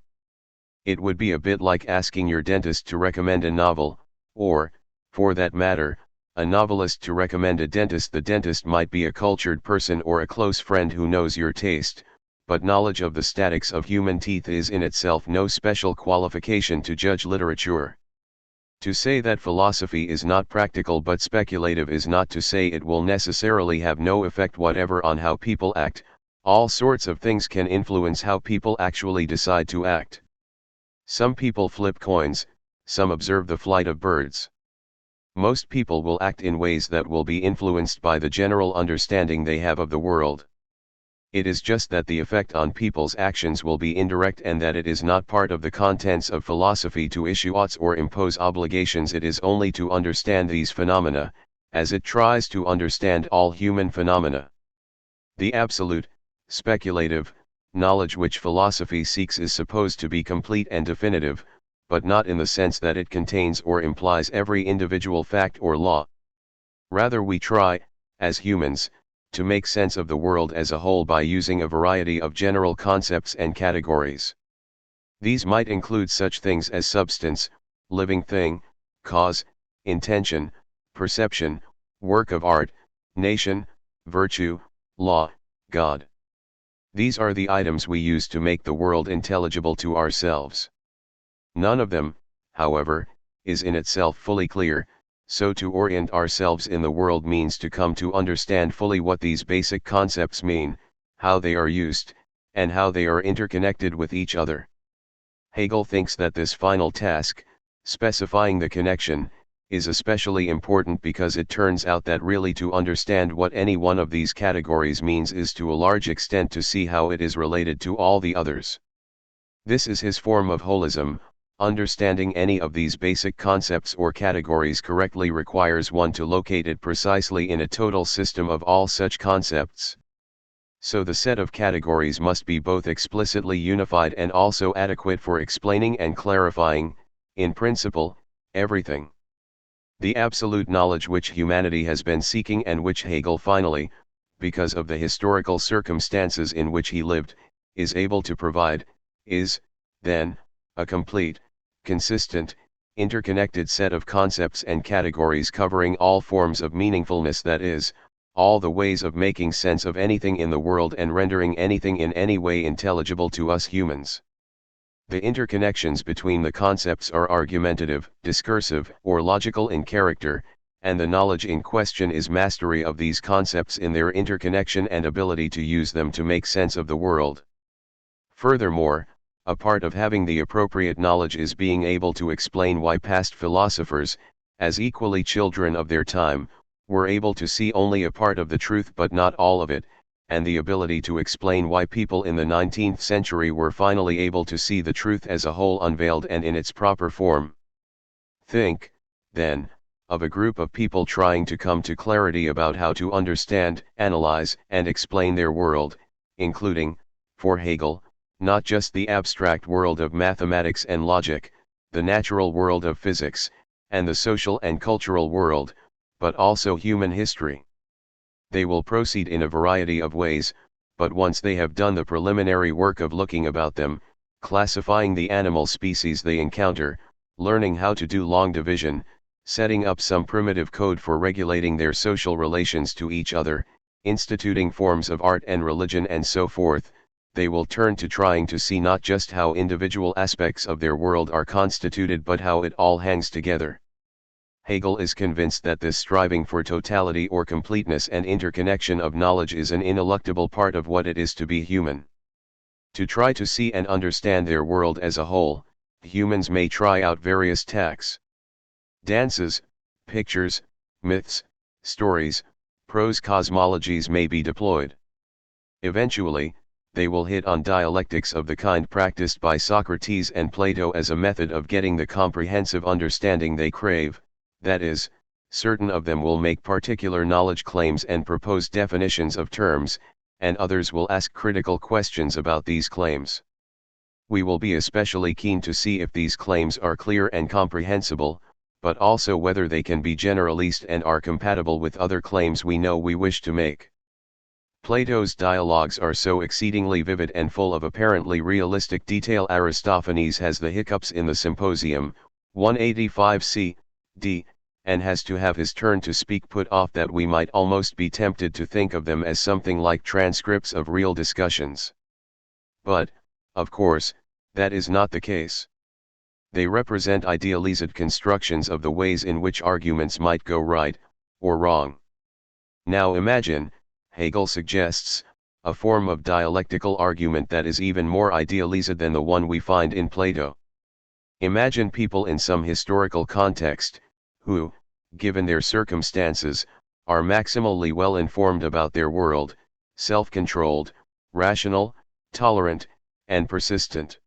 It would be a bit like asking your dentist to recommend a novel, or, For that matter, a novelist to recommend a dentist, the dentist might be a cultured person or a close friend who knows your taste, but knowledge of the statics of human teeth is in itself no special qualification to judge literature. To say that philosophy is not practical but speculative is not to say it will necessarily have no effect whatever on how people act. All sorts of things can influence how people actually decide to act. Some people flip coins, some observe the flight of birds. Most people will act in ways that will be influenced by the general understanding they have of the world. It is just that the effect on people's actions will be indirect, and that it is not part of the contents of philosophy to issue oughts or impose obligations. It is only to understand these phenomena, as it tries to understand all human phenomena. The absolute, speculative, knowledge which philosophy seeks is supposed to be complete and definitive, but not in the sense that it contains or implies every individual fact or law. Rather, we try, as humans, to make sense of the world as a whole by using a variety of general concepts and categories. These might include such things as substance, living thing, cause, intention, perception, work of art, nation, virtue, law, God. These are the items we use to make the world intelligible to ourselves. None of them, however, is in itself fully clear, so to orient ourselves in the world means to come to understand fully what these basic concepts mean, how they are used, and how they are interconnected with each other. Hegel thinks that this final task, specifying the connection, is especially important because it turns out that really to understand what any one of these categories means is to a large extent to see how it is related to all the others. This is his form of holism. Understanding any of these basic concepts or categories correctly requires one to locate it precisely in a total system of all such concepts. So the set of categories must be both explicitly unified and also adequate for explaining and clarifying, in principle, everything. The absolute knowledge which humanity has been seeking and which Hegel finally, because of the historical circumstances in which he lived, is able to provide, is, then, a complete, consistent, interconnected set of concepts and categories covering all forms of meaningfulness, that is, all the ways of making sense of anything in the world and rendering anything in any way intelligible to us humans. The interconnections between the concepts are argumentative, discursive, or logical in character, and the knowledge in question is mastery of these concepts in their interconnection and ability to use them to make sense of the world. Furthermore, a part of having the appropriate knowledge is being able to explain why past philosophers, as equally children of their time, were able to see only a part of the truth but not all of it, and the ability to explain why people in the 19th century were finally able to see the truth as a whole unveiled and in its proper form. Think, then, of a group of people trying to come to clarity about how to understand, analyze, and explain their world, including, for Hegel, not just the abstract world of mathematics and logic, the natural world of physics, and the social and cultural world, but also human history. They will proceed in a variety of ways, but once they have done the preliminary work of looking about them, classifying the animal species they encounter, learning how to do long division, setting up some primitive code for regulating their social relations to each other, instituting forms of art and religion and so forth, they will turn to trying to see not just how individual aspects of their world are constituted but how it all hangs together. Hegel is convinced that this striving for totality or completeness and interconnection of knowledge is an ineluctable part of what it is to be human. To try to see and understand their world as a whole, humans may try out various tacks. Dances, pictures, myths, stories, prose cosmologies may be deployed. Eventually, they will hit on dialectics of the kind practiced by Socrates and Plato as a method of getting the comprehensive understanding they crave. That is, certain of them will make particular knowledge claims and propose definitions of terms, and others will ask critical questions about these claims. We will be especially keen to see if these claims are clear and comprehensible, but also whether they can be generalist and are compatible with other claims we know we wish to make. Plato's dialogues are so exceedingly vivid and full of apparently realistic detail. Aristophanes has the hiccups in the Symposium, 185 c. d. and has to have his turn to speak put off that we might almost be tempted to think of them as something like transcripts of real discussions. But, of course, that is not the case. They represent idealized constructions of the ways in which arguments might go right, or wrong. Now imagine, Hegel suggests, a form of dialectical argument that is even more idealized than the one we find in Plato. Imagine people in some historical context, who, given their circumstances, are maximally well informed about their world, self-controlled, rational, tolerant, and persistent.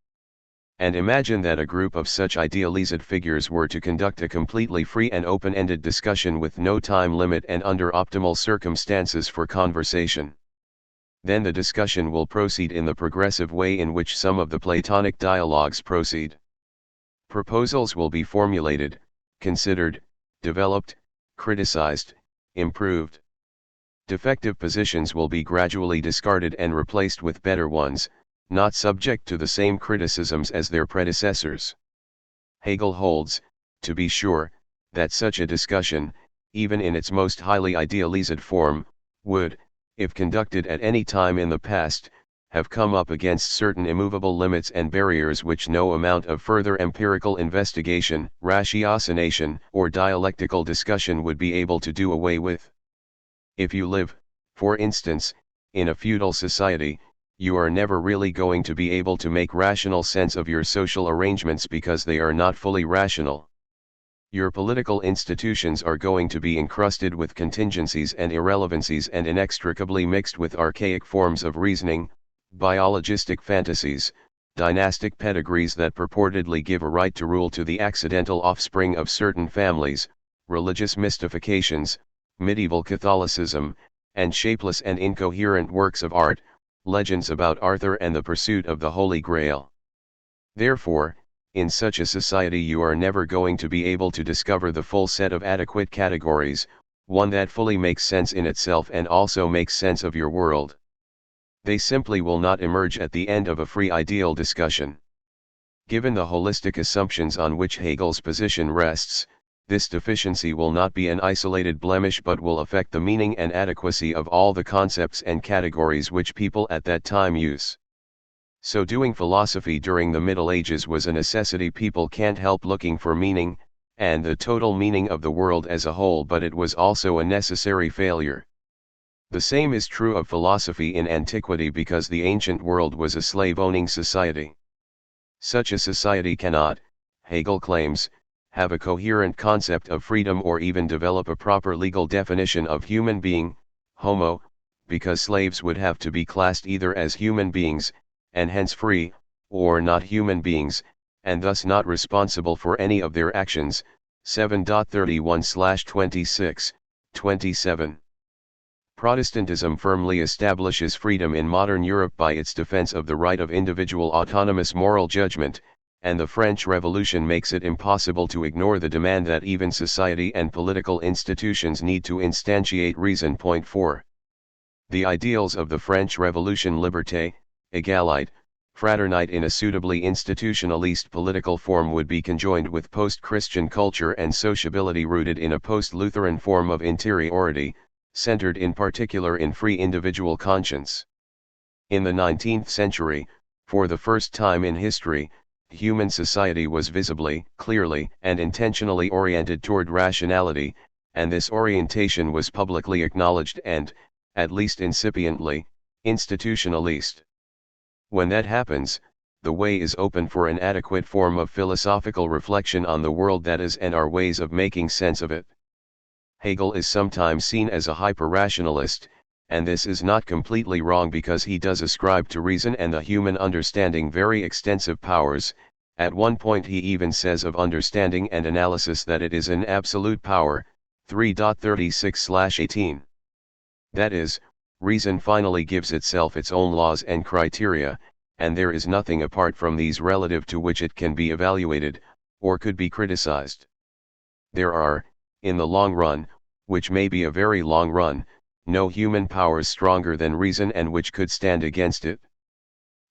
And imagine that a group of such idealized figures were to conduct a completely free and open-ended discussion with no time limit and under optimal circumstances for conversation. Then the discussion will proceed in the progressive way in which some of the Platonic dialogues proceed. Proposals will be formulated, considered, developed, criticized, improved. Defective positions will be gradually discarded and replaced with better ones, not subject to the same criticisms as their predecessors. Hegel holds, to be sure, that such a discussion, even in its most highly idealized form, would, if conducted at any time in the past, have come up against certain immovable limits and barriers which no amount of further empirical investigation, ratiocination, or dialectical discussion would be able to do away with. If you live, for instance, in a feudal society, you are never really going to be able to make rational sense of your social arrangements because they are not fully rational. Your political institutions are going to be encrusted with contingencies and irrelevancies and inextricably mixed with archaic forms of reasoning, biologistic fantasies, dynastic pedigrees that purportedly give a right to rule to the accidental offspring of certain families, religious mystifications, medieval Catholicism, and shapeless and incoherent works of art, legends about Arthur and the pursuit of the Holy Grail. Therefore, in such a society you are never going to be able to discover the full set of adequate categories, one that fully makes sense in itself and also makes sense of your world. They simply will not emerge at the end of a free ideal discussion. Given the holistic assumptions on which Hegel's position rests, this deficiency will not be an isolated blemish but will affect the meaning and adequacy of all the concepts and categories which people at that time use. So doing philosophy during the Middle Ages was a necessity. People can't help looking for meaning, and the total meaning of the world as a whole, but it was also a necessary failure. The same is true of philosophy in antiquity because the ancient world was a slave-owning society. Such a society cannot, Hegel claims, have a coherent concept of freedom or even develop a proper legal definition of human being, homo, because slaves would have to be classed either as human beings, and hence free, or not human beings, and thus not responsible for any of their actions. 7.31/26, 27. Protestantism firmly establishes freedom in modern Europe by its defense of the right of individual autonomous moral judgment, and the French Revolution makes it impossible to ignore the demand that even society and political institutions need to instantiate reason. Point 4. The ideals of the French Revolution, liberté, égalité, fraternité in a suitably institutionalist political form, would be conjoined with post-Christian culture and sociability rooted in a post-Lutheran form of interiority, centered in particular in free individual conscience. In the 19th century, for the first time in history, human society was visibly, clearly, and intentionally oriented toward rationality, and this orientation was publicly acknowledged and, at least incipiently, institutionalist. When that happens, the way is open for an adequate form of philosophical reflection on the world that is and our ways of making sense of it. Hegel is sometimes seen as a hyper-rationalist, and this is not completely wrong because he does ascribe to reason and the human understanding very extensive powers. At one point he even says of understanding and analysis that it is an absolute power. 3.36/18. That is, reason finally gives itself its own laws and criteria, and there is nothing apart from these relative to which it can be evaluated, or could be criticized. There are, in the long run, which may be a very long run, no human powers stronger than reason and which could stand against it.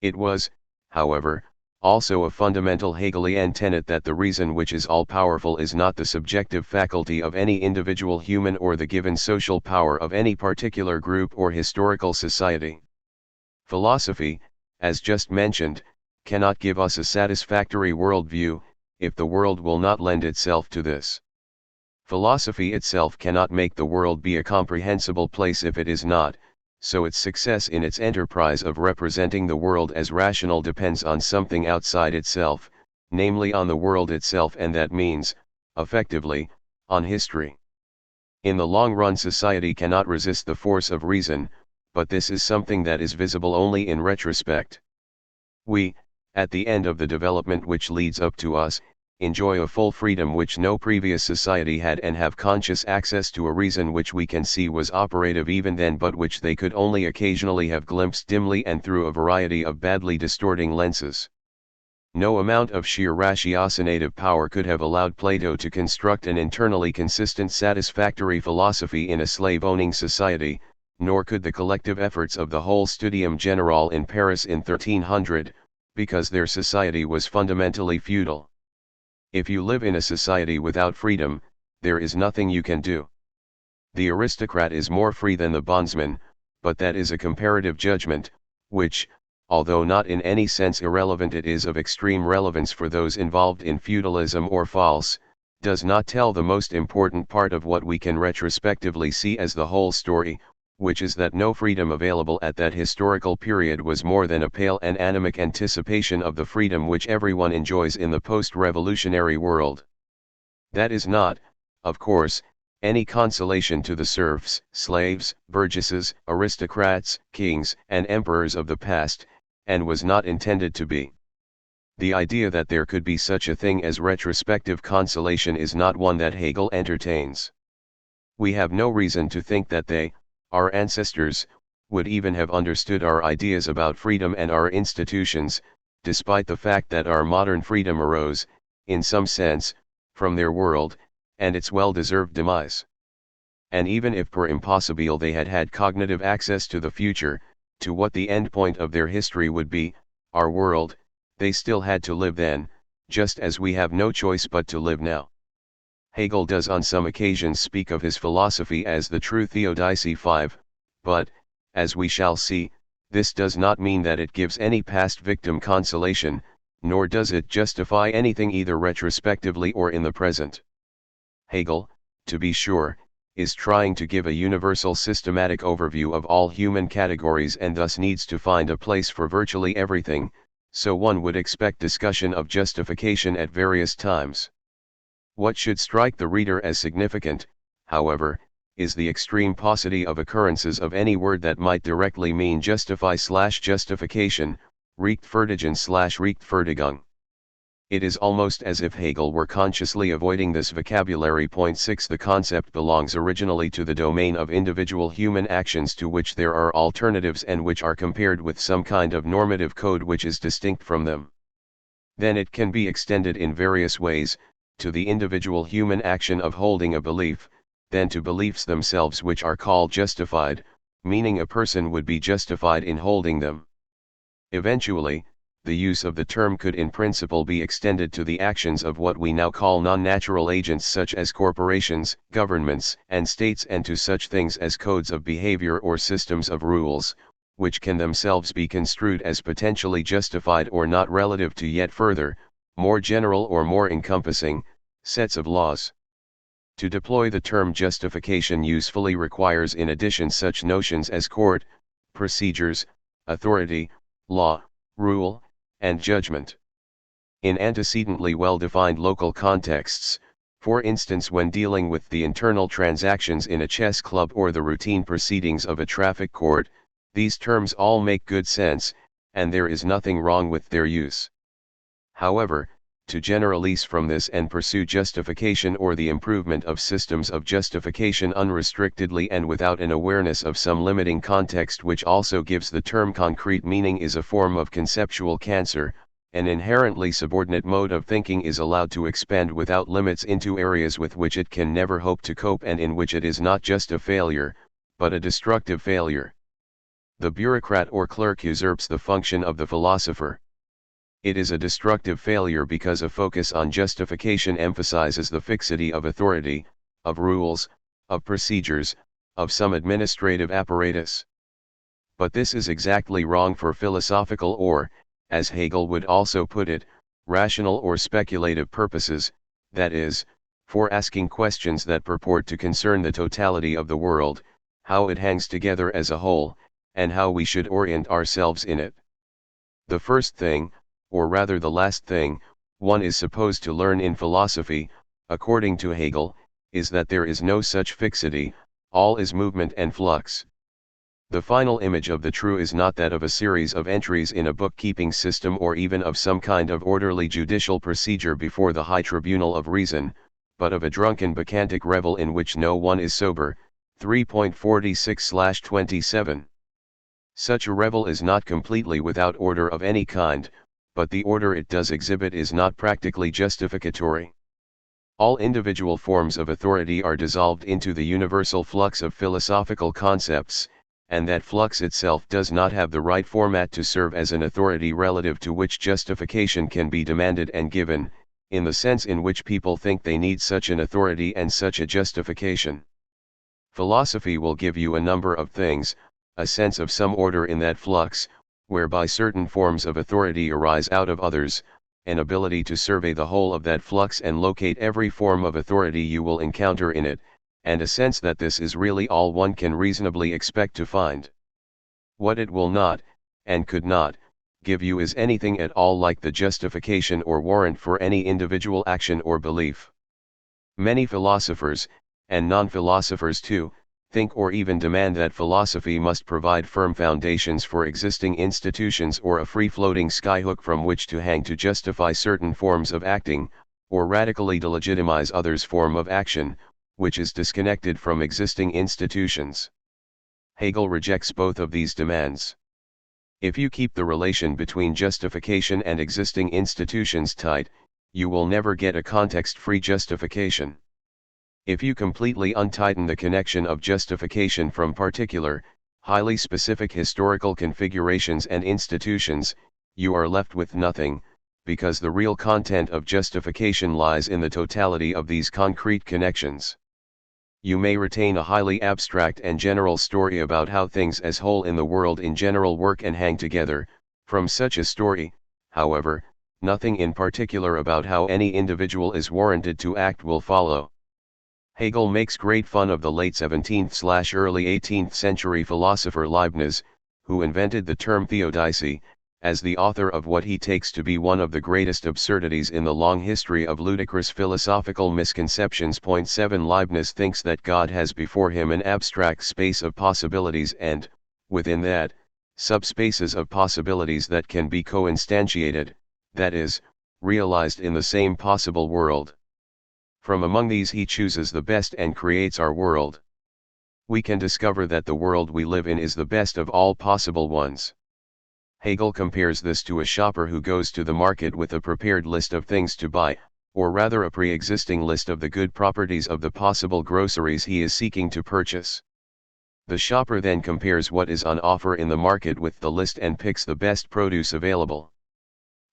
It was, however, Also a fundamental Hegelian tenet that the reason which is all-powerful is not the subjective faculty of any individual human or the given social power of any particular group or historical society. Philosophy, as just mentioned, cannot give us a satisfactory worldview, if the world will not lend itself to this. Philosophy itself cannot make the world be a comprehensible place if it is not, so its success in its enterprise of representing the world as rational depends on something outside itself, namely on the world itself, and that means, effectively, on history. In the long run society cannot resist the force of reason, but this is something that is visible only in retrospect. We, at the end of the development which leads up to us, enjoy a full freedom which no previous society had, and have conscious access to a reason which we can see was operative even then, but which they could only occasionally have glimpsed dimly and through a variety of badly distorting lenses. No amount of sheer ratiocinative power could have allowed Plato to construct an internally consistent satisfactory philosophy in a slave-owning society, nor could the collective efforts of the whole Studium Generale in Paris in 1300, because their society was fundamentally feudal. If you live in a society without freedom, there is nothing you can do. The aristocrat is more free than the bondsman, but that is a comparative judgment, which, although not in any sense irrelevant, it is of extreme relevance for those involved in feudalism or false, does not tell the most important part of what we can retrospectively see as the whole story, which is that no freedom available at that historical period was more than a pale and anemic anticipation of the freedom which everyone enjoys in the post-revolutionary world. That is not, of course, any consolation to the serfs, slaves, burgesses, aristocrats, kings, and emperors of the past, and was not intended to be. The idea that there could be such a thing as retrospective consolation is not one that Hegel entertains. We have no reason to think that they, our ancestors, would even have understood our ideas about freedom and our institutions, despite the fact that our modern freedom arose, in some sense, from their world, and its well-deserved demise. And even if per impossibile they had had cognitive access to the future, to what the endpoint of their history would be, our world, they still had to live then, just as we have no choice but to live now. Hegel does on some occasions speak of his philosophy as the true theodicy 5, but, as we shall see, this does not mean that it gives any past victim consolation, nor does it justify anything either retrospectively or in the present. Hegel, to be sure, is trying to give a universal systematic overview of all human categories and thus needs to find a place for virtually everything, so one would expect discussion of justification at various times. What should strike the reader as significant, however, is the extreme paucity of occurrences of any word that might directly mean justify/justification, Rechtfertigen/Rechtfertigung. It is almost as if Hegel were consciously avoiding this vocabulary. Point 6 The concept belongs originally to the domain of individual human actions to which there are alternatives and which are compared with some kind of normative code which is distinct from them. Then it can be extended in various ways, to the individual human action of holding a belief, then to beliefs themselves which are called justified, meaning a person would be justified in holding them. Eventually, the use of the term could in principle be extended to the actions of what we now call non-natural agents such as corporations, governments, and states, and to such things as codes of behavior or systems of rules, which can themselves be construed as potentially justified or not relative to yet further, more general or more encompassing, sets of laws. To deploy the term justification usefully requires in addition such notions as court, procedures, authority, law, rule, and judgment. In antecedently well-defined local contexts, for instance when dealing with the internal transactions in a chess club or the routine proceedings of a traffic court, these terms all make good sense, and there is nothing wrong with their use. However, to generalize from this and pursue justification or the improvement of systems of justification unrestrictedly and without an awareness of some limiting context which also gives the term concrete meaning is a form of conceptual cancer. An inherently subordinate mode of thinking is allowed to expand without limits into areas with which it can never hope to cope and in which it is not just a failure, but a destructive failure. The bureaucrat or clerk usurps the function of the philosopher. It is a destructive failure because a focus on justification emphasizes the fixity of authority, of rules, of procedures, of some administrative apparatus. But this is exactly wrong for philosophical or, as Hegel would also put it, rational or speculative purposes, that is, for asking questions that purport to concern the totality of the world, how it hangs together as a whole, and how we should orient ourselves in it. The first thing, or rather the last thing, one is supposed to learn in philosophy, according to Hegel, is that there is no such fixity, all is movement and flux. The final image of the true is not that of a series of entries in a bookkeeping system or even of some kind of orderly judicial procedure before the high tribunal of reason, but of a drunken bacchantic revel in which no one is sober. 3.46/27. Such a revel is not completely without order of any kind, but the order it does exhibit is not practically justificatory. All individual forms of authority are dissolved into the universal flux of philosophical concepts, and that flux itself does not have the right format to serve as an authority relative to which justification can be demanded and given, in the sense in which people think they need such an authority and such a justification. Philosophy will give you a number of things, a sense of some order in that flux, whereby certain forms of authority arise out of others, an ability to survey the whole of that flux and locate every form of authority you will encounter in it, and a sense that this is really all one can reasonably expect to find. What it will not, and could not, give you is anything at all like the justification or warrant for any individual action or belief. Many philosophers, and non-philosophers too, think or even demand that philosophy must provide firm foundations for existing institutions or a free-floating skyhook from which to hang to justify certain forms of acting, or radically delegitimize others' form of action, which is disconnected from existing institutions. Hegel rejects both of these demands. If you keep the relation between justification and existing institutions tight, you will never get a context-free justification. If you completely untighten the connection of justification from particular, highly specific historical configurations and institutions, you are left with nothing, because the real content of justification lies in the totality of these concrete connections. You may retain a highly abstract and general story about how things as whole in the world in general work and hang together. From such a story, however, nothing in particular about how any individual is warranted to act will follow. Hegel makes great fun of the late 17th/early 18th century philosopher Leibniz, who invented the term theodicy, as the author of what he takes to be one of the greatest absurdities in the long history of ludicrous philosophical misconceptions. 7 Leibniz thinks that God has before him an abstract space of possibilities and, within that, subspaces of possibilities that can be co-instantiated, that is, realized in the same possible world. From among these he chooses the best and creates our world. We can discover that the world we live in is the best of all possible ones. Hegel compares this to a shopper who goes to the market with a prepared list of things to buy, or rather a pre-existing list of the good properties of the possible groceries he is seeking to purchase. The shopper then compares what is on offer in the market with the list and picks the best produce available.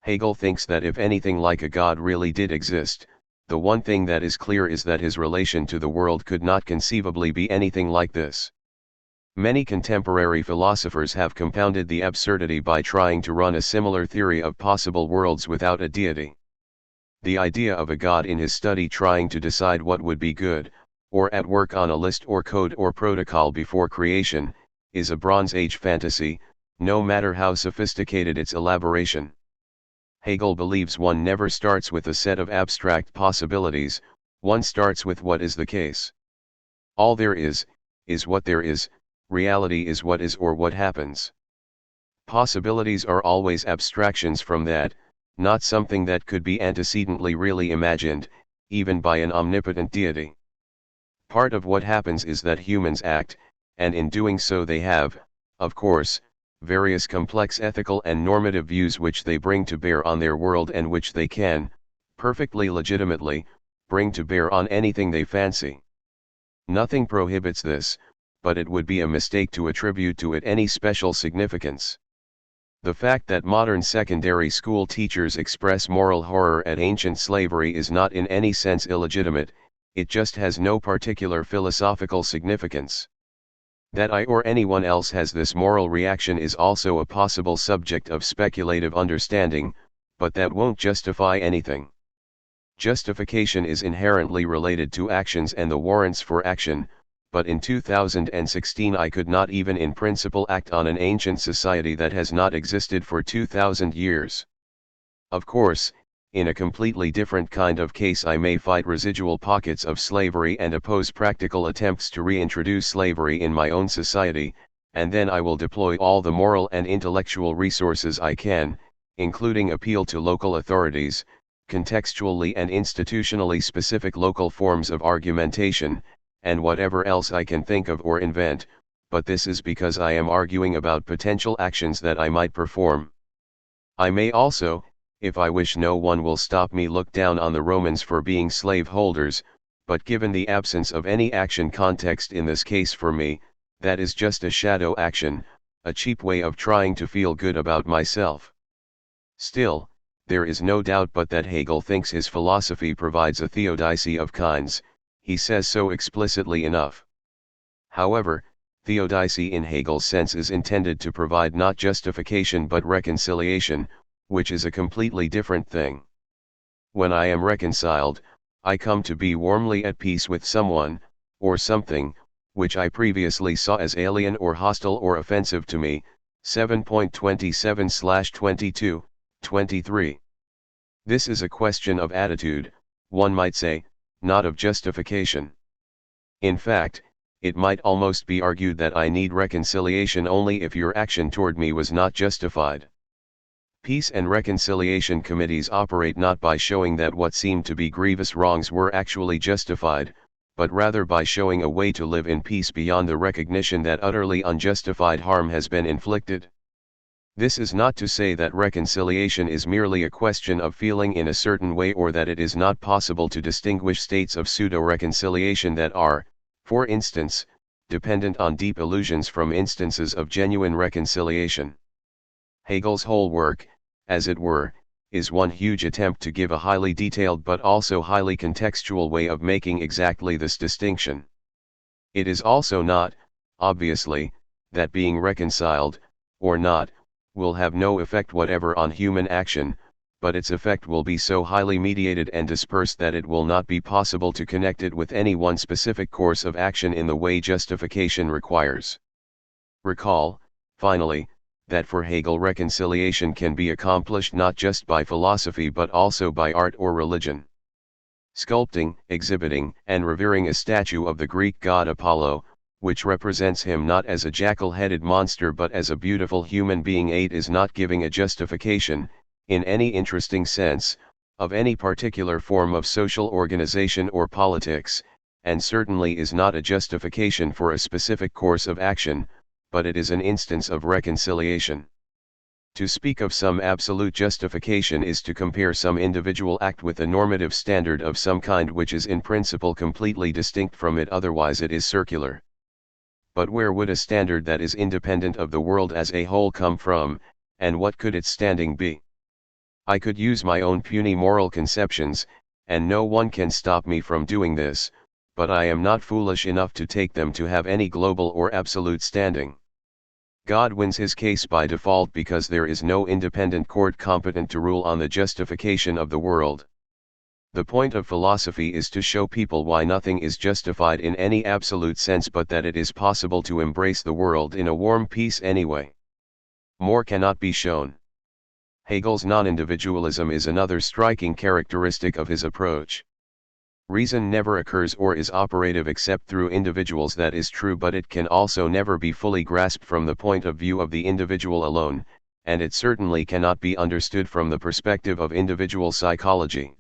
Hegel thinks that if anything like a God really did exist, the one thing that is clear is that his relation to the world could not conceivably be anything like this. Many contemporary philosophers have compounded the absurdity by trying to run a similar theory of possible worlds without a deity. The idea of a God in his study trying to decide what would be good, or at work on a list or code or protocol before creation, is a Bronze Age fantasy, no matter how sophisticated its elaboration. Hegel believes one never starts with a set of abstract possibilities, one starts with what is the case. All there is what there is, reality is what is or what happens. Possibilities are always abstractions from that, not something that could be antecedently really imagined, even by an omnipotent deity. Part of what happens is that humans act, and in doing so they have, of course, various complex ethical and normative views which they bring to bear on their world and which they can, perfectly legitimately, bring to bear on anything they fancy. Nothing prohibits this, but it would be a mistake to attribute to it any special significance. The fact that modern secondary school teachers express moral horror at ancient slavery is not in any sense illegitimate, it just has no particular philosophical significance. That I or anyone else has this moral reaction is also a possible subject of speculative understanding, but that won't justify anything. Justification is inherently related to actions and the warrants for action, but in 2016 I could not even in principle act on an ancient society that has not existed for 2000 years. Of course, in a completely different kind of case I may fight residual pockets of slavery and oppose practical attempts to reintroduce slavery in my own society, and then I will deploy all the moral and intellectual resources I can, including appeal to local authorities, contextually and institutionally specific local forms of argumentation, and whatever else I can think of or invent, but this is because I am arguing about potential actions that I might perform. I may also, if I wish, no one will stop me, look down on the Romans for being slaveholders, but given the absence of any action context in this case for me, that is just a shadow action, a cheap way of trying to feel good about myself. Still, there is no doubt but that Hegel thinks his philosophy provides a theodicy of kinds, he says so explicitly enough. However, theodicy in Hegel's sense is intended to provide not justification but reconciliation, which is a completely different thing. When I am reconciled, I come to be warmly at peace with someone, or something, which I previously saw as alien or hostile or offensive to me, 7.27/22, 23. This is a question of attitude, one might say, not of justification. In fact, it might almost be argued that I need reconciliation only if your action toward me was not justified. Peace and reconciliation committees operate not by showing that what seemed to be grievous wrongs were actually justified, but rather by showing a way to live in peace beyond the recognition that utterly unjustified harm has been inflicted. This is not to say that reconciliation is merely a question of feeling in a certain way, or that it is not possible to distinguish states of pseudo-reconciliation that are, for instance, dependent on deep illusions from instances of genuine reconciliation. Hegel's whole work, as it were, is one huge attempt to give a highly detailed but also highly contextual way of making exactly this distinction. It is also not, obviously, that being reconciled, or not, will have no effect whatever on human action, but its effect will be so highly mediated and dispersed that it will not be possible to connect it with any one specific course of action in the way justification requires. Recall, finally, that for Hegel reconciliation can be accomplished not just by philosophy but also by art or religion. Sculpting, exhibiting, and revering a statue of the Greek god Apollo, which represents him not as a jackal-headed monster but as a beautiful human being, is not giving a justification, in any interesting sense, of any particular form of social organization or politics, and certainly is not a justification for a specific course of action, but it is an instance of reconciliation. To speak of some absolute justification is to compare some individual act with a normative standard of some kind which is in principle completely distinct from it, otherwise it is circular. But where would a standard that is independent of the world as a whole come from, and what could its standing be? I could use my own puny moral conceptions, and no one can stop me from doing this, but I am not foolish enough to take them to have any global or absolute standing. God wins his case by default because there is no independent court competent to rule on the justification of the world. The point of philosophy is to show people why nothing is justified in any absolute sense, but that it is possible to embrace the world in a warm peace anyway. More cannot be shown. Hegel's non-individualism is another striking characteristic of his approach. Reason never occurs or is operative except through individuals, that is true, but it can also never be fully grasped from the point of view of the individual alone, and it certainly cannot be understood from the perspective of individual psychology.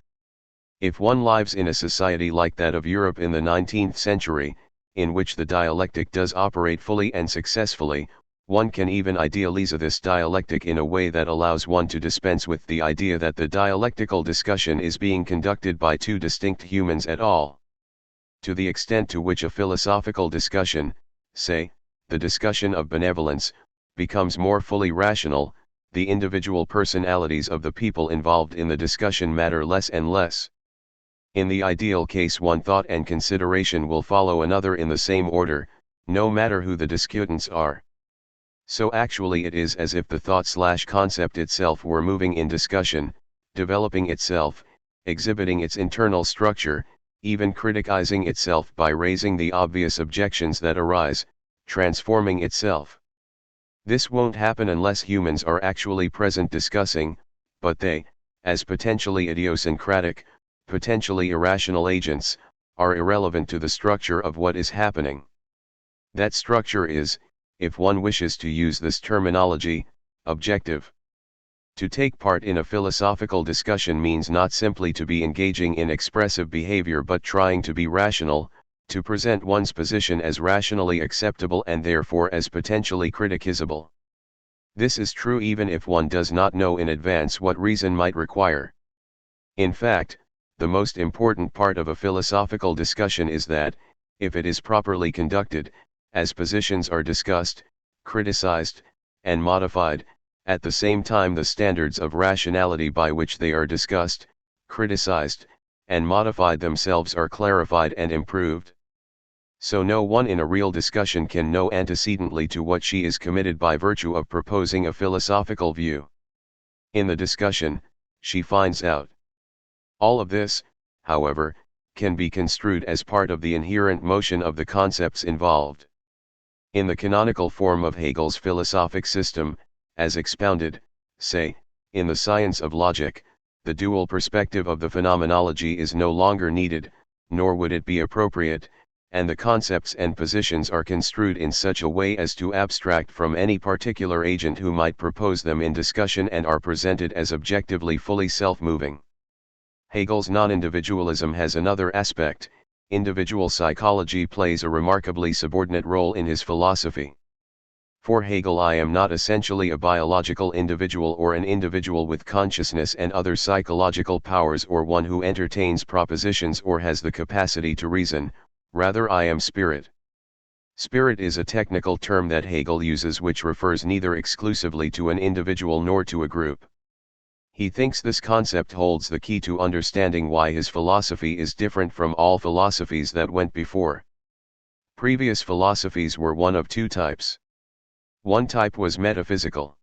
If one lives in a society like that of Europe in the 19th century, in which the dialectic does operate fully and successfully, one can even idealize this dialectic in a way that allows one to dispense with the idea that the dialectical discussion is being conducted by two distinct humans at all. To the extent to which a philosophical discussion, say, the discussion of benevolence, becomes more fully rational, the individual personalities of the people involved in the discussion matter less and less. In the ideal case, one thought and consideration will follow another in the same order, no matter who the discutants are. So actually it is as if the thought/concept itself were moving in discussion, developing itself, exhibiting its internal structure, even criticizing itself by raising the obvious objections that arise, transforming itself. This won't happen unless humans are actually present discussing, but they, as potentially idiosyncratic, potentially irrational agents, are irrelevant to the structure of what is happening. That structure is, if one wishes to use this terminology, objective. To take part in a philosophical discussion means not simply to be engaging in expressive behavior but trying to be rational, to present one's position as rationally acceptable and therefore as potentially criticizable. This is true even if one does not know in advance what reason might require. In fact, the most important part of a philosophical discussion is that, if it is properly conducted, as positions are discussed, criticized, and modified, at the same time the standards of rationality by which they are discussed, criticized, and modified themselves are clarified and improved. So no one in a real discussion can know antecedently to what she is committed by virtue of proposing a philosophical view. In the discussion, she finds out. All of this, however, can be construed as part of the inherent motion of the concepts involved. In the canonical form of Hegel's philosophic system, as expounded, say, in the science of logic, the dual perspective of the phenomenology is no longer needed, nor would it be appropriate, and the concepts and positions are construed in such a way as to abstract from any particular agent who might propose them in discussion and are presented as objectively fully self-moving. Hegel's non-individualism has another aspect. Individual psychology plays a remarkably subordinate role in his philosophy. For Hegel, I am not essentially a biological individual or an individual with consciousness and other psychological powers or one who entertains propositions or has the capacity to reason, rather I am spirit. Spirit is a technical term that Hegel uses which refers neither exclusively to an individual nor to a group. He thinks this concept holds the key to understanding why his philosophy is different from all philosophies that went before. Previous philosophies were one of two types. One type was metaphysical.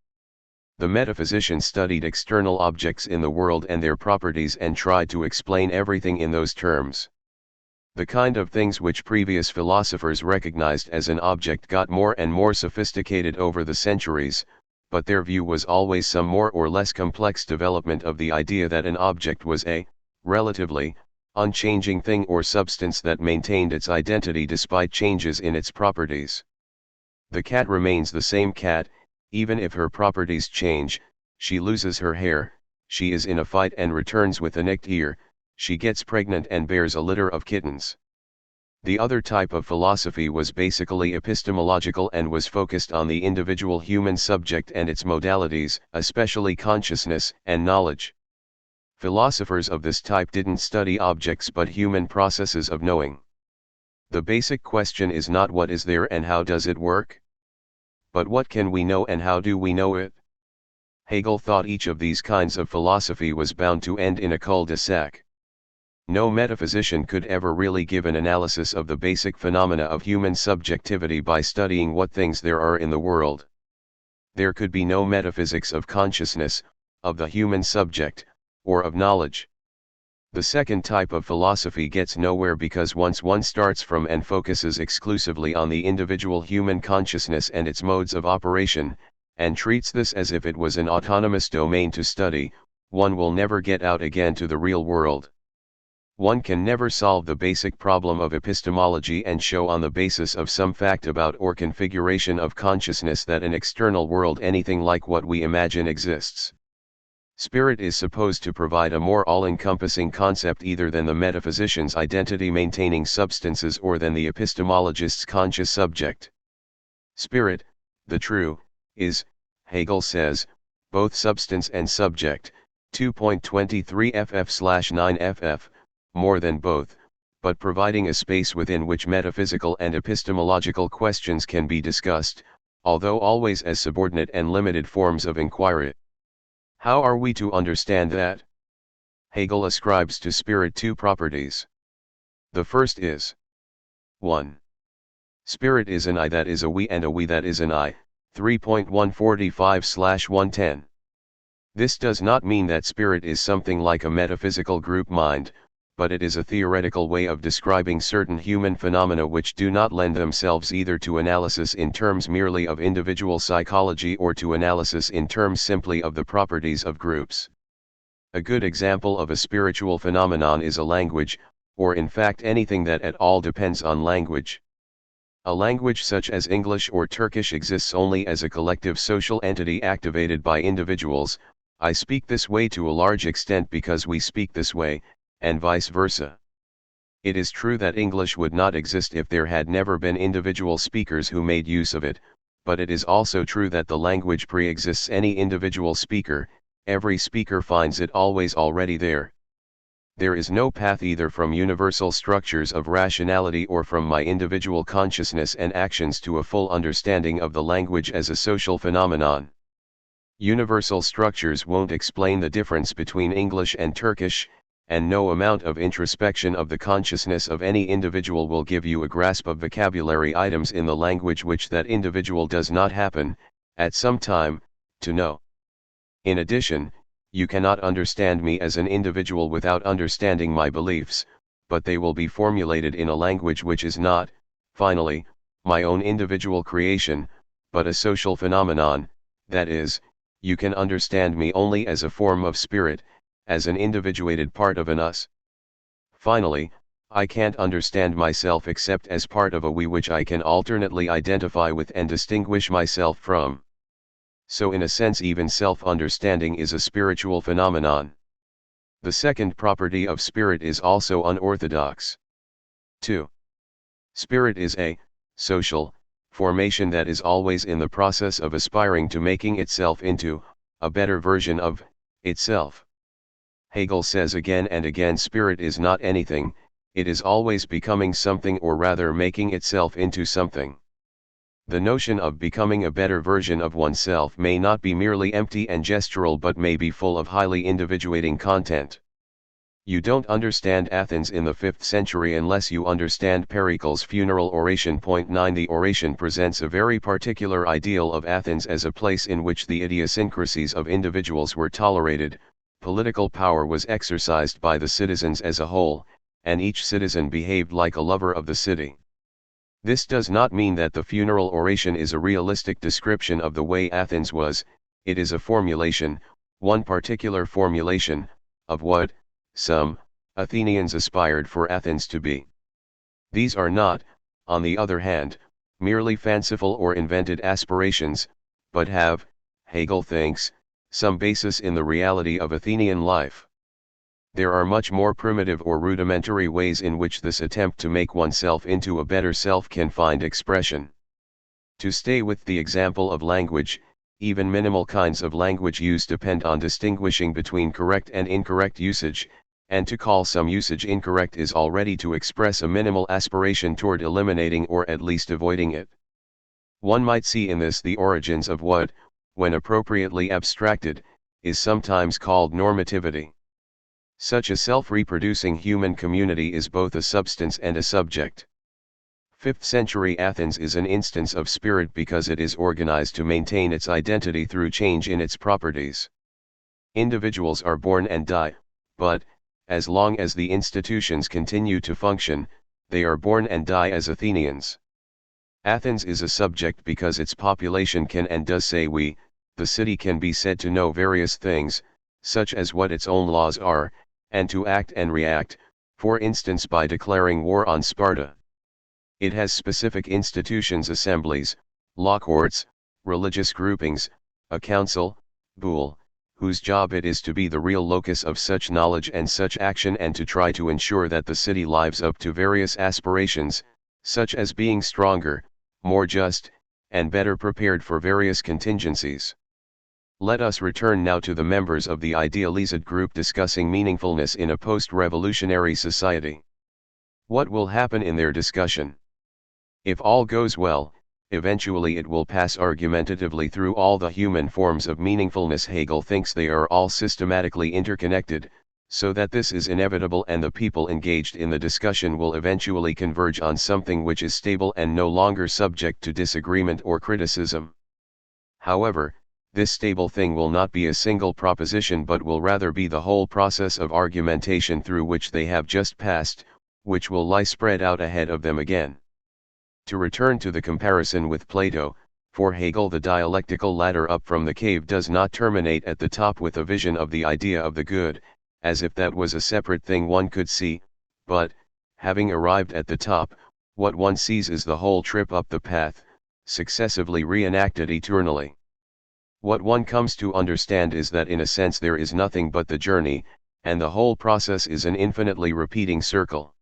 The metaphysician studied external objects in the world and their properties and tried to explain everything in those terms. The kind of things which previous philosophers recognized as an object got more and more sophisticated over the centuries, but their view was always some more or less complex development of the idea that an object was a, relatively, unchanging thing or substance that maintained its identity despite changes in its properties. The cat remains the same cat, even if her properties change. She loses her hair, she is in a fight and returns with a nicked ear, she gets pregnant and bears a litter of kittens. The other type of philosophy was basically epistemological and was focused on the individual human subject and its modalities, especially consciousness and knowledge. Philosophers of this type didn't study objects but human processes of knowing. The basic question is not what is there and how does it work? But what can we know and how do we know it? Hegel thought each of these kinds of philosophy was bound to end in a cul-de-sac. No metaphysician could ever really give an analysis of the basic phenomena of human subjectivity by studying what things there are in the world. There could be no metaphysics of consciousness, of the human subject, or of knowledge. The second type of philosophy gets nowhere because once one starts from and focuses exclusively on the individual human consciousness and its modes of operation, and treats this as if it was an autonomous domain to study, one will never get out again to the real world. One can never solve the basic problem of epistemology and show on the basis of some fact about or configuration of consciousness that an external world anything like what we imagine exists. Spirit is supposed to provide a more all-encompassing concept either than the metaphysician's identity-maintaining substances or than the epistemologist's conscious subject. Spirit, the true, is, Hegel says, both substance and subject, 2.23 ff/9 ff, more than both, but providing a space within which metaphysical and epistemological questions can be discussed, although always as subordinate and limited forms of inquiry. How are we to understand that? Hegel ascribes to spirit two properties. The first is 1. Spirit is an I that is a we and a we that is an I, 3.145/110. This does not mean that spirit is something like a metaphysical group mind, but it is a theoretical way of describing certain human phenomena which do not lend themselves either to analysis in terms merely of individual psychology or to analysis in terms simply of the properties of groups. A good example of a spiritual phenomenon is a language, or in fact anything that at all depends on language. A language such as English or Turkish exists only as a collective social entity activated by individuals. I speak this way to a large extent because we speak this way, and vice versa. It is true that English would not exist if there had never been individual speakers who made use of it, but it is also true that the language pre-exists any individual speaker. Every speaker finds it always already there. There is no path either from universal structures of rationality or from my individual consciousness and actions to a full understanding of the language as a social phenomenon. Universal structures won't explain the difference between English and Turkish, and no amount of introspection of the consciousness of any individual will give you a grasp of vocabulary items in the language which that individual does not happen, at some time, to know. In addition, you cannot understand me as an individual without understanding my beliefs, but they will be formulated in a language which is not, finally, my own individual creation, but a social phenomenon. That is, you can understand me only as a form of spirit, as an individuated part of an us. Finally, I can't understand myself except as part of a we which I can alternately identify with and distinguish myself from. So in a sense even self-understanding is a spiritual phenomenon. The second property of spirit is also unorthodox. 2. Spirit is a social formation that is always in the process of aspiring to making itself into a better version of itself. Hegel says again and again spirit is not anything, it is always becoming something or rather making itself into something. The notion of becoming a better version of oneself may not be merely empty and gestural but may be full of highly individuating content. You don't understand Athens in the 5th century unless you understand Pericles' funeral oration. 9 The oration presents a very particular ideal of Athens as a place in which the idiosyncrasies of individuals were tolerated, political power was exercised by the citizens as a whole, and each citizen behaved like a lover of the city. This does not mean that the funeral oration is a realistic description of the way Athens was, it is a formulation, one particular formulation, of what some Athenians aspired for Athens to be. These are not, on the other hand, merely fanciful or invented aspirations, but have, Hegel thinks, some basis in the reality of Athenian life. There are much more primitive or rudimentary ways in which this attempt to make oneself into a better self can find expression. To stay with the example of language, even minimal kinds of language use depend on distinguishing between correct and incorrect usage, and to call some usage incorrect is already to express a minimal aspiration toward eliminating or at least avoiding it. One might see in this the origins of what, when appropriately abstracted, is sometimes called normativity. Such a self-reproducing human community is both a substance and a subject. 5th century Athens is an instance of spirit because it is organized to maintain its identity through change in its properties. Individuals are born and die, but, as long as the institutions continue to function, they are born and die as Athenians. Athens is a subject because its population can and does say we. The city can be said to know various things, such as what its own laws are, and to act and react, for instance by declaring war on Sparta. It has specific institutions, assemblies, law courts, religious groupings, a council, boule, whose job it is to be the real locus of such knowledge and such action and to try to ensure that the city lives up to various aspirations, such as being stronger, more just, and better prepared for various contingencies. Let us return now to the members of the idealized group discussing meaningfulness in a post-revolutionary society. What will happen in their discussion? If all goes well, eventually it will pass argumentatively through all the human forms of meaningfulness. Hegel thinks they are all systematically interconnected, so that this is inevitable, and the people engaged in the discussion will eventually converge on something which is stable and no longer subject to disagreement or criticism. However, this stable thing will not be a single proposition, but will rather be the whole process of argumentation through which they have just passed, which will lie spread out ahead of them again. To return to the comparison with Plato, for Hegel the dialectical ladder up from the cave does not terminate at the top with a vision of the idea of the good, as if that was a separate thing one could see, but, having arrived at the top, what one sees is the whole trip up the path, successively reenacted eternally. What one comes to understand is that in a sense there is nothing but the journey, and the whole process is an infinitely repeating circle.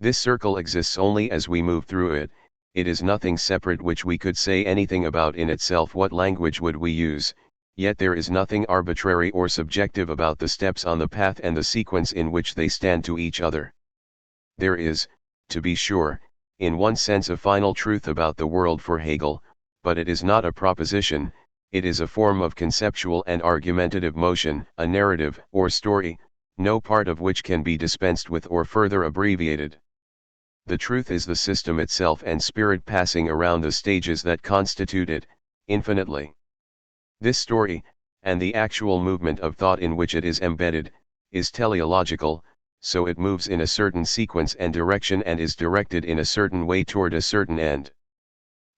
This circle exists only as we move through it. It is nothing separate which we could say anything about in itself. What language would we use? Yet there is nothing arbitrary or subjective about the steps on the path and the sequence in which they stand to each other. There is, to be sure, in one sense a final truth about the world for Hegel, but it is not a proposition. It is a form of conceptual and argumentative motion, a narrative or story, no part of which can be dispensed with or further abbreviated. The truth is the system itself and spirit passing around the stages that constitute it, infinitely. This story, and the actual movement of thought in which it is embedded, is teleological, so it moves in a certain sequence and direction and is directed in a certain way toward a certain end.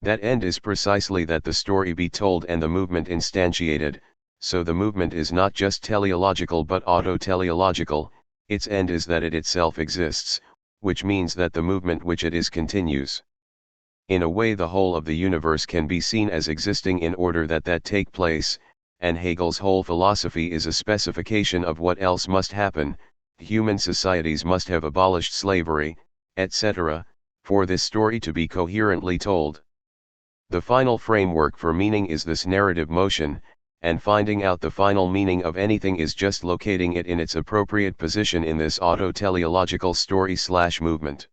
That end is precisely that the story be told and the movement instantiated, so the movement is not just teleological but auto-teleological. Its end is that it itself exists, which means that the movement which it is continues. In a way the whole of the universe can be seen as existing in order that that take place, and Hegel's whole philosophy is a specification of what else must happen. Human societies must have abolished slavery, etc., for this story to be coherently told. The final framework for meaning is this narrative motion, and finding out the final meaning of anything is just locating it in its appropriate position in this auto-teleological story/movement.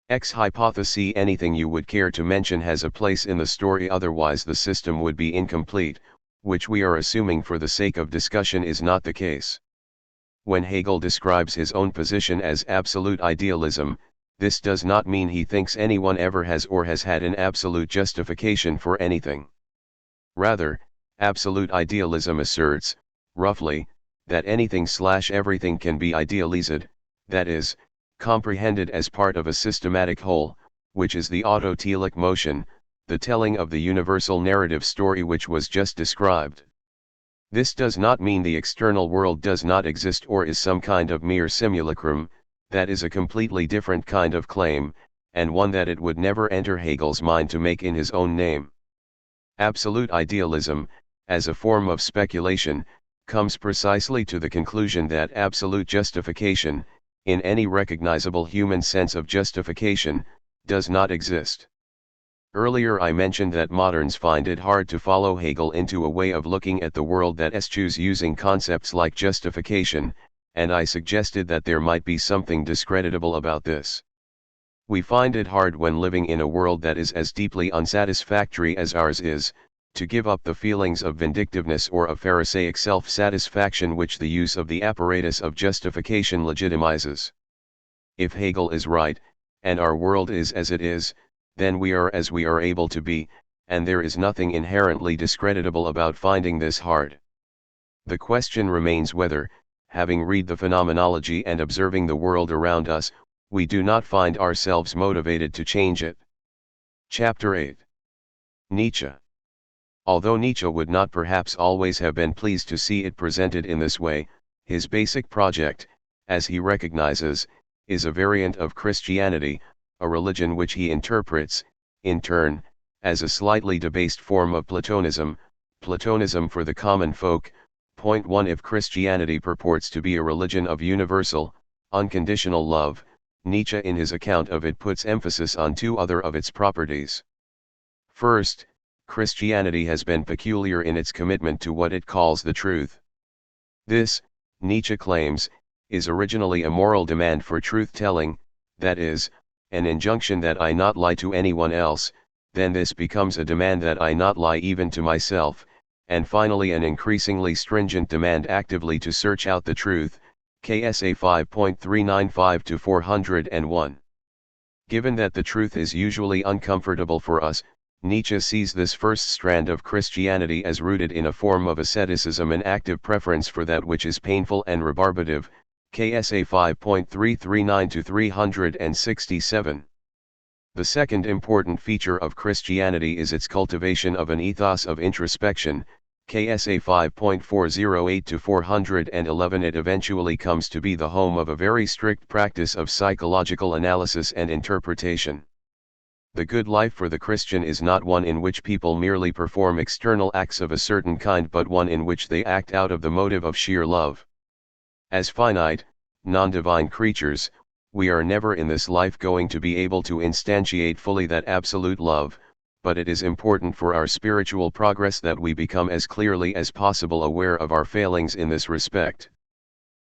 X hypothesis. Anything you would care to mention has a place in the story, otherwise the system would be incomplete, which we are assuming for the sake of discussion is not the case. When Hegel describes his own position as absolute idealism, this does not mean he thinks anyone ever has or has had an absolute justification for anything. Rather, absolute idealism asserts, roughly, that anything/everything can be idealized, that is, comprehended as part of a systematic whole, which is the autotelic motion, the telling of the universal narrative story which was just described. This does not mean the external world does not exist or is some kind of mere simulacrum. That is a completely different kind of claim, and one that it would never enter Hegel's mind to make in his own name. Absolute idealism, as a form of speculation, comes precisely to the conclusion that absolute justification, in any recognizable human sense of justification, does not exist. Earlier I mentioned that moderns find it hard to follow Hegel into a way of looking at the world that eschews using concepts like justification, and I suggested that there might be something discreditable about this. We find it hard when living in a world that is as deeply unsatisfactory as ours is, to give up the feelings of vindictiveness or of Pharisaic self-satisfaction which the use of the apparatus of justification legitimizes. If Hegel is right, and our world is as it is, then we are as we are able to be, and there is nothing inherently discreditable about finding this hard. The question remains whether, having read the phenomenology and observing the world around us, we do not find ourselves motivated to change it. Chapter 8. Nietzsche. Although Nietzsche would not perhaps always have been pleased to see it presented in this way, his basic project, as he recognizes, is a variant of Christianity, a religion which he interprets, in turn, as a slightly debased form of Platonism, Platonism for the common folk. Point 1. If Christianity purports to be a religion of universal, unconditional love, Nietzsche in his account of it puts emphasis on two other of its properties. First, Christianity has been peculiar in its commitment to what it calls the truth. This, Nietzsche claims, is originally a moral demand for truth-telling, that is, an injunction that I not lie to anyone else, then this becomes a demand that I not lie even to myself, and finally an increasingly stringent demand actively to search out the truth, KSA 5.395-401. Given that the truth is usually uncomfortable for us, Nietzsche sees this first strand of Christianity as rooted in a form of asceticism and active preference for that which is painful and rebarbative, KSA 5.339-367. The second important feature of Christianity is its cultivation of an ethos of introspection, KSA 5.408-411. It eventually comes to be the home of a very strict practice of psychological analysis and interpretation. The good life for the Christian is not one in which people merely perform external acts of a certain kind, but one in which they act out of the motive of sheer love. As finite, non-divine creatures, we are never in this life going to be able to instantiate fully that absolute love, but it is important for our spiritual progress that we become as clearly as possible aware of our failings in this respect.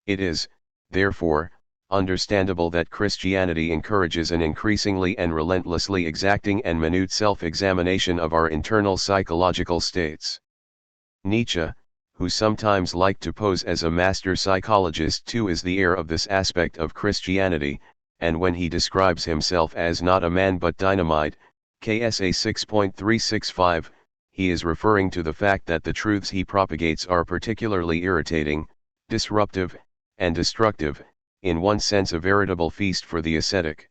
It is, therefore, understandable that Christianity encourages an increasingly and relentlessly exacting and minute self-examination of our internal psychological states. Nietzsche, who sometimes liked to pose as a master psychologist too, is the heir of this aspect of Christianity, and when he describes himself as not a man but dynamite, KSA 6.365, he is referring to the fact that the truths he propagates are particularly irritating, disruptive, and destructive, in one sense a veritable feast for the ascetic.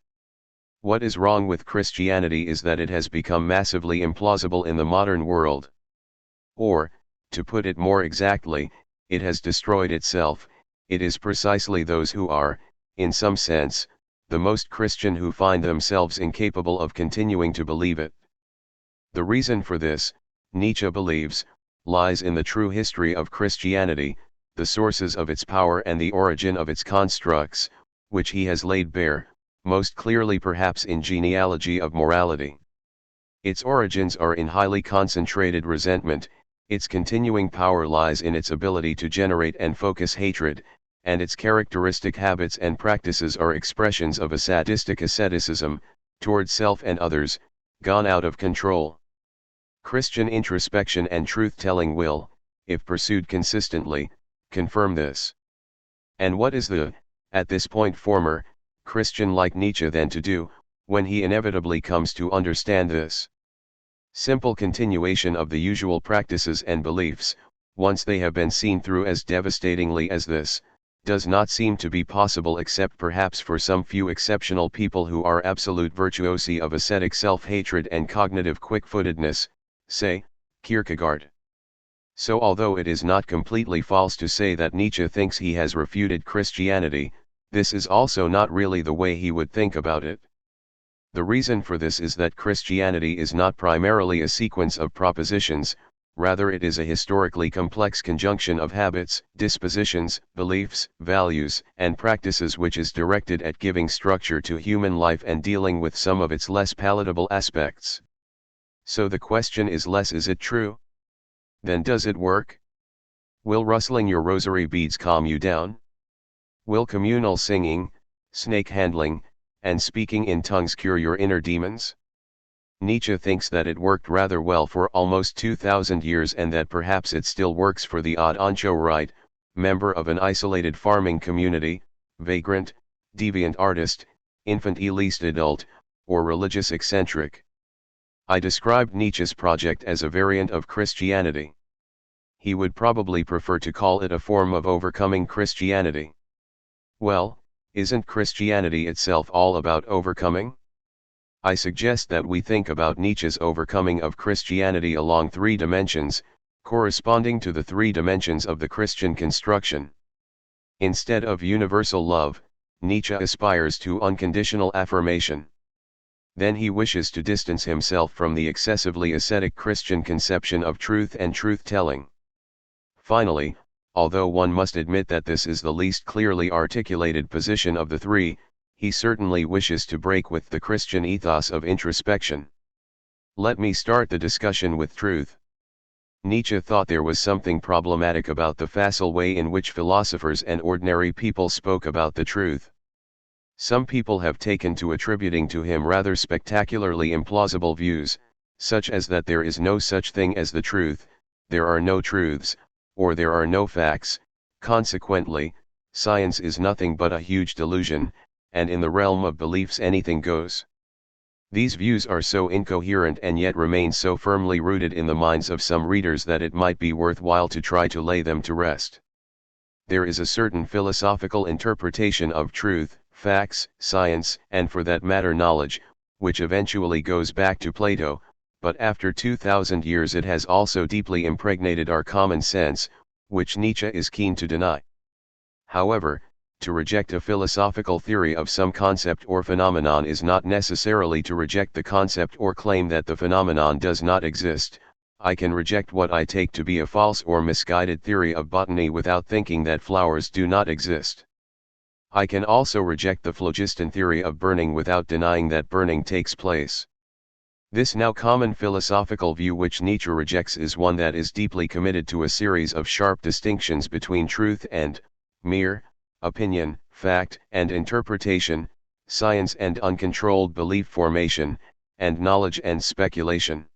What is wrong with Christianity is that it has become massively implausible in the modern world. Or, to put it more exactly, it has destroyed itself. It is precisely those who are, in some sense, the most Christian who find themselves incapable of continuing to believe it. The reason for this, Nietzsche believes, lies in the true history of Christianity, the sources of its power and the origin of its constructs, which he has laid bare, most clearly perhaps in Genealogy of Morality. Its origins are in highly concentrated resentment. Its continuing power lies in its ability to generate and focus hatred, and its characteristic habits and practices are expressions of a sadistic asceticism, toward self and others, gone out of control. Christian introspection and truth-telling will, if pursued consistently, confirm this. And what is the, at this point former, Christian like Nietzsche then to do, when he inevitably comes to understand this? Simple continuation of the usual practices and beliefs, once they have been seen through as devastatingly as this, does not seem to be possible except perhaps for some few exceptional people who are absolute virtuosi of ascetic self-hatred and cognitive quick-footedness, say, Kierkegaard. So although it is not completely false to say that Nietzsche thinks he has refuted Christianity, this is also not really the way he would think about it. The reason for this is that Christianity is not primarily a sequence of propositions, rather it is a historically complex conjunction of habits, dispositions, beliefs, values, and practices which is directed at giving structure to human life and dealing with some of its less palatable aspects. So the question is less, is it true? Then does it work? Will rustling your rosary beads calm you down? Will communal singing, snake handling, and speaking in tongues cure your inner demons? Nietzsche thinks that it worked rather well for almost 2,000 years and that perhaps it still works for the odd anchorite, member of an isolated farming community, vagrant, deviant artist, infant elitist adult, or religious eccentric. I described Nietzsche's project as a variant of Christianity. He would probably prefer to call it a form of overcoming Christianity. Well, isn't Christianity itself all about overcoming? I suggest that we think about Nietzsche's overcoming of Christianity along three dimensions, corresponding to the three dimensions of the Christian construction. Instead of universal love, Nietzsche aspires to unconditional affirmation. Then he wishes to distance himself from the excessively ascetic Christian conception of truth and truth-telling. Finally, although one must admit that this is the least clearly articulated position of the three, he certainly wishes to break with the Christian ethos of introspection. Let me start the discussion with truth. Nietzsche thought there was something problematic about the facile way in which philosophers and ordinary people spoke about the truth. Some people have taken to attributing to him rather spectacularly implausible views, such as that there is no such thing as the truth, there are no truths, or there are no facts. Consequently, science is nothing but a huge delusion, and in the realm of beliefs anything goes. These views are so incoherent and yet remain so firmly rooted in the minds of some readers that it might be worthwhile to try to lay them to rest. There is a certain philosophical interpretation of truth, facts, science, and for that matter knowledge, which eventually goes back to Plato, but after 2000 years it has also deeply impregnated our common sense, which Nietzsche is keen to deny. However, to reject a philosophical theory of some concept or phenomenon is not necessarily to reject the concept or claim that the phenomenon does not exist. I can reject what I take to be a false or misguided theory of botany without thinking that flowers do not exist. I can also reject the phlogiston theory of burning without denying that burning takes place. This now common philosophical view which Nietzsche rejects is one that is deeply committed to a series of sharp distinctions between truth and mere opinion, fact and interpretation, science and uncontrolled belief formation, and knowledge and speculation.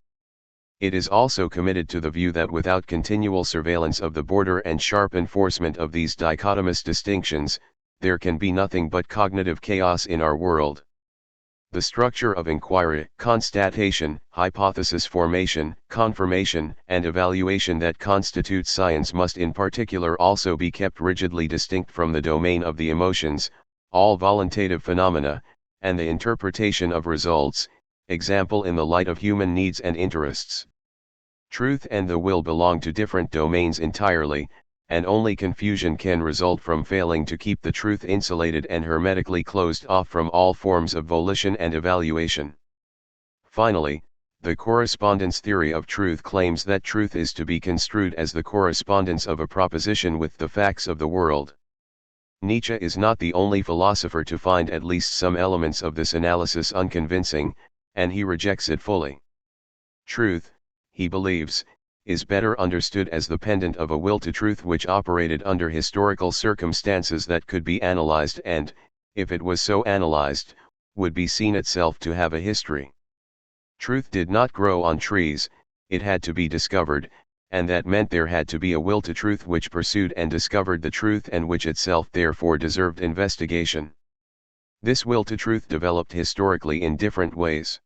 It is also committed to the view that without continual surveillance of the border and sharp enforcement of these dichotomous distinctions, there can be nothing but cognitive chaos in our world. The structure of inquiry, constatation, hypothesis formation, confirmation, and evaluation that constitutes science must in particular also be kept rigidly distinct from the domain of the emotions, all voluntative phenomena, and the interpretation of results, example in the light of human needs and interests. Truth and the will belong to different domains entirely, and only confusion can result from failing to keep the truth insulated and hermetically closed off from all forms of volition and evaluation. Finally, the correspondence theory of truth claims that truth is to be construed as the correspondence of a proposition with the facts of the world. Nietzsche is not the only philosopher to find at least some elements of this analysis unconvincing, and he rejects it fully. Truth, he believes, is better understood as the pendant of a will to truth which operated under historical circumstances that could be analyzed and, if it was so analyzed, would be seen itself to have a history. Truth did not grow on trees, it had to be discovered, and that meant there had to be a will to truth which pursued and discovered the truth and which itself therefore deserved investigation. This will to truth developed historically in different ways.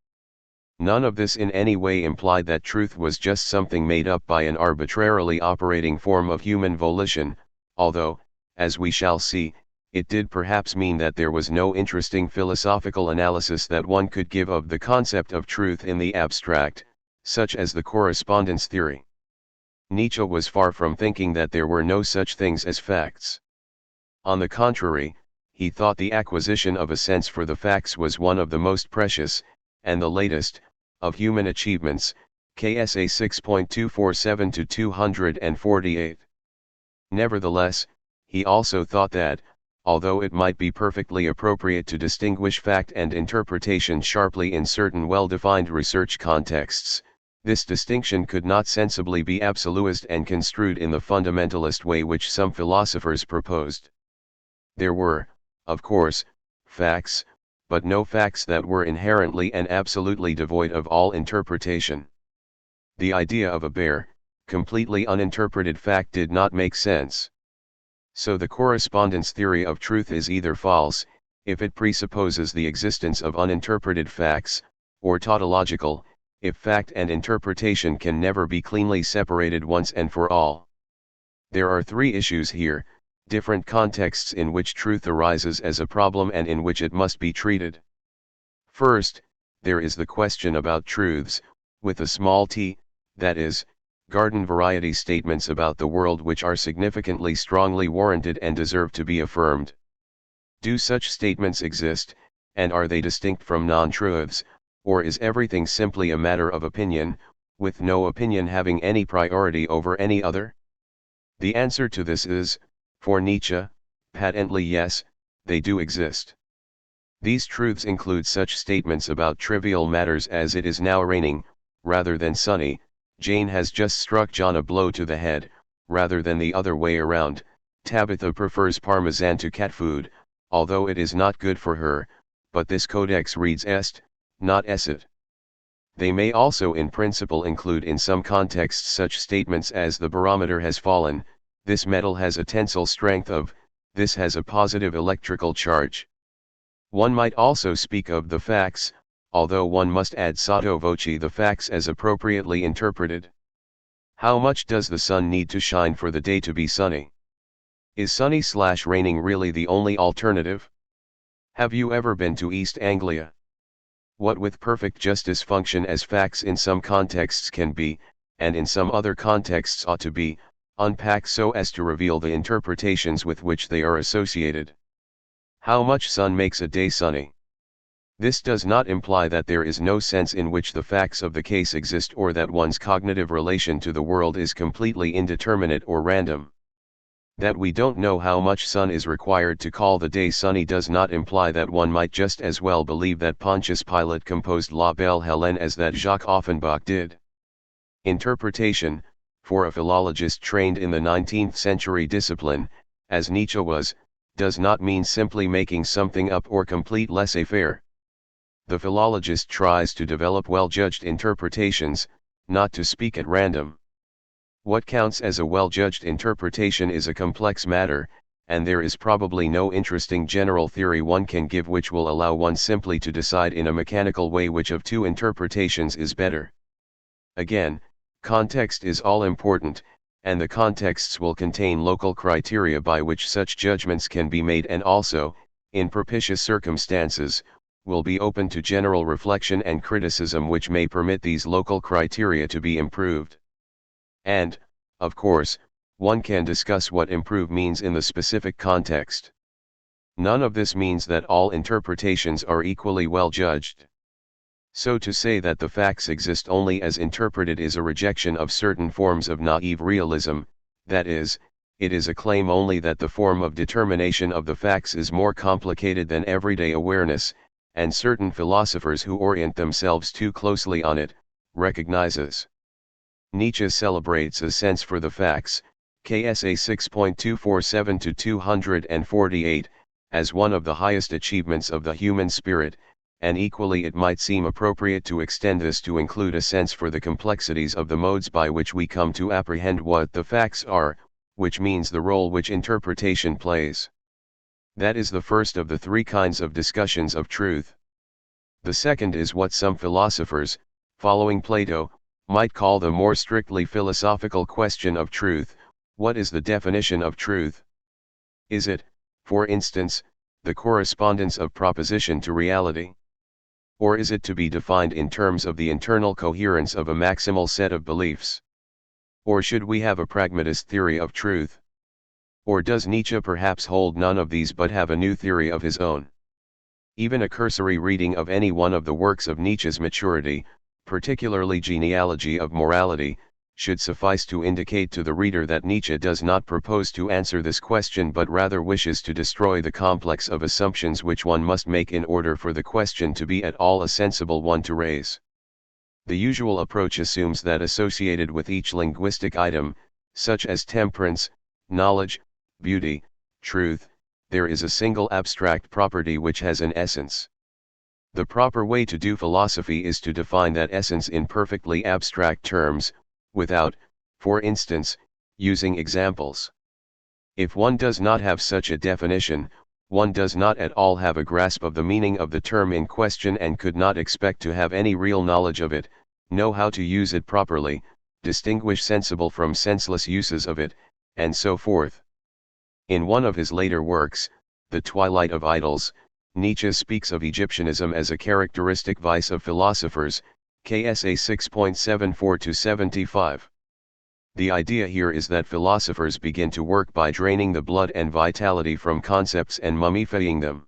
None of this in any way implied that truth was just something made up by an arbitrarily operating form of human volition, although, as we shall see, it did perhaps mean that there was no interesting philosophical analysis that one could give of the concept of truth in the abstract, such as the correspondence theory. Nietzsche was far from thinking that there were no such things as facts. On the contrary, he thought the acquisition of a sense for the facts was one of the most precious, and the latest, of human achievements, KSA 6.247-248. Nevertheless, he also thought that, although it might be perfectly appropriate to distinguish fact and interpretation sharply in certain well-defined research contexts, this distinction could not sensibly be absolutist and construed in the fundamentalist way which some philosophers proposed. There were, of course, facts, but no facts that were inherently and absolutely devoid of all interpretation. The idea of a bare, completely uninterpreted fact did not make sense. So the correspondence theory of truth is either false, if it presupposes the existence of uninterpreted facts, or tautological, if fact and interpretation can never be cleanly separated once and for all. There are three issues here, different contexts in which truth arises as a problem and in which it must be treated. First, there is the question about truths, with a small t, that is, garden variety statements about the world which are significantly strongly warranted and deserve to be affirmed. Do such statements exist, and are they distinct from non-truths, or is everything simply a matter of opinion, with no opinion having any priority over any other? The answer to this is, for Nietzsche, patently yes, they do exist. These truths include such statements about trivial matters as it is now raining, rather than sunny, Jane has just struck John a blow to the head, rather than the other way around, Tabitha prefers parmesan to cat food, although it is not good for her, but this codex reads est, not esset. They may also in principle include in some contexts such statements as the barometer has fallen, this metal has a tensile strength of, this has a positive electrical charge. One might also speak of the facts, although one must add sotto voce the facts as appropriately interpreted. How much does the sun need to shine for the day to be sunny? Is sunny/raining really the only alternative? Have you ever been to East Anglia? What with perfect justice function as facts in some contexts can be, and in some other contexts ought to be, unpacked so as to reveal the interpretations with which they are associated. How much sun makes a day sunny? This does not imply that there is no sense in which the facts of the case exist or that one's cognitive relation to the world is completely indeterminate or random. That we don't know how much sun is required to call the day sunny does not imply that one might just as well believe that Pontius Pilate composed La Belle Hélène as that Jacques Offenbach did. Interpretation, for a philologist trained in the 19th century discipline, as Nietzsche was, does not mean simply making something up or complete laissez-faire. The philologist tries to develop well-judged interpretations, not to speak at random. What counts as a well-judged interpretation is a complex matter, and there is probably no interesting general theory one can give which will allow one simply to decide in a mechanical way which of two interpretations is better. Again, context is all important, and the contexts will contain local criteria by which such judgments can be made and also, in propitious circumstances, will be open to general reflection and criticism which may permit these local criteria to be improved. And, of course, one can discuss what improve means in the specific context. None of this means that all interpretations are equally well judged. So to say that the facts exist only as interpreted is a rejection of certain forms of naive realism, that is, it is a claim only that the form of determination of the facts is more complicated than everyday awareness, and certain philosophers who orient themselves too closely on it, recognizes. Nietzsche celebrates a sense for the facts, KSA 6.247-248, as one of the highest achievements of the human spirit, and equally it might seem appropriate to extend this to include a sense for the complexities of the modes by which we come to apprehend what the facts are, which means the role which interpretation plays. That is the first of the three kinds of discussions of truth. The second is what some philosophers, following Plato, might call the more strictly philosophical question of truth. What is the definition of truth? Is it, for instance, the correspondence of proposition to reality? Or is it to be defined in terms of the internal coherence of a maximal set of beliefs? Or should we have a pragmatist theory of truth? Or does Nietzsche perhaps hold none of these but have a new theory of his own? Even a cursory reading of any one of the works of Nietzsche's maturity, particularly Genealogy of Morality, should suffice to indicate to the reader that Nietzsche does not propose to answer this question but rather wishes to destroy the complex of assumptions which one must make in order for the question to be at all a sensible one to raise. The usual approach assumes that associated with each linguistic item, such as temperance, knowledge, beauty, truth, there is a single abstract property which has an essence. The proper way to do philosophy is to define that essence in perfectly abstract terms, without, for instance, using examples. If one does not have such a definition, one does not at all have a grasp of the meaning of the term in question and could not expect to have any real knowledge of it, know how to use it properly, distinguish sensible from senseless uses of it, and so forth. In one of his later works, The Twilight of Idols, Nietzsche speaks of Egyptianism as a characteristic vice of philosophers, KSA 6.74-75. The idea here is that philosophers begin to work by draining the blood and vitality from concepts and mummifying them.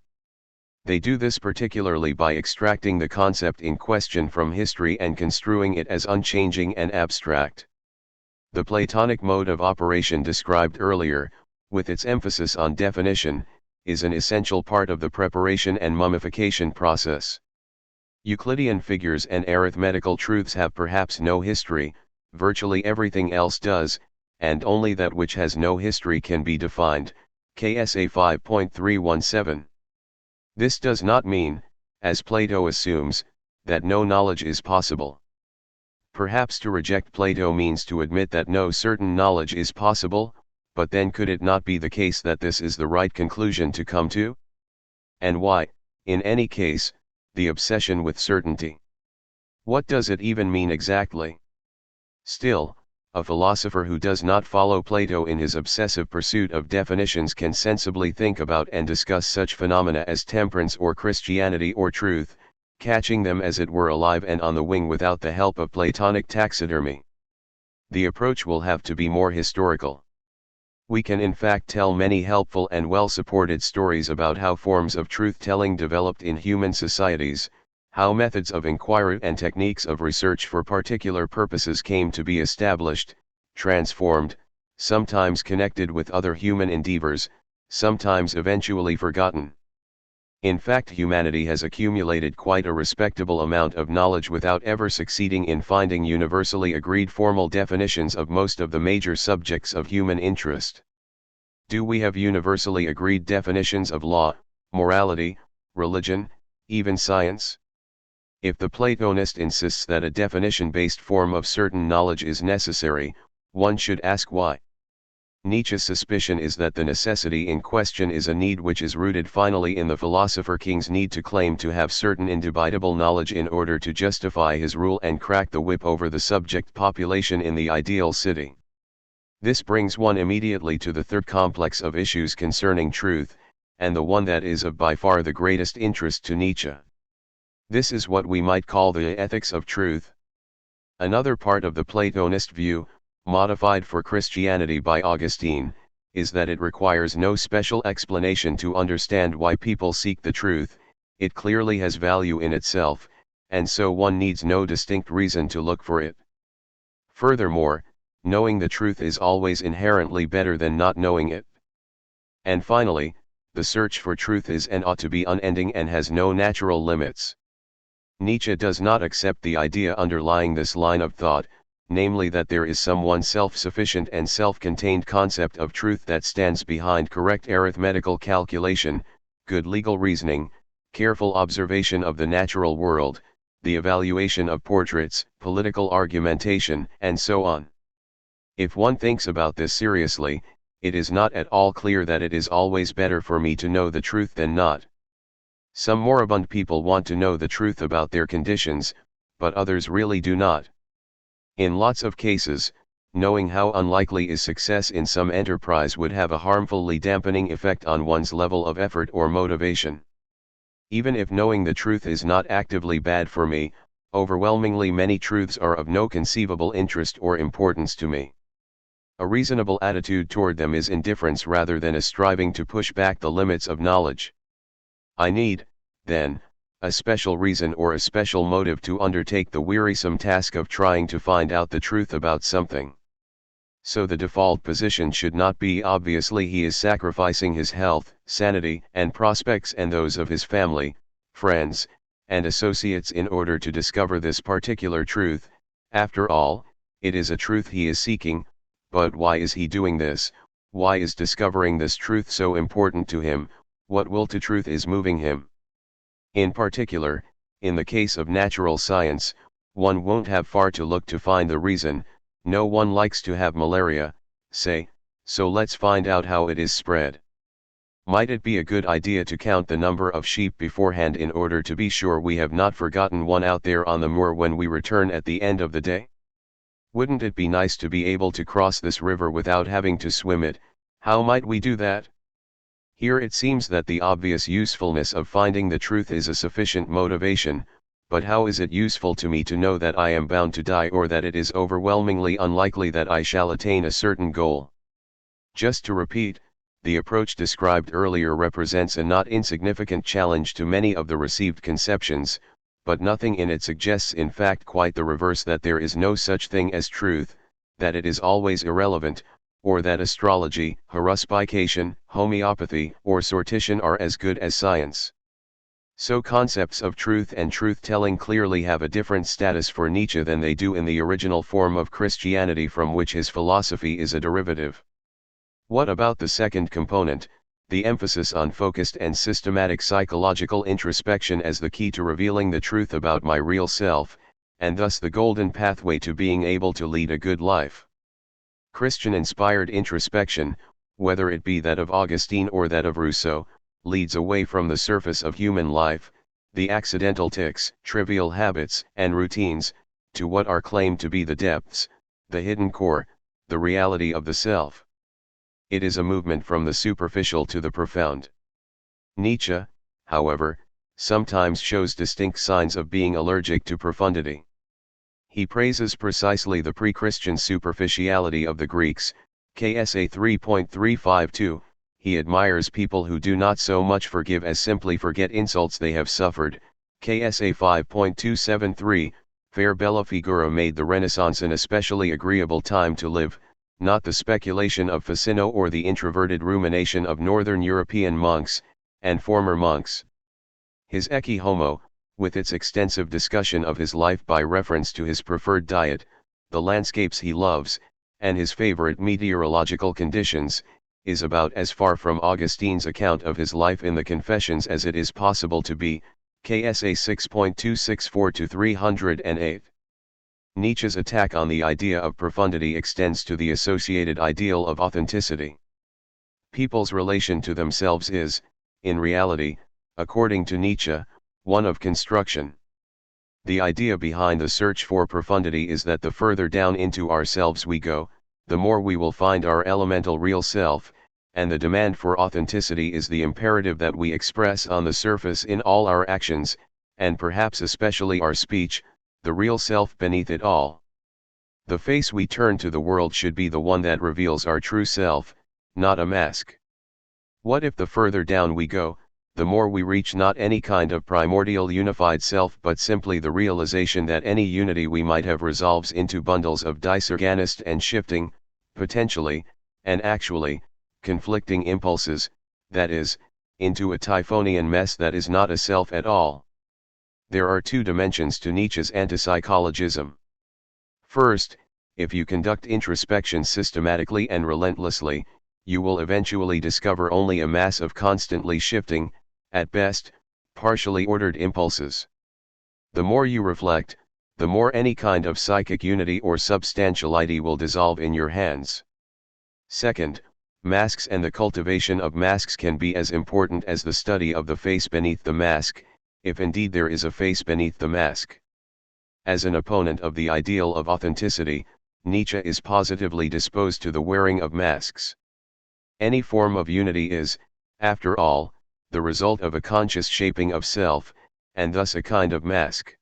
They do this particularly by extracting the concept in question from history and construing it as unchanging and abstract. The Platonic mode of operation described earlier, with its emphasis on definition, is an essential part of the preparation and mummification process. Euclidean figures and arithmetical truths have perhaps no history, virtually everything else does, and only that which has no history can be defined, KSA 5.317. This does not mean, as Plato assumes, that no knowledge is possible. Perhaps to reject Plato means to admit that no certain knowledge is possible, but then could it not be the case that this is the right conclusion to come to? And why, in any case, the obsession with certainty? What does it even mean exactly? Still, a philosopher who does not follow Plato in his obsessive pursuit of definitions can sensibly think about and discuss such phenomena as temperance or Christianity or truth, catching them as it were alive and on the wing without the help of Platonic taxidermy. The approach will have to be more historical. We can in fact tell many helpful and well-supported stories about how forms of truth-telling developed in human societies, how methods of inquiry and techniques of research for particular purposes came to be established, transformed, sometimes connected with other human endeavors, sometimes eventually forgotten. In fact, humanity has accumulated quite a respectable amount of knowledge without ever succeeding in finding universally agreed formal definitions of most of the major subjects of human interest. Do we have universally agreed definitions of law, morality, religion, even science? If the Platonist insists that a definition-based form of certain knowledge is necessary, one should ask why. Nietzsche's suspicion is that the necessity in question is a need which is rooted finally in the philosopher king's need to claim to have certain indubitable knowledge in order to justify his rule and crack the whip over the subject population in the ideal city. This brings one immediately to the third complex of issues concerning truth, and the one that is of by far the greatest interest to Nietzsche. This is what we might call the ethics of truth. Another part of the Platonist view, modified for Christianity by Augustine, is that it requires no special explanation to understand why people seek the truth. It clearly has value in itself, and so one needs no distinct reason to look for it. Furthermore, knowing the truth is always inherently better than not knowing it. And finally, the search for truth is and ought to be unending and has no natural limits. Nietzsche does not accept the idea underlying this line of thought, namely that there is some one self-sufficient and self-contained concept of truth that stands behind correct arithmetical calculation, good legal reasoning, careful observation of the natural world, the evaluation of portraits, political argumentation, and so on. If one thinks about this seriously, it is not at all clear that it is always better for me to know the truth than not. Some moribund people want to know the truth about their conditions, but others really do not. In lots of cases, knowing how unlikely is success in some enterprise would have a harmfully dampening effect on one's level of effort or motivation. Even if knowing the truth is not actively bad for me, overwhelmingly many truths are of no conceivable interest or importance to me. A reasonable attitude toward them is indifference rather than a striving to push back the limits of knowledge. I need, then, a special reason or a special motive to undertake the wearisome task of trying to find out the truth about something. So the default position should not be obviously he is sacrificing his health, sanity, and prospects and those of his family, friends, and associates in order to discover this particular truth. After all, it is a truth he is seeking, but why is he doing this? Why is discovering this truth so important to him? What will to truth is moving him? In particular, in the case of natural science, one won't have far to look to find the reason. No one likes to have malaria, say, so let's find out how it is spread. Might it be a good idea to count the number of sheep beforehand in order to be sure we have not forgotten one out there on the moor when we return at the end of the day? Wouldn't it be nice to be able to cross this river without having to swim it? How might we do that? Here it seems that the obvious usefulness of finding the truth is a sufficient motivation, but how is it useful to me to know that I am bound to die or that it is overwhelmingly unlikely that I shall attain a certain goal? Just to repeat, the approach described earlier represents a not insignificant challenge to many of the received conceptions, but nothing in it suggests in fact quite the reverse, that there is no such thing as truth, that it is always irrelevant, or that astrology, haruspication, homeopathy, or sortition are as good as science. So concepts of truth and truth-telling clearly have a different status for Nietzsche than they do in the original form of Christianity from which his philosophy is a derivative. What about the second component, the emphasis on focused and systematic psychological introspection as the key to revealing the truth about my real self, and thus the golden pathway to being able to lead a good life. Christian-inspired introspection, whether it be that of Augustine or that of Rousseau, leads away from the surface of human life, the accidental tics, trivial habits and routines, to what are claimed to be the depths, the hidden core, the reality of the self. It is a movement from the superficial to the profound. Nietzsche, however, sometimes shows distinct signs of being allergic to profundity. He praises precisely the pre-Christian superficiality of the Greeks, KSA 3.352, he admires people who do not so much forgive as simply forget insults they have suffered, KSA 5.273, fair bella figura made the Renaissance an especially agreeable time to live, not the speculation of Ficino or the introverted rumination of Northern European monks, and former monks. His Ecce Homo, with its extensive discussion of his life by reference to his preferred diet, the landscapes he loves, and his favorite meteorological conditions, is about as far from Augustine's account of his life in the Confessions as it is possible to be, KSA 6.264-308. Nietzsche's attack on the idea of profundity extends to the associated ideal of authenticity. People's relation to themselves is, in reality, according to Nietzsche, one of construction. The idea behind the search for profundity is that the further down into ourselves we go, the more we will find our elemental real self, and the demand for authenticity is the imperative that we express on the surface in all our actions, and perhaps especially our speech, the real self beneath it all. The face we turn to the world should be the one that reveals our true self, not a mask. What if the further down we go, the more we reach not any kind of primordial unified self but simply the realization that any unity we might have resolves into bundles of disorganized and shifting, potentially, and actually, conflicting impulses, that is, into a Typhonian mess that is not a self at all. There are two dimensions to Nietzsche's antipsychologism. First, if you conduct introspection systematically and relentlessly, you will eventually discover only a mass of constantly shifting, at best, partially ordered impulses. The more you reflect, the more any kind of psychic unity or substantiality will dissolve in your hands. Second, masks and the cultivation of masks can be as important as the study of the face beneath the mask, if indeed there is a face beneath the mask. As an opponent of the ideal of authenticity, Nietzsche is positively disposed to the wearing of masks. Any form of unity is, after all, the result of a conscious shaping of self, and thus a kind of mask.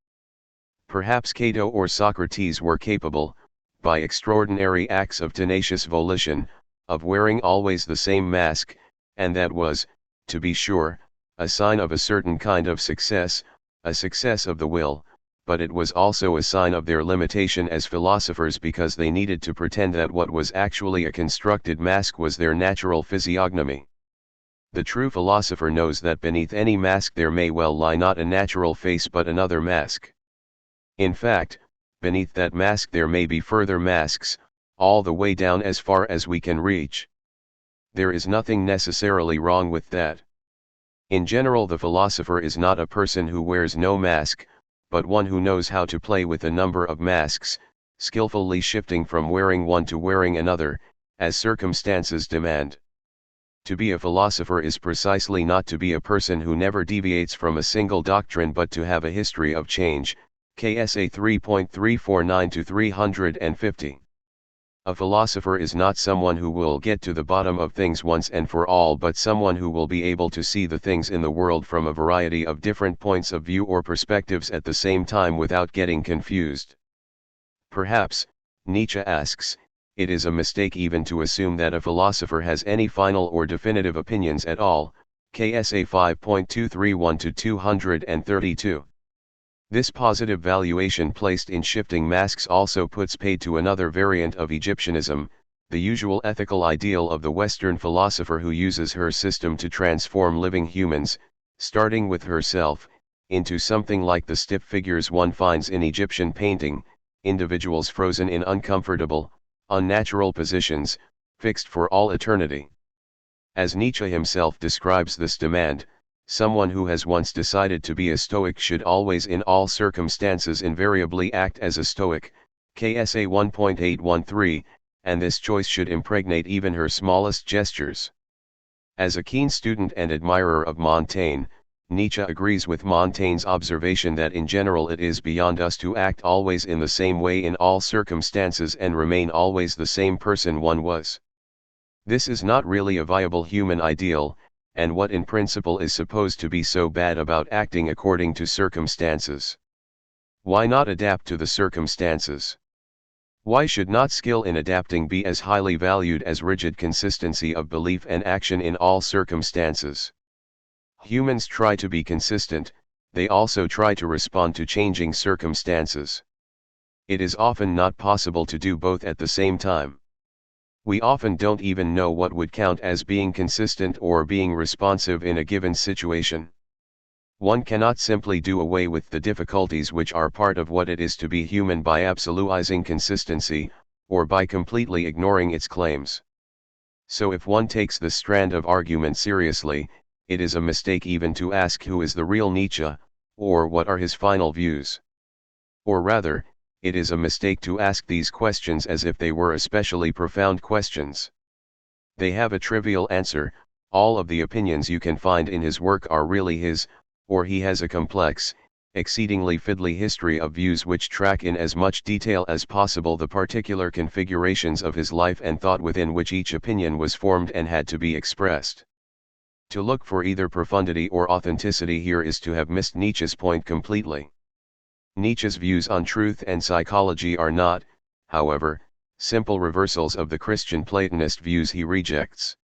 Perhaps Cato or Socrates were capable, by extraordinary acts of tenacious volition, of wearing always the same mask, and that was, to be sure, a sign of a certain kind of success, a success of the will, but it was also a sign of their limitation as philosophers because they needed to pretend that what was actually a constructed mask was their natural physiognomy. The true philosopher knows that beneath any mask there may well lie not a natural face but another mask. In fact, beneath that mask there may be further masks, all the way down as far as we can reach. There is nothing necessarily wrong with that. In general, the philosopher is not a person who wears no mask, but one who knows how to play with a number of masks, skillfully shifting from wearing one to wearing another, as circumstances demand. To be a philosopher is precisely not to be a person who never deviates from a single doctrine but to have a history of change, KSA 3.349-350. A philosopher is not someone who will get to the bottom of things once and for all but someone who will be able to see the things in the world from a variety of different points of view or perspectives at the same time without getting confused. Perhaps, Nietzsche asks, it is a mistake even to assume that a philosopher has any final or definitive opinions at all, KSA 5.231-232. This positive valuation placed in shifting masks also puts paid to another variant of Egyptianism, the usual ethical ideal of the Western philosopher who uses her system to transform living humans, starting with herself, into something like the stiff figures one finds in Egyptian painting, individuals frozen in uncomfortable, unnatural positions, fixed for all eternity. As Nietzsche himself describes this demand, Someone who has once decided to be a Stoic should always in all circumstances invariably act as a Stoic, KSA 1.813, and this choice should impregnate even her smallest gestures. As a keen student and admirer of Montaigne, Nietzsche agrees with Montaigne's observation that in general it is beyond us to act always in the same way in all circumstances and remain always the same person one was. This is not really a viable human ideal, and what in principle is supposed to be so bad about acting according to circumstances? Why not adapt to the circumstances? Why should not skill in adapting be as highly valued as rigid consistency of belief and action in all circumstances? Humans try to be consistent, they also try to respond to changing circumstances. It is often not possible to do both at the same time. We often don't even know what would count as being consistent or being responsive in a given situation. One cannot simply do away with the difficulties which are part of what it is to be human by absolutizing consistency, or by completely ignoring its claims. So if one takes this strand of argument seriously, it is a mistake even to ask who is the real Nietzsche, or what are his final views. Or rather, it is a mistake to ask these questions as if they were especially profound questions. They have a trivial answer: all of the opinions you can find in his work are really his, or he has a complex, exceedingly fiddly history of views which track in as much detail as possible the particular configurations of his life and thought within which each opinion was formed and had to be expressed. To look for either profundity or authenticity here is to have missed Nietzsche's point completely. Nietzsche's views on truth and psychology are not, however, simple reversals of the Christian Platonist views he rejects.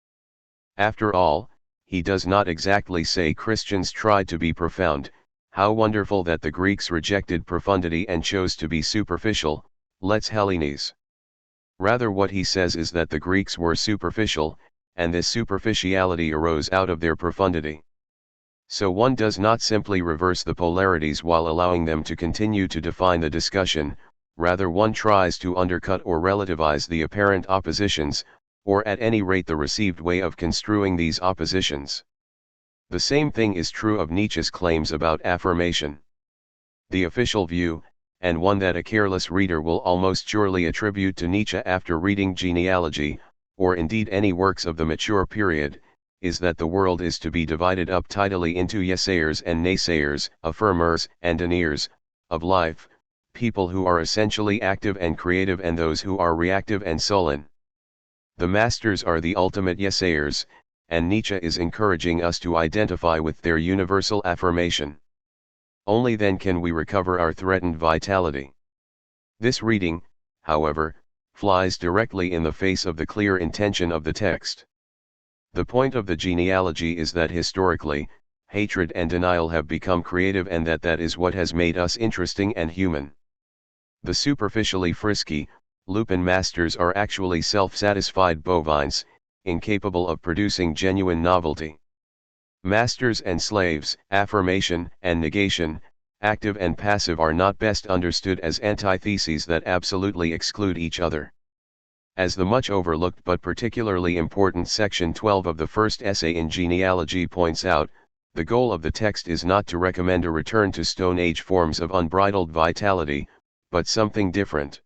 After all, he does not exactly say Christians tried to be profound. How wonderful that the Greeks rejected profundity and chose to be superficial, let's Hellenes. Rather what he says is that the Greeks were superficial, and this superficiality arose out of their profundity. So one does not simply reverse the polarities while allowing them to continue to define the discussion, rather one tries to undercut or relativize the apparent oppositions, or at any rate the received way of construing these oppositions. The same thing is true of Nietzsche's claims about affirmation. The official view, and one that a careless reader will almost surely attribute to Nietzsche after reading Genealogy, or indeed any works of the mature period, is that the world is to be divided up tidily into yesayers and naysayers, affirmers and deniers, of life, people who are essentially active and creative and those who are reactive and sullen. The masters are the ultimate yesayers, and Nietzsche is encouraging us to identify with their universal affirmation. Only then can we recover our threatened vitality. This reading, however, flies directly in the face of the clear intention of the text. The point of the genealogy is that historically, hatred and denial have become creative and that is what has made us interesting and human. The superficially frisky, lupin masters are actually self-satisfied bovines, incapable of producing genuine novelty. Masters and slaves, affirmation and negation, active and passive are not best understood as antitheses that absolutely exclude each other. As the much overlooked but particularly important section 12 of the first essay in Genealogy points out, the goal of the text is not to recommend a return to Stone Age forms of unbridled vitality, but something different.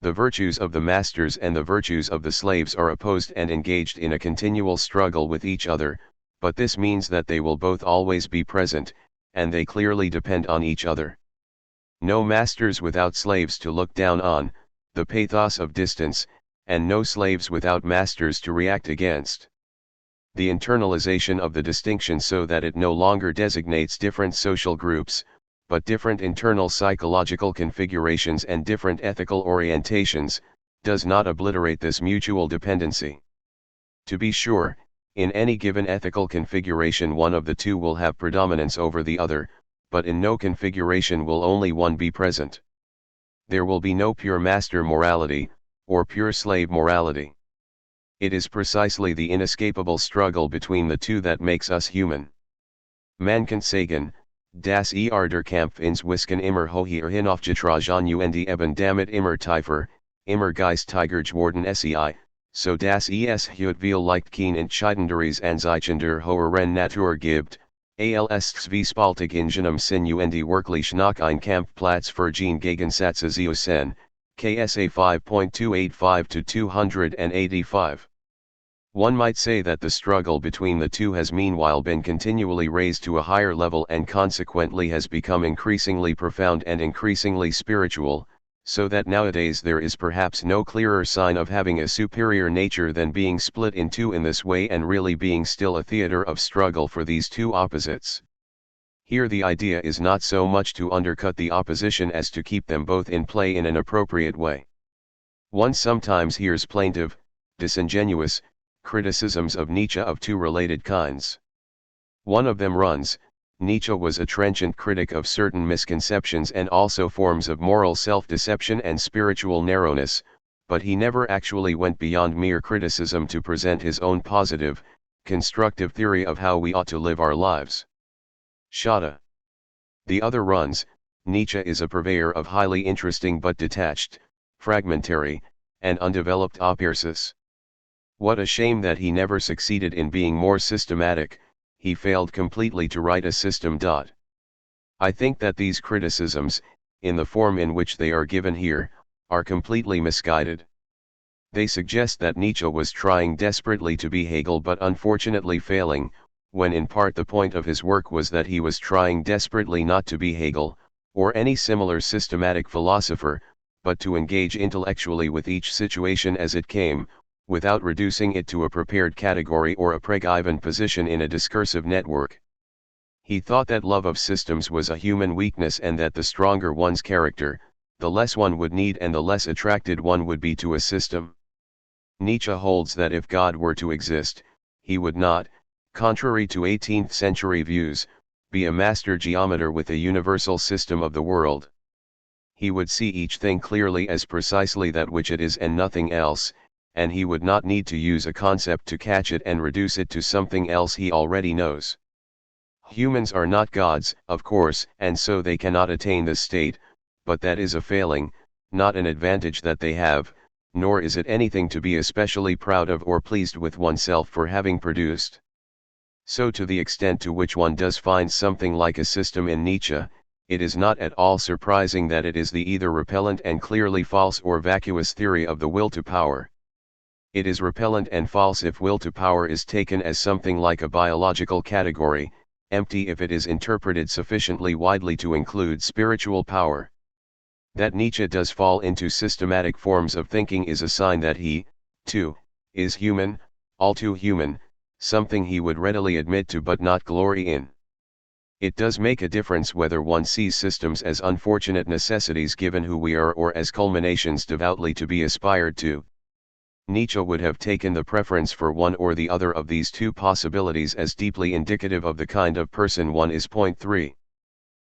The virtues of the masters and the virtues of the slaves are opposed and engaged in a continual struggle with each other, but this means that they will both always be present, and they clearly depend on each other. No masters without slaves to look down on, the pathos of distance, and no slaves without masters to react against. The internalization of the distinction so that it no longer designates different social groups, but different internal psychological configurations and different ethical orientations, does not obliterate this mutual dependency. To be sure, in any given ethical configuration one of the two will have predominance over the other, but in no configuration will only one be present. There will be no pure master morality, or pure slave morality. It is precisely the inescapable struggle between the two that makes us human. Man kann sagen, das der Kampf ins Wisken immer höher hinaufgetragen und eben damit immer tiefer, immer geistiger geworden sei, so dass es heute viel leicht kein entscheidenderes Anzeichen der höheren Natur gibt, als Zwiespaltig Ingenum sinuendi wirklich nach ein Kampfplatz für den Gegensatz zu sein, KSA 5.285-285. One might say that the struggle between the two has meanwhile been continually raised to a higher level and consequently has become increasingly profound and increasingly spiritual, so that nowadays there is perhaps no clearer sign of having a superior nature than being split in two in this way and really being still a theater of struggle for these two opposites. Here the idea is not so much to undercut the opposition as to keep them both in play in an appropriate way. One sometimes hears plaintive, disingenuous, criticisms of Nietzsche of two related kinds. One of them runs, Nietzsche was a trenchant critic of certain misconceptions and also forms of moral self-deception and spiritual narrowness, but he never actually went beyond mere criticism to present his own positive, constructive theory of how we ought to live our lives. Schade. The other runs, Nietzsche is a purveyor of highly interesting but detached, fragmentary, and undeveloped apérisis. What a shame that he never succeeded in being more systematic, he failed completely to write a system. I think that these criticisms, in the form in which they are given here, are completely misguided. They suggest that Nietzsche was trying desperately to be Hegel but unfortunately failing, when in part the point of his work was that he was trying desperately not to be Hegel, or any similar systematic philosopher, but to engage intellectually with each situation as it came, without reducing it to a prepared category or a pre-given position in a discursive network. He thought that love of systems was a human weakness and that the stronger one's character, the less one would need and the less attracted one would be to a system. Nietzsche holds that if God were to exist, he would not, contrary to 18th century views, be a master geometer with a universal system of the world. He would see each thing clearly as precisely that which it is and nothing else, and he would not need to use a concept to catch it and reduce it to something else he already knows. Humans are not gods, of course, and so they cannot attain this state, but that is a failing, not an advantage that they have, nor is it anything to be especially proud of or pleased with oneself for having produced. So to the extent to which one does find something like a system in Nietzsche, it is not at all surprising that it is the either repellent and clearly false or vacuous theory of the will to power. It is repellent and false if will to power is taken as something like a biological category, empty if it is interpreted sufficiently widely to include spiritual power. That Nietzsche does fall into systematic forms of thinking is a sign that he, too, is human, all too human, something he would readily admit to but not glory in. It does make a difference whether one sees systems as unfortunate necessities given who we are or as culminations devoutly to be aspired to. Nietzsche would have taken the preference for one or the other of these two possibilities as deeply indicative of the kind of person one is. 3.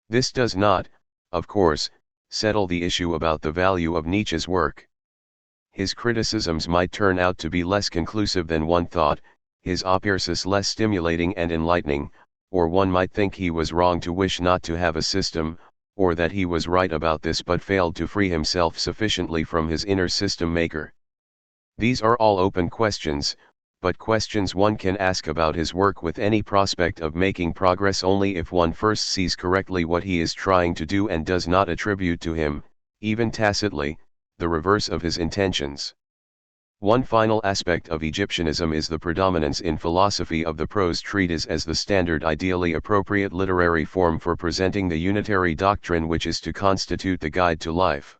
This does not, of course, settle the issue about the value of Nietzsche's work. His criticisms might turn out to be less conclusive than one thought, his apérisis less stimulating and enlightening, or one might think he was wrong to wish not to have a system, or that he was right about this but failed to free himself sufficiently from his inner system maker. These are all open questions, but questions one can ask about his work with any prospect of making progress only if one first sees correctly what he is trying to do and does not attribute to him, even tacitly, the reverse of his intentions. One final aspect of Egyptianism is the predominance in philosophy of the prose treatise as the standard ideally appropriate literary form for presenting the unitary doctrine which is to constitute the guide to life.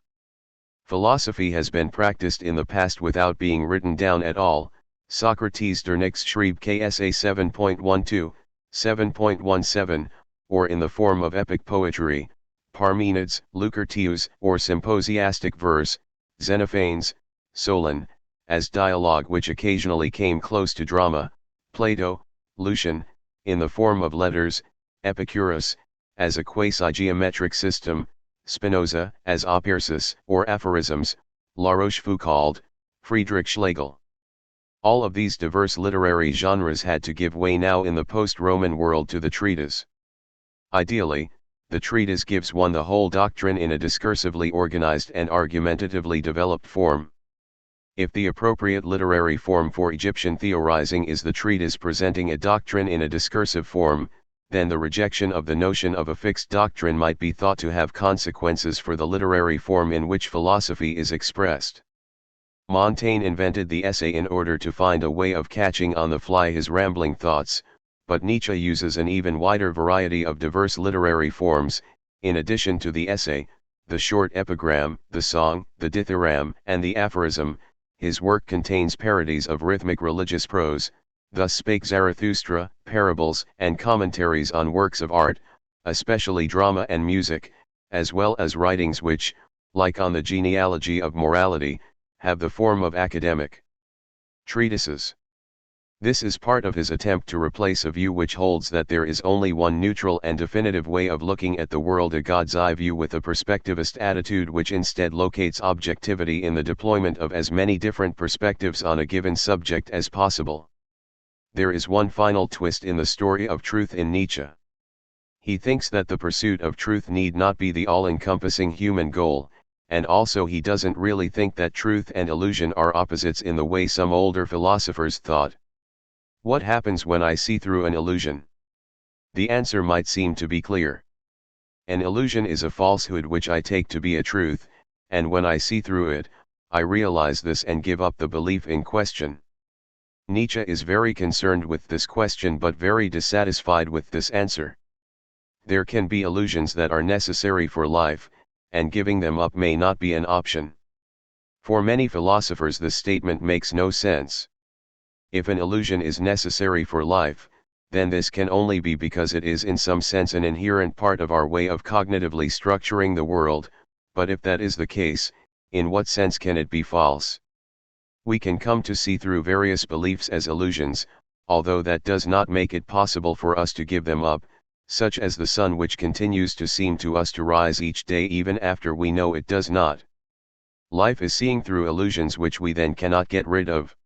Philosophy has been practiced in the past without being written down at all. Socrates der Nichtschreib KSA 7.12, 7.17, or in the form of epic poetry, Parmenides, Lucretius, or symposiastic verse, Xenophanes, Solon, as dialogue which occasionally came close to drama, Plato, Lucian, in the form of letters, Epicurus, as a quasi-geometric system, Spinoza, as apérisis or aphorisms, La Rochefoucauld, Friedrich Schlegel. All of these diverse literary genres had to give way now in the post-Roman world to the treatise. Ideally, the treatise gives one the whole doctrine in a discursively organized and argumentatively developed form. If the appropriate literary form for Egyptian theorizing is the treatise presenting a doctrine in a discursive form, then the rejection of the notion of a fixed doctrine might be thought to have consequences for the literary form in which philosophy is expressed. Montaigne invented the essay in order to find a way of catching on the fly his rambling thoughts, but Nietzsche uses an even wider variety of diverse literary forms, in addition to the essay, the short epigram, the song, the dithyramb, and the aphorism. His work contains parodies of rhythmic religious prose, Thus Spake Zarathustra, parables, and commentaries on works of art, especially drama and music, as well as writings which, like on the genealogy of morality, have the form of academic treatises. This is part of his attempt to replace a view which holds that there is only one neutral and definitive way of looking at the world, a God's eye view, with a perspectivist attitude which instead locates objectivity in the deployment of as many different perspectives on a given subject as possible. There is one final twist in the story of truth in Nietzsche. He thinks that the pursuit of truth need not be the all-encompassing human goal, and also he doesn't really think that truth and illusion are opposites in the way some older philosophers thought. What happens when I see through an illusion? The answer might seem to be clear. An illusion is a falsehood which I take to be a truth, and when I see through it, I realize this and give up the belief in question. Nietzsche is very concerned with this question but very dissatisfied with this answer. There can be illusions that are necessary for life, and giving them up may not be an option. For many philosophers this statement makes no sense. If an illusion is necessary for life, then this can only be because it is in some sense an inherent part of our way of cognitively structuring the world, but if that is the case, in what sense can it be false? We can come to see through various beliefs as illusions, although that does not make it possible for us to give them up, such as the sun, which continues to seem to us to rise each day even after we know it does not. Life is seeing through illusions which we then cannot get rid of.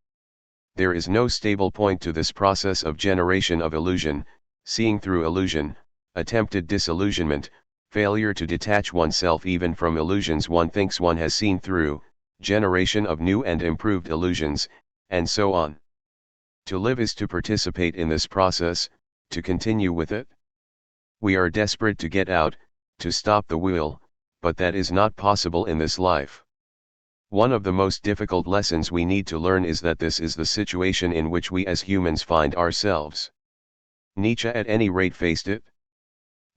There is no stable point to this process of generation of illusion, seeing through illusion, attempted disillusionment, failure to detach oneself even from illusions one thinks one has seen through, generation of new and improved illusions, and so on. To live is to participate in this process, to continue with it. We are desperate to get out, to stop the wheel, but that is not possible in this life. One of the most difficult lessons we need to learn is that this is the situation in which we as humans find ourselves. Nietzsche at any rate faced it.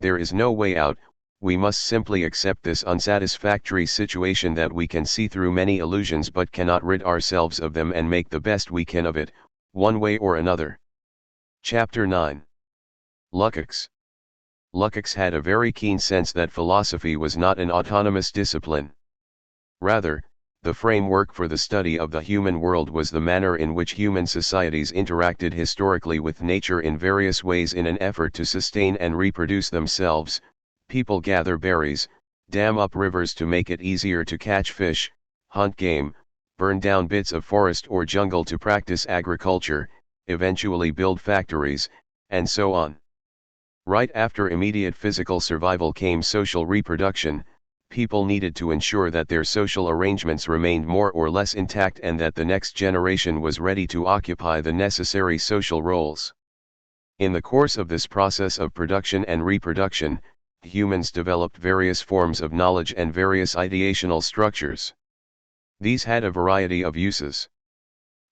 There is no way out, we must simply accept this unsatisfactory situation that we can see through many illusions but cannot rid ourselves of them, and make the best we can of it, one way or another. Chapter 9. Lukács. Lukács had a very keen sense that philosophy was not an autonomous discipline. Rather, the framework for the study of the human world was the manner in which human societies interacted historically with nature in various ways in an effort to sustain and reproduce themselves. People gather berries, dam up rivers to make it easier to catch fish, hunt game, burn down bits of forest or jungle to practice agriculture, eventually build factories, and so on. Right after immediate physical survival came social reproduction. People needed to ensure that their social arrangements remained more or less intact and that the next generation was ready to occupy the necessary social roles. In the course of this process of production and reproduction, humans developed various forms of knowledge and various ideational structures. These had a variety of uses.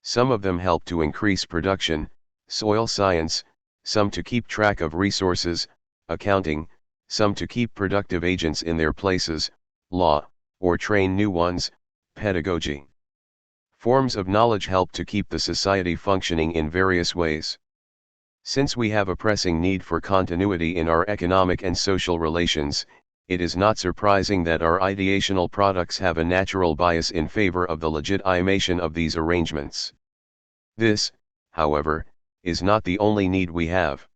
Some of them helped to increase production, soil science, some to keep track of resources, accounting, some to keep productive agents in their places, law, or train new ones, pedagogy. Forms of knowledge help to keep the society functioning in various ways. Since we have a pressing need for continuity in our economic and social relations, it is not surprising that our ideational products have a natural bias in favor of the legitimation of these arrangements. This, however, is not the only need we have.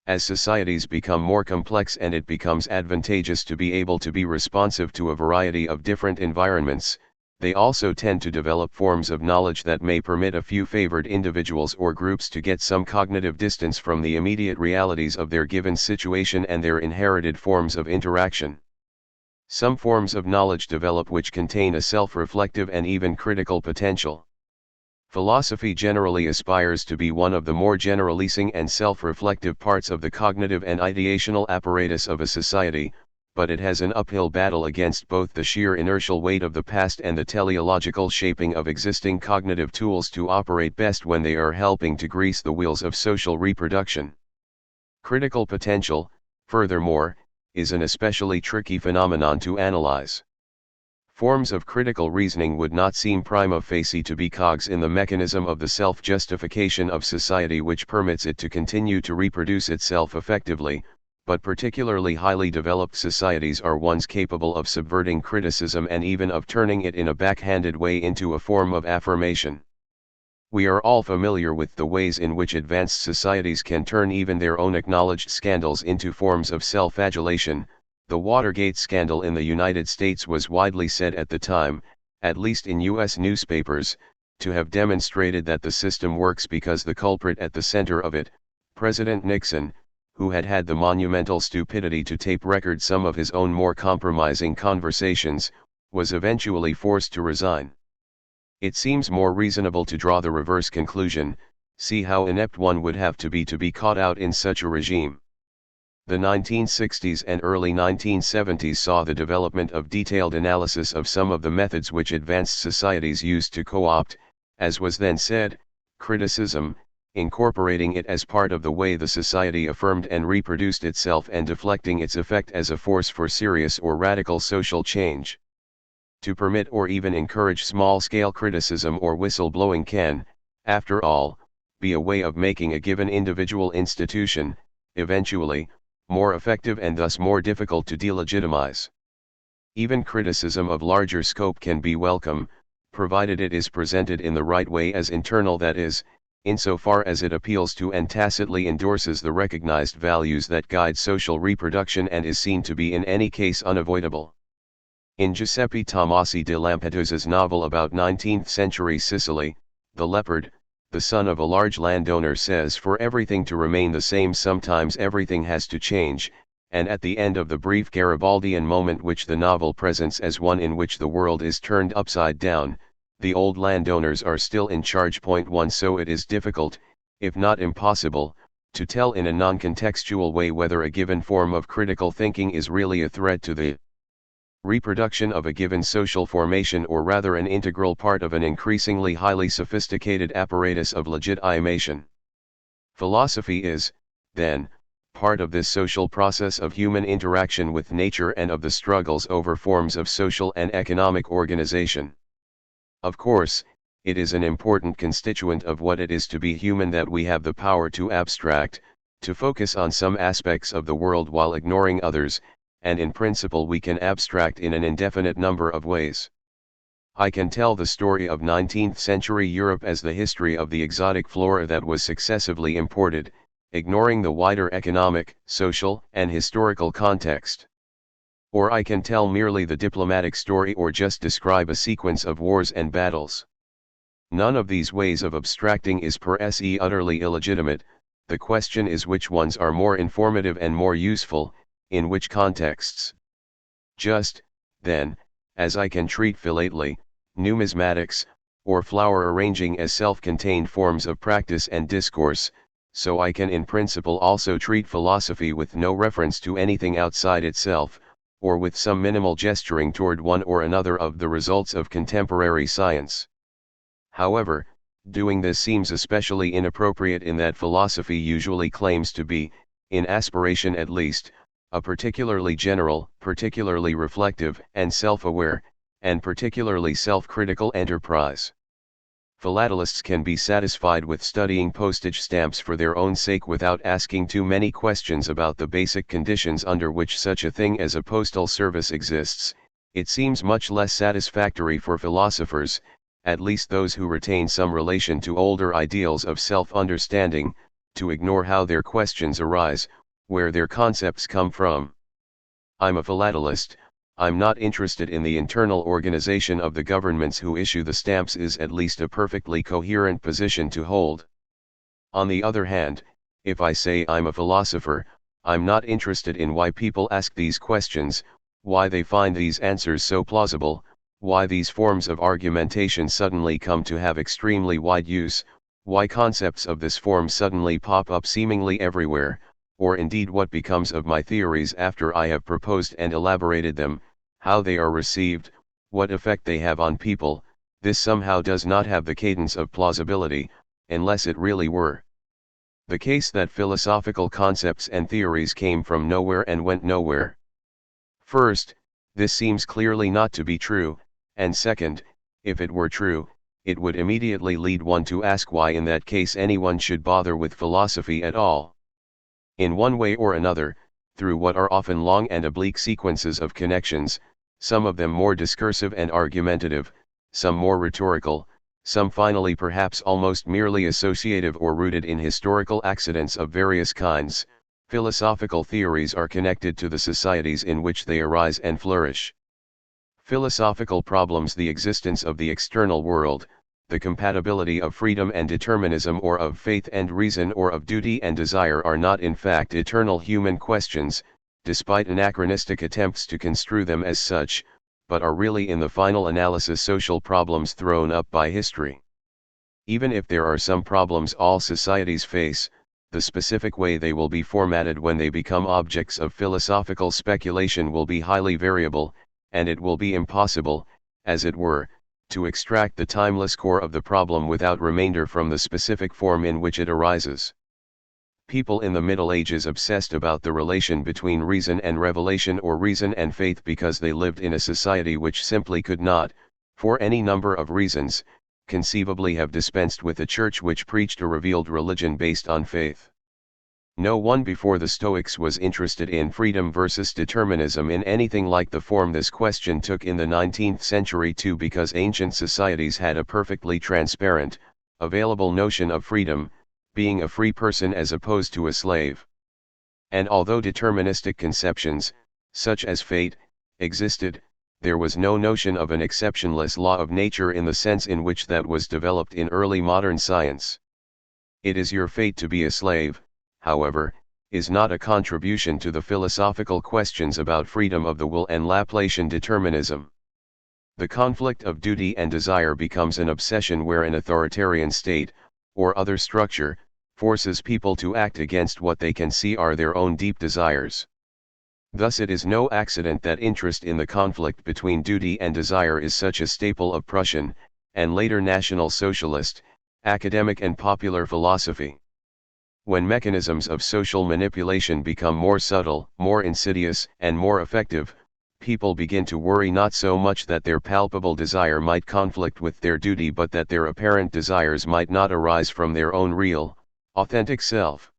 As societies become more complex and it becomes advantageous to be able to be responsive to a variety of different environments, they also tend to develop forms of knowledge that may permit a few favored individuals or groups to get some cognitive distance from the immediate realities of their given situation and their inherited forms of interaction. Some forms of knowledge develop which contain a self-reflective and even critical potential. Philosophy generally aspires to be one of the more generalizing and self-reflective parts of the cognitive and ideational apparatus of a society, but it has an uphill battle against both the sheer inertial weight of the past and the teleological shaping of existing cognitive tools to operate best when they are helping to grease the wheels of social reproduction. Critical potential, furthermore, is an especially tricky phenomenon to analyze. Forms of critical reasoning would not seem prima facie to be cogs in the mechanism of the self-justification of society which permits it to continue to reproduce itself effectively, but particularly highly developed societies are ones capable of subverting criticism and even of turning it in a backhanded way into a form of affirmation. We are all familiar with the ways in which advanced societies can turn even their own acknowledged scandals into forms of self-adulation. The Watergate scandal in the United States was widely said at the time, at least in U.S. newspapers, to have demonstrated that the system works because the culprit at the center of it, President Nixon, who had had the monumental stupidity to tape record some of his own more compromising conversations, was eventually forced to resign. It seems more reasonable to draw the reverse conclusion: see how inept one would have to be caught out in such a regime. The 1960s and early 1970s saw the development of detailed analysis of some of the methods which advanced societies used to co-opt, as was then said, criticism, incorporating it as part of the way the society affirmed and reproduced itself and deflecting its effect as a force for serious or radical social change. To permit or even encourage small-scale criticism or whistleblowing can, after all, be a way of making a given individual institution, eventually, more effective and thus more difficult to delegitimize. Even criticism of larger scope can be welcome, provided it is presented in the right way as internal, that is, insofar as it appeals to and tacitly endorses the recognized values that guide social reproduction and is seen to be in any case unavoidable. In Giuseppe Tomasi de Lampedusa's novel about 19th-century Sicily, the leopard, the son of a large landowner, says for everything to remain the same sometimes everything has to change, and at the end of the brief Garibaldian moment which the novel presents as one in which the world is turned upside down, the old landowners are still in charge. 1 So it is difficult, if not impossible, to tell in a non-contextual way whether a given form of critical thinking is really a threat to the reproduction of a given social formation or rather an integral part of an increasingly highly sophisticated apparatus of legitimation. Philosophy is, then, part of this social process of human interaction with nature and of the struggles over forms of social and economic organization. Of course, it is an important constituent of what it is to be human that we have the power to abstract, to focus on some aspects of the world while ignoring others, and in principle we can abstract in an indefinite number of ways. I can tell the story of 19th-century Europe as the history of the exotic flora that was successively imported, ignoring the wider economic, social, and historical context. Or I can tell merely the diplomatic story or just describe a sequence of wars and battles. None of these ways of abstracting is per se utterly illegitimate. The question is which ones are more informative and more useful, in which contexts. Just, then, as I can treat philately, numismatics, or flower arranging as self-contained forms of practice and discourse, so I can in principle also treat philosophy with no reference to anything outside itself, or with some minimal gesturing toward one or another of the results of contemporary science. However, doing this seems especially inappropriate in that philosophy usually claims to be, in aspiration at least, a particularly general, particularly reflective and self-aware, and particularly self-critical enterprise. Philatelists can be satisfied with studying postage stamps for their own sake without asking too many questions about the basic conditions under which such a thing as a postal service exists. It seems much less satisfactory for philosophers, at least those who retain some relation to older ideals of self-understanding, to ignore how their questions arise, where their concepts come from. I'm a philatelist. I'm not interested in the internal organization of the governments who issue the stamps is at least a perfectly coherent position to hold. On the other hand, if I say I'm a philosopher, I'm not interested in why people ask these questions, why they find these answers so plausible, why these forms of argumentation suddenly come to have extremely wide use, why concepts of this form suddenly pop up seemingly everywhere, or indeed what becomes of my theories after I have proposed and elaborated them, how they are received, what effect they have on people. This somehow does not have the cadence of plausibility, unless it really were the case that philosophical concepts and theories came from nowhere and went nowhere. First, this seems clearly not to be true, and second, if it were true, it would immediately lead one to ask why in that case anyone should bother with philosophy at all. In one way or another, through what are often long and oblique sequences of connections, some of them more discursive and argumentative, some more rhetorical, some finally perhaps almost merely associative or rooted in historical accidents of various kinds, philosophical theories are connected to the societies in which they arise and flourish. Philosophical problems, the existence of the external world, the compatibility of freedom and determinism, or of faith and reason, or of duty and desire, are not in fact eternal human questions, despite anachronistic attempts to construe them as such, but are really in the final analysis social problems thrown up by history. Even if there are some problems all societies face, the specific way they will be formatted when they become objects of philosophical speculation will be highly variable, and it will be impossible, as it were, to extract the timeless core of the problem without remainder from the specific form in which it arises. People in the Middle Ages obsessed about the relation between reason and revelation, or reason and faith, because they lived in a society which simply could not, for any number of reasons, conceivably have dispensed with a church which preached a revealed religion based on faith. No one before the Stoics was interested in freedom versus determinism in anything like the form this question took in the 19th century too, because ancient societies had a perfectly transparent, available notion of freedom, being a free person as opposed to a slave. And although deterministic conceptions, such as fate, existed, there was no notion of an exceptionless law of nature in the sense in which that was developed in early modern science. It is your fate to be a slave, however, is not a contribution to the philosophical questions about freedom of the will and Laplacian determinism. The conflict of duty and desire becomes an obsession where an authoritarian state, or other structure, forces people to act against what they can see are their own deep desires. Thus it is no accident that interest in the conflict between duty and desire is such a staple of Prussian, and later National Socialist, academic and popular philosophy. When mechanisms of social manipulation become more subtle, more insidious, and more effective, people begin to worry not so much that their palpable desire might conflict with their duty, but that their apparent desires might not arise from their own real, authentic self.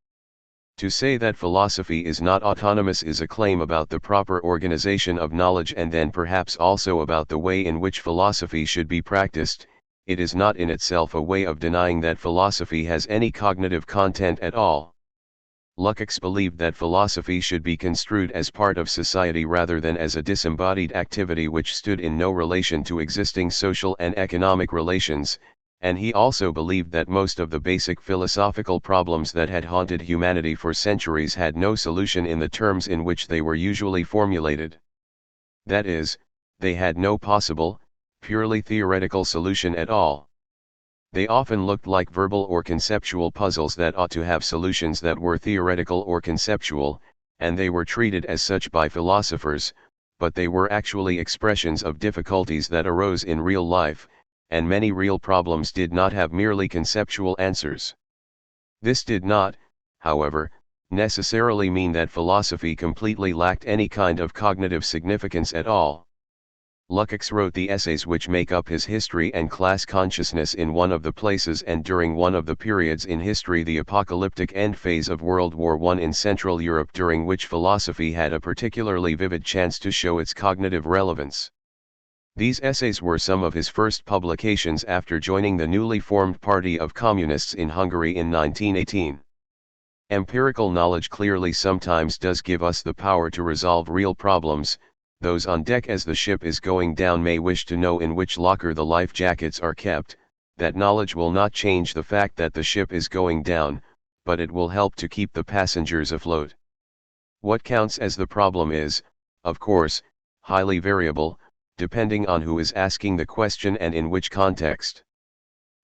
To say that philosophy is not autonomous is a claim about the proper organization of knowledge, and then perhaps also about the way in which philosophy should be practiced. It is not in itself a way of denying that philosophy has any cognitive content at all. Lukács believed that philosophy should be construed as part of society rather than as a disembodied activity which stood in no relation to existing social and economic relations, and he also believed that most of the basic philosophical problems that had haunted humanity for centuries had no solution in the terms in which they were usually formulated. That is, they had no possible, purely theoretical solution at all. They often looked like verbal or conceptual puzzles that ought to have solutions that were theoretical or conceptual, and they were treated as such by philosophers, but they were actually expressions of difficulties that arose in real life, and many real problems did not have merely conceptual answers. This did not, however, necessarily mean that philosophy completely lacked any kind of cognitive significance at all. Lukács wrote the essays which make up his History and Class Consciousness in one of the places and during one of the periods in history, the apocalyptic end phase of World War I in Central Europe, during which philosophy had a particularly vivid chance to show its cognitive relevance. These essays were some of his first publications after joining the newly formed Party of Communists in Hungary in 1918. Empirical knowledge clearly sometimes does give us the power to resolve real problems. Those on deck as the ship is going down may wish to know in which locker the life jackets are kept. That knowledge will not change the fact that the ship is going down, but it will help to keep the passengers afloat. What counts as the problem is, of course, highly variable, depending on who is asking the question and in which context.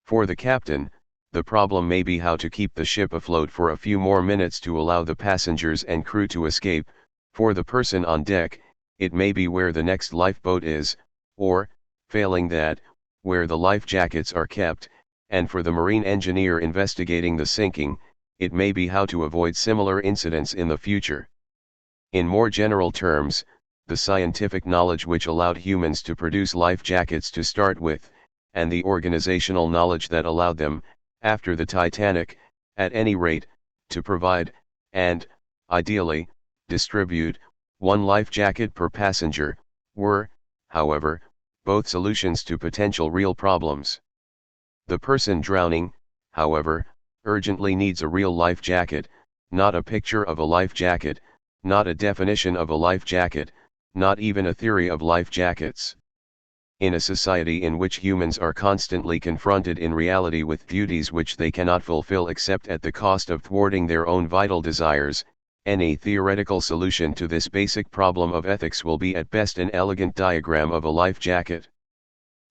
For the captain, the problem may be how to keep the ship afloat for a few more minutes to allow the passengers and crew to escape. For the person on deck, it may be where the next lifeboat is, or, failing that, where the life jackets are kept, and for the marine engineer investigating the sinking, it may be how to avoid similar incidents in the future. In more general terms, the scientific knowledge which allowed humans to produce life jackets to start with, and the organizational knowledge that allowed them, after the Titanic, at any rate, to provide, and, ideally, distribute, one life jacket per passenger, were, however, both solutions to potential real problems. The person drowning, however, urgently needs a real life jacket, not a picture of a life jacket, not a definition of a life jacket, not even a theory of life jackets. In a society in which humans are constantly confronted in reality with duties which they cannot fulfill except at the cost of thwarting their own vital desires, any theoretical solution to this basic problem of ethics will be at best an elegant diagram of a life jacket.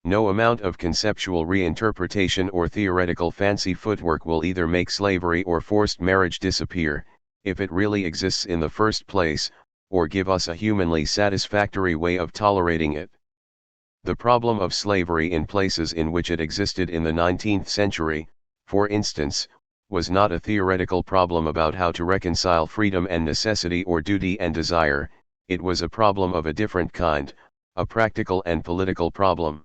No amount of conceptual reinterpretation or theoretical fancy footwork will either make slavery or forced marriage disappear, if it really exists in the first place, or give us a humanly satisfactory way of tolerating it. The problem of slavery in places in which it existed in the 19th century, for instance, was not a theoretical problem about how to reconcile freedom and necessity or duty and desire, it was a problem of a different kind, a practical and political problem.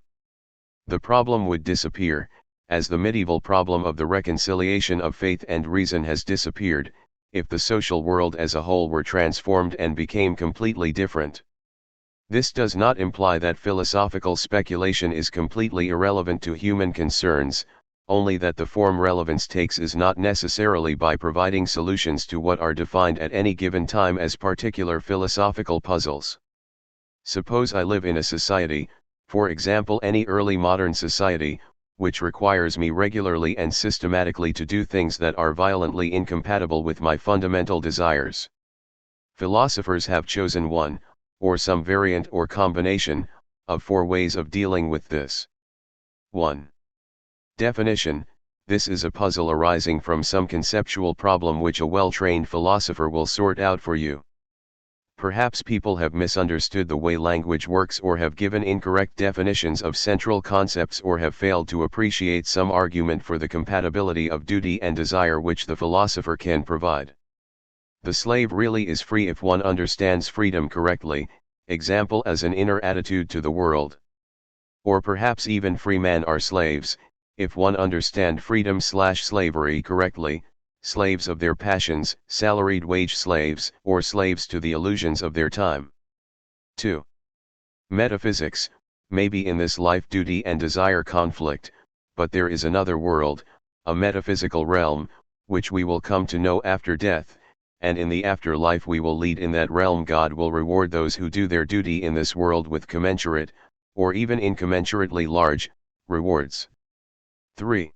The problem would disappear, as the medieval problem of the reconciliation of faith and reason has disappeared, if the social world as a whole were transformed and became completely different. This does not imply that philosophical speculation is completely irrelevant to human concerns, only that the form relevance takes is not necessarily by providing solutions to what are defined at any given time as particular philosophical puzzles. Suppose I live in a society, for example any early modern society, which requires me regularly and systematically to do things that are violently incompatible with my fundamental desires. Philosophers have chosen one, or some variant or combination, of four ways of dealing with this. 1. Definition: this is a puzzle arising from some conceptual problem which a well-trained philosopher will sort out for you. Perhaps people have misunderstood the way language works or have given incorrect definitions of central concepts or have failed to appreciate some argument for the compatibility of duty and desire which the philosopher can provide. The slave really is free if one understands freedom correctly, example as an inner attitude to the world. Or perhaps even free men are slaves, if one understand freedom/slavery correctly, slaves of their passions, salaried wage slaves, or slaves to the illusions of their time. 2. Metaphysics, maybe in this life duty and desire conflict, but there is another world, a metaphysical realm, which we will come to know after death, and in the afterlife we will lead in that realm. God will reward those who do their duty in this world with commensurate, or even incommensurately large, rewards. 3.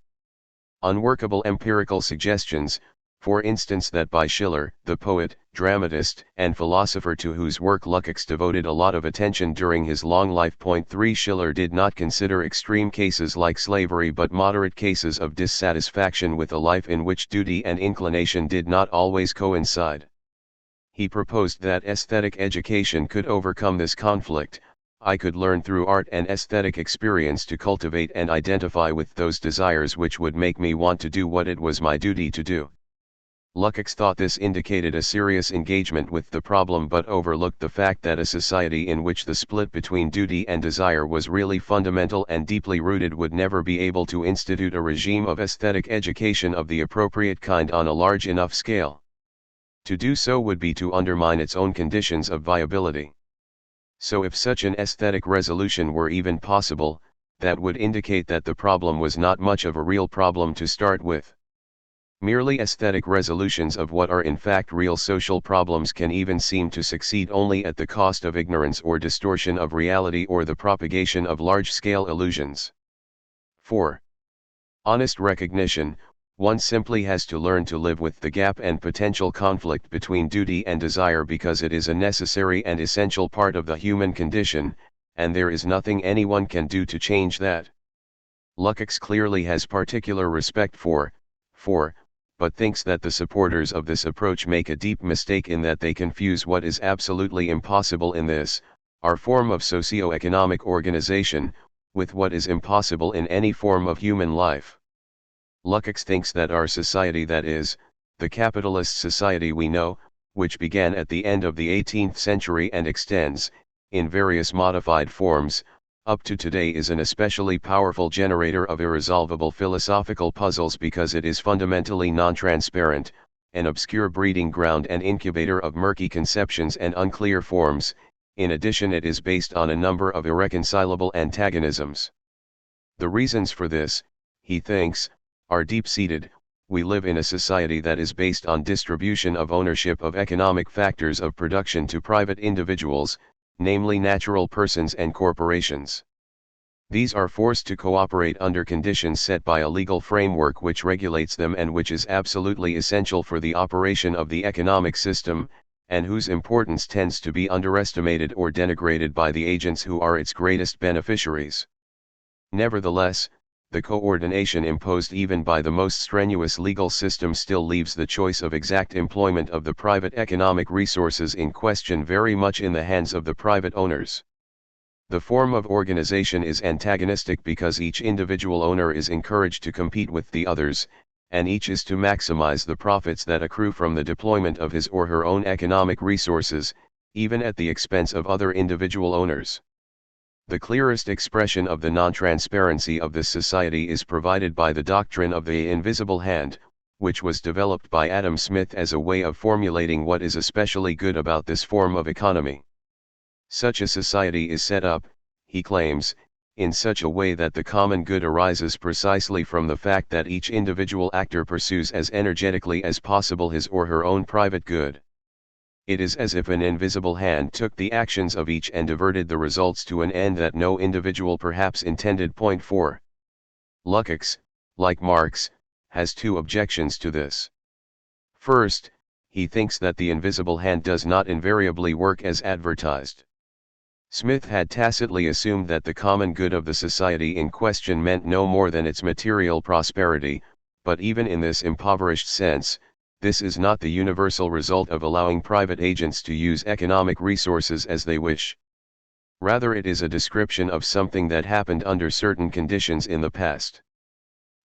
Unworkable empirical suggestions, for instance that by Schiller, the poet, dramatist, and philosopher to whose work Lukács devoted a lot of attention during his long life. 3. Schiller did not consider extreme cases like slavery but moderate cases of dissatisfaction with a life in which duty and inclination did not always coincide. He proposed that aesthetic education could overcome this conflict. I could learn through art and aesthetic experience to cultivate and identify with those desires which would make me want to do what it was my duty to do. Lukács thought this indicated a serious engagement with the problem but overlooked the fact that a society in which the split between duty and desire was really fundamental and deeply rooted would never be able to institute a regime of aesthetic education of the appropriate kind on a large enough scale. To do so would be to undermine its own conditions of viability. So if such an aesthetic resolution were even possible, that would indicate that the problem was not much of a real problem to start with. Merely aesthetic resolutions of what are in fact real social problems can even seem to succeed only at the cost of ignorance or distortion of reality or the propagation of large-scale illusions. 4. Honest recognition: one simply has to learn to live with the gap and potential conflict between duty and desire because it is a necessary and essential part of the human condition, and there is nothing anyone can do to change that. Lukács clearly has particular respect for, but thinks that the supporters of this approach make a deep mistake in that they confuse what is absolutely impossible in this, our form of socio-economic organization, with what is impossible in any form of human life. Lukács thinks that our society, that is, the capitalist society we know, which began at the end of the 18th century and extends, in various modified forms, up to today, is an especially powerful generator of irresolvable philosophical puzzles because it is fundamentally non-transparent, an obscure breeding ground and incubator of murky conceptions and unclear forms. In addition, it is based on a number of irreconcilable antagonisms. The reasons for this, he thinks, are deep-seated. We live in a society that is based on distribution of ownership of economic factors of production to private individuals, namely natural persons and corporations. These are forced to cooperate under conditions set by a legal framework which regulates them and which is absolutely essential for the operation of the economic system, and whose importance tends to be underestimated or denigrated by the agents who are its greatest beneficiaries. Nevertheless, the coordination imposed even by the most strenuous legal system still leaves the choice of exact employment of the private economic resources in question very much in the hands of the private owners. The form of organization is antagonistic because each individual owner is encouraged to compete with the others, and each is to maximize the profits that accrue from the deployment of his or her own economic resources, even at the expense of other individual owners. The clearest expression of the non-transparency of this society is provided by the doctrine of the invisible hand, which was developed by Adam Smith as a way of formulating what is especially good about this form of economy. Such a society is set up, he claims, in such a way that the common good arises precisely from the fact that each individual actor pursues as energetically as possible his or her own private good. It is as if an invisible hand took the actions of each and diverted the results to an end that no individual perhaps intended. 4. Lukács, like Marx, has two objections to this. First, he thinks that the invisible hand does not invariably work as advertised. Smith had tacitly assumed that the common good of the society in question meant no more than its material prosperity, but even in this impoverished sense, this is not the universal result of allowing private agents to use economic resources as they wish. Rather, it is a description of something that happened under certain conditions in the past.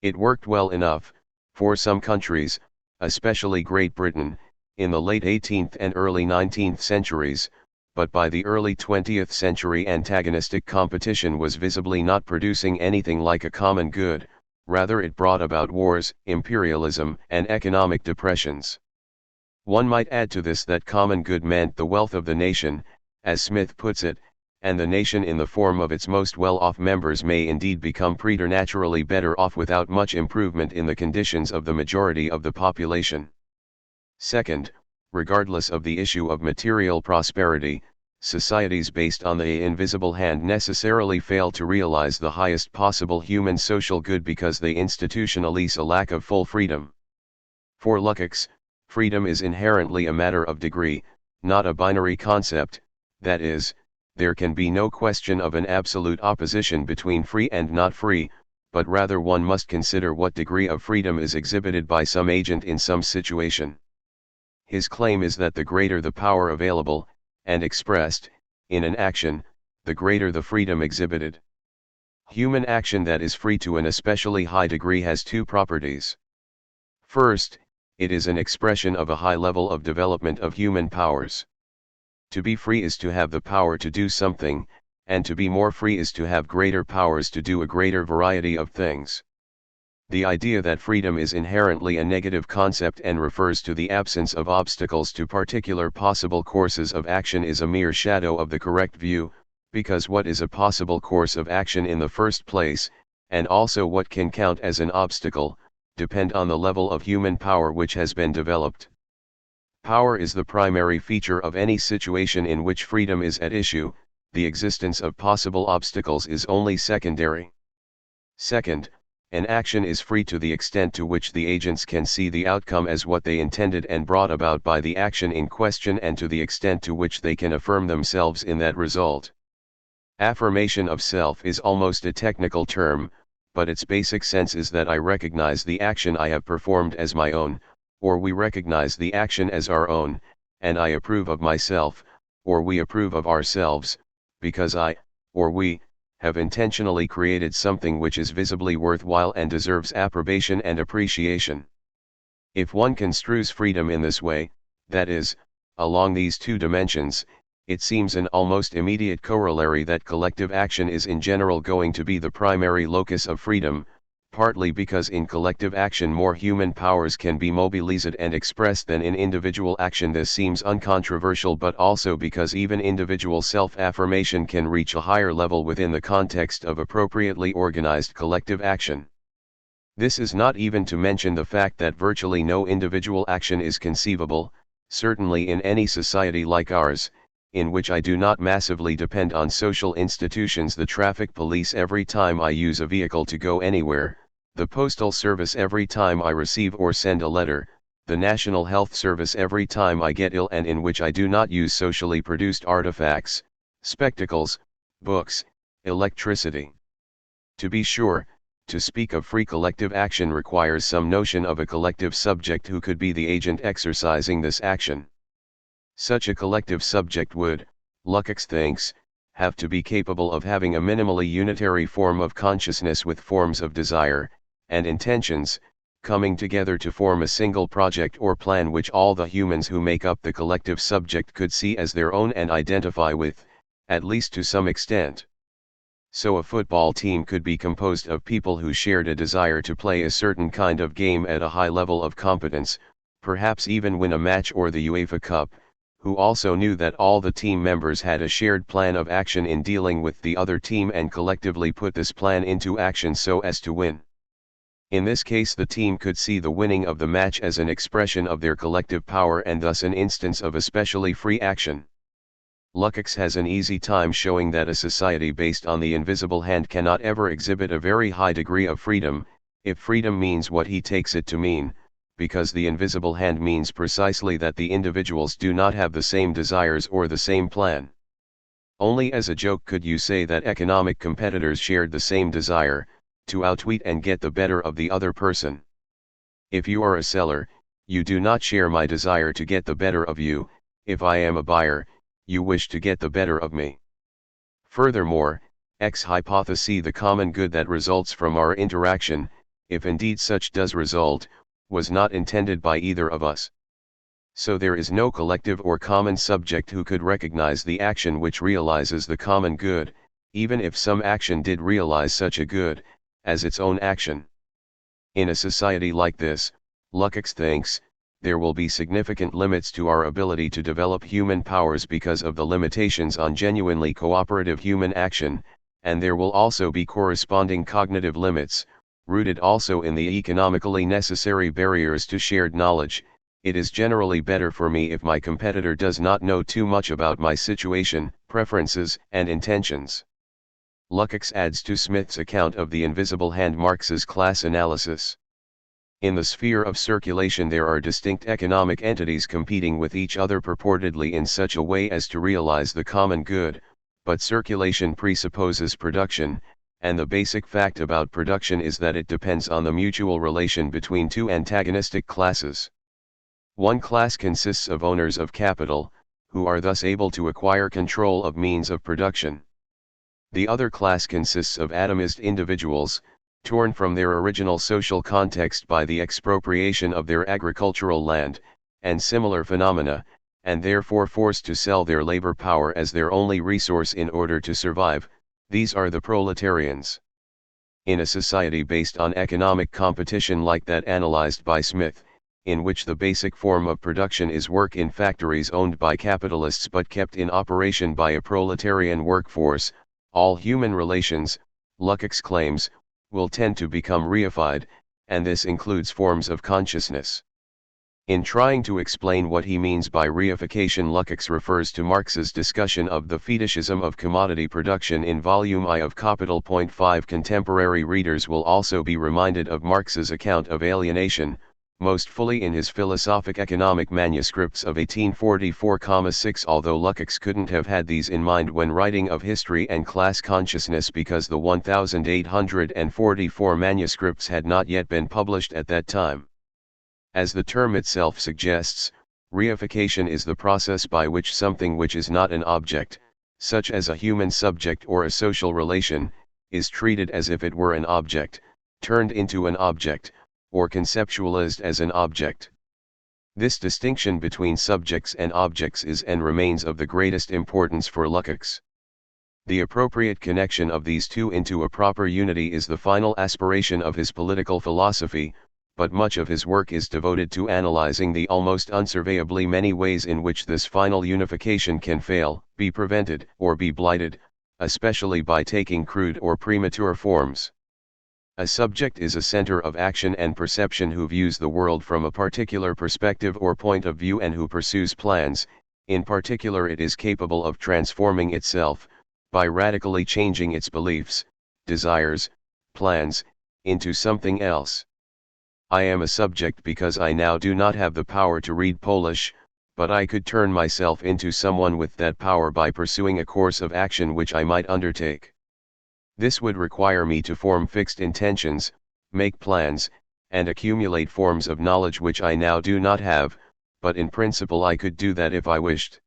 It worked well enough, for some countries, especially Great Britain, in the late 18th and early 19th centuries, but by the early 20th century antagonistic competition was visibly not producing anything like a common good. Rather, it brought about wars, imperialism, and economic depressions. One might add to this that common good meant the wealth of the nation, as Smith puts it, and the nation in the form of its most well-off members may indeed become preternaturally better off without much improvement in the conditions of the majority of the population. Second, regardless of the issue of material prosperity, societies based on the invisible hand necessarily fail to realize the highest possible human social good because they institutionalize a lack of full freedom. For Lukács, freedom is inherently a matter of degree, not a binary concept, that is, there can be no question of an absolute opposition between free and not free, but rather one must consider what degree of freedom is exhibited by some agent in some situation. His claim is that the greater the power available, and expressed, in an action, the greater the freedom exhibited. Human action that is free to an especially high degree has two properties. First, it is an expression of a high level of development of human powers. To be free is to have the power to do something, and to be more free is to have greater powers to do a greater variety of things. The idea that freedom is inherently a negative concept and refers to the absence of obstacles to particular possible courses of action is a mere shadow of the correct view, because what is a possible course of action in the first place, and also what can count as an obstacle, depend on the level of human power which has been developed. Power is the primary feature of any situation in which freedom is at issue, the existence of possible obstacles is only secondary. Second, an action is free to the extent to which the agents can see the outcome as what they intended and brought about by the action in question, and to the extent to which they can affirm themselves in that result. Affirmation of self is almost a technical term, but its basic sense is that I recognize the action I have performed as my own, or we recognize the action as our own, and I approve of myself, or we approve of ourselves, because I, or we, have intentionally created something which is visibly worthwhile and deserves approbation and appreciation. If one construes freedom in this way, that is, along these two dimensions, it seems an almost immediate corollary that collective action is in general going to be the primary locus of freedom, partly because in collective action more human powers can be mobilized and expressed than in individual action. This seems uncontroversial, but also because even individual self-affirmation can reach a higher level within the context of appropriately organized collective action. This is not even to mention the fact that virtually no individual action is conceivable, certainly in any society like ours, in which I do not massively depend on social institutions, the traffic police every time I use a vehicle to go anywhere, the postal service every time I receive or send a letter, the National Health Service every time I get ill, and in which I do not use socially produced artifacts, spectacles, books, electricity. To be sure, to speak of free collective action requires some notion of a collective subject who could be the agent exercising this action. Such a collective subject would, Lukács thinks, have to be capable of having a minimally unitary form of consciousness with forms of desire, and intentions, coming together to form a single project or plan which all the humans who make up the collective subject could see as their own and identify with, at least to some extent. So a football team could be composed of people who shared a desire to play a certain kind of game at a high level of competence, perhaps even win a match or the UEFA Cup, who also knew that all the team members had a shared plan of action in dealing with the other team and collectively put this plan into action so as to win. In this case, the team could see the winning of the match as an expression of their collective power and thus an instance of especially free action. Lukács has an easy time showing that a society based on the invisible hand cannot ever exhibit a very high degree of freedom, if freedom means what he takes it to mean, because the invisible hand means precisely that the individuals do not have the same desires or the same plan. Only as a joke could you say that economic competitors shared the same desire, to outwit and get the better of the other person. If you are a seller, you do not share my desire to get the better of you. If I am a buyer, you wish to get the better of me. Furthermore, ex hypothesi, the common good that results from our interaction, if indeed such does result, was not intended by either of us. So there is no collective or common subject who could recognize the action which realizes the common good, even if some action did realize such a good, as its own action. In a society like this, Lukács thinks, there will be significant limits to our ability to develop human powers because of the limitations on genuinely cooperative human action, and there will also be corresponding cognitive limits, rooted also in the economically necessary barriers to shared knowledge. It is generally better for me if my competitor does not know too much about my situation, preferences, and intentions. Lukács adds to Smith's account of the invisible hand Marx's class analysis. In the sphere of circulation there are distinct economic entities competing with each other purportedly in such a way as to realize the common good, but circulation presupposes production, and the basic fact about production is that it depends on the mutual relation between two antagonistic classes. One class consists of owners of capital, who are thus able to acquire control of means of production. The other class consists of atomist individuals, torn from their original social context by the expropriation of their agricultural land, and similar phenomena, and therefore forced to sell their labor power as their only resource in order to survive. These are the proletarians. In a society based on economic competition like that analyzed by Smith, in which the basic form of production is work in factories owned by capitalists but kept in operation by a proletarian workforce, all human relations, Lukács claims, will tend to become reified, and this includes forms of consciousness. In trying to explain what he means by reification, Lukács refers to Marx's discussion of the fetishism of commodity production in Volume I of Capital. 5 Contemporary readers will also be reminded of Marx's account of alienation, most fully in his philosophic economic manuscripts of 1844-6. Although Lukács couldn't have had these in mind when writing of history and class consciousness, because the 1844 manuscripts had not yet been published at that time. As the term itself suggests, reification is the process by which something which is not an object, such as a human subject or a social relation, is treated as if it were an object, turned into an object, or conceptualized as an object. This distinction between subjects and objects is and remains of the greatest importance for Lukács. The appropriate connection of these two into a proper unity is the final aspiration of his political philosophy, but much of his work is devoted to analyzing the almost unsurveyably many ways in which this final unification can fail, be prevented, or be blighted, especially by taking crude or premature forms. A subject is a center of action and perception who views the world from a particular perspective or point of view and who pursues plans. In particular, it is capable of transforming itself, by radically changing its beliefs, desires, plans, into something else. I am a subject because I now do not have the power to read Polish, but I could turn myself into someone with that power by pursuing a course of action which I might undertake. This would require me to form fixed intentions, make plans, and accumulate forms of knowledge which I now do not have, but in principle I could do that if I wished.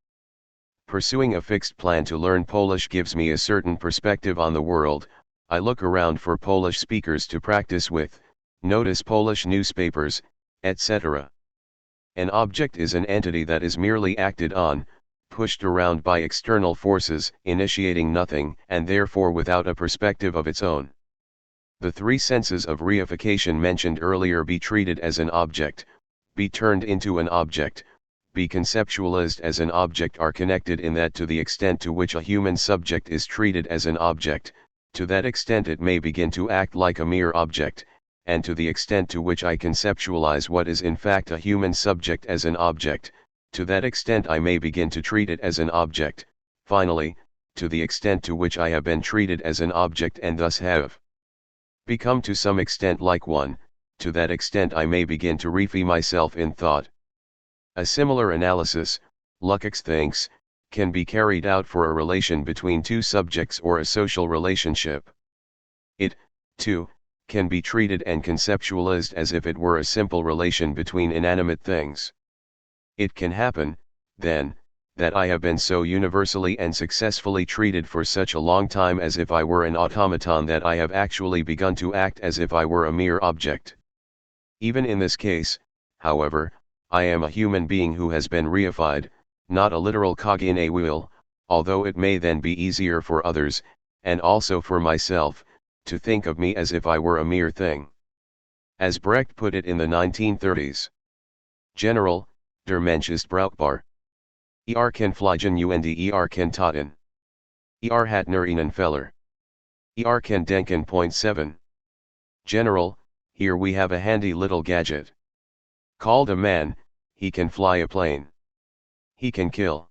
Pursuing a fixed plan to learn Polish gives me a certain perspective on the world. I look around for Polish speakers to practice with, notice Polish newspapers, etc. An object is an entity that is merely acted on, pushed around by external forces, initiating nothing, and therefore without a perspective of its own. The three senses of reification mentioned earlier, be treated as an object, be turned into an object, be conceptualized as an object, are connected in that to the extent to which a human subject is treated as an object, to that extent it may begin to act like a mere object, and to the extent to which I conceptualize what is in fact a human subject as an object, to that extent I may begin to treat it as an object. Finally, to the extent to which I have been treated as an object and thus have become to some extent like one, to that extent I may begin to reify myself in thought. A similar analysis, Lukács thinks, can be carried out for a relation between two subjects or a social relationship. It, too, can be treated and conceptualized as if it were a simple relation between inanimate things. It can happen, then, that I have been so universally and successfully treated for such a long time as if I were an automaton that I have actually begun to act as if I were a mere object. Even in this case, however, I am a human being who has been reified, not a literal cog in a wheel, although it may then be easier for others, and also for myself, to think of me as if I were a mere thing. As Brecht put it in the 1930s. General, der Mensch ist brauchbar. Kann fliegen und kann taten. Hat nur einen Fehler. Kann denken. Point 7. General, here we have a handy little gadget. Called a man, he can fly a plane. He can kill.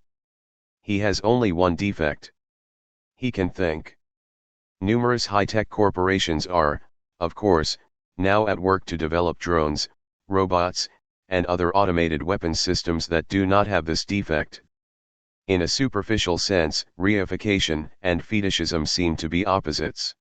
He has only one defect. He can think. Numerous high-tech corporations are, of course, now at work to develop drones, robots, and other automated weapons systems that do not have this defect. In a superficial sense, reification and fetishism seem to be opposites.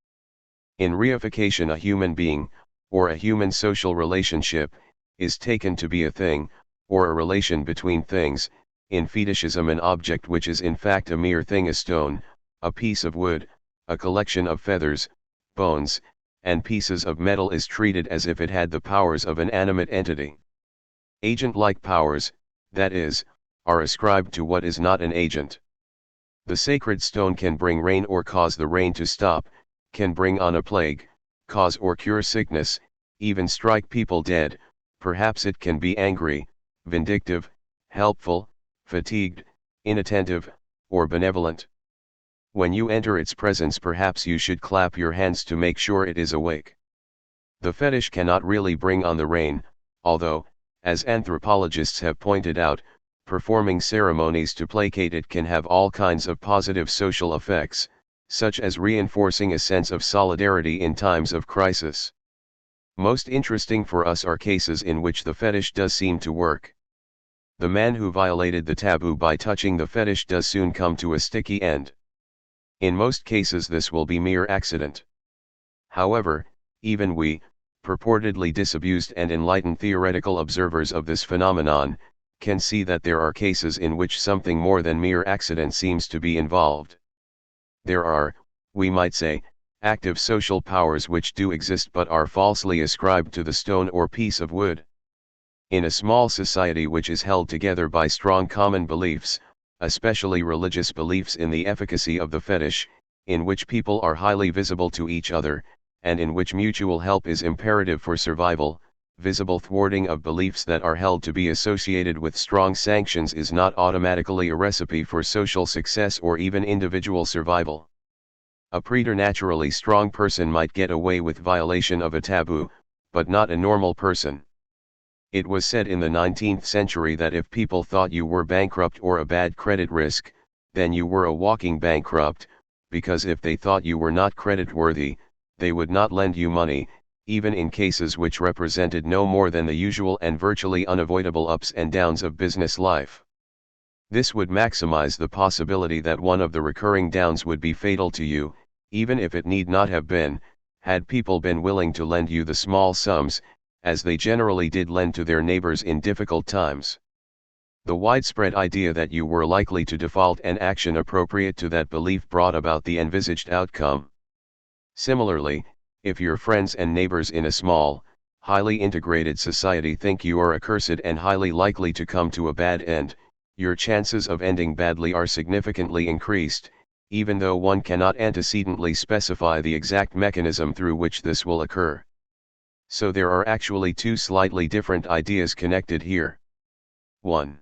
In reification, a human being, or a human social relationship, is taken to be a thing, or a relation between things. In fetishism, an object which is in fact a mere thing, a stone, a piece of wood, a collection of feathers, bones, and pieces of metal, is treated as if it had the powers of an animate entity. Agent-like powers, that is, are ascribed to what is not an agent. The sacred stone can bring rain or cause the rain to stop, can bring on a plague, cause or cure sickness, even strike people dead. Perhaps it can be angry, vindictive, helpful, fatigued, inattentive, or benevolent. When you enter its presence, perhaps you should clap your hands to make sure it is awake. The fetish cannot really bring on the rain, although, as anthropologists have pointed out, performing ceremonies to placate it can have all kinds of positive social effects, such as reinforcing a sense of solidarity in times of crisis. Most interesting for us are cases in which the fetish does seem to work. The man who violated the taboo by touching the fetish does soon come to a sticky end. In most cases this will be mere accident. However, even we, purportedly disabused and enlightened theoretical observers of this phenomenon, can see that there are cases in which something more than mere accident seems to be involved. There are, we might say, active social powers which do exist but are falsely ascribed to the stone or piece of wood. In a small society which is held together by strong common beliefs, especially religious beliefs in the efficacy of the fetish, in which people are highly visible to each other, and in which mutual help is imperative for survival, visible thwarting of beliefs that are held to be associated with strong sanctions is not automatically a recipe for social success or even individual survival. A preternaturally strong person might get away with violation of a taboo, but not a normal person. It was said in the 19th century that if people thought you were bankrupt or a bad credit risk, then you were a walking bankrupt, because if they thought you were not creditworthy, they would not lend you money, even in cases which represented no more than the usual and virtually unavoidable ups and downs of business life. This would maximize the possibility that one of the recurring downs would be fatal to you, even if it need not have been, had people been willing to lend you the small sums, as they generally did lend to their neighbors in difficult times. The widespread idea that you were likely to default and action appropriate to that belief brought about the envisaged outcome. Similarly, if your friends and neighbors in a small, highly integrated society think you are accursed and highly likely to come to a bad end, your chances of ending badly are significantly increased, even though one cannot antecedently specify the exact mechanism through which this will occur. So there are actually two slightly different ideas connected here. 1.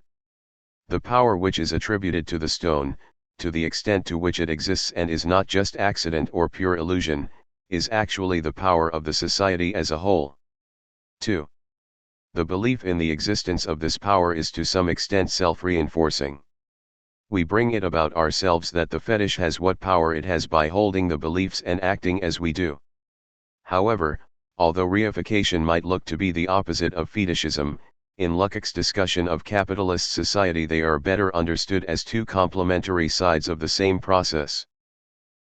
The power which is attributed to the stone, to the extent to which it exists and is not just accident or pure illusion, is actually the power of the society as a whole. 2. The belief in the existence of this power is to some extent self-reinforcing. We bring it about ourselves that the fetish has what power it has by holding the beliefs and acting as we do. However, although reification might look to be the opposite of fetishism, in Lukács' discussion of capitalist society they are better understood as two complementary sides of the same process.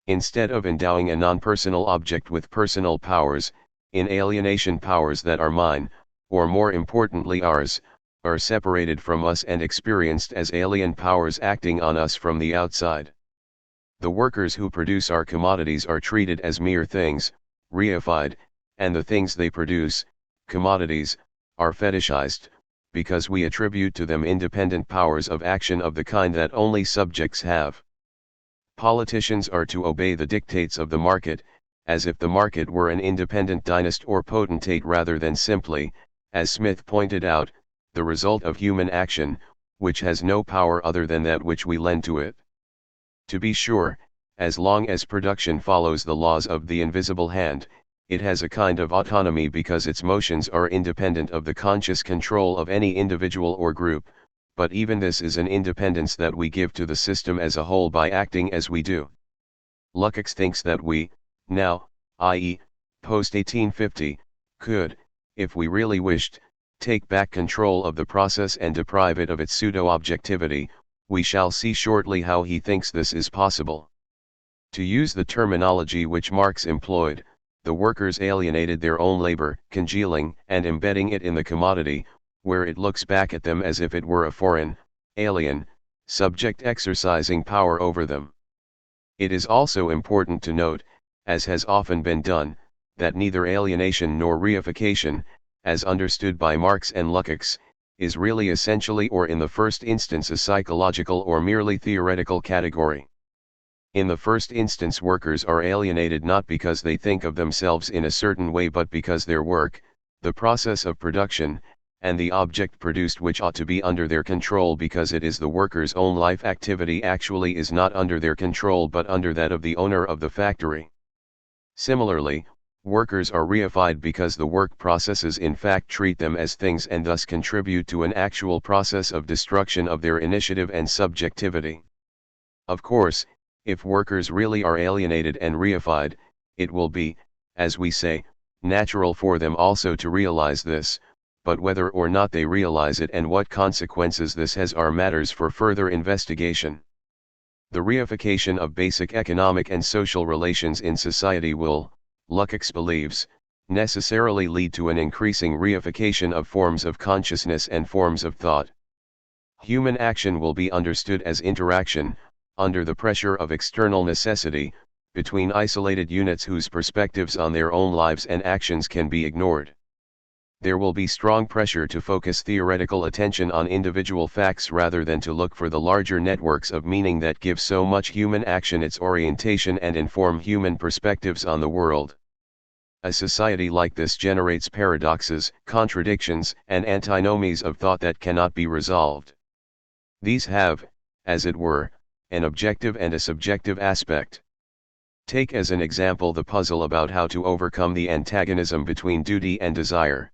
Instead of endowing a non-personal object with personal powers, inalienation powers that are mine, or more importantly ours, are separated from us and experienced as alien powers acting on us from the outside. The workers who produce our commodities are treated as mere things, reified, and the things they produce, commodities, are fetishized, because we attribute to them independent powers of action of the kind that only subjects have. Politicians are to obey the dictates of the market, as if the market were an independent dynast or potentate rather than simply, as Smith pointed out, the result of human action, which has no power other than that which we lend to it. To be sure, as long as production follows the laws of the invisible hand, it has a kind of autonomy because its motions are independent of the conscious control of any individual or group, but even this is an independence that we give to the system as a whole by acting as we do. Lukács thinks that we, now, i.e., post-1850, could, if we really wished, take back control of the process and deprive it of its pseudo-objectivity. We shall see shortly how he thinks this is possible. To use the terminology which Marx employed, the workers alienated their own labor, congealing and embedding it in the commodity, where it looks back at them as if it were a foreign, alien, subject exercising power over them. It is also important to note, as has often been done, that neither alienation nor reification, as understood by Marx and Lukács, is really essentially or in the first instance a psychological or merely theoretical category. In the first instance, workers are alienated not because they think of themselves in a certain way but because their work, the process of production, and the object produced which ought to be under their control because it is the worker's own life activity actually is not under their control but under that of the owner of the factory. Similarly, workers are reified because the work processes in fact treat them as things and thus contribute to an actual process of destruction of their initiative and subjectivity. Of course, if workers really are alienated and reified, it will be, as we say, natural for them also to realize this, but whether or not they realize it and what consequences this has are matters for further investigation. The reification of basic economic and social relations in society will, Lukács believes, necessarily lead to an increasing reification of forms of consciousness and forms of thought. Human action will be understood as interaction, under the pressure of external necessity, between isolated units whose perspectives on their own lives and actions can be ignored. There will be strong pressure to focus theoretical attention on individual facts rather than to look for the larger networks of meaning that give so much human action its orientation and inform human perspectives on the world. A society like this generates paradoxes, contradictions, and antinomies of thought that cannot be resolved. These have, as it were, an objective and a subjective aspect. Take as an example the puzzle about how to overcome the antagonism between duty and desire.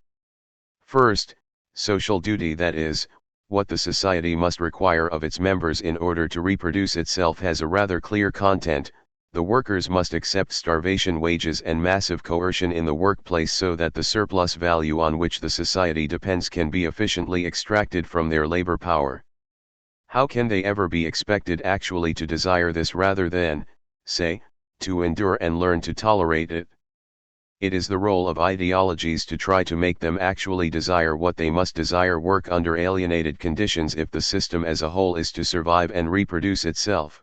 First, social duty, that is, what the society must require of its members in order to reproduce itself, has a rather clear content. The workers must accept starvation wages and massive coercion in the workplace so that the surplus value on which the society depends can be efficiently extracted from their labor power. How can they ever be expected actually to desire this rather than, say, to endure and learn to tolerate it? It is the role of ideologies to try to make them actually desire what they must desire, work under alienated conditions if the system as a whole is to survive and reproduce itself.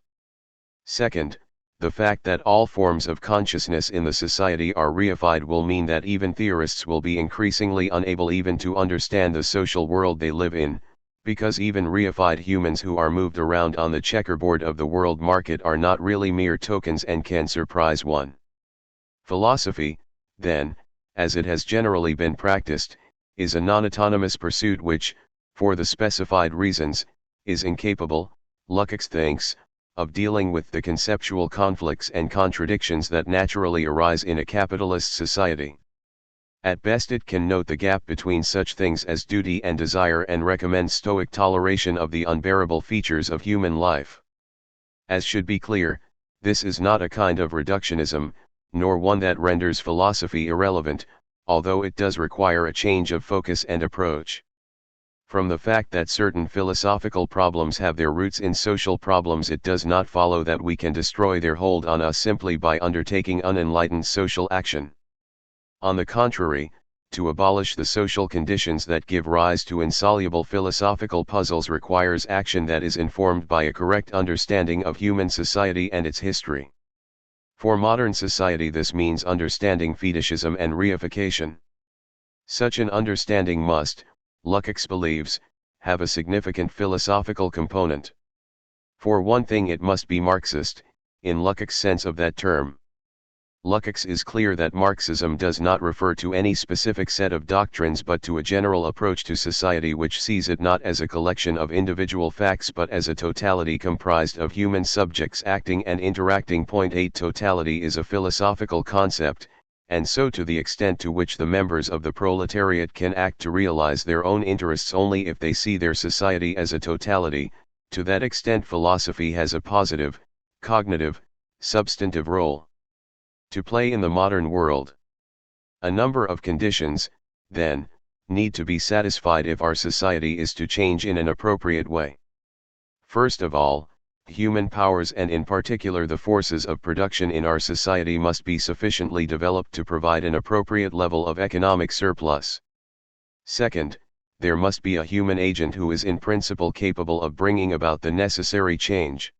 Second, the fact that all forms of consciousness in the society are reified will mean that even theorists will be increasingly unable even to understand the social world they live in, because even reified humans who are moved around on the checkerboard of the world market are not really mere tokens and can surprise one. Philosophy, then, as it has generally been practiced, is a non-autonomous pursuit which, for the specified reasons, is incapable, Lukács thinks, of dealing with the conceptual conflicts and contradictions that naturally arise in a capitalist society. At best it can note the gap between such things as duty and desire and recommend stoic toleration of the unbearable features of human life. As should be clear, this is not a kind of reductionism, nor one that renders philosophy irrelevant, although it does require a change of focus and approach. From the fact that certain philosophical problems have their roots in social problems, it does not follow that we can destroy their hold on us simply by undertaking unenlightened social action. On the contrary, to abolish the social conditions that give rise to insoluble philosophical puzzles requires action that is informed by a correct understanding of human society and its history. For modern society this means understanding fetishism and reification. Such an understanding must, Lukács believes, have a significant philosophical component. For one thing it must be Marxist, in Lukács' sense of that term. Lukács is clear that Marxism does not refer to any specific set of doctrines but to a general approach to society which sees it not as a collection of individual facts but as a totality comprised of human subjects acting and interacting. 8 Totality is a philosophical concept, and so to the extent to which the members of the proletariat can act to realize their own interests only if they see their society as a totality, to that extent philosophy has a positive, cognitive, substantive role to play in the modern world. A number of conditions, then, need to be satisfied if our society is to change in an appropriate way. First of all, human powers and in particular the forces of production in our society must be sufficiently developed to provide an appropriate level of economic surplus. Second, there must be a human agent who is in principle capable of bringing about the necessary change.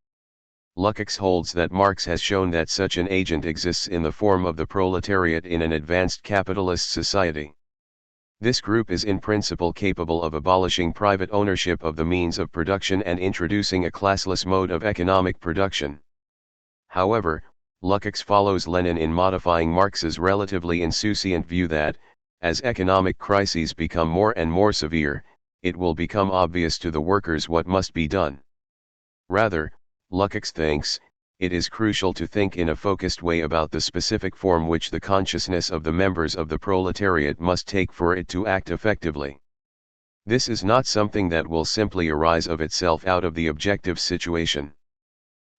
Lukács holds that Marx has shown that such an agent exists in the form of the proletariat in an advanced capitalist society. This group is in principle capable of abolishing private ownership of the means of production and introducing a classless mode of economic production. However, Lukács follows Lenin in modifying Marx's relatively insouciant view that, as economic crises become more and more severe, it will become obvious to the workers what must be done. Rather, Lukács thinks, it is crucial to think in a focused way about the specific form which the consciousness of the members of the proletariat must take for it to act effectively. This is not something that will simply arise of itself out of the objective situation.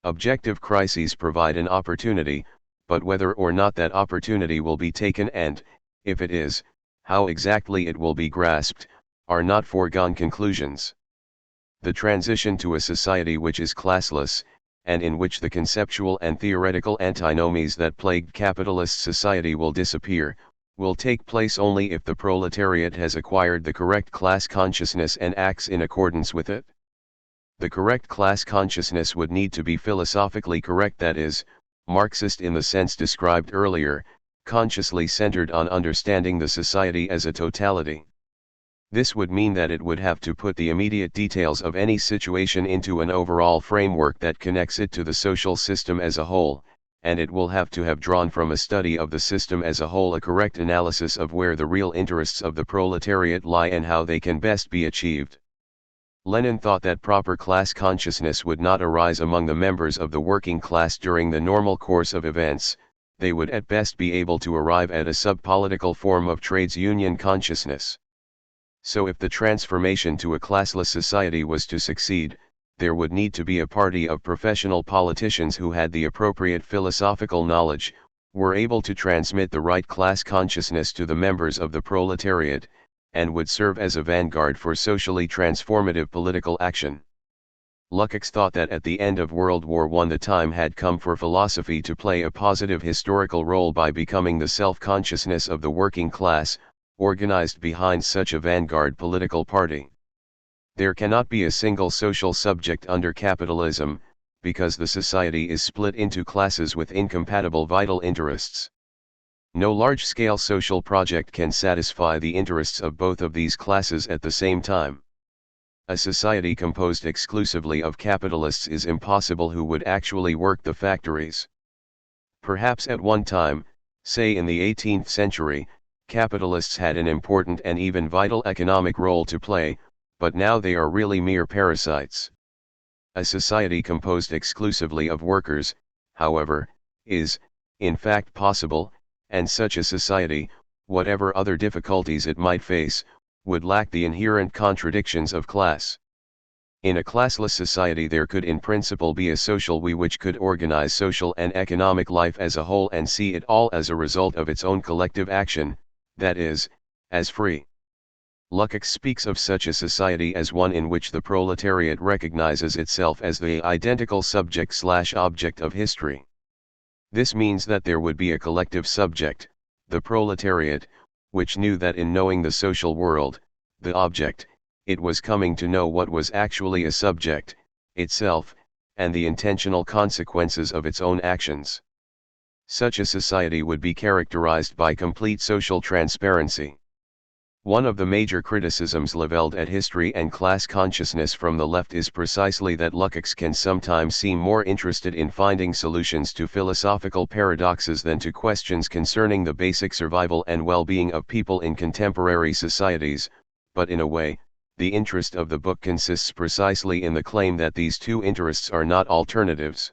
Objective crises provide an opportunity, but whether or not that opportunity will be taken and, if it is, how exactly it will be grasped, are not foregone conclusions. The transition to a society which is classless, and in which the conceptual and theoretical antinomies that plagued capitalist society will disappear, will take place only if the proletariat has acquired the correct class consciousness and acts in accordance with it. The correct class consciousness would need to be philosophically correct, that is, Marxist in the sense described earlier, consciously centered on understanding the society as a totality. This would mean that it would have to put the immediate details of any situation into an overall framework that connects it to the social system as a whole, and it will have to have drawn from a study of the system as a whole a correct analysis of where the real interests of the proletariat lie and how they can best be achieved. Lenin thought that proper class consciousness would not arise among the members of the working class during the normal course of events. They would at best be able to arrive at a sub-political form of trades union consciousness. So if the transformation to a classless society was to succeed, there would need to be a party of professional politicians who had the appropriate philosophical knowledge, were able to transmit the right class consciousness to the members of the proletariat, and would serve as a vanguard for socially transformative political action. Lukács thought that at the end of World War I the time had come for philosophy to play a positive historical role by becoming the self-consciousness of the working class, organized behind such a vanguard political party. There cannot be a single social subject under capitalism, because the society is split into classes with incompatible vital interests. No large-scale social project can satisfy the interests of both of these classes at the same time. A society composed exclusively of capitalists is impossible who would actually work the factories. Perhaps at one time, say in the 18th century, capitalists had an important and even vital economic role to play, but now they are really mere parasites. A society composed exclusively of workers, however, is, in fact, possible, and such a society, whatever other difficulties it might face, would lack the inherent contradictions of class. In a classless society there could in principle be a social we which could organize social and economic life as a whole and see it all as a result of its own collective action, that is, as free. Lukács speaks of such a society as one in which the proletariat recognizes itself as the identical subject/object of history. This means that there would be a collective subject, the proletariat, which knew that in knowing the social world, the object, it was coming to know what was actually a subject, itself, and the intentional consequences of its own actions. Such a society would be characterized by complete social transparency. One of the major criticisms leveled at history and class consciousness from the left is precisely that Lukács can sometimes seem more interested in finding solutions to philosophical paradoxes than to questions concerning the basic survival and well-being of people in contemporary societies, but in a way, the interest of the book consists precisely in the claim that these two interests are not alternatives.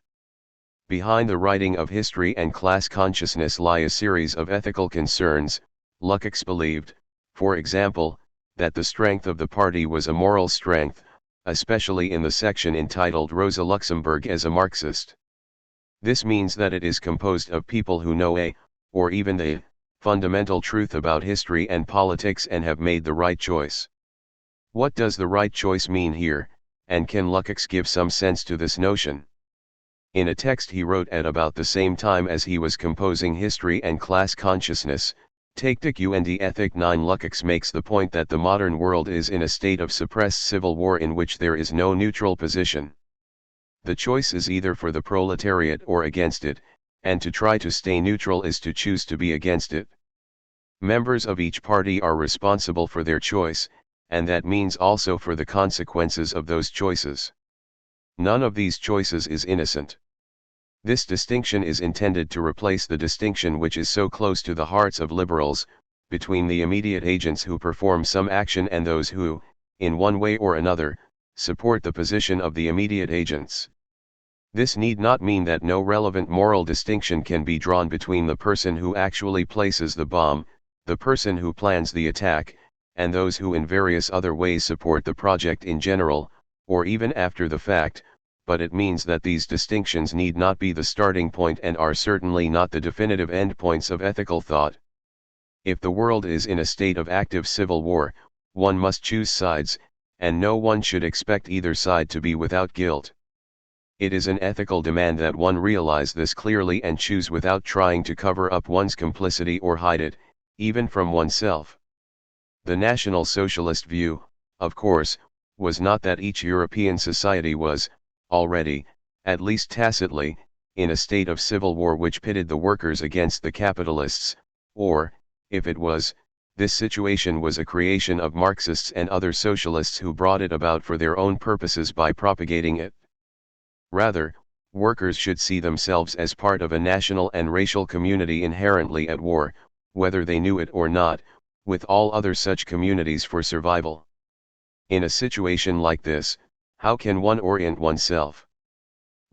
Behind the writing of history and class consciousness lie a series of ethical concerns. Lukács believed, for example, that the strength of the party was a moral strength, especially in the section entitled Rosa Luxemburg as a Marxist. This means that it is composed of people who know or even the, fundamental truth about history and politics and have made the right choice. What does the right choice mean here, and can Lukács give some sense to this notion? In a text he wrote at about the same time as he was composing History and Class Consciousness, Taktik und Ethik 9, Lukács makes the point that the modern world is in a state of suppressed civil war in which there is no neutral position. The choice is either for the proletariat or against it, and to try to stay neutral is to choose to be against it. Members of each party are responsible for their choice, and that means also for the consequences of those choices. None of these choices is innocent. This distinction is intended to replace the distinction which is so close to the hearts of liberals, between the immediate agents who perform some action and those who, in one way or another, support the position of the immediate agents. This need not mean that no relevant moral distinction can be drawn between the person who actually places the bomb, the person who plans the attack, and those who in various other ways support the project in general, or even after the fact, but it means that these distinctions need not be the starting point and are certainly not the definitive endpoints of ethical thought. If the world is in a state of active civil war, one must choose sides, and no one should expect either side to be without guilt. It is an ethical demand that one realize this clearly and choose without trying to cover up one's complicity or hide it, even from oneself. The National Socialist view, of course, was not that each European society was, already, at least tacitly, in a state of civil war which pitted the workers against the capitalists, or, if it was, this situation was a creation of Marxists and other socialists who brought it about for their own purposes by propagating it. Rather, workers should see themselves as part of a national and racial community inherently at war, whether they knew it or not, with all other such communities for survival. In a situation like this, how can one orient oneself?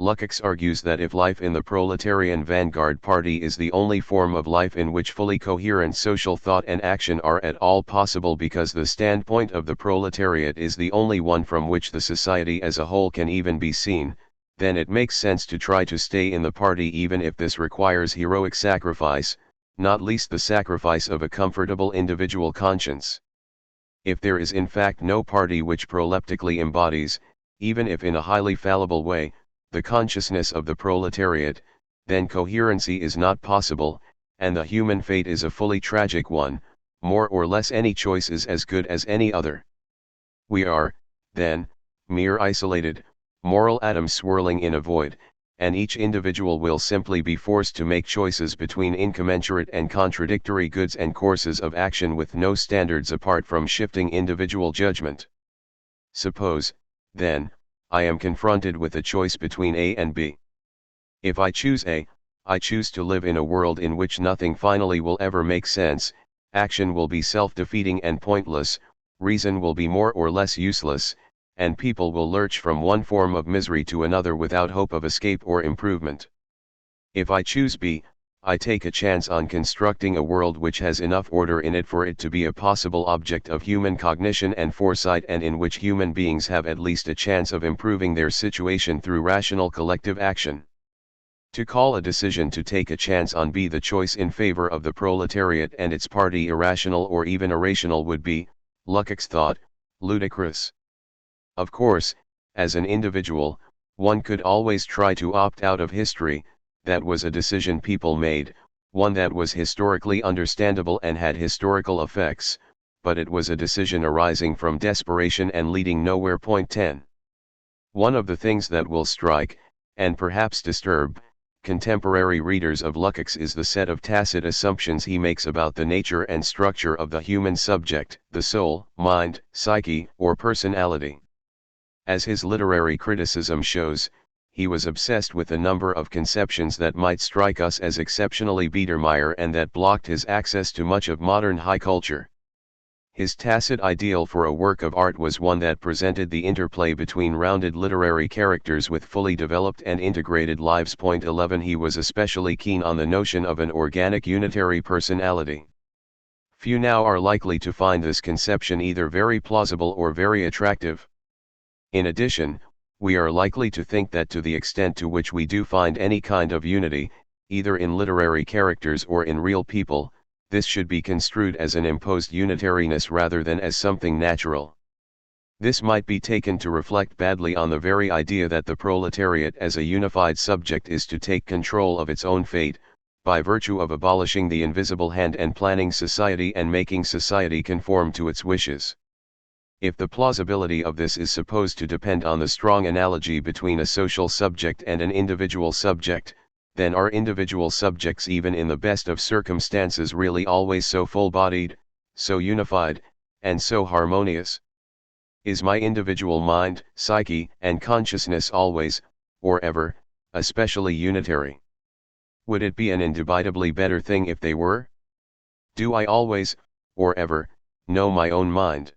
Lukács argues that if life in the proletarian vanguard party is the only form of life in which fully coherent social thought and action are at all possible because the standpoint of the proletariat is the only one from which the society as a whole can even be seen, then it makes sense to try to stay in the party even if this requires heroic sacrifice, not least the sacrifice of a comfortable individual conscience. If there is in fact no party which proleptically embodies, even if in a highly fallible way, the consciousness of the proletariat, then coherency is not possible, and the human fate is a fully tragic one. More or less any choice is as good as any other. We are, then, mere isolated, moral atoms swirling in a void, and each individual will simply be forced to make choices between incommensurate and contradictory goods and courses of action with no standards apart from shifting individual judgment. Suppose, then, I am confronted with a choice between A and B. If I choose A, I choose to live in a world in which nothing finally will ever make sense, action will be self-defeating and pointless, reason will be more or less useless, and people will lurch from one form of misery to another without hope of escape or improvement. If I choose B, I take a chance on constructing a world which has enough order in it for it to be a possible object of human cognition and foresight and in which human beings have at least a chance of improving their situation through rational collective action. To call a decision to take a chance on B the choice in favor of the proletariat and its party irrational or even irrational would be, Lukács thought, ludicrous. Of course, as an individual, one could always try to opt out of history. That was a decision people made, one that was historically understandable and had historical effects, but it was a decision arising from desperation and leading nowhere. 10. One of the things that will strike, and perhaps disturb, contemporary readers of Lukács is the set of tacit assumptions he makes about the nature and structure of the human subject, the soul, mind, psyche, or personality. As his literary criticism shows, he was obsessed with a number of conceptions that might strike us as exceptionally Biedermeier and that blocked his access to much of modern high culture. His tacit ideal for a work of art was one that presented the interplay between rounded literary characters with fully developed and integrated lives. 11 He was especially keen on the notion of an organic unitary personality. Few now are likely to find this conception either very plausible or very attractive. In addition, we are likely to think that to the extent to which we do find any kind of unity, either in literary characters or in real people, this should be construed as an imposed unitariness rather than as something natural. This might be taken to reflect badly on the very idea that the proletariat as a unified subject is to take control of its own fate, by virtue of abolishing the invisible hand and planning society and making society conform to its wishes. If the plausibility of this is supposed to depend on the strong analogy between a social subject and an individual subject, then are individual subjects even in the best of circumstances really always so full-bodied, so unified, and so harmonious? Is my individual mind, psyche, and consciousness always, or ever, especially unitary? Would it be an indubitably better thing if they were? Do I always, or ever, know my own mind?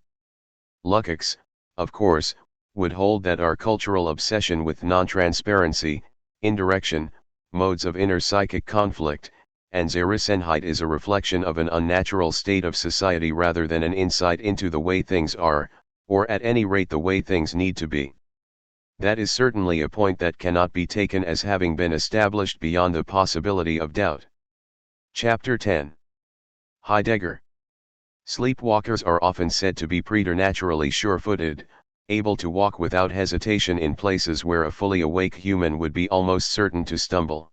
Lukács, of course, would hold that our cultural obsession with non-transparency, indirection, modes of inner psychic conflict, and Zerrissenheit is a reflection of an unnatural state of society rather than an insight into the way things are, or at any rate the way things need to be. That is certainly a point that cannot be taken as having been established beyond the possibility of doubt. Chapter 10. Heidegger. Sleepwalkers are often said to be preternaturally sure-footed, able to walk without hesitation in places where a fully awake human would be almost certain to stumble.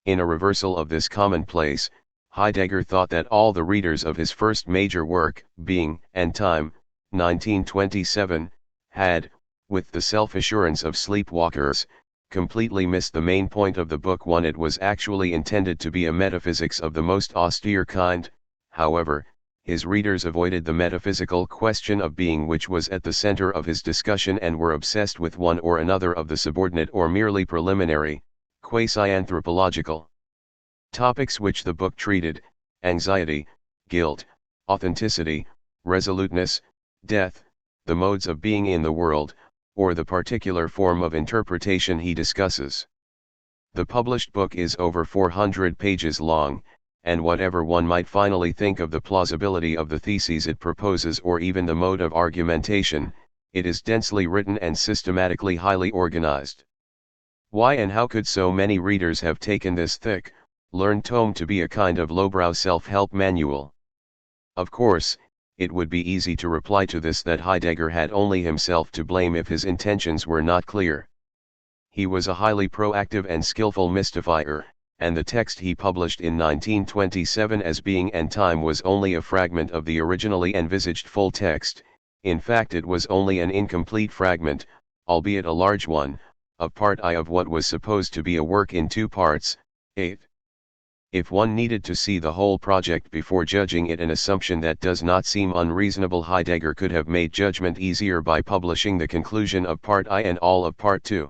In a reversal of this commonplace, Heidegger thought that all the readers of his first major work, Being and Time, 1927, had, with the self-assurance of sleepwalkers, completely missed the main point of the book. One, it was actually intended to be a metaphysics of the most austere kind. However, his readers avoided the metaphysical question of being, which was at the center of his discussion, and were obsessed with one or another of the subordinate or merely preliminary, quasi-anthropological topics which the book treated: anxiety, guilt, authenticity, resoluteness, death, the modes of being in the world, or the particular form of interpretation he discusses. The published book is over 400 pages long, and whatever one might finally think of the plausibility of the theses it proposes or even the mode of argumentation, it is densely written and systematically highly organized. Why and how could so many readers have taken this thick, learned tome to be a kind of lowbrow self-help manual? Of course, it would be easy to reply to this that Heidegger had only himself to blame if his intentions were not clear. He was a highly proactive and skillful mystifier, and the text he published in 1927 as Being and Time was only a fragment of the originally envisaged full text. In fact, it was only an incomplete fragment, albeit a large one, of Part I of what was supposed to be a work in 2 parts, 8. If one needed to see the whole project before judging it, an assumption that does not seem unreasonable, Heidegger could have made judgment easier by publishing the conclusion of Part I and all of Part II.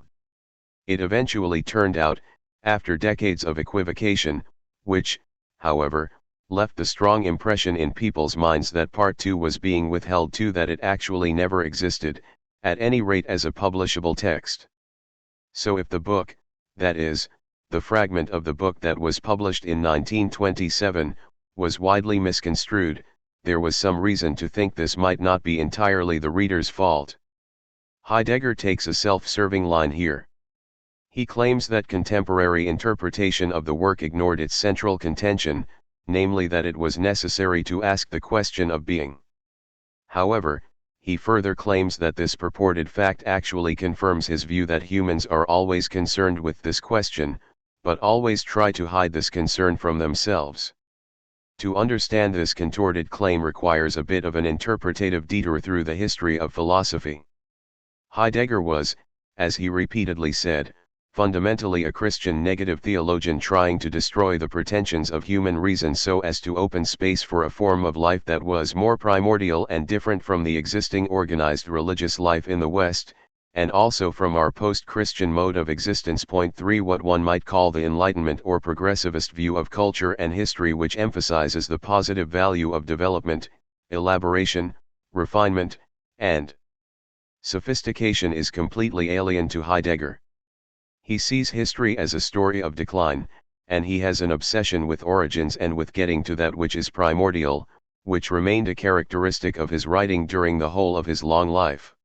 It eventually turned out, after decades of equivocation, which, however, left the strong impression in people's minds that Part II was being withheld too, that it actually never existed, at any rate as a publishable text. So if the book, that is, the fragment of the book that was published in 1927, was widely misconstrued, there was some reason to think this might not be entirely the reader's fault. Heidegger takes a self-serving line here. He claims that contemporary interpretation of the work ignored its central contention, namely that it was necessary to ask the question of being. However, he further claims that this purported fact actually confirms his view that humans are always concerned with this question, but always try to hide this concern from themselves. To understand this contorted claim requires a bit of an interpretative detour through the history of philosophy. Heidegger was, as he repeatedly said, fundamentally a Christian negative theologian trying to destroy the pretensions of human reason so as to open space for a form of life that was more primordial and different from the existing organized religious life in the West, and also from our post-Christian mode of existence. Point 3. What one might call the Enlightenment or progressivist view of culture and history, which emphasizes the positive value of development, elaboration, refinement, and sophistication, is completely alien to Heidegger. He sees history as a story of decline, and he has an obsession with origins and with getting to that which is primordial, which remained a characteristic of his writing during the whole of his long life.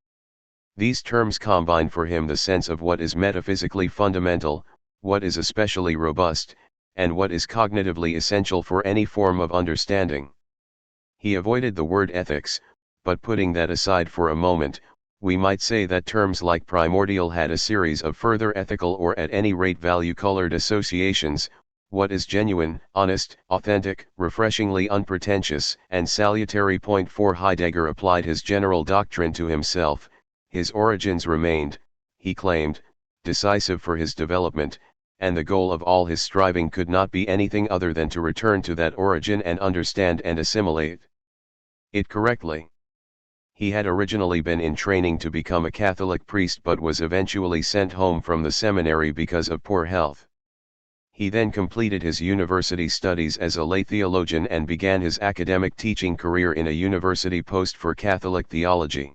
These terms combine for him the sense of what is metaphysically fundamental, what is especially robust, and what is cognitively essential for any form of understanding. He avoided the word ethics, but putting that aside for a moment, we might say that terms like primordial had a series of further ethical or at any rate value-colored associations: what is genuine, honest, authentic, refreshingly unpretentious, and salutary. Point 4. Heidegger applied his general doctrine to himself. His origins remained, he claimed, decisive for his development, and the goal of all his striving could not be anything other than to return to that origin and understand and assimilate it correctly. He had originally been in training to become a Catholic priest, but was eventually sent home from the seminary because of poor health. He then completed his university studies as a lay theologian and began his academic teaching career in a university post for Catholic theology.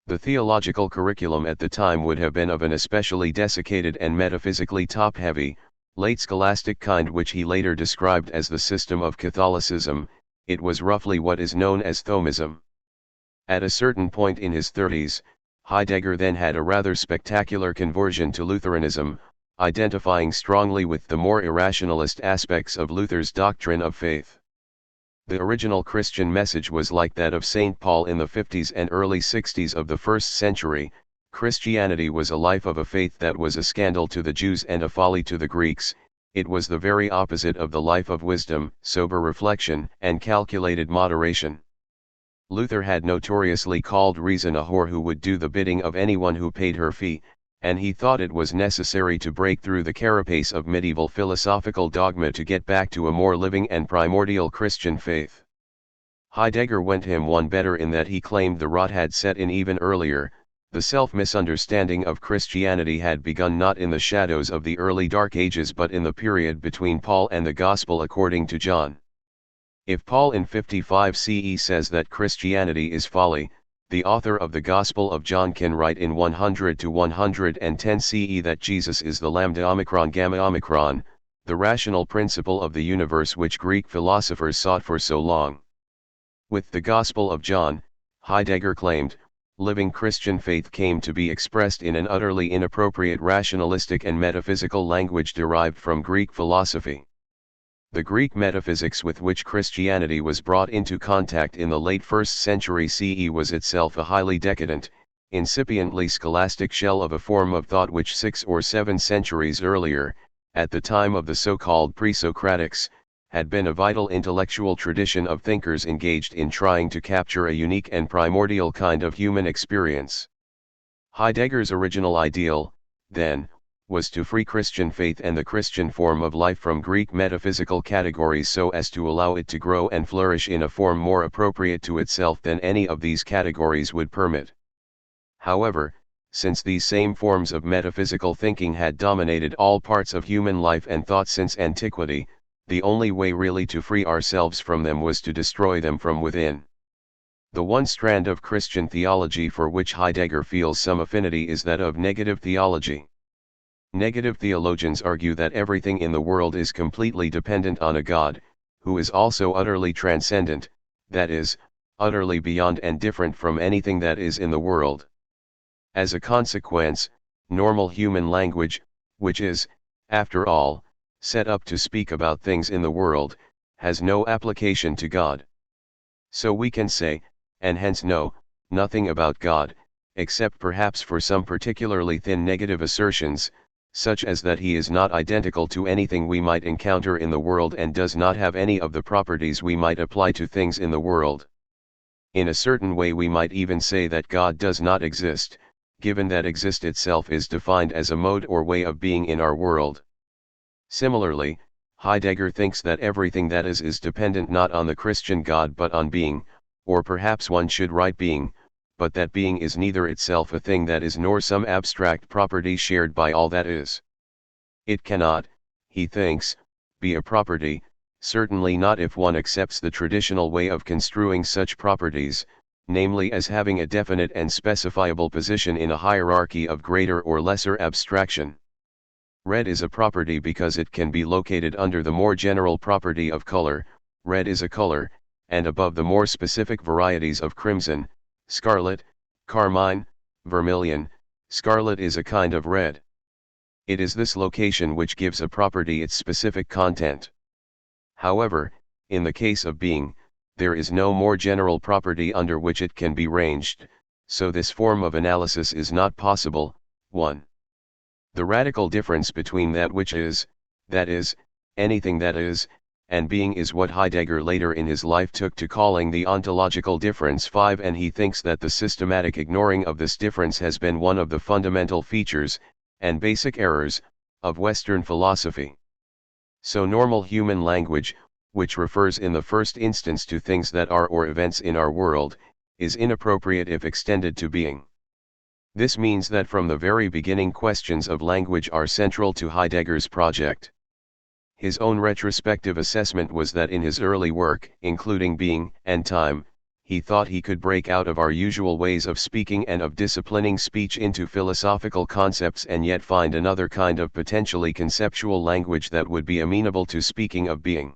The theological curriculum at the time would have been of an especially desiccated and metaphysically top-heavy, late scholastic kind, which he later described as the system of Catholicism. It was roughly what is known as Thomism. At a certain point in his 30s, Heidegger then had a rather spectacular conversion to Lutheranism, identifying strongly with the more irrationalist aspects of Luther's doctrine of faith. The original Christian message was like that of St. Paul in the 50s and early 60s of the 1st century. Christianity was a life of a faith that was a scandal to the Jews and a folly to the Greeks. It was the very opposite of the life of wisdom, sober reflection, and calculated moderation. Luther had notoriously called reason a whore who would do the bidding of anyone who paid her fee, and he thought it was necessary to break through the carapace of medieval philosophical dogma to get back to a more living and primordial Christian faith. Heidegger went him one better in that he claimed the rot had set in even earlier. The self-misunderstanding of Christianity had begun not in the shadows of the early Dark Ages but in the period between Paul and the Gospel according to John. If Paul in 55 CE says that Christianity is folly, the author of the Gospel of John can write in 100 to 110 CE that Jesus is the lambda omicron gamma omicron, the rational principle of the universe which Greek philosophers sought for so long. With the Gospel of John, Heidegger claimed, living Christian faith came to be expressed in an utterly inappropriate rationalistic and metaphysical language derived from Greek philosophy. The Greek metaphysics with which Christianity was brought into contact in the late 1st century CE was itself a highly decadent, incipiently scholastic shell of a form of thought which 6 or 7 centuries earlier, at the time of the so-called pre-Socratics, had been a vital intellectual tradition of thinkers engaged in trying to capture a unique and primordial kind of human experience. Heidegger's original ideal, then, was to free Christian faith and the Christian form of life from Greek metaphysical categories so as to allow it to grow and flourish in a form more appropriate to itself than any of these categories would permit. However, since these same forms of metaphysical thinking had dominated all parts of human life and thought since antiquity, the only way really to free ourselves from them was to destroy them from within. The one strand of Christian theology for which Heidegger feels some affinity is that of negative theology. Negative theologians argue that everything in the world is completely dependent on a God, who is also utterly transcendent, that is, utterly beyond and different from anything that is in the world. As a consequence, normal human language, which is, after all, set up to speak about things in the world, has no application to God. So we can say, and hence know, nothing about God, except perhaps for some particularly thin negative assertions, such as that he is not identical to anything we might encounter in the world and does not have any of the properties we might apply to things in the world. In a certain way we might even say that God does not exist, given that exist itself is defined as a mode or way of being in our world. Similarly, Heidegger thinks that everything that is dependent not on the Christian God but on being, or perhaps one should write being, but that being is neither itself a thing that is nor some abstract property shared by all that is. It cannot, he thinks, be a property, certainly not if one accepts the traditional way of construing such properties, namely as having a definite and specifiable position in a hierarchy of greater or lesser abstraction. Red is a property because it can be located under the more general property of color. Red is a color, and above the more specific varieties of crimson, scarlet, carmine, vermilion, scarlet is a kind of red. It is this location which gives a property its specific content. However, in the case of being, there is no more general property under which it can be ranged, so this form of analysis is not possible. 1. The radical difference between that which is, anything that is, and being is what Heidegger later in his life took to calling the ontological difference. 5. And he thinks that the systematic ignoring of this difference has been one of the fundamental features, and basic errors, of Western philosophy. So normal human language, which refers in the first instance to things that are or events in our world, is inappropriate if extended to being. This means that from the very beginning questions of language are central to Heidegger's project. His own retrospective assessment was that in his early work, including being and time, he thought he could break out of our usual ways of speaking and of disciplining speech into philosophical concepts and yet find another kind of potentially conceptual language that would be amenable to speaking of being.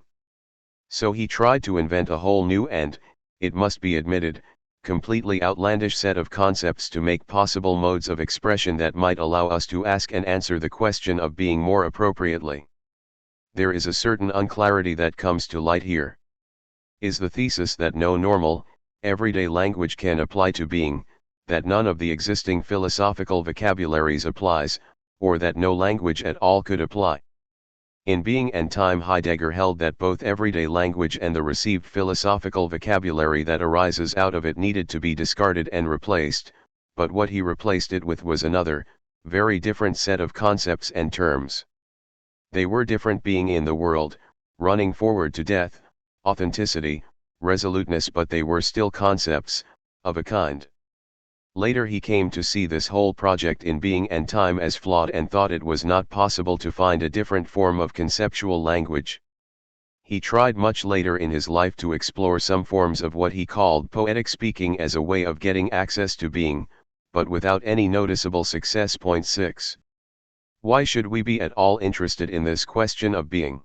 So he tried to invent a whole new and, it must be admitted, completely outlandish set of concepts to make possible modes of expression that might allow us to ask and answer the question of being more appropriately. There is a certain unclarity that comes to light here. is the thesis that no normal, everyday language can apply to being, that none of the existing philosophical vocabularies applies, or that no language at all could apply. In Being and Time, Heidegger held that both everyday language and the received philosophical vocabulary that arises out of it needed to be discarded and replaced, but what he replaced it with was another, very different set of concepts and terms. They were different: being in the world, running forward to death, authenticity, resoluteness, but they were still concepts, of a kind. Later he came to see this whole project in Being and Time as flawed and thought it was not possible to find a different form of conceptual language. He tried much later in his life to explore some forms of what he called poetic speaking as a way of getting access to being, but without any noticeable success. Point 6. Why should we be at all interested in this question of being?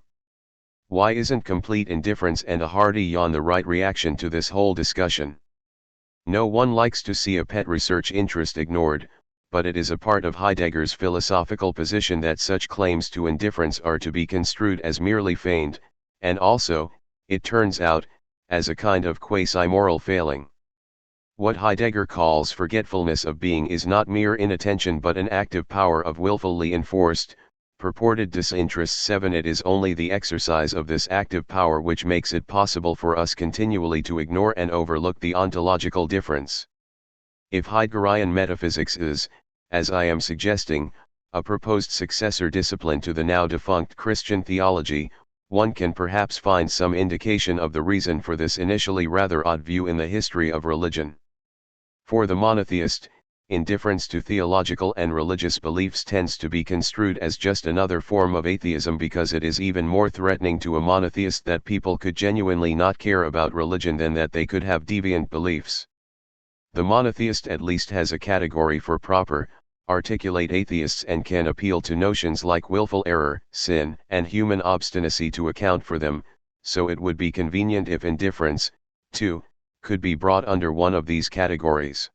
Why isn't complete indifference and a hearty yawn the right reaction to this whole discussion? No one likes to see a pet research interest ignored, but it is a part of Heidegger's philosophical position that such claims to indifference are to be construed as merely feigned, and also, it turns out, as a kind of quasi-moral failing. What Heidegger calls forgetfulness of being is not mere inattention but an active power of willfully enforced, purported disinterest. 7. It is only the exercise of this active power which makes it possible for us continually to ignore and overlook the ontological difference. If Heideggerian metaphysics is, as I am suggesting, a proposed successor discipline to the now defunct Christian theology, one can perhaps find some indication of the reason for this initially rather odd view in the history of religion. For the monotheist, indifference to theological and religious beliefs tends to be construed as just another form of atheism, because it is even more threatening to a monotheist that people could genuinely not care about religion than that they could have deviant beliefs. The monotheist at least has a category for proper, articulate atheists and can appeal to notions like willful error, sin, and human obstinacy to account for them, so it would be convenient if indifference, too, could be brought under one of these categories.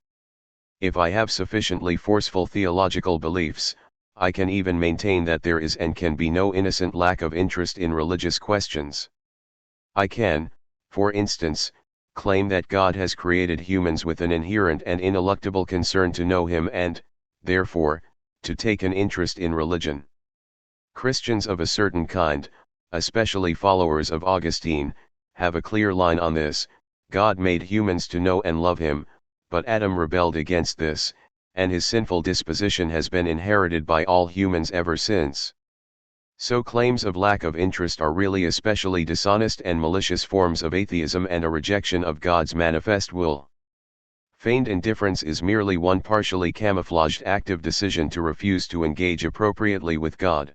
If I have sufficiently forceful theological beliefs, I can even maintain that there is and can be no innocent lack of interest in religious questions. I can, for instance, claim that God has created humans with an inherent and ineluctable concern to know Him and, therefore, to take an interest in religion. Christians of a certain kind, especially followers of Augustine, have a clear line on this: God made humans to know and love Him, but Adam rebelled against this, and his sinful disposition has been inherited by all humans ever since. So claims of lack of interest are really especially dishonest and malicious forms of atheism and a rejection of God's manifest will. Feigned indifference is merely one partially camouflaged active decision to refuse to engage appropriately with God.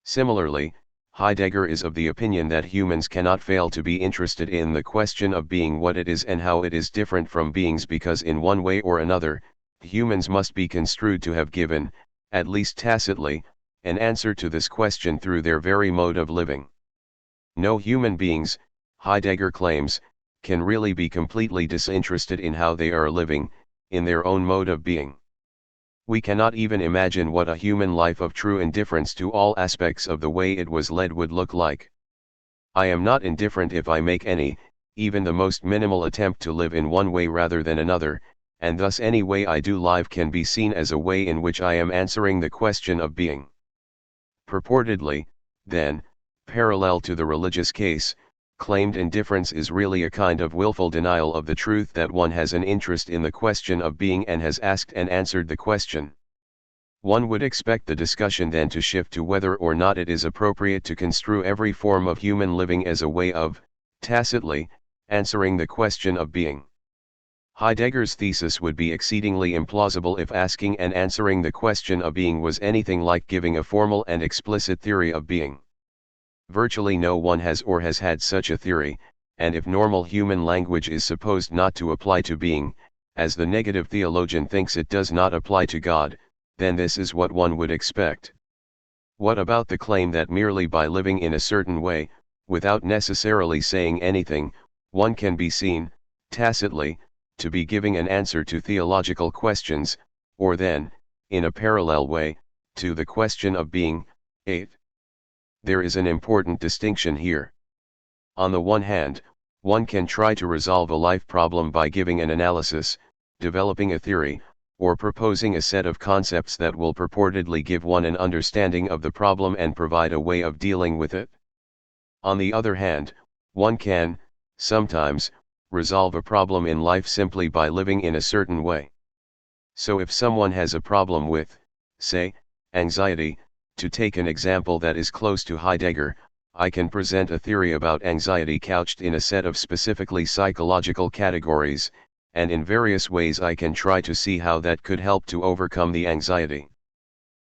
Similarly, Heidegger is of the opinion that humans cannot fail to be interested in the question of being, what it is and how it is different from beings, because in one way or another, humans must be construed to have given, at least tacitly, an answer to this question through their very mode of living. No human beings, Heidegger claims, can really be completely disinterested in how they are living, in their own mode of being. We cannot even imagine what a human life of true indifference to all aspects of the way it was led would look like. I am not indifferent if I make any, even the most minimal attempt to live in one way rather than another, and thus any way I do live can be seen as a way in which I am answering the question of being. Purportedly, then, parallel to the religious case, claimed indifference is really a kind of willful denial of the truth that one has an interest in the question of being and has asked and answered the question. One would expect the discussion then to shift to whether or not it is appropriate to construe every form of human living as a way of, tacitly, answering the question of being. Heidegger's thesis would be exceedingly implausible if asking and answering the question of being was anything like giving a formal and explicit theory of being. Virtually no one has or has had such a theory, and if normal human language is supposed not to apply to being, as the negative theologian thinks it does not apply to God, then this is what one would expect. What about the claim that merely by living in a certain way, without necessarily saying anything, one can be seen, tacitly, to be giving an answer to theological questions, or then, in a parallel way, to the question of being? 8. There is an important distinction here. On the one hand, One can try to resolve a life problem by giving an analysis, developing a theory, or proposing a set of concepts that will purportedly give one an understanding of the problem and provide a way of dealing with it. On the other hand, one can, sometimes, resolve a problem in life simply by living in a certain way. So if someone has a problem with, say, anxiety, to take an example that is close to Heidegger, I can present a theory about anxiety couched in a set of specifically psychological categories, and in various ways I can try to see how that could help to overcome the anxiety.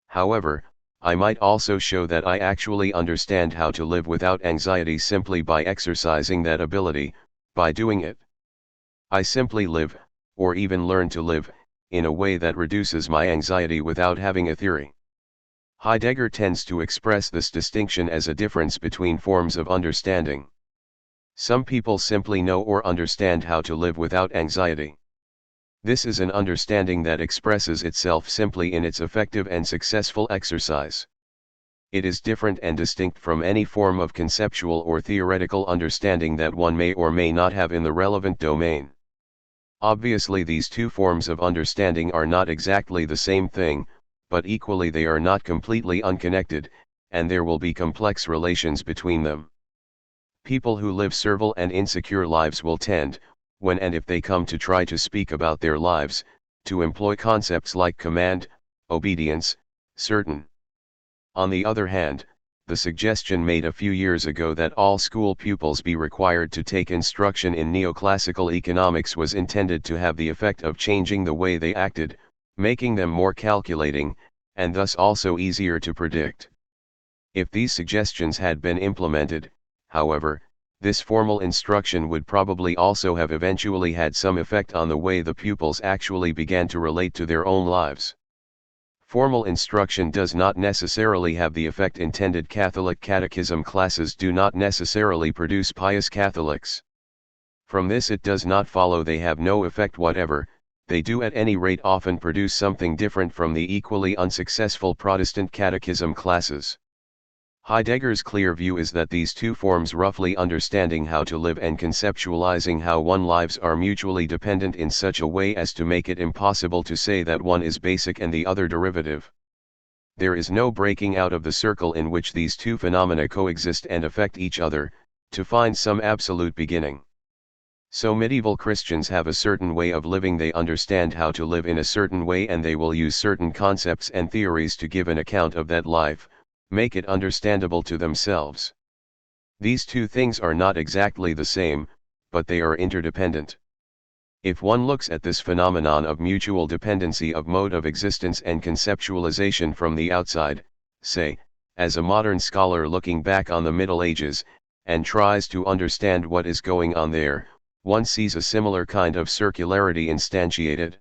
However, I might also show that I actually understand how to live without anxiety simply by exercising that ability, by doing it. I simply live, or even learn to live, in a way that reduces my anxiety without having a theory. Heidegger tends to express this distinction as a difference between forms of understanding. Some people simply know or understand how to live without anxiety. This is an understanding that expresses itself simply in its effective and successful exercise. It is different and distinct from any form of conceptual or theoretical understanding that one may or may not have in the relevant domain. Obviously, these two forms of understanding are not exactly the same thing, but equally they are not completely unconnected, and there will be complex relations between them. People who live servile and insecure lives will tend, when and if they come to try to speak about their lives, to employ concepts like command, obedience, certain. On the other hand, the suggestion made a few years ago that all school pupils be required to take instruction in neoclassical economics was intended to have the effect of changing the way they acted, making them more calculating, and thus also easier to predict. If these suggestions had been implemented, however, this formal instruction would probably also have eventually had some effect on the way the pupils actually began to relate to their own lives. Formal instruction does not necessarily have the effect intended. Catholic catechism classes do not necessarily produce pious Catholics. From this it does not follow they have no effect whatever. They do at any rate often produce something different from the equally unsuccessful Protestant catechism classes. Heidegger's clear view is that these two forms, roughly understanding how to live and conceptualizing how one lives, are mutually dependent in such a way as to make it impossible to say that one is basic and the other derivative. There is no breaking out of the circle in which these two phenomena coexist and affect each other, to find some absolute beginning. So medieval Christians have a certain way of living, they understand how to live in a certain way, and they will use certain concepts and theories to give an account of that life, make it understandable to themselves. These two things are not exactly the same, but they are interdependent. If one looks at this phenomenon of mutual dependency of mode of existence and conceptualization from the outside, say, as a modern scholar looking back on the Middle Ages, and tries to understand what is going on there, one sees a similar kind of circularity instantiated.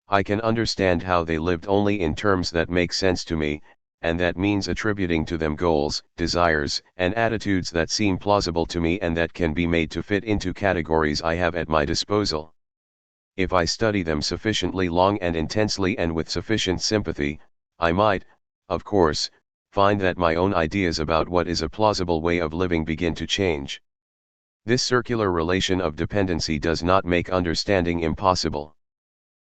I can understand how they lived only in terms that make sense to me, and that means attributing to them goals, desires, and attitudes that seem plausible to me and that can be made to fit into categories I have at my disposal. If I study them sufficiently long and intensely and with sufficient sympathy, I might, of course, find that my own ideas about what is a plausible way of living begin to change. This circular relation of dependency does not make understanding impossible.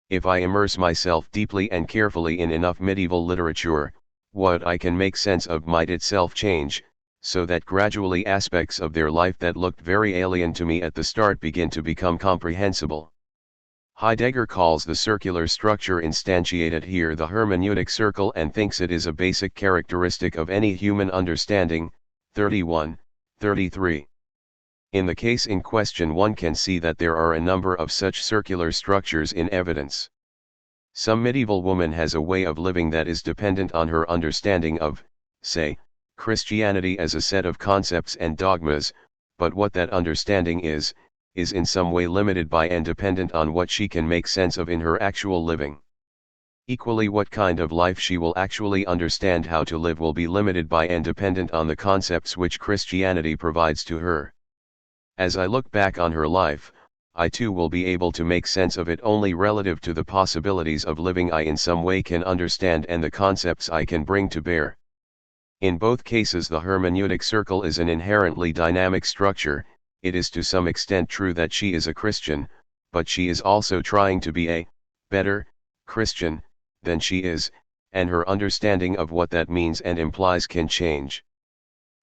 If I immerse myself deeply and carefully in enough medieval literature, what I can make sense of might itself change, so that gradually aspects of their life that looked very alien to me at the start begin to become comprehensible. Heidegger calls the circular structure instantiated here the hermeneutic circle and thinks it is a basic characteristic of any human understanding. 31, 33. In the case in question, one can see that there are a number of such circular structures in evidence. Some medieval woman has a way of living that is dependent on her understanding of, say, Christianity as a set of concepts and dogmas, but what that understanding is in some way limited by and dependent on what she can make sense of in her actual living. Equally, what kind of life she will actually understand how to live will be limited by and dependent on the concepts which Christianity provides to her. As I look back on her life, I too will be able to make sense of it only relative to the possibilities of living I in some way can understand and the concepts I can bring to bear. In both cases the hermeneutic circle is an inherently dynamic structure, it is to some extent true that she is a Christian, but she is also trying to be a better Christian than she is, and her understanding of what that means and implies can change.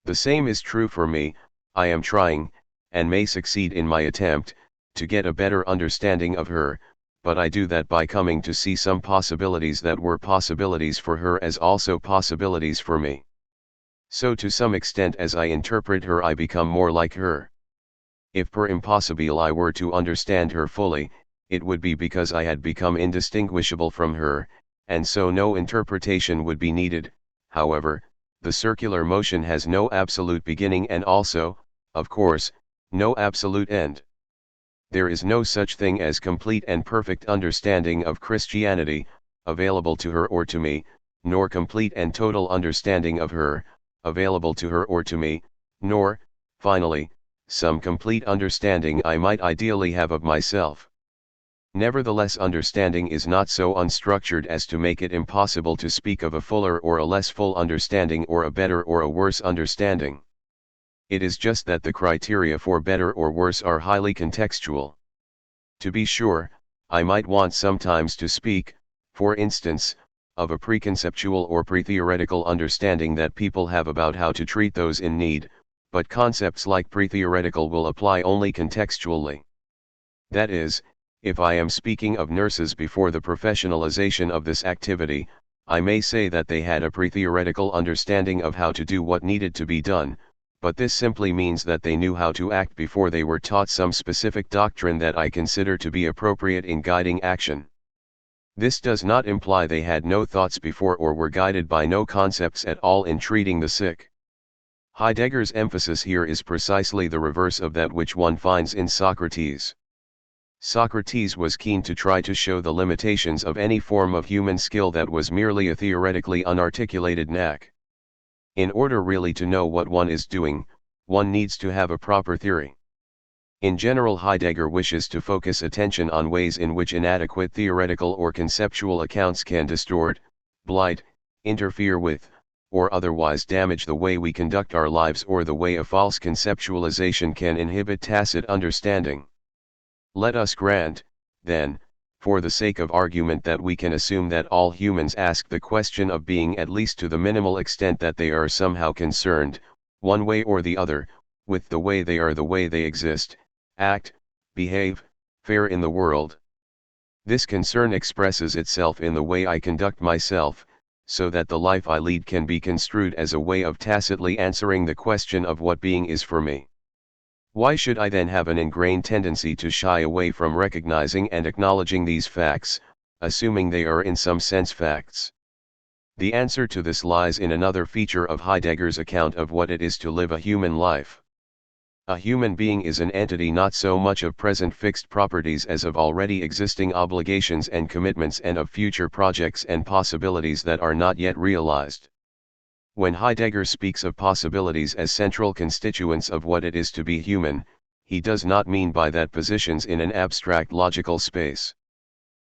The same is true for me. I am trying, and may succeed in my attempt, to get a better understanding of her, but I do that by coming to see some possibilities that were possibilities for her as also possibilities for me. So to some extent as I interpret her I become more like her. If per impossibile I were to understand her fully, it would be because I had become indistinguishable from her, and so no interpretation would be needed. However, the circular motion has no absolute beginning and also, of course, no absolute end. There is no such thing as complete and perfect understanding of Christianity, available to her or to me, nor complete and total understanding of her, available to her or to me, nor, finally, some complete understanding I might ideally have of myself. Nevertheless, understanding is not so unstructured as to make it impossible to speak of a fuller or a less full understanding or a better or a worse understanding. It is just that the criteria for better or worse are highly contextual. To be sure, I might want sometimes to speak, for instance, of a preconceptual or pre-theoretical understanding that people have about how to treat those in need, but concepts like pre-theoretical will apply only contextually. That is, if I am speaking of nurses before the professionalization of this activity, I may say that they had a pre-theoretical understanding of how to do what needed to be done, but this simply means that they knew how to act before they were taught some specific doctrine that I consider to be appropriate in guiding action. This does not imply they had no thoughts before or were guided by no concepts at all in treating the sick. Heidegger's emphasis here is precisely the reverse of that which one finds in Socrates. Socrates was keen to try to show the limitations of any form of human skill that was merely a theoretically unarticulated knack. In order really to know what one is doing, one needs to have a proper theory. In general, Heidegger wishes to focus attention on ways in which inadequate theoretical or conceptual accounts can distort, blight, interfere with, or otherwise damage the way we conduct our lives, or the way a false conceptualization can inhibit tacit understanding. Let us grant, then, for the sake of argument, that we can assume that all humans ask the question of being, at least to the minimal extent that they are somehow concerned, one way or the other, with the way they are, the way they exist, act, behave, fare in the world. This concern expresses itself in the way I conduct myself, so that the life I lead can be construed as a way of tacitly answering the question of what being is for me. Why should I then have an ingrained tendency to shy away from recognizing and acknowledging these facts, assuming they are in some sense facts? The answer to this lies in another feature of Heidegger's account of what it is to live a human life. A human being is an entity not so much of present fixed properties as of already existing obligations and commitments, and of future projects and possibilities that are not yet realized. When Heidegger speaks of possibilities as central constituents of what it is to be human, he does not mean by that positions in an abstract logical space.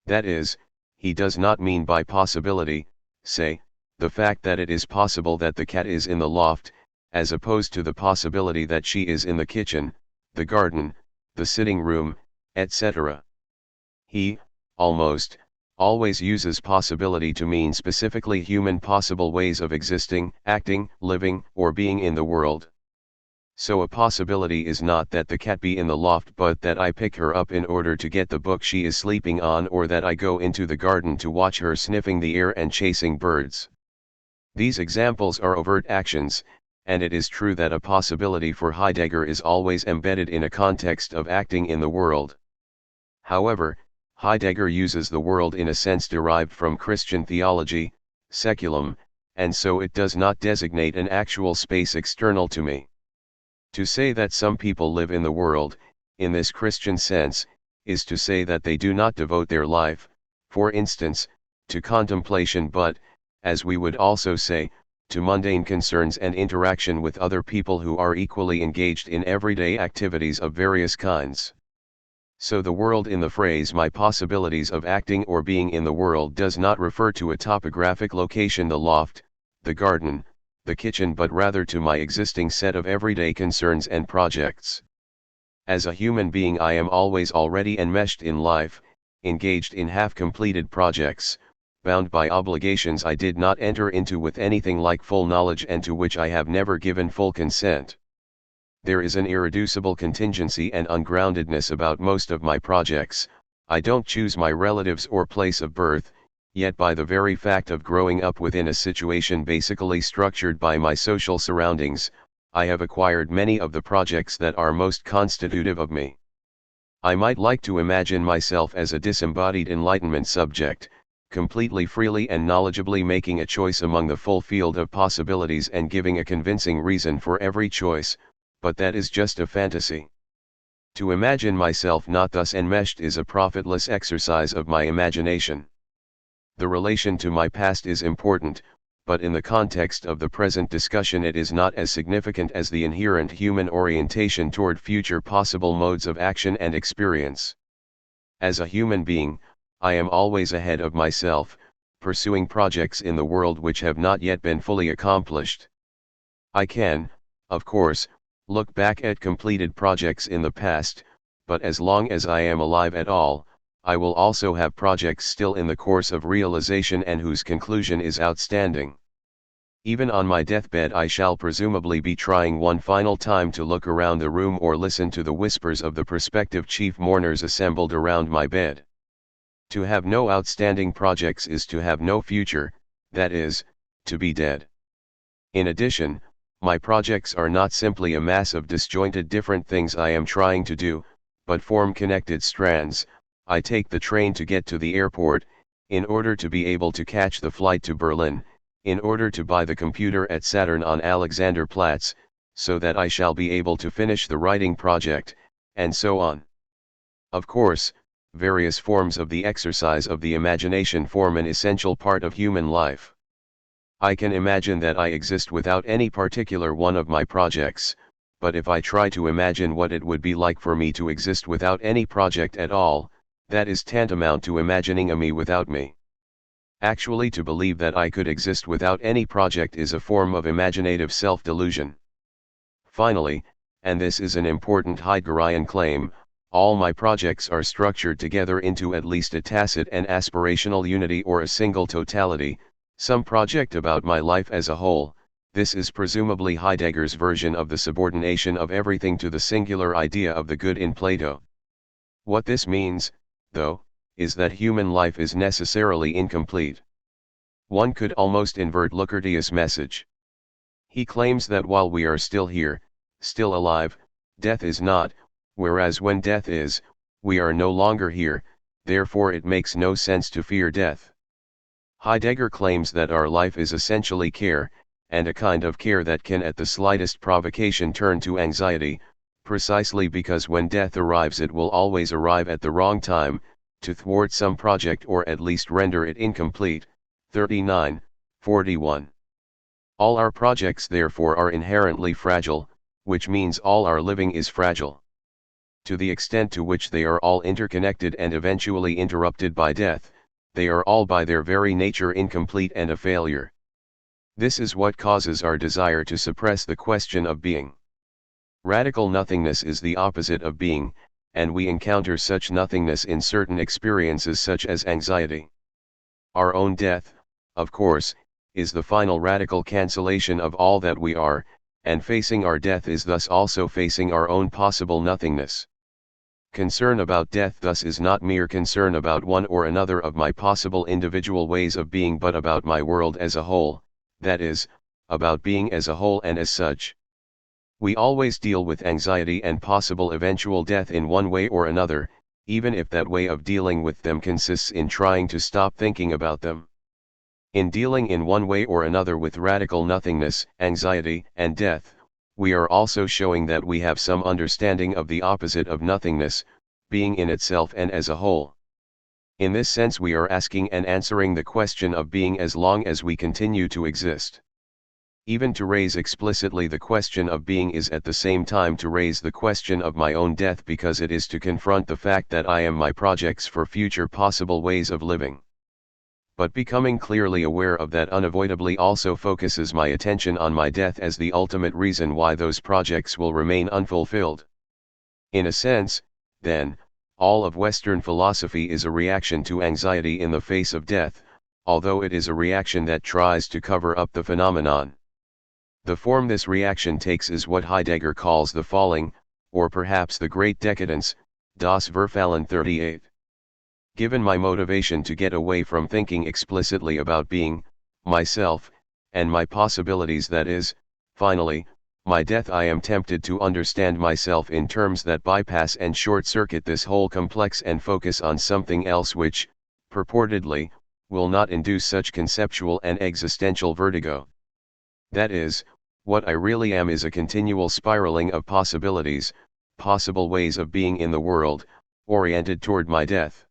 That is, he does not mean by possibility, say, the fact that it is possible that the cat is in the loft, as opposed to the possibility that she is in the kitchen, the garden, the sitting room, etc. He, almost, always uses possibility to mean specifically human possible ways of existing, acting, living, or being in the world. So a possibility is not that the cat be in the loft, but that I pick her up in order to get the book she is sleeping on, or that I go into the garden to watch her sniffing the air and chasing birds. These examples are overt actions, and it is true that a possibility for Heidegger is always embedded in a context of acting in the world. However, Heidegger uses the world in a sense derived from Christian theology, seculum, and so it does not designate an actual space external to me. To say that some people live in the world, in this Christian sense, is to say that they do not devote their life, for instance, to contemplation, but, as we would also say, to mundane concerns and interaction with other people who are equally engaged in everyday activities of various kinds. So the world in the phrase "my possibilities of acting or being in the world" does not refer to a topographic location, the loft, the garden, the kitchen, but rather to my existing set of everyday concerns and projects. As a human being, I am always already enmeshed in life, engaged in half-completed projects, bound by obligations I did not enter into with anything like full knowledge and to which I have never given full consent. There is an irreducible contingency and ungroundedness about most of my projects. I don't choose my relatives or place of birth, yet by the very fact of growing up within a situation basically structured by my social surroundings, I have acquired many of the projects that are most constitutive of me. I might like to imagine myself as a disembodied enlightenment subject, completely freely and knowledgeably making a choice among the full field of possibilities and giving a convincing reason for every choice, but that is just a fantasy. To imagine myself not thus enmeshed is a profitless exercise of my imagination. The relation to my past is important, but in the context of the present discussion it is not as significant as the inherent human orientation toward future possible modes of action and experience. As a human being, I am always ahead of myself, pursuing projects in the world which have not yet been fully accomplished. I can, of course, look back at completed projects in the past, but as long as I am alive at all, I will also have projects still in the course of realization and whose conclusion is outstanding. Even on my deathbed I shall presumably be trying one final time to look around the room or listen to the whispers of the prospective chief mourners assembled around my bed. To have no outstanding projects is to have no future, that is, to be dead. In addition, my projects are not simply a mass of disjointed different things I am trying to do, but form connected strands. I take the train to get to the airport, in order to be able to catch the flight to Berlin, in order to buy the computer at Saturn on Alexanderplatz, so that I shall be able to finish the writing project, and so on. Of course, various forms of the exercise of the imagination form an essential part of human life. I can imagine that I exist without any particular one of my projects, but if I try to imagine what it would be like for me to exist without any project at all, that is tantamount to imagining a me without me. Actually, to believe that I could exist without any project is a form of imaginative self-delusion. Finally, and this is an important Heideggerian claim, all my projects are structured together into at least a tacit and aspirational unity or a single totality, some project about my life as a whole. This is presumably Heidegger's version of the subordination of everything to the singular idea of the good in Plato. What this means, though, is that human life is necessarily incomplete. One could almost invert Socrates' message. He claims that while we are still here, still alive, death is not, whereas when death is, we are no longer here, therefore it makes no sense to fear death. Heidegger claims that our life is essentially care, and a kind of care that can at the slightest provocation turn to anxiety, precisely because when death arrives it will always arrive at the wrong time, to thwart some project or at least render it incomplete. 39:41. All our projects therefore are inherently fragile, which means all our living is fragile. To the extent to which they are all interconnected and eventually interrupted by death, they are all by their very nature incomplete and a failure. This is what causes our desire to suppress the question of being. Radical nothingness is the opposite of being, and we encounter such nothingness in certain experiences such as anxiety. Our own death, of course, is the final radical cancellation of all that we are, and facing our death is thus also facing our own possible nothingness. Concern about death thus is not mere concern about one or another of my possible individual ways of being but about my world as a whole, that is, about being as a whole and as such. We always deal with anxiety and possible eventual death in one way or another, even if that way of dealing with them consists in trying to stop thinking about them. In dealing in one way or another with radical nothingness, anxiety, and death, we are also showing that we have some understanding of the opposite of nothingness, being in itself and as a whole. In this sense we are asking and answering the question of being as long as we continue to exist. Even to raise explicitly the question of being is at the same time to raise the question of my own death, because it is to confront the fact that I am my projects for future possible ways of living. But becoming clearly aware of that unavoidably also focuses my attention on my death as the ultimate reason why those projects will remain unfulfilled. In a sense, then, all of Western philosophy is a reaction to anxiety in the face of death, although it is a reaction that tries to cover up the phenomenon. The form this reaction takes is what Heidegger calls the falling, or perhaps the great decadence, das Verfallen 38. Given my motivation to get away from thinking explicitly about being, myself, and my possibilities, that is, finally, my death, I am tempted to understand myself in terms that bypass and short-circuit this whole complex and focus on something else which, purportedly, will not induce such conceptual and existential vertigo. That is, what I really am is a continual spiraling of possibilities, possible ways of being in the world, oriented toward my death.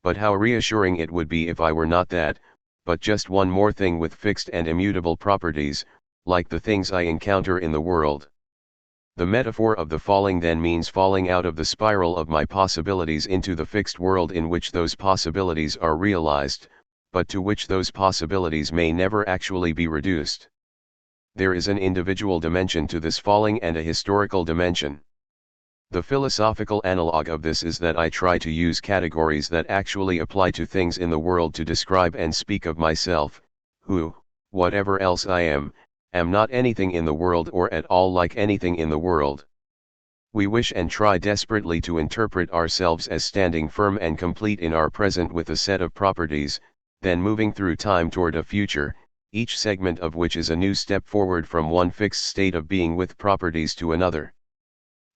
But how reassuring it would be if I were not that, but just one more thing with fixed and immutable properties, like the things I encounter in the world. The metaphor of the falling then means falling out of the spiral of my possibilities into the fixed world in which those possibilities are realized, but to which those possibilities may never actually be reduced. There is an individual dimension to this falling and a historical dimension. The philosophical analog of this is that I try to use categories that actually apply to things in the world to describe and speak of myself, who, whatever else I am not anything in the world or at all like anything in the world. We wish and try desperately to interpret ourselves as standing firm and complete in our present with a set of properties, then moving through time toward a future, each segment of which is a new step forward from one fixed state of being with properties to another.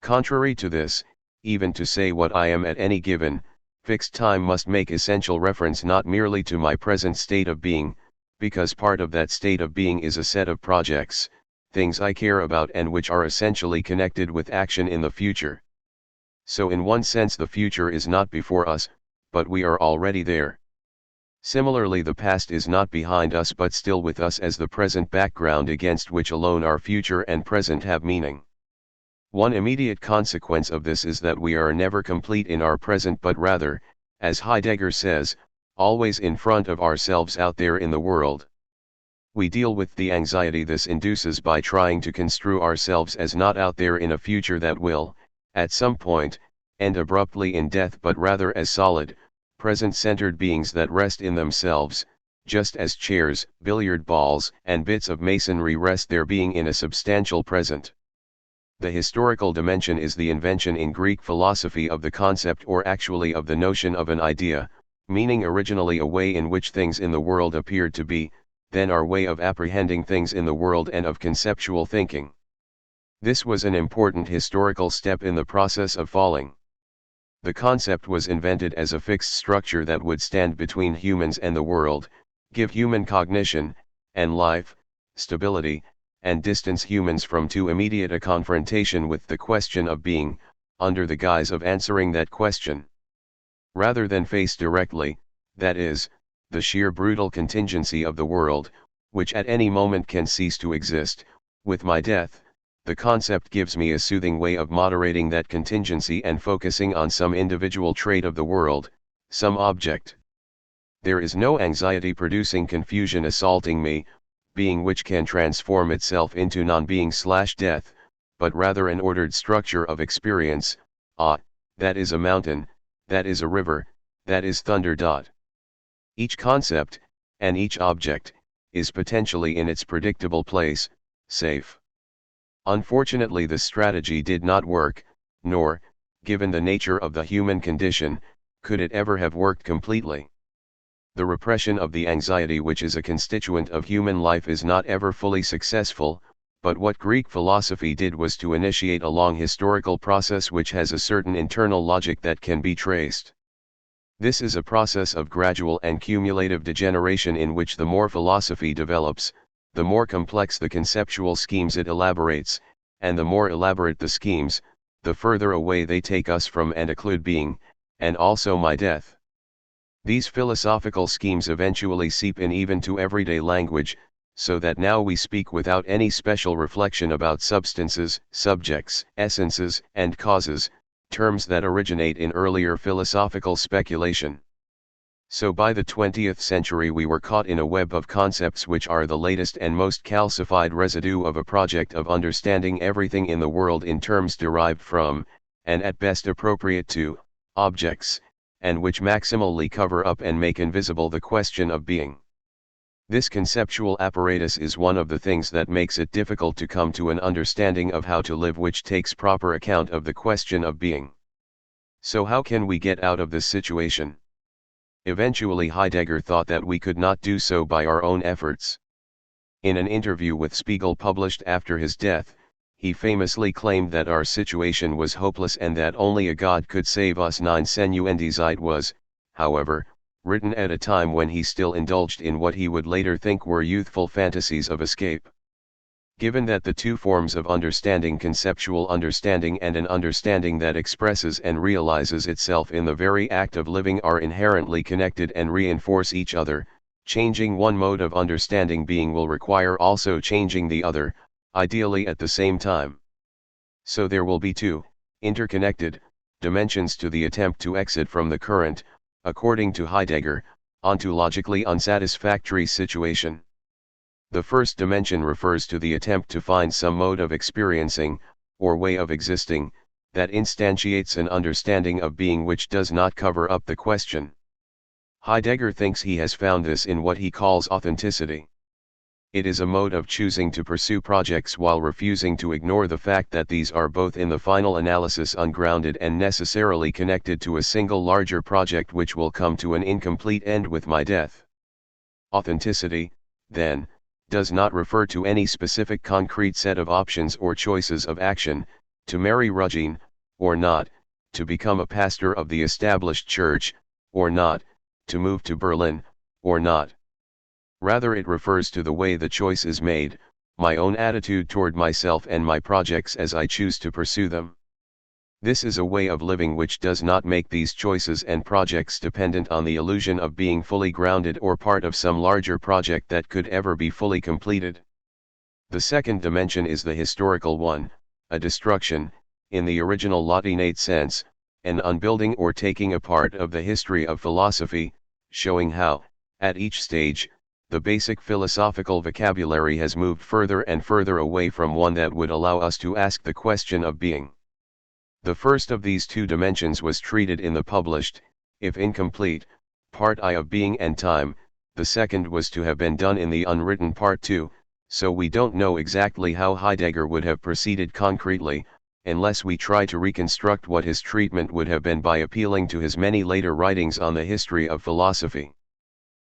Contrary to this, even to say what I am at any given, fixed time must make essential reference not merely to my present state of being, because part of that state of being is a set of projects, things I care about and which are essentially connected with action in the future. So in one sense the future is not before us, but we are already there. Similarly, the past is not behind us but still with us as the present background against which alone our future and present have meaning. One immediate consequence of this is that we are never complete in our present but rather, as Heidegger says, always in front of ourselves out there in the world. We deal with the anxiety this induces by trying to construe ourselves as not out there in a future that will, at some point, end abruptly in death but rather as solid, present-centered beings that rest in themselves, just as chairs, billiard balls, and bits of masonry rest their being in a substantial present. The historical dimension is the invention in Greek philosophy of the concept or actually of the notion of an idea, meaning originally a way in which things in the world appeared to be, then our way of apprehending things in the world and of conceptual thinking. This was an important historical step in the process of falling. The concept was invented as a fixed structure that would stand between humans and the world, give human cognition, and life, stability, and distance humans from too immediate a confrontation with the question of being, under the guise of answering that question. Rather than face directly, that is, the sheer brutal contingency of the world, which at any moment can cease to exist, with my death, the concept gives me a soothing way of moderating that contingency and focusing on some individual trait of the world, some object. There is no anxiety-producing confusion assaulting me, being which can transform itself into non-being/death, but rather an ordered structure of experience, that is a mountain, that is a river, that is thunder. Each concept, and each object, is potentially in its predictable place, safe. Unfortunately, this strategy did not work, nor, given the nature of the human condition, could it ever have worked completely. The repression of the anxiety which is a constituent of human life is not ever fully successful, but what Greek philosophy did was to initiate a long historical process which has a certain internal logic that can be traced. This is a process of gradual and cumulative degeneration in which the more philosophy develops, the more complex the conceptual schemes it elaborates, and the more elaborate the schemes, the further away they take us from and occlude being, and also my death. These philosophical schemes eventually seep in even to everyday language, so that now we speak without any special reflection about substances, subjects, essences, and causes, terms that originate in earlier philosophical speculation. So by the 20th century we were caught in a web of concepts which are the latest and most calcified residue of a project of understanding everything in the world in terms derived from, and at best appropriate to, objects, and which maximally cover up and make invisible the question of being. This conceptual apparatus is one of the things that makes it difficult to come to an understanding of how to live which takes proper account of the question of being. So how can we get out of this situation? Eventually Heidegger thought that we could not do so by our own efforts. In an interview with Spiegel published after his death, he famously claimed that our situation was hopeless and that only a God could save us. Nine Senuendizeit was, however, written at a time when he still indulged in what he would later think were youthful fantasies of escape. Given that the two forms of understanding, conceptual understanding and an understanding that expresses and realizes itself in the very act of living, are inherently connected and reinforce each other, changing one mode of understanding being will require also changing the other, ideally at the same time. So there will be two, interconnected, dimensions to the attempt to exit from the current, according to Heidegger, ontologically unsatisfactory situation. The first dimension refers to the attempt to find some mode of experiencing, or way of existing, that instantiates an understanding of being which does not cover up the question. Heidegger thinks he has found this in what he calls authenticity. It is a mode of choosing to pursue projects while refusing to ignore the fact that these are both in the final analysis ungrounded and necessarily connected to a single larger project which will come to an incomplete end with my death. Authenticity, then, does not refer to any specific concrete set of options or choices of action, to marry Rugine, or not, to become a pastor of the established church, or not, to move to Berlin, or not. Rather it refers to the way the choice is made, my own attitude toward myself and my projects as I choose to pursue them. This is a way of living which does not make these choices and projects dependent on the illusion of being fully grounded or part of some larger project that could ever be fully completed. The second dimension is the historical one, a destruction, in the original Latinate sense, an unbuilding or taking apart of the history of philosophy, showing how, at each stage, the basic philosophical vocabulary has moved further and further away from one that would allow us to ask the question of being. The first of these two dimensions was treated in the published, if incomplete, Part I of Being and Time. The second was to have been done in the unwritten Part II, so we don't know exactly how Heidegger would have proceeded concretely, unless we try to reconstruct what his treatment would have been by appealing to his many later writings on the history of philosophy.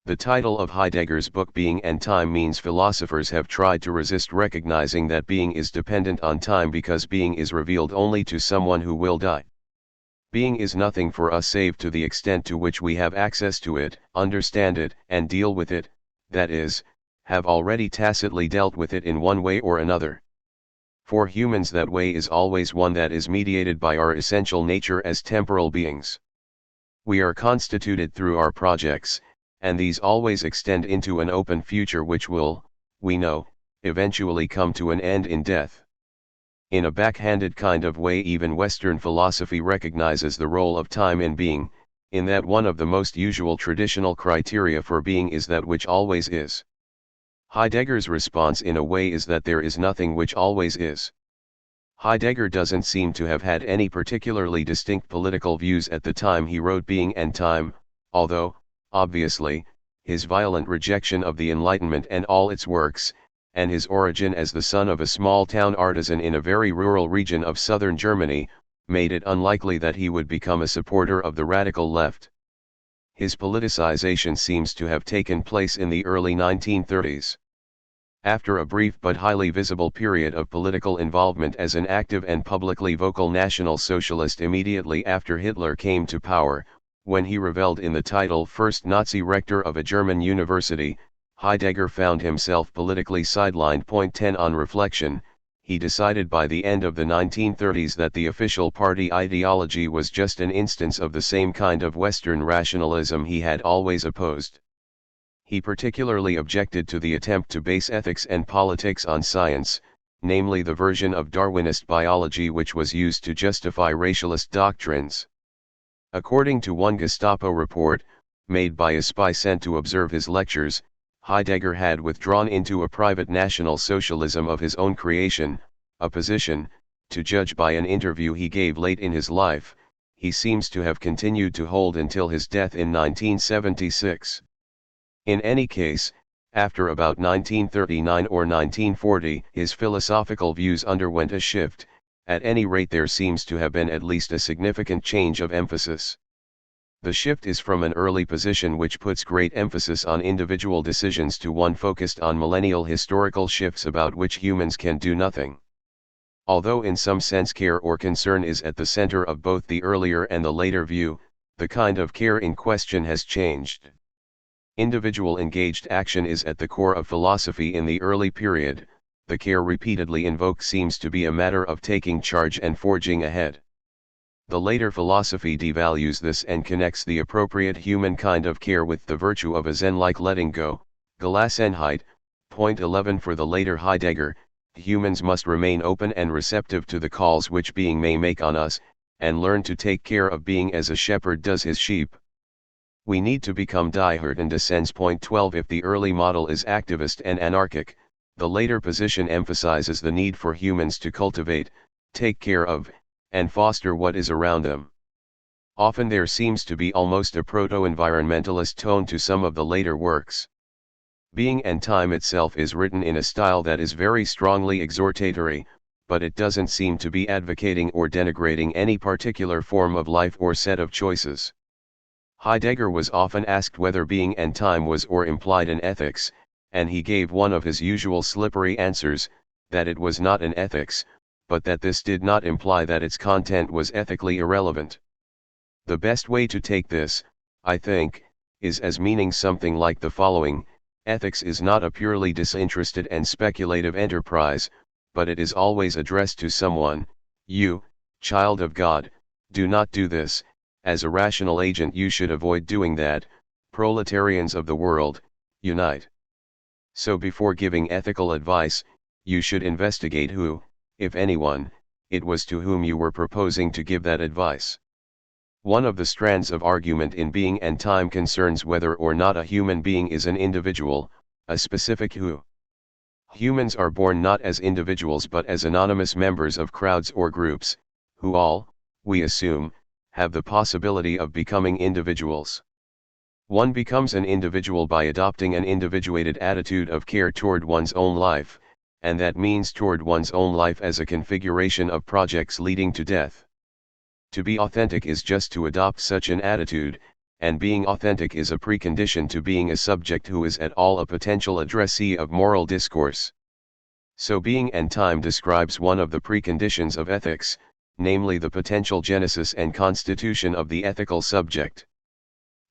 The title of Heidegger's book Being and Time means philosophers have tried to resist recognizing that being is dependent on time because being is revealed only to someone who will die. Being is nothing for us save to the extent to which we have access to it, understand it, and deal with it, that is, have already tacitly dealt with it in one way or another. For humans that way is always one that is mediated by our essential nature as temporal beings. We are constituted through our projects, and these always extend into an open future which will, we know, eventually come to an end in death. In a backhanded kind of way even Western philosophy recognizes the role of time in being, in that one of the most usual traditional criteria for being is that which always is. Heidegger's response in a way is that there is nothing which always is. Heidegger doesn't seem to have had any particularly distinct political views at the time he wrote Being and Time, although, obviously, his violent rejection of the Enlightenment and all its works, and his origin as the son of a small-town artisan in a very rural region of southern Germany, made it unlikely that he would become a supporter of the radical left. His politicization seems to have taken place in the early 1930s. After a brief but highly visible period of political involvement as an active and publicly vocal National Socialist immediately after Hitler came to power, when he reveled in the title first Nazi rector of a German university, Heidegger found himself politically sidelined. Point 10 On reflection, he decided by the end of the 1930s that the official party ideology was just an instance of the same kind of Western rationalism he had always opposed. He particularly objected to the attempt to base ethics and politics on science, namely the version of Darwinist biology which was used to justify racialist doctrines. According to one Gestapo report, made by a spy sent to observe his lectures, Heidegger had withdrawn into a private National Socialism of his own creation, a position, to judge by an interview he gave late in his life, he seems to have continued to hold until his death in 1976. In any case, after about 1939 or 1940, his philosophical views underwent a shift. At any rate, there seems to have been at least a significant change of emphasis. The shift is from an early position which puts great emphasis on individual decisions to one focused on millennial historical shifts about which humans can do nothing. Although in some sense care or concern is at the center of both the earlier and the later view, the kind of care in question has changed. Individual engaged action is at the core of philosophy in the early period. The care repeatedly invoked seems to be a matter of taking charge and forging ahead. The later philosophy devalues this and connects the appropriate human kind of care with the virtue of a Zen-like letting go. Gelassenheit, point 11. For the later Heidegger, humans must remain open and receptive to the calls which being may make on us, and learn to take care of being as a shepherd does his sheep. We need to become diehard and descends. Point 12. If the early model is activist and anarchic, the later position emphasizes the need for humans to cultivate, take care of, and foster what is around them. Often there seems to be almost a proto-environmentalist tone to some of the later works. Being and Time itself is written in a style that is very strongly exhortatory, but it doesn't seem to be advocating or denigrating any particular form of life or set of choices. Heidegger was often asked whether being and time was or implied an ethics, and he gave one of his usual slippery answers, that it was not an ethics, but that this did not imply that its content was ethically irrelevant. The best way to take this, I think, is as meaning something like the following: ethics is not a purely disinterested and speculative enterprise, but it is always addressed to someone. You, child of God, do not do this. As a rational agent you should avoid doing that. Proletarians of the world, unite. So before giving ethical advice, you should investigate who, if anyone, it was to whom you were proposing to give that advice. One of the strands of argument in Being and Time concerns whether or not a human being is an individual, a specific who. Humans are born not as individuals but as anonymous members of crowds or groups, who all, we assume, have the possibility of becoming individuals. One becomes an individual by adopting an individuated attitude of care toward one's own life, and that means toward one's own life as a configuration of projects leading to death. To be authentic is just to adopt such an attitude, and being authentic is a precondition to being a subject who is at all a potential addressee of moral discourse. So Being and Time describes one of the preconditions of ethics, namely the potential genesis and constitution of the ethical subject.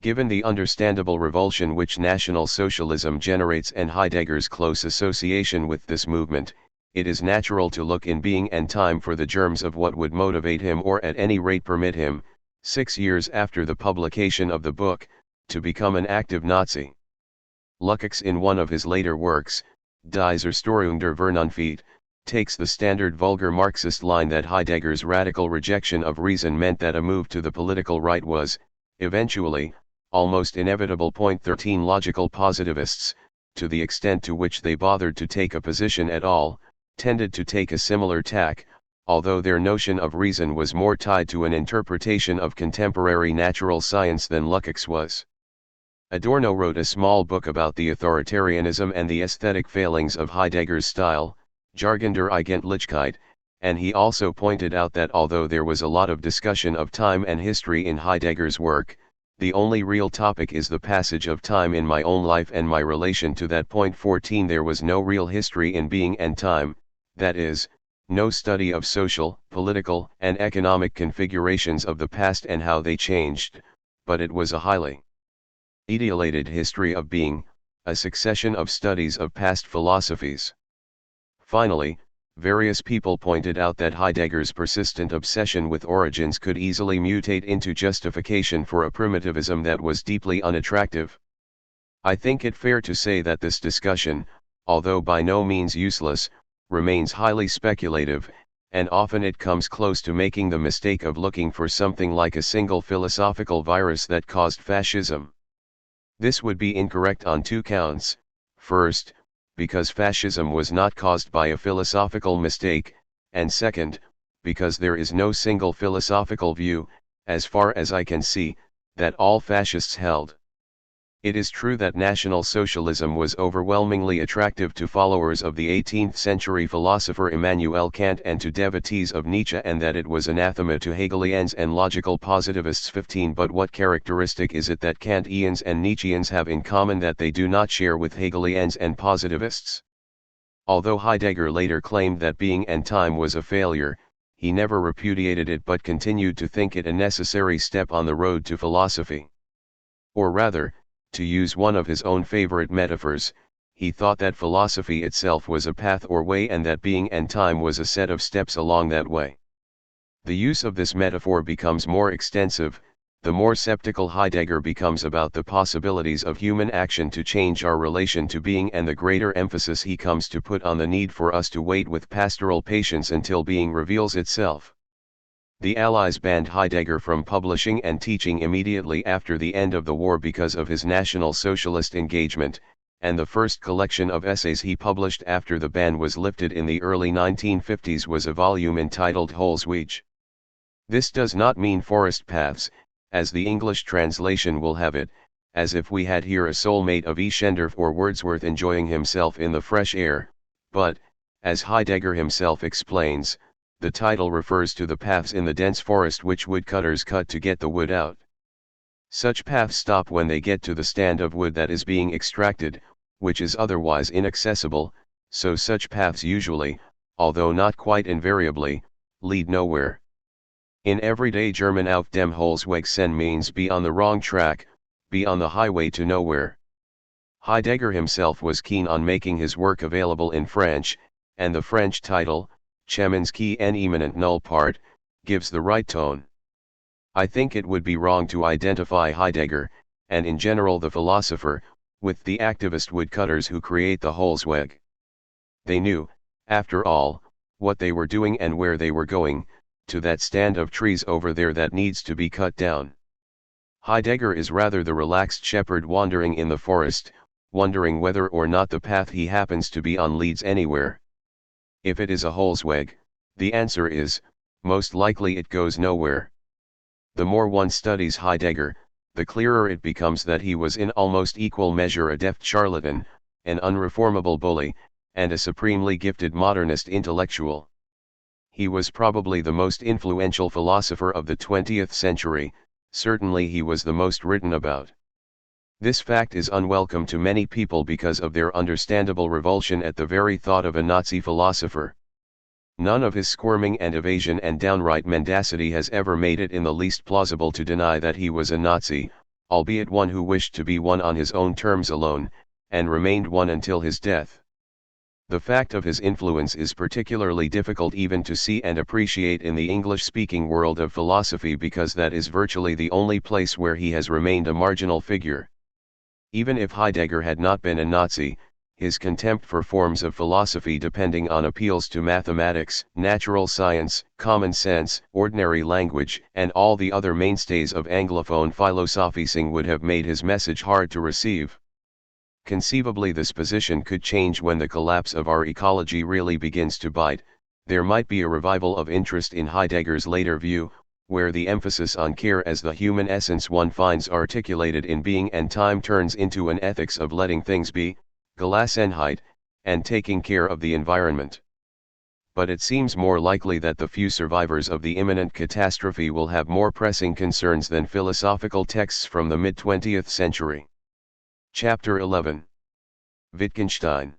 Given the understandable revulsion which National Socialism generates and Heidegger's close association with this movement, it is natural to look in Being and Time for the germs of what would motivate him, or at any rate permit him, 6 years after the publication of the book, to become an active Nazi. Lukács, in one of his later works, Die Zerstörung der Vernunft, takes the standard vulgar Marxist line that Heidegger's radical rejection of reason meant that a move to the political right was, eventually, almost inevitable. Point 13. Logical positivists, to the extent to which they bothered to take a position at all, tended to take a similar tack, although their notion of reason was more tied to an interpretation of contemporary natural science than Lukács was. Adorno wrote a small book about the authoritarianism and the aesthetic failings of Heidegger's style, Jargon der Eigentlichkeit, and he also pointed out that although there was a lot of discussion of time and history in Heidegger's work, the only real topic is the passage of time in my own life and my relation to that. Point 14. There was no real history in Being and Time, that is, no study of social, political, and economic configurations of the past and how they changed, but it was a highly ideated history of being, a succession of studies of past philosophies. Finally, various people pointed out that Heidegger's persistent obsession with origins could easily mutate into justification for a primitivism that was deeply unattractive. I think it fair to say that this discussion, although by no means useless, remains highly speculative, and often it comes close to making the mistake of looking for something like a single philosophical virus that caused fascism. This would be incorrect on two counts. First, because fascism was not caused by a philosophical mistake, and second, because there is no single philosophical view, as far as I can see, that all fascists held. It is true that National Socialism was overwhelmingly attractive to followers of the 18th century philosopher Immanuel Kant and to devotees of Nietzsche, and that it was anathema to Hegelians and logical positivists. 15. But what characteristic is it that Kantians and Nietzscheans have in common that they do not share with Hegelians and positivists? Although Heidegger later claimed that Being and Time was a failure, he never repudiated it but continued to think it a necessary step on the road to philosophy. Or rather, to use one of his own favorite metaphors, he thought that philosophy itself was a path or way and that Being and Time was a set of steps along that way. The use of this metaphor becomes more extensive, the more skeptical Heidegger becomes about the possibilities of human action to change our relation to being, and the greater emphasis he comes to put on the need for us to wait with pastoral patience until being reveals itself. The Allies banned Heidegger from publishing and teaching immediately after the end of the war because of his National Socialist engagement, and the first collection of essays he published after the ban was lifted in the early 1950s was a volume entitled Holzwege. This does not mean forest paths, as the English translation will have it, as if we had here a soulmate of Eschendorf or Wordsworth enjoying himself in the fresh air, but, as Heidegger himself explains, the title refers to the paths in the dense forest which woodcutters cut to get the wood out. Such paths stop when they get to the stand of wood that is being extracted, which is otherwise inaccessible, so such paths usually, although not quite invariably, lead nowhere. In everyday German auf dem Holzweg sein means be on the wrong track, be on the highway to nowhere. Heidegger himself was keen on making his work available in French, and the French title, Chemins qui en eminent nulle part, gives the right tone. I think it would be wrong to identify Heidegger, and in general the philosopher, with the activist woodcutters who create the Holzweg. They knew, after all, what they were doing and where they were going, to that stand of trees over there that needs to be cut down. Heidegger is rather the relaxed shepherd wandering in the forest, wondering whether or not the path he happens to be on leads anywhere. If it is a Holzweg, the answer is, most likely it goes nowhere. The more one studies Heidegger, the clearer it becomes that he was in almost equal measure a deft charlatan, an unreformable bully, and a supremely gifted modernist intellectual. He was probably the most influential philosopher of the 20th century, certainly he was the most written about. This fact is unwelcome to many people because of their understandable revulsion at the very thought of a Nazi philosopher. None of his squirming and evasion and downright mendacity has ever made it in the least plausible to deny that he was a Nazi, albeit one who wished to be one on his own terms alone, and remained one until his death. The fact of his influence is particularly difficult even to see and appreciate in the English-speaking world of philosophy because that is virtually the only place where he has remained a marginal figure. Even if Heidegger had not been a Nazi, his contempt for forms of philosophy depending on appeals to mathematics, natural science, common sense, ordinary language, and all the other mainstays of Anglophone philosophising would have made his message hard to receive. Conceivably this position could change when the collapse of our ecology really begins to bite. There might be a revival of interest in Heidegger's later view, where the emphasis on care as the human essence one finds articulated in Being and Time turns into an ethics of letting things be, Gelassenheit, and taking care of the environment. But it seems more likely that the few survivors of the imminent catastrophe will have more pressing concerns than philosophical texts from the mid-20th century. Chapter 11. Wittgenstein.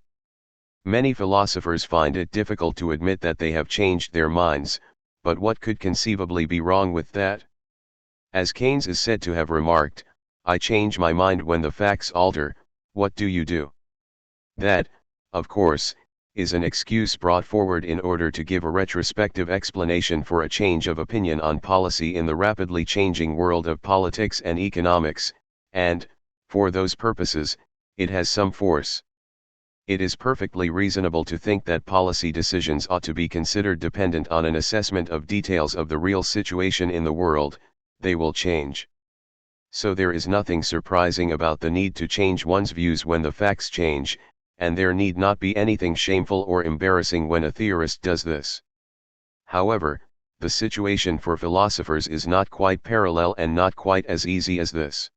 Many philosophers find it difficult to admit that they have changed their minds, but what could conceivably be wrong with that? As Keynes is said to have remarked, I change my mind when the facts alter, what do you do? That, of course, is an excuse brought forward in order to give a retrospective explanation for a change of opinion on policy in the rapidly changing world of politics and economics, and, for those purposes, it has some force. It is perfectly reasonable to think that policy decisions ought to be considered dependent on an assessment of details of the real situation in the world. They will change. So there is nothing surprising about the need to change one's views when the facts change, and there need not be anything shameful or embarrassing when a theorist does this. However, the situation for philosophers is not quite parallel and not quite as easy as this.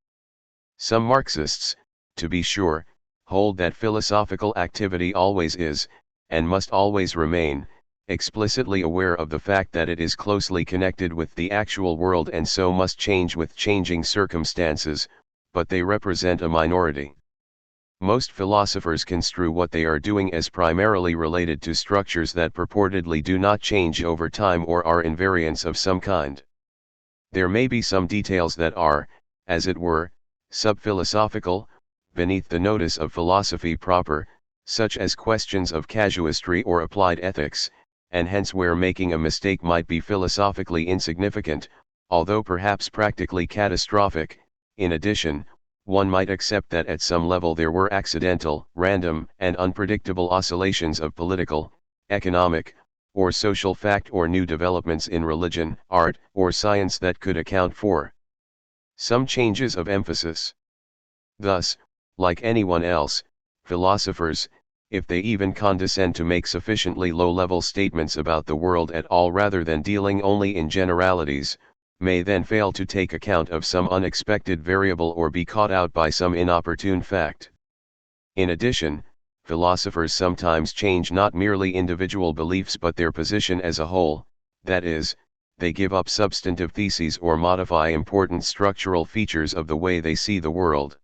Some Marxists, to be sure, hold that philosophical activity always is, and must always remain, explicitly aware of the fact that it is closely connected with the actual world and so must change with changing circumstances, but they represent a minority. Most philosophers construe what they are doing as primarily related to structures that purportedly do not change over time or are invariants of some kind. There may be some details that are, as it were, sub-philosophical, beneath the notice of philosophy proper, such as questions of casuistry or applied ethics, and hence where making a mistake might be philosophically insignificant, although perhaps practically catastrophic. In addition, one might accept that at some level there were accidental, random, and unpredictable oscillations of political, economic, or social fact or new developments in religion, art, or science that could account for some changes of emphasis. Thus, like anyone else, philosophers, if they even condescend to make sufficiently low-level statements about the world at all rather than dealing only in generalities, may then fail to take account of some unexpected variable or be caught out by some inopportune fact. In addition, philosophers sometimes change not merely individual beliefs but their position as a whole, that is, they give up substantive theses or modify important structural features of the way they see the world.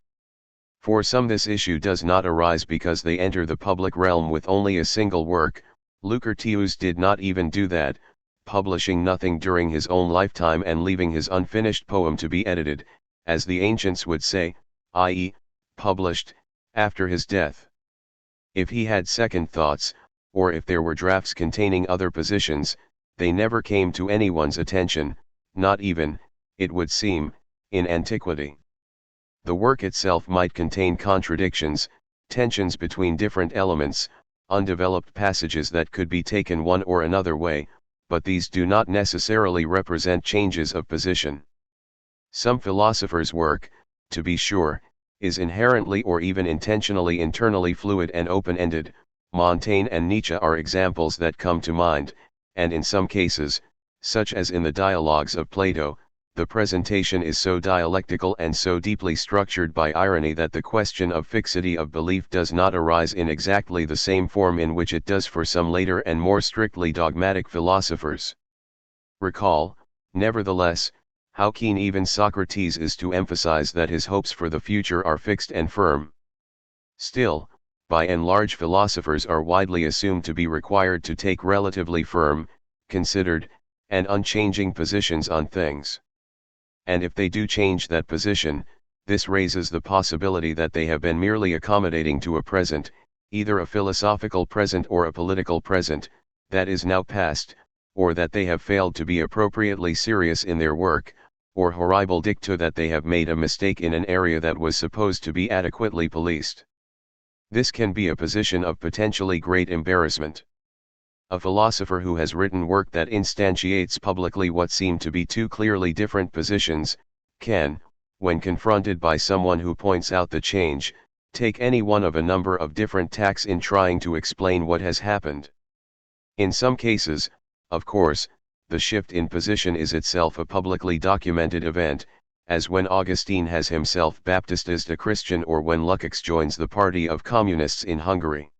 For some this issue does not arise because they enter the public realm with only a single work. Socrates did not even do that, publishing nothing during his own lifetime and leaving his unfinished poem to be edited, as the ancients would say, i.e., published, after his death. If he had second thoughts, or if there were drafts containing other positions, they never came to anyone's attention, not even, it would seem, in antiquity. The work itself might contain contradictions, tensions between different elements, undeveloped passages that could be taken one or another way, but these do not necessarily represent changes of position. Some philosophers' work, to be sure, is inherently or even intentionally internally fluid and open-ended. Montaigne and Nietzsche are examples that come to mind, and in some cases, such as in the dialogues of Plato, the presentation is so dialectical and so deeply structured by irony that the question of fixity of belief does not arise in exactly the same form in which it does for some later and more strictly dogmatic philosophers. Recall, nevertheless, how keen even Socrates is to emphasize that his hopes for the future are fixed and firm. Still, by and large philosophers are widely assumed to be required to take relatively firm, considered, and unchanging positions on things. And if they do change that position, this raises the possibility that they have been merely accommodating to a present, either a philosophical present or a political present, that is now past, or that they have failed to be appropriately serious in their work, or horrible dicta that they have made a mistake in an area that was supposed to be adequately policed. This can be a position of potentially great embarrassment. A philosopher who has written work that instantiates publicly what seem to be two clearly different positions, can, when confronted by someone who points out the change, take any one of a number of different tacks in trying to explain what has happened. In some cases, of course, the shift in position is itself a publicly documented event, as when Augustine has himself baptized a Christian or when Lukács joins the party of communists in Hungary.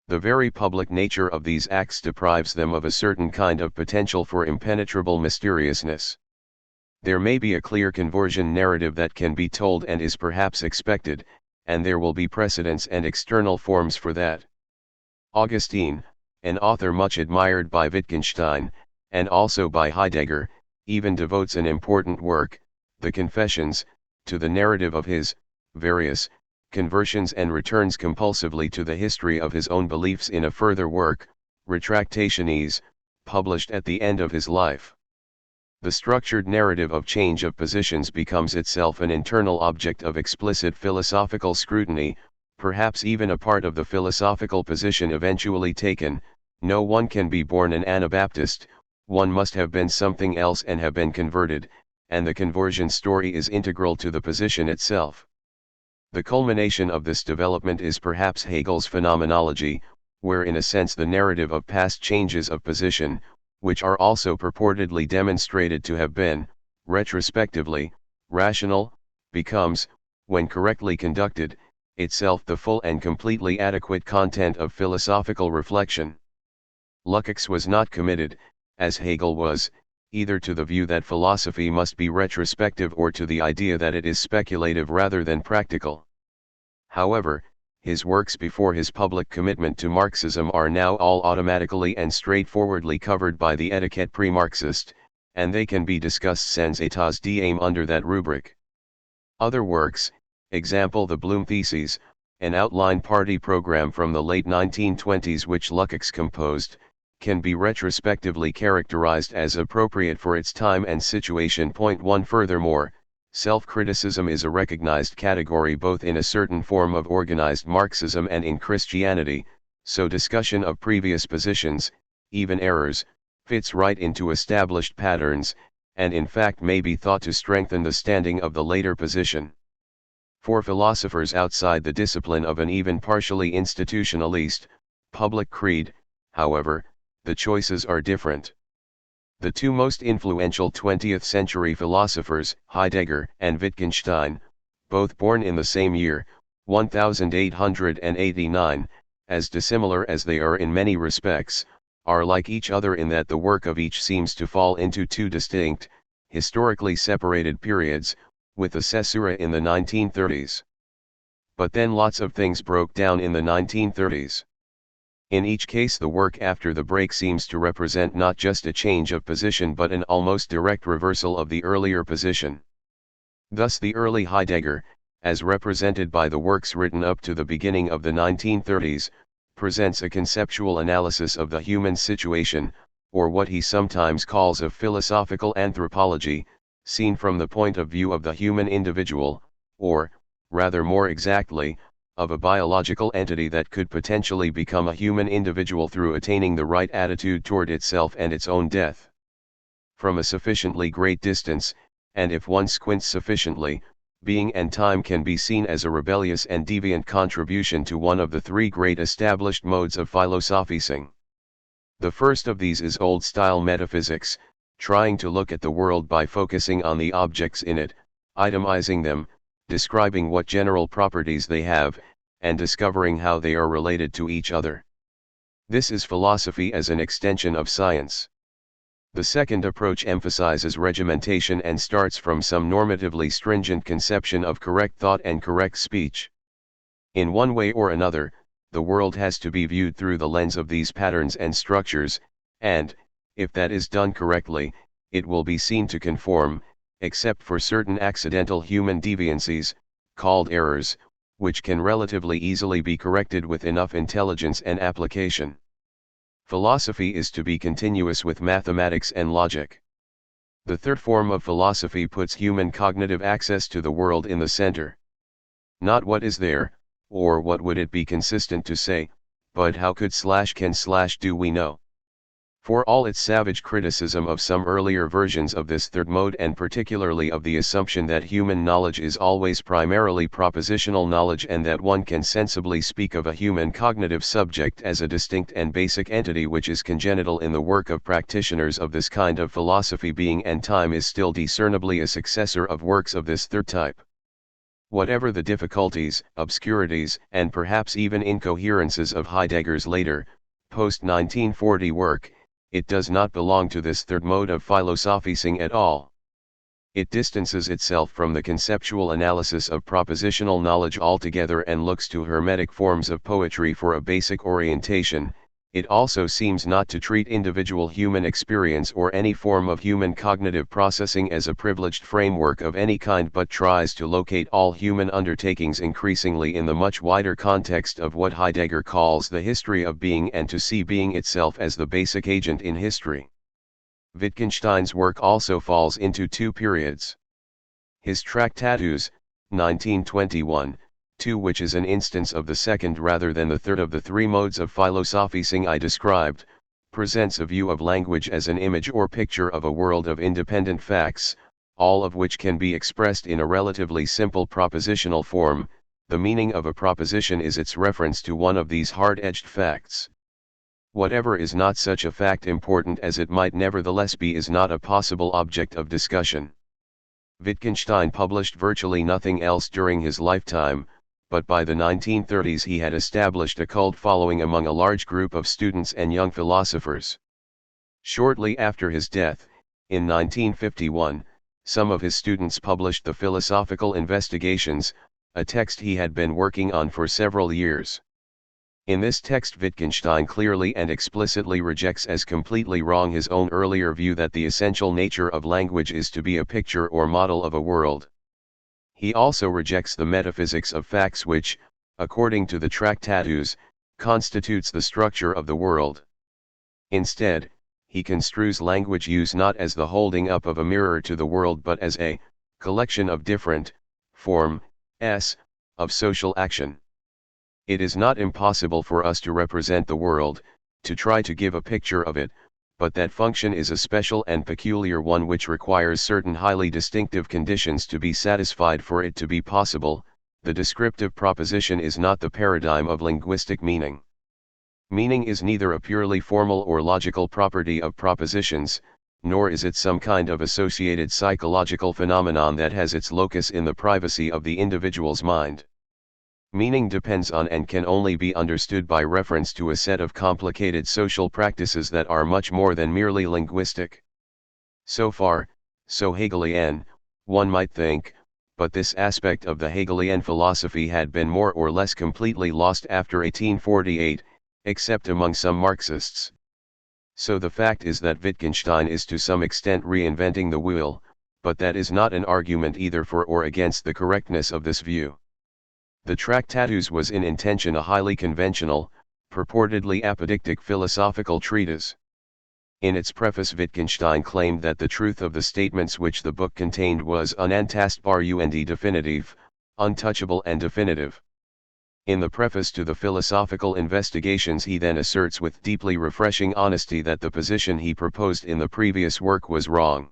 The very public nature of these acts deprives them of a certain kind of potential for impenetrable mysteriousness. There may be a clear conversion narrative that can be told and is perhaps expected, and there will be precedents and external forms for that. Augustine, an author much admired by Wittgenstein, and also by Heidegger, even devotes an important work, the Confessions, to the narrative of his various conversions and returns compulsively to the history of his own beliefs in a further work, Retractationes, published at the end of his life. The structured narrative of change of positions becomes itself an internal object of explicit philosophical scrutiny, perhaps even a part of the philosophical position eventually taken. No one can be born an Anabaptist, one must have been something else and have been converted, and the conversion story is integral to the position itself. The culmination of this development is perhaps Hegel's phenomenology, where in a sense the narrative of past changes of position, which are also purportedly demonstrated to have been, retrospectively, rational, becomes, when correctly conducted, itself the full and completely adequate content of philosophical reflection. Lukács was not committed, as Hegel was, either to the view that philosophy must be retrospective or to the idea that it is speculative rather than practical. However, his works before his public commitment to Marxism are now all automatically and straightforwardly covered by the etiquette pre-Marxist, and they can be discussed sans états d'âme under that rubric. Other works, example the Bloom Theses, an outline party program from the late 1920s which Lukács composed, can be retrospectively characterized as appropriate for its time and situation. 1 Furthermore, self-criticism is a recognized category both in a certain form of organized Marxism and in Christianity, so discussion of previous positions, even errors, fits right into established patterns, and in fact may be thought to strengthen the standing of the later position. For philosophers outside the discipline of an even partially institutionalist, public creed, however, the choices are different. The two most influential 20th-century philosophers, Heidegger and Wittgenstein, both born in the same year, 1889, as dissimilar as they are in many respects, are like each other in that the work of each seems to fall into two distinct, historically separated periods, with the caesura in the 1930s. But then lots of things broke down in the 1930s. In each case the work after the break seems to represent not just a change of position but an almost direct reversal of the earlier position. Thus the early Heidegger, as represented by the works written up to the beginning of the 1930s, presents a conceptual analysis of the human situation, or what he sometimes calls a philosophical anthropology, seen from the point of view of the human individual, or, rather more exactly, of a biological entity that could potentially become a human individual through attaining the right attitude toward itself and its own death. From a sufficiently great distance, and if one squints sufficiently, being and time can be seen as a rebellious and deviant contribution to one of the three great established modes of philosophizing. The first of these is old-style metaphysics, trying to look at the world by focusing on the objects in it, itemizing them, describing what general properties they have, and discovering how they are related to each other. This is philosophy as an extension of science. The second approach emphasizes regimentation and starts from some normatively stringent conception of correct thought and correct speech. In one way or another, the world has to be viewed through the lens of these patterns and structures, and, if that is done correctly, it will be seen to conform, except for certain accidental human deviancies, called errors, which can relatively easily be corrected with enough intelligence and application. Philosophy is to be continuous with mathematics and logic. The third form of philosophy puts human cognitive access to the world in the center. Not what is there, or what would it be consistent to say, but how could/can/do we know. For all its savage criticism of some earlier versions of this third mode and particularly of the assumption that human knowledge is always primarily propositional knowledge and that one can sensibly speak of a human cognitive subject as a distinct and basic entity which is congenital in the work of practitioners of this kind of philosophy, being and time is still discernibly a successor of works of this third type. Whatever the difficulties, obscurities, and perhaps even incoherences of Heidegger's later, post-1940 work, it does not belong to this third mode of philosophizing at all. It distances itself from the conceptual analysis of propositional knowledge altogether and looks to hermetic forms of poetry for a basic orientation. It also seems not to treat individual human experience or any form of human cognitive processing as a privileged framework of any kind, but tries to locate all human undertakings increasingly in the much wider context of what Heidegger calls the history of being, and to see being itself as the basic agent in history. Wittgenstein's work also falls into two periods. His Tractatus, 1921, which is an instance of the second rather than the third of the three modes of philosophizing I described, presents a view of language as an image or picture of a world of independent facts, all of which can be expressed in a relatively simple propositional form. The meaning of a proposition is its reference to one of these hard-edged facts. Whatever is not such a fact, important as it might nevertheless be, is not a possible object of discussion. Wittgenstein published virtually nothing else during his lifetime, but by the 1930s he had established a cult following among a large group of students and young philosophers. Shortly after his death, in 1951, some of his students published the Philosophical Investigations, a text he had been working on for several years. In this text Wittgenstein clearly and explicitly rejects as completely wrong his own earlier view that the essential nature of language is to be a picture or model of a world. He also rejects the metaphysics of facts which, according to the Tractatus, constitutes the structure of the world. Instead, he construes language use not as the holding up of a mirror to the world but as a collection of different forms of social action. It is not impossible for us to represent the world, to try to give a picture of it, but that function is a special and peculiar one which requires certain highly distinctive conditions to be satisfied for it to be possible. The descriptive proposition is not the paradigm of linguistic meaning. Meaning is neither a purely formal or logical property of propositions, nor is it some kind of associated psychological phenomenon that has its locus in the privacy of the individual's mind. Meaning depends on and can only be understood by reference to a set of complicated social practices that are much more than merely linguistic. So far, so Hegelian, one might think, but this aspect of the Hegelian philosophy had been more or less completely lost after 1848, except among some Marxists. So the fact is that Wittgenstein is to some extent reinventing the wheel, but that is not an argument either for or against the correctness of this view. The Tractatus was in intention a highly conventional, purportedly apodictic philosophical treatise. In its preface Wittgenstein claimed that the truth of the statements which the book contained was unantastbar and definitive, untouchable and definitive. In the preface to the Philosophical Investigations he then asserts with deeply refreshing honesty that the position he proposed in the previous work was wrong.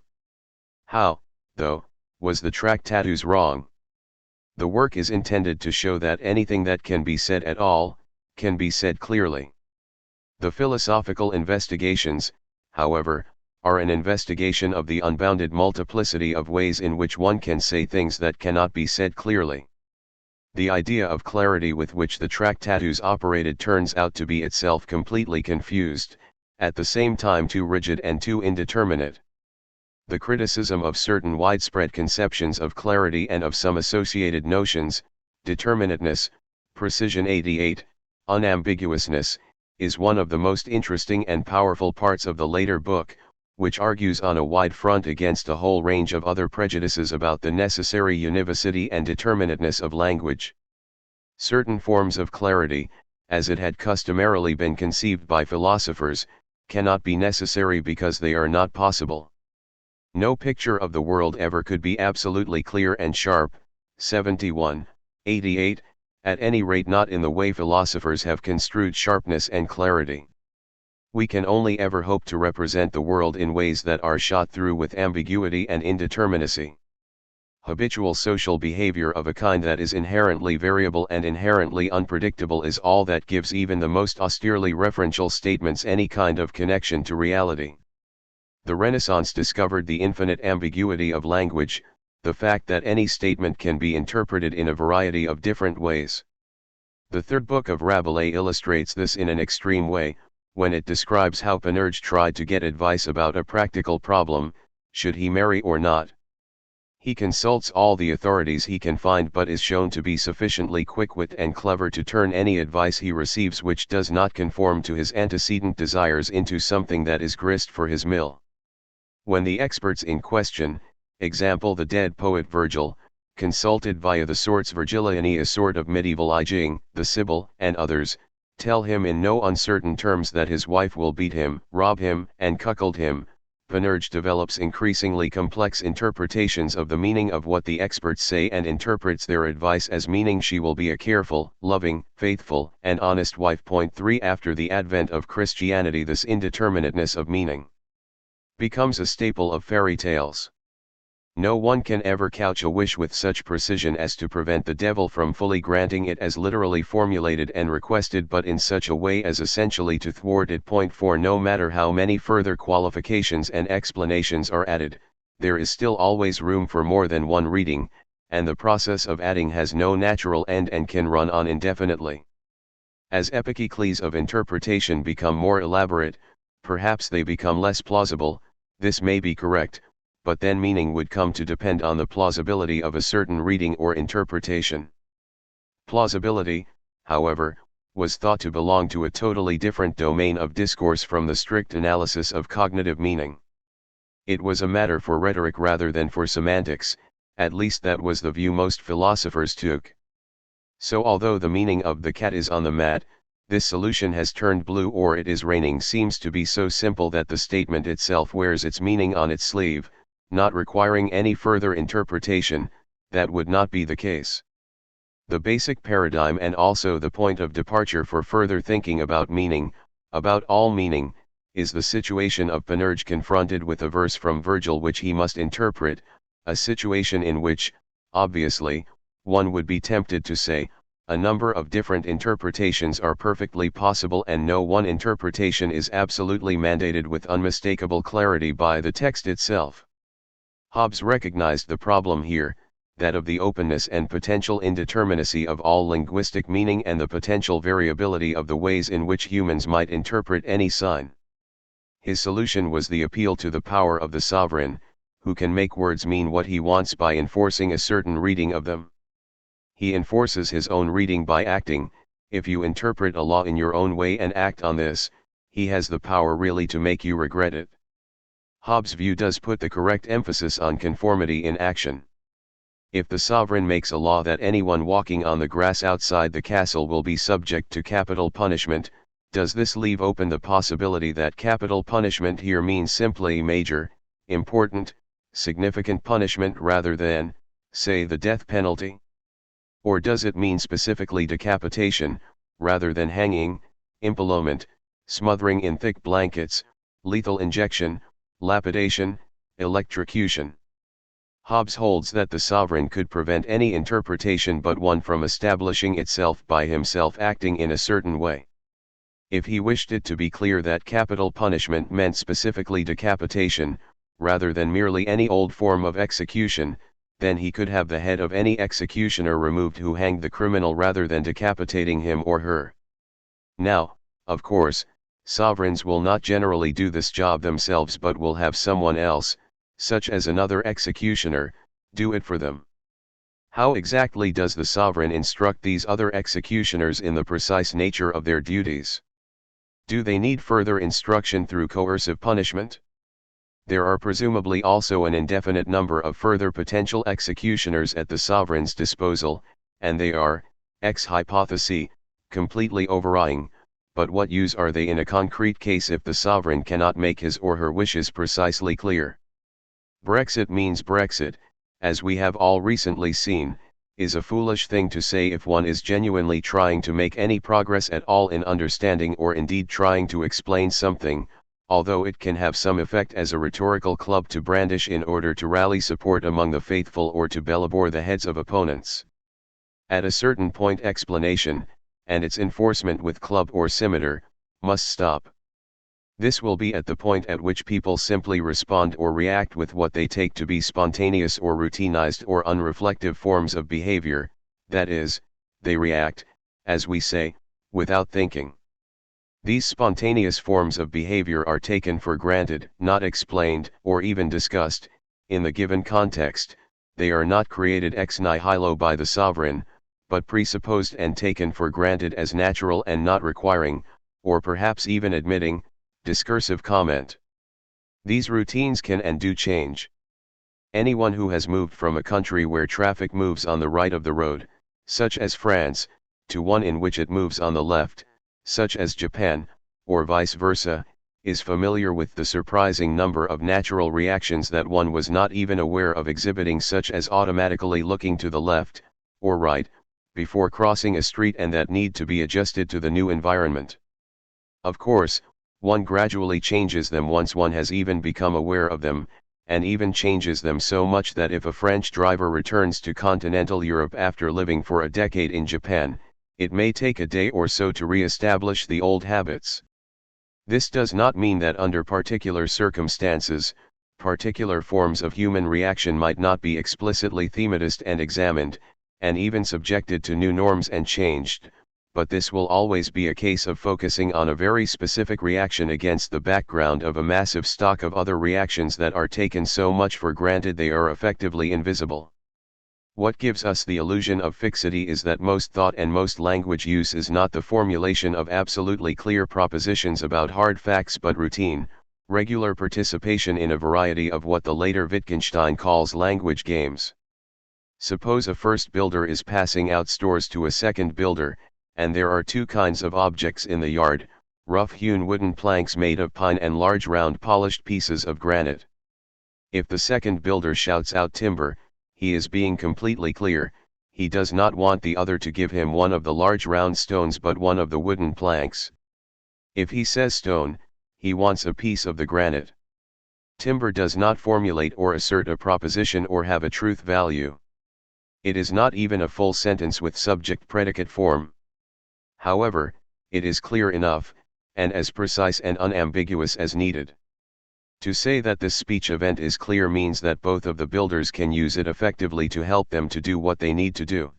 How, though, was the Tractatus wrong? The work is intended to show that anything that can be said at all, can be said clearly. The Philosophical Investigations, however, are an investigation of the unbounded multiplicity of ways in which one can say things that cannot be said clearly. The idea of clarity with which the Tractatus operated turns out to be itself completely confused, at the same time too rigid and too indeterminate. The criticism of certain widespread conceptions of clarity and of some associated notions, determinateness, precision 88, unambiguousness, is one of the most interesting and powerful parts of the later book, which argues on a wide front against a whole range of other prejudices about the necessary univocity and determinateness of language. Certain forms of clarity, as it had customarily been conceived by philosophers, cannot be necessary because they are not possible. No picture of the world ever could be absolutely clear and sharp, 71, 88, at any rate not in the way philosophers have construed sharpness and clarity. We can only ever hope to represent the world in ways that are shot through with ambiguity and indeterminacy. Habitual social behavior of a kind that is inherently variable and inherently unpredictable is all that gives even the most austerely referential statements any kind of connection to reality. The Renaissance discovered the infinite ambiguity of language, the fact that any statement can be interpreted in a variety of different ways. The third book of Rabelais illustrates this in an extreme way, when it describes how Panurge tried to get advice about a practical problem: should he marry or not? He consults all the authorities he can find but is shown to be sufficiently quick-witted and clever to turn any advice he receives which does not conform to his antecedent desires into something that is grist for his mill. When the experts in question, example the dead poet Virgil, consulted via the sorts Virgilianae, a sort of medieval I Ching, the Sibyl, and others, tell him in no uncertain terms that his wife will beat him, rob him, and cuckold him, Panurge develops increasingly complex interpretations of the meaning of what the experts say and interprets their advice as meaning she will be a careful, loving, faithful, and honest wife. 3 After the advent of Christianity, this indeterminateness of meaning becomes a staple of fairy tales. No one can ever couch a wish with such precision as to prevent the devil from fully granting it as literally formulated and requested, but in such a way as essentially to thwart it. Point 4. No matter how many further qualifications and explanations are added, there is still always room for more than one reading, and the process of adding has no natural end and can run on indefinitely. As epiclecles of interpretation become more elaborate, perhaps they become less plausible. This may be correct, but then meaning would come to depend on the plausibility of a certain reading or interpretation. Plausibility, however, was thought to belong to a totally different domain of discourse from the strict analysis of cognitive meaning. It was a matter for rhetoric rather than for semantics, at least that was the view most philosophers took. So although the meaning of the cat is on the mat, this solution has turned blue or it is raining seems to be so simple that the statement itself wears its meaning on its sleeve, not requiring any further interpretation. That would not be the case. The basic paradigm and also the point of departure for further thinking about meaning, about all meaning, is the situation of Panurge confronted with a verse from Virgil which he must interpret, a situation in which, obviously, one would be tempted to say, a number of different interpretations are perfectly possible and no one interpretation is absolutely mandated with unmistakable clarity by the text itself. Hobbes recognized the problem here, that of the openness and potential indeterminacy of all linguistic meaning and the potential variability of the ways in which humans might interpret any sign. His solution was the appeal to the power of the sovereign, who can make words mean what he wants by enforcing a certain reading of them. He enforces his own reading by acting. If you interpret a law in your own way and act on this, he has the power really to make you regret it. Hobbes' view does put the correct emphasis on conformity in action. If the sovereign makes a law that anyone walking on the grass outside the castle will be subject to capital punishment, does this leave open the possibility that capital punishment here means simply major, important, significant punishment rather than, say, the death penalty? Or does it mean specifically decapitation, rather than hanging, impalement, smothering in thick blankets, lethal injection, lapidation, electrocution? Hobbes holds that the sovereign could prevent any interpretation but one from establishing itself by himself acting in a certain way. If he wished it to be clear that capital punishment meant specifically decapitation, rather than merely any old form of execution, then he could have the head of any executioner removed who hanged the criminal rather than decapitating him or her. Now, of course, sovereigns will not generally do this job themselves but will have someone else, such as another executioner, do it for them. How exactly does the sovereign instruct these other executioners in the precise nature of their duties? Do they need further instruction through coercive punishment? There are presumably also an indefinite number of further potential executioners at the sovereign's disposal, and they are, ex hypothesi, completely overawing, but what use are they in a concrete case if the sovereign cannot make his or her wishes precisely clear? Brexit means Brexit, as we have all recently seen, is a foolish thing to say if one is genuinely trying to make any progress at all in understanding or indeed trying to explain something, although it can have some effect as a rhetorical club to brandish in order to rally support among the faithful or to bellabore the heads of opponents. At a certain point explanation, and its enforcement with club or scimitar, must stop. This will be at the point at which people simply respond or react with what they take to be spontaneous or routinized or unreflective forms of behavior, that is, they react, as we say, without thinking. These spontaneous forms of behavior are taken for granted, not explained, or even discussed, in the given context. They are not created ex nihilo by the sovereign, but presupposed and taken for granted as natural and not requiring, or perhaps even admitting, discursive comment. These routines can and do change. Anyone who has moved from a country where traffic moves on the right of the road, such as France, to one in which it moves on the left, such as Japan, or vice versa, is familiar with the surprising number of natural reactions that one was not even aware of exhibiting, such as automatically looking to the left, or right, before crossing a street and that need to be adjusted to the new environment. Of course, one gradually changes them once one has even become aware of them, and even changes them so much that if a French driver returns to continental Europe after living for a decade in Japan, it may take a day or so to re-establish the old habits. This does not mean that under particular circumstances, particular forms of human reaction might not be explicitly thematized and examined, and even subjected to new norms and changed, but this will always be a case of focusing on a very specific reaction against the background of a massive stock of other reactions that are taken so much for granted they are effectively invisible. What gives us the illusion of fixity is that most thought and most language use is not the formulation of absolutely clear propositions about hard facts but routine, regular participation in a variety of what the later Wittgenstein calls language games. Suppose a first builder is passing out stores to a second builder, and there are two kinds of objects in the yard, rough-hewn wooden planks made of pine and large round polished pieces of granite. If the second builder shouts out timber, he is being completely clear, he does not want the other to give him one of the large round stones but one of the wooden planks. If he says stone, he wants a piece of the granite. Timber does not formulate or assert a proposition or have a truth value. It is not even a full sentence with subject-predicate form. However, it is clear enough, and as precise and unambiguous as needed. To say that this speech event is clear means that both of the builders can use it effectively to help them to do what they need to do.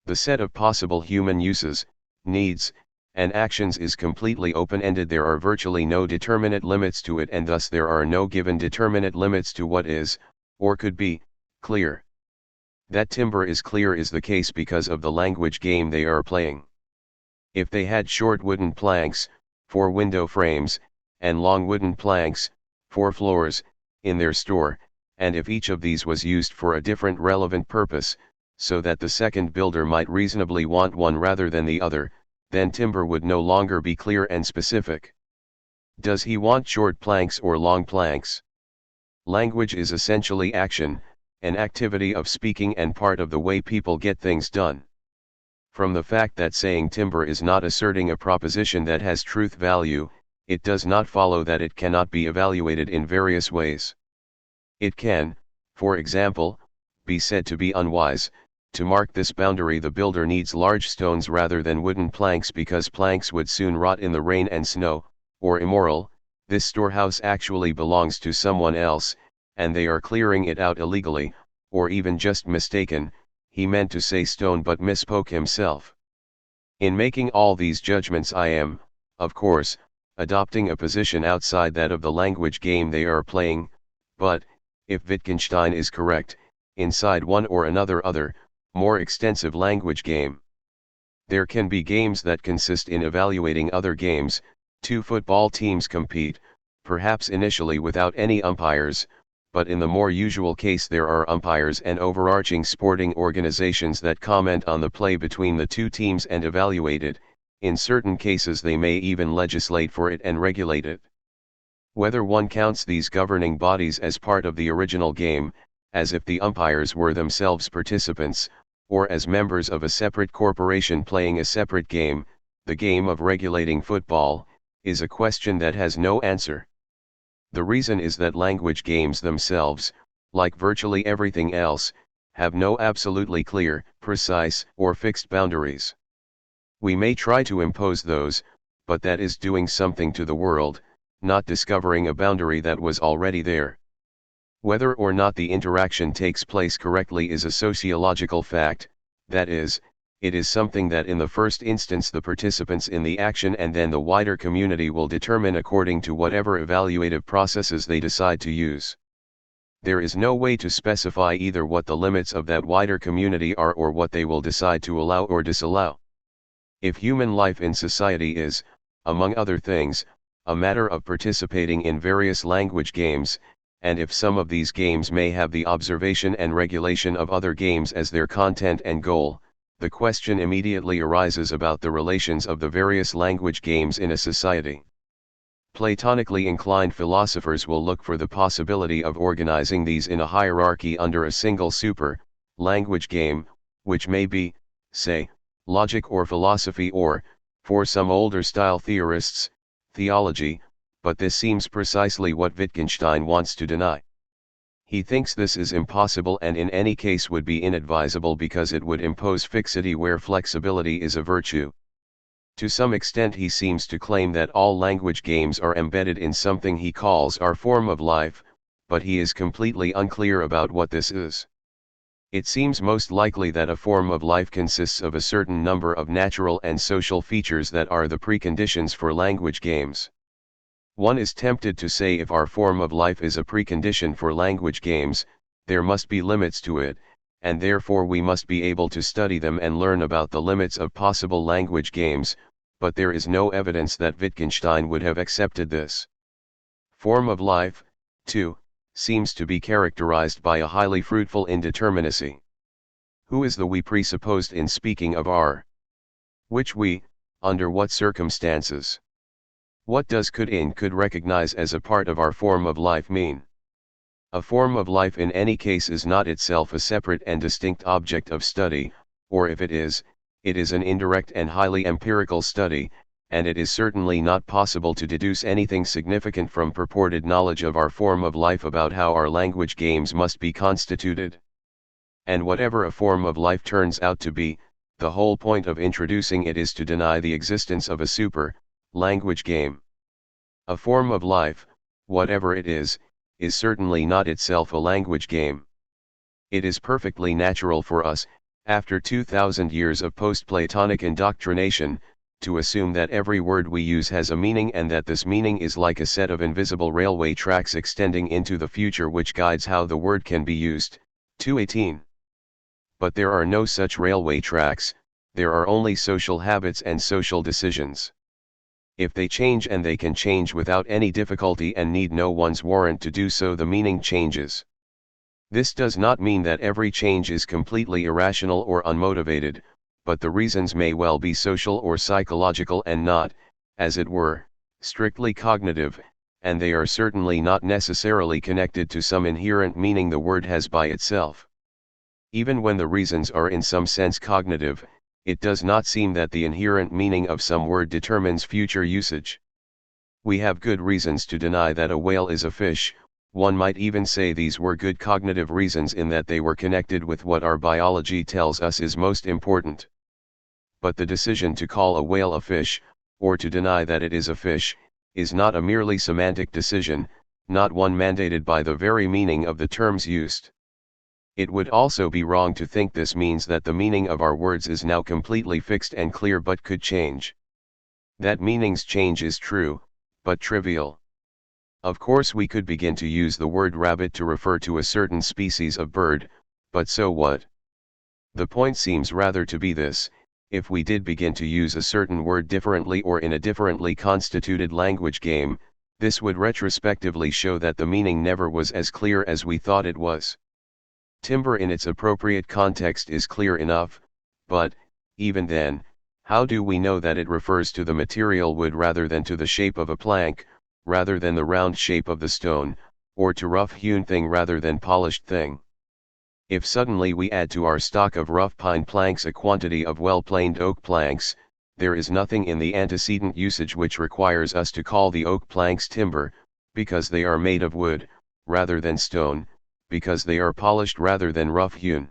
The set of possible human uses, needs, and actions is completely open-ended. There are virtually no determinate limits to it, and thus there are no given determinate limits to what is, or could be, clear. That timber is clear is the case because of the language game they are playing. If they had short wooden planks, 4 window frames, and long wooden planks, 4 floors, in their store, and if each of these was used for a different relevant purpose, so that the second builder might reasonably want one rather than the other, then timber would no longer be clear and specific. Does he want short planks or long planks? Language is essentially action, an activity of speaking and part of the way people get things done. From the fact that saying timber is not asserting a proposition that has truth value, it does not follow that it cannot be evaluated in various ways. It can, for example, be said to be unwise. To mark this boundary, the builder needs large stones rather than wooden planks because planks would soon rot in the rain and snow, or immoral, this storehouse actually belongs to someone else, and they are clearing it out illegally, or even just mistaken, he meant to say stone but misspoke himself. In making all these judgments I am, of course, adopting a position outside that of the language game they are playing, but, if Wittgenstein is correct, inside one or another other, more extensive language game. There can be games that consist in evaluating other games. 2 football teams compete, perhaps initially without any umpires, but in the more usual case there are umpires and overarching sporting organizations that comment on the play between the 2 teams and evaluate it. In certain cases they may even legislate for it and regulate it. Whether one counts these governing bodies as part of the original game, as if the umpires were themselves participants, or as members of a separate corporation playing a separate game, the game of regulating football, is a question that has no answer. The reason is that language games themselves, like virtually everything else, have no absolutely clear, precise, or fixed boundaries. We may try to impose those, but that is doing something to the world, not discovering a boundary that was already there. Whether or not the interaction takes place correctly is a sociological fact, that is, it is something that in the first instance the participants in the action and then the wider community will determine according to whatever evaluative processes they decide to use. There is no way to specify either what the limits of that wider community are or what they will decide to allow or disallow. If human life in society is, among other things, a matter of participating in various language games, and if some of these games may have the observation and regulation of other games as their content and goal, the question immediately arises about the relations of the various language games in a society. Platonically inclined philosophers will look for the possibility of organizing these in a hierarchy under a single language game, which may be, say, logic or philosophy or, for some older style theorists, theology, but this seems precisely what Wittgenstein wants to deny. He thinks this is impossible and in any case would be inadvisable because it would impose fixity where flexibility is a virtue. To some extent he seems to claim that all language games are embedded in something he calls our form of life, but he is completely unclear about what this is. It seems most likely that a form of life consists of a certain number of natural and social features that are the preconditions for language games. One is tempted to say if our form of life is a precondition for language games, there must be limits to it, and therefore we must be able to study them and learn about the limits of possible language games, but there is no evidence that Wittgenstein would have accepted this. Form of life, too, seems to be characterized by a highly fruitful indeterminacy. Who is the we presupposed in speaking of our? Which we, under what circumstances? What does could recognize as a part of our form of life mean? A form of life in any case is not itself a separate and distinct object of study, or if it is an indirect and highly empirical study, and it is certainly not possible to deduce anything significant from purported knowledge of our form of life about how our language games must be constituted. And whatever a form of life turns out to be, the whole point of introducing it is to deny the existence of a language game. A form of life, whatever it is certainly not itself a language game. It is perfectly natural for us, after 2,000 years of post-Platonic indoctrination, to assume that every word we use has a meaning and that this meaning is like a set of invisible railway tracks extending into the future which guides how the word can be used. 218. But there are no such railway tracks, there are only social habits and social decisions. If they change, and they can change without any difficulty and need no one's warrant to do so, the meaning changes. This does not mean that every change is completely irrational or unmotivated, but the reasons may well be social or psychological and not, as it were, strictly cognitive, and they are certainly not necessarily connected to some inherent meaning the word has by itself. Even when the reasons are in some sense cognitive, it does not seem that the inherent meaning of some word determines future usage. We have good reasons to deny that a whale is a fish. One might even say these were good cognitive reasons in that they were connected with what our biology tells us is most important. But the decision to call a whale a fish, or to deny that it is a fish, is not a merely semantic decision, not one mandated by the very meaning of the terms used. It would also be wrong to think this means that the meaning of our words is now completely fixed and clear but could change. That meanings change is true, but trivial. Of course we could begin to use the word rabbit to refer to a certain species of bird, but so what? The point seems rather to be this: if we did begin to use a certain word differently or in a differently constituted language game, this would retrospectively show that the meaning never was as clear as we thought it was. Timber in its appropriate context is clear enough, but, even then, how do we know that it refers to the material wood rather than to the shape of a plank, rather than the round shape of the stone, or to rough-hewn thing rather than polished thing? If suddenly we add to our stock of rough pine planks a quantity of well-planed oak planks, there is nothing in the antecedent usage which requires us to call the oak planks timber, because they are made of wood, rather than stone, because they are polished rather than rough-hewn.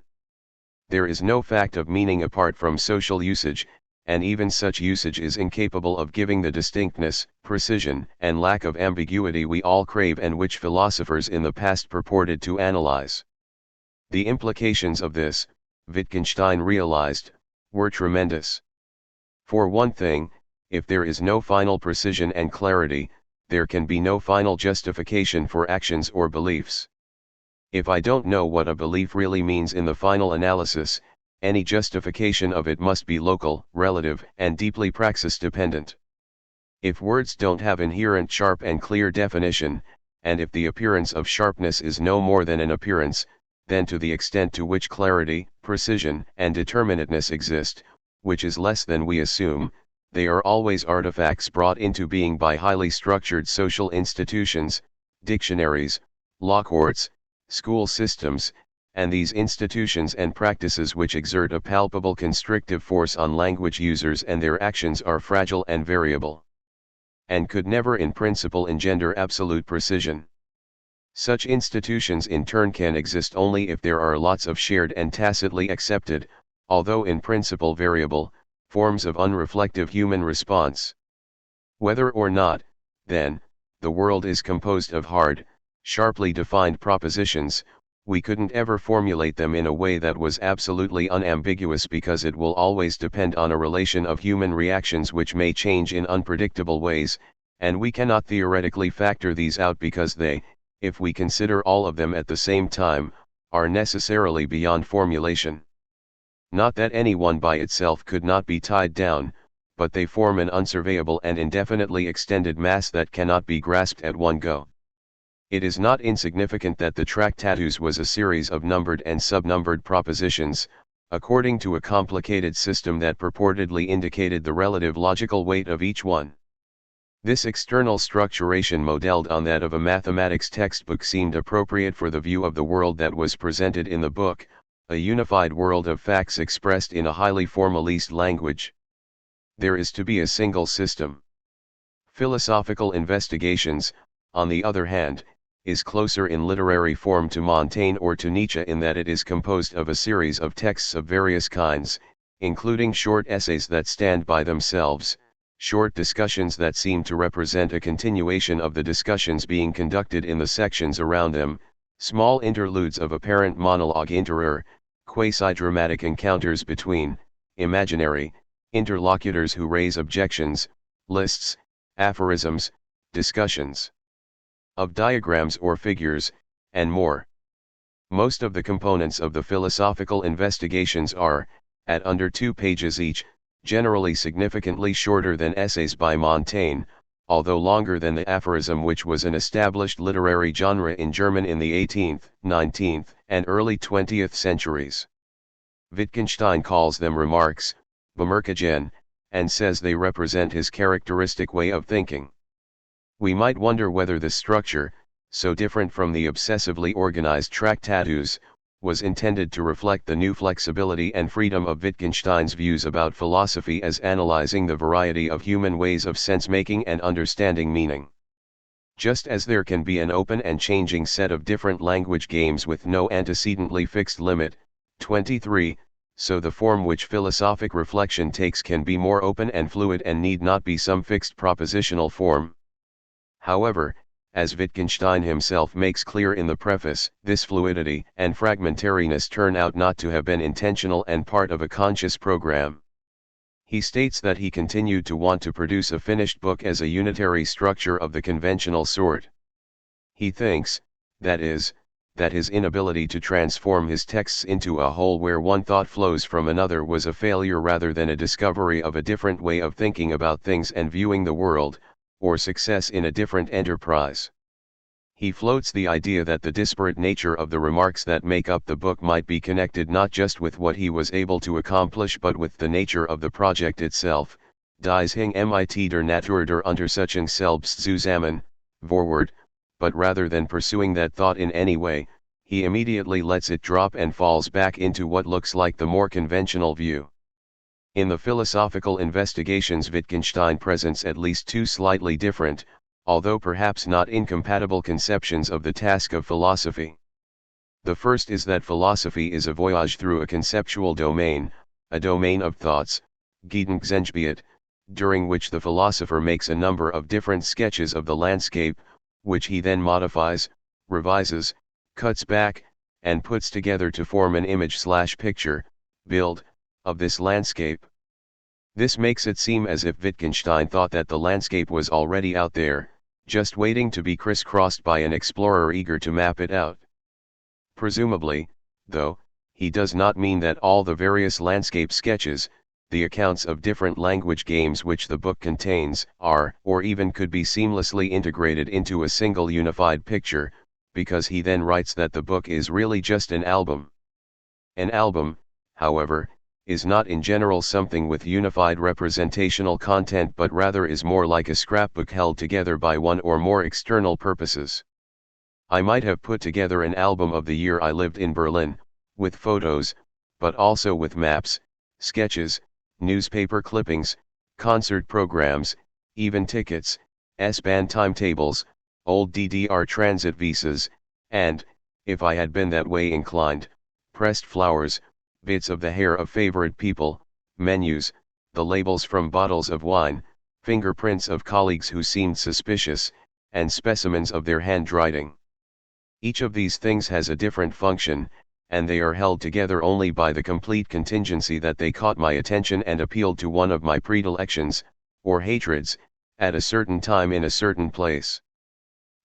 There is no fact of meaning apart from social usage, and even such usage is incapable of giving the distinctness, precision, and lack of ambiguity we all crave and which philosophers in the past purported to analyze. The implications of this, Wittgenstein realized, were tremendous. For one thing, if there is no final precision and clarity, there can be no final justification for actions or beliefs. If I don't know what a belief really means in the final analysis, any justification of it must be local, relative, and deeply praxis-dependent. If words don't have inherent sharp and clear definition, and if the appearance of sharpness is no more than an appearance, then to the extent to which clarity, precision, and determinateness exist, which is less than we assume, they are always artifacts brought into being by highly structured social institutions, dictionaries, law courts, school systems, and these institutions and practices which exert a palpable constrictive force on language users, and their actions are fragile and variable, and could never in principle engender absolute precision. Such institutions in turn can exist only if there are lots of shared and tacitly accepted, although in principle variable, forms of unreflective human response. Whether or not, then, the world is composed of hard, sharply defined propositions, we couldn't ever formulate them in a way that was absolutely unambiguous because it will always depend on a relation of human reactions which may change in unpredictable ways, and we cannot theoretically factor these out because they, if we consider all of them at the same time, are necessarily beyond formulation. Not that any one by itself could not be tied down, but they form an unsurveyable and indefinitely extended mass that cannot be grasped at one go. It is not insignificant that the Tractatus was a series of numbered and subnumbered propositions, according to a complicated system that purportedly indicated the relative logical weight of each one. This external structuration modeled on that of a mathematics textbook seemed appropriate for the view of the world that was presented in the book, a unified world of facts expressed in a highly formalist language. There is to be a single system. Philosophical Investigations, on the other hand, is closer in literary form to Montaigne or to Nietzsche in that it is composed of a series of texts of various kinds, including short essays that stand by themselves, short discussions that seem to represent a continuation of the discussions being conducted in the sections around them, small interludes of apparent monologue inter, quasi-dramatic encounters between, imaginary, interlocutors who raise objections, lists, aphorisms, discussions of diagrams or figures, and more. Most of the components of the Philosophical Investigations are, at under 2 pages each, generally significantly shorter than essays by Montaigne, although longer than the aphorism, which was an established literary genre in German in the 18th, 19th, and early 20th centuries. Wittgenstein calls them remarks, Bemerkungen, and says they represent his characteristic way of thinking. We might wonder whether the structure, so different from the obsessively organized Tractatus, was intended to reflect the new flexibility and freedom of Wittgenstein's views about philosophy as analyzing the variety of human ways of sense-making and understanding meaning. Just as there can be an open and changing set of different language games with no antecedently fixed limit, 23, so the form which philosophic reflection takes can be more open and fluid and need not be some fixed propositional form. However, as Wittgenstein himself makes clear in the preface, this fluidity and fragmentariness turn out not to have been intentional and part of a conscious program. He states that he continued to want to produce a finished book as a unitary structure of the conventional sort. He thinks, that is, that his inability to transform his texts into a whole where one thought flows from another was a failure rather than a discovery of a different way of thinking about things and viewing the world, or success in a different enterprise. He floats the idea that the disparate nature of the remarks that make up the book might be connected not just with what he was able to accomplish but with the nature of the project itself, dies hing mit der Natur der Untersuchung selbst zusammen, Vorwort, but rather than pursuing that thought in any way, he immediately lets it drop and falls back into what looks like the more conventional view. In the Philosophical Investigations, Wittgenstein presents at least 2 slightly different, although perhaps not incompatible conceptions of the task of philosophy. The first is that philosophy is a voyage through a conceptual domain, a domain of thoughts, Gedankengebiet, during which the philosopher makes a number of different sketches of the landscape, which he then modifies, revises, cuts back, and puts together to form an image/picture, build, of this landscape. This makes it seem as if Wittgenstein thought that the landscape was already out there, just waiting to be crisscrossed by an explorer eager to map it out. Presumably, though, he does not mean that all the various landscape sketches, the accounts of different language games which the book contains, are, or even could be seamlessly integrated into a single unified picture, because he then writes that the book is really just an album. An album, however, is not in general something with unified representational content but rather is more like a scrapbook held together by one or more external purposes. I might have put together an album of the year I lived in Berlin, with photos, but also with maps, sketches, newspaper clippings, concert programs, even tickets, S-Bahn timetables, old DDR transit visas, and, if I had been that way inclined, pressed flowers, bits of the hair of favorite people, menus, the labels from bottles of wine, fingerprints of colleagues who seemed suspicious, and specimens of their handwriting. Each of these things has a different function, and they are held together only by the complete contingency that they caught my attention and appealed to one of my predilections, or hatreds, at a certain time in a certain place.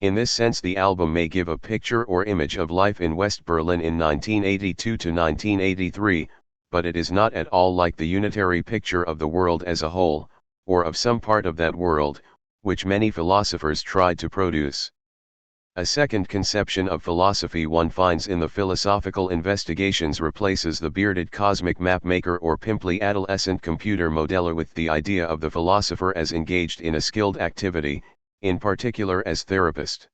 In this sense the album may give a picture or image of life in West Berlin in 1982 to 1983, but it is not at all like the unitary picture of the world as a whole, or of some part of that world, which many philosophers tried to produce. A second conception of philosophy one finds in the Philosophical Investigations replaces the bearded cosmic map-maker or pimply adolescent computer modeler with the idea of the philosopher as engaged in a skilled activity, in particular as therapist.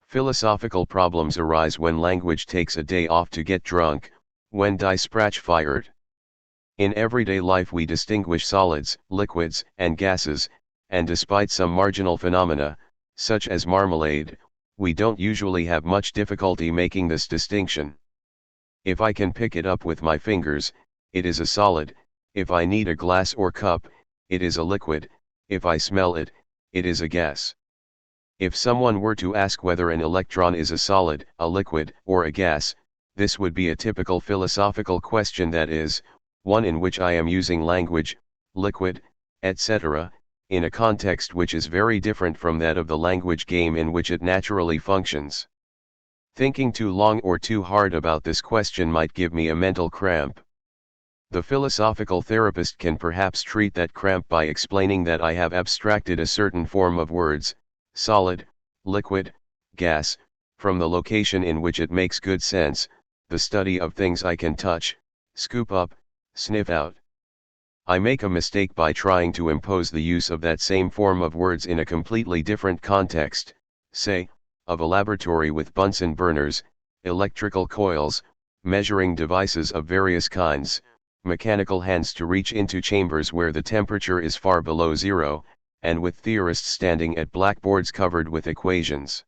Philosophical problems arise when language takes a day off to get drunk, when die Sprach fired. In everyday life we distinguish solids, liquids, and gases, and despite some marginal phenomena, such as marmalade, we don't usually have much difficulty making this distinction. If I can pick it up with my fingers, it is a solid; if I need a glass or cup, it is a liquid; if I smell it, it is a gas. If someone were to ask whether an electron is a solid, a liquid, or a gas, this would be a typical philosophical question, that is, one in which I am using language, liquid, etc., in a context which is very different from that of the language game in which it naturally functions. Thinking too long or too hard about this question might give me a mental cramp. The philosophical therapist can perhaps treat that cramp by explaining that I have abstracted a certain form of words, solid, liquid, gas, from the location in which it makes good sense, the study of things I can touch, scoop up, sniff out. I make a mistake by trying to impose the use of that same form of words in a completely different context, say, of a laboratory with Bunsen burners, electrical coils, measuring devices of various kinds, mechanical hands to reach into chambers where the temperature is far below zero, and with theorists standing at blackboards covered with equations.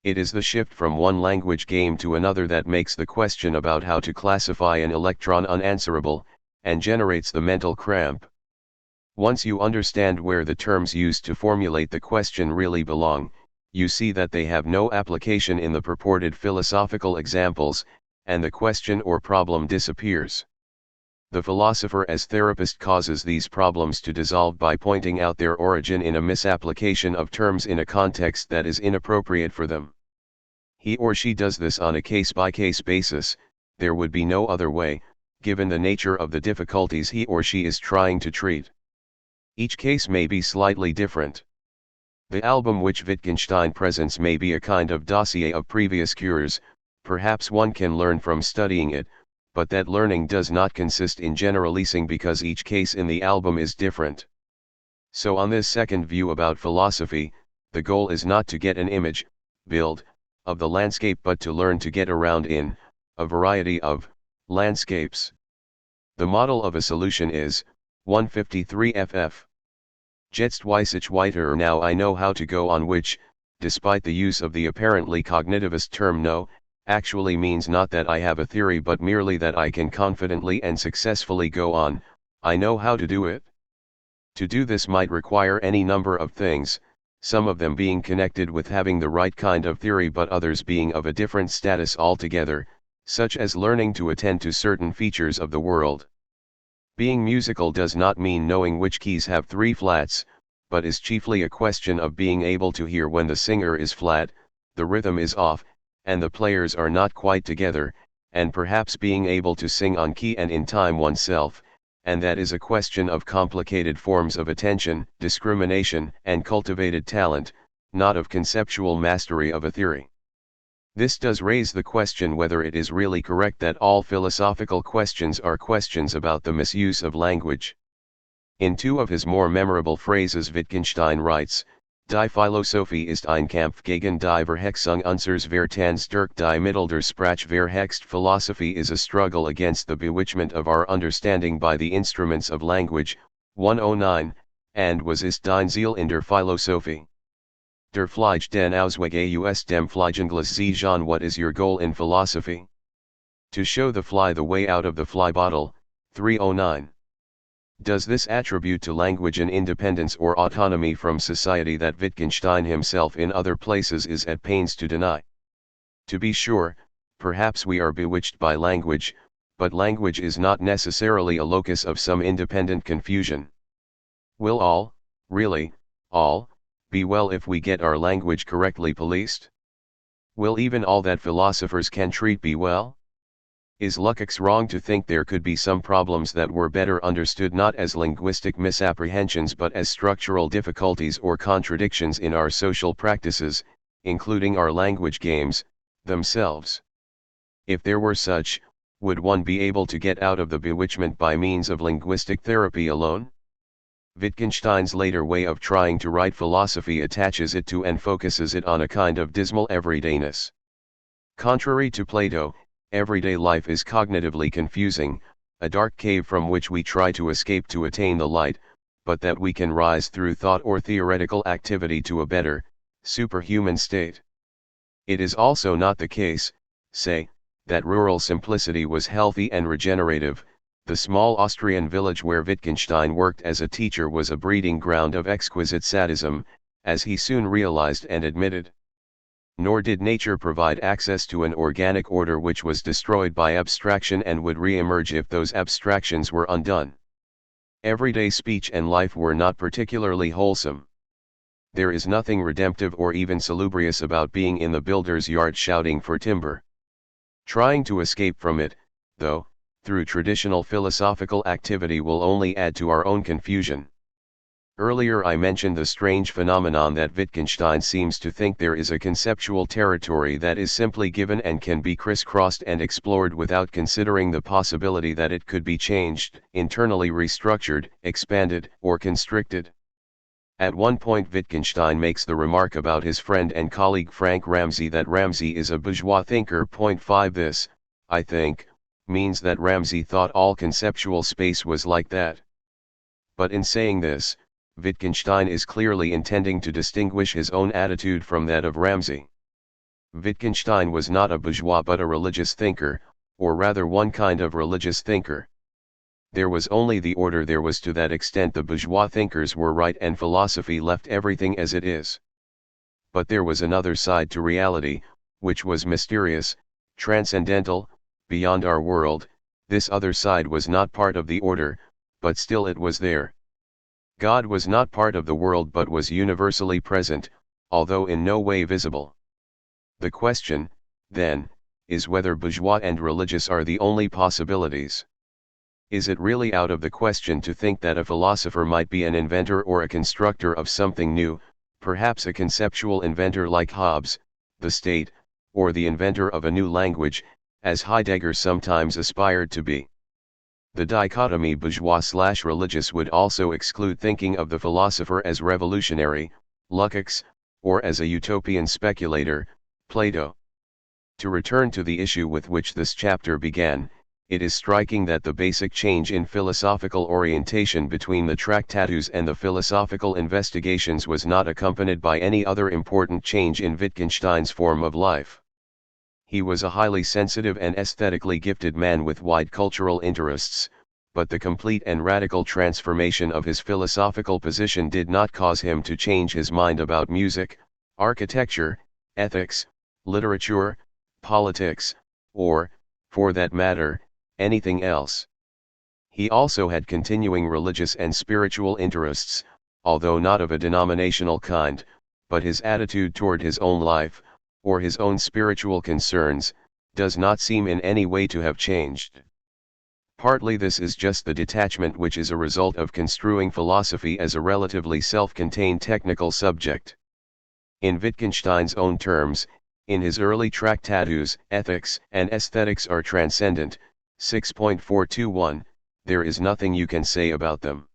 It is the shift from one language game to another that makes the question about how to classify an electron unanswerable, and generates the mental cramp. Once you understand where the terms used to formulate the question really belong, you see that they have no application in the purported philosophical examples, and the question or problem disappears. The philosopher as therapist causes these problems to dissolve by pointing out their origin in a misapplication of terms in a context that is inappropriate for them. He or she does this on a case-by-case basis; there would be no other way, given the nature of the difficulties he or she is trying to treat. Each case may be slightly different. The album which Wittgenstein presents may be a kind of dossier of previous cures; perhaps one can learn from studying it, but that learning does not consist in generalizing because each case in the album is different. So on this second view about philosophy, the goal is not to get an image, build, of the landscape but to learn to get around in, a variety of, landscapes. The model of a solution is, 153 ff. Jetzt weiß ich weiter. Now I know how to go on, which, despite the use of the apparently cognitivist term know, actually means not that I have a theory but merely that I can confidently and successfully go on. I know how to do it. To do this might require any number of things, some of them being connected with having the right kind of theory but others being of a different status altogether, such as learning to attend to certain features of the world. Being musical does not mean knowing which keys have 3 flats, but is chiefly a question of being able to hear when the singer is flat, the rhythm is off, and the players are not quite together, and perhaps being able to sing on key and in time oneself, and that is a question of complicated forms of attention, discrimination, and cultivated talent, not of conceptual mastery of a theory. This does raise the question whether it is really correct that all philosophical questions are questions about the misuse of language. In 2 of his more memorable phrases Wittgenstein writes, Die Philosophie ist ein Kampf gegen die Verhexung unseres Verstands durch die Mittel der Sprache. Verhext philosophy is a struggle against the bewitchment of our understanding by the instruments of language. 109, and was ist dein Ziel in der Philosophie? Der Fleisch den Ausweg aus dem Fliegenglas Sie Jean. What is your goal in philosophy? To show the fly the way out of the fly bottle. 309. Does this attribute to language an independence or autonomy from society that Wittgenstein himself in other places is at pains to deny? To be sure, perhaps we are bewitched by language, but language is not necessarily a locus of some independent confusion. Will all, really, all, be well if we get our language correctly policed? Will even all that philosophers can treat be well? Is Lukács wrong to think there could be some problems that were better understood not as linguistic misapprehensions but as structural difficulties or contradictions in our social practices, including our language games, themselves? If there were such, would one be able to get out of the bewitchment by means of linguistic therapy alone? Wittgenstein's later way of trying to write philosophy attaches it to and focuses it on a kind of dismal everydayness. Contrary to Plato, everyday life is cognitively confusing, a dark cave from which we try to escape to attain the light, but that we can rise through thought or theoretical activity to a better, superhuman state. It is also not the case, say, that rural simplicity was healthy and regenerative. The small Austrian village where Wittgenstein worked as a teacher was a breeding ground of exquisite sadism, as he soon realized and admitted. Nor did nature provide access to an organic order which was destroyed by abstraction and would re-emerge if those abstractions were undone. Everyday speech and life were not particularly wholesome. There is nothing redemptive or even salubrious about being in the builder's yard shouting for timber. Trying to escape from it, though, through traditional philosophical activity will only add to our own confusion. Earlier I mentioned the strange phenomenon that Wittgenstein seems to think there is a conceptual territory that is simply given and can be crisscrossed and explored without considering the possibility that it could be changed, internally restructured, expanded, or constricted. At one point Wittgenstein makes the remark about his friend and colleague Frank Ramsey that Ramsey is a bourgeois thinker. 5 This, I think, means that Ramsey thought all conceptual space was like that. But in saying this, Wittgenstein is clearly intending to distinguish his own attitude from that of Ramsey. Wittgenstein was not a bourgeois but a religious thinker, or rather one kind of religious thinker. There was only the order there was to that extent the bourgeois thinkers were right and philosophy left everything as it is. But there was another side to reality, which was mysterious, transcendental, beyond our world. This other side was not part of the order, but still it was there. God was not part of the world but was universally present, although in no way visible. The question, then, is whether bourgeois and religious are the only possibilities. Is it really out of the question to think that a philosopher might be an inventor or a constructor of something new, perhaps a conceptual inventor like Hobbes, the state, or the inventor of a new language, as Heidegger sometimes aspired to be? The dichotomy bourgeois/religious would also exclude thinking of the philosopher as revolutionary, Lukács, or as a utopian speculator, Plato. To return to the issue with which this chapter began, it is striking that the basic change in philosophical orientation between the Tractatus and the philosophical investigations was not accompanied by any other important change in Wittgenstein's form of life. He was a highly sensitive and aesthetically gifted man with wide cultural interests, but the complete and radical transformation of his philosophical position did not cause him to change his mind about music, architecture, ethics, literature, politics, or, for that matter, anything else. He also had continuing religious and spiritual interests, although not of a denominational kind, but his attitude toward his own life, or his own spiritual concerns, does not seem in any way to have changed. Partly this is just the detachment which is a result of construing philosophy as a relatively self-contained technical subject. In Wittgenstein's own terms, in his early Tractatus, ethics and aesthetics are transcendent, 6.421, there is nothing you can say about them.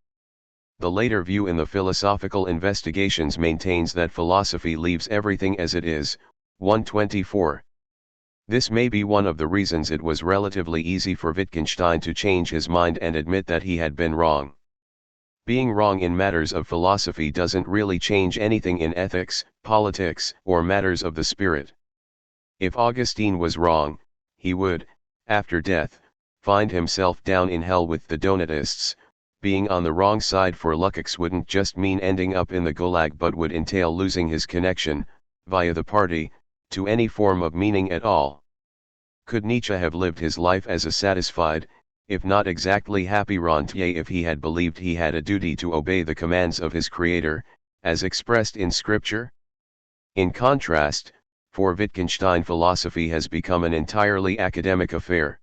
The later view in the philosophical investigations maintains that philosophy leaves everything as it is, 124. This may be one of the reasons it was relatively easy for Wittgenstein to change his mind and admit that he had been wrong. Being wrong in matters of philosophy doesn't really change anything in ethics, politics, or matters of the spirit. If Augustine was wrong, he would, after death, find himself down in hell with the Donatists. Being on the wrong side for Lukács wouldn't just mean ending up in the Gulag but would entail losing his connection, via the party, to any form of meaning at all. Could Nietzsche have lived his life as a satisfied, if not exactly happy rentier if he had believed he had a duty to obey the commands of his creator, as expressed in scripture? In contrast, for Wittgenstein philosophy has become an entirely academic affair.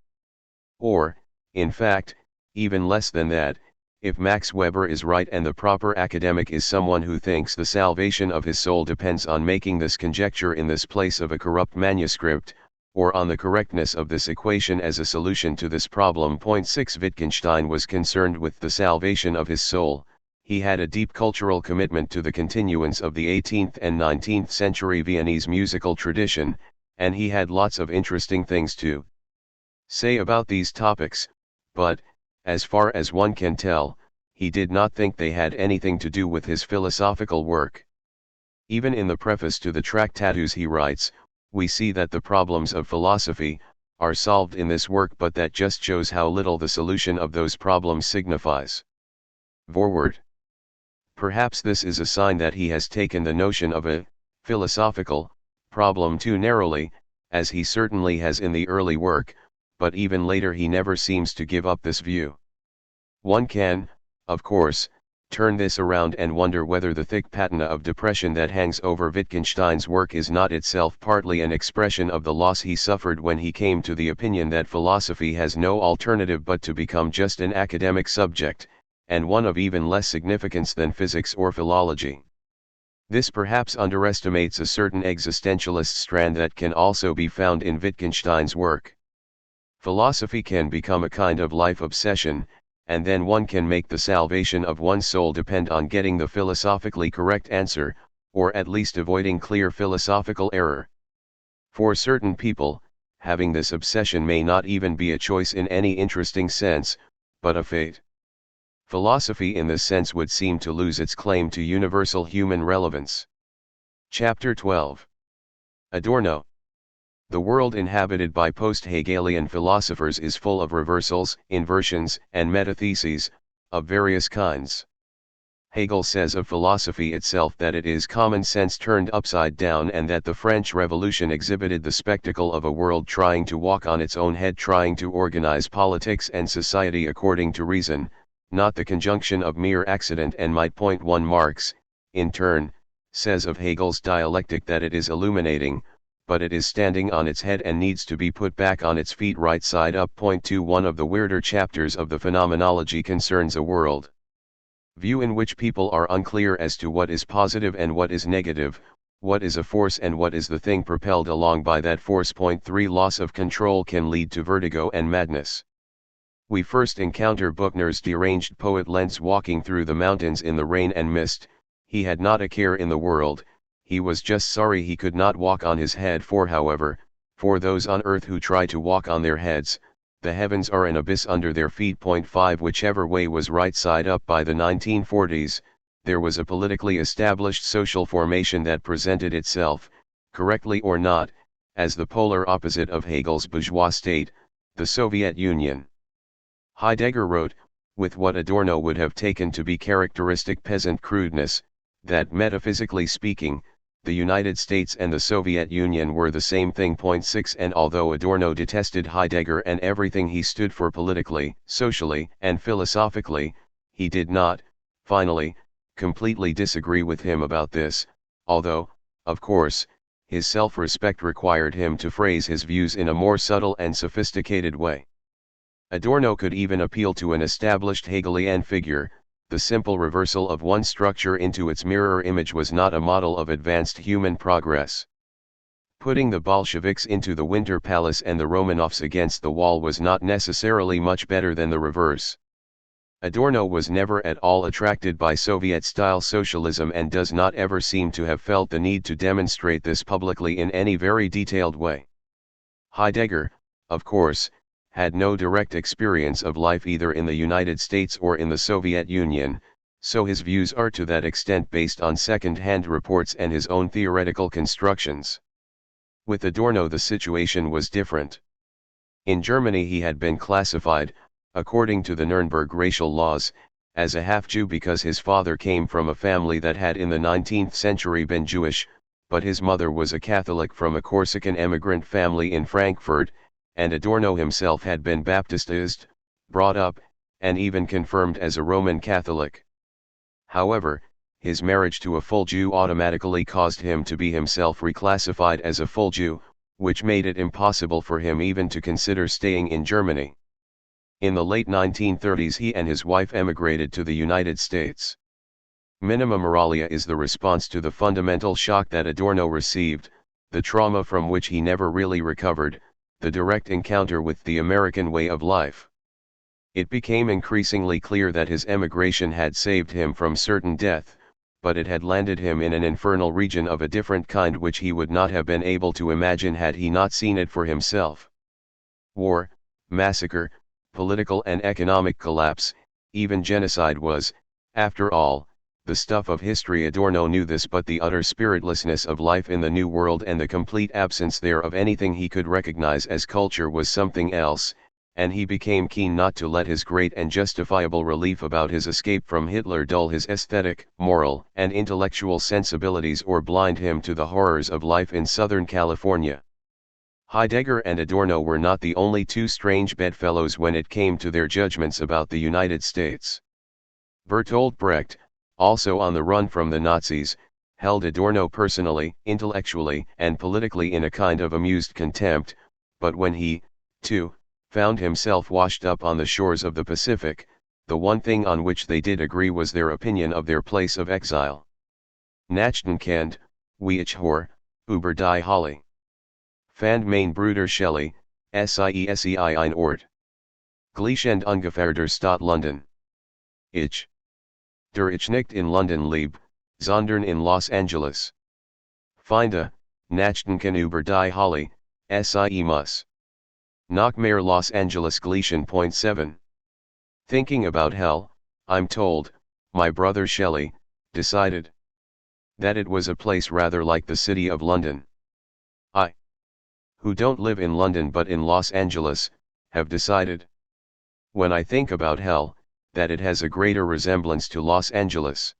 Or, in fact, even less than that, if Max Weber is right and the proper academic is someone who thinks the salvation of his soul depends on making this conjecture in this place of a corrupt manuscript, or on the correctness of this equation as a solution to this problem. 6 Wittgenstein was concerned with the salvation of his soul. He had a deep cultural commitment to the continuance of the 18th and 19th century Viennese musical tradition, and he had lots of interesting things to say about these topics, but, as far as one can tell, he did not think they had anything to do with his philosophical work. Even in the preface to the Tractatus he writes, we see that the problems of philosophy are solved in this work, but that just shows how little the solution of those problems signifies. Forward. Perhaps this is a sign that he has taken the notion of a philosophical problem too narrowly, as he certainly has in the early work, but even later he never seems to give up this view. One can, of course, turn this around and wonder whether the thick patina of depression that hangs over Wittgenstein's work is not itself partly an expression of the loss he suffered when he came to the opinion that philosophy has no alternative but to become just an academic subject, and one of even less significance than physics or philology. This perhaps underestimates a certain existentialist strand that can also be found in Wittgenstein's work. Philosophy can become a kind of life obsession, and then one can make the salvation of one's soul depend on getting the philosophically correct answer, or at least avoiding clear philosophical error. For certain people, having this obsession may not even be a choice in any interesting sense, but a fate. Philosophy in this sense would seem to lose its claim to universal human relevance. Chapter 12. Adorno. The world inhabited by post-Hegelian philosophers is full of reversals, inversions, and metatheses, of various kinds. Hegel says of philosophy itself that it is common sense turned upside down, and that the French Revolution exhibited the spectacle of a world trying to walk on its own head, trying to organize politics and society according to reason, not the conjunction of mere accident and might. 1 Marx, in turn, says of Hegel's dialectic that it is illuminating, but it is standing on its head and needs to be put back on its feet right side up. 2 One of the weirder chapters of the Phenomenology concerns a world view in which people are unclear as to what is positive and what is negative, what is a force and what is the thing propelled along by that force. 3 Loss of control can lead to vertigo and madness. We first encounter Buchner's deranged poet Lenz walking through the mountains in the rain and mist. He had not a care in the world, he was just sorry he could not walk on his head. However, for those on earth who try to walk on their heads, the heavens are an abyss under their feet. 5 Whichever way was right side up by the 1940s, there was a politically established social formation that presented itself, correctly or not, as the polar opposite of Hegel's bourgeois state, the Soviet Union. Heidegger wrote, with what Adorno would have taken to be characteristic peasant crudeness, that metaphysically speaking, the United States and the Soviet Union were the same thing. 6 And although Adorno detested Heidegger and everything he stood for politically, socially, and philosophically, he did not, finally, completely disagree with him about this, although, of course, his self-respect required him to phrase his views in a more subtle and sophisticated way. Adorno could even appeal to an established Hegelian figure. The simple reversal of one structure into its mirror image was not a model of advanced human progress. Putting the Bolsheviks into the Winter Palace and the Romanovs against the wall was not necessarily much better than the reverse. Adorno was never at all attracted by Soviet-style socialism and does not ever seem to have felt the need to demonstrate this publicly in any very detailed way. Heidegger, of course, had no direct experience of life either in the United States or in the Soviet Union, So his views are to that extent based on second-hand reports and his own theoretical constructions. With Adorno the situation was different. In Germany he had been classified, according to the Nuremberg racial laws, as a half-Jew because his father came from a family that had in the 19th century been Jewish, but his mother was a Catholic from a Corsican emigrant family in Frankfurt, and Adorno himself had been baptized, brought up, and even confirmed as a Roman Catholic. However, his marriage to a full Jew automatically caused him to be himself reclassified as a full Jew, which made it impossible for him even to consider staying in Germany. In the late 1930s he and his wife emigrated to the United States. Minima moralia is the response to the fundamental shock that Adorno received, the trauma from which he never really recovered, the direct encounter with the American way of life. It became increasingly clear that his emigration had saved him from certain death, but it had landed him in an infernal region of a different kind which he would not have been able to imagine had he not seen it for himself. War, massacre, political and economic collapse, even genocide was, after all, the stuff of history. Adorno knew this, but the utter spiritlessness of life in the New World and the complete absence there of anything he could recognize as culture was something else, and he became keen not to let his great and justifiable relief about his escape from Hitler dull his aesthetic, moral, and intellectual sensibilities or blind him to the horrors of life in Southern California. Heidegger and Adorno were not the only two strange bedfellows when it came to their judgments about the United States. Bertolt Brecht, also on the run from the Nazis, held Adorno personally, intellectually, and politically in a kind of amused contempt, but when he, too, found himself washed up on the shores of the Pacific, the one thing on which they did agree was their opinion of their place of exile. Nachdenkend, wie ich hör, über die Halle. Fand mein Bruder Shelley, siesei ein Ort. Gleich und ungefähr der Stadt London. Ich. Der ich nicht in London lebe, sondern in Los Angeles. Finde, Nachdenken über die Halle, sie muss. Noch mehr Los Angeles Gleischen. 7. Thinking about hell, I'm told, my brother Shelley, decided that it was a place rather like the city of London. I, who don't live in London but in Los Angeles, have decided, when I think about hell, that it has a greater resemblance to Los Angeles.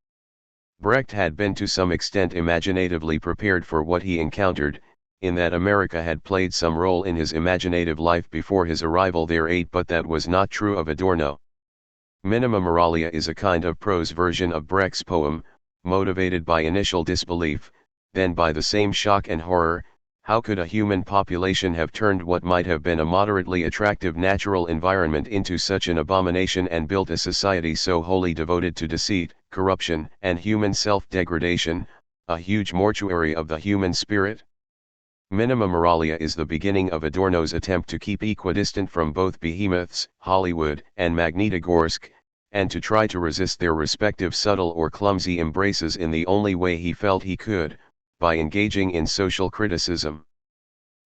Brecht had been to some extent imaginatively prepared for what he encountered, in that America had played some role in his imaginative life before his arrival there, but that was not true of Adorno. Minima moralia is a kind of prose version of Brecht's poem, motivated by initial disbelief, then by the same shock and horror. How could a human population have turned what might have been a moderately attractive natural environment into such an abomination and built a society so wholly devoted to deceit, corruption, and human self-degradation, a huge mortuary of the human spirit? Minima moralia is the beginning of Adorno's attempt to keep equidistant from both behemoths, Hollywood and Magnitogorsk, and to try to resist their respective subtle or clumsy embraces in the only way he felt he could, by engaging in social criticism.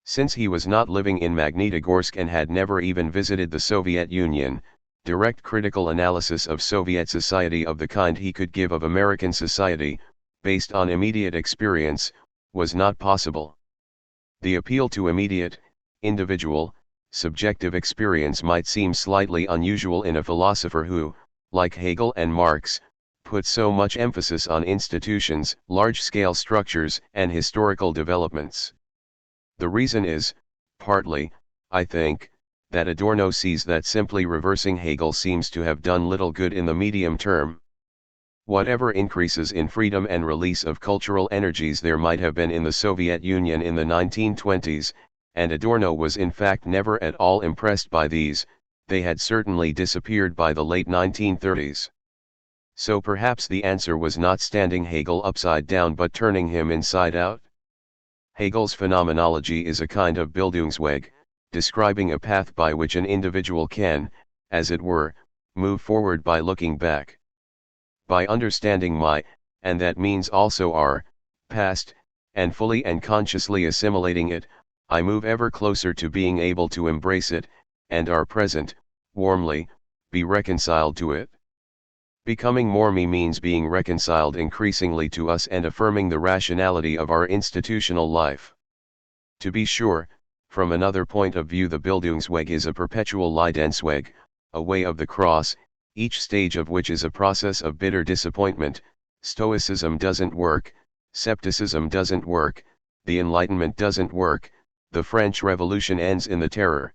Since he was not living in Magnitogorsk and had never even visited the Soviet Union, direct critical analysis of Soviet society of the kind he could give of American society, based on immediate experience, was not possible. The appeal to immediate, individual, subjective experience might seem slightly unusual in a philosopher who, like Hegel and Marx, put so much emphasis on institutions, large-scale structures, and historical developments. The reason is, partly, I think, that Adorno sees that simply reversing Hegel seems to have done little good in the medium term. Whatever increases in freedom and release of cultural energies there might have been in the Soviet Union in the 1920s, and Adorno was in fact never at all impressed by these, they had certainly disappeared by the late 1930s. So perhaps the answer was not standing Hegel upside down but turning him inside out. Hegel's phenomenology is a kind of Bildungsweg, describing a path by which an individual can, as it were, move forward by looking back. By understanding my, and that means also our, past, and fully and consciously assimilating it, I move ever closer to being able to embrace it, and our present, warmly, be reconciled to it. Becoming more me means being reconciled increasingly to us and affirming the rationality of our institutional life. To be sure, from another point of view the Bildungsweg is a perpetual Leidensweg, a way of the cross, each stage of which is a process of bitter disappointment. Stoicism doesn't work, scepticism doesn't work, the Enlightenment doesn't work, the French Revolution ends in the Terror.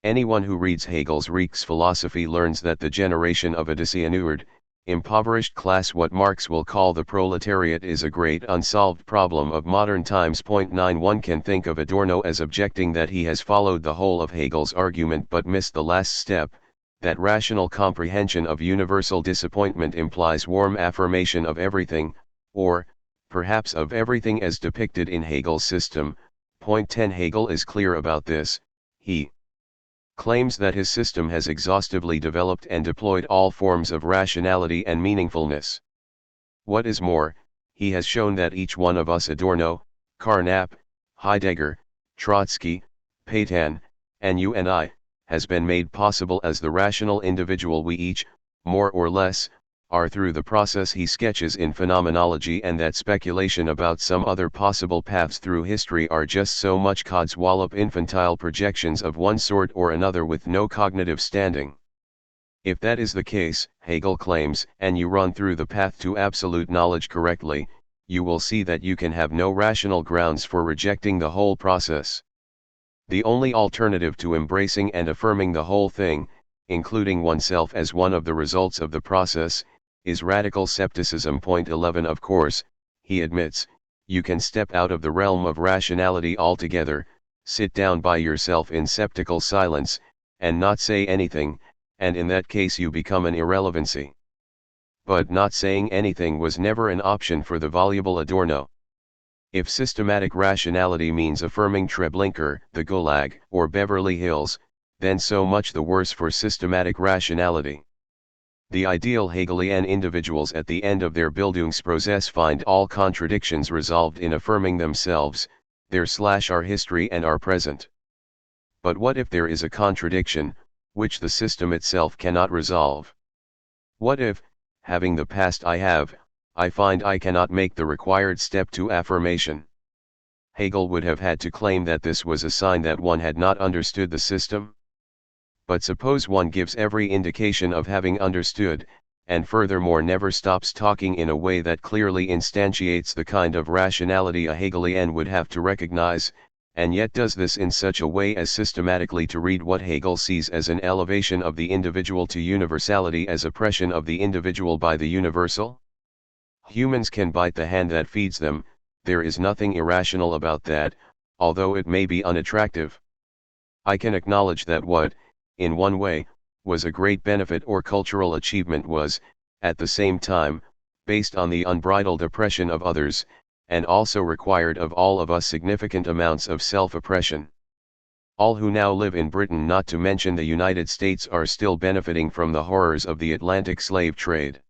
Anyone who reads Hegel's Rijks philosophy learns that the generation of a disillusioned, impoverished class, what Marx will call the proletariat, is a great unsolved problem of modern times. 9 One can think of Adorno as objecting that he has followed the whole of Hegel's argument but missed the last step, that rational comprehension of universal disappointment implies warm affirmation of everything, or, perhaps of everything as depicted in Hegel's system. 10 Hegel is clear about this. He claims that his system has exhaustively developed and deployed all forms of rationality and meaningfulness. What is more, he has shown that each one of us, Adorno, Carnap, Heidegger, Trotsky, Pétain, and you and I, has been made possible as the rational individual we each, more or less, are through the process he sketches in Phenomenology, and that speculation about some other possible paths through history are just so much codswallop infantile projections of one sort or another with no cognitive standing. If that is the case, Hegel claims, and you run through the path to absolute knowledge correctly, you will see that you can have no rational grounds for rejecting the whole process. The only alternative to embracing and affirming the whole thing, including oneself as one of the results of the process, is radical scepticism. 11 Of course, he admits, you can step out of the realm of rationality altogether, sit down by yourself in sceptical silence, and not say anything, and in that case you become an irrelevancy. But not saying anything was never an option for the voluble Adorno. If systematic rationality means affirming Treblinka, the Gulag, or Beverly Hills, then so much the worse for systematic rationality. The ideal Hegelian individuals at the end of their Bildungsprozess find all contradictions resolved in affirming themselves, our history and our present. But what if there is a contradiction, which the system itself cannot resolve? What if, having the past I find I cannot make the required step to affirmation? Hegel would have had to claim that this was a sign that one had not understood the system. But suppose one gives every indication of having understood, and furthermore never stops talking in a way that clearly instantiates the kind of rationality a Hegelian would have to recognize, and yet does this in such a way as systematically to read what Hegel sees as an elevation of the individual to universality as oppression of the individual by the universal? Humans can bite the hand that feeds them, there is nothing irrational about that, although it may be unattractive. I can acknowledge that what, in one way, was a great benefit or cultural achievement was, at the same time, based on the unbridled oppression of others, and also required of all of us significant amounts of self-oppression. All who now live in Britain, not to mention the United States, are still benefiting from the horrors of the Atlantic slave trade.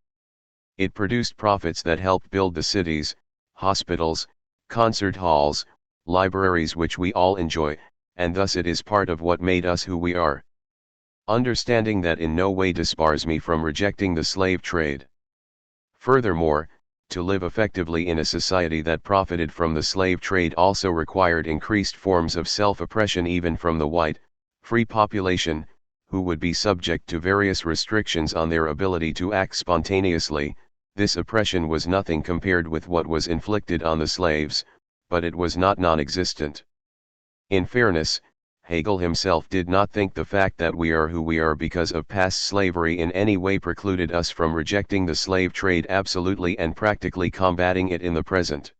It produced profits that helped build the cities, hospitals, concert halls, libraries which we all enjoy, and thus it is part of what made us who we are. Understanding that in no way dispars me from rejecting the slave trade. Furthermore, to live effectively in a society that profited from the slave trade also required increased forms of self-oppression even from the white, free population, who would be subject to various restrictions on their ability to act spontaneously. This oppression was nothing compared with what was inflicted on the slaves, but it was not non-existent. In fairness, Hegel himself did not think the fact that we are who we are because of past slavery in any way precluded us from rejecting the slave trade absolutely and practically combating it in the present.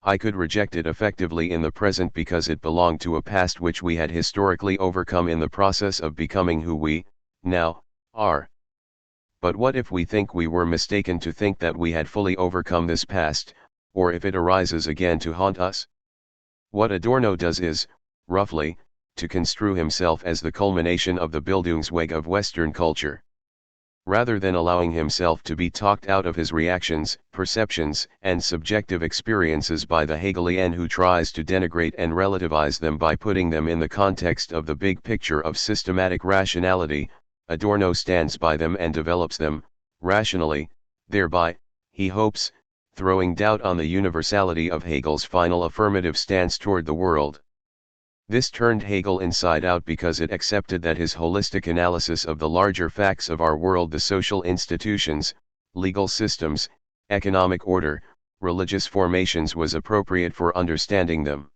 I could reject it effectively in the present because it belonged to a past which we had historically overcome in the process of becoming who we, now, are. But what if we think we were mistaken to think that we had fully overcome this past, or if it arises again to haunt us? What Adorno does is, roughly, to construe himself as the culmination of the Bildungsweg of Western culture. Rather than allowing himself to be talked out of his reactions, perceptions, and subjective experiences by the Hegelian who tries to denigrate and relativize them by putting them in the context of the big picture of systematic rationality, Adorno stands by them and develops them, rationally, thereby, he hopes, throwing doubt on the universality of Hegel's final affirmative stance toward the world. This turned Hegel inside out because it accepted that his holistic analysis of the larger facts of our world, the social institutions, legal systems, economic order, religious formations, was appropriate for understanding them.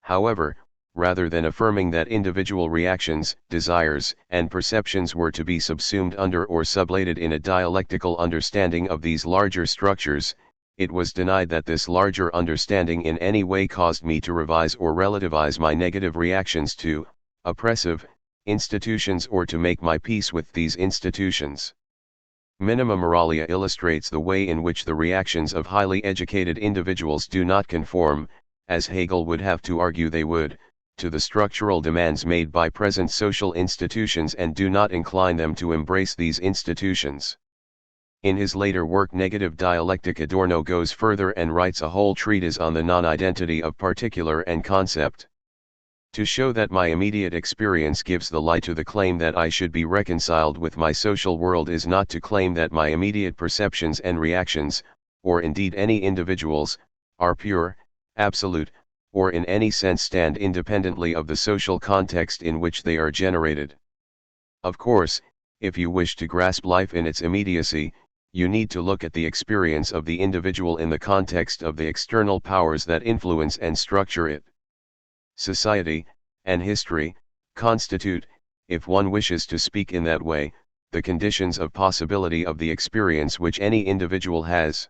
However, rather than affirming that individual reactions, desires, and perceptions were to be subsumed under or sublated in a dialectical understanding of these larger structures, it was denied that this larger understanding in any way caused me to revise or relativize my negative reactions to oppressive institutions or to make my peace with these institutions. Minima moralia illustrates the way in which the reactions of highly educated individuals do not conform, as Hegel would have to argue they would, to the structural demands made by present social institutions and do not incline them to embrace these institutions. In his later work Negative Dialectic, Adorno goes further and writes a whole treatise on the non-identity of particular and concept. To show that my immediate experience gives the lie to the claim that I should be reconciled with my social world is not to claim that my immediate perceptions and reactions, or indeed any individuals, are pure, absolute, or in any sense stand independently of the social context in which they are generated. Of course, if you wish to grasp life in its immediacy, you need to look at the experience of the individual in the context of the external powers that influence and structure it. Society, and history, constitute, if one wishes to speak in that way, the conditions of possibility of the experience which any individual has.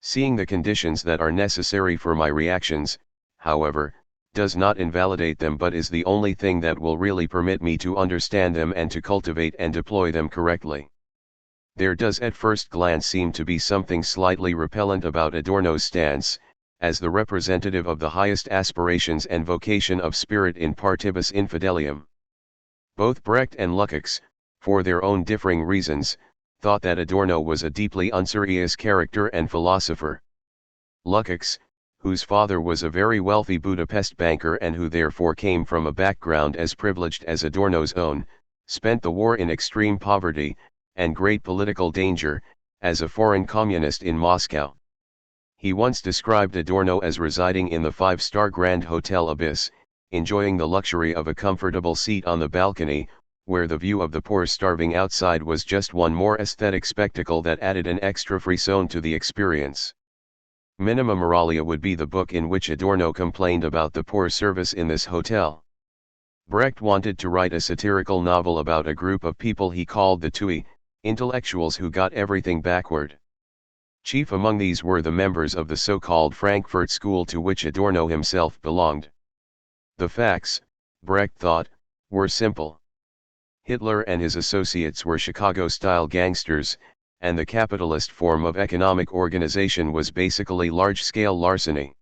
Seeing the conditions that are necessary for my reactions, however, does not invalidate them but is the only thing that will really permit me to understand them and to cultivate and deploy them correctly. There does at first glance seem to be something slightly repellent about Adorno's stance, as the representative of the highest aspirations and vocation of spirit in partibus infidelium. Both Brecht and Lukács, for their own differing reasons, thought that Adorno was a deeply unserious character and philosopher. Lukács, whose father was a very wealthy Budapest banker and who therefore came from a background as privileged as Adorno's own, spent the war in extreme poverty, and great political danger, as a foreign communist in Moscow. He once described Adorno as residing in the five-star Grand Hotel Abyss, enjoying the luxury of a comfortable seat on the balcony, where the view of the poor starving outside was just one more aesthetic spectacle that added an extra frisson to the experience. Minima Moralia would be the book in which Adorno complained about the poor service in this hotel. Brecht wanted to write a satirical novel about a group of people he called the THIRD, intellectuals who got everything backward. Chief among these were the members of the so-called Frankfurt School to which Adorno himself belonged. The facts, Brecht thought, were simple. Hitler and his associates were Chicago-style gangsters, and the capitalist form of economic organization was basically large-scale larceny.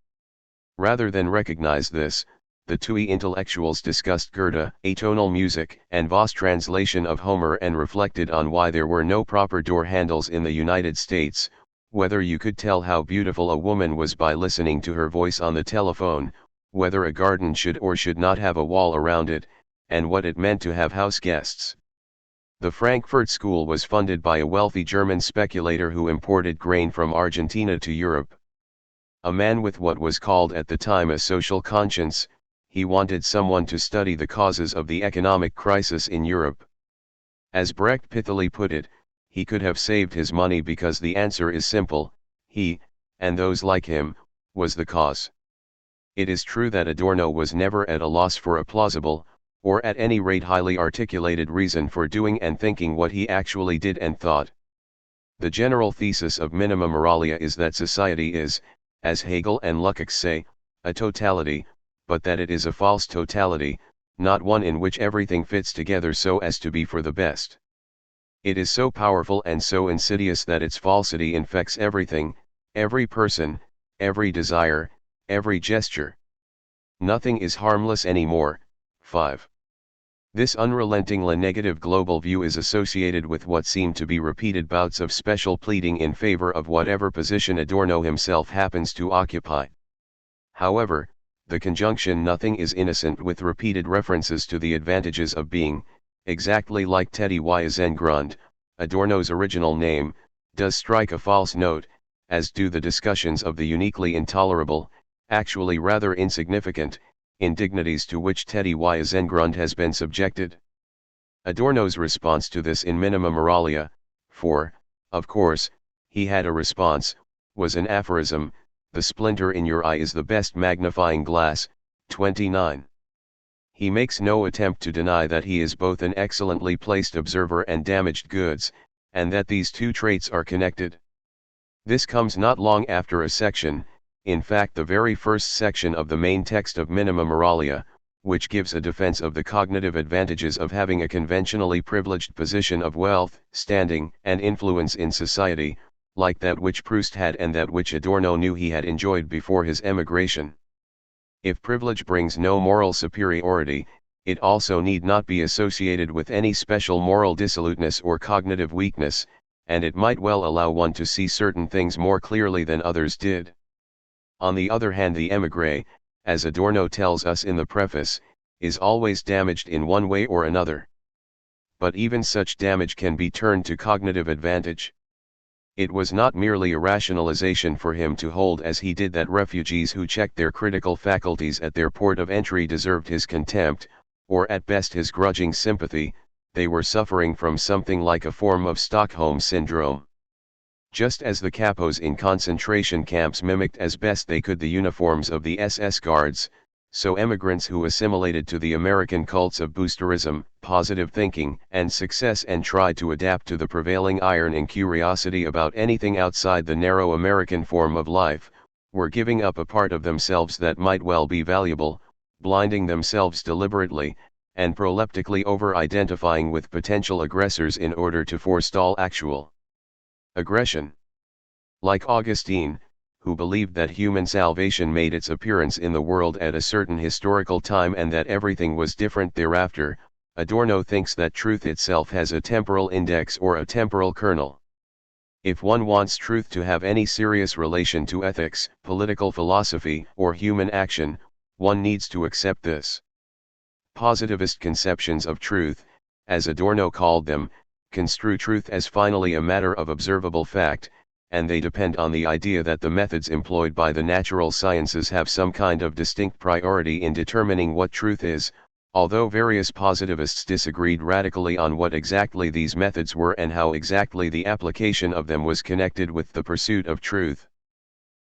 Rather than recognize this, the THIRD intellectuals discussed Goethe, atonal music, and Voss translation of Homer and reflected on why there were no proper door handles in the United States, whether you could tell how beautiful a woman was by listening to her voice on the telephone, whether a garden should or should not have a wall around it, and what it meant to have house guests. The Frankfurt School was funded by a wealthy German speculator who imported grain from Argentina to Europe. A man with what was called at the time a social conscience, he wanted someone to study the causes of the economic crisis in Europe. As Brecht pithily put it, he could have saved his money because the answer is simple: he, and those like him, was the cause. It is true that Adorno was never at a loss for a plausible, or at any rate highly articulated reason for doing and thinking what he actually did and thought. The general thesis of Minima Moralia is that society is, as Hegel and Lukács say, a totality, but that it is a false totality, not one in which everything fits together so as to be for the best. It is so powerful and so insidious that its falsity infects everything, every person, every desire, every gesture. Nothing is harmless anymore. 5. This unrelentingly negative global view is associated with what seem to be repeated bouts of special pleading in favor of whatever position Adorno himself happens to occupy. However, the conjunction "nothing is innocent" with repeated references to the advantages of being, exactly like Teddy Wisengrund, Adorno's original name, does strike a false note, as do the discussions of the uniquely intolerable, actually rather insignificant, indignities to which Teddy Wiesengrund has been subjected. Adorno's response to this in Minima Moralia, for, of course, he had a response, was an aphorism: the splinter in your eye is the best magnifying glass. 29. He makes no attempt to deny that he is both an excellently placed observer and damaged goods, and that these two traits are connected. This comes not long after a section, in fact the very first section of the main text of Minima Moralia, which gives a defense of the cognitive advantages of having a conventionally privileged position of wealth, standing, and influence in society, like that which Proust had and that which Adorno knew he had enjoyed before his emigration. If privilege brings no moral superiority, it also need not be associated with any special moral dissoluteness or cognitive weakness, and it might well allow one to see certain things more clearly than others did. On the other hand, the émigré, as Adorno tells us in the preface, is always damaged in one way or another. But even such damage can be turned to cognitive advantage. It was not merely a rationalization for him to hold as he did that refugees who checked their critical faculties at their port of entry deserved his contempt, or at best his grudging sympathy. They were suffering from something like a form of Stockholm syndrome. Just as the capos in concentration camps mimicked as best they could the uniforms of the SS guards, so emigrants who assimilated to the American cults of boosterism, positive thinking, and success and tried to adapt to the prevailing iron and curiosity about anything outside the narrow American form of life, were giving up a part of themselves that might well be valuable, blinding themselves deliberately, and proleptically over-identifying with potential aggressors in order to forestall actual aggression. Like Augustine, who believed that human salvation made its appearance in the world at a certain historical time and that everything was different thereafter, Adorno thinks that truth itself has a temporal index or a temporal kernel. If one wants truth to have any serious relation to ethics, political philosophy, or human action, one needs to accept this. Positivist conceptions of truth, as Adorno called them, construe truth as finally a matter of observable fact, and they depend on the idea that the methods employed by the natural sciences have some kind of distinct priority in determining what truth is, although various positivists disagreed radically on what exactly these methods were and how exactly the application of them was connected with the pursuit of truth.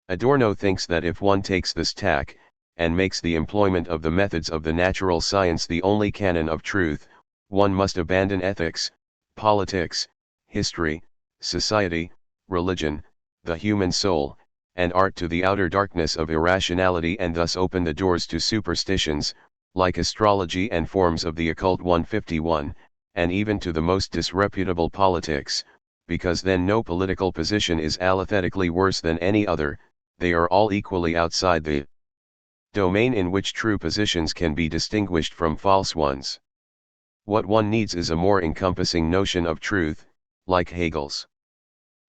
Adorno thinks that if one takes this tack, and makes the employment of the methods of the natural science the only canon of truth, one must abandon ethics, politics, history, society, religion, the human soul, and art to the outer darkness of irrationality and thus open the doors to superstitions, like astrology and forms of the occult. 151, and even to the most disreputable politics, because then no political position is allothetically worse than any other, they are all equally outside the domain in which true positions can be distinguished from false ones. What one needs is a more encompassing notion of truth, like Hegel's.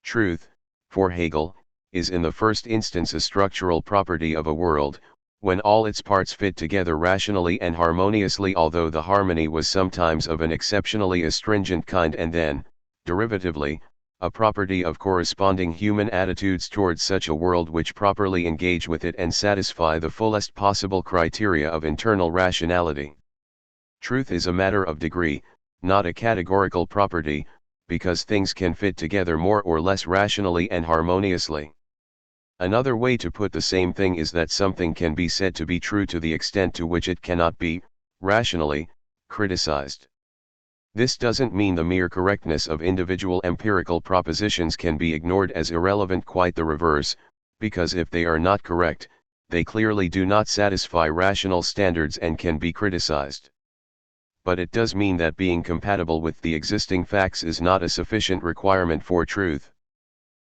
Truth, for Hegel, is in the first instance a structural property of a world, when all its parts fit together rationally and harmoniously, although the harmony was sometimes of an exceptionally astringent kind, and then, derivatively, a property of corresponding human attitudes towards such a world which properly engage with it and satisfy the fullest possible criteria of internal rationality. Truth is a matter of degree, not a categorical property, because things can fit together more or less rationally and harmoniously. Another way to put the same thing is that something can be said to be true to the extent to which it cannot be, rationally, criticized. This doesn't mean the mere correctness of individual empirical propositions can be ignored as irrelevant, quite the reverse, because if they are not correct, they clearly do not satisfy rational standards and can be criticized. But it does mean that being compatible with the existing facts is not a sufficient requirement for truth.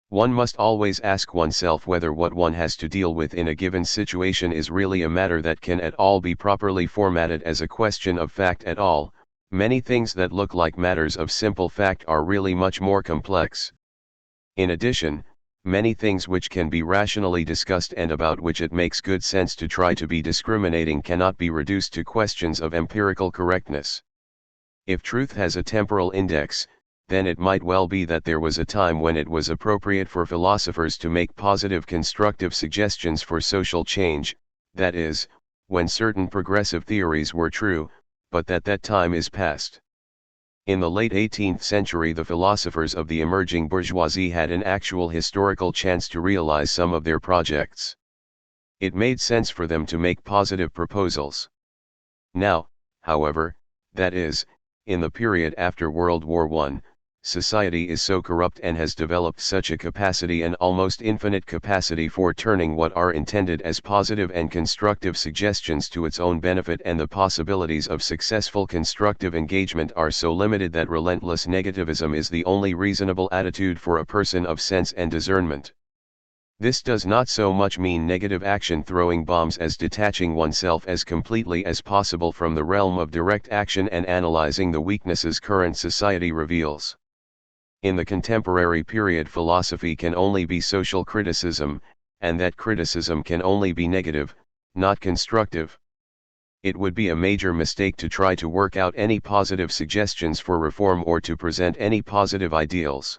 One must always ask oneself whether what one has to deal with in a given situation is really a matter that can at all be properly formatted as a question of fact at all. Many things that look like matters of simple fact are really much more complex. In addition, many things which can be rationally discussed and about which it makes good sense to try to be discriminating cannot be reduced to questions of empirical correctness. If truth has a temporal index, then it might well be that there was a time when it was appropriate for philosophers to make positive constructive suggestions for social change, that is, when certain progressive theories were true, but that time is past. In the late 18th century, the philosophers of the emerging bourgeoisie had an actual historical chance to realize some of their projects. It made sense for them to make positive proposals. Now, however, that is, in the period after World War I, society is so corrupt and has developed such a capacity, an almost infinite capacity for turning what are intended as positive and constructive suggestions to its own benefit, and the possibilities of successful constructive engagement are so limited that relentless negativism is the only reasonable attitude for a person of sense and discernment. This does not so much mean negative action, throwing bombs, as detaching oneself as completely as possible from the realm of direct action and analyzing the weaknesses current society reveals. In the contemporary period, philosophy can only be social criticism, and that criticism can only be negative, not constructive. It would be a major mistake to try to work out any positive suggestions for reform or to present any positive ideals.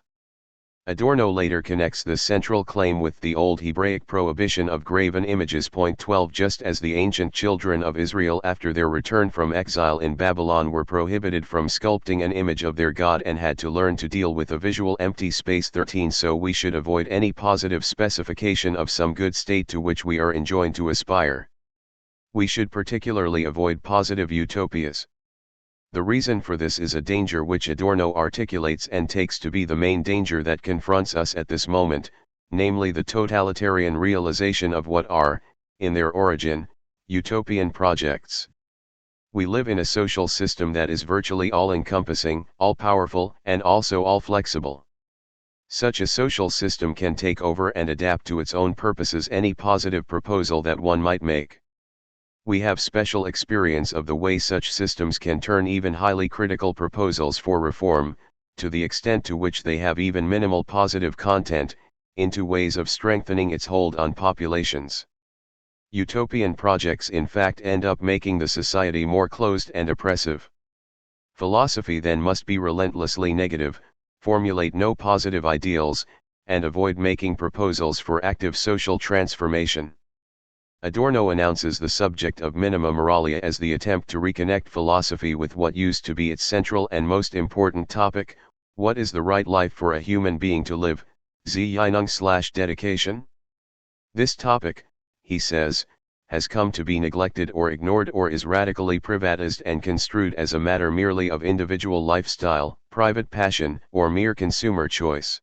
Adorno later connects this central claim with the old Hebraic prohibition of graven images. Point 12. Just as the ancient children of Israel after their return from exile in Babylon were prohibited from sculpting an image of their God and had to learn to deal with a visual empty space. 13. So we should avoid any positive specification of some good state to which we are enjoined to aspire. We should particularly avoid positive utopias. The reason for this is a danger which Adorno articulates and takes to be the main danger that confronts us at this moment, namely the totalitarian realization of what are, in their origin, utopian projects. We live in a social system that is virtually all-encompassing, all-powerful, and also all-flexible. Such a social system can take over and adapt to its own purposes any positive proposal that one might make. We have special experience of the way such systems can turn even highly critical proposals for reform, to the extent to which they have even minimal positive content, into ways of strengthening its hold on populations. Utopian projects in fact end up making the society more closed and oppressive. Philosophy then must be relentlessly negative, formulate no positive ideals, and avoid making proposals for active social transformation. Adorno announces the subject of minima moralia as the attempt to reconnect philosophy with what used to be its central and most important topic: what is the right life for a human being to live, Dedication? This topic, he says, has come to be neglected or ignored, or is radically privatized and construed as a matter merely of individual lifestyle, private passion, or mere consumer choice.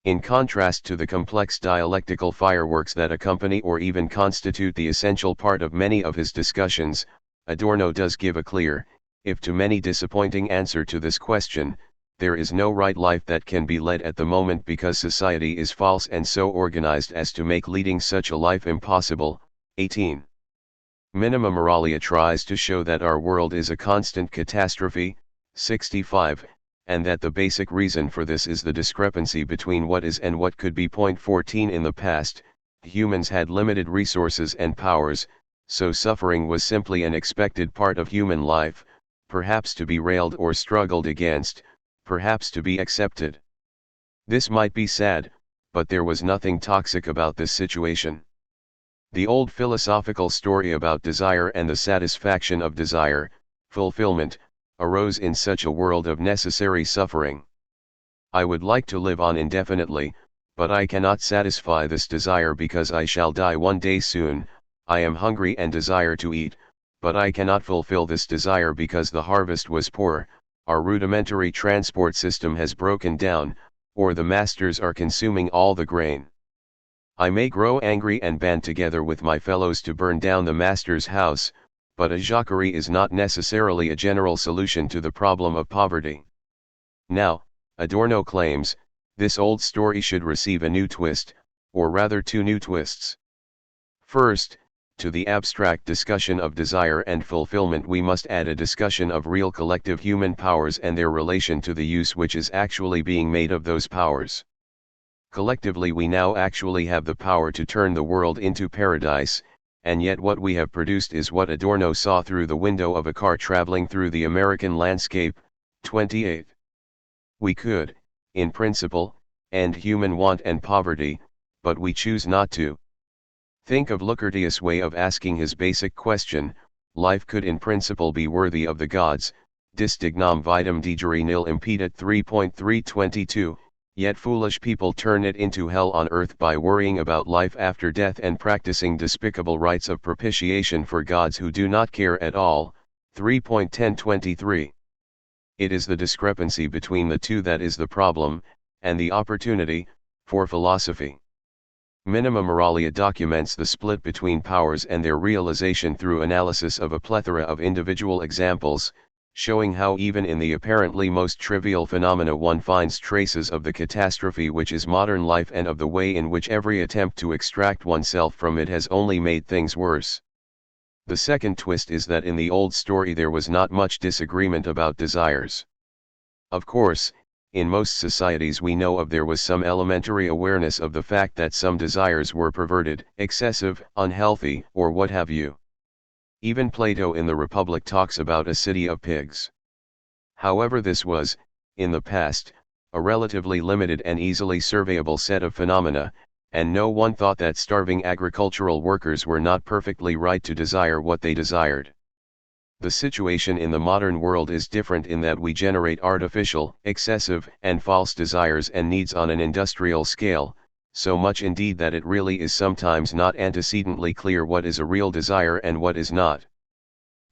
In contrast to the complex dialectical fireworks that accompany or even constitute the essential part of many of his discussions, Adorno does give a clear, if to many disappointing answer to this question: there is no right life that can be led at the moment because society is false and so organized as to make leading such a life impossible. 18. Minima moralia tries to show that our world is a constant catastrophe. 65. And that the basic reason for this is the discrepancy between what is and what could be. 14. In the past, humans had limited resources and powers, so suffering was simply an expected part of human life, perhaps to be railed or struggled against, perhaps to be accepted. This might be sad, but there was nothing toxic about this situation. The old philosophical story about desire and the satisfaction of desire, fulfillment, arose in such a world of necessary suffering. I would like to live on indefinitely, but I cannot satisfy this desire because I shall die one day soon. I am hungry and desire to eat, but I cannot fulfill this desire because the harvest was poor, our rudimentary transport system has broken down, or the masters are consuming all the grain. I may grow angry and band together with my fellows to burn down the master's house, but a jacquerie is not necessarily a general solution to the problem of poverty. Now, Adorno claims, this old story should receive a new twist, or rather two new twists. First, to the abstract discussion of desire and fulfillment we must add a discussion of real collective human powers and their relation to the use which is actually being made of those powers. Collectively we now actually have the power to turn the world into paradise, and yet what we have produced is what Adorno saw through the window of a car traveling through the American landscape. 28. We could, in principle, end human want and poverty, but we choose not to. Think of Socrates' way of asking his basic question: life could in principle be worthy of the gods, distignam vitam digere nil impedet 3.322, yet foolish people turn it into hell on earth by worrying about life after death and practicing despicable rites of propitiation for gods who do not care at all. 3.1023. It is the discrepancy between the two that is the problem, and the opportunity, for philosophy. Minima Moralia documents the split between powers and their realization through analysis of a plethora of individual examples, showing how even in the apparently most trivial phenomena one finds traces of the catastrophe which is modern life and of the way in which every attempt to extract oneself from it has only made things worse. The second twist is that in the old story there was not much disagreement about desires. Of course, in most societies we know of there was some elementary awareness of the fact that some desires were perverted, excessive, unhealthy, or what have you. Even Plato in the Republic talks about a city of pigs. However, this was, in the past, a relatively limited and easily surveyable set of phenomena, and no one thought that starving agricultural workers were not perfectly right to desire what they desired. The situation in the modern world is different in that we generate artificial, excessive, and false desires and needs on an industrial scale, so much indeed that it really is sometimes not antecedently clear what is a real desire and what is not.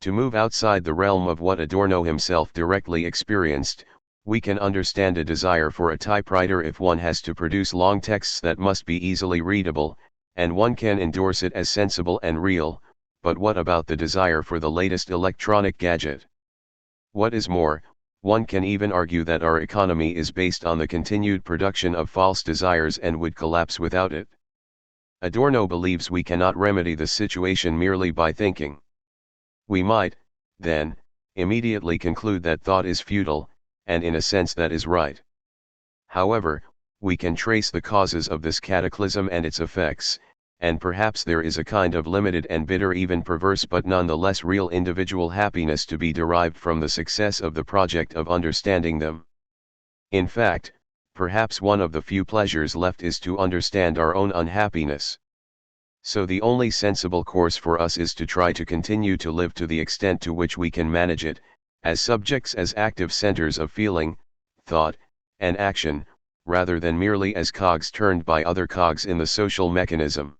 To move outside the realm of what Adorno himself directly experienced, we can understand a desire for a typewriter if one has to produce long texts that must be easily readable, and one can endorse it as sensible and real. But what about the desire for the latest electronic gadget? What is more, one can even argue that our economy is based on the continued production of false desires and would collapse without it. Adorno believes we cannot remedy the situation merely by thinking. We might, then, immediately conclude that thought is futile, and in a sense that is right. However, we can trace the causes of this cataclysm and its effects, and perhaps there is a kind of limited and bitter, even perverse but nonetheless real individual happiness to be derived from the success of the project of understanding them. In fact, perhaps one of the few pleasures left is to understand our own unhappiness. So the only sensible course for us is to try to continue to live to the extent to which we can manage it, as subjects, as active centers of feeling, thought, and action, rather than merely as cogs turned by other cogs in the social mechanism.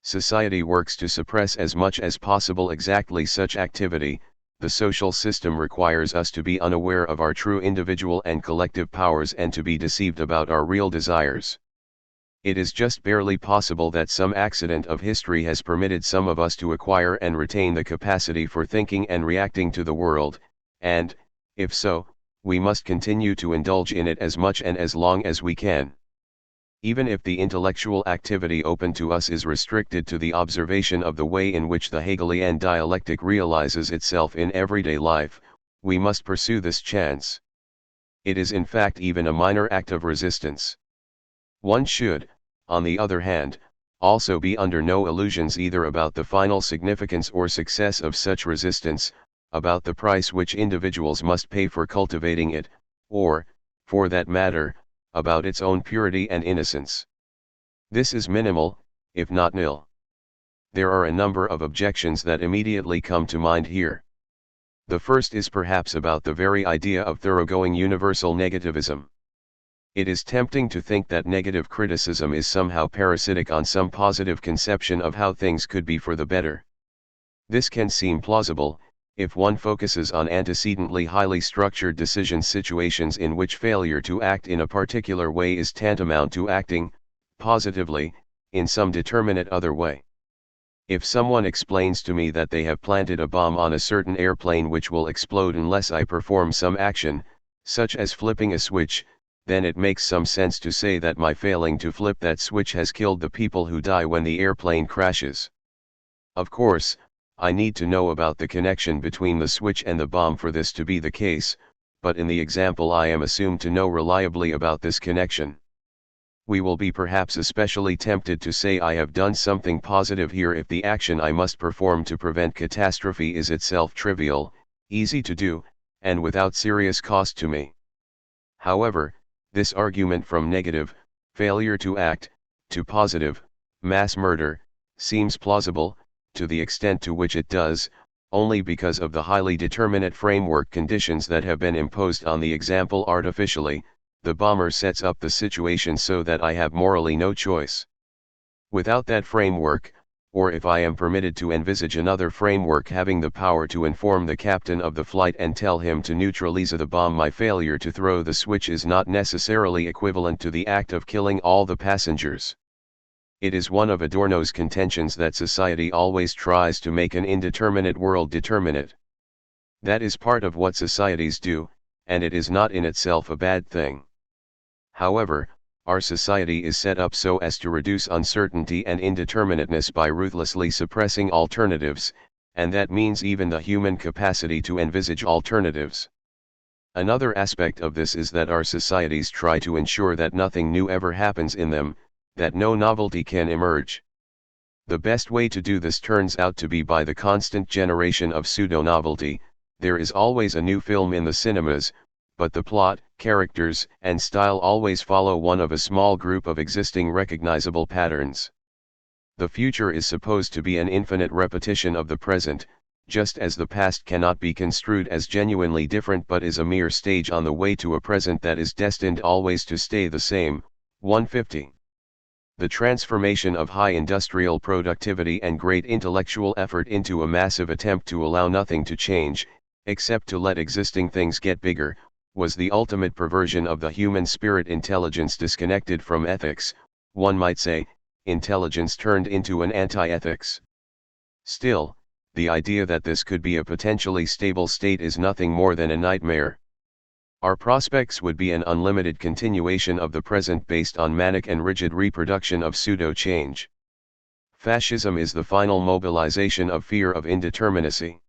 Society works to suppress as much as possible exactly such activity. The social system requires us to be unaware of our true individual and collective powers and to be deceived about our real desires. It is just barely possible that some accident of history has permitted some of us to acquire and retain the capacity for thinking and reacting to the world, and, if so, we must continue to indulge in it as much and as long as we can. Even if the intellectual activity open to us is restricted to the observation of the way in which the Hegelian dialectic realizes itself in everyday life, we must pursue this chance. It is in fact even a minor act of resistance. One should, on the other hand, also be under no illusions either about the final significance or success of such resistance, about the price which individuals must pay for cultivating it, or, for that matter, about its own purity and innocence. This is minimal, if not nil. There are a number of objections that immediately come to mind here. The first is perhaps about the very idea of thoroughgoing universal negativism. It is tempting to think that negative criticism is somehow parasitic on some positive conception of how things could be for the better. This can seem plausible, if one focuses on antecedently highly structured decision situations in which failure to act in a particular way is tantamount to acting, positively, in some determinate other way. If someone explains to me that they have planted a bomb on a certain airplane which will explode unless I perform some action, such as flipping a switch, then it makes some sense to say that my failing to flip that switch has killed the people who die when the airplane crashes. Of course, I need to know about the connection between the switch and the bomb for this to be the case, but in the example I am assumed to know reliably about this connection. We will be perhaps especially tempted to say I have done something positive here if the action I must perform to prevent catastrophe is itself trivial, easy to do, and without serious cost to me. However, this argument from negative, failure to act, to positive, mass murder, seems plausible, to the extent to which it does, only because of the highly determinate framework conditions that have been imposed on the example artificially. The bomber sets up the situation so that I have morally no choice. Without that framework, or if I am permitted to envisage another framework having the power to inform the captain of the flight and tell him to neutralize the bomb, my failure to throw the switch is not necessarily equivalent to the act of killing all the passengers. It is one of Adorno's contentions that society always tries to make an indeterminate world determinate. That is part of what societies do, and it is not in itself a bad thing. However, our society is set up so as to reduce uncertainty and indeterminateness by ruthlessly suppressing alternatives, and that means even the human capacity to envisage alternatives. Another aspect of this is that our societies try to ensure that nothing new ever happens in them, that no novelty can emerge. The best way to do this turns out to be by the constant generation of pseudo-novelty. There is always a new film in the cinemas, but the plot, characters, and style always follow one of a small group of existing recognizable patterns. The future is supposed to be an infinite repetition of the present, just as the past cannot be construed as genuinely different but is a mere stage on the way to a present that is destined always to stay the same. 150. The transformation of high industrial productivity and great intellectual effort into a massive attempt to allow nothing to change, except to let existing things get bigger, was the ultimate perversion of the human spirit. Intelligence disconnected from ethics, one might say, intelligence turned into an anti-ethics. Still, the idea that this could be a potentially stable state is nothing more than a nightmare. Our prospects would be an unlimited continuation of the present based on manic and rigid reproduction of pseudo-change. Fascism is the final mobilization of fear of indeterminacy.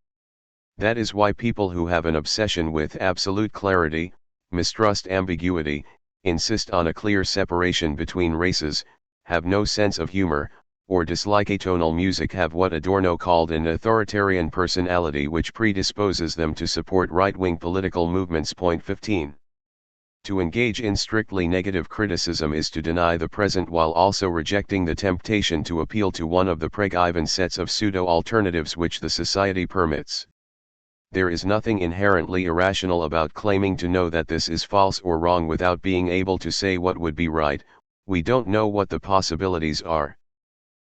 That is why people who have an obsession with absolute clarity, mistrust ambiguity, insist on a clear separation between races, have no sense of humor, or dislike atonal music, have what Adorno called an authoritarian personality which predisposes them to support right-wing political movements. 15. To engage in strictly negative criticism is to deny the present while also rejecting the temptation to appeal to one of the preg-even sets of pseudo-alternatives which the society permits. There is nothing inherently irrational about claiming to know that this is false or wrong without being able to say what would be right. We don't know what the possibilities are.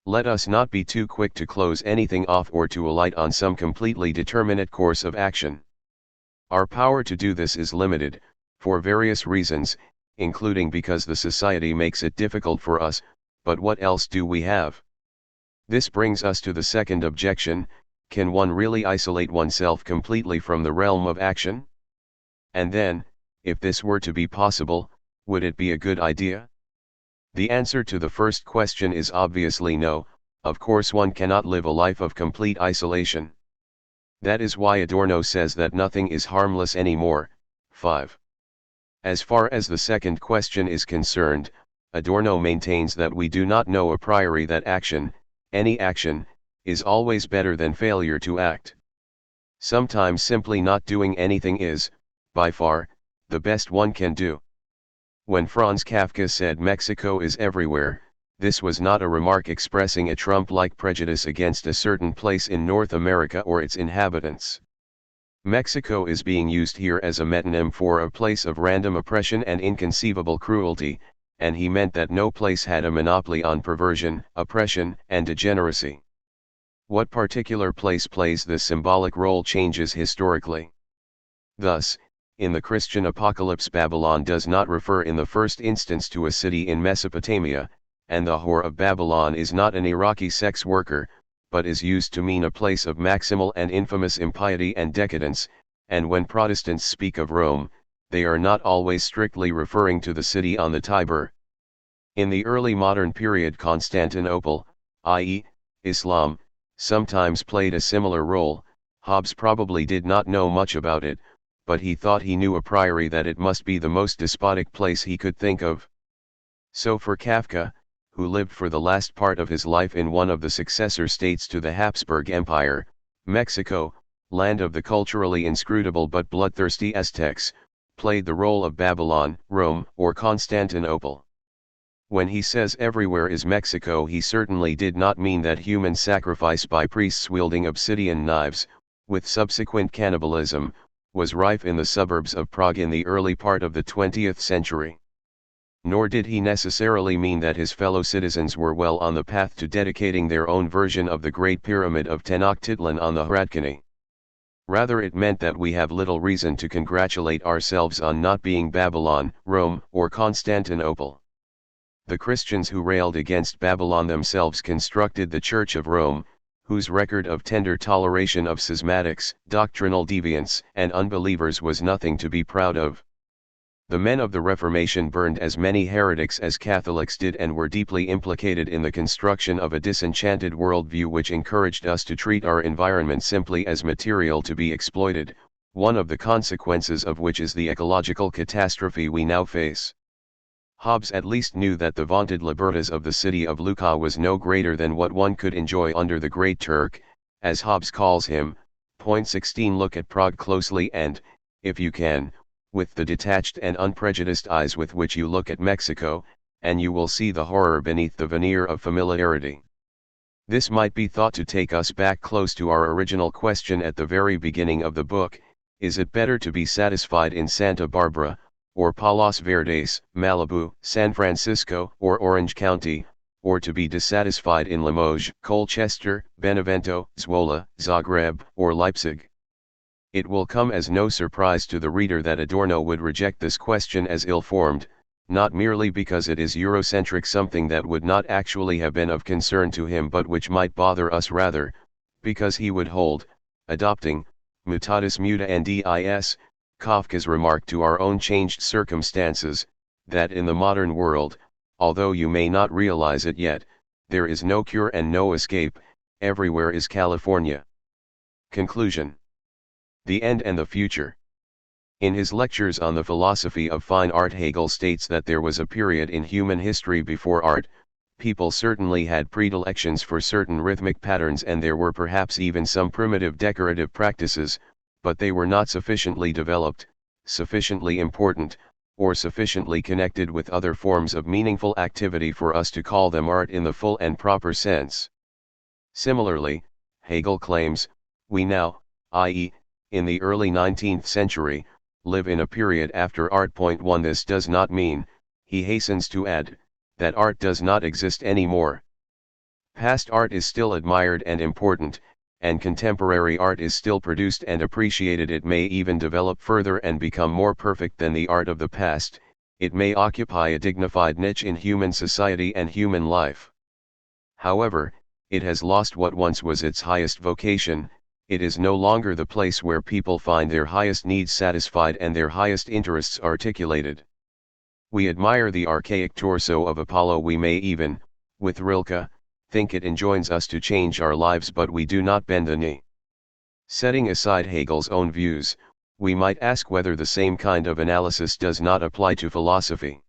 Let us not be too quick to close anything off or to alight on some completely determinate course of action. Our power to do this is limited, for various reasons, including because the society makes it difficult for us, but what else do we have? This brings us to the second objection: can one really isolate oneself completely from the realm of action? And then, if this were to be possible, would it be a good idea? The answer to the first question is obviously no. Of course one cannot live a life of complete isolation. That is why Adorno says that nothing is harmless anymore. 5. As far as the second question is concerned, Adorno maintains that we do not know a priori that action, any action, is always better than failure to act. Sometimes simply not doing anything is, by far, the best one can do. When Franz Kafka said Mexico is everywhere, this was not a remark expressing a Trump-like prejudice against a certain place in North America or its inhabitants. Mexico is being used here as a metonym for a place of random oppression and inconceivable cruelty, and he meant that no place had a monopoly on perversion, oppression, and degeneracy. What particular place plays this symbolic role changes historically. Thus, in the Christian apocalypse, Babylon does not refer in the first instance to a city in Mesopotamia, and the whore of Babylon is not an Iraqi sex worker, but is used to mean a place of maximal and infamous impiety and decadence, and when Protestants speak of Rome, they are not always strictly referring to the city on the Tiber. In the early modern period, Constantinople, i.e., Islam, sometimes played a similar role. Hobbes probably did not know much about it, but he thought he knew a priori that it must be the most despotic place he could think of. So for Kafka, who lived for the last part of his life in one of the successor states to the Habsburg Empire, Mexico, land of the culturally inscrutable but bloodthirsty Aztecs, played the role of Babylon, Rome, or Constantinople. When he says everywhere is Mexico, he certainly did not mean that human sacrifice by priests wielding obsidian knives, with subsequent cannibalism, was rife in the suburbs of Prague in the early part of the 20th century. Nor did he necessarily mean that his fellow citizens were well on the path to dedicating their own version of the Great Pyramid of Tenochtitlan on the Hradčany. Rather, it meant that we have little reason to congratulate ourselves on not being Babylon, Rome, or Constantinople. The Christians who railed against Babylon themselves constructed the Church of Rome, whose record of tender toleration of schismatics, doctrinal deviants, and unbelievers was nothing to be proud of. The men of the Reformation burned as many heretics as Catholics did and were deeply implicated in the construction of a disenchanted worldview which encouraged us to treat our environment simply as material to be exploited, one of the consequences of which is the ecological catastrophe we now face. Hobbes at least knew that the vaunted libertas of the city of Lucca was no greater than what one could enjoy under the Great Turk, as Hobbes calls him. Point 16. Look at Prague closely and, if you can, with the detached and unprejudiced eyes with which you look at Mexico, and you will see the horror beneath the veneer of familiarity. This might be thought to take us back close to our original question at the very beginning of the book: is it better to be satisfied in Santa Barbara, or Palos Verdes, Malibu, San Francisco, or Orange County, or to be dissatisfied in Limoges, Colchester, Benevento, Zwolle, Zagreb, or Leipzig? It will come as no surprise to the reader that Adorno would reject this question as ill-formed, not merely because it is Eurocentric, something that would not actually have been of concern to him but which might bother us rather, because he would hold, adopting, mutatis mutandis, Kafka's remark to our own changed circumstances, that in the modern world, although you may not realize it yet, there is no cure and no escape, everywhere is California. Conclusion. The End and the Future. In his lectures on the philosophy of fine art, Hegel states that there was a period in human history before art. People certainly had predilections for certain rhythmic patterns and there were perhaps even some primitive decorative practices, but they were not sufficiently developed, sufficiently important, or sufficiently connected with other forms of meaningful activity for us to call them art in the full and proper sense. Similarly, Hegel claims, we now, i.e., in the early 19th century, live in a period after art. 1. This does not mean, he hastens to add, that art does not exist anymore. Past art is still admired and important, and contemporary art is still produced and appreciated. It may even develop further and become more perfect than the art of the past. It may occupy a dignified niche in human society and human life. However, it has lost what once was its highest vocation. It is no longer the place where people find their highest needs satisfied and their highest interests articulated. We admire the archaic torso of Apollo. We may even, with Rilke, think it enjoins us to change our lives, but we do not bend the knee. Setting aside Hegel's own views, we might ask whether the same kind of analysis does not apply to philosophy.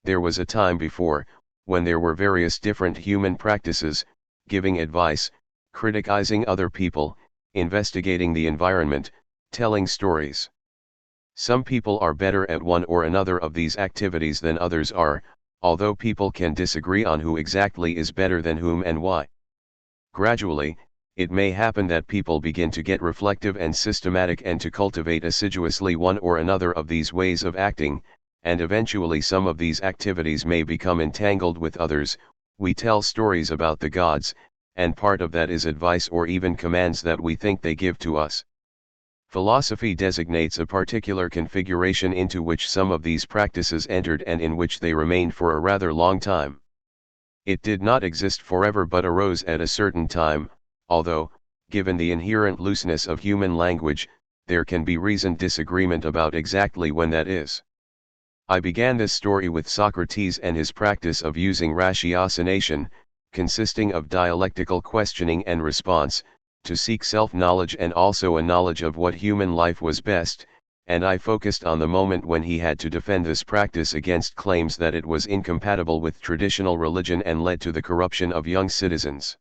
There was a time before, when there were various different human practices, giving advice, criticizing other people, investigating the environment, telling stories. Some people are better at one or another of these activities than others are, although people can disagree on who exactly is better than whom and why. Gradually, it may happen that people begin to get reflective and systematic and to cultivate assiduously one or another of these ways of acting, and eventually some of these activities may become entangled with others. We tell stories about the gods, and part of that is advice or even commands that we think they give to us. Philosophy designates a particular configuration into which some of these practices entered and in which they remained for a rather long time. It did not exist forever but arose at a certain time, although, given the inherent looseness of human language, there can be reasoned disagreement about exactly when that is. I began this story with Socrates and his practice of using ratiocination, consisting of dialectical questioning and response, to seek self-knowledge and also a knowledge of what human life was best, and I focused on the moment when he had to defend this practice against claims that it was incompatible with traditional religion and led to the corruption of young citizens.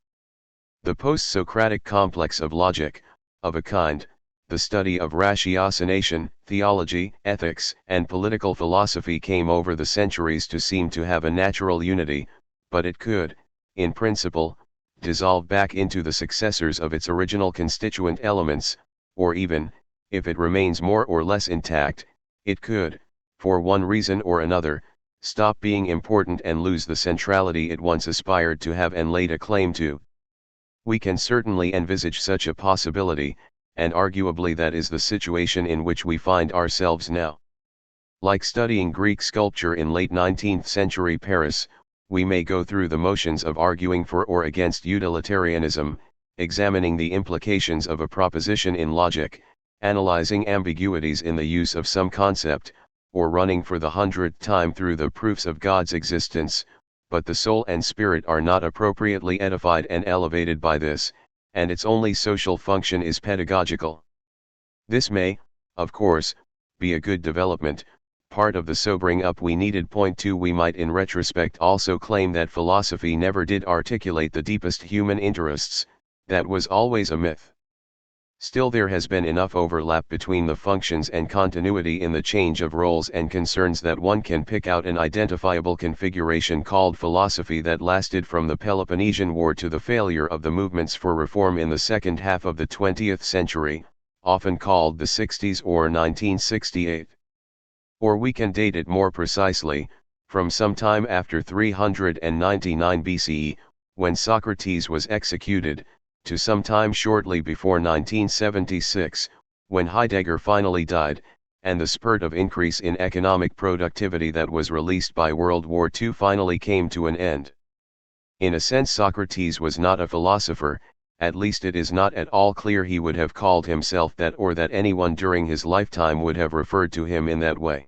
The post-Socratic complex of logic, of a kind, the study of ratiocination, theology, ethics, and political philosophy came over the centuries to seem to have a natural unity, but it could, in principle, dissolve back into the successors of its original constituent elements, or even, if it remains more or less intact, it could, for one reason or another, stop being important and lose the centrality it once aspired to have and laid a claim to. We can certainly envisage such a possibility, and arguably that is the situation in which we find ourselves now. Like studying Greek sculpture in late 19th century Paris, we may go through the motions of arguing for or against utilitarianism, examining the implications of a proposition in logic, analyzing ambiguities in the use of some concept, or running for the 100th time through the proofs of God's existence, but the soul and spirit are not appropriately edified and elevated by this, and its only social function is pedagogical. This may, of course, be a good development, part of the sobering up we needed. Point 2, we might in retrospect also claim that philosophy never did articulate the deepest human interests, that was always a myth. Still, there has been enough overlap between the functions and continuity in the change of roles and concerns that one can pick out an identifiable configuration called philosophy that lasted from the Peloponnesian War to the failure of the movements for reform in the second half of the 20th century, often called the 60s or 1968. Or we can date it more precisely, from some time after 399 BCE, when Socrates was executed, to some time shortly before 1976, when Heidegger finally died, and the spurt of increase in economic productivity that was released by World War II finally came to an end. In a sense, Socrates was not a philosopher, at least it is not at all clear he would have called himself that or that anyone during his lifetime would have referred to him in that way.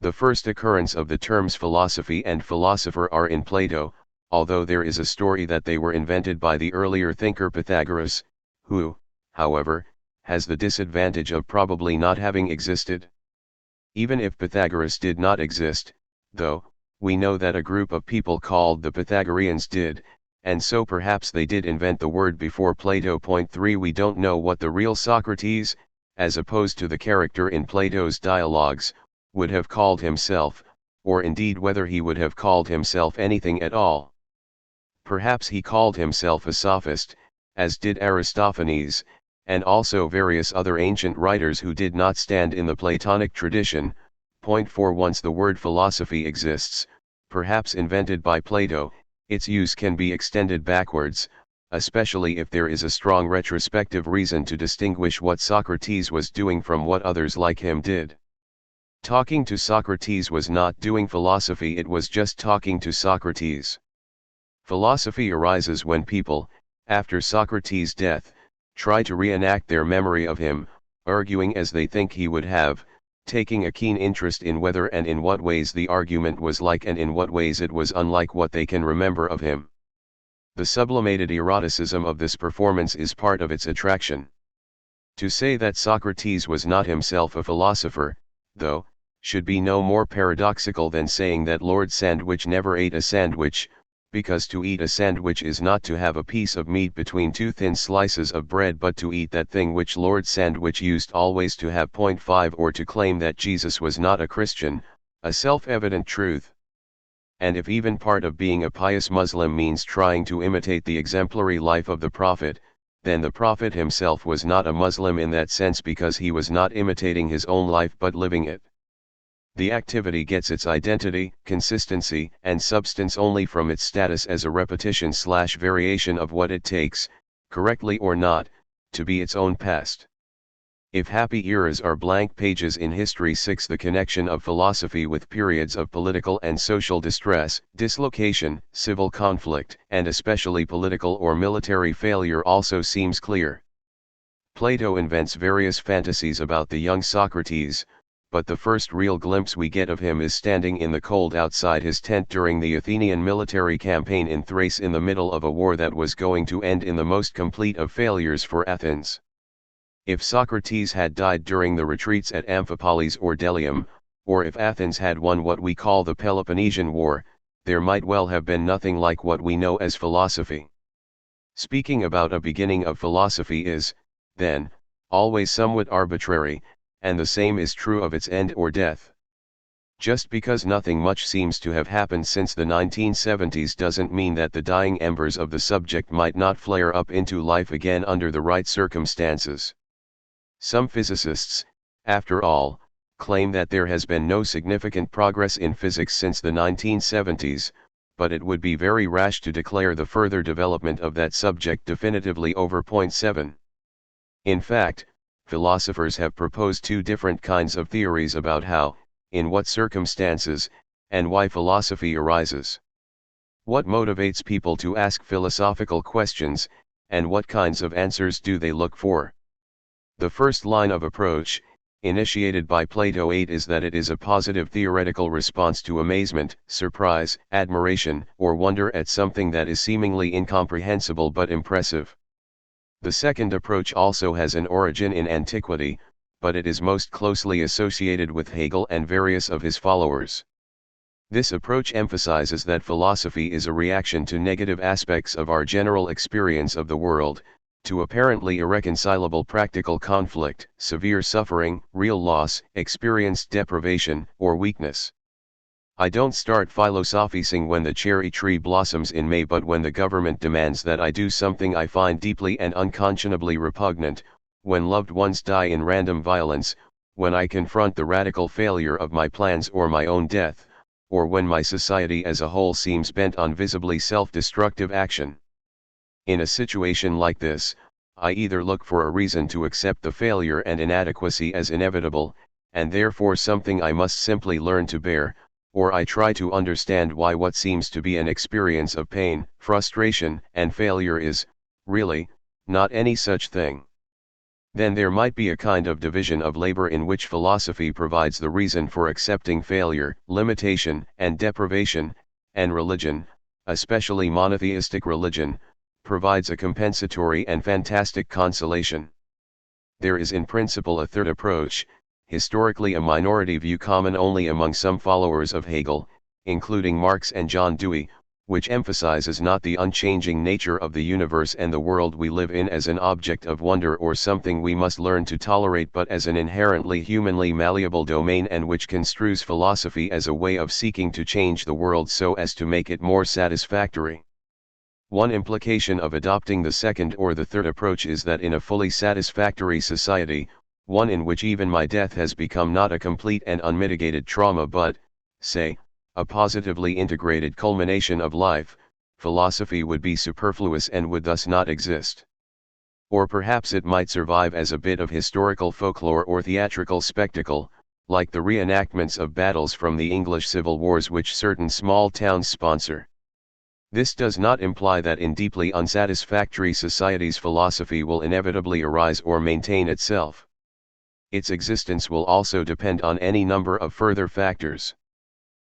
The first occurrence of the terms philosophy and philosopher are in Plato, although there is a story that they were invented by the earlier thinker Pythagoras, who, however, has the disadvantage of probably not having existed. Even if Pythagoras did not exist, though, we know that a group of people called the Pythagoreans did, and so perhaps they did invent the word before Plato. Point 3, we don't know what the real Socrates, as opposed to the character in Plato's dialogues, would have called himself, or indeed whether he would have called himself anything at all. Perhaps he called himself a sophist, as did Aristophanes, and also various other ancient writers who did not stand in the Platonic tradition. Point 4, once the word philosophy exists, perhaps invented by Plato, its use can be extended backwards, especially if there is a strong retrospective reason to distinguish what Socrates was doing from what others like him did. Talking to Socrates was not doing philosophy, it was just talking to Socrates. Philosophy arises when people, after Socrates' death, try to reenact their memory of him, arguing as they think he would have, taking a keen interest in whether and in what ways the argument was like and in what ways it was unlike what they can remember of him. The sublimated eroticism of this performance is part of its attraction. To say that Socrates was not himself a philosopher, though, should be no more paradoxical than saying that Lord Sandwich never ate a sandwich, because to eat a sandwich is not to have a piece of meat between two thin slices of bread but to eat that thing which Lord Sandwich used always to have. Point 5, or to claim that Jesus was not a Christian, a self-evident truth. And if even part of being a pious Muslim means trying to imitate the exemplary life of the Prophet, then the Prophet himself was not a Muslim in that sense because he was not imitating his own life but living it. The activity gets its identity, consistency, and substance only from its status as a repetition/variation of what it takes, correctly or not, to be its own past. If happy eras are blank pages in history, 6. The connection of philosophy with periods of political and social distress, dislocation, civil conflict, and especially political or military failure also seems clear. Plato invents various fantasies about the young Socrates, but the first real glimpse we get of him is standing in the cold outside his tent during the Athenian military campaign in Thrace in the middle of a war that was going to end in the most complete of failures for Athens. If Socrates had died during the retreats at Amphipolis or Delium, or if Athens had won what we call the Peloponnesian War, there might well have been nothing like what we know as philosophy. Speaking about a beginning of philosophy is, then, always somewhat arbitrary, and the same is true of its end or death. Just because nothing much seems to have happened since the 1970s doesn't mean that the dying embers of the subject might not flare up into life again under the right circumstances. Some physicists, after all, claim that there has been no significant progress in physics since the 1970s, but it would be very rash to declare the further development of that subject definitively over point 7. In fact, philosophers have proposed two different kinds of theories about how, in what circumstances, and why philosophy arises. What motivates people to ask philosophical questions, and what kinds of answers do they look for? The first line of approach, initiated by Plato 8, is that it is a positive theoretical response to amazement, surprise, admiration, or wonder at something that is seemingly incomprehensible but impressive. The second approach also has an origin in antiquity, but it is most closely associated with Hegel and various of his followers. This approach emphasizes that philosophy is a reaction to negative aspects of our general experience of the world, to apparently irreconcilable practical conflict, severe suffering, real loss, experienced deprivation, or weakness. I don't start philosophizing when the cherry tree blossoms in May, but when the government demands that I do something I find deeply and unconscionably repugnant, when loved ones die in random violence, when I confront the radical failure of my plans or my own death, or when my society as a whole seems bent on visibly self-destructive action. In a situation like this, I either look for a reason to accept the failure and inadequacy as inevitable, and therefore something I must simply learn to bear, or I try to understand why what seems to be an experience of pain, frustration, and failure is, really, not any such thing. Then there might be a kind of division of labor in which philosophy provides the reason for accepting failure, limitation, and deprivation, and religion, especially monotheistic religion, provides a compensatory and fantastic consolation. There is in principle a third approach, historically a minority view common only among some followers of Hegel, including Marx and John Dewey, which emphasizes not the unchanging nature of the universe and the world we live in as an object of wonder or something we must learn to tolerate, but as an inherently humanly malleable domain, and which construes philosophy as a way of seeking to change the world so as to make it more satisfactory. One implication of adopting the second or the third approach is that in a fully satisfactory society, one in which even my death has become not a complete and unmitigated trauma but, say, a positively integrated culmination of life, philosophy would be superfluous and would thus not exist. Or perhaps it might survive as a bit of historical folklore or theatrical spectacle, like the reenactments of battles from the English Civil Wars which certain small towns sponsor. This does not imply that in deeply unsatisfactory societies philosophy will inevitably arise or maintain itself. Its existence will also depend on any number of further factors.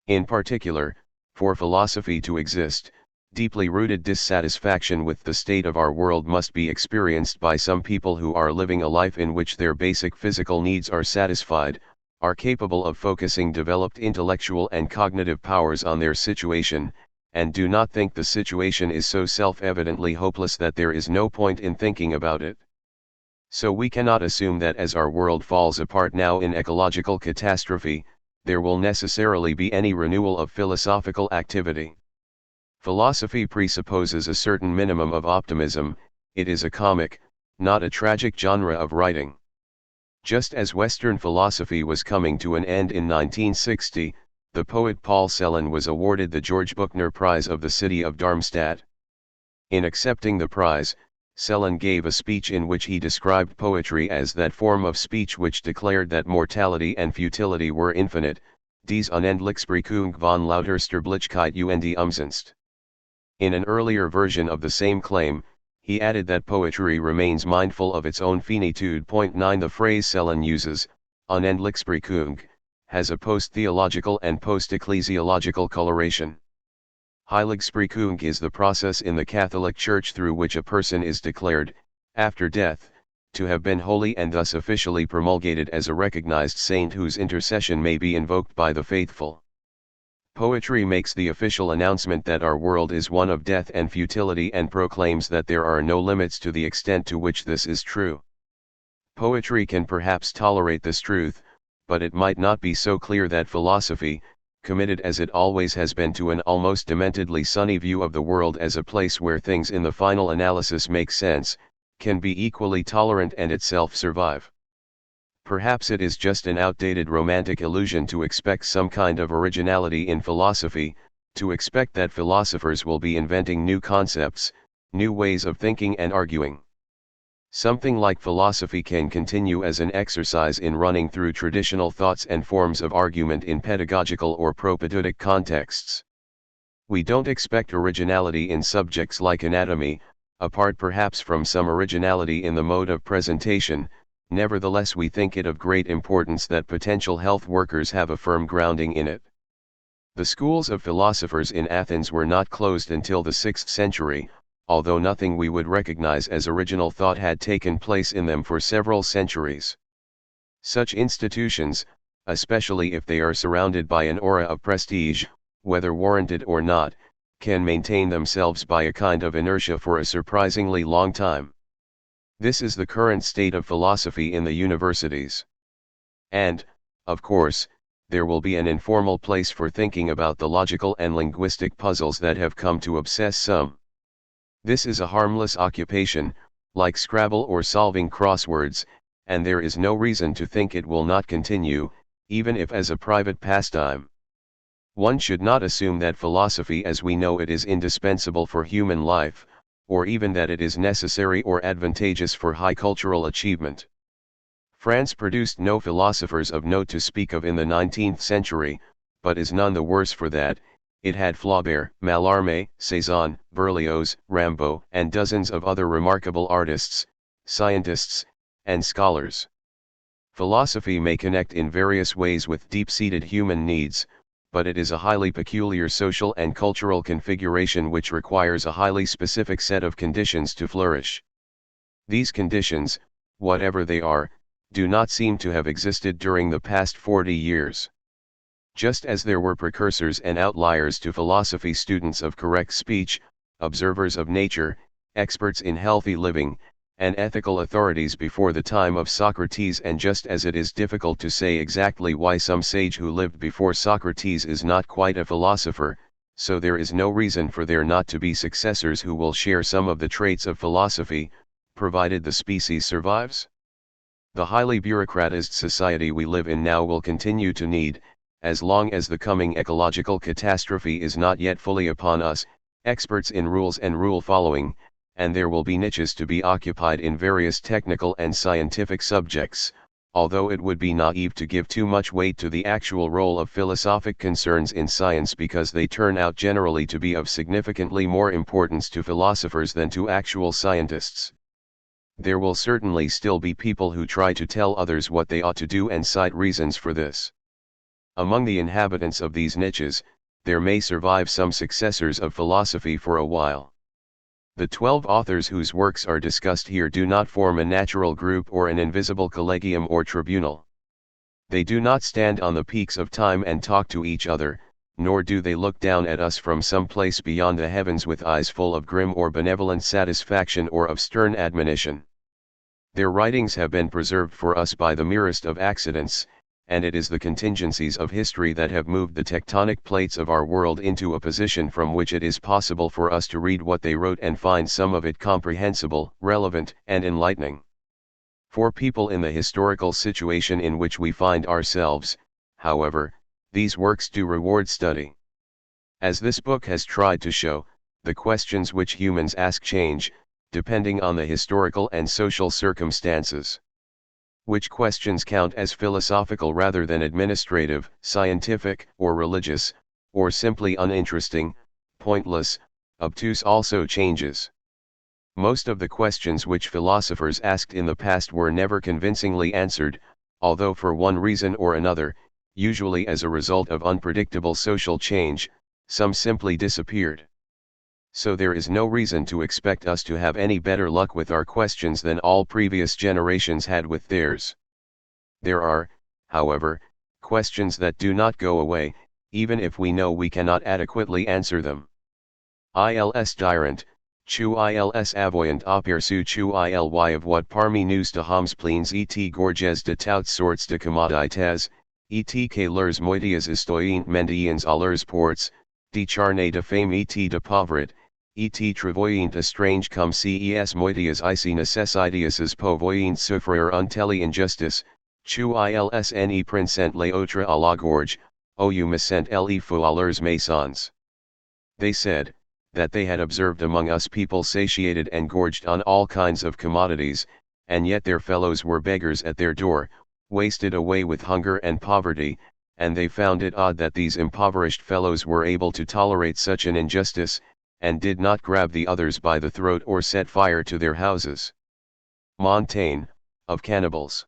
In particular, for philosophy to exist, deeply rooted dissatisfaction with the state of our world must be experienced by some people who are living a life in which their basic physical needs are satisfied, are capable of focusing developed intellectual and cognitive powers on their situation, and do not think the situation is so self-evidently hopeless that there is no point in thinking about it. So we cannot assume that as our world falls apart now in ecological catastrophe, there will necessarily be any renewal of philosophical activity. Philosophy presupposes a certain minimum of optimism. It is a comic, not a tragic genre of writing. Just as Western philosophy was coming to an end in 1960, the poet Paul Celan was awarded the George Buchner Prize of the city of Darmstadt. In accepting the prize, Celan gave a speech in which he described poetry as that form of speech which declared that mortality and futility were infinite, dies Unendlichsprechung von lauter Sterblichkeit und Umsonst. In an earlier version of the same claim, he added that poetry remains mindful of its own finitude. 9 The phrase Celan uses, Unendlichsprechung, has a post-theological and post-ecclesiological coloration. Heiligsprechung is the process in the Catholic Church through which a person is declared, after death, to have been holy and thus officially promulgated as a recognized saint whose intercession may be invoked by the faithful. Poetry makes the official announcement that our world is one of death and futility and proclaims that there are no limits to the extent to which this is true. Poetry can perhaps tolerate this truth, but it might not be so clear that philosophy, committed as it always has been to an almost dementedly sunny view of the world as a place where things in the final analysis make sense, can be equally tolerant and itself survive. Perhaps it is just an outdated romantic illusion to expect some kind of originality in philosophy, to expect that philosophers will be inventing new concepts, new ways of thinking and arguing. Something like philosophy can continue as an exercise in running through traditional thoughts and forms of argument in pedagogical or propedeutic contexts. We don't expect originality in subjects like anatomy, apart perhaps from some originality in the mode of presentation. Nevertheless, we think it of great importance that potential health workers have a firm grounding in it. The schools of philosophers in Athens were not closed until the 6th century, although nothing we would recognize as original thought had taken place in them for several centuries. Such institutions, especially if they are surrounded by an aura of prestige, whether warranted or not, can maintain themselves by a kind of inertia for a surprisingly long time. This is the current state of philosophy in the universities. And, of course, there will be an informal place for thinking about the logical and linguistic puzzles that have come to obsess some. This is a harmless occupation, like Scrabble or solving crosswords, and there is no reason to think it will not continue, even if as a private pastime. One should not assume that philosophy as we know it is indispensable for human life, or even that it is necessary or advantageous for high cultural achievement. France produced no philosophers of note to speak of in the 19th century, but is none the worse for that. It had Flaubert, Mallarmé, Cézanne, Berlioz, Rimbaud, and dozens of other remarkable artists, scientists, and scholars. Philosophy may connect in various ways with deep-seated human needs, but it is a highly peculiar social and cultural configuration which requires a highly specific set of conditions to flourish. These conditions, whatever they are, do not seem to have existed during the past 40 years. Just as there were precursors and outliers to philosophy, students of correct speech, observers of nature, experts in healthy living, and ethical authorities before the time of Socrates, and just as it is difficult to say exactly why some sage who lived before Socrates is not quite a philosopher, so there is no reason for there not to be successors who will share some of the traits of philosophy, provided the species survives. The highly bureaucratized society we live in now will continue to need, as long as the coming ecological catastrophe is not yet fully upon us, experts in rules and rule following, and there will be niches to be occupied in various technical and scientific subjects, although it would be naive to give too much weight to the actual role of philosophic concerns in science, because they turn out generally to be of significantly more importance to philosophers than to actual scientists. There will certainly still be people who try to tell others what they ought to do and cite reasons for this. Among the inhabitants of these niches, there may survive some successors of philosophy for a while. The 12 authors whose works are discussed here do not form a natural group or an invisible collegium or tribunal. They do not stand on the peaks of time and talk to each other, nor do they look down at us from some place beyond the heavens with eyes full of grim or benevolent satisfaction or of stern admonition. Their writings have been preserved for us by the merest of accidents, and it is the contingencies of history that have moved the tectonic plates of our world into a position from which it is possible for us to read what they wrote and find some of it comprehensible, relevant, and enlightening. For people in the historical situation in which we find ourselves, however, these works do reward study. As this book has tried to show, the questions which humans ask change, depending on the historical and social circumstances. Which questions count as philosophical rather than administrative, scientific, or religious, or simply uninteresting, pointless, obtuse also changes. Most of the questions which philosophers asked in the past were never convincingly answered, although for one reason or another, usually as a result of unpredictable social change, some simply disappeared. So there is no reason to expect us to have any better luck with our questions than all previous generations had with theirs. There are, however, questions that do not go away, even if we know we cannot adequately answer them. Ils dirent, Chu ils avoyant aperçu chu il of what parmi nous de hommes pleins et gorges de toutes sortes de commodités, et que leurs moitiés estoyent mendiants à leurs portes, de charne de fame et de pauvreté, et travaillant estrange comme si es moitiés ici necessitieuses pouvoyant souffrir un telle injustice, chu ils ne princent les autres à la gorge, ou me sent les fous à leurs maisons. They said, that they had observed among us people satiated and gorged on all kinds of commodities, and yet their fellows were beggars at their door, wasted away with hunger and poverty, and they found it odd that these impoverished fellows were able to tolerate such an injustice, and did not grab the others by the throat or set fire to their houses. Montaigne, of Cannibals.